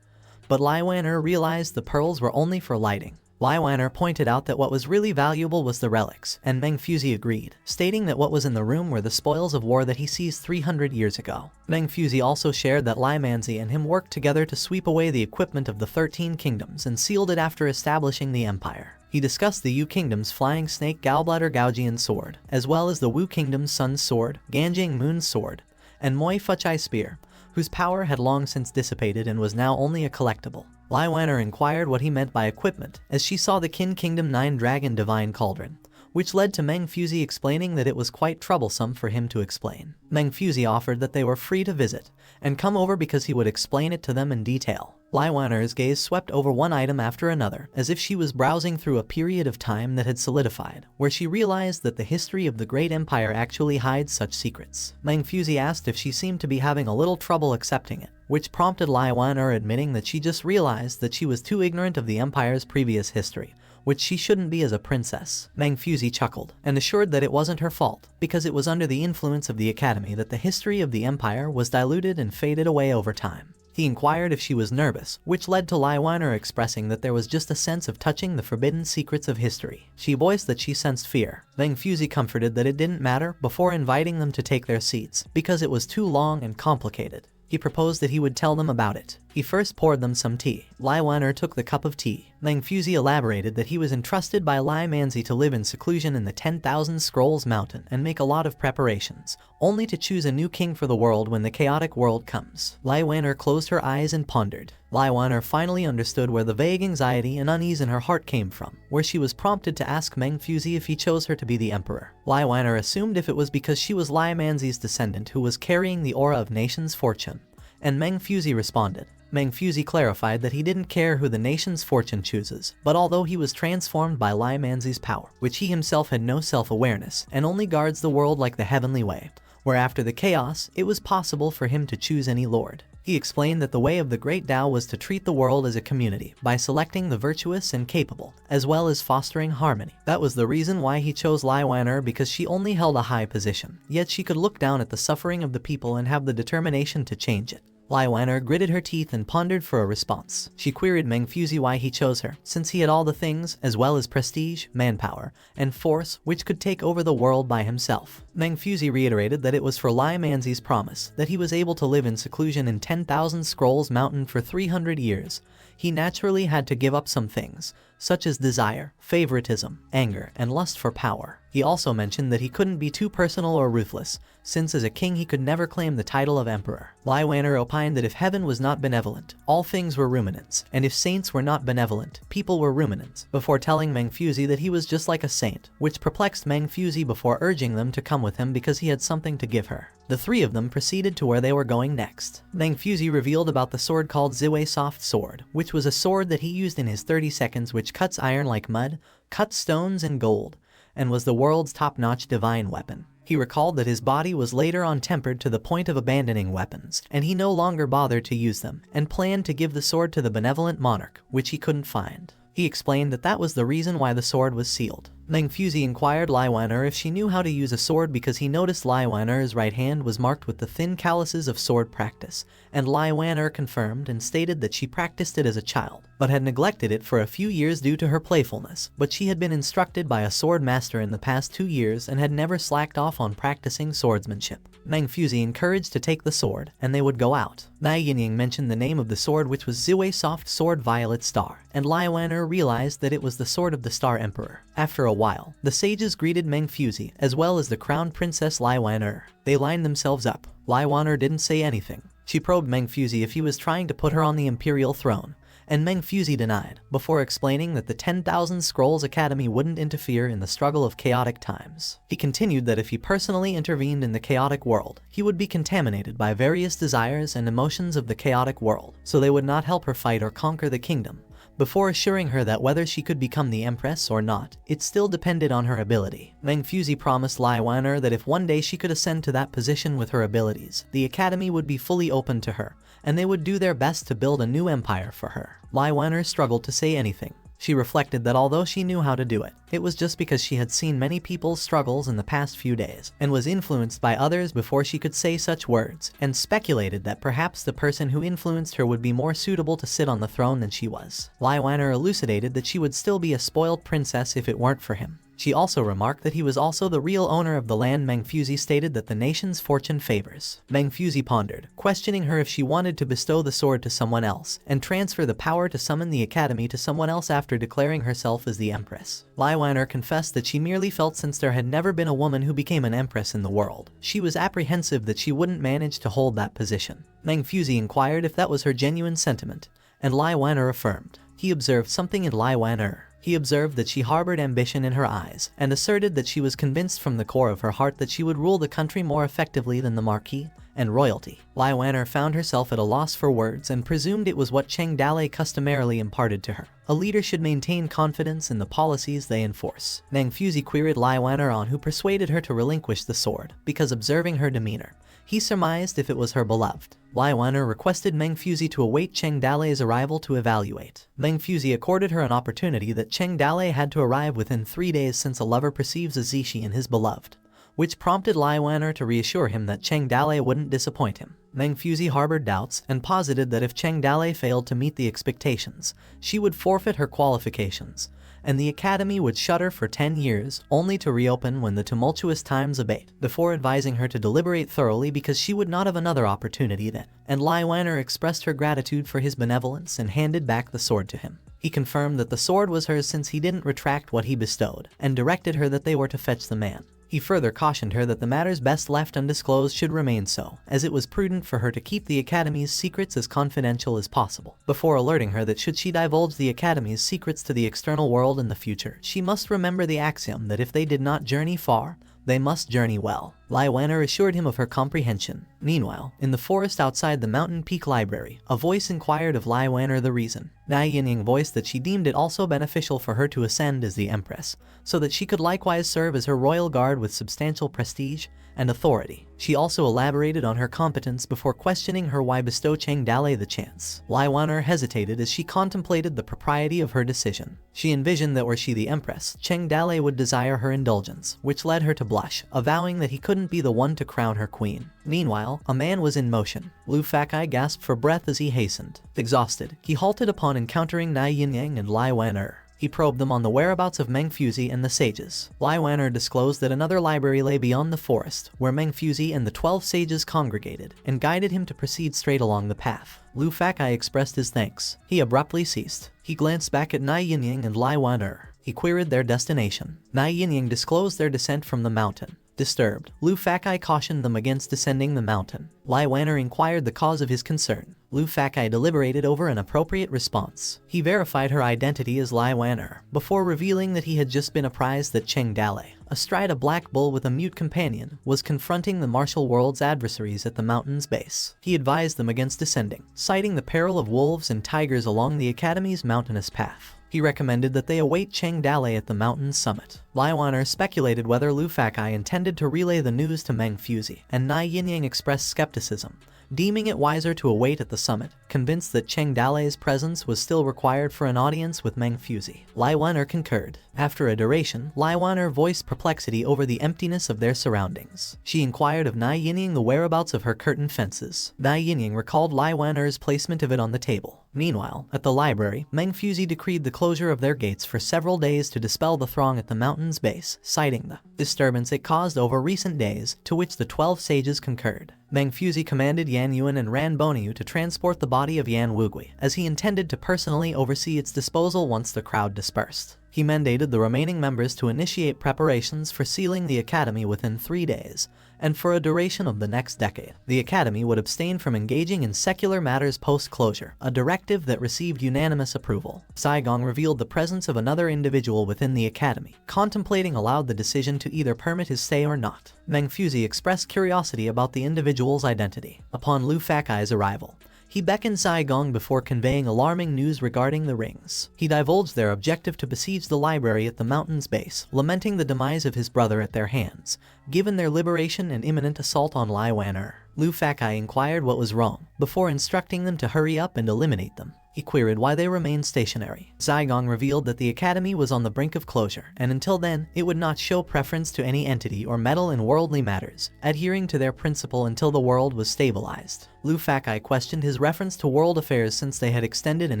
But Lai Wanner realized the pearls were only for lighting. Lai Wanner pointed out that what was really valuable was the relics, and Meng Fuzi agreed, stating that what was in the room were the spoils of war that he seized 300 years ago. Meng Fuzi also shared that Lai Manzi and him worked together to sweep away the equipment of the 13 kingdoms and sealed it after establishing the empire. He discussed the Yu Kingdom's Flying Snake Galbladder Gaujian sword, as well as the Wu Kingdom's Sun's sword, Ganjing Moon's sword, and Moi Fuchai spear, whose power had long since dissipated and was now only a collectible. Lai Wanner inquired what he meant by equipment, as she saw the Qin Kingdom 9 Dragon Divine Cauldron, which led to Meng Fuzi explaining that it was quite troublesome for him to explain. Meng Fuzi offered that they were free to visit and come over because he would explain it to them in detail. Lai Wan'er's gaze swept over one item after another, as if she was browsing through a period of time that had solidified, where she realized that the history of the Great Empire actually hides such secrets. Meng Fuzi asked if she seemed to be having a little trouble accepting it, which prompted Lai Wan'er admitting that she just realized that she was too ignorant of the Empire's previous history, which she shouldn't be as a princess. Meng Fuzi chuckled and assured that it wasn't her fault, because it was under the influence of the Academy that the history of the Empire was diluted and faded away over time. He inquired if she was nervous, which led to Lai Wan'er expressing that there was just a sense of touching the forbidden secrets of history. She voiced that she sensed fear. Meng Fuzi comforted that it didn't matter before inviting them to take their seats, because it was too long and complicated. He proposed that he would tell them about it. He first poured them some tea. Lai Wan'er took the cup of tea. Meng Fuzi elaborated that he was entrusted by Lai Manzi to live in seclusion in the 10,000 Scrolls Mountain and make a lot of preparations, only to choose a new king for the world when the chaotic world comes. Lai Wan'er closed her eyes and pondered. Lai Wan'er finally understood where the vague anxiety and unease in her heart came from, where she was prompted to ask Meng Fuzi if he chose her to be the emperor. Lai Wan'er assumed if it was because she was Lai Manzi's descendant who was carrying the aura of nation's fortune, and Meng Fuzi responded. Meng Fuzi clarified that he didn't care who the nation's fortune chooses, but although he was transformed by Lai Manzi's power, which he himself had no self-awareness, and only guards the world like the heavenly way, where after the chaos, it was possible for him to choose any lord. He explained that the way of the Great Tao was to treat the world as a community by selecting the virtuous and capable, as well as fostering harmony. That was the reason why he chose Lai Wan'er, because she only held a high position, yet she could look down at the suffering of the people and have the determination to change it. Lai Wan'er gritted her teeth and pondered for a response. She queried Meng Fuzi why he chose her, since he had all the things, as well as prestige, manpower, and force, which could take over the world by himself. Meng Fuzi reiterated that it was for Lai Manzi's promise that he was able to live in seclusion in 10,000 Scrolls Mountain for 300 years. He naturally had to give up some things, such as desire, favoritism, anger, and lust for power. He also mentioned that he couldn't be too personal or ruthless, since as a king he could never claim the title of emperor. Lai Wan'er opined that if heaven was not benevolent, all things were ruminants, and if saints were not benevolent, people were ruminants, before telling Meng Fuzi that he was just like a saint, which perplexed Meng Fuzi before urging them to come with him because he had something to give her. The three of them proceeded to where they were going next. Meng Fuzi revealed about the sword called Ziwei Soft Sword, which was a sword that he used in his 30 seconds, which cuts iron like mud, cuts stones and gold, and was the world's top-notch divine weapon. He recalled that his body was later on tempered to the point of abandoning weapons, and he no longer bothered to use them, and planned to give the sword to the benevolent monarch, which he couldn't find. He explained that that was the reason why the sword was sealed. Meng Fuzi inquired Lai Wan'er if she knew how to use a sword because he noticed Lai Wan'er's right hand was marked with the thin calluses of sword practice, and Lai Wan'er confirmed and stated that she practiced it as a child, but had neglected it for a few years due to her playfulness, but she had been instructed by a sword master in the past 2 years and had never slacked off on practicing swordsmanship. Meng Fuzi encouraged to take the sword, and they would go out. Mai Yinying mentioned the name of the sword, which was Ziwei Soft Sword Violet Star, and Lai Wan'er realized that it was the sword of the Star Emperor. After a while, the sages greeted Meng Fuzi, as well as the crown princess Lai Wan'er. They lined themselves up. Lai Wan'er didn't say anything. She probed Meng Fuzi if he was trying to put her on the imperial throne, and Meng Fuzi denied, before explaining that the 10,000 Scrolls Academy wouldn't interfere in the struggle of chaotic times. He continued that if he personally intervened in the chaotic world, he would be contaminated by various desires and emotions of the chaotic world, so they would not help her fight or conquer the kingdom, before assuring her that whether she could become the empress or not, it still depended on her ability. Meng Fuzi promised Lai Wan'er that if one day she could ascend to that position with her abilities, the academy would be fully open to her, and they would do their best to build a new empire for her. Lai Wan'er struggled to say anything. She reflected that although she knew how to do it, it was just because she had seen many people's struggles in the past few days, and was influenced by others before she could say such words, and speculated that perhaps the person who influenced her would be more suitable to sit on the throne than she was. Lai Wan'er elucidated that she would still be a spoiled princess if it weren't for him. She also remarked that he was also the real owner of the land Meng Fuzi stated that the nation's fortune favors. Meng Fuzi pondered, questioning her if she wanted to bestow the sword to someone else, and transfer the power to summon the academy to someone else after declaring herself as the empress. Lai Wan'er confessed that she merely felt since there had never been a woman who became an empress in the world, she was apprehensive that she wouldn't manage to hold that position. Meng Fuzi inquired if that was her genuine sentiment, and Lai Wan'er affirmed. He observed something in Lai Wan'er. He observed that she harbored ambition in her eyes, and asserted that she was convinced from the core of her heart that she would rule the country more effectively than the Marquis and royalty. Lai Wanner found herself at a loss for words and presumed it was what Cheng Dalei customarily imparted to her. A leader should maintain confidence in the policies they enforce. Meng Fuzi queried Lai Wanner on who persuaded her to relinquish the sword, because observing her demeanor, he surmised if it was her beloved. Lai Wanner requested Meng Fuzi to await Cheng Dalei's arrival to evaluate. Meng Fuzi accorded her an opportunity that Cheng Dalei had to arrive within 3 days since a lover perceives a Zishi in his beloved, which prompted Lai Wanner to reassure him that Cheng Dalei wouldn't disappoint him. Meng Fuzi harbored doubts and posited that if Cheng Dalei failed to meet the expectations, she would forfeit her qualifications, and the academy would shutter for 10 years, only to reopen when the tumultuous times abate, before advising her to deliberate thoroughly because she would not have another opportunity then. And Lai Wanner expressed her gratitude for his benevolence and handed back the sword to him. He confirmed that the sword was hers since he didn't retract what he bestowed, and directed her that they were to fetch the man. He further cautioned her that the matters best left undisclosed should remain so, as it was prudent for her to keep the Academy's secrets as confidential as possible, before alerting her that should she divulge the Academy's secrets to the external world in the future, she must remember the axiom that if they did not journey far, they must journey well. Lai Wanner assured him of her comprehension. Meanwhile, in the forest outside the Mountain Peak Library, a voice inquired of Lai Wanner the reason. Nai Yinying voiced that she deemed it also beneficial for her to ascend as the Empress, so that she could likewise serve as her royal guard with substantial prestige and authority. She also elaborated on her competence before questioning her why bestow Cheng Dalei the chance. Lai Wanner hesitated as she contemplated the propriety of her decision. She envisioned that were she the Empress, Cheng Dalei would desire her indulgence, which led her to blush, avowing that he couldn't be the one to crown her queen. Meanwhile, a man was in motion. Lu Fakai gasped for breath as he hastened. Exhausted, he halted upon encountering Nai Yinying and Lai Wanner. He probed them on the whereabouts of Meng Fuzi and the sages. Lai Wanner disclosed that another library lay beyond the forest, where Meng Fuzi and the 12 sages congregated, and guided him to proceed straight along the path. Lu Fakai expressed his thanks. He abruptly ceased. He glanced back at Nai Yinying and Lai Wanner. He queried their destination. Nai Yinying disclosed their descent from the mountain. Disturbed, Lu Fakai cautioned them against descending the mountain. Lai Wanner inquired the cause of his concern. Lu Fakai deliberated over an appropriate response. He verified her identity as Lai Wanner, before revealing that he had just been apprised that Cheng Dalei, astride a black bull with a mute companion, was confronting the martial world's adversaries at the mountain's base. He advised them against descending, citing the peril of wolves and tigers along the Academy's mountainous path. He recommended that they await Cheng Dalei at the mountain's summit. Lai Wanner speculated whether Lu Fakai intended to relay the news to Meng Fuzi, and Nai Yinying expressed skepticism, deeming it wiser to await at the summit, convinced that Cheng Dalei's presence was still required for an audience with Meng Fuzi. Lai Wanner concurred. After a duration, Lai Wanner voiced perplexity over the emptiness of their surroundings. She inquired of Nai Yinying the whereabouts of her curtain fences. Nai Yinying recalled Lai Wanner's placement of it on the table. Meanwhile, at the library, Meng Fuzi decreed the closure of their gates for several days to dispel the throng at the mountain's base, citing the disturbance it caused over recent days, to which the 12 sages concurred. Meng Fuzi commanded Yan Yuan and Ran Boniu to transport the body of Yan Wugui, as he intended to personally oversee its disposal once the crowd dispersed. He mandated the remaining members to initiate preparations for sealing the Academy within 3 days, and for a duration of the next decade. The Academy would abstain from engaging in secular matters post-closure, a directive that received unanimous approval. Saigong revealed the presence of another individual within the Academy, contemplating aloud the decision to either permit his stay or not. Meng Fuzi expressed curiosity about the individual's identity. Upon Lu Fakai's arrival, he beckoned Saigong before conveying alarming news regarding the rings. He divulged their objective to besiege the library at the mountain's base, lamenting the demise of his brother at their hands, given their liberation and imminent assault on Lai Wanner. Lu Fakai inquired what was wrong, before instructing them to hurry up and eliminate them. He queried why they remained stationary. Saigong revealed that the Academy was on the brink of closure, and until then, it would not show preference to any entity or meddle in worldly matters, adhering to their principle until the world was stabilized. Lu Fakai questioned his reference to world affairs since they had extended an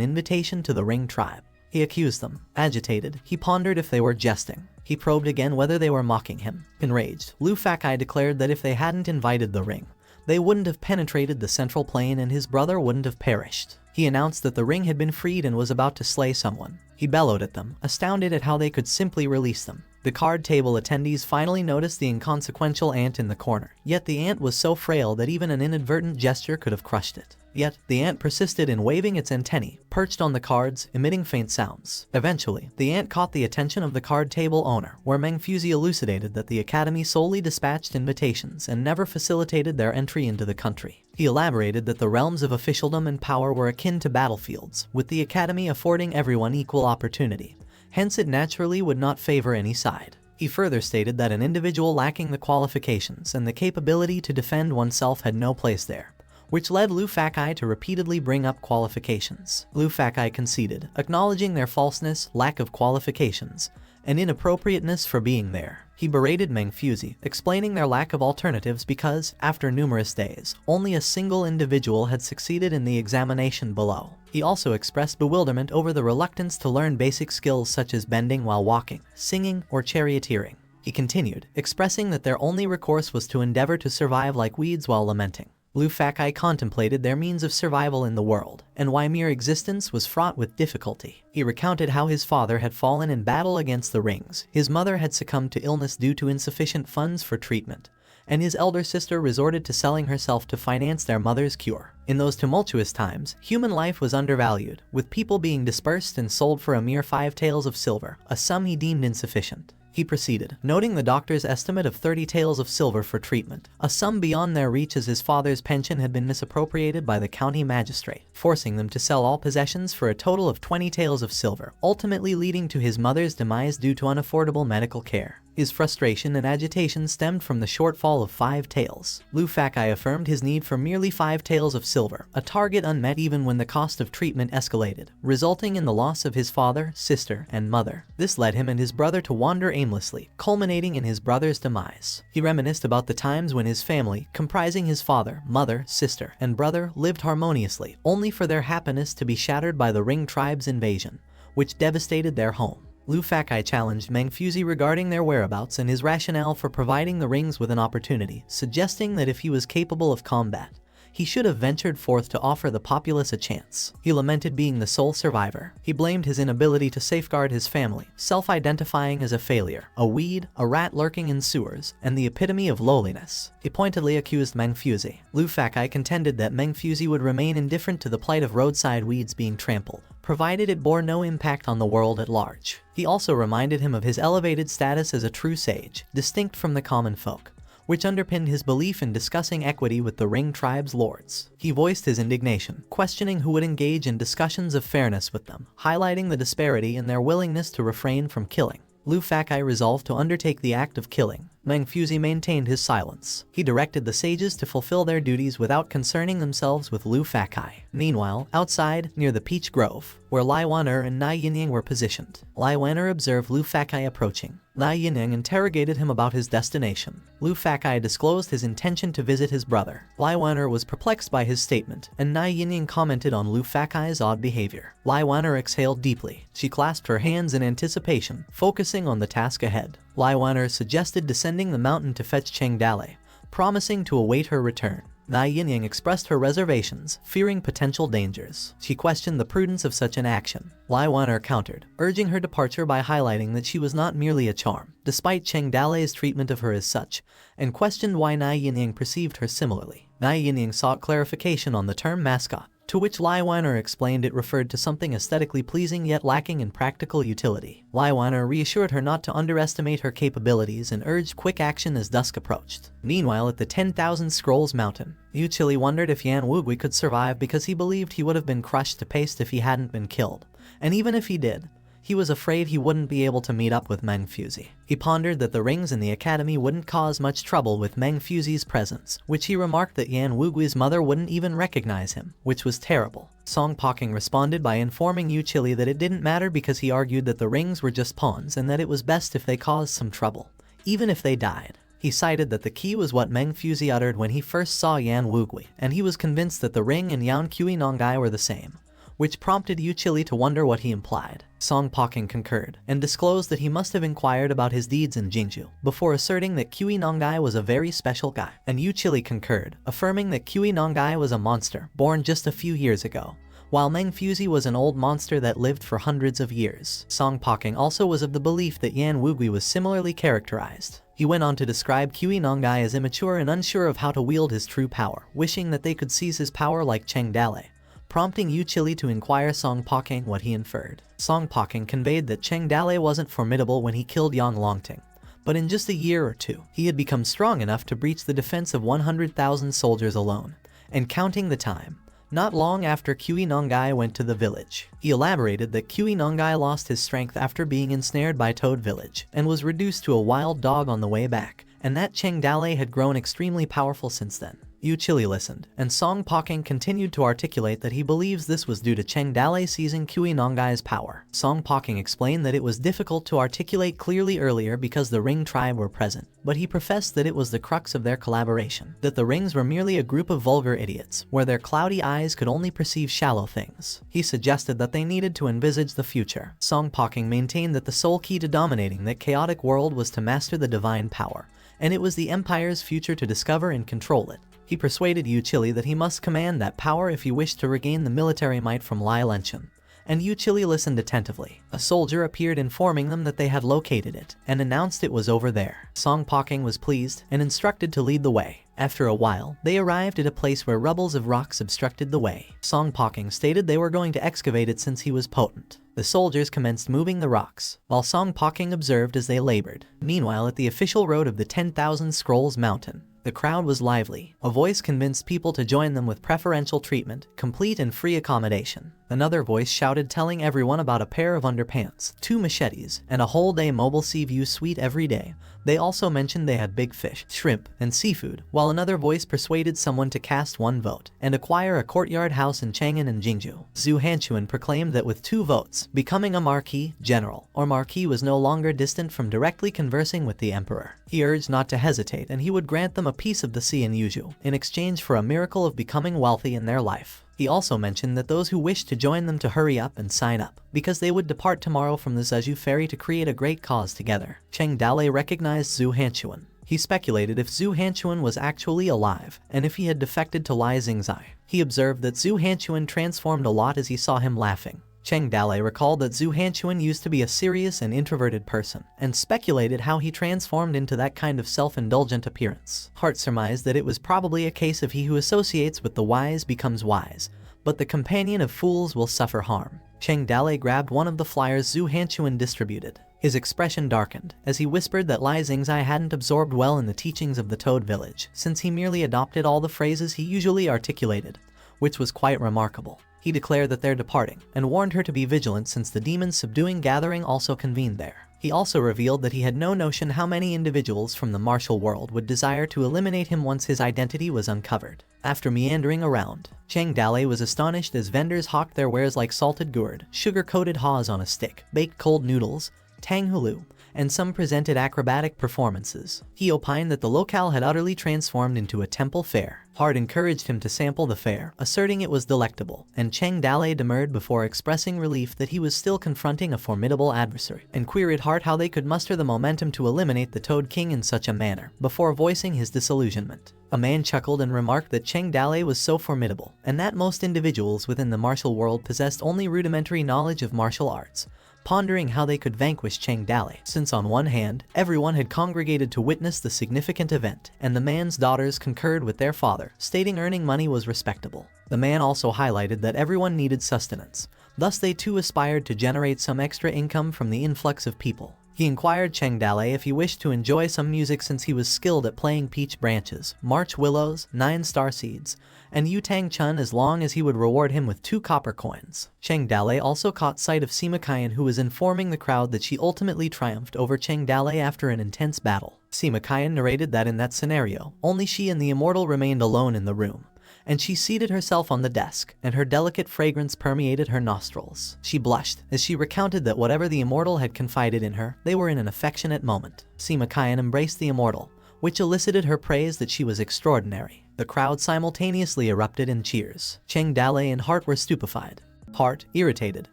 invitation to the Ring tribe. He accused them. Agitated, he pondered if they were jesting. He probed again whether they were mocking him. Enraged, Lu Fakai declared that if they hadn't invited the Ring, they wouldn't have penetrated the central plane and his brother wouldn't have perished. He announced that the ring had been freed and was about to slay someone. He bellowed at them, astounded at how they could simply release them. The card table attendees finally noticed the inconsequential ant in the corner, yet the ant was so frail that even an inadvertent gesture could have crushed it. Yet, the ant persisted in waving its antennae, perched on the cards, emitting faint sounds. Eventually, the ant caught the attention of the card table owner, where Mangfusey elucidated that the academy solely dispatched invitations and never facilitated their entry into the country. He elaborated that the realms of officialdom and power were akin to battlefields, with the academy affording everyone equal opportunity. Hence, it naturally would not favor any side. He further stated that an individual lacking the qualifications and the capability to defend oneself had no place there, which led Lu Fakai to repeatedly bring up qualifications. Lu Fakai conceded, acknowledging their falseness, lack of qualifications, and inappropriateness for being there. He berated Mangfusey, explaining their lack of alternatives because, after numerous days, only a single individual had succeeded in the examination below. He also expressed bewilderment over the reluctance to learn basic skills such as bending while walking, singing, or charioteering. He continued, expressing that their only recourse was to endeavor to survive like weeds while lamenting. Lu Fakai contemplated their means of survival in the world, and why mere existence was fraught with difficulty. He recounted how his father had fallen in battle against the rings, his mother had succumbed to illness due to insufficient funds for treatment, and his elder sister resorted to selling herself to finance their mother's cure. In those tumultuous times, human life was undervalued, with people being dispersed and sold for a mere 5 taels of silver, a sum he deemed insufficient. He proceeded, noting the doctor's estimate of 30 taels of silver for treatment, a sum beyond their reach as his father's pension had been misappropriated by the county magistrate, forcing them to sell all possessions for a total of 20 taels of silver, ultimately leading to his mother's demise due to unaffordable medical care. His frustration and agitation stemmed from the shortfall of 5 taels. Lu Fakai affirmed his need for merely 5 taels of silver, a target unmet even when the cost of treatment escalated, resulting in the loss of his father, sister, and mother. This led him and his brother to wander aimlessly, culminating in his brother's demise. He reminisced about the times when his family, comprising his father, mother, sister, and brother, lived harmoniously, only for their happiness to be shattered by the Ring tribe's invasion, which devastated their home. Lu Fakai challenged Mangfusey regarding their whereabouts and his rationale for providing the rings with an opportunity, suggesting that if he was capable of combat, he should have ventured forth to offer the populace a chance. He lamented being the sole survivor. He blamed his inability to safeguard his family, self-identifying as a failure, a weed, a rat lurking in sewers, and the epitome of lowliness. He pointedly accused Mangfusey. Lu Fakai contended that Mangfusey would remain indifferent to the plight of roadside weeds being trampled, provided it bore no impact on the world at large. He also reminded him of his elevated status as a true sage, distinct from the common folk, which underpinned his belief in discussing equity with the Ring tribe's lords. He voiced his indignation, questioning who would engage in discussions of fairness with them, highlighting the disparity in their willingness to refrain from killing. Lu Fakai resolved to undertake the act of killing. Mangfusey maintained his silence. He directed the sages to fulfill their duties without concerning themselves with Lu Fakai. Meanwhile, outside, near the peach grove, where Lai Waner and Nai Yinyang were positioned, Lai Waner observed Lu Fakai approaching. Nai Yinyang interrogated him about his destination. Lu Fakai disclosed his intention to visit his brother. Lai Waner was perplexed by his statement, and Nai Yinyang commented on Lu Fakai's odd behavior. Lai Waner exhaled deeply. She clasped her hands in anticipation, focusing on the task ahead. Lai Waner suggested descending the mountain to fetch Cheng Dale, promising to await her return. Nai Yinyang expressed her reservations, fearing potential dangers. She questioned the prudence of such an action. Lai Waner countered, urging her departure by highlighting that she was not merely a charm, despite Cheng Dale's treatment of her as such, and questioned why Nai Yinyang perceived her similarly. Nai Yinyang sought clarification on the term mascot, to which Lai Waner explained it referred to something aesthetically pleasing yet lacking in practical utility. Lai Waner reassured her not to underestimate her capabilities and urged quick action as dusk approached. Meanwhile, at the 10,000 Scrolls Mountain, Yu Chili wondered if Yan Wugui could survive because he believed he would have been crushed to paste if he hadn't been killed. And even if he did, he was afraid he wouldn't be able to meet up with Mangfusey. He pondered that the rings in the academy wouldn't cause much trouble with Mangfusey's presence, which he remarked that Yan Wugui's mother wouldn't even recognize him, which was terrible. Song Poking responded by informing Yu Chili that it didn't matter because he argued that the rings were just pawns and that it was best if they caused some trouble, even if they died. He cited that the key was what Mangfusey uttered when he first saw Yan Wugui, and he was convinced that the ring and Yan Kui Nongai were the same, which prompted Yu Chili to wonder what he implied. Song Poking concurred, and disclosed that he must have inquired about his deeds in Jingju, before asserting that Kui Nongai was a very special guy. And Yu Chili concurred, affirming that Kui Nongai was a monster, born just a few years ago, while Meng Fuzi was an old monster that lived for hundreds of years. Song Poking also was of the belief that Yan Wugui was similarly characterized. He went on to describe Kui Nongai as immature and unsure of how to wield his true power, wishing that they could seize his power like Cheng Dale, prompting Yu Chili to inquire Song Poking what he inferred. Song Poking conveyed that Cheng Dale wasn't formidable when he killed Yang Longting, but in just a year or two, he had become strong enough to breach the defense of 100,000 soldiers alone, and counting the time, not long after Kui Nongai went to the village. He elaborated that Kui Nongai lost his strength after being ensnared by Toad Village, and was reduced to a wild dog on the way back, and that Cheng Dale had grown extremely powerful since then. Yu Chili listened, and Song Poking continued to articulate that he believes this was due to Cheng Dale seizing Kui Nongai's power. Song Poking explained that it was difficult to articulate clearly earlier because the Ring tribe were present, but he professed that it was the crux of their collaboration, that the Rings were merely a group of vulgar idiots, where their cloudy eyes could only perceive shallow things. He suggested that they needed to envisage the future. Song Poking maintained that the sole key to dominating that chaotic world was to master the divine power, and it was the Empire's future to discover and control it. He persuaded Yu Chili that he must command that power if he wished to regain the military might from Lai Lenchen, and Yu Chili listened attentively. A soldier appeared informing them that they had located it, and announced it was over there. Song Poking was pleased, and instructed to lead the way. After a while, they arrived at a place where rubbles of rocks obstructed the way. Song Poking stated they were going to excavate it since he was potent. The soldiers commenced moving the rocks, while Song Poking observed as they labored. Meanwhile, at the official road of the 10,000 Scrolls Mountain, the crowd was lively. A voice convinced people to join them with preferential treatment, complete and free accommodation. Another voice shouted telling everyone about a pair of underpants, 2 machetes, and a whole day mobile sea view suite every day. They also mentioned they had big fish, shrimp, and seafood, while another voice persuaded someone to cast 1 vote and acquire a courtyard house in Chang'an and Jingzhou. Zhu Hanchuan proclaimed that with 2 votes, becoming a marquis, general, or marquis was no longer distant from directly conversing with the emperor. He urged not to hesitate, and he would grant them a piece of the sea in Yuzhou in exchange for a miracle of becoming wealthy in their life. He also mentioned that those who wished to join them to hurry up and sign up, because they would depart tomorrow from the Zhejiu ferry to create a great cause together. Cheng Dale recognized Zhu Hanchuan. He speculated if Zhu Hanchuan was actually alive, and if he had defected to Lai Xingzai. He observed that Zhu Hanchuan transformed a lot as he saw him laughing. Cheng Dale recalled that Zhu Hanchuan used to be a serious and introverted person, and speculated how he transformed into that kind of self-indulgent appearance. Hart surmised that it was probably a case of he who associates with the wise becomes wise, but the companion of fools will suffer harm. Cheng Dale grabbed one of the flyers Zhu Hanchuan distributed. His expression darkened as he whispered that Lai Xingzai hadn't absorbed well in the teachings of the Toad Village, since he merely adopted all the phrases he usually articulated, which was quite remarkable. He declared that they're departing, and warned her to be vigilant since the demons subduing gathering also convened there. He also revealed that he had no notion how many individuals from the martial world would desire to eliminate him once his identity was uncovered. After meandering around, Cheng Dale was astonished as vendors hawked their wares like salted gourd, sugar-coated haws on a stick, baked cold noodles, tang hulu, and some presented acrobatic performances. He opined that the locale had utterly transformed into a temple fair. Hart encouraged him to sample the fare, asserting it was delectable, and Cheng Dale demurred before expressing relief that he was still confronting a formidable adversary, and queried Hart how they could muster the momentum to eliminate the Toad King in such a manner, before voicing his disillusionment. A man chuckled and remarked that Cheng Dale was so formidable, and that most individuals within the martial world possessed only rudimentary knowledge of martial arts, pondering how they could vanquish Cheng Dale, since on one hand, everyone had congregated to witness the significant event, and the man's daughters concurred with their father, stating earning money was respectable. The man also highlighted that everyone needed sustenance, thus they too aspired to generate some extra income from the influx of people. He inquired Cheng Dale if he wished to enjoy some music since he was skilled at playing peach branches, March willows, 9 starseeds, and Yutang Chun as long as he would reward him with 2 copper coins. Cheng Dale also caught sight of Sima Kaiyan, who was informing the crowd that she ultimately triumphed over Cheng Dale after an intense battle. Sima Kaiyan narrated that in that scenario, only she and the immortal remained alone in the room, and she seated herself on the desk, and her delicate fragrance permeated her nostrils. She blushed as she recounted that whatever the immortal had confided in her, they were in an affectionate moment. Sima Kaiyan embraced the immortal, which elicited her praise that she was extraordinary. The crowd simultaneously erupted in cheers. Cheng Dale and Hart were stupefied. Hart, irritated,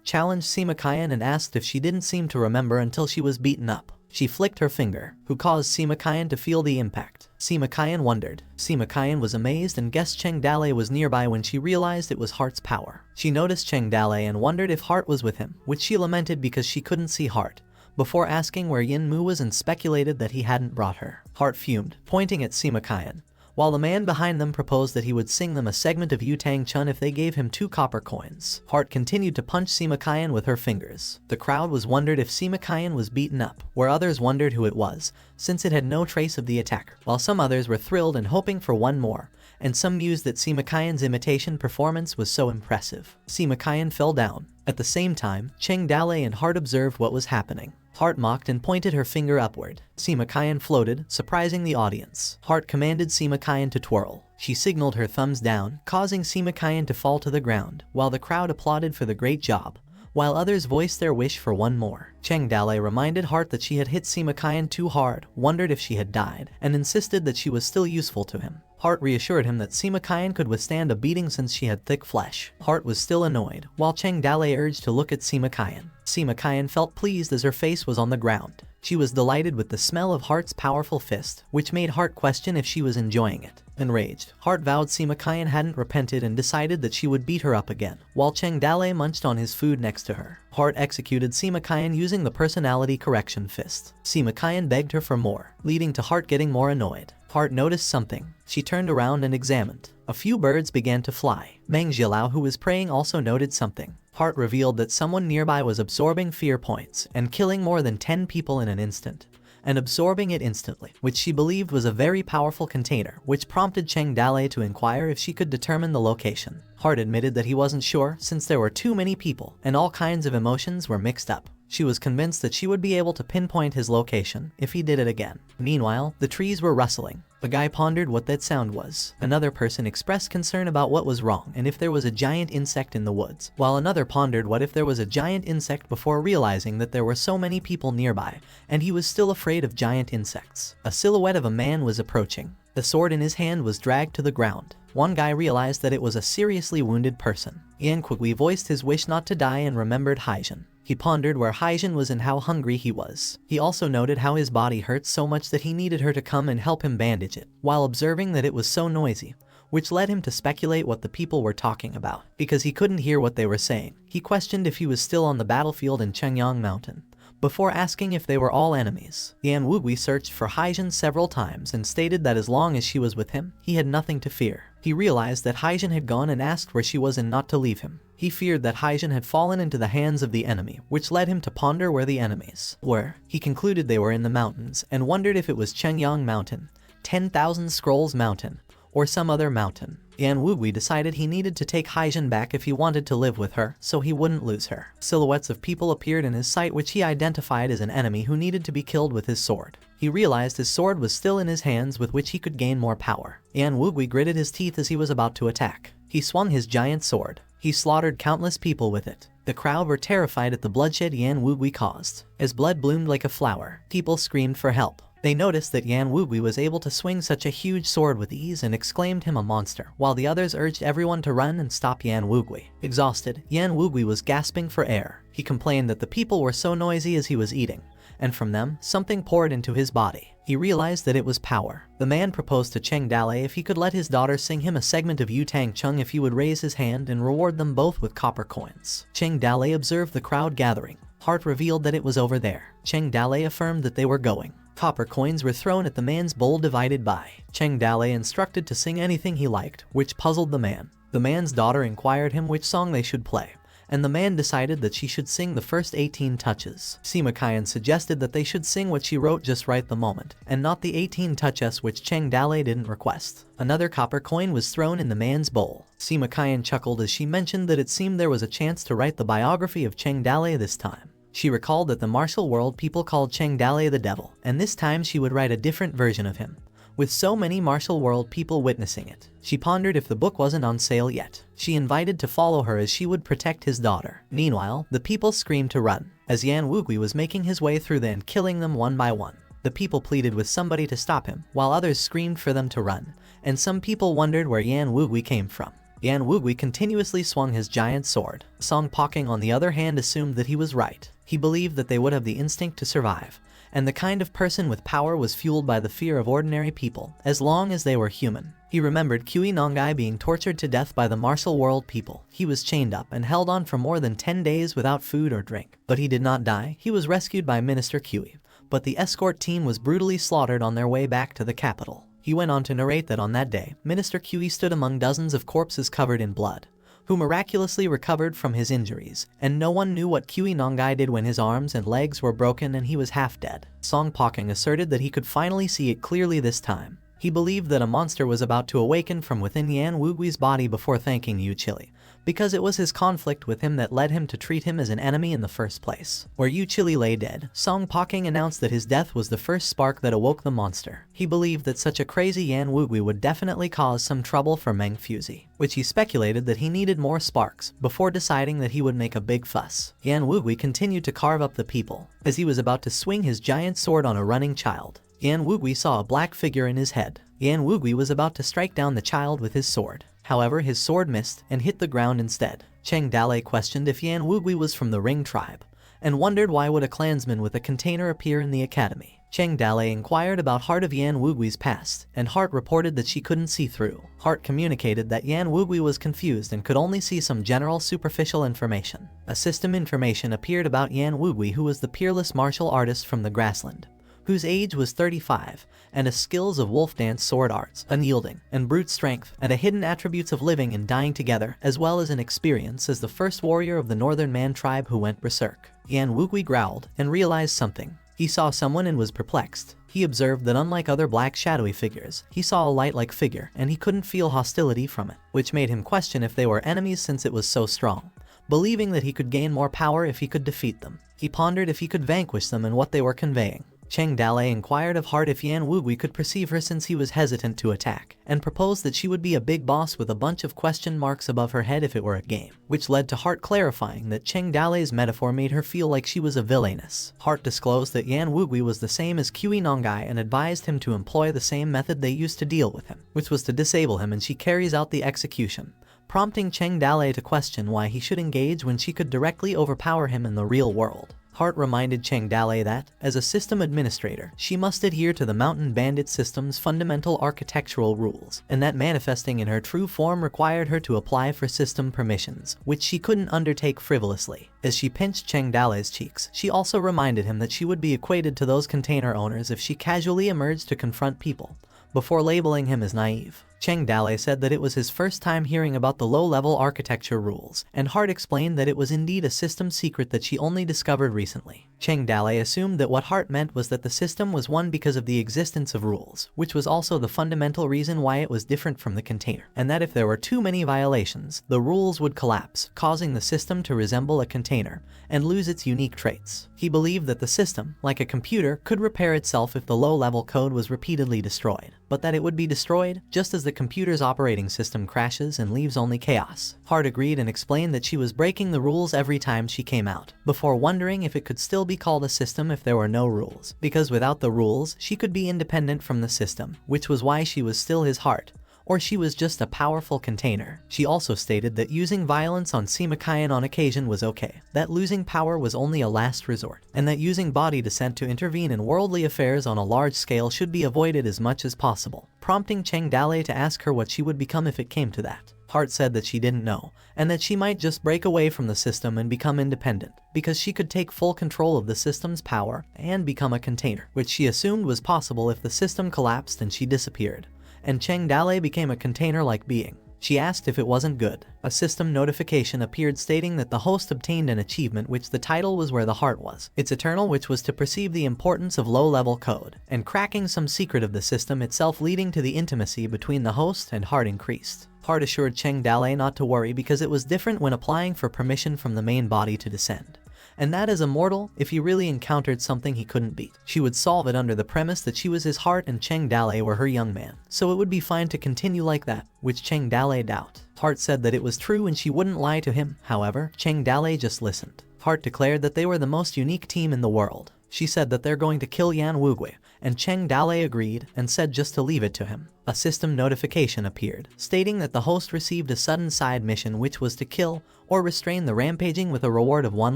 challenged Sima Kaiyan and asked if she didn't seem to remember until she was beaten up. She flicked her finger, who caused Sima Qian to feel the impact. Sima Qian wondered. Sima Qian was amazed and guessed Cheng Dale was nearby when she realized it was Heart's power. She noticed Cheng Dale and wondered if Heart was with him, which she lamented because she couldn't see Heart, before asking where Yin Mu was and speculated that he hadn't brought her. Heart fumed, pointing at Sima Qian, while the man behind them proposed that he would sing them a segment of Yu Tang Chun if they gave him 2 copper coins. Heart continued to punch Sima Qian with her fingers. The crowd wondered if Sima Qian was beaten up, where others wondered who it was, since it had no trace of the attacker, while some others were thrilled and hoping for one more, and some mused that Sima Qian's imitation performance was so impressive. Sima Qian fell down. At the same time, Cheng Dale and Heart observed what was happening. Heart mocked and pointed her finger upward. Sima Qian floated, surprising the audience. Heart commanded Sima Qian to twirl. She signaled her thumbs down, causing Sima Qian to fall to the ground, while the crowd applauded for the great job, while others voiced their wish for one more. Cheng Dale reminded Heart that she had hit Sima Qian too hard, wondered if she had died, and insisted that she was still useful to him. Heart reassured him that Sima Qian could withstand a beating since she had thick flesh. Heart was still annoyed, while Cheng Dale urged to look at Sima Qian. Sima Qian felt pleased as her face was on the ground. She was delighted with the smell of Heart's powerful fist, which made Heart question if she was enjoying it. Enraged, Heart vowed Sima Qian hadn't repented and decided that she would beat her up again, while Cheng Dale munched on his food next to her. Heart executed Sima Qian using the personality correction fist. Sima Qian begged her for more, leading to Heart getting more annoyed. Heart noticed something. She turned around and examined. A few birds began to fly. Meng Jialao, who was praying, also noted something. Heart revealed that someone nearby was absorbing fear points and killing more than 10 people in an instant, and absorbing it instantly, which she believed was a very powerful container, which prompted Cheng Dale to inquire if she could determine the location. Heart admitted that he wasn't sure since there were too many people and all kinds of emotions were mixed up. She was convinced that she would be able to pinpoint his location if he did it again. Meanwhile, the trees were rustling. A guy pondered what that sound was. Another person expressed concern about what was wrong and if there was a giant insect in the woods, while another pondered what if there was a giant insect before realizing that there were so many people nearby, and he was still afraid of giant insects. A silhouette of a man was approaching. The sword in his hand was dragged to the ground. One guy realized that it was a seriously wounded person. Yan Kuigui voiced his wish not to die and remembered Haijin. He pondered where Haijin was and how hungry he was. He also noted how his body hurt so much that he needed her to come and help him bandage it, while observing that it was so noisy, which led him to speculate what the people were talking about. Because he couldn't hear what they were saying, he questioned if he was still on the battlefield in Chengyang Mountain, before asking if they were all enemies. Yan Wugui searched for Haijin several times and stated that as long as she was with him, he had nothing to fear. He realized that Haijin had gone and asked where she was and not to leave him. He feared that Haijin had fallen into the hands of the enemy, which led him to ponder where the enemies were. He concluded they were in the mountains and wondered if it was Chengyang Mountain, 10,000 Scrolls Mountain, or some other mountain. Yan Wugui decided he needed to take Haijin back if he wanted to live with her, so he wouldn't lose her. Silhouettes of people appeared in his sight which he identified as an enemy who needed to be killed with his sword. He realized his sword was still in his hands with which he could gain more power. Yan Wugui gritted his teeth as he was about to attack. He swung his giant sword. He slaughtered countless people with it. The crowd were terrified at the bloodshed Yan Wugui caused. As blood bloomed like a flower, people screamed for help. They noticed that Yan Wugui was able to swing such a huge sword with ease and exclaimed him a monster, while the others urged everyone to run and stop Yan Wugui. Exhausted, Yan Wugui was gasping for air. He complained that the people were so noisy as he was eating, and from them, something poured into his body. He realized that it was power. The man proposed to Cheng Dale if he could let his daughter sing him a segment of Yu Tang Chung if he would raise his hand and reward them both with copper coins. Cheng Dale observed the crowd gathering. Heart revealed that it was over there. Cheng Dale affirmed that they were going. Copper coins were thrown at the man's bowl divided by. Cheng Dale instructed to sing anything he liked, which puzzled the man. The man's daughter inquired him which song they should play, and the man decided that she should sing the first 18 touches. Sima Qian suggested that they should sing what she wrote just right the moment, and not the 18 touches which Cheng Dale didn't request. Another copper coin was thrown in the man's bowl. Sima Qian chuckled as she mentioned that it seemed there was a chance to write the biography of Cheng Dale this time. She recalled that the martial world people called Cheng Dale the devil, and this time she would write a different version of him, with so many martial world people witnessing it. She pondered if the book wasn't on sale yet. She invited to follow her as she would protect his daughter. Meanwhile, the people screamed to run, as Yan Wugui was making his way through them, killing them one by one. The people pleaded with somebody to stop him, while others screamed for them to run, and some people wondered where Yan Wugui came from. Yan Wugui continuously swung his giant sword. Song Poking on the other hand assumed that he was right. He believed that they would have the instinct to survive, and the kind of person with power was fueled by the fear of ordinary people, as long as they were human. He remembered Kui Nongai being tortured to death by the martial world people. He was chained up and held on for more than 10 days without food or drink. But he did not die. He was rescued by Minister Kui, but the escort team was brutally slaughtered on their way back to the capital. He went on to narrate that on that day, Minister Kui stood among dozens of corpses covered in blood, who miraculously recovered from his injuries, and no one knew what Kui Nongai did when his arms and legs were broken and he was half dead. Song Poking asserted that he could finally see it clearly this time. He believed that a monster was about to awaken from within Yan Wugui's body before thanking Yu Chili, because it was his conflict with him that led him to treat him as an enemy in the first place. Where Yu Chili lay dead, Song Poking announced that his death was the first spark that awoke the monster. He believed that such a crazy Yan Wugui would definitely cause some trouble for Meng Fuzi, which he speculated that he needed more sparks before deciding that he would make a big fuss. Yan Wugui continued to carve up the people as he was about to swing his giant sword on a running child. Yan Wugui saw a black figure in his head. Yan Wugui was about to strike down the child with his sword. However, his sword missed and hit the ground instead. Cheng Dale questioned if Yan Wugui was from the Ring tribe, and wondered why would a clansman with a container appear in the academy. Cheng Dale inquired about Heart of Yan Wugui's past, and Heart reported that she couldn't see through. Heart communicated that Yan Wugui was confused and could only see some general superficial information. A system information appeared about Yan Wugui, who was the peerless martial artist from the grassland, whose age was 35, and a skills of wolf dance, sword arts, unyielding, and brute strength, and a hidden attributes of living and dying together, as well as an experience as the first warrior of the Northern Man tribe who went berserk. Yan Wugui growled and realized something. He saw someone and was perplexed. He observed that unlike other black shadowy figures, he saw a light-like figure and he couldn't feel hostility from it, which made him question if they were enemies since it was so strong, believing that he could gain more power if he could defeat them. He pondered if he could vanquish them and what they were conveying. Cheng Dale inquired of Heart if Yan Wugui could perceive her since he was hesitant to attack, and proposed that she would be a big boss with a bunch of question marks above her head if it were a game, which led to Heart clarifying that Cheng Dale's metaphor made her feel like she was a villainess. Heart disclosed that Yan Wugui was the same as Kui Nongai and advised him to employ the same method they used to deal with him, which was to disable him, and she carries out the execution, prompting Cheng Dale to question why he should engage when she could directly overpower him in the real world. Heart reminded Cheng Dale that, as a system administrator, she must adhere to the Mountain Bandit system's fundamental architectural rules, and that manifesting in her true form required her to apply for system permissions, which she couldn't undertake frivolously. As she pinched Cheng Dale's cheeks, she also reminded him that she would be equated to those container owners if she casually emerged to confront people, before labeling him as naive. Cheng Dale said that it was his first time hearing about the low-level architecture rules, and Heart explained that it was indeed a system secret that she only discovered recently. Cheng Dale assumed that what Heart meant was that the system was one because of the existence of rules, which was also the fundamental reason why it was different from the container, and that if there were too many violations, the rules would collapse, causing the system to resemble a container and lose its unique traits. He believed that the system, like a computer, could repair itself if the low-level code was repeatedly destroyed, but that it would be destroyed just as the computer's operating system crashes and leaves only chaos. Heart agreed and explained that she was breaking the rules every time she came out, before wondering if it could still be called a system if there were no rules, because without the rules, she could be independent from the system, which was why she was still his heart, or she was just a powerful container. She also stated that using violence on Simakayan on occasion was okay, that losing power was only a last resort, and that using body descent to intervene in worldly affairs on a large scale should be avoided as much as possible, prompting Cheng Dale to ask her what she would become if it came to that. Heart said that she didn't know, and that she might just break away from the system and become independent, because she could take full control of the system's power and become a container, which she assumed was possible if the system collapsed and she disappeared, and Cheng Dale became a container-like being. She asked if it wasn't good. A system notification appeared stating that the host obtained an achievement which the title was Where the Heart Was. Its eternal, which was to perceive the importance of low-level code, and cracking some secret of the system itself, leading to the intimacy between the host and Heart increased. Heart assured Cheng Dale not to worry because it was different when applying for permission from the main body to descend, and that as a mortal, if he really encountered something he couldn't beat, she would solve it under the premise that she was his heart and Cheng Dale were her young man, so it would be fine to continue like that, which Cheng Dale doubt. Heart said that it was true and she wouldn't lie to him. However, Cheng Dale just listened. Heart declared that they were the most unique team in the world. She said that they're going to kill Yan Wugui, and Cheng Dale agreed and said just to leave it to him. A system notification appeared, stating that the host received a sudden side mission which was to kill or restrain the rampaging with a reward of 1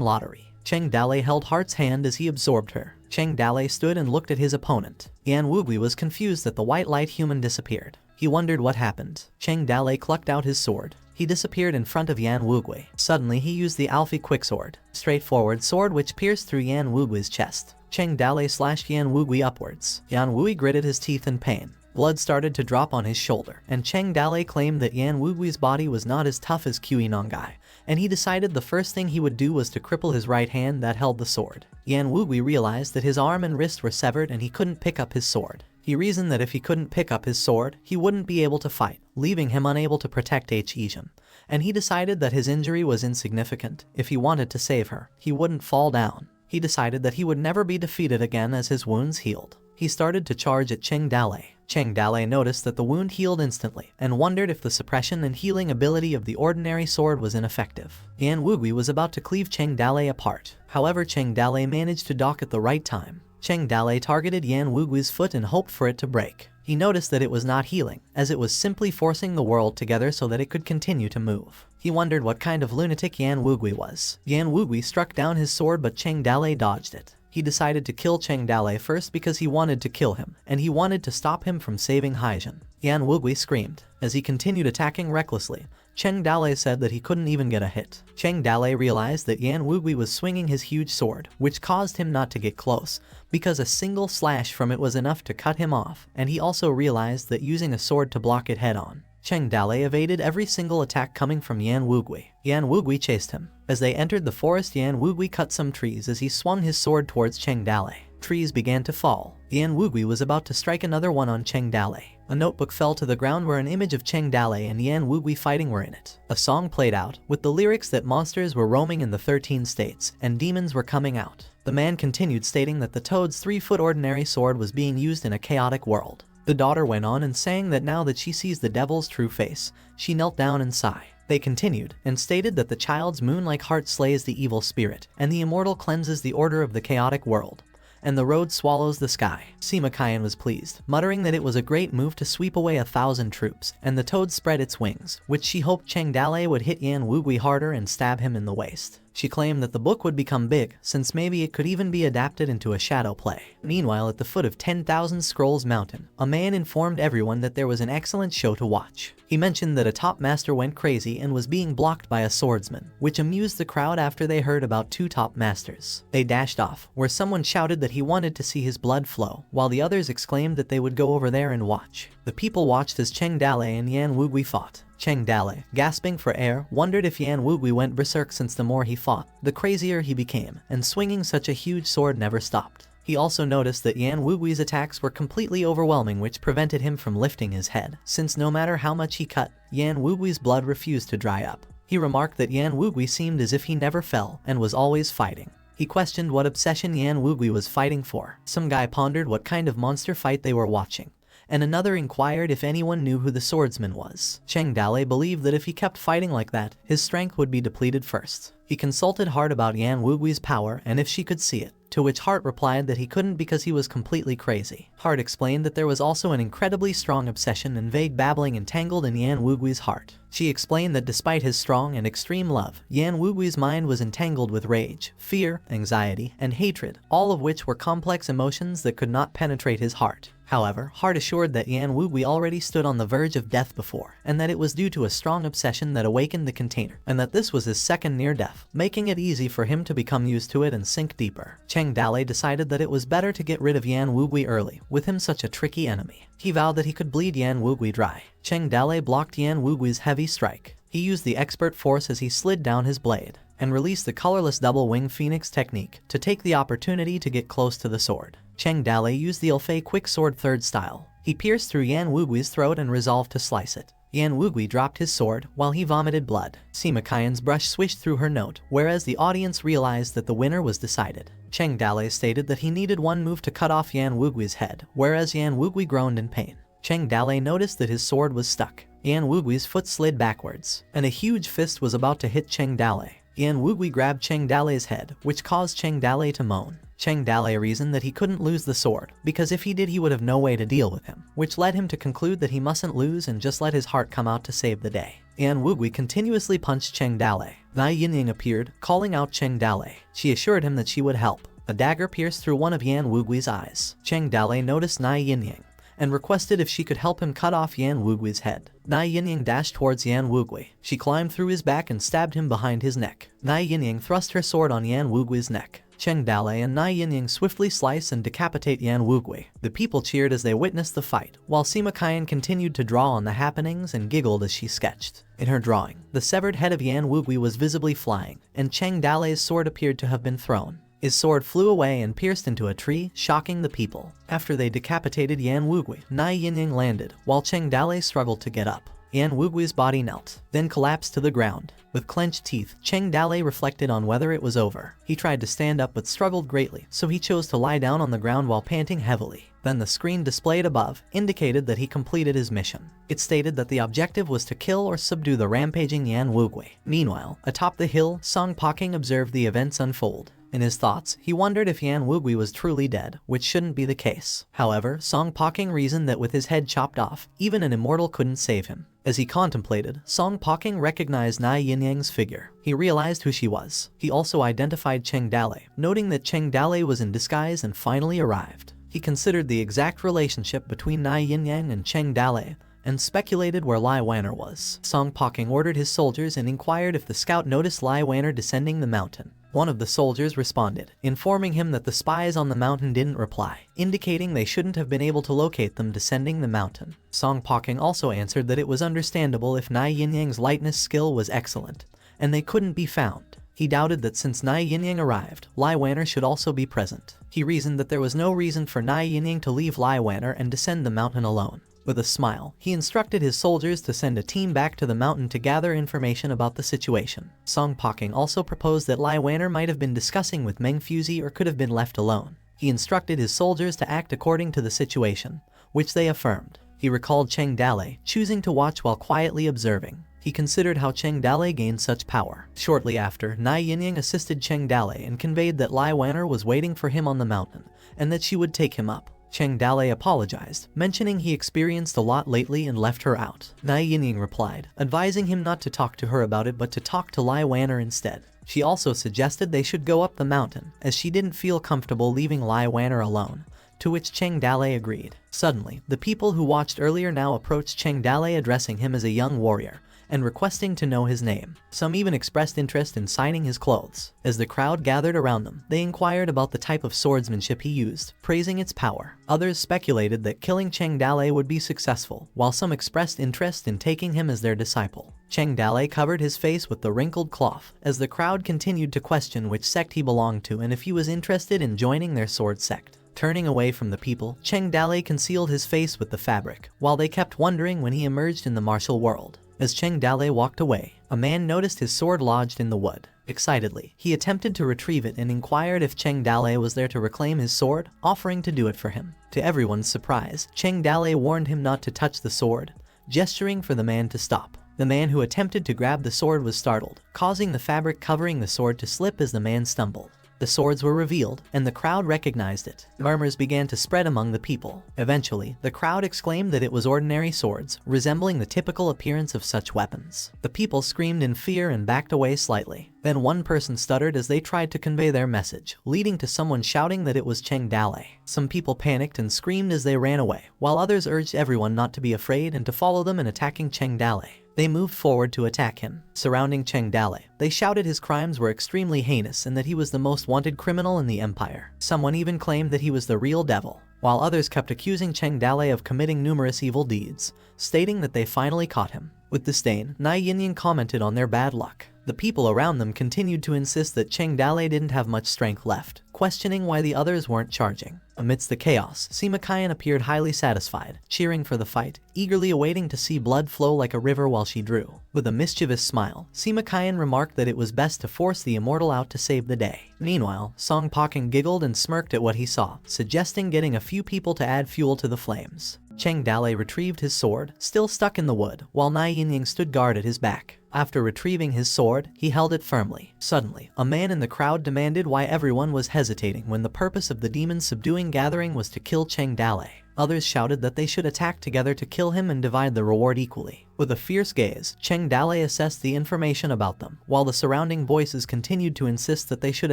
lottery. Cheng Dale held Heart's hand as he absorbed her. Cheng Dalei stood and looked at his opponent. Yan Wugui was confused that the white light human disappeared. He wondered what happened. Cheng Dalei clucked out his sword. He disappeared in front of Yan Wugui. Suddenly he used the Alfie Quicksword, straightforward sword which pierced through Yan Wugui's chest. Cheng Dalei slashed Yan Wugui upwards. Yan Wugui gritted his teeth in pain. Blood started to drop on his shoulder, and Cheng Dalei claimed that Yan Wugui's body was not as tough as Kui Nongai, and he decided the first thing he would do was to cripple his right hand that held the sword. Yan Wugui realized that his arm and wrist were severed and he couldn't pick up his sword. He reasoned that if he couldn't pick up his sword, he wouldn't be able to fight, leaving him unable to protect Ijin. And he decided that his injury was insignificant. If he wanted to save her, he wouldn't fall down. He decided that he would never be defeated again as his wounds healed. He started to charge at Cheng Dalei. Cheng Dalei noticed that the wound healed instantly and wondered if the suppression and healing ability of the ordinary sword was ineffective. Yan Wugui was about to cleave Cheng Dalei apart. However, Cheng Dalei managed to dock at the right time. Cheng Dalei targeted Yan Wugui's foot and hoped for it to break. He noticed that it was not healing, as it was simply forcing the world together so that it could continue to move. He wondered what kind of lunatic Yan Wugui was. Yan Wugui struck down his sword but Cheng Dalei dodged it. He decided to kill Cheng Dalei first because he wanted to kill him, and he wanted to stop him from saving Haijin. Yan Wugui screamed. As he continued attacking recklessly, Cheng Dalei said that he couldn't even get a hit. Cheng Dalei realized that Yan Wugui was swinging his huge sword, which caused him not to get close, because a single slash from it was enough to cut him off, and he also realized that using a sword to block it head-on. Cheng Dalei evaded every single attack coming from Yan Wugui. Yan Wugui chased him. As they entered the forest, Yan Wugui cut some trees as he swung his sword towards Cheng Dalei. Trees began to fall. Yan Wugui was about to strike another one on Cheng Dalei. A notebook fell to the ground where an image of Cheng Dalei and Yan Wugui fighting were in it. A song played out, with the lyrics that monsters were roaming in the 13 states, and demons were coming out. The man continued stating that the toad's 3-foot ordinary sword was being used in a chaotic world. The daughter went on and sang that now that she sees the devil's true face, she knelt down and sighed. They continued, and stated that the child's moon-like heart slays the evil spirit, and the immortal cleanses the order of the chaotic world, and the road swallows the sky. Sima Qian was pleased, muttering that it was a great move to sweep away 1,000 troops, and the toad spread its wings, which she hoped Cheng Dalei would hit Yan Wugui harder and stab him in the waist. She claimed that the book would become big, since maybe it could even be adapted into a shadow play. Meanwhile, at the foot of 10,000 Scrolls Mountain, a man informed everyone that there was an excellent show to watch. He mentioned that a top master went crazy and was being blocked by a swordsman, which amused the crowd after they heard about 2 top masters. They dashed off, where someone shouted that he wanted to see his blood flow, while the others exclaimed that they would go over there and watch. The people watched as Cheng Dalei and Yan Wugui fought. Cheng Dalei, gasping for air, wondered if Yan Wugui went berserk, since the more he fought, the crazier he became, and swinging such a huge sword never stopped. He also noticed that Yan Wugui's attacks were completely overwhelming, which prevented him from lifting his head, since no matter how much he cut, Yan Wugui's blood refused to dry up. He remarked that Yan Wugui seemed as if he never fell, and was always fighting. He questioned what obsession Yan Wugui was fighting for. Some guy pondered what kind of monster fight they were watching, and another inquired if anyone knew who the swordsman was. Cheng Dalei believed that if he kept fighting like that, his strength would be depleted first. He consulted Heart about Yan Wugui's power and if she could see it, to which Heart replied that he couldn't because he was completely crazy. Heart explained that there was also an incredibly strong obsession and vague babbling entangled in Yan Wugui's heart. She explained that despite his strong and extreme love, Yan Wugui's mind was entangled with rage, fear, anxiety, and hatred, all of which were complex emotions that could not penetrate his heart. However, Heart assured that Yan Wugui already stood on the verge of death before, and that it was due to a strong obsession that awakened the container, and that this was his second near-death, making it easy for him to become used to it and sink deeper. Cheng Dalei decided that it was better to get rid of Yan Wugui early, with him such a tricky enemy. He vowed that he could bleed Yan Wugui dry. Cheng Dalei blocked Yan Wugui's heavy strike. He used the expert force as he slid down his blade, and released the colorless double-wing phoenix technique to take the opportunity to get close to the sword. Cheng Dalei used the Ilfei quick sword third style. He pierced through Yan Wugui's throat and resolved to slice it. Yan Wugui dropped his sword while he vomited blood. Sima Qian's brush swished through her note, whereas the audience realized that the winner was decided. Cheng Dalei stated that he needed one move to cut off Yan Wugui's head, whereas Yan Wugui groaned in pain. Cheng Dalei noticed that his sword was stuck. Yan Wugui's foot slid backwards, and a huge fist was about to hit Cheng Dalei. Yan Wugui grabbed Cheng Dalei's head, which caused Cheng Dalei to moan. Cheng Dalei reasoned that he couldn't lose the sword, because if he did he would have no way to deal with him, which led him to conclude that he mustn't lose and just let his heart come out to save the day. Yan Wugui continuously punched Cheng Dalei. Nai Yinying appeared, calling out Cheng Dalei. She assured him that she would help. A dagger pierced through one of Yan Wugui's eyes. Cheng Dalei noticed Nai Yinyang and requested if she could help him cut off Yan Wugui's head. Nai Yinyang dashed towards Yan Wugui. She climbed through his back and stabbed him behind his neck. Nai Yinyang thrust her sword on Yan Wugui's neck. Cheng Dalei and Nai Yinyang swiftly slice and decapitate Yan Wugui. The people cheered as they witnessed the fight, while Sima Qian continued to draw on the happenings and giggled as she sketched. In her drawing, the severed head of Yan Wugui was visibly flying, and Cheng Dalei's sword appeared to have been thrown. His sword flew away and pierced into a tree, shocking the people. After they decapitated Yan Wugui, Nai Yinyang landed, while Cheng Dalei struggled to get up. Yan Wugui's body knelt, then collapsed to the ground. With clenched teeth, Cheng Dalei reflected on whether it was over. He tried to stand up but struggled greatly, so he chose to lie down on the ground while panting heavily. Then the screen displayed above indicated that he completed his mission. It stated that the objective was to kill or subdue the rampaging Yan Wugui. Meanwhile, atop the hill, Song Poking observed the events unfold. In his thoughts, he wondered if Yan Wugui was truly dead, which shouldn't be the case. However, Song Poking reasoned that with his head chopped off, even an immortal couldn't save him. As he contemplated, Song Poking recognized Nai Yinyang's figure. He realized who she was. He also identified Cheng Dalei, noting that Cheng Dalei was in disguise and finally arrived. He considered the exact relationship between Nai Yinyang and Cheng Dalei, and speculated where Lai Wanner was. Song Poking ordered his soldiers and inquired if the scout noticed Lai Wanner descending the mountain. One of the soldiers responded, informing him that the spies on the mountain didn't reply, indicating they shouldn't have been able to locate them descending the mountain. Song Poking also answered that it was understandable if Nai Yinyang's lightness skill was excellent, and they couldn't be found. He doubted that since Nai Yinyang arrived, Lai Wanner should also be present. He reasoned that there was no reason for Nai Yinyang to leave Lai Wanner and descend the mountain alone. With a smile, he instructed his soldiers to send a team back to the mountain to gather information about the situation. Song Poking also proposed that Lai Wanner might have been discussing with Meng Fuzi or could have been left alone. He instructed his soldiers to act according to the situation, which they affirmed. He recalled Cheng Dalei, choosing to watch while quietly observing. He considered how Cheng Dalei gained such power. Shortly after, Nai Yinyang assisted Cheng Dalei and conveyed that Lai Wanner was waiting for him on the mountain, and that she would take him up. Cheng Dalei apologized, mentioning he experienced a lot lately and left her out. Nai Yinyang replied, advising him not to talk to her about it but to talk to Lai Wanner instead. She also suggested they should go up the mountain, as she didn't feel comfortable leaving Lai Wanner alone, to which Cheng Dalei agreed. Suddenly, the people who watched earlier now approached Cheng Dalei, addressing him as a young warrior, and requesting to know his name. Some even expressed interest in signing his clothes. As the crowd gathered around them, they inquired about the type of swordsmanship he used, praising its power. Others speculated that killing Cheng Dalei would be successful, while some expressed interest in taking him as their disciple. Cheng Dalei covered his face with the wrinkled cloth, as the crowd continued to question which sect he belonged to and if he was interested in joining their sword sect. Turning away from the people, Cheng Dalei concealed his face with the fabric, while they kept wondering when he emerged in the martial world. As Cheng Dalei walked away, a man noticed his sword lodged in the wood. Excitedly, he attempted to retrieve it and inquired if Cheng Dalei was there to reclaim his sword, offering to do it for him. To everyone's surprise, Cheng Dalei warned him not to touch the sword, gesturing for the man to stop. The man who attempted to grab the sword was startled, causing the fabric covering the sword to slip as the man stumbled. The swords were revealed, and the crowd recognized it. Murmurs began to spread among the people. Eventually, the crowd exclaimed that it was ordinary swords, resembling the typical appearance of such weapons. The people screamed in fear and backed away slightly. Then one person stuttered as they tried to convey their message, leading to someone shouting that it was Cheng Dalei. Some people panicked and screamed as they ran away, while others urged everyone not to be afraid and to follow them in attacking Cheng Dalei. They moved forward to attack him. Surrounding Cheng Dalei, they shouted his crimes were extremely heinous and that he was the most wanted criminal in the empire. Someone even claimed that he was the real devil, while others kept accusing Cheng Dalei of committing numerous evil deeds, stating that they finally caught him. With disdain, Nai Yinyang commented on their bad luck. The people around them continued to insist that Cheng Dalei didn't have much strength left, questioning why the others weren't charging. Amidst the chaos, Sima Qian appeared highly satisfied, cheering for the fight, eagerly awaiting to see blood flow like a river while she drew. With a mischievous smile, Sima Qian remarked that it was best to force the immortal out to save the day. Meanwhile, Song Poking giggled and smirked at what he saw, suggesting getting a few people to add fuel to the flames. Cheng Dalei retrieved his sword, still stuck in the wood, while Nai Yinyang stood guard at his back. After retrieving his sword, he held it firmly. Suddenly, a man in the crowd demanded why everyone was hesitating when the purpose of the demon subduing gathering was to kill Cheng Dalei. Others shouted that they should attack together to kill him and divide the reward equally. With a fierce gaze, Cheng Dalei assessed the information about them, while the surrounding voices continued to insist that they should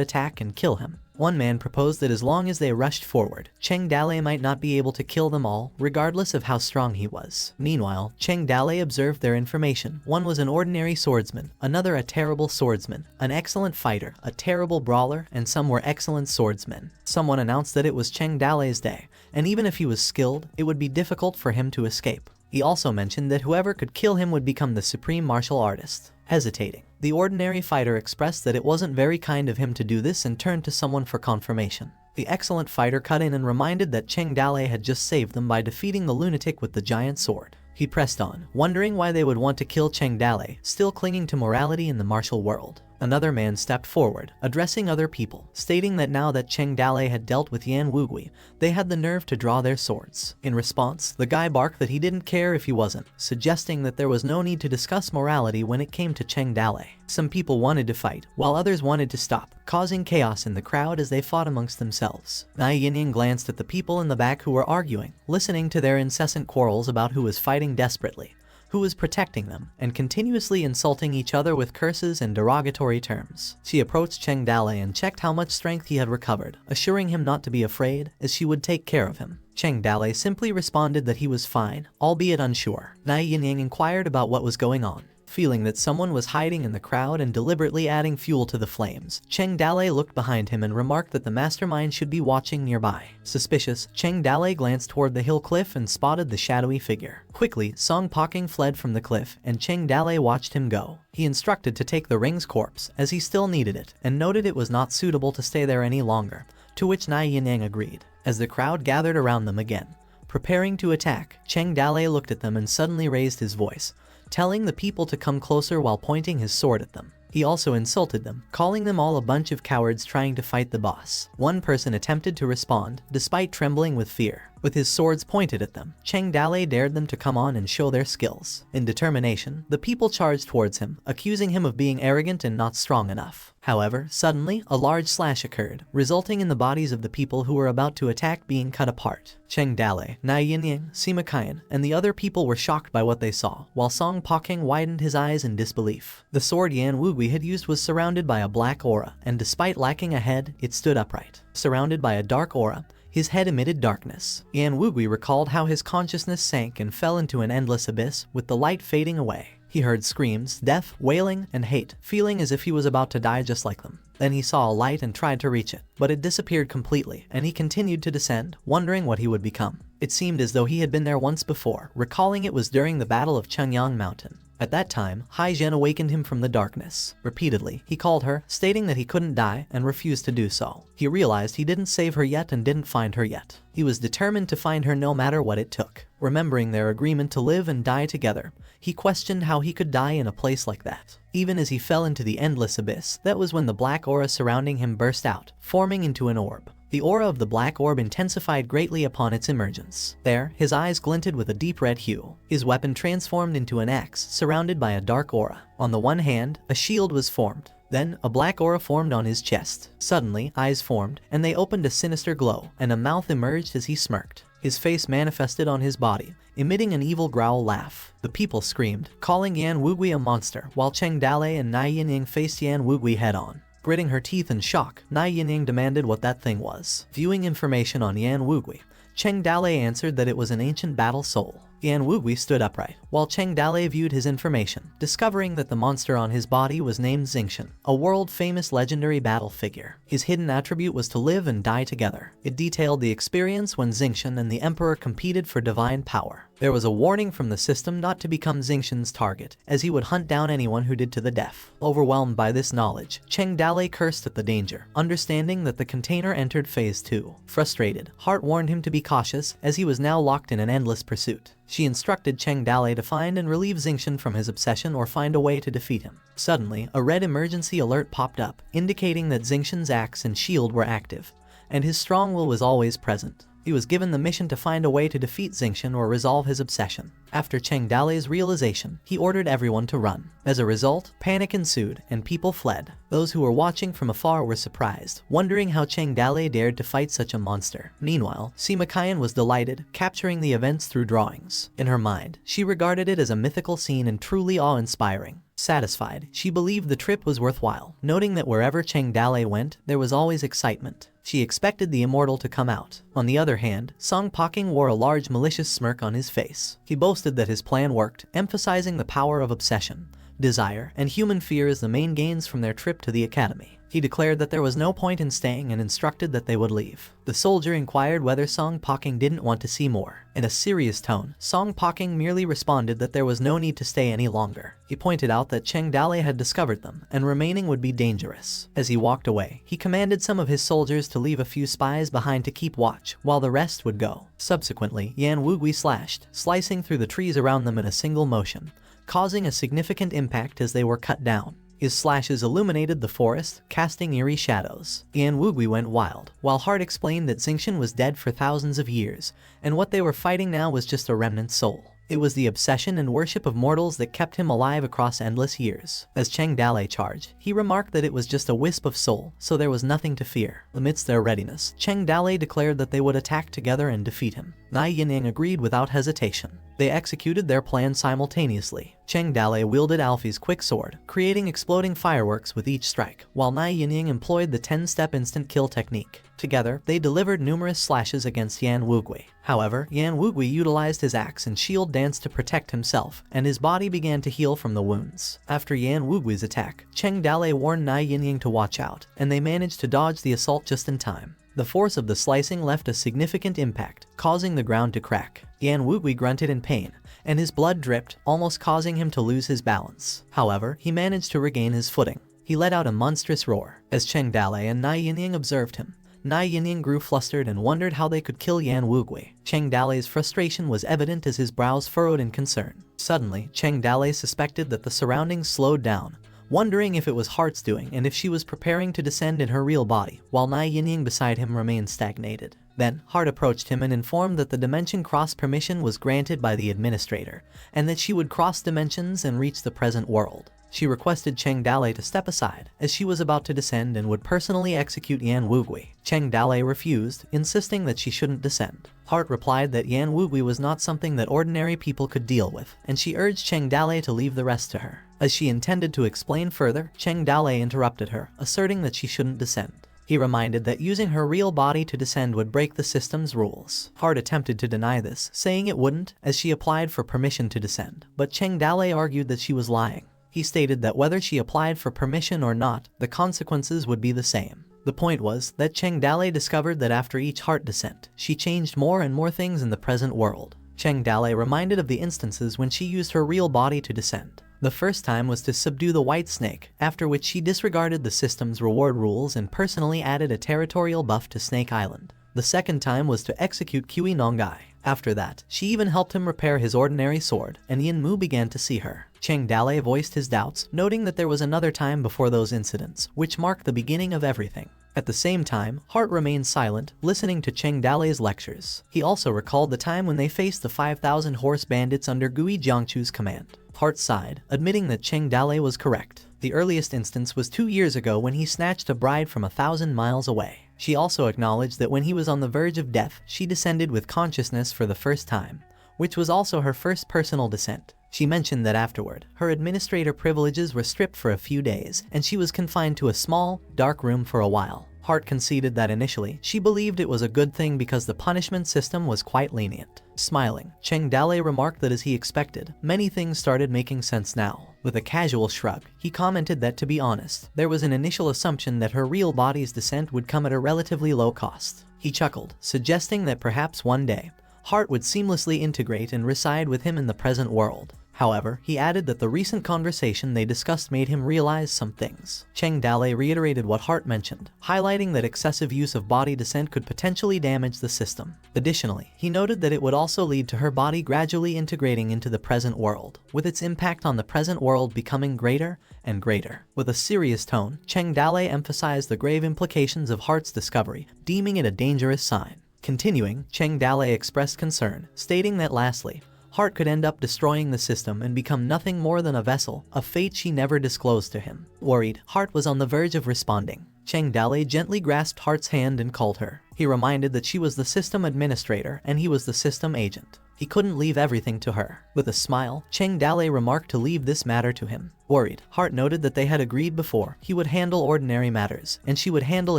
attack and kill him. One man proposed that as long as they rushed forward, Cheng Dalei might not be able to kill them all, regardless of how strong he was. Meanwhile, Cheng Dalei observed their information. One was an ordinary swordsman, another a terrible swordsman, an excellent fighter, a terrible brawler, and some were excellent swordsmen. Someone announced that it was Cheng Dalei's day, and even if he was skilled, it would be difficult for him to escape. He also mentioned that whoever could kill him would become the supreme martial artist. Hesitating, the ordinary fighter expressed that it wasn't very kind of him to do this and turned to someone for confirmation. The excellent fighter cut in and reminded that Cheng Dalei had just saved them by defeating the lunatic with the giant sword. He pressed on, wondering why they would want to kill Cheng Dalei, still clinging to morality in the martial world. Another man stepped forward, addressing other people, stating that now that Cheng Dalei had dealt with Yan Wugui, they had the nerve to draw their swords. In response, the guy barked that he didn't care if he wasn't, suggesting that there was no need to discuss morality when it came to Cheng Dalei. Some people wanted to fight, while others wanted to stop, causing chaos in the crowd as they fought amongst themselves. Nai Yinying glanced at the people in the back who were arguing, listening to their incessant quarrels about who was fighting desperately, who was protecting them, and continuously insulting each other with curses and derogatory terms. She approached Cheng Dalei and checked how much strength he had recovered, assuring him not to be afraid, as she would take care of him. Cheng Dalei simply responded that he was fine, albeit unsure. Nai Yinying inquired about what was going on. Feeling that someone was hiding in the crowd and deliberately adding fuel to the flames, Cheng Dalei looked behind him and remarked that the mastermind should be watching nearby. Suspicious, Cheng Dalei glanced toward the hill cliff and spotted the shadowy figure. Quickly, Song Poking fled from the cliff, and Cheng Dalei watched him go. He instructed to take the ring's corpse, as he still needed it, and noted it was not suitable to stay there any longer, to which Nai Yinying agreed. As the crowd gathered around them again, preparing to attack, Cheng Dalei looked at them and suddenly raised his voice, telling the people to come closer while pointing his sword at them. He also insulted them, calling them all a bunch of cowards trying to fight the boss. One person attempted to respond, despite trembling with fear. With his swords pointed at them, Cheng Dalei dared them to come on and show their skills. In determination, the people charged towards him, accusing him of being arrogant and not strong enough. However, suddenly, a large slash occurred, resulting in the bodies of the people who were about to attack being cut apart. Cheng Dalei, Nai Yinying, Sima Qian, and the other people were shocked by what they saw, while Song Poking widened his eyes in disbelief. The sword Yan Wugui had used was surrounded by a black aura, and despite lacking a head, it stood upright. Surrounded by a dark aura, his head emitted darkness. Yan Wugui recalled how his consciousness sank and fell into an endless abyss, with the light fading away. He heard screams, death, wailing, and hate, feeling as if he was about to die just like them. Then he saw a light and tried to reach it, but it disappeared completely, and he continued to descend, wondering what he would become. It seemed as though he had been there once before, recalling it was during the Battle of Chengyang Mountain. At that time, Hai Zhen awakened him from the darkness. Repeatedly, he called her, stating that he couldn't die, and refused to do so. He realized he didn't save her yet and didn't find her yet. He was determined to find her no matter what it took. Remembering their agreement to live and die together, he questioned how he could die in a place like that. Even as he fell into the endless abyss, that was when the black aura surrounding him burst out, forming into an orb. The aura of the black orb intensified greatly upon its emergence. There, his eyes glinted with a deep red hue. His weapon transformed into an axe, surrounded by a dark aura. On the one hand, a shield was formed. Then, a black aura formed on his chest. Suddenly, eyes formed, and they opened a sinister glow, and a mouth emerged as he smirked. His face manifested on his body, emitting an evil growl laugh. The people screamed, calling Yan Wugui a monster, while Cheng Dalei and Nai Yinying faced Yan Wugui head-on. Gritting her teeth in shock, Nai Yinying demanded what that thing was. Viewing information on Yan Wugui, Cheng Dalei answered that it was an ancient battle soul. Yan Wugui stood upright, while Cheng Dalei viewed his information, discovering that the monster on his body was named Xingqian, a world-famous legendary battle figure. His hidden attribute was to live and die together. It detailed the experience when Xingqian and the Emperor competed for divine power. There was a warning from the system not to become Xingqian's target, as he would hunt down anyone who did to the deaf. Overwhelmed by this knowledge, Cheng Dalei cursed at the danger, understanding that the container entered phase 2. Frustrated, Heart warned him to be cautious, as he was now locked in an endless pursuit. She instructed Cheng Dalei to find and relieve Xingqian from his obsession or find a way to defeat him. Suddenly, a red emergency alert popped up, indicating that Xingqian's axe and shield were active, and his strong will was always present. He was given the mission to find a way to defeat Xingqian or resolve his obsession. After Cheng Dalei's realization, he ordered everyone to run. As a result, panic ensued, and people fled. Those who were watching from afar were surprised, wondering how Cheng Dalei dared to fight such a monster. Meanwhile, Sima Qian was delighted, capturing the events through drawings. In her mind, she regarded it as a mythical scene and truly awe-inspiring. Satisfied, she believed the trip was worthwhile, noting that wherever Cheng Dalei went, there was always excitement. She expected the immortal to come out. On the other hand, Song Poking wore a large malicious smirk on his face. He boasted that his plan worked, emphasizing the power of obsession, desire, and human fear as the main gains from their trip to the academy. He declared that there was no point in staying and instructed that they would leave. The soldier inquired whether Song Poking didn't want to see more. In a serious tone, Song Poking merely responded that there was no need to stay any longer. He pointed out that Cheng Dalei had discovered them, and remaining would be dangerous. As he walked away, he commanded some of his soldiers to leave a few spies behind to keep watch, while the rest would go. Subsequently, Yan Wugui slashed, slicing through the trees around them in a single motion, causing a significant impact as they were cut down. His slashes illuminated the forest, casting eerie shadows. Yan Wugui went wild, while Heart explained that Xingqian was dead for thousands of years, and what they were fighting now was just a remnant soul. It was the obsession and worship of mortals that kept him alive across endless years. As Cheng Dalei charged, he remarked that it was just a wisp of soul, so there was nothing to fear. Amidst their readiness, Cheng Dalei declared that they would attack together and defeat him. Nai Yinying agreed without hesitation. They executed their plan simultaneously. Cheng Dalei wielded Alfie's quick sword, creating exploding fireworks with each strike, while Nai Yinying employed the 10-step instant kill technique. Together, they delivered numerous slashes against Yan Wugui. However, Yan Wugui utilized his axe and shield dance to protect himself, and his body began to heal from the wounds. After Yan Wugui's attack, Cheng Dalei warned Nai Yinying to watch out, and they managed to dodge the assault just in time. The force of the slicing left a significant impact, causing the ground to crack. Yan Wugui grunted in pain, and his blood dripped, almost causing him to lose his balance. However, he managed to regain his footing. He let out a monstrous roar. As Cheng Dalei and Nai Yinying observed him, Nai Yinying grew flustered and wondered how they could kill Yan Wugui. Cheng Dalei's frustration was evident as his brows furrowed in concern. Suddenly, Cheng Dalei suspected that the surroundings slowed down, wondering if it was Heart's doing and if she was preparing to descend in her real body, while Nai Yinying beside him remained stagnated. Then, Heart approached him and informed that the dimension cross permission was granted by the administrator, and that she would cross dimensions and reach the present world. She requested Cheng Dalei to step aside, as she was about to descend and would personally execute Yan Wugui. Cheng Dalei refused, insisting that she shouldn't descend. Heart replied that Yan Wugui was not something that ordinary people could deal with, and she urged Cheng Dalei to leave the rest to her. As she intended to explain further, Cheng Dalei interrupted her, asserting that she shouldn't descend. He reminded that using her real body to descend would break the system's rules. Heart attempted to deny this, saying it wouldn't, as she applied for permission to descend, but Cheng Dalei argued that she was lying. He stated that whether she applied for permission or not, the consequences would be the same. The point was that Cheng Dalei discovered that after each heart descent, she changed more and more things in the present world. Cheng Dalei reminded of the instances when she used her real body to descend. The first time was to subdue the White Snake, after which she disregarded the system's reward rules and personally added a territorial buff to Snake Island. The second time was to execute Kui Nongai. After that, she even helped him repair his ordinary sword, and Yin Mu began to see her. Cheng Dalei voiced his doubts, noting that there was another time before those incidents, which marked the beginning of everything. At the same time, Heart remained silent, listening to Cheng Dalei's lectures. He also recalled the time when they faced the 5,000 horse bandits under Gui Jiangchu's command. Heart sighed, admitting that Cheng Dalei was correct. The earliest instance was 2 years ago when he snatched a bride from 1,000 miles away. She also acknowledged that when he was on the verge of death, she descended with consciousness for the first time, which was also her first personal descent. She mentioned that afterward, her administrator privileges were stripped for a few days, and she was confined to a small, dark room for a while. Heart conceded that initially, she believed it was a good thing because the punishment system was quite lenient. Smiling, Cheng Dalei remarked that as he expected, many things started making sense now. With a casual shrug, he commented that to be honest, there was an initial assumption that her real body's descent would come at a relatively low cost. He chuckled, suggesting that perhaps one day, Heart would seamlessly integrate and reside with him in the present world. However, he added that the recent conversation they discussed made him realize some things. Cheng Dalei reiterated what Heart mentioned, highlighting that excessive use of body descent could potentially damage the system. Additionally, he noted that it would also lead to her body gradually integrating into the present world, with its impact on the present world becoming greater and greater. With a serious tone, Cheng Dalei emphasized the grave implications of Heart's discovery, deeming it a dangerous sign. Continuing, Cheng Dalei expressed concern, stating that lastly, Heart could end up destroying the system and become nothing more than a vessel, a fate she never disclosed to him. Worried, Heart was on the verge of responding. Cheng Dalei gently grasped Heart's hand and called her. He reminded that she was the system administrator and he was the system agent. He couldn't leave everything to her. With a smile, Cheng Dalei remarked to leave this matter to him. Worried, Heart noted that they had agreed before he would handle ordinary matters and she would handle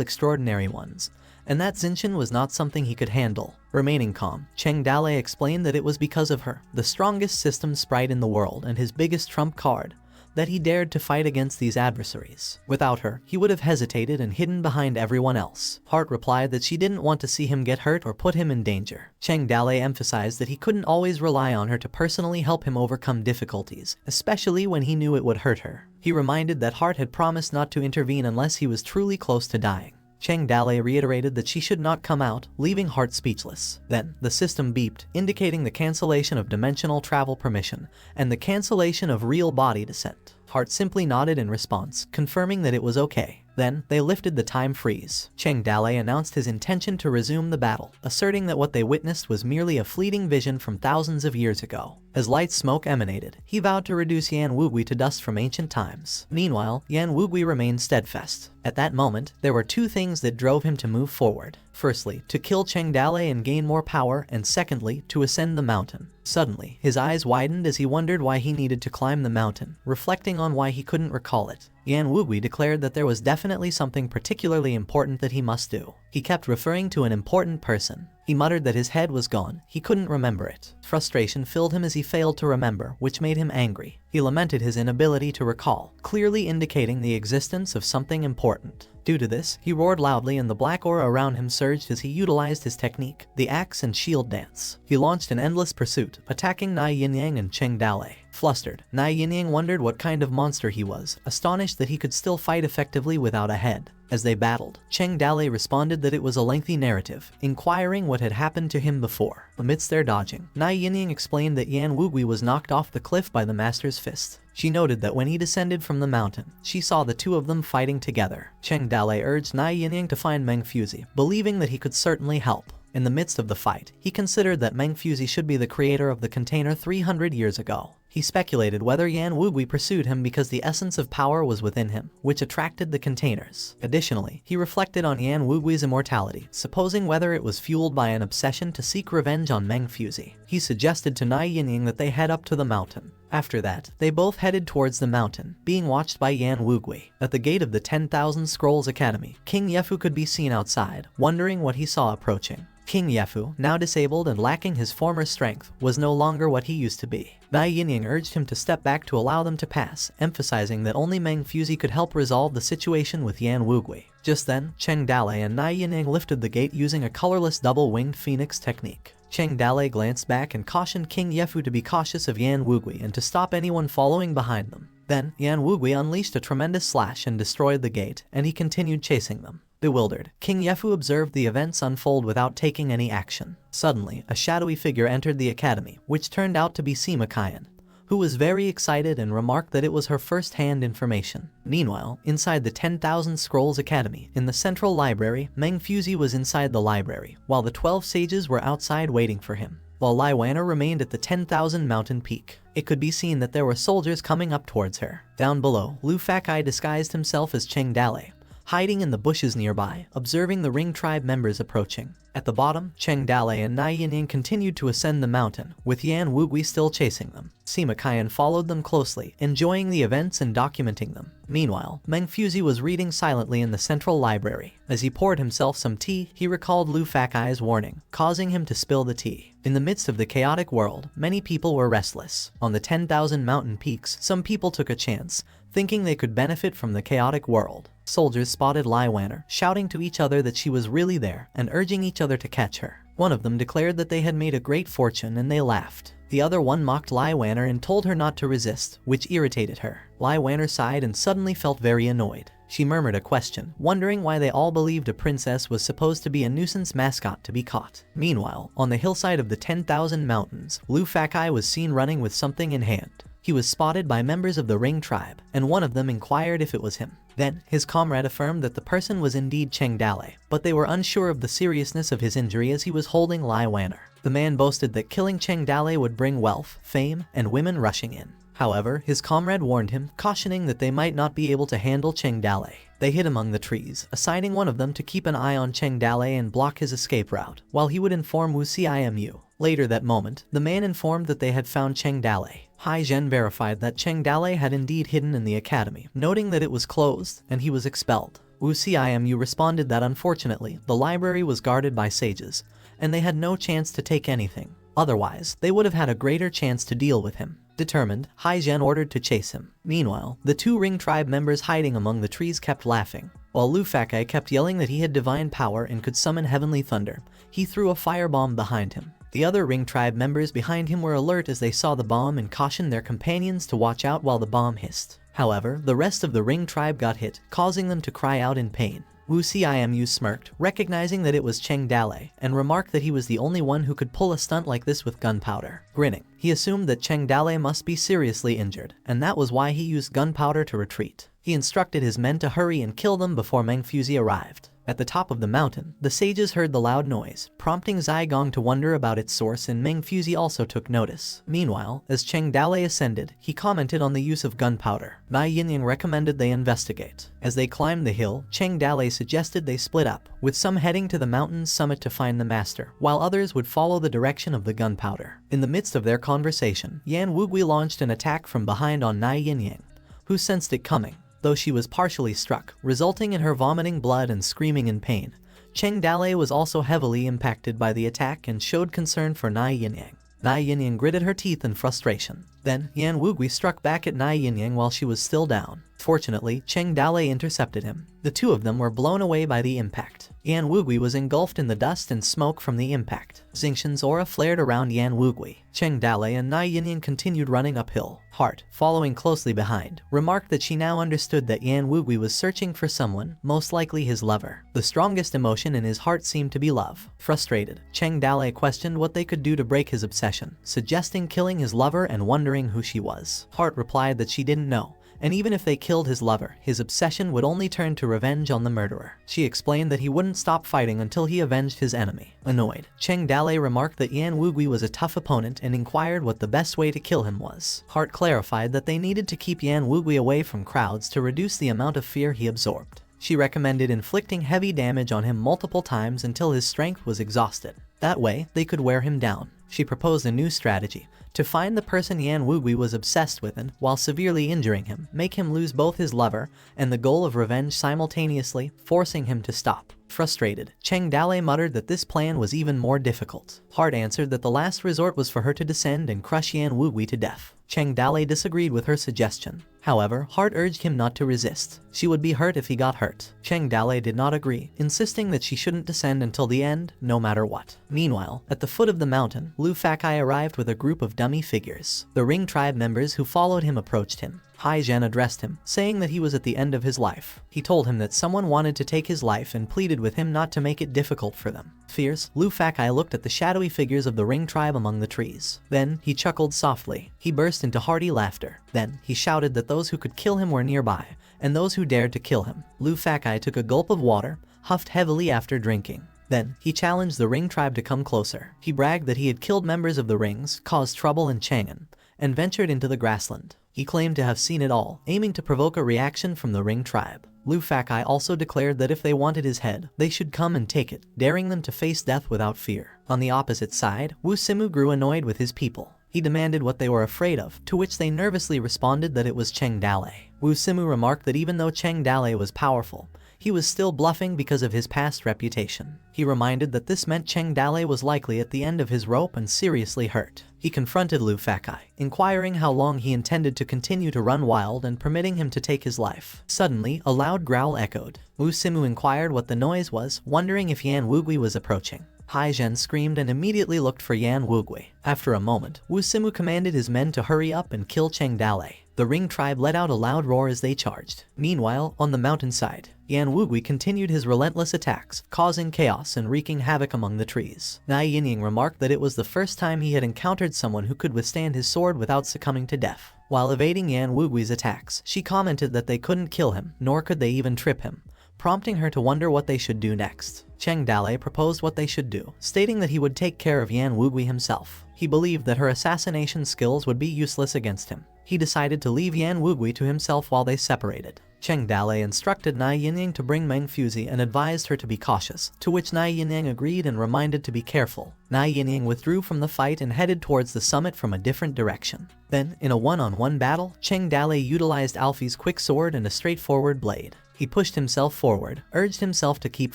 extraordinary ones, and that Zinshin was not something he could handle. Remaining calm, Cheng Dalei explained that it was because of her, the strongest system sprite in the world and his biggest trump card, that he dared to fight against these adversaries. Without her, he would have hesitated and hidden behind everyone else. Heart replied that she didn't want to see him get hurt or put him in danger. Cheng Dalei emphasized that he couldn't always rely on her to personally help him overcome difficulties, especially when he knew it would hurt her. He reminded that Heart had promised not to intervene unless he was truly close to dying. Cheng Dalei reiterated that she should not come out, leaving Heart speechless. Then, the system beeped, indicating the cancellation of dimensional travel permission and the cancellation of real body descent. Heart simply nodded in response, confirming that it was okay. Then, they lifted the time freeze. Cheng Dalei announced his intention to resume the battle, asserting that what they witnessed was merely a fleeting vision from thousands of years ago. As light smoke emanated, he vowed to reduce Yan Wugui to dust from ancient times. Meanwhile, Yan Wugui remained steadfast. At that moment, there were two things that drove him to move forward. Firstly, to kill Cheng Dalei and gain more power, and secondly, to ascend the mountain. Suddenly, his eyes widened as he wondered why he needed to climb the mountain, reflecting on why he couldn't recall it. Yan Wugui declared that there was definitely something particularly important that he must do. He kept referring to an important person. He muttered that his head was gone, he couldn't remember it. Frustration filled him as he failed to remember, which made him angry. He lamented his inability to recall, clearly indicating the existence of something important. Due to this, he roared loudly and the black aura around him surged as he utilized his technique, the axe and shield dance. He launched an endless pursuit, attacking Nai Yinyang and Cheng Dalei. Flustered, Nai Yinyang wondered what kind of monster he was, astonished that he could still fight effectively without a head. As they battled, Cheng Dalei responded that it was a lengthy narrative, inquiring what had happened to him before. Amidst their dodging, Nai Yinyang explained that Yan Wugui was knocked off the cliff by the master's fist. She noted that when he descended from the mountain, she saw the two of them fighting together. Cheng Dalei urged Nai Yinyang to find Meng Fuzi, believing that he could certainly help. In the midst of the fight, he considered that Meng Fuzi should be the creator of the container 300 years ago. He speculated whether Yan Wugui pursued him because the essence of power was within him, which attracted the containers. Additionally, he reflected on Yan Wugui's immortality, supposing whether it was fueled by an obsession to seek revenge on Meng Fuzi. He suggested to Nai Yinyang that they head up to the mountain. After that, they both headed towards the mountain, being watched by Yan Wugui. At the gate of the 10,000 Scrolls Academy, King Yefu could be seen outside, wondering what he saw approaching. King Yefu, now disabled and lacking his former strength, was no longer what he used to be. Nai Yinyang urged him to step back to allow them to pass, emphasizing that only Meng Fuzi could help resolve the situation with Yan Wugui. Just then, Cheng Dalei and Nai Yinyang lifted the gate using a colorless double-winged phoenix technique. Cheng Dalei glanced back and cautioned King Yefu to be cautious of Yan Wugui and to stop anyone following behind them. Then, Yan Wugui unleashed a tremendous slash and destroyed the gate, and he continued chasing them. Bewildered, King Yefu observed the events unfold without taking any action. Suddenly, a shadowy figure entered the academy, which turned out to be Sima Kayan, who was very excited and remarked that it was her first-hand information. Meanwhile, inside the 10,000 Scrolls Academy, in the central library, Meng Fuzi was inside the library, while the 12 sages were outside waiting for him. While Lai Wanner remained at the 10,000 mountain peak, it could be seen that there were soldiers coming up towards her. Down below, Lu Fakai disguised himself as Cheng Dalei, hiding in the bushes nearby, observing the Ring tribe members approaching. At the bottom, Cheng Dalei and Nai Yinyang continued to ascend the mountain, with Yan Wugui still chasing them. Sima Kayan followed them closely, enjoying the events and documenting them. Meanwhile, Meng Fuzi was reading silently in the central library. As he poured himself some tea, he recalled Lu Fakai's warning, causing him to spill the tea. In the midst of the chaotic world, many people were restless. On the 10,000 mountain peaks, some people took a chance, thinking they could benefit from the chaotic world. Soldiers spotted Lai Wanner, shouting to each other that she was really there, and urging each other to catch her. One of them declared that they had made a great fortune and they laughed. The other one mocked Lai Wanner and told her not to resist, which irritated her. Lai Wanner sighed and suddenly felt very annoyed. She murmured a question, wondering why they all believed a princess was supposed to be a nuisance mascot to be caught. Meanwhile, on the hillside of the 10,000 mountains, Lu Fakai was seen running with something in hand. He was spotted by members of the Ring tribe, and one of them inquired if it was him. Then, his comrade affirmed that the person was indeed Cheng Dale, but they were unsure of the seriousness of his injury as he was holding Lai Wanner. The man boasted that killing Cheng Dale would bring wealth, fame, and women rushing in. However, his comrade warned him, cautioning that they might not be able to handle Cheng Dale. They hid among the trees, assigning one of them to keep an eye on Cheng Dale and block his escape route, while he would inform Wu Cimu. Later that moment, the man informed that they had found Cheng Dale. Hai Zhen verified that Cheng Dale had indeed hidden in the academy, noting that it was closed, and he was expelled. Wu Cimu responded that unfortunately, the library was guarded by sages, and they had no chance to take anything. Otherwise, they would have had a greater chance to deal with him. Determined, Hai Zhen ordered to chase him. Meanwhile, the two Ring tribe members hiding among the trees kept laughing. While Lu Fakai kept yelling that he had divine power and could summon heavenly thunder, he threw a firebomb behind him. The other Ring tribe members behind him were alert as they saw the bomb and cautioned their companions to watch out while the bomb hissed. However, the rest of the Ring tribe got hit, causing them to cry out in pain. Wu Cimu smirked, recognizing that it was Cheng Dale, and remarked that he was the only one who could pull a stunt like this with gunpowder. Grinning, he assumed that Cheng Dale must be seriously injured, and that was why he used gunpowder to retreat. He instructed his men to hurry and kill them before Meng Fuzi arrived. At the top of the mountain, the sages heard the loud noise, prompting Zai Gong to wonder about its source, and Meng Fuzi also took notice. Meanwhile, as Cheng Dale ascended, he commented on the use of gunpowder. Nai Yinyang recommended they investigate. As they climbed the hill, Cheng Dale suggested they split up, with some heading to the mountain's summit to find the master, while others would follow the direction of the gunpowder. In the midst of their conversation, Yan Wugui launched an attack from behind on Nai Yinyang, who sensed it coming. Though she was partially struck, resulting in her vomiting blood and screaming in pain, Cheng Dale was also heavily impacted by the attack and showed concern for Nai Yinyang. Nai Yinyang gritted her teeth in frustration. Then, Yan Wugui struck back at Nai Yinyang while she was still down. Fortunately, Cheng Dale intercepted him. The two of them were blown away by the impact. Yan Wugui was engulfed in the dust and smoke from the impact. Xingqian's aura flared around Yan Wugui. Cheng Dale and Nai Yinyang continued running uphill. Heart, following closely behind, remarked that she now understood that Yan Wugui was searching for someone, most likely his lover. The strongest emotion in his heart seemed to be love. Frustrated, Cheng Dale questioned what they could do to break his obsession, suggesting killing his lover and wondering who she was. Heart replied that she didn't know, and even if they killed his lover, his obsession would only turn to revenge on the murderer. She explained that he wouldn't stop fighting until he avenged his enemy. Annoyed, Cheng Dale remarked that Yan Wugui was a tough opponent and inquired what the best way to kill him was. Heart clarified that they needed to keep Yan Wugui away from crowds to reduce the amount of fear he absorbed. She recommended inflicting heavy damage on him multiple times until his strength was exhausted. That way, they could wear him down. She proposed a new strategy: to find the person Yan Wugui was obsessed with and, while severely injuring him, make him lose both his lover and the goal of revenge simultaneously, forcing him to stop. Frustrated, Cheng Dale muttered that this plan was even more difficult. Heart answered that the last resort was for her to descend and crush Yan Wugui to death. Cheng Dale disagreed with her suggestion. However, Heart urged him not to resist. She would be hurt if he got hurt. Cheng Dale did not agree, insisting that she shouldn't descend until the end, no matter what. Meanwhile, at the foot of the mountain, Lu Fakai arrived with a group of dummy figures. The Ring tribe members who followed him approached him. Hai Zhen addressed him, saying that he was at the end of his life. He told him that someone wanted to take his life and pleaded with him not to make it difficult for them. Fierce, Lu Fakai looked at the shadowy figures of the Ring tribe among the trees. Then, he chuckled softly. He burst into hearty laughter. Then, he shouted that those who could kill him were nearby, and those who dared to kill him. Lu Fakai took a gulp of water, huffed heavily after drinking. Then, he challenged the Ring tribe to come closer. He bragged that he had killed members of the Rings, caused trouble in Chang'an, and ventured into the grassland. He claimed to have seen it all, aiming to provoke a reaction from the Ring tribe. Lu Fakai also declared that if they wanted his head, they should come and take it, daring them to face death without fear. On the opposite side, Wu Simu grew annoyed with his people. He demanded what they were afraid of, to which they nervously responded that it was Cheng Dale. Wu Simu remarked that even though Cheng Dale was powerful, he was still bluffing because of his past reputation. He reminded that this meant Cheng Dale was likely at the end of his rope and seriously hurt. He confronted Lu Fakai, inquiring how long he intended to continue to run wild and permitting him to take his life. Suddenly, a loud growl echoed. Wu Simu inquired what the noise was, wondering if Yan Wugui was approaching. Hai Zhen screamed and immediately looked for Yan Wugui. After a moment, Wu Simu commanded his men to hurry up and kill Cheng Dalei. The Ring tribe let out a loud roar as they charged. Meanwhile, on the mountainside, Yan Wugui continued his relentless attacks, causing chaos and wreaking havoc among the trees. Nai Yinying remarked that it was the first time he had encountered someone who could withstand his sword without succumbing to death. While evading Yan Wugui's attacks, she commented that they couldn't kill him, nor could they even trip him, prompting her to wonder what they should do next. Cheng Dalei proposed what they should do, stating that he would take care of Yan Wugui himself. He believed that her assassination skills would be useless against him. He decided to leave Yan Wugui to himself while they separated. Cheng Dalei instructed Nai Yinying to bring Meng Fuzi and advised her to be cautious, to which Nai Yinying agreed and reminded to be careful. Nai Yinying withdrew from the fight and headed towards the summit from a different direction. Then, in a one-on-one battle, Cheng Dalei utilized Alfie's quick sword and a straightforward blade. He pushed himself forward, urged himself to keep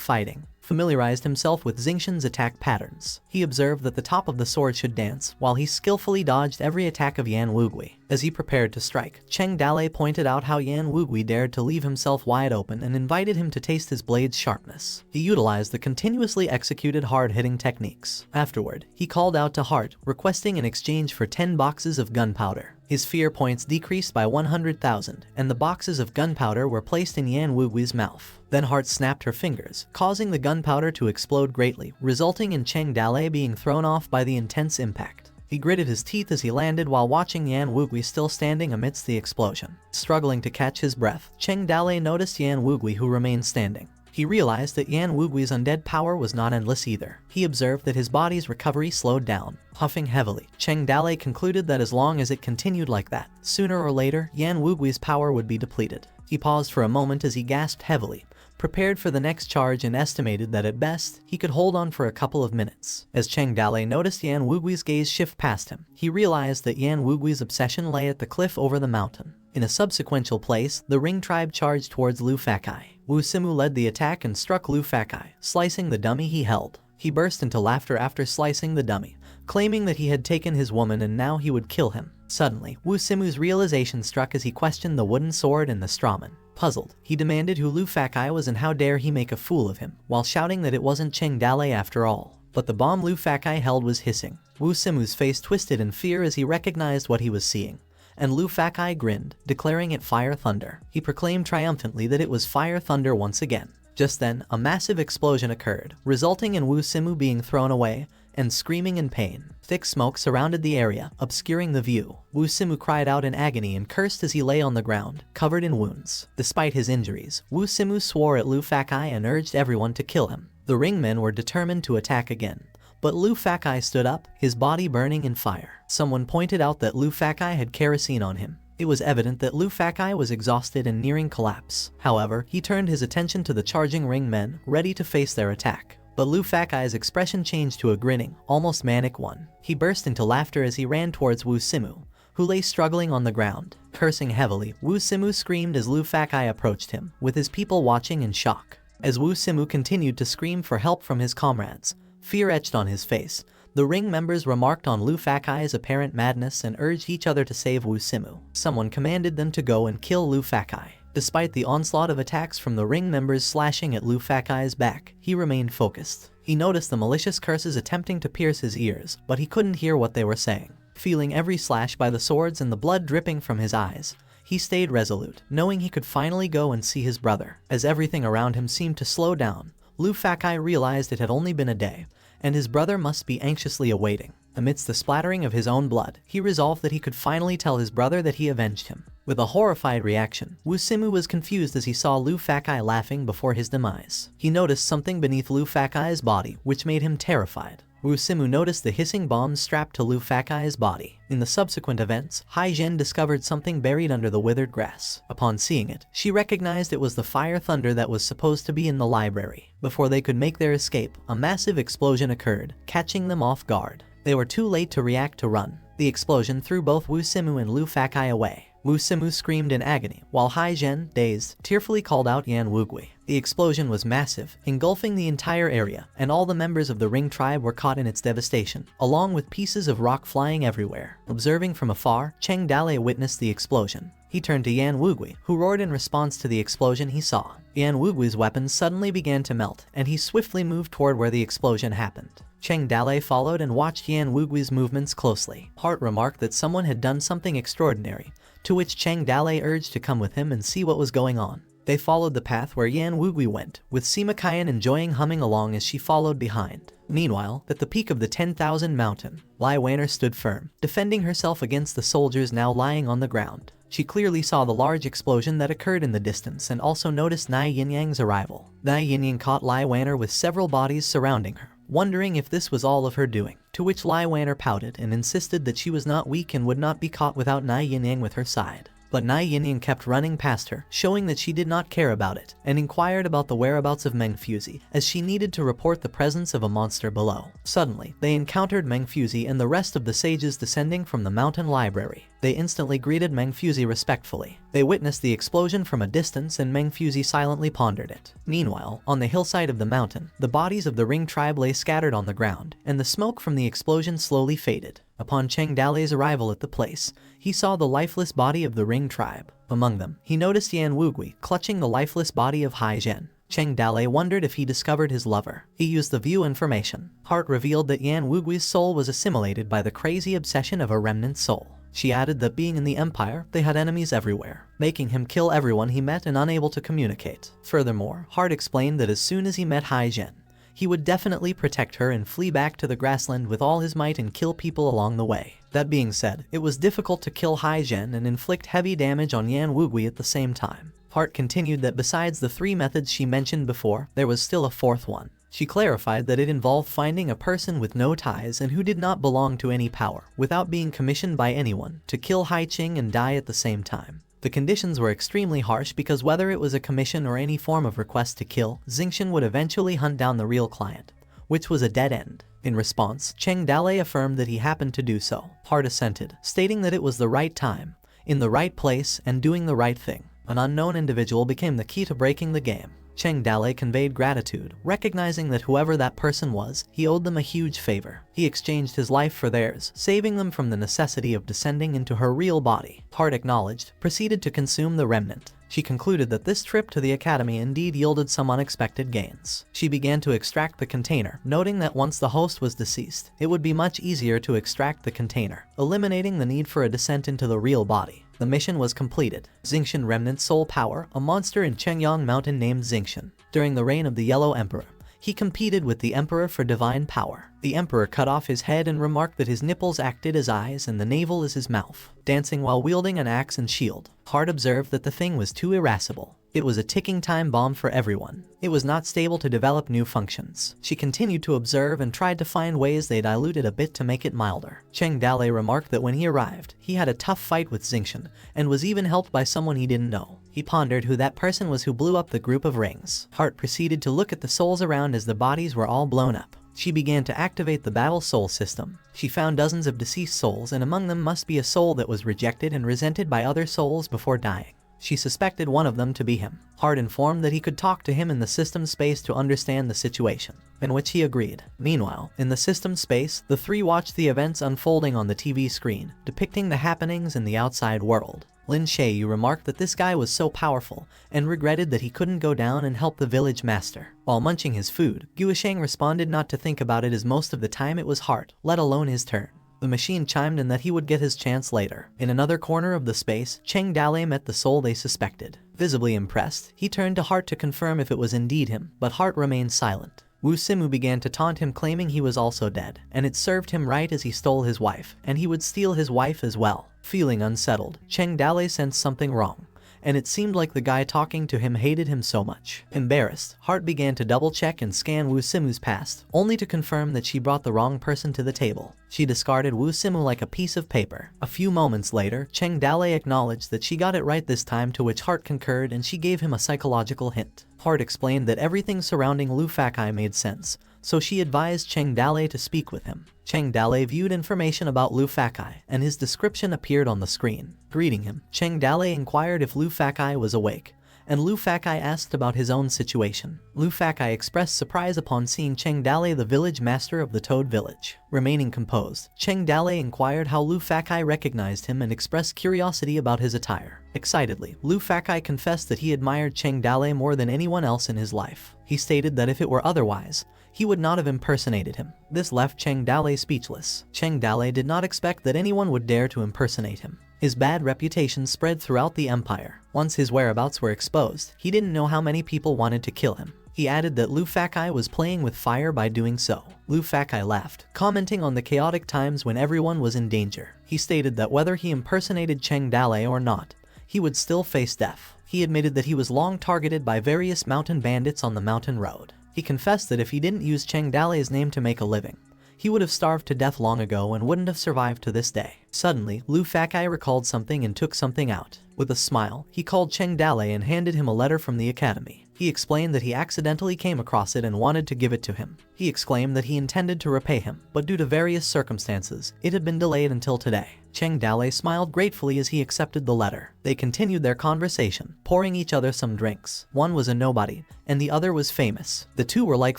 fighting, familiarized himself with Xingqian's attack patterns. He observed that the top of the sword should dance, while he skillfully dodged every attack of Yan Wugui. As he prepared to strike, Cheng Dalei pointed out how Yan Wugui dared to leave himself wide open and invited him to taste his blade's sharpness. He utilized the continuously executed hard-hitting techniques. Afterward, he called out to Heart, requesting in exchange for 10 boxes of gunpowder. His fear points decreased by 100,000, and the boxes of gunpowder were placed in Yan Wugui's mouth. Then Heart snapped her fingers, causing the gunpowder to explode greatly, resulting in Cheng Dalei being thrown off by the intense impact. He gritted his teeth as he landed while watching Yan Wugui still standing amidst the explosion. Struggling to catch his breath, Cheng Dalei noticed Yan Wugui, who remained standing. He realized that Yan Wugui's undead power was not endless either. He observed that his body's recovery slowed down. Huffing heavily, Cheng Dalei concluded that as long as it continued like that, sooner or later, Yan Wugui's power would be depleted. He paused for a moment as he gasped heavily, prepared for the next charge, and estimated that at best, he could hold on for a couple of minutes. As Cheng Dalei noticed Yan Wugui's gaze shift past him, he realized that Yan Wugui's obsession lay at the cliff over the mountain. In a subsequential place, the Ring tribe charged towards Lu Fakai. Wu Simu led the attack and struck Lu Fakai, slicing the dummy he held. He burst into laughter after slicing the dummy, claiming that he had taken his woman and now he would kill him. Suddenly, Wu Simu's realization struck as he questioned the wooden sword and the strawman. Puzzled, he demanded who Lu Fakai was and how dare he make a fool of him, while shouting that it wasn't Cheng Dalei after all. But the bomb Lu Fakai held was hissing. Wu Simu's face twisted in fear as he recognized what he was seeing, and Lu Fakai grinned, declaring it Fire Thunder. He proclaimed triumphantly that it was Fire Thunder once again. Just then, a massive explosion occurred, resulting in Wu Simu being thrown away and screaming in pain. Thick smoke surrounded the area, obscuring the view. Wu Simu cried out in agony and cursed as he lay on the ground, covered in wounds. Despite his injuries, Wu Simu swore at Lu Fakai and urged everyone to kill him. The ringmen were determined to attack again, but Lu Fakai stood up, his body burning in fire. Someone pointed out that Lu Fakai had kerosene on him. It was evident that Lu Fakai was exhausted and nearing collapse. However, he turned his attention to the charging ringmen, ready to face their attack. But Lu Fakai's expression changed to a grinning, almost manic one. He burst into laughter as he ran towards Wu Simu, who lay struggling on the ground. Cursing heavily, Wu Simu screamed as Lu Fakai approached him, with his people watching in shock. As Wu Simu continued to scream for help from his comrades, fear etched on his face, the ring members remarked on Lu Fakai's apparent madness and urged each other to save Wu Simu. Someone commanded them to go and kill Lu Fakai. Despite the onslaught of attacks from the ring members slashing at Lu Fakai's back, he remained focused. He noticed the malicious curses attempting to pierce his ears, but he couldn't hear what they were saying. Feeling every slash by the swords and the blood dripping from his eyes, he stayed resolute, knowing he could finally go and see his brother. As everything around him seemed to slow down, Lu Fakai realized it had only been a day, and his brother must be anxiously awaiting. Amidst the splattering of his own blood, he resolved that he could finally tell his brother that he avenged him. With a horrified reaction, Wu Simu was confused as he saw Lu Fakai laughing before his demise. He noticed something beneath Lu Fakai's body, which made him terrified. Wu Simu noticed the hissing bombs strapped to Lu Fakai's body. In the subsequent events, Hai Zhen discovered something buried under the withered grass. Upon seeing it, she recognized it was the Fire Thunder that was supposed to be in the library. Before they could make their escape, a massive explosion occurred, catching them off guard. They were too late to react to run. The explosion threw both Wu Simu and Lu Fakai away. Wu Simu screamed in agony, while Hai Zhen, dazed, tearfully called out Yan Wugui. The explosion was massive, engulfing the entire area, and all the members of the Ring tribe were caught in its devastation, along with pieces of rock flying everywhere. Observing from afar, Cheng Dalei witnessed the explosion. He turned to Yan Wugui, who roared in response to the explosion he saw. Yan Wugui's weapons suddenly began to melt, and he swiftly moved toward where the explosion happened. Cheng Dalei followed and watched Yan Wugui's movements closely. Hart remarked that someone had done something extraordinary, to which Cheng Dalei urged to come with him and see what was going on. They followed the path where Yan Wugui went, with Sima Qian enjoying humming along as she followed behind. Meanwhile, at the peak of the 10,000 mountain, Lai Weiner stood firm, defending herself against the soldiers now lying on the ground. She clearly saw the large explosion that occurred in the distance and also noticed Nai Yinyang's arrival. Nai Yinyang caught Lai Weiner with several bodies surrounding her, wondering if this was all of her doing, to which Lai Weiner pouted and insisted that she was not weak and would not be caught without Nai Yinyang with her side. But Nai Yinyang kept running past her, showing that she did not care about it, and inquired about the whereabouts of Meng Fuzi, as she needed to report the presence of a monster below. Suddenly, they encountered Meng Fuzi and the rest of the sages descending from the mountain library. They instantly greeted Meng Fuzi respectfully. They witnessed the explosion from a distance and Meng Fuzi silently pondered it. Meanwhile, on the hillside of the mountain, the bodies of the Ring tribe lay scattered on the ground, and the smoke from the explosion slowly faded. Upon Cheng Dalei's arrival at the place, he saw the lifeless body of the Ring tribe. Among them, he noticed Yan Wugui clutching the lifeless body of Hai Zhen. Cheng Dalei wondered if he discovered his lover. He used the view information. Hart revealed that Yan Wugui's soul was assimilated by the crazy obsession of a remnant soul. She added that being in the Empire, they had enemies everywhere, making him kill everyone he met and unable to communicate. Furthermore, Hart explained that as soon as he met Hai Zhen, he would definitely protect her and flee back to the grassland with all his might and kill people along the way. That being said, it was difficult to kill Hai Zhen and inflict heavy damage on Yan Wugui at the same time. Hart continued that besides the 3 methods she mentioned before, there was still a 4th one. She clarified that it involved finding a person with no ties and who did not belong to any power, without being commissioned by anyone, to kill Hai Qing and die at the same time. The conditions were extremely harsh because whether it was a commission or any form of request to kill, Xingchen would eventually hunt down the real client, which was a dead end. In response, Cheng Dalei affirmed that he happened to do so. Hart assented, stating that it was the right time, in the right place, and doing the right thing. An unknown individual became the key to breaking the game. Cheng Dalei conveyed gratitude, recognizing that whoever that person was, he owed them a huge favor. He exchanged his life for theirs, saving them from the necessity of descending into her real body. Hart acknowledged, proceeded to consume the remnant. She concluded that this trip to the academy indeed yielded some unexpected gains. She began to extract the container, noting that once the host was deceased, it would be much easier to extract the container, eliminating the need for a descent into the real body. The mission was completed. Xingchen Remnant Soul Power, a monster in Chengyang Mountain named Xingchen. During the reign of the Yellow Emperor, he competed with the Emperor for divine power. The Emperor cut off his head and remarked that his nipples acted as eyes and the navel as his mouth, dancing while wielding an axe and shield. Hart observed that the thing was too irascible. It was a ticking time bomb for everyone. It was not stable to develop new functions. She continued to observe and tried to find ways they diluted a bit to make it milder. Cheng Dalei remarked that when he arrived, he had a tough fight with Xingchen, and was even helped by someone he didn't know. He pondered who that person was who blew up the group of rings. Hart proceeded to look at the souls around as the bodies were all blown up. She began to activate the battle soul system. She found dozens of deceased souls, and among them must be a soul that was rejected and resented by other souls before dying. She suspected one of them to be him. Hart informed that he could talk to him in the system space to understand the situation, in which he agreed. Meanwhile, in the system space, the 3 watched the events unfolding on the TV screen, depicting the happenings in the outside world. Lin Shayu remarked that this guy was so powerful, and regretted that he couldn't go down and help the village master. While munching his food, Guisheng responded not to think about it as most of the time it was Hart, let alone his turn. The machine chimed in that he would get his chance later. In another corner of the space, Cheng Dalei met the soul they suspected. Visibly impressed, he turned to Hart to confirm if it was indeed him, but Hart remained silent. Wu Simu began to taunt him, claiming he was also dead, and it served him right as he stole his wife, and he would steal his wife as well. Feeling unsettled, Cheng Dalei sensed something wrong, and it seemed like the guy talking to him hated him so much. Embarrassed, Hart began to double-check and scan Wu Simu's past, only to confirm that she brought the wrong person to the table. She discarded Wu Simu like a piece of paper. A few moments later, Cheng Dalei acknowledged that she got it right this time, to which Hart concurred, and she gave him a psychological hint. Hart explained that everything surrounding Lu Fakai made sense, so she advised Cheng Dalei to speak with him. Cheng Dalei viewed information about Lu Fakai, and his description appeared on the screen. Greeting him, Cheng Dalei inquired if Lu Fakai was awake, and Lu Fakai asked about his own situation. Lu Fakai expressed surprise upon seeing Cheng Dale, the village master of the Toad village. Remaining composed, Cheng Dale inquired how Lu Fakai recognized him and expressed curiosity about his attire. Excitedly, Lu Fakai confessed that he admired Cheng Dale more than anyone else in his life. He stated that if it were otherwise, he would not have impersonated him. This left Cheng Dale speechless. Cheng Dale did not expect that anyone would dare to impersonate him. His bad reputation spread throughout the empire. Once his whereabouts were exposed, he didn't know how many people wanted to kill him. He added that Lu Fakai was playing with fire by doing so. Lu Fakai laughed, commenting on the chaotic times when everyone was in danger. He stated that whether he impersonated Cheng Dale or not, he would still face death. He admitted that he was long targeted by various mountain bandits on the mountain road. He confessed that if he didn't use Cheng Dale's name to make a living, he would have starved to death long ago and wouldn't have survived to this day. Suddenly, Lu Fakai recalled something and took something out. With a smile, he called Cheng Dale and handed him a letter from the academy. He explained that he accidentally came across it and wanted to give it to him. He exclaimed that he intended to repay him, but due to various circumstances, it had been delayed until today. Cheng Dale smiled gratefully as he accepted the letter. They continued their conversation, pouring each other some drinks. One was a nobody, and the other was famous. The two were like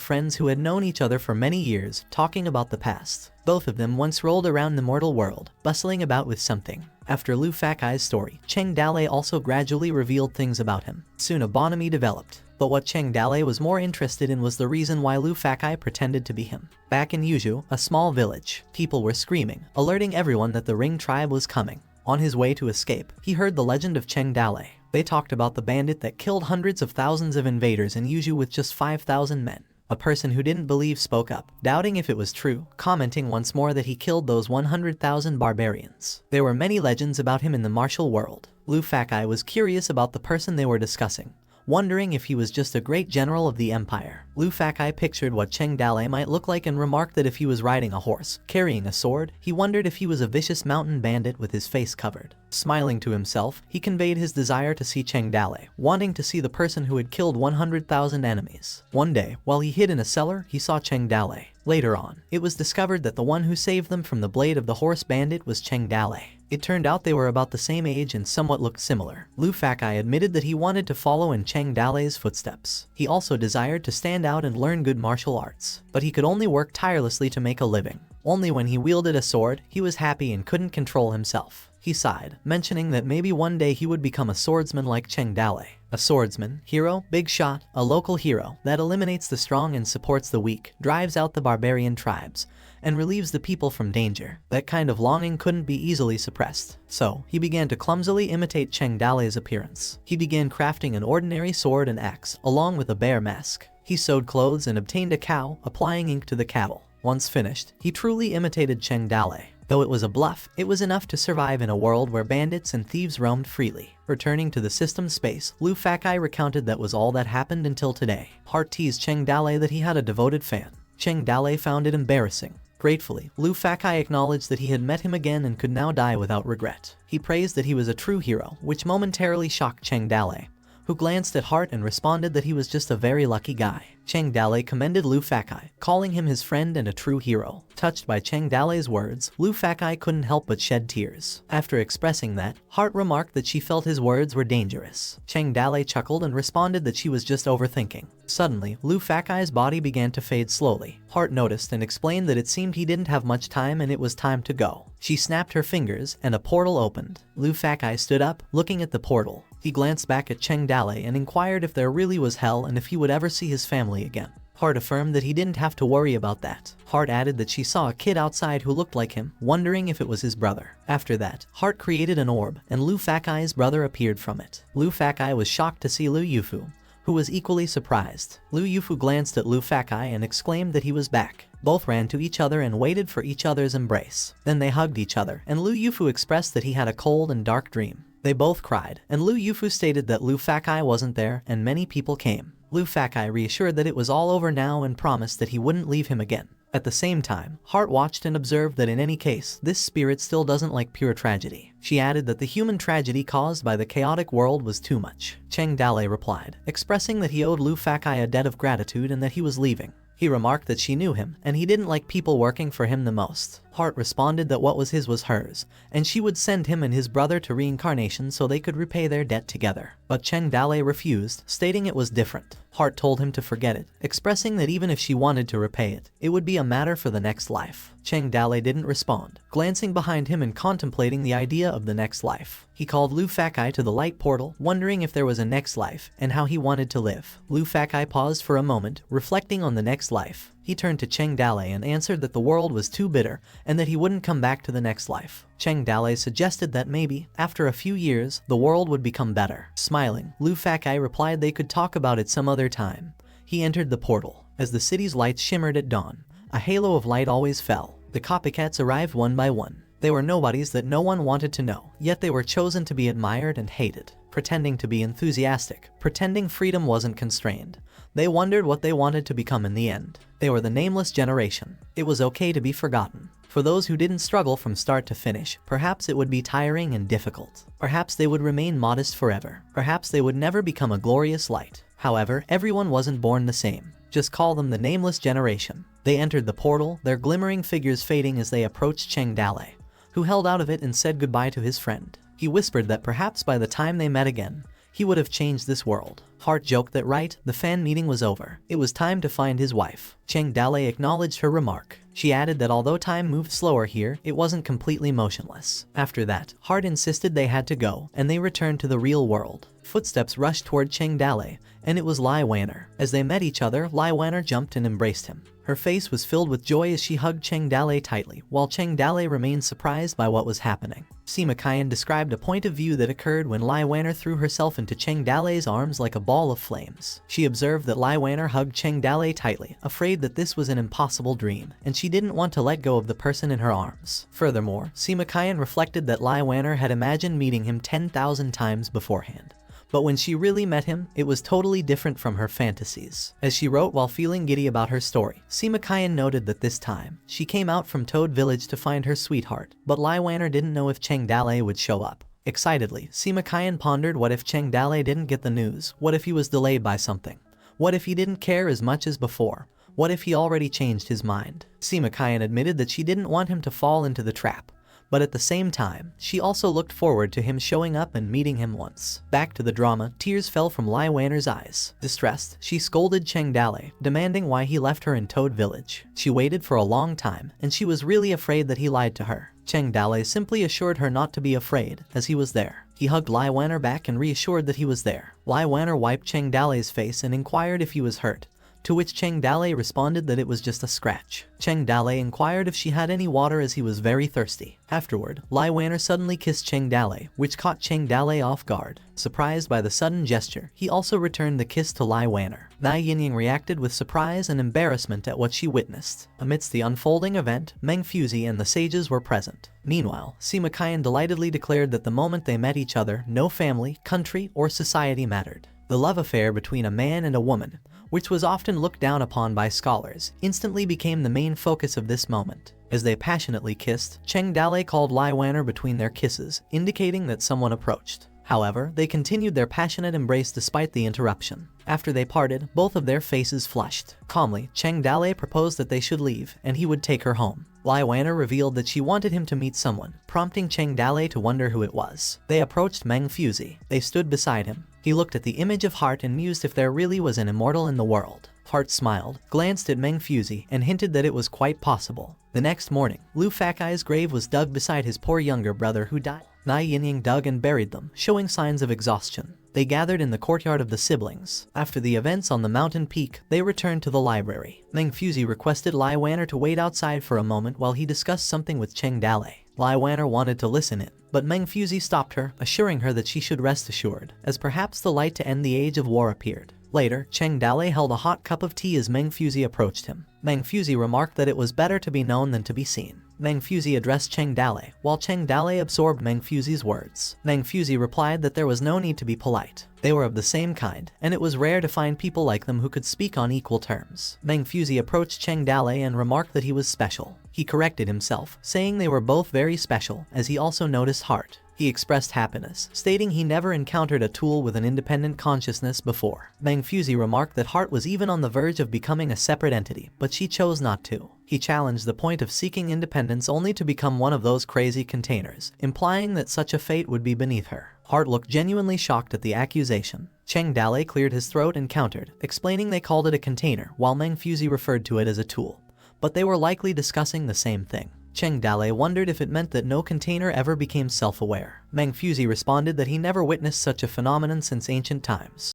friends who had known each other for many years, talking about the past. Both of them once rolled around the mortal world, bustling about with something. After Lu Fakai's story, Cheng Dale also gradually revealed things about him. Soon a bonhomie developed. But what Cheng Dale was more interested in was the reason why Lu Fakai pretended to be him. Back in Yuzhou, a small village, people were screaming, alerting everyone that the Ring tribe was coming. On his way to escape, he heard the legend of Cheng Dale. They talked about the bandit that killed hundreds of thousands of invaders in Yuzhou with just 5,000 men. A person who didn't believe spoke up, doubting if it was true, commenting once more that he killed those 100,000 barbarians. There were many legends about him in the martial world. Lu Fakai was curious about the person they were discussing, wondering if he was just a great general of the empire. Lu Fakai pictured what Cheng Dale might look like and remarked that if he was riding a horse, carrying a sword, he wondered if he was a vicious mountain bandit with his face covered. Smiling to himself, he conveyed his desire to see Cheng Dale, wanting to see the person who had killed 100,000 enemies. One day, while he hid in a cellar, he saw Cheng Dale. Later on, it was discovered that the one who saved them from the blade of the horse bandit was Cheng Dale. It turned out they were about the same age and somewhat looked similar. Lu Fakai admitted that he wanted to follow in Cheng Dale's footsteps. He also desired to stand out and learn good martial arts, but he could only work tirelessly to make a living. Only when he wielded a sword, he was happy and couldn't control himself. He sighed, mentioning that maybe one day he would become a swordsman like Cheng Dale. A swordsman, hero, big shot, a local hero that eliminates the strong and supports the weak, drives out the barbarian tribes, and relieves the people from danger. That kind of longing couldn't be easily suppressed. So, he began to clumsily imitate Cheng Dale's appearance. He began crafting an ordinary sword and axe, along with a bear mask. He sewed clothes and obtained a cow, applying ink to the cattle. Once finished, he truly imitated Cheng Dale. Though it was a bluff, it was enough to survive in a world where bandits and thieves roamed freely. Returning to the system's space, Lu Fakai recounted that was all that happened until today. Hart teased Cheng Dale that he had a devoted fan. Cheng Dale found it embarrassing. Gratefully, Lu Fakai acknowledged that he had met him again and could now die without regret. He praised that he was a true hero, which momentarily shocked Cheng Dale, who glanced at Hart and responded that he was just a very lucky guy. Cheng Dale commended Lu Fakai, calling him his friend and a true hero. Touched by Cheng Dale's words, Lu Fakai couldn't help but shed tears. After expressing that, Hart remarked that she felt his words were dangerous. Cheng Dale chuckled and responded that she was just overthinking. Suddenly, Lu Fakai's body began to fade slowly. Hart noticed and explained that it seemed he didn't have much time and it was time to go. She snapped her fingers and a portal opened. Lu Fakai stood up, looking at the portal. He glanced back at Cheng Dale and inquired if there really was hell and if he would ever see his family again. Hart affirmed that he didn't have to worry about that. Hart added that she saw a kid outside who looked like him, wondering if it was his brother. After that, Hart created an orb, and Lu Fakai's brother appeared from it. Lu Fakai was shocked to see Lu Yufu, who was equally surprised. Lu Yufu glanced at Lu Fakai and exclaimed that he was back. Both ran to each other and waited for each other's embrace. Then they hugged each other, and Lu Yufu expressed that he had a cold and dark dream. They both cried, and Lu Yufu stated that Lu Fakai wasn't there and many people came. Lu Fakai reassured that it was all over now and promised that he wouldn't leave him again. At the same time, Hart watched and observed that in any case, this spirit still doesn't like pure tragedy. She added that the human tragedy caused by the chaotic world was too much. Cheng Dale replied, expressing that he owed Lu Fakai a debt of gratitude and that he was leaving. He remarked that she knew him, and he didn't like people working for him the most. Heart responded that what was his was hers, and she would send him and his brother to reincarnation so they could repay their debt together. But Cheng Dale refused, stating it was different. Heart told him to forget it, expressing that even if she wanted to repay it, it would be a matter for the next life. Cheng Dale didn't respond, glancing behind him and contemplating the idea of the next life. He called Lu Fakai to the light portal, wondering if there was a next life and how he wanted to live. Lu Fakai paused for a moment, reflecting on the next life. He turned to Cheng Dale and answered that the world was too bitter and that he wouldn't come back to the next life. Cheng Dale suggested that maybe, after a few years, the world would become better. Smiling, Lu Fakai replied they could talk about it some other time. He entered the portal. As the city's lights shimmered at dawn, a halo of light always fell. The copycats arrived one by one. They were nobodies that no one wanted to know, yet they were chosen to be admired and hated. Pretending to be enthusiastic, pretending freedom wasn't constrained. They wondered what they wanted to become in the end. They were the nameless generation. It was okay to be forgotten. For those who didn't struggle from start to finish, perhaps it would be tiring and difficult. Perhaps they would remain modest forever. Perhaps they would never become a glorious light. However, everyone wasn't born the same. Just call them the nameless generation. They entered the portal, their glimmering figures fading as they approached Cheng Dale, who held out of it and said goodbye to his friend. He whispered that perhaps by the time they met again, he would have changed this world. Heart joked that right, the fan meeting was over. It was time to find his wife. Cheng Dale acknowledged her remark. She added that although time moved slower here, it wasn't completely motionless. After that, Heart insisted they had to go, and they returned to the real world. Footsteps rushed toward Cheng Dale, and it was Lai Wanner. As they met each other, Lai Wanner jumped and embraced him. Her face was filled with joy as she hugged Cheng Dale tightly, while Cheng Dale remained surprised by what was happening. Sima Qian described a point of view that occurred when Lai Wanner threw herself into Cheng Dale's arms like a ball of flames. She observed that Lai Wanner hugged Cheng Dale tightly, afraid that this was an impossible dream, and she didn't want to let go of the person in her arms. Furthermore, Sima Qian reflected that Lai Wanner had imagined meeting him 10,000 times beforehand. But when she really met him, it was totally different from her fantasies. As she wrote while feeling giddy about her story, Sima Qian noted that this time, she came out from Toad Village to find her sweetheart, but Lai Wanner didn't know if Cheng Dale would show up. Excitedly, Sima Qian pondered what if Cheng Dale didn't get the news, what if he was delayed by something, what if he didn't care as much as before, what if he already changed his mind. Sima Qian admitted that she didn't want him to fall into the trap. But at the same time, she also looked forward to him showing up and meeting him once. Back to the drama, tears fell from Lai Wanner's eyes. Distressed, she scolded Cheng Dale, demanding why he left her in Toad Village. She waited for a long time, and she was really afraid that he lied to her. Cheng Dale simply assured her not to be afraid, as he was there. He hugged Lai Wanner back and reassured that he was there. Lai Wanner wiped Cheng Dale's face and inquired if he was hurt, to which Cheng Dale responded that it was just a scratch. Cheng Dale inquired if she had any water as he was very thirsty. Afterward, Lai Wanner suddenly kissed Cheng Dale, which caught Cheng Dale off guard. Surprised by the sudden gesture, he also returned the kiss to Lai Wanner. Nai Yinying reacted with surprise and embarrassment at what she witnessed. Amidst the unfolding event, Meng Fuzi and the sages were present. Meanwhile, Sima Qian delightedly declared that the moment they met each other, no family, country, or society mattered. The love affair between a man and a woman, which was often looked down upon by scholars, instantly became the main focus of this moment. As they passionately kissed, Cheng Dale called Lai Wanner between their kisses, indicating that someone approached. However, they continued their passionate embrace despite the interruption. After they parted, both of their faces flushed. Calmly, Cheng Dale proposed that they should leave, and he would take her home. Lai Wanner revealed that she wanted him to meet someone, prompting Cheng Dale to wonder who it was. They approached Meng Fuzi. They stood beside him. He looked at the image of Heart and mused if there really was an immortal in the world. Heart smiled, glanced at Meng Fuzi, and hinted that it was quite possible. The next morning, Lu Fakai's grave was dug beside his poor younger brother who died. Nai Yinying dug and buried them, showing signs of exhaustion. They gathered in the courtyard of the siblings. After the events on the mountain peak, they returned to the library. Meng Fuzi requested Lai Wanner to wait outside for a moment while he discussed something with Cheng Dale. Lai Wanner wanted to listen in, but Meng Fuzi stopped her, assuring her that she should rest assured, as perhaps the light to end the age of war appeared. Later, Cheng Dale held a hot cup of tea as Meng Fuzi approached him. Meng Fuzi remarked that it was better to be known than to be seen. Meng Fuzi addressed Cheng Dale, while Cheng Dale absorbed Meng Fuzi's words. Meng Fuzi replied that there was no need to be polite. They were of the same kind, and it was rare to find people like them who could speak on equal terms. Meng Fuzi approached Cheng Dale and remarked that he was special. He corrected himself, saying they were both very special, as he also noticed Heart. He expressed happiness, stating he never encountered a tool with an independent consciousness before. Mangfusey remarked that Heart was even on the verge of becoming a separate entity, but she chose not to. He challenged the point of seeking independence only to become one of those crazy containers, implying that such a fate would be beneath her. Heart looked genuinely shocked at the accusation. Cheng Dalei cleared his throat and countered, explaining they called it a container while Mangfusey referred to it as a tool, but they were likely discussing the same thing. Cheng Dalei wondered if it meant that no container ever became self-aware. Mangfusey responded that he never witnessed such a phenomenon since ancient times.